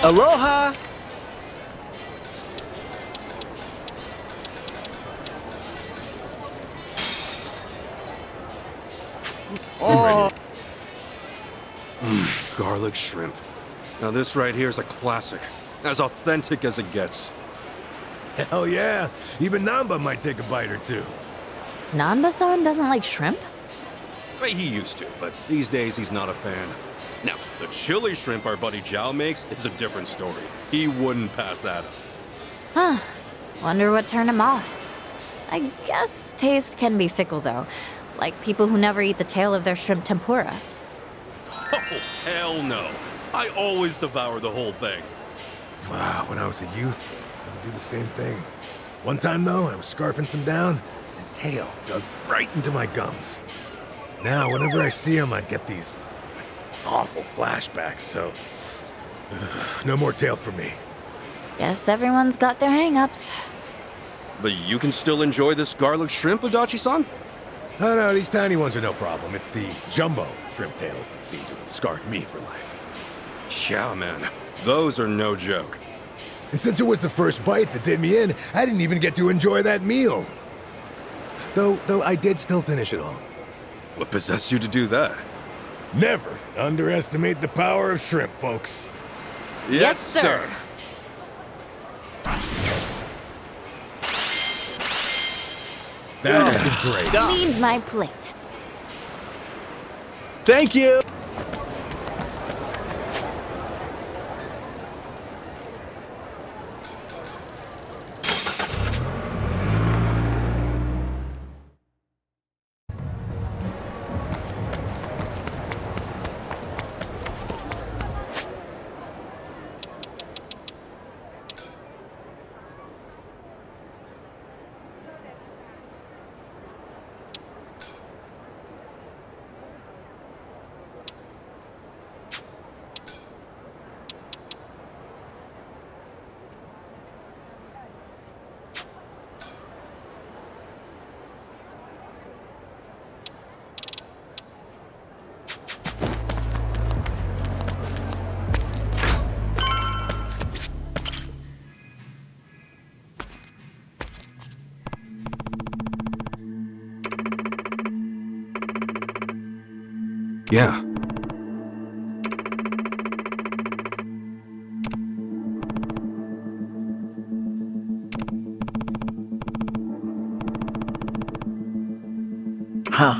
Aloha! Oh. Garlic shrimp. Now this right here is a classic. As authentic as it gets. Hell yeah! Even Namba might take a bite or two. Nanba-san doesn't like shrimp? Well, he used to, but these days he's not a fan. Now, the chili shrimp our buddy Zhao makes is a different story. He wouldn't pass that up. Huh. Wonder what turned him off. I guess taste can be fickle, though. Like people who never eat the tail of their shrimp tempura. Oh, hell no. I always devour the whole thing. Wow, when I was a youth, I would do the same thing. One time, though, I was scarfing some down, and tail dug right into my gums. Now, whenever I see them, I get these awful flashbacks, so no more tail for me. Guess everyone's got their hang-ups. But you can still enjoy this garlic shrimp, Adachi-san? No, these tiny ones are no problem. It's the jumbo shrimp tails that seem to have scarred me for life. Yeah, man. Those are no joke. And since it was the first bite that did me in, I didn't even get to enjoy that meal. Though I did still finish it all. What possessed you to do that? Never underestimate the power of shrimp, folks. Yes, sir. That was great. Cleaned my plate. Thank you! Yeah. Huh.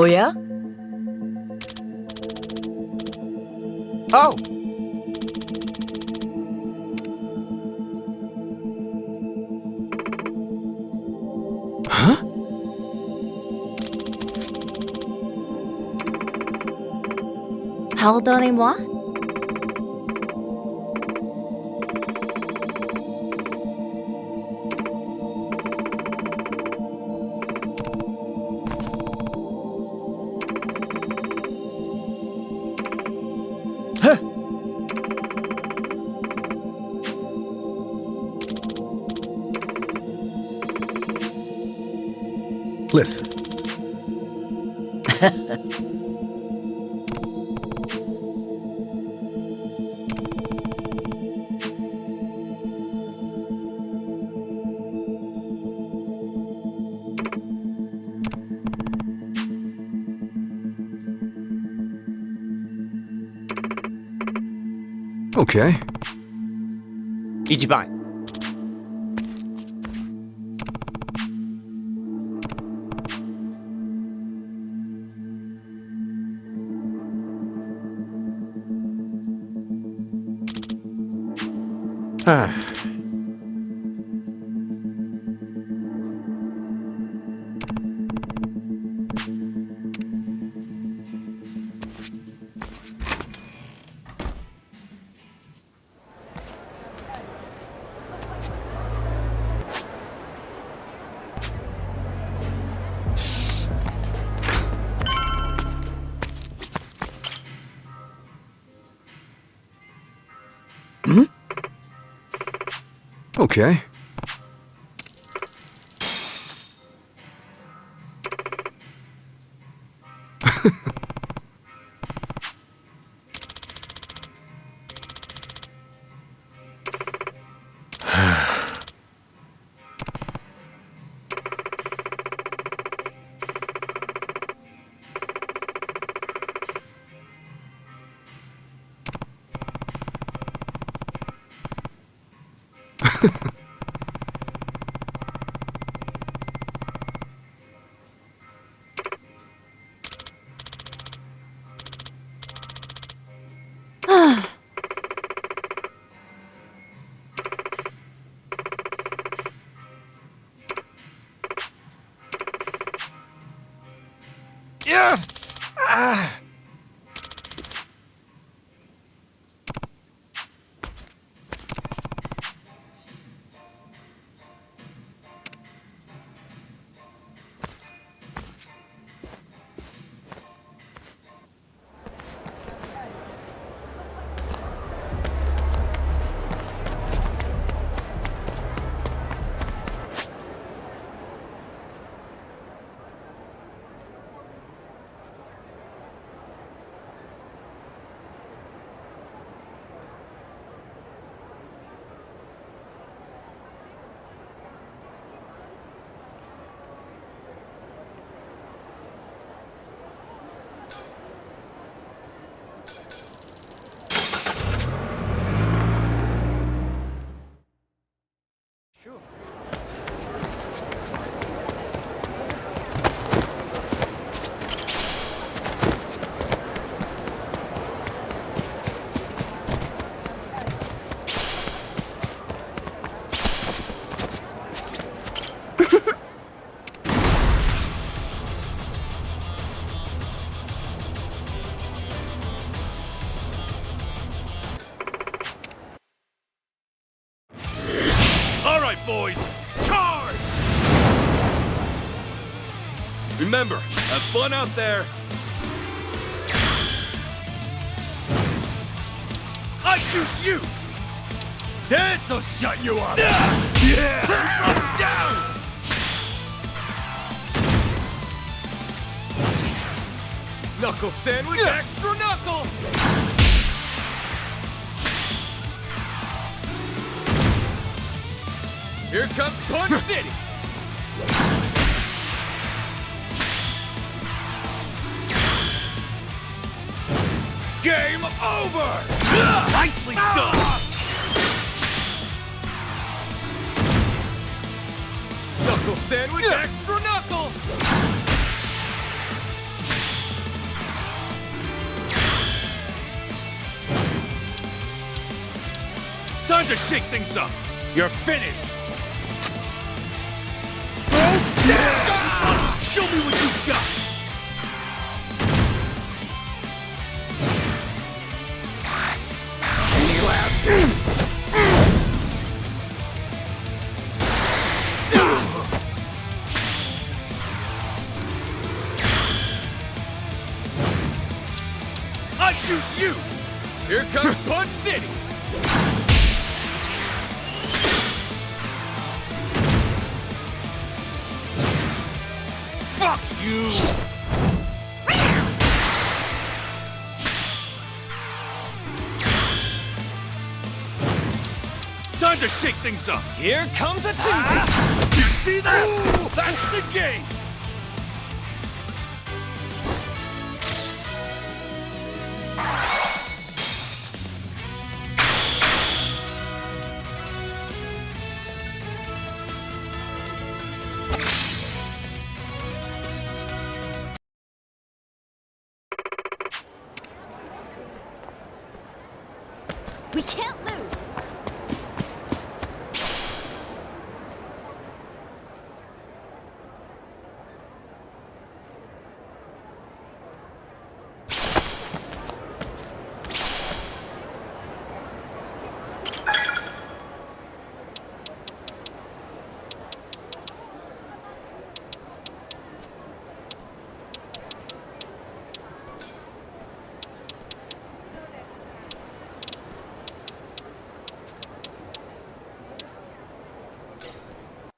Oh, yeah? Oh. Huh? Pardonnez-moi? Listen. Okay. Ichiban. Okay. Yeah. Ah. All right, boys, charge! Remember, have fun out there. I choose you! This'll shut you up! Yeah! Down! Knuckle sandwich, extra knuckle! Here comes Punch City! Game over! Nicely done! Knuckle sandwich, extra knuckle! Time to shake things up! You're finished! Show me what you've got! I choose you! Here comes Punch City! Fuck you! Time to shake things up! Here comes a doozy! You see that? Ooh, that's the game! We can't lose.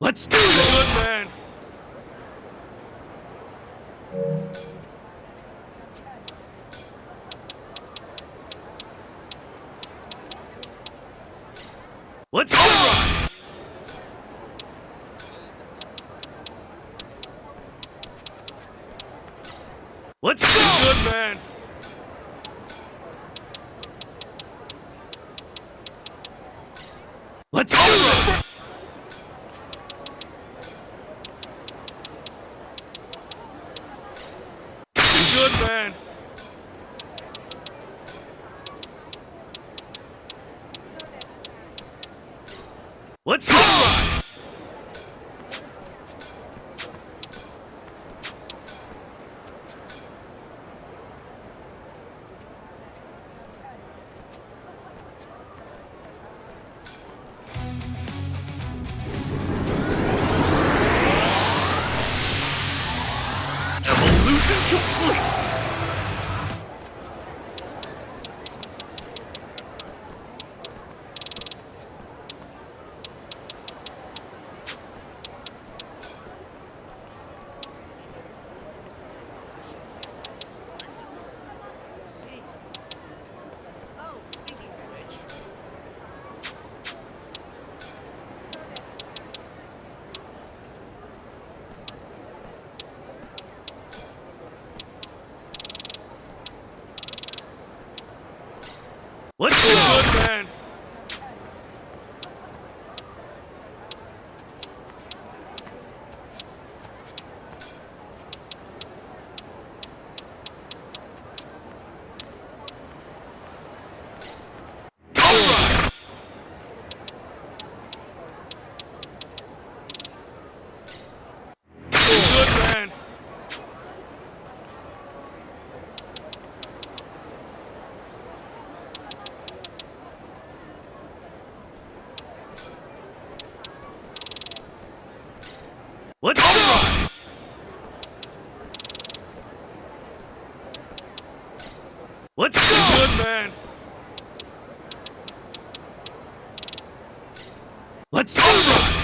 Let's do this! Good man! Let's go! Let's go! Good man! Let's do this! Good man! Let's go! Evolution complete! Let's go! Good man! Alright! Good man! Let's go! Let's go! Good man! Let's do this!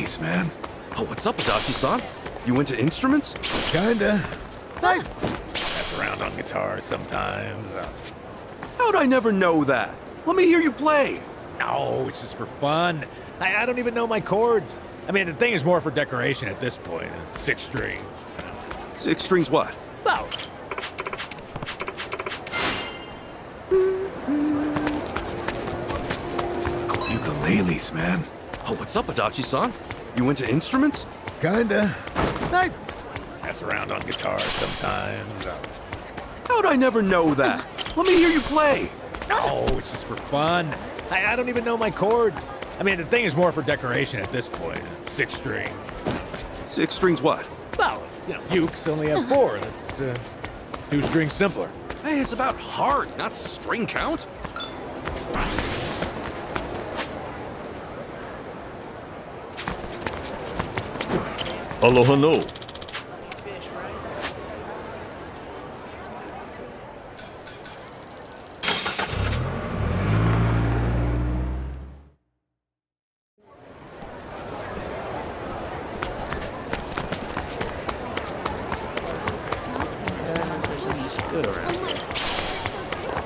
ladies, man. Oh, what's up, Adachi-san? You into instruments? Kinda. I mess around on guitar sometimes. How'd I never know that? Let me hear you play. No, it's just for fun. I don't even know my chords. I mean, the thing is more for decoration at this point. 6 strings. 6 strings what? Well, ukuleles, man. Oh, what's up, Adachi-san? You into instruments? Kinda. I mess around on guitar sometimes. How'd I never know that? Let me hear you play. No, it's just for fun. I don't even know my chords. I mean, the thing is more for decoration at this point. 6 strings. 6 strings what? Well, you know, ukes only have 4. That's 2 strings simpler. Hey, it's about heart, not string count. Aloha no.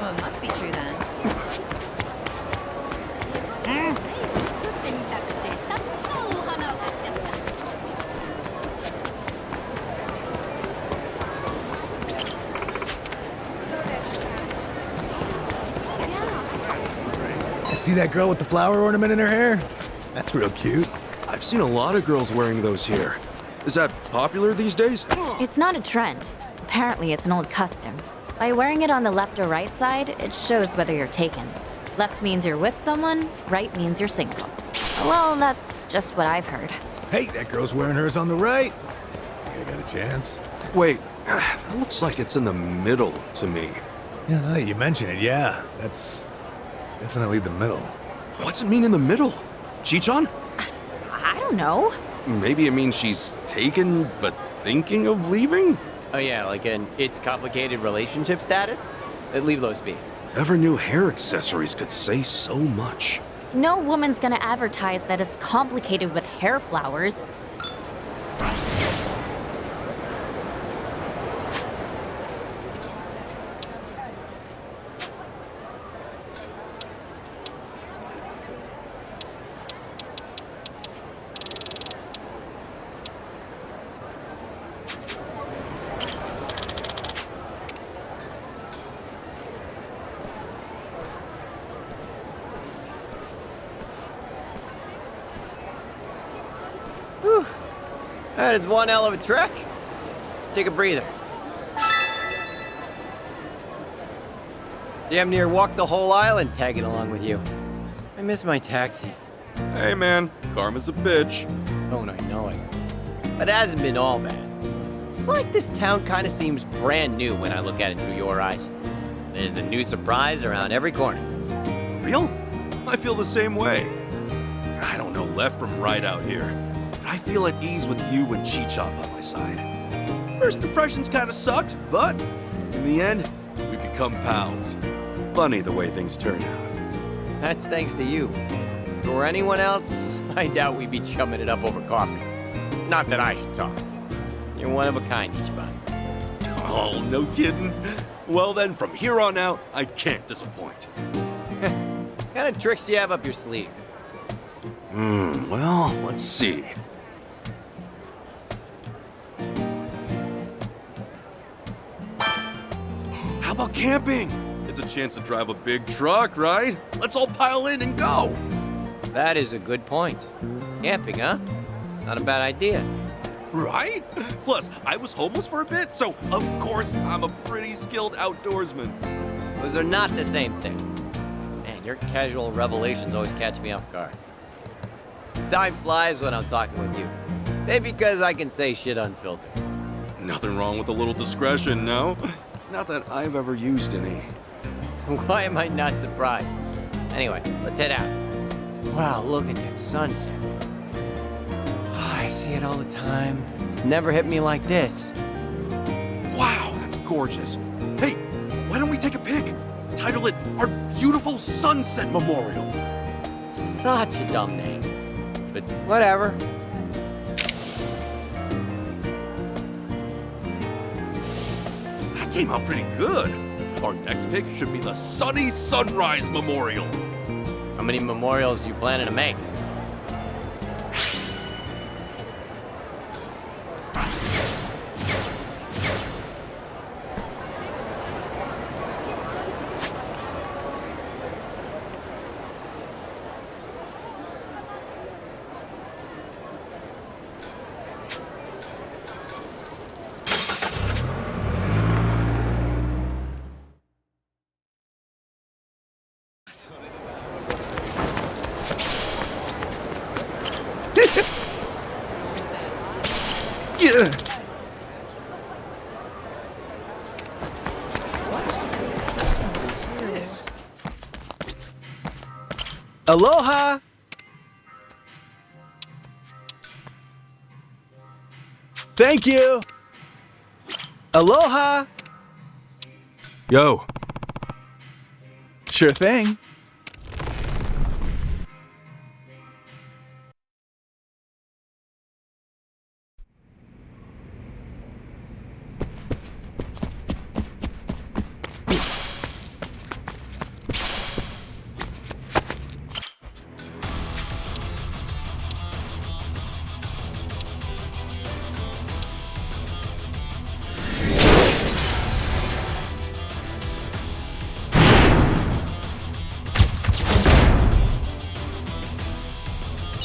Oh, it must be true then. See that girl with the flower ornament in her hair? That's real cute. I've seen a lot of girls wearing those here. Is that popular these days? It's not a trend. Apparently, it's an old custom. By wearing it on the left or right side, it shows whether you're taken. Left means you're with someone, right means you're single. Well, that's just what I've heard. Hey, that girl's wearing hers on the right. Think I got a chance? Wait, that looks like it's in the middle to me. Yeah, now that you mention it, yeah. That's definitely the middle. What's it mean in the middle? Chichan? I don't know. Maybe it means she's taken, but thinking of leaving? Oh yeah, like an it's complicated relationship status? Leave those be. Never knew hair accessories could say so much. No woman's gonna advertise that it's complicated with hair flowers. Whew. That is one hell of a trek. Take a breather. Damn near walked the whole island tagging along with you. I miss my taxi. Hey man, karma's a bitch. Don't I know it? But it hasn't been all bad. It's like this town kind of seems brand new when I look at it through your eyes. There's a new surprise around every corner. Real? I feel the same way. I don't know left from right out here, but I feel at ease with you and Chi-Chop by my side. First impressions kind of sucked, but in the end, we become pals. Funny the way things turn out. That's thanks to you. If it were anyone else, I doubt we'd be chumming it up over coffee. Not that I should talk. You're one of a kind, Ichiban. Oh, no kidding. Well then, from here on out, I can't disappoint. What kind of tricks do you have up your sleeve? Well, let's see. How about camping? It's a chance to drive a big truck, right? Let's all pile in and go. That is a good point. Camping, huh? Not a bad idea. Right? Plus, I was homeless for a bit, so of course I'm a pretty skilled outdoorsman. Those are not the same thing. Man, your casual revelations always catch me off guard. Time flies when I'm talking with you. Maybe because I can say shit unfiltered. Nothing wrong with a little discretion, no? Not that I've ever used any. Why am I not surprised? Anyway, let's head out. Wow, look at that sunset. I see it all the time. It's never hit me like this. Wow, that's gorgeous. Hey, why don't we take a pic? Title it Our Beautiful Sunset Memorial. Such a dumb name. But whatever. that came out pretty good. Our next pick should be the Sunny Sunrise Memorial. How many memorials you planning to make? Yeah. Aloha! Thank you! Aloha! Yo. Sure thing.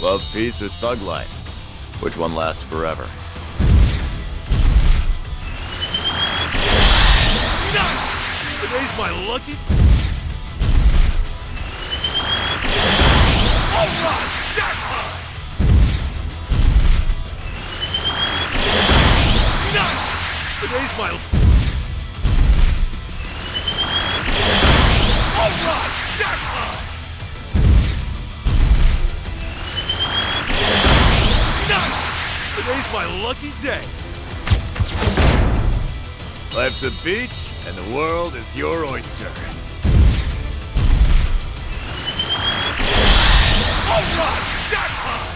Love, peace, or thug life? Which one lasts forever? Nice! Today's my lucky... Alright! Jackpot! Nice! Today's my... Alright! Jackpot! Today's my lucky day. Life's a beach, and the world is your oyster. Alright! Jackpot!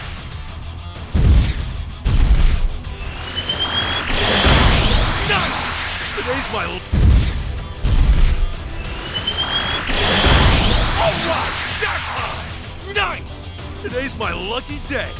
Nice! Today's my... Alright! Jackpot! Nice! Today's my lucky day.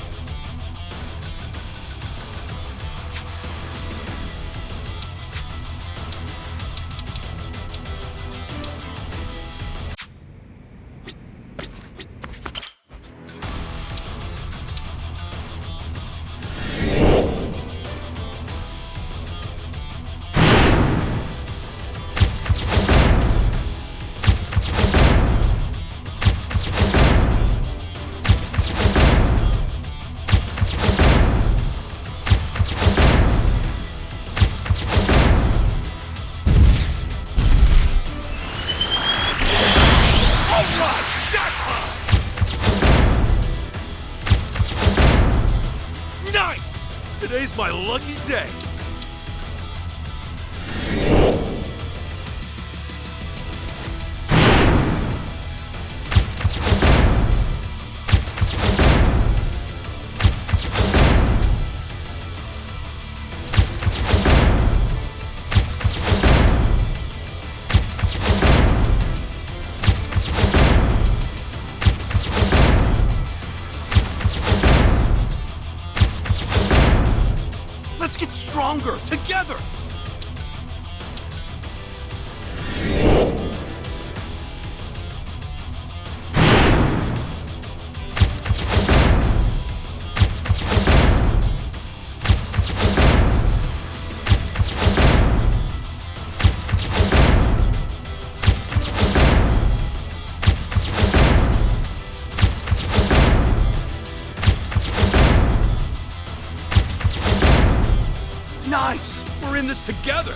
Today's my lucky day. Let's get stronger together! Nice! We're in this together!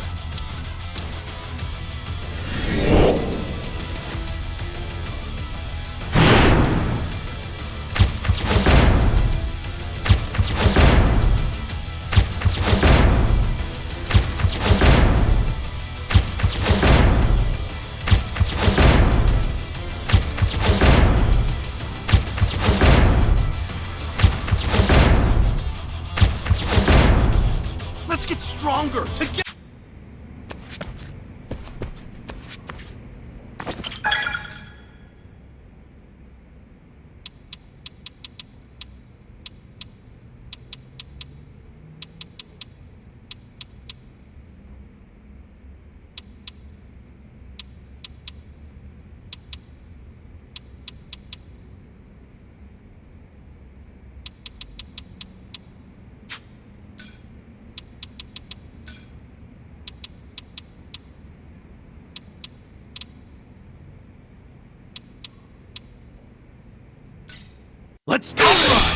Let's get stronger together! Let's do this!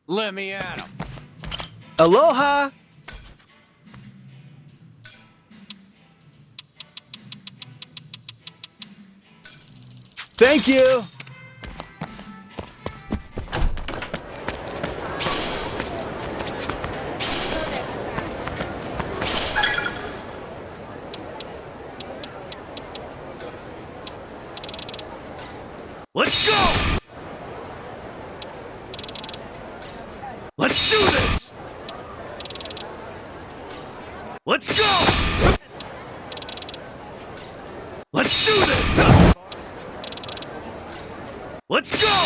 Let me at him. Aloha! Thank you! Let's go! Let's do this! Let's go! Let's do this! Let's go!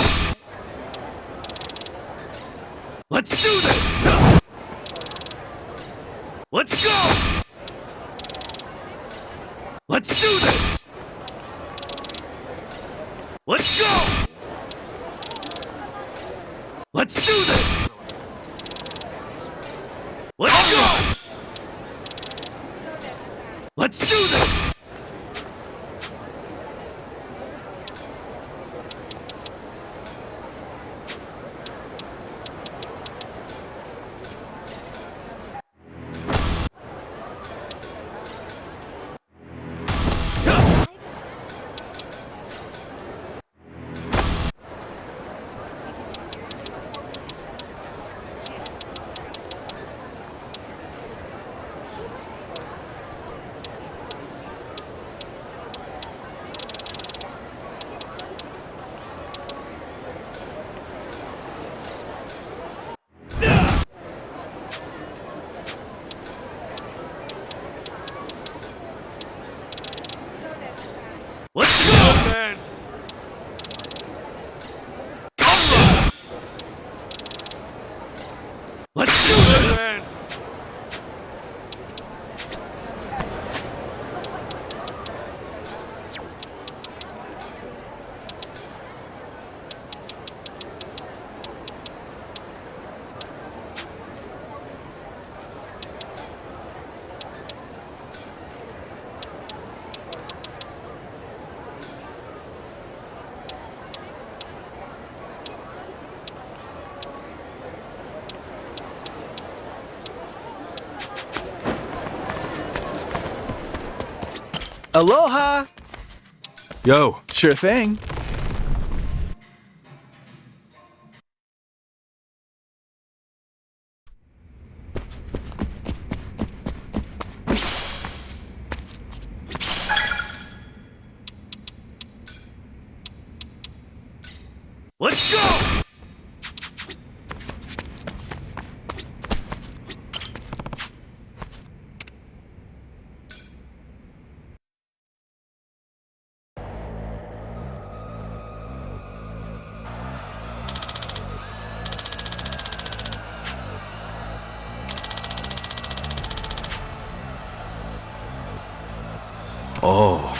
Let's do this! Let's go! Let's do this! Let's go! Let's do this! Let's go! Let's do this! Let's go, man! Alright! Let's do this, man! Aloha! Yo. Sure thing. Let's go! Oh.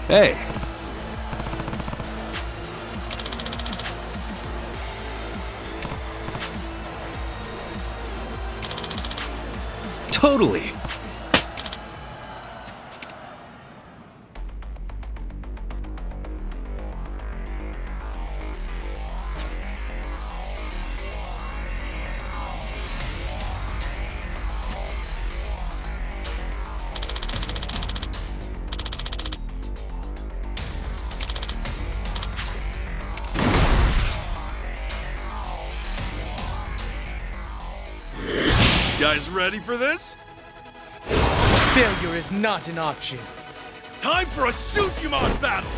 Hey. Totally. You guys ready for this? Failure is not an option. Time for a Sujimon battle!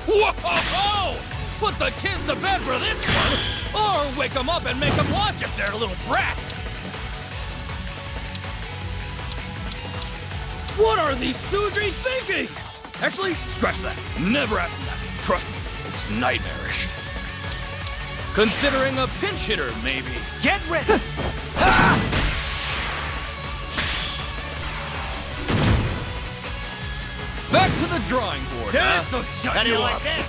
Whoa! Put the kids to bed for this one, or wake them up and make them watch if they're little brats. What are these Sudri thinking? Actually, scratch that. Never ask them that. Trust me, it's nightmarish. Considering a pinch hitter, maybe. Get ready! Back to the drawing board, huh? This'll shut How do you you like up. that?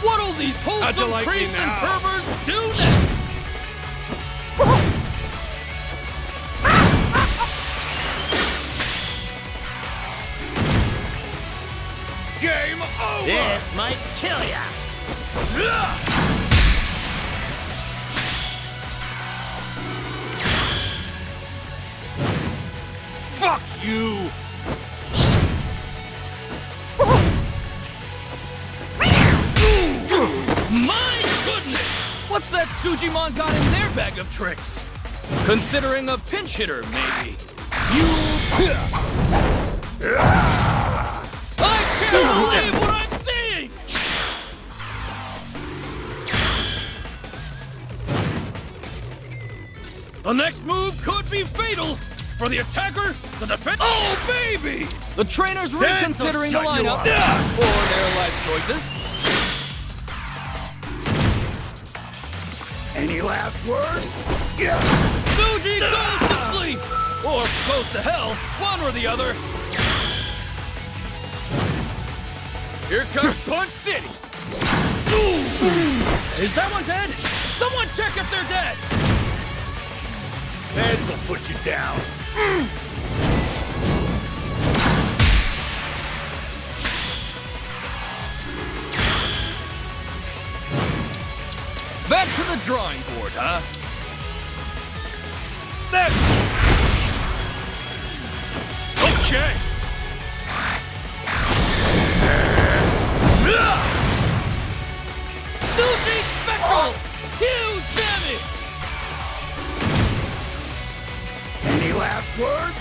What'll these How'd you wholesome like me creeps and now? perverts do next? Game over! This might kill ya! Fuck you! My goodness! What's that Sujimon got in their bag of tricks? Considering a pinch hitter, maybe. I can't believe what I'm seeing! The next move could be fatal! For the attacker, the defense. Oh, baby! The trainer's reconsidering the lineup for their life choices. Any last words? Suji goes to sleep! Or goes to hell, one or the other. Here comes Punch City! Is that one dead? Someone check if they're dead! This'll put you down. Back to the drawing board, huh? There! Okay! Suji Special! Huge damage! Any last words?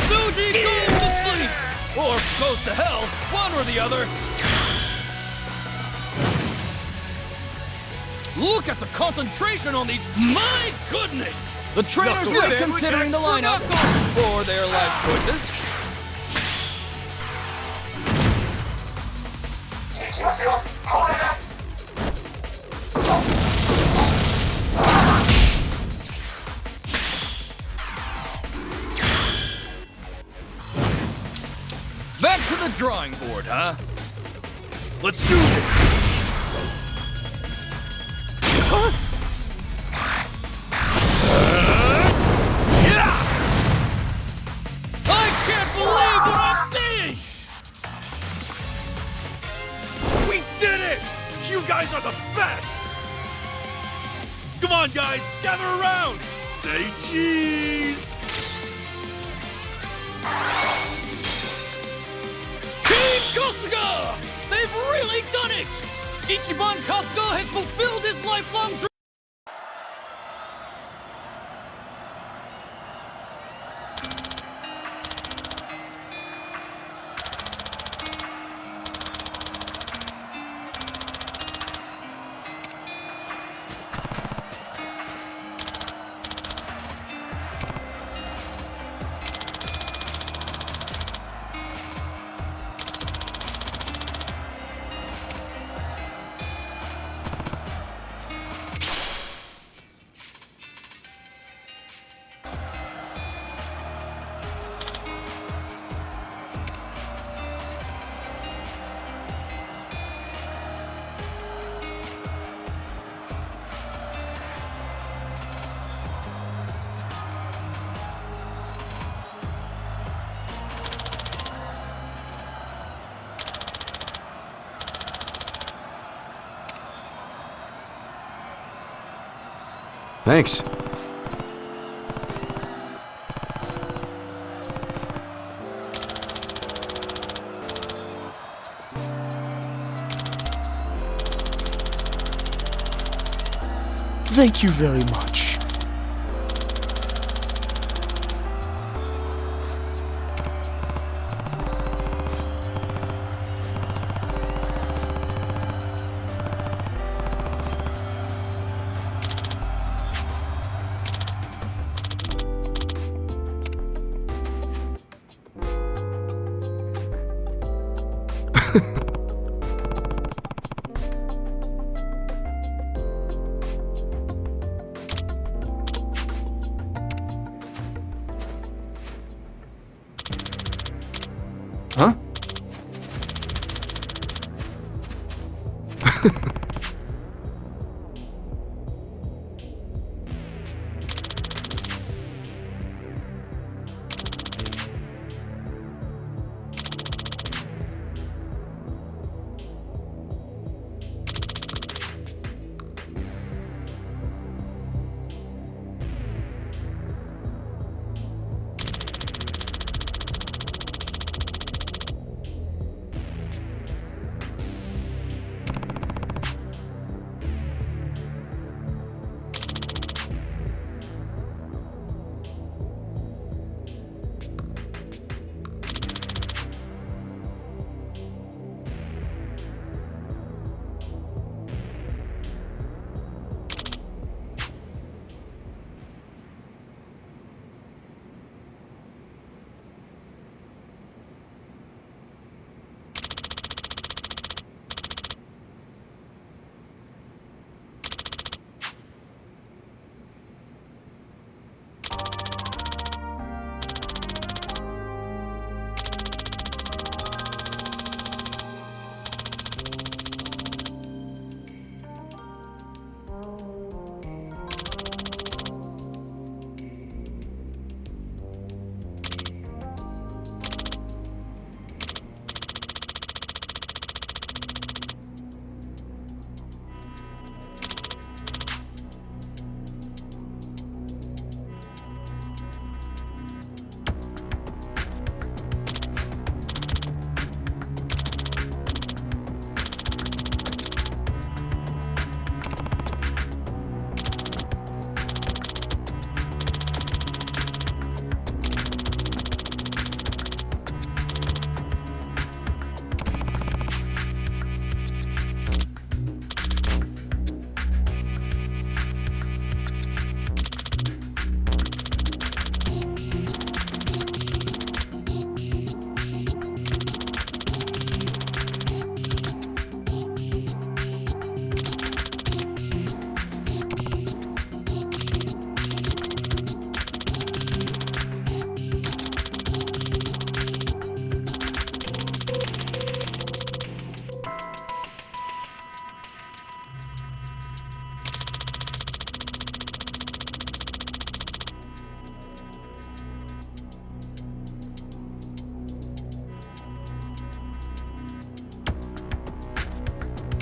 Suji goes to sleep! Or goes to hell, one or the other. Look at the concentration on these. My goodness! The trainer's Knuckles reconsidering the sandwich lineup extra for their life choices. Back to the drawing board, huh? Let's do this! I can't believe what I'm seeing! We did it! You guys are the best! Come on, guys, gather around! Say cheese! Team Kasuga! They've really done it! Ichiban Kasuga has fulfilled his lifelong dream! Thanks. Thank you very much. Huh?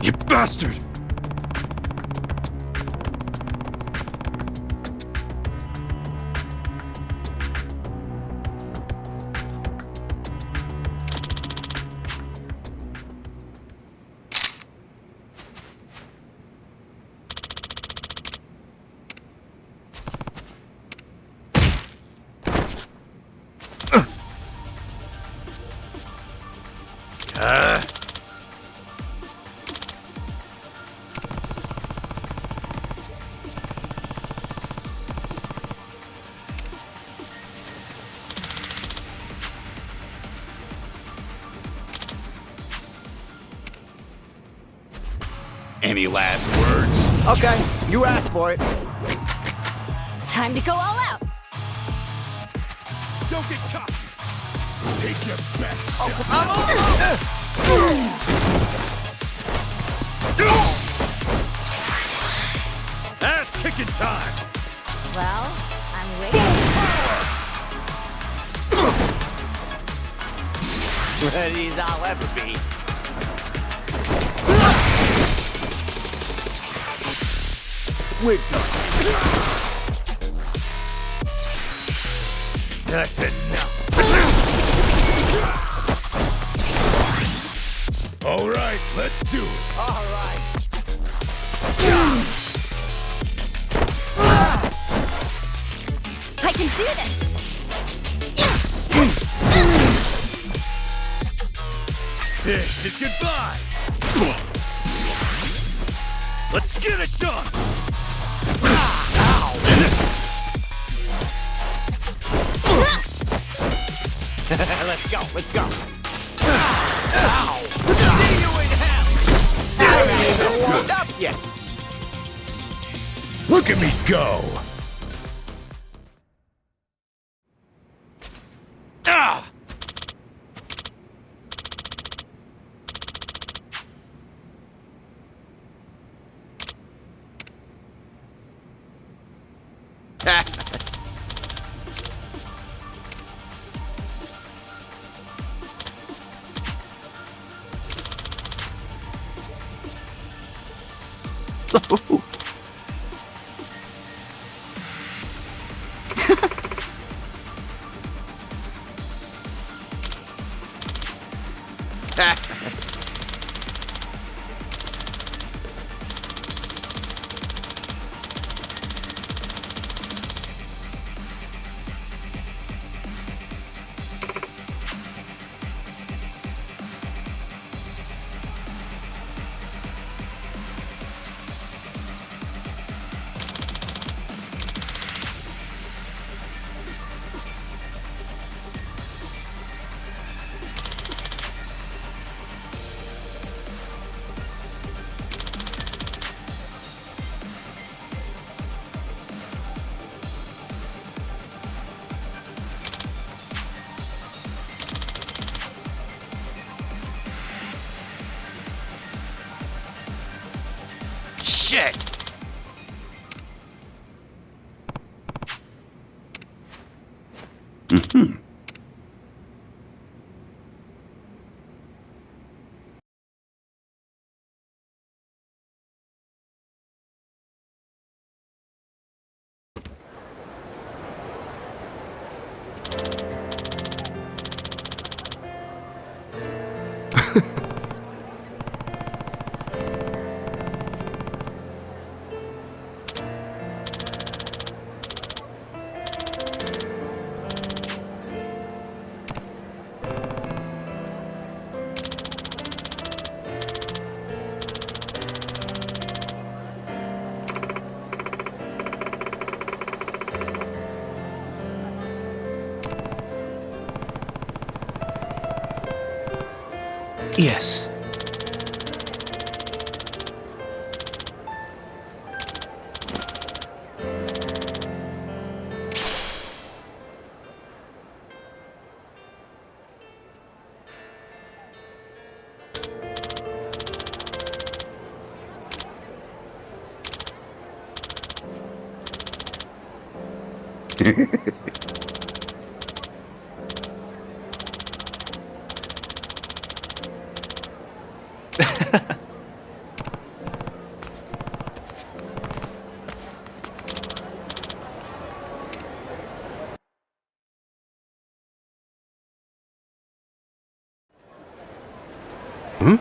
You bastard! Any last words? Okay, you asked for it. Time to go all out. Don't get caught. Take your best Ass kicking time! Well, I'm waiting. Ready as I'll ever be. We're done. That's enough. All right, let's do it. All right. I can do this! This is goodbye. Let's get it done. Let's go, let's go. Ow! See you in hell! I haven't even warmed up yet. Look at me go. Ah! Shit! Mm-hmm. Yes. Hmm?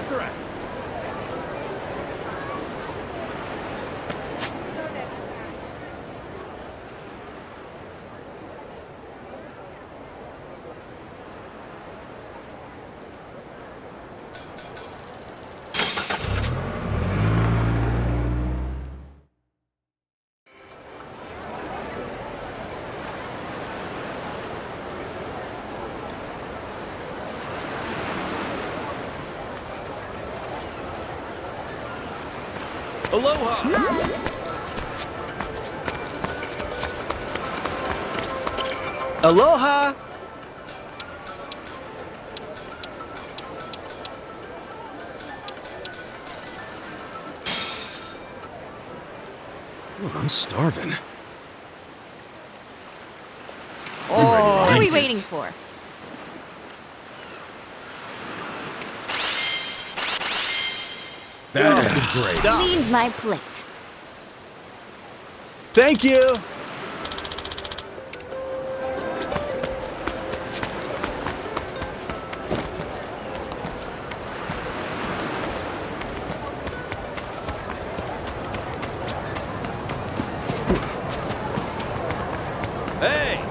threat. Aloha! Aloha! Oh, I'm starving. What are we waiting for? That was great. Cleaned my plate. Thank you! Hey!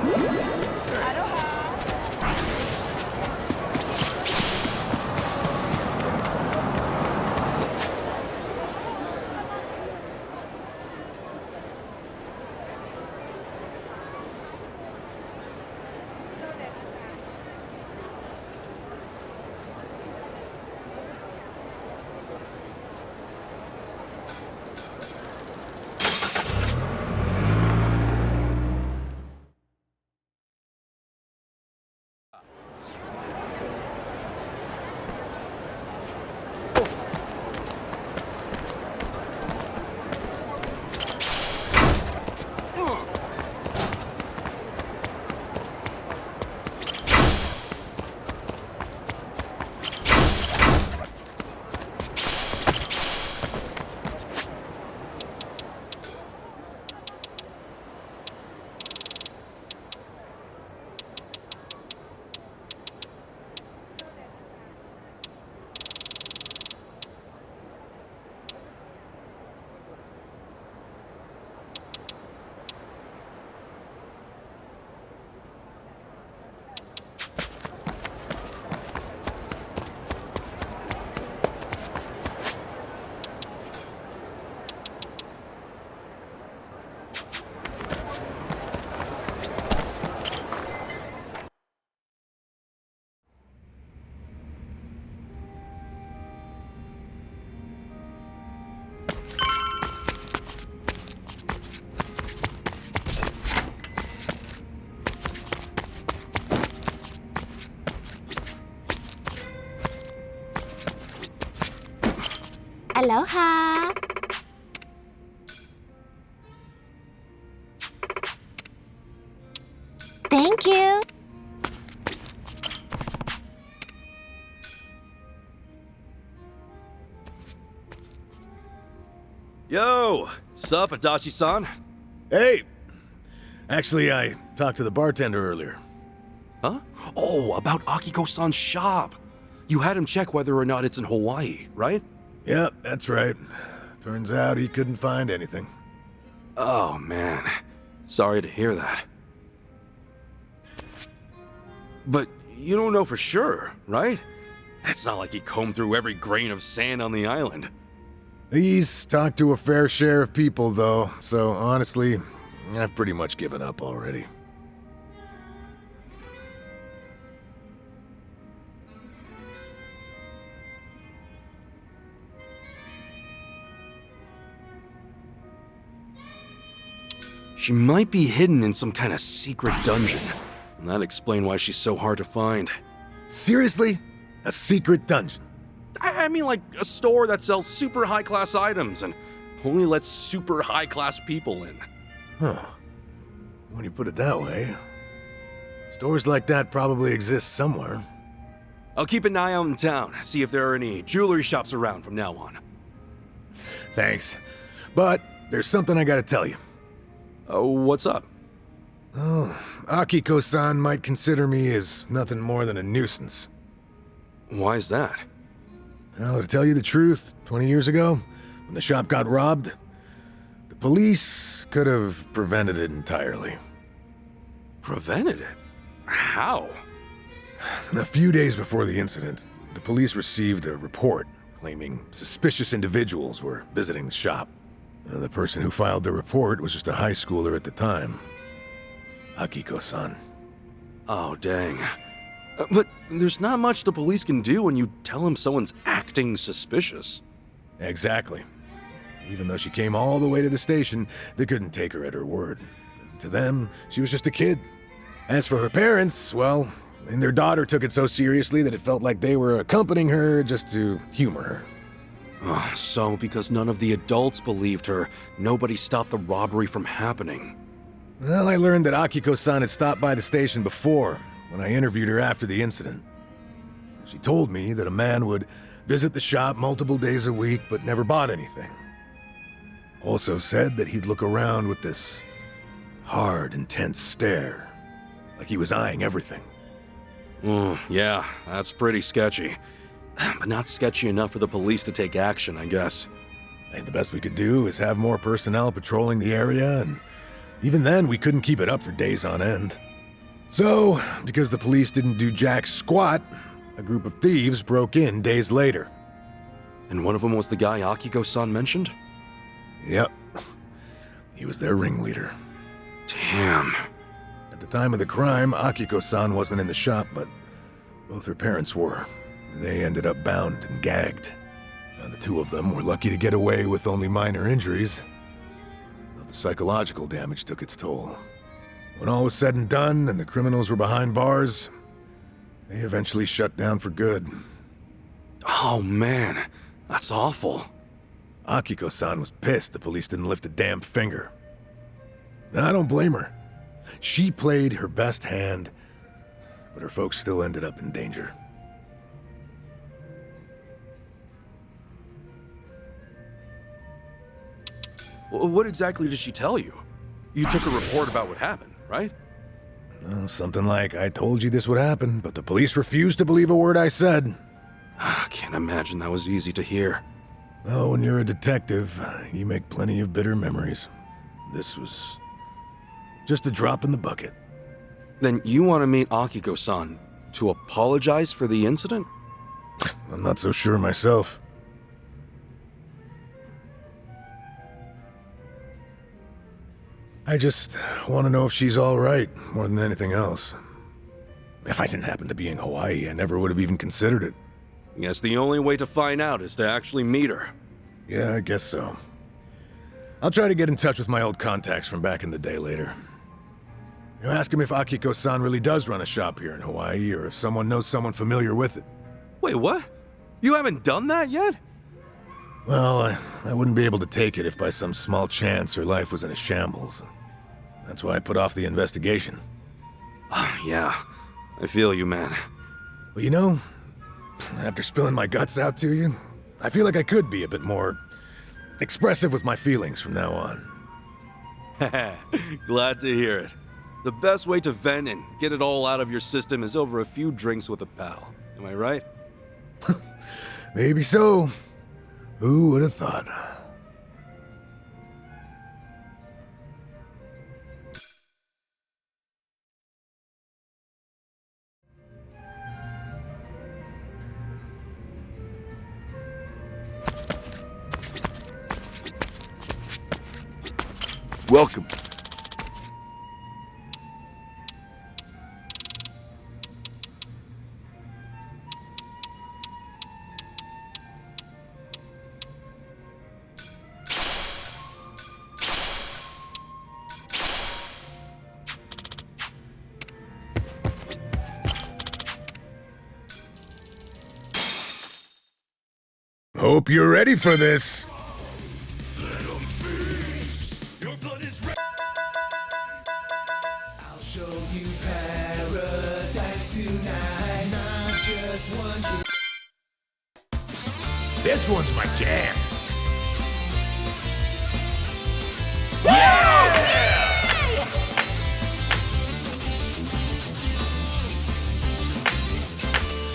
Aloha! Thank you! Yo! Sup, Adachi-san? Hey! Actually, I talked to the bartender earlier. Huh? Oh, about Akiko-san's shop. You had him check whether or not it's in Hawaii, right? Yep, that's right. Turns out he couldn't find anything. Oh, man. Sorry to hear that. But you don't know for sure, right? It's not like he combed through every grain of sand on the island. He's talked to a fair share of people, though, so honestly, I've pretty much given up already. She might be hidden in some kind of secret dungeon. And that'd explain why she's so hard to find. Seriously? A secret dungeon? I mean like a store that sells super high-class items and only lets super high-class people in. Huh. When you put it that way, stores like that probably exist somewhere. I'll keep an eye out in town, see if there are any jewelry shops around from now on. Thanks. But there's something I gotta tell you. What's up? Oh, Akiko-san might consider me as nothing more than a nuisance. Why is that? Well, to tell you the truth, 20 years ago, when the shop got robbed, the police could have prevented it entirely. Prevented it? How? A few days before the incident, the police received a report claiming suspicious individuals were visiting the shop. The person who filed the report was just a high schooler at the time. Akiko-san. Oh, dang. But there's not much the police can do when you tell them someone's acting suspicious. Exactly. Even though she came all the way to the station, they couldn't take her at her word. To them, she was just a kid. As for her parents, well, and their daughter took it so seriously that it felt like they were accompanying her just to humor her. Oh, so because none of the adults believed her, nobody stopped the robbery from happening. Well, I learned that Akiko-san had stopped by the station before, when I interviewed her after the incident. She told me that a man would visit the shop multiple days a week but never bought anything. Also said that he'd look around with this hard, intense stare, like he was eyeing everything. Yeah, that's pretty sketchy. But not sketchy enough for the police to take action, I guess. And the best we could do is have more personnel patrolling the area, and even then we couldn't keep it up for days on end. So, because the police didn't do jack squat, a group of thieves broke in days later. And one of them was the guy Akiko-san mentioned? Yep. He was their ringleader. Damn. At the time of the crime, Akiko-san wasn't in the shop, but both her parents were. They ended up bound and gagged. The two of them were lucky to get away with only minor injuries. The psychological damage took its toll. When all was said and done and the criminals were behind bars, they eventually shut down for good. Oh man, that's awful. Akiko-san was pissed the police didn't lift a damn finger. And I don't blame her. She played her best hand, but her folks still ended up in danger. What exactly did she tell you? You took a report about what happened, right? Something like, I told you this would happen, but the police refused to believe a word I said. I can't imagine that was easy to hear. Well, when you're a detective, you make plenty of bitter memories. This was just a drop in the bucket. Then you want to meet Akiko-san to apologize for the incident? I'm not so sure myself. I just want to know if she's all right, more than anything else. If I didn't happen to be in Hawaii, I never would have even considered it. Guess the only way to find out is to actually meet her. Yeah, I guess so. I'll try to get in touch with my old contacts from back in the day later. You ask him if Akiko-san really does run a shop here in Hawaii, or if someone knows someone familiar with it. Wait, what? You haven't done that yet? Well, I wouldn't be able to take it if by some small chance her life was in a shambles. That's why I put off the investigation. Yeah, I feel you, man. Well, you know, after spilling my guts out to you, I feel like I could be a bit more expressive with my feelings from now on. Glad to hear it. The best way to vent and get it all out of your system is over a few drinks with a pal. Am I right? Maybe so. Who would have thought? Welcome. Hope you're ready for this. I'll show you paradise tonight, not just one. This one's my jam.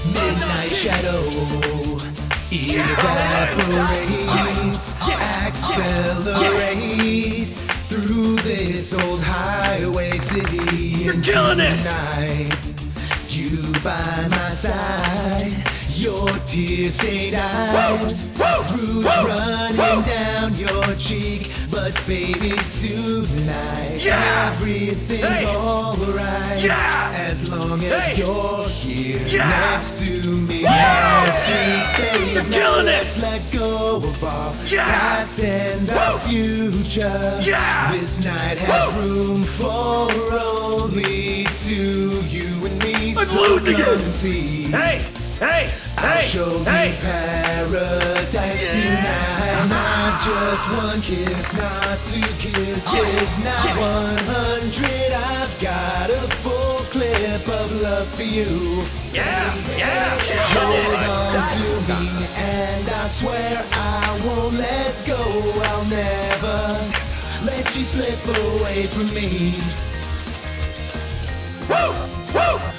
Midnight shadow evaporates, accelerate through this old highway city into the night. You by my side, your tear-stained eyes, rouge running down your cheek. But baby, tonight everything's alright as long as you're here next to me. Sweet baby, now let's let go of our past and our future. This night has room for only two, you and me. So come and see. I'll show you paradise tonight. Not just one kiss, not two kisses, not 100. I've got a full clip of love for you. Hold on to me, and I swear I won't let go. I'll never let you slip away from me.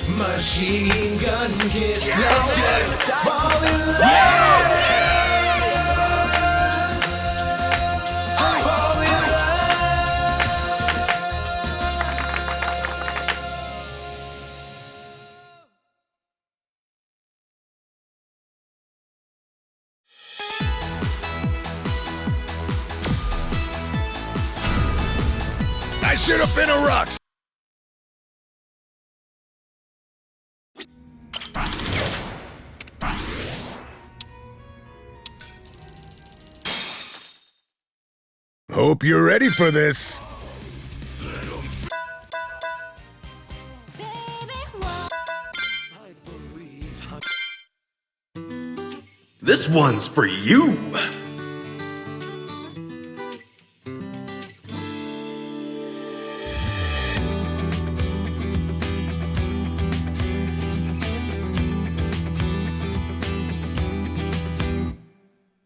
Machine gun kiss, let's just fall in love. Fall in I should have been a rock. Hope you're ready for this. This one's for you.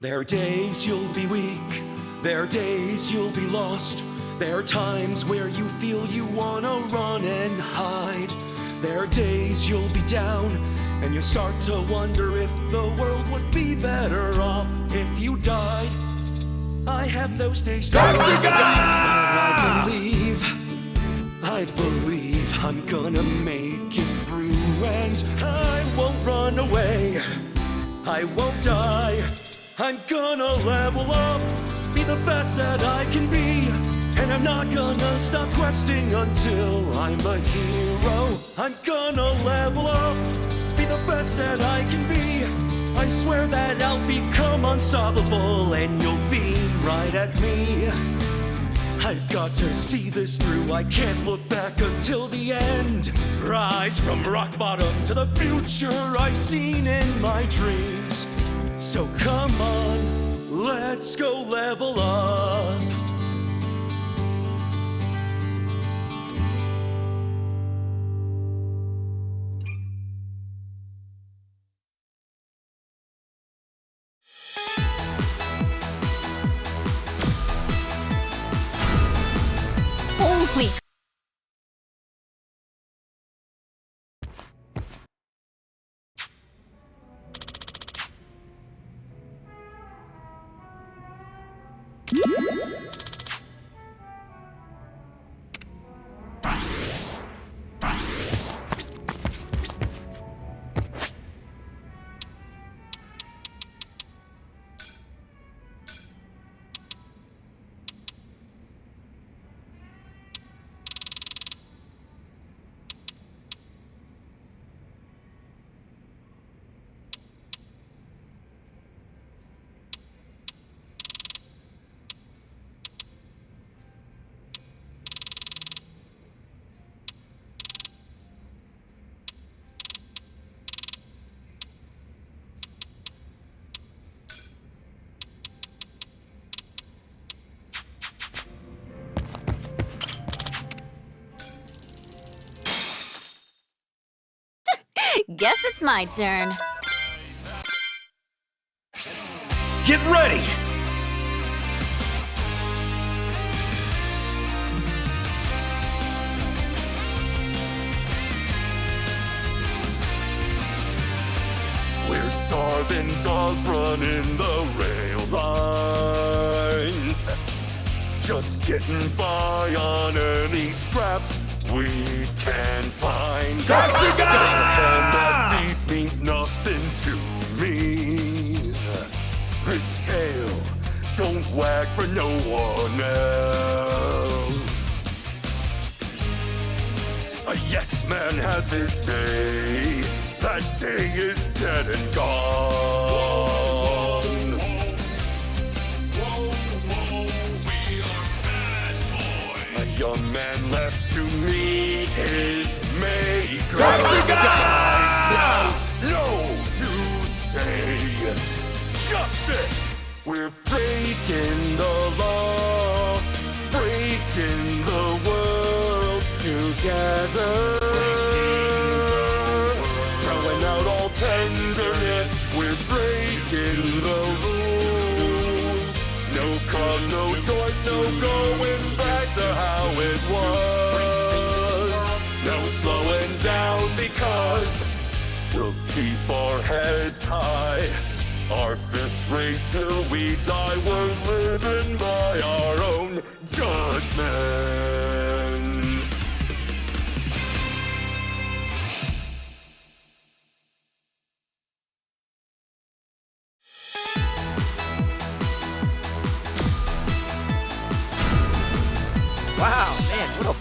There are days you'll be weak. There are days you'll be lost. There are times where you feel you wanna run and hide. There are days you'll be down, and you'll start to wonder if the world would be better off if you died. I have those days too. I believe I'm gonna make it through, and I won't run away. I won't die. I'm gonna level up, be the best that I can be, and I'm not gonna stop questing until I'm a hero. I'm gonna level up, be the best that I can be. I swear that I'll become unstoppable, and you'll beam right at me. I've got to see this through, I can't look back until the end. Rise from rock bottom to the future I've seen in my dreams. So come on, let's go level up. Holy. Guess it's my turn. Get ready! We're starving. starving dogs running the rail lines. Just getting by on any scraps we can find. Jessica! The hand that feeds means nothing to me. This tail don't wag for no one else. A yes man has his day. That day is dead and gone. A young man left to meet his maker. Jessica! No to say justice. We're breaking the law, breaking the world together. Throwing out all tenderness, we're breaking the rules. No cause, no choice, no going back to how it was. No slowing down because we'll keep our heads high. Our fists raised till we die. We're living by our own judgments. Wow, man, what a